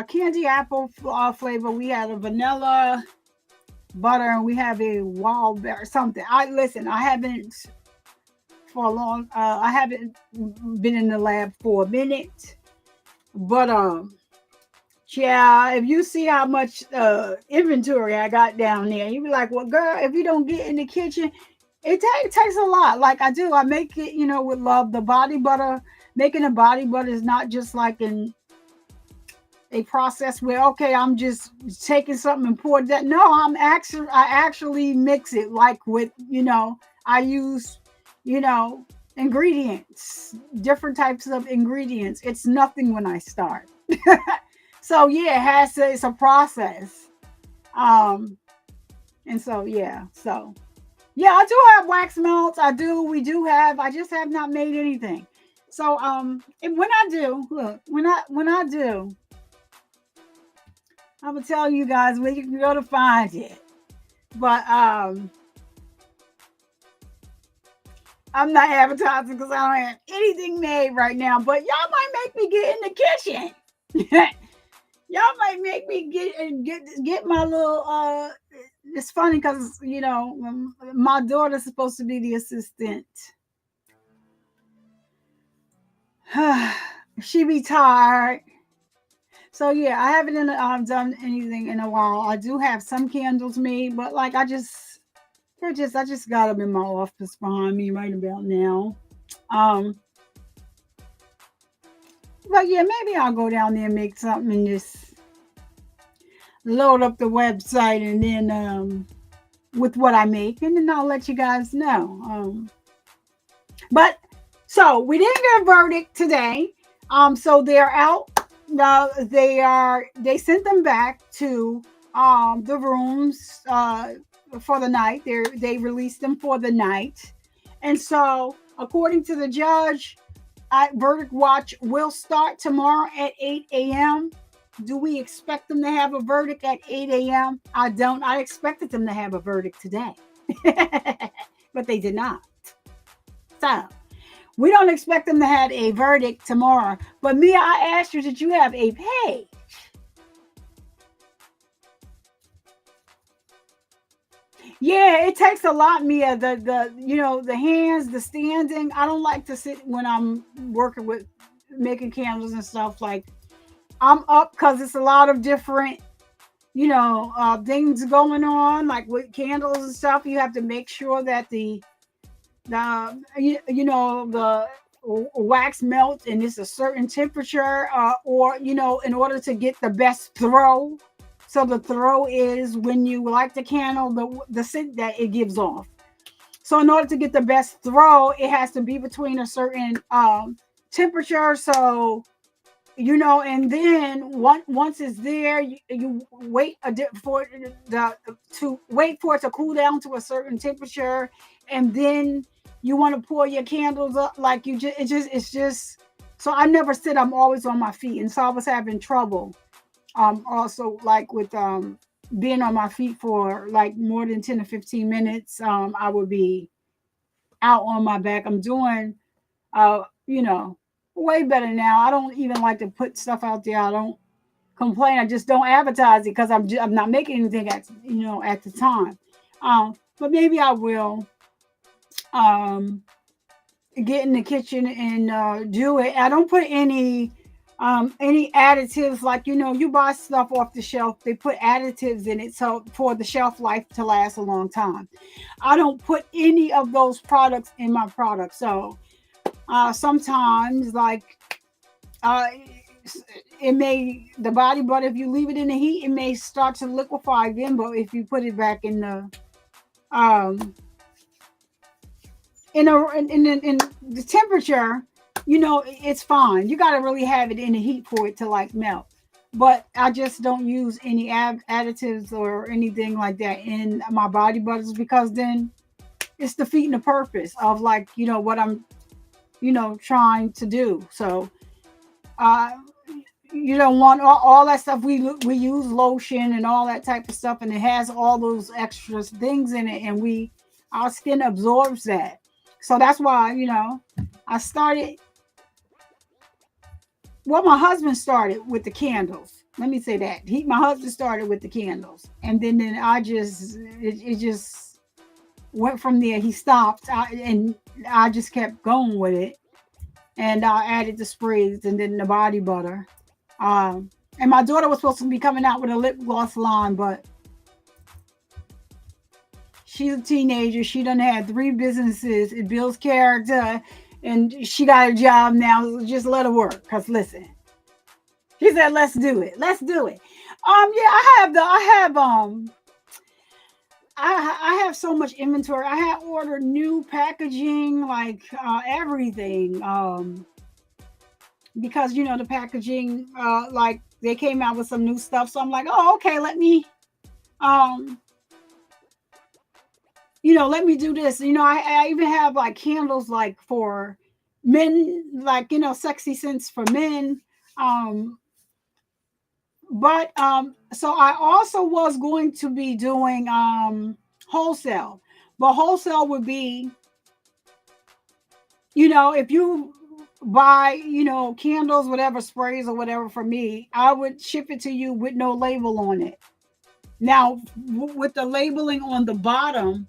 candy apple flavor. We had a vanilla butter, and we have a wild berry something. I haven't for a long. I haven't been in the lab for a minute, but yeah. If you see how much inventory I got down there, you be like, well, girl, if you don't get in the kitchen. It takes a lot. Like I do. I make it, you know, with love. The body butter, making a body butter is not just like in a process where, okay, I'm just taking something and pouring that. No, I actually mix it, like with, you know, I use, you know, ingredients, different types of ingredients. It's nothing when I start. So yeah, it's a process. And so, yeah, so. Yeah, I do have wax melts. We do have. I just have not made anything. So and when I do, look, when I do, I will tell you guys where you can go to find it. But I'm not advertising because I don't have anything made right now. But y'all might make me get in the kitchen. Y'all might make me get my little it's funny because, you know, my daughter's supposed to be the assistant. She be tired. So yeah, I haven't done anything in a while. I do have some candles made, but like I just got them in my office behind me right about now. But yeah, maybe I'll go down there and make something and just load up the website, and then with what I make, and then I'll let you guys know. But so we didn't get a verdict today. So they're out. Now they sent them back to the rooms for the night. They released them for the night. And so according to the judge, verdict watch will start tomorrow at 8 a.m. Do we expect them to have a verdict at 8 a.m.? I don't. I expected them to have a verdict today, but they did not. So we don't expect them to have a verdict tomorrow. But Mia, I asked you, did you have a page? Yeah, it takes a lot, Mia. The hands, the standing. I don't like to sit when I'm working with making candles and stuff. Like I'm up because it's a lot of different, things going on. Like with candles and stuff, you have to make sure that the wax melts and it's a certain temperature, or in order to get the best throw. So the throw is when you light the candle, the scent that it gives off. So in order to get the best throw, it has to be between a certain temperature. So and then once it's there, you wait for it to cool down to a certain temperature, and then you want to pour your candles up. Like it's just. So I never sit. I'm always on my feet, and so I was having trouble. Also, like with being on my feet for like more than 10 to 15 minutes, I would be out on my back. I'm doing, uh, you know, way better now. I don't even like to put stuff out there. I don't complain. I just don't advertise it because I'm not making anything at the time. But maybe I will get in the kitchen and do it. I don't put any additives, like you buy stuff off the shelf, they put additives in it so for the shelf life to last a long time. I don't put any of those products in my product. So sometimes, like, the body butter, if you leave it in the heat, it may start to liquefy again, but if you put it back in the in the temperature, it's fine. You got to really have it in the heat for it to like melt. But I just don't use any additives or anything like that in my body butters, because then it's defeating the purpose of, like, what I'm trying to do. So you don't want all that stuff. We use lotion and all that type of stuff, and it has all those extra things in it, and our skin absorbs that. So that's why, I started. Well, my husband started with the candles. Let me say that. My husband started with the candles, and then it just went from there. He stopped, and I just kept going with it, and I added the sprays and then the body butter. And my daughter was supposed to be coming out with a lip gloss line, but she's a teenager. She done had 3 businesses. It builds character, and she got a job now. So just let her work. Cause listen, she said, "Let's do it. Let's do it." I have so much inventory. I had ordered new packaging, like everything. Because the packaging, like they came out with some new stuff. So I'm like, oh, okay, let me let me do this. I even have like candles like for men, like, sexy scents for men. But so I also was going to be doing wholesale. But wholesale would be, if you buy, candles, whatever, sprays or whatever for me, I would ship it to you with no label on it. Now, with the labeling on the bottom,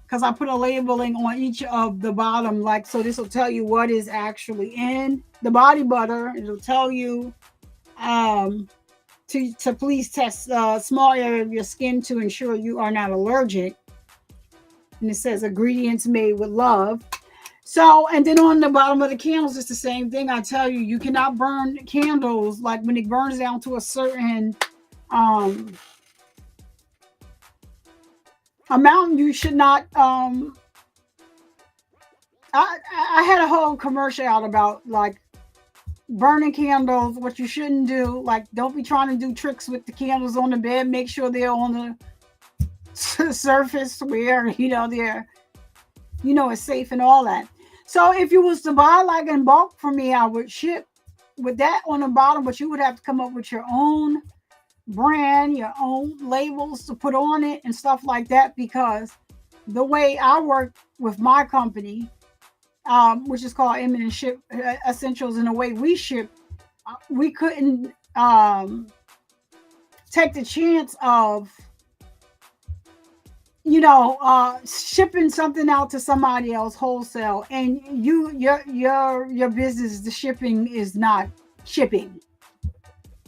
because I put a labeling on each of the bottom, like, so this will tell you what is actually in the body butter. It'll tell you to please test a small area of your skin to ensure you are not allergic. And it says ingredients made with love. So, and then on the bottom of the candles, it's the same thing. I tell you, you cannot burn candles, like when it burns down to a certain amount, you should not. I had a whole commercial out about, like, burning candles, what you shouldn't do. Like, don't be trying to do tricks with the candles on the bed. Make sure they're on the surface where, they're, it's safe and all that. So if you was to buy like in bulk from me, I would ship with that on the bottom, but you would have to come up with your own brand, your own labels to put on it and stuff like that, because the way I work with my company, which is called Imminent Ship Essentials, and the way we ship, we couldn't take the chance of, shipping something out to somebody else wholesale, and your business, the shipping is not shipping.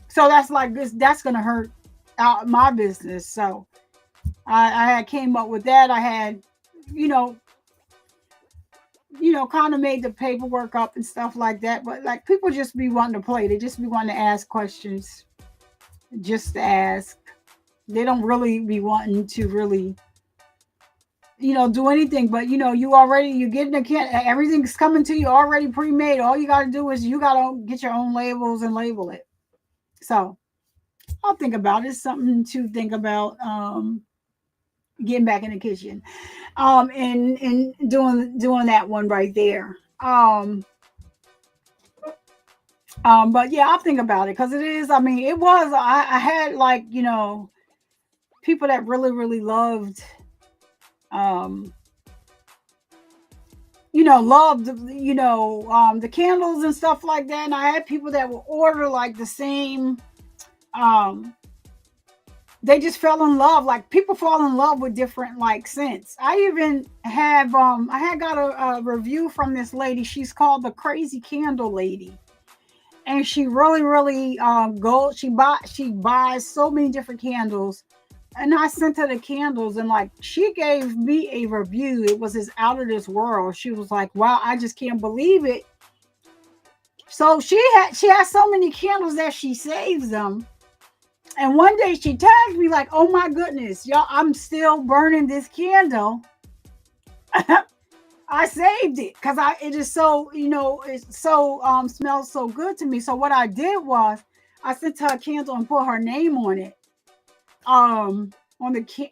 So that's like this. That's gonna hurt out my business. So I had came up with that. I had, kind of made the paperwork up and stuff like that. But like people just be wanting to play. They just be wanting to ask questions, just to ask. They don't really be wanting to really, do anything. But you're getting a kit. Everything's coming to you already pre-made. All you got to do is you got to get your own labels and label it. So I'll think about it. It's something to think about. Getting back in the kitchen, and doing that one right there. But yeah, I'll think about it because it is. I mean, it was. I had like people that really really loved, loved the candles and stuff like that. And I had people that would order like the same. They just fell in love. Like people fall in love with different like scents. I even have I had got a review from this lady. She's called the Crazy Candle Lady, and she really really she buys so many different candles. And I sent her the candles, and like she gave me a review. It was as out of this world. She was like, "Wow, I just can't believe it." So she has so many candles that she saves them. And one day she tagged me like, "Oh my goodness, y'all, I'm still burning this candle." I saved it because it is so, it so smells so good to me. So what I did was I sent her a candle and put her name on it.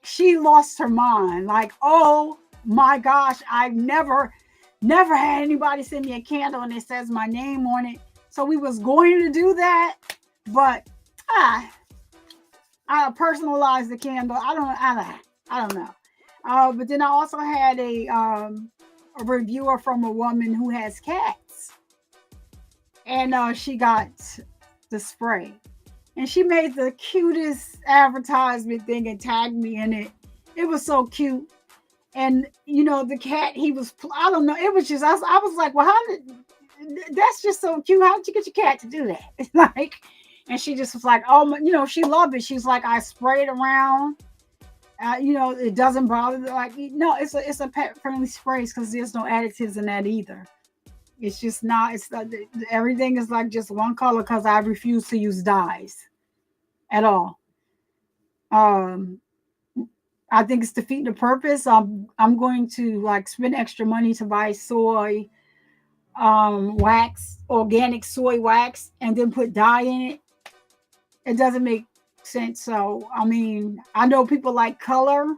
She lost her mind. Like, oh my gosh, I've never had anybody send me a candle and it says my name on it. So we was going to do that, but I personalized the candle. I don't know. But then I also had a reviewer from a woman who has cats, and she got the spray, and she made the cutest advertisement thing and tagged me in it. It was so cute, and the cat, I don't know. It was just I was like, well, that's just so cute. How did you get your cat to do that? Like. And she just was like, oh, she loved it. She's like, I spray it around. It doesn't bother. Like, no, it's a pet friendly sprays because there's no additives in that either. It's just not. It's everything is like just one color because I refuse to use dyes at all. I think it's defeating the purpose. I'm going to like spend extra money to buy soy wax, organic soy wax, and then put dye in it. It doesn't make sense. So, I mean, I know people like color,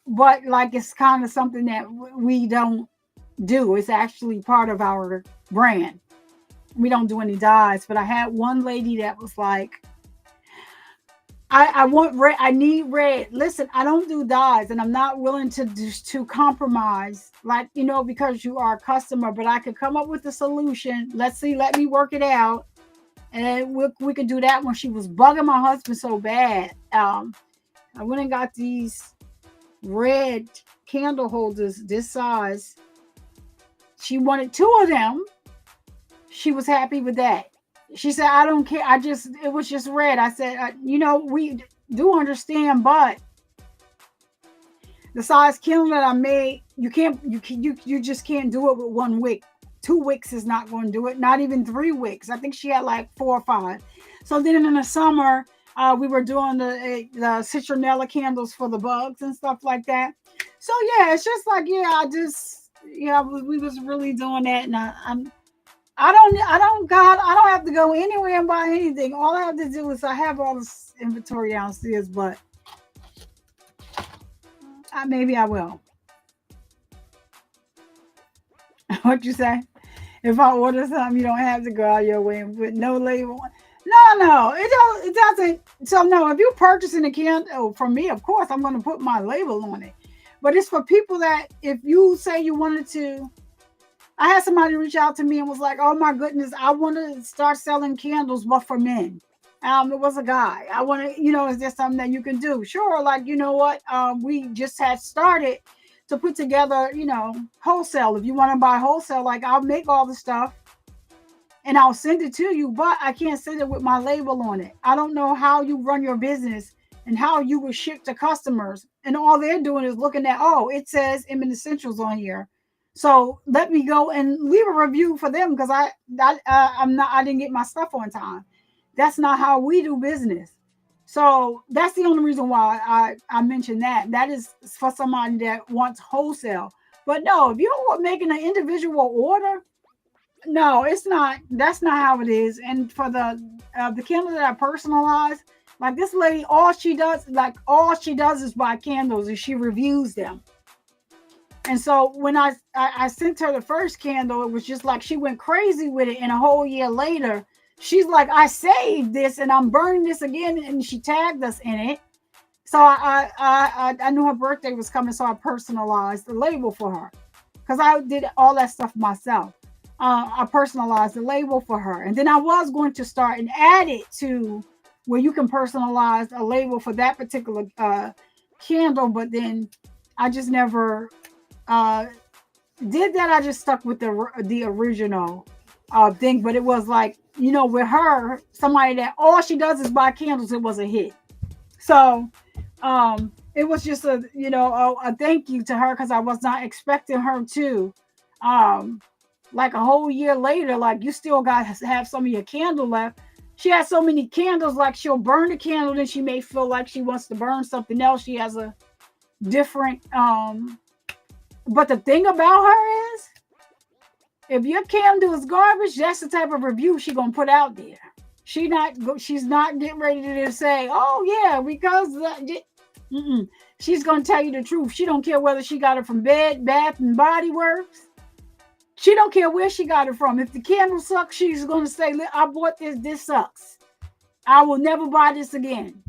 but like it's kind of something that we don't do. It's actually part of our brand. We don't do any dyes, but I had one lady that was like, I want red. I need red. Listen, I don't do dyes, and I'm not willing to compromise, like, because you are a customer, but I could come up with a solution. Let me work it out. And we could do that when she was bugging my husband so bad. I went and got these red candle holders this size. She wanted 2 of them. She was happy with that. She said, I don't care. It was just red. I said, we do understand, but the size candle that I made, you just can't do it with 1 wick. 2 wicks is not going to do it. Not even 3 wicks. I think she had like 4 or 5. So then in the summer, we were doing the citronella candles for the bugs and stuff like that. So yeah, it's just like, we was really doing that. And I don't have to go anywhere and buy anything. All I have to do is I have all this inventory downstairs, but maybe I will. What you say? If I order something, you don't have to go out your way and put no label on. No, it doesn't. So no, if you're purchasing a candle from me, of course I'm going to put my label on it. But it's for people that if you say you wanted to, I had somebody reach out to me and was like, "Oh my goodness, I want to start selling candles, but for men." It was a guy. I want to, is there something that you can do? Sure. Like, you know what? We just had started to put together, wholesale. If you want to buy wholesale, like I'll make all the stuff and I'll send it to you, but I can't send it with my label on it. I don't know how you run your business and how you will ship to customers. And all they're doing is looking at, oh, it says Emin Essentials on here. So let me go and leave a review for them because I didn't get my stuff on time. That's not how we do business. So that's the only reason why I mentioned that. That is for somebody that wants wholesale. But no, if you're making an individual order, no, it's not. That's not how it is. And for the candles that I personalize, like this lady, all she does is buy candles and she reviews them. And so when I sent her the first candle, it was just like she went crazy with it. And a whole year later, she's like, I saved this and I'm burning this again. And she tagged us in it. So I knew her birthday was coming, so I personalized the label for her because I did all that stuff myself. I personalized the label for her. And then I was going to start and add it to where you can personalize a label for that particular candle. But then I just never did that. I just stuck with the original thing. But it was like, with her, somebody that all she does is buy candles, it was a hit. So it was just a thank you to her because I was not expecting her to. Like a whole year later, like you still got to have some of your candle left. She has so many candles, like she'll burn the candle, then she may feel like she wants to burn something else. She has a different, but the thing about her is, if your candle is garbage, that's the type of review she's gonna put out there. She's not getting ready to say, oh yeah, because she's gonna tell you the truth. She don't care whether she got it from Bath and Body Works. She don't care where she got it from. If the candle sucks, she's going to say, I bought this. This sucks. I will never buy this again.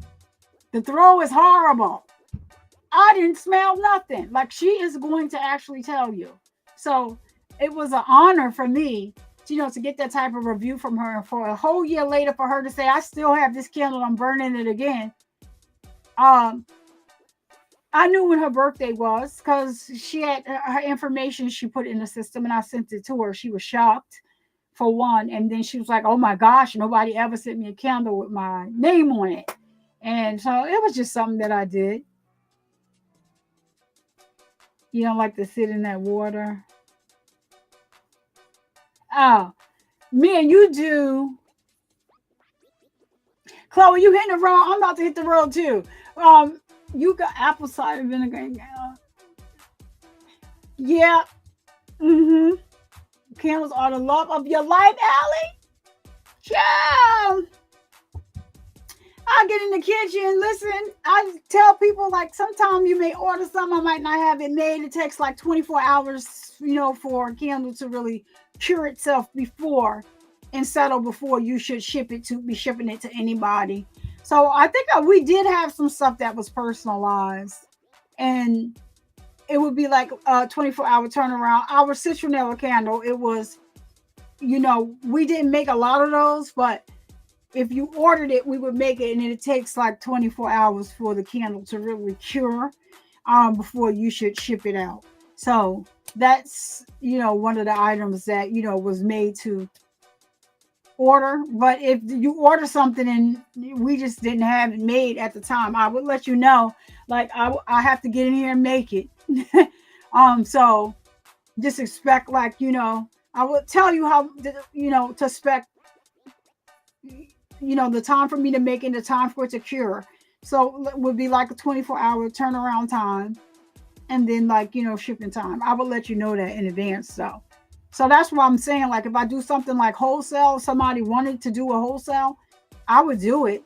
The throw is horrible. I didn't smell nothing. Like she is going to actually tell you. So it was an honor for me, to get that type of review from her. And for a whole year later, for her to say, I still have this candle. I'm burning it again. I knew when her birthday was because she had her information she put in the system and I sent it to her. She was shocked for one. And then she was like, oh my gosh, nobody ever sent me a candle with my name on it. And so it was just something that I did. You don't like to sit in that water? Oh, me and you do. Chloe, you hitting the road. I'm about to hit the road too. You got apple cider vinegar. Yeah. Candles are the love of your life, Allie. Yeah. I get in the kitchen. Listen, I tell people like sometimes you may order something. I might not have it made. It takes like 24 hours, for a candle to really cure itself before and settle before you should be shipping it to anybody. So I think we did have some stuff that was personalized and it would be like a 24-hour turnaround. Our citronella candle, it was, we didn't make a lot of those, but if you ordered it, we would make it and it takes like 24 hours for the candle to really cure before you should ship it out. So that's, one of the items that, was made to order. But if you order something and we just didn't have it made at the time, I would let you know, like I have to get in here and make it. So just expect like, I will tell you how, to expect, the time for me to make it, the time for it to cure. So it would be like a 24-hour turnaround time. And then like, shipping time. I will let you know that in advance. So that's what I'm saying. Like if I do something like wholesale, somebody wanted to do a wholesale, I would do it.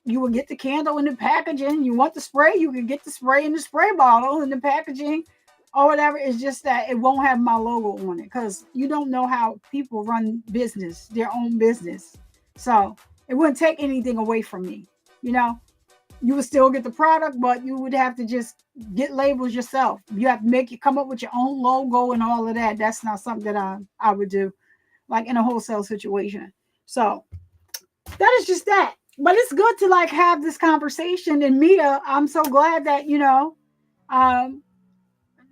You would get the candle in the packaging. You want the spray, you can get the spray in the spray bottle in the packaging or whatever. It's just that it won't have my logo on it because you don't know how people run business, their own business. So it wouldn't take anything away from me. You would still get the product, but you would have to just get labels yourself. You have to come up with your own logo and all of that. That's not something that I would do like in a wholesale situation. So that is just that. But it's good to like have this conversation. And Mia, I'm so glad that um,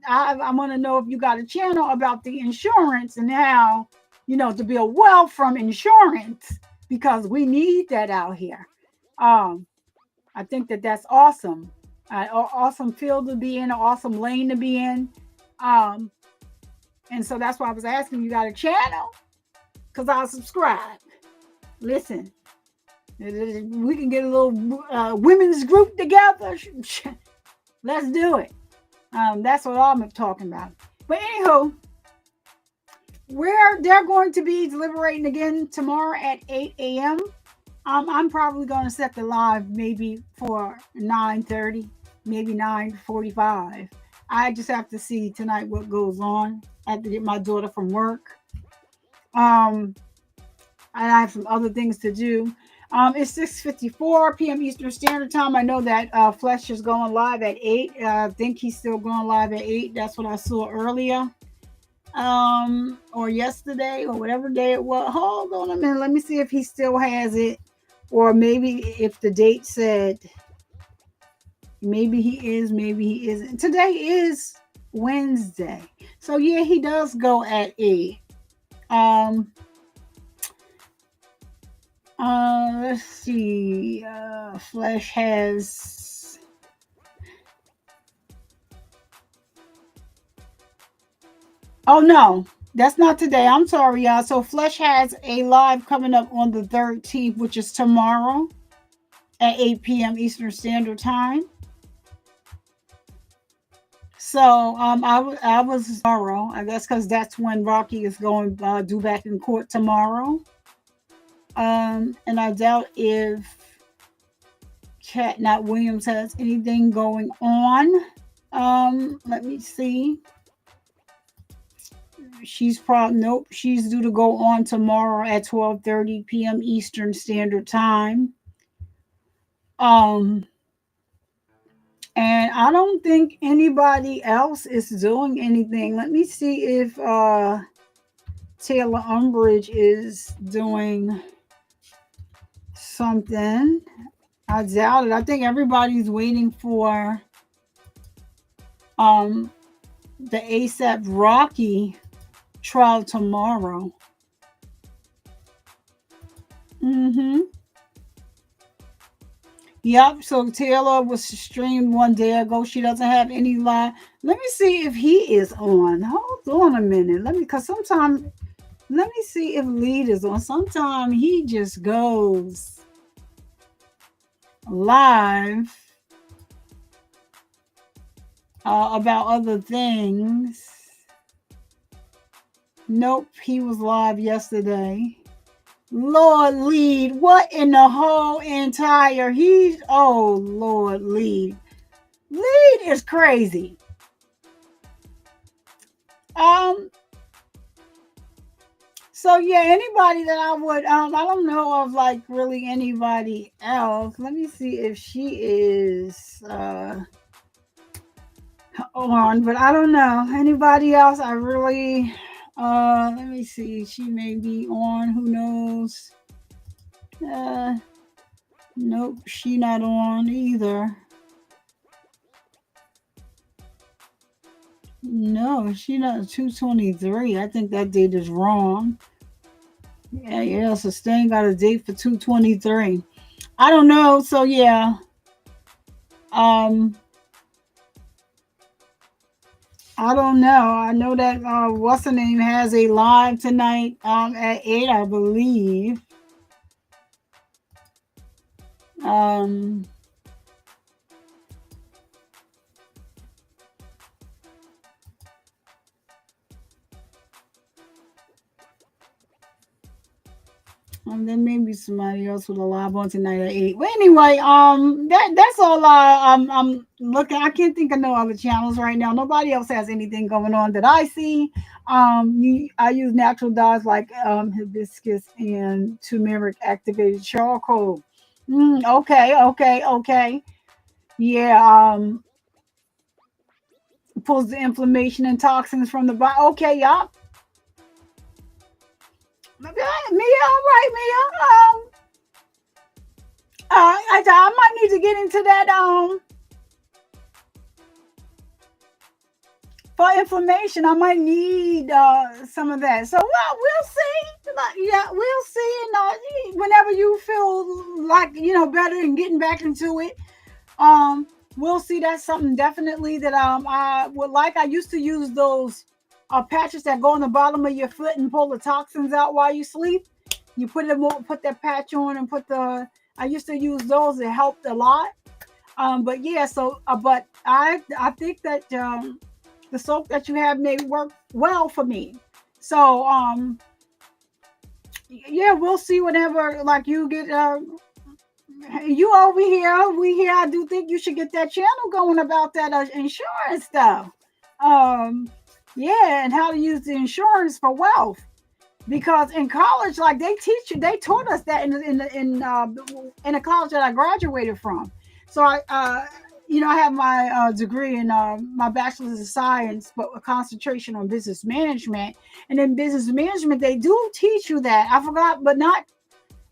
I want to know if you got a channel about the insurance and how to build wealth from insurance, because we need that out here. I think that that's awesome. Awesome field to be in, an awesome lane to be in. And so that's why I was asking, you got a channel? Because I'll subscribe. Listen, we can get a little women's group together. Let's do it. That's what I'm talking about. But anywho, they're going to be deliberating again tomorrow at 8 a.m. I'm probably going to set the live maybe for 9:30, maybe 9:45. I just have to see tonight what goes on. I have to get my daughter from work. And I have some other things to do. It's 6:54 p.m. Eastern Standard Time. I know that Flesh is going live at 8. I think he's still going live at 8. That's what I saw earlier. Or yesterday, or whatever day it was. Hold on a minute. Let me see if he still has it. Or maybe if the date said, maybe he is, maybe he isn't. Today is Wednesday. So yeah, he does go at 8. Let's see. Flesh has. Oh no, that's not today. I'm sorry, y'all. So Flesh has a live coming up on the 13th, which is tomorrow at 8 p.m. Eastern Standard Time. So I was tomorrow. I guess because that's when Rocky is going due back in court tomorrow. And I doubt if Nat Williams has anything going on. Let me see. She's nope. She's due to go on tomorrow at 12:30 p.m. Eastern Standard Time. And I don't think anybody else is doing anything. Let me see if Taylor Umbridge is doing something. I doubt it. I think everybody's waiting for the ASAP Rocky trial tomorrow. Yep, so Taylor was streamed one day ago. She doesn't have any live. Let me see if he is on. Hold on a minute. Let me see if Lead is on. Sometimes he just goes live about other things. Nope, he was live yesterday. Lord Lead, what in the whole entire oh Lord Lead. Lead is crazy. So yeah, anybody that I would I don't know of like really anybody else. Let me see if she is on, but I don't know. Anybody else I really let me see. She may be on. Who knows? Nope, she not on either. No, she not 223. I think that date is wrong. Yeah, Sustain got a date for 223. I don't know. So yeah. I don't know. I know that what's her name has a live tonight at 8, I believe. And then maybe somebody else with a live on tonight at 8. Well, anyway, that's all I'm looking. I can't think of no other channels right now. Nobody else has anything going on that I see. I use natural dyes like hibiscus and turmeric activated charcoal. Okay. Yeah, pulls the inflammation and toxins from the body. Okay, y'all. Mia, all right, Mia. I might need to get into that for information. I might need some of that. So we'll see. Yeah, we'll see. And whenever you feel like better and getting back into it, we'll see. That's something definitely that I would like. I used to use those patches that go on the bottom of your foot and pull the toxins out while you sleep. You put that patch on and I used to use those. It helped a lot. But yeah, but I think that the soap that you have may work well for me. So yeah, we'll see whenever like you get you over here, we here. I do think you should get that channel going about that insurance stuff. Yeah, and how to use the insurance for wealth. Because in college, like they taught us that in the college that I graduated from. So I have my degree in my bachelor's of science, but a concentration on business management. And in business management, they do teach you that. I forgot, but not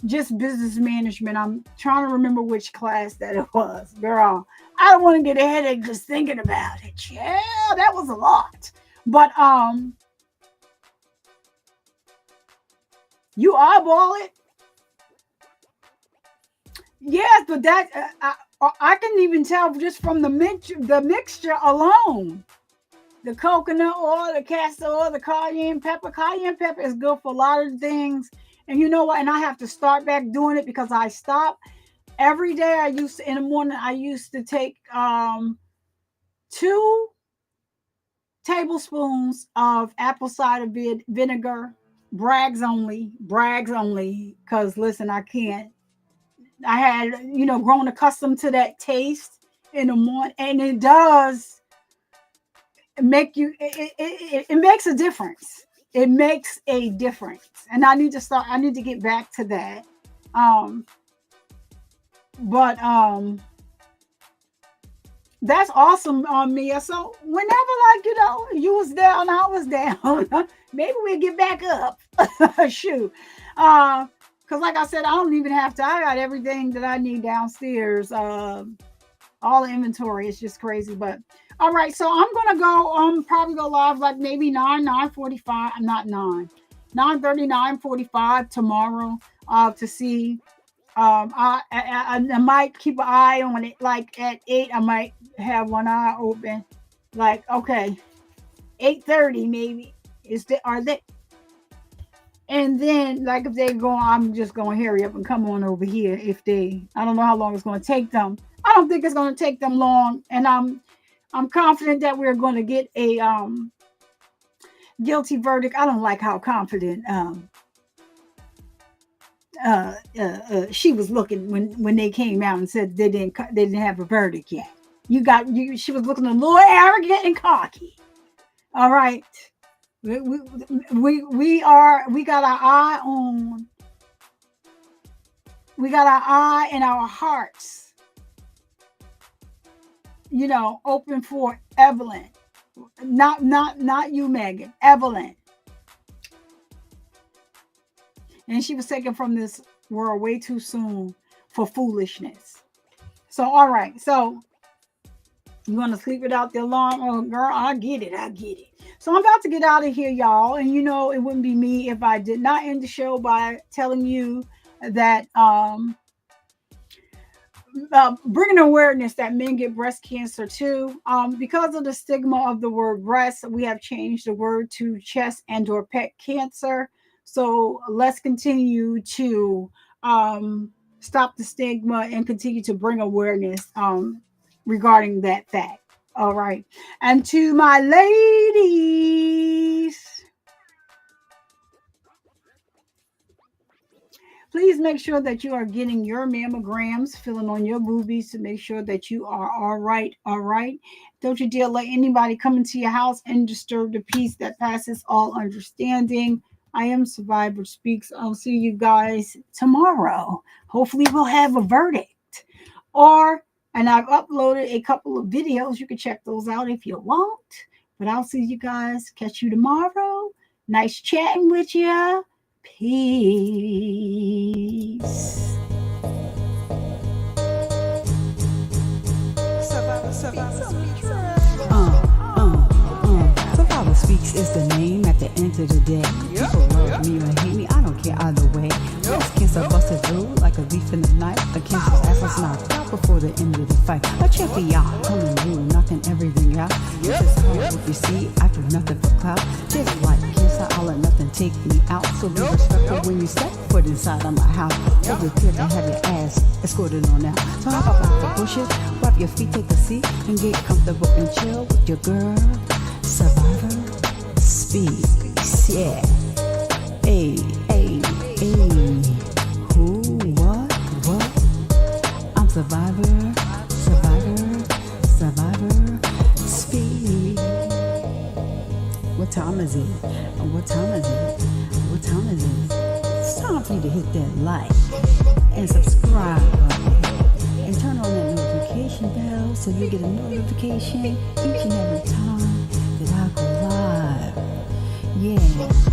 just business management. I'm trying to remember which class that it was. Girl, I don't want to get a headache just thinking about it. Yeah, that was a lot. But you eyeball it. Yes, but that I can even tell just from the mixture alone. The coconut oil, the castor oil, the cayenne pepper. Cayenne pepper is good for a lot of things. And you know what? And I have to start back doing it because I stopped. Every day in the morning, I used to take 2 tablespoons of apple cider vinegar. Brags only, because listen, I can't. I had, grown accustomed to that taste in the morning, and it does make you, it makes a difference. It makes a difference. And I need to get back to that. But that's awesome, Mia. So whenever, you was down, I was down. Maybe we'll get back up. Shoot. Because like I said, I don't even have to. I got everything that I need downstairs. All the inventory. It's just crazy. But all right. So I'm going to go probably go live like maybe 9:45. Not 9. 9:30, 9:45 tomorrow to see. I might keep an eye on it. Like at 8, I might have one eye open. Like, okay, 8:30 maybe. Are they? And then, like, if they're going, I'm just going to hurry up and come on over here. I don't know how long it's going to take them. I don't think it's going to take them long. And I'm confident that we're going to get a guilty verdict. I don't like how confident she was looking when they came out and said they didn't have a verdict yet. She was looking a little arrogant and cocky. All right. We got our eye on. We got our eye and our hearts, open for Evelyn. Not you, Megan. Evelyn. And she was taken from this world way too soon for foolishness. So, all right. So, you want to sleep without the alarm? Oh, girl, I get it. So, I'm about to get out of here, y'all. And, it wouldn't be me if I did not end the show by telling you that bringing awareness that men get breast cancer too. Because of the stigma of the word breast, we have changed the word to chest and/or pet cancer. So let's continue to stop the stigma and continue to bring awareness regarding that fact. All right. And to my ladies, please make sure that you are getting your mammograms, filling on your boobies to make sure that you are all right. All right. Don't you dare let anybody come into your house and disturb the peace that passes all understanding. I am Survivor Speaks. I'll see you guys tomorrow. Hopefully we'll have a verdict. And I've uploaded a couple of videos. You can check those out if you want. But I'll see you guys. Catch you tomorrow. Nice chatting with you. Peace. Survivor Speaks is the name at the end of the day. People love me or hate me, I don't care either way. Breast cancer busted through like a thief in the night. A cancer's ass was knocked out before the end of the fight. A champion coming through, knocking everything out. This is hard if you see, I do nothing for clout. Just like cancer, I'll let nothing take me out. So be respectful when you step foot inside of my house. So prepare to have your ass escorted on out. So hop up out the bushes, wrap your feet, take a seat, and get comfortable and chill with your girl. Survivor Speaks, yeah. Hey, hey, hey. Who, what? I'm Survivor Speak. What time is it? What time is it? What time is it? It's time for you to hit that like and subscribe button and turn on that notification bell so you get a notification each and every time that I go live. Yeah.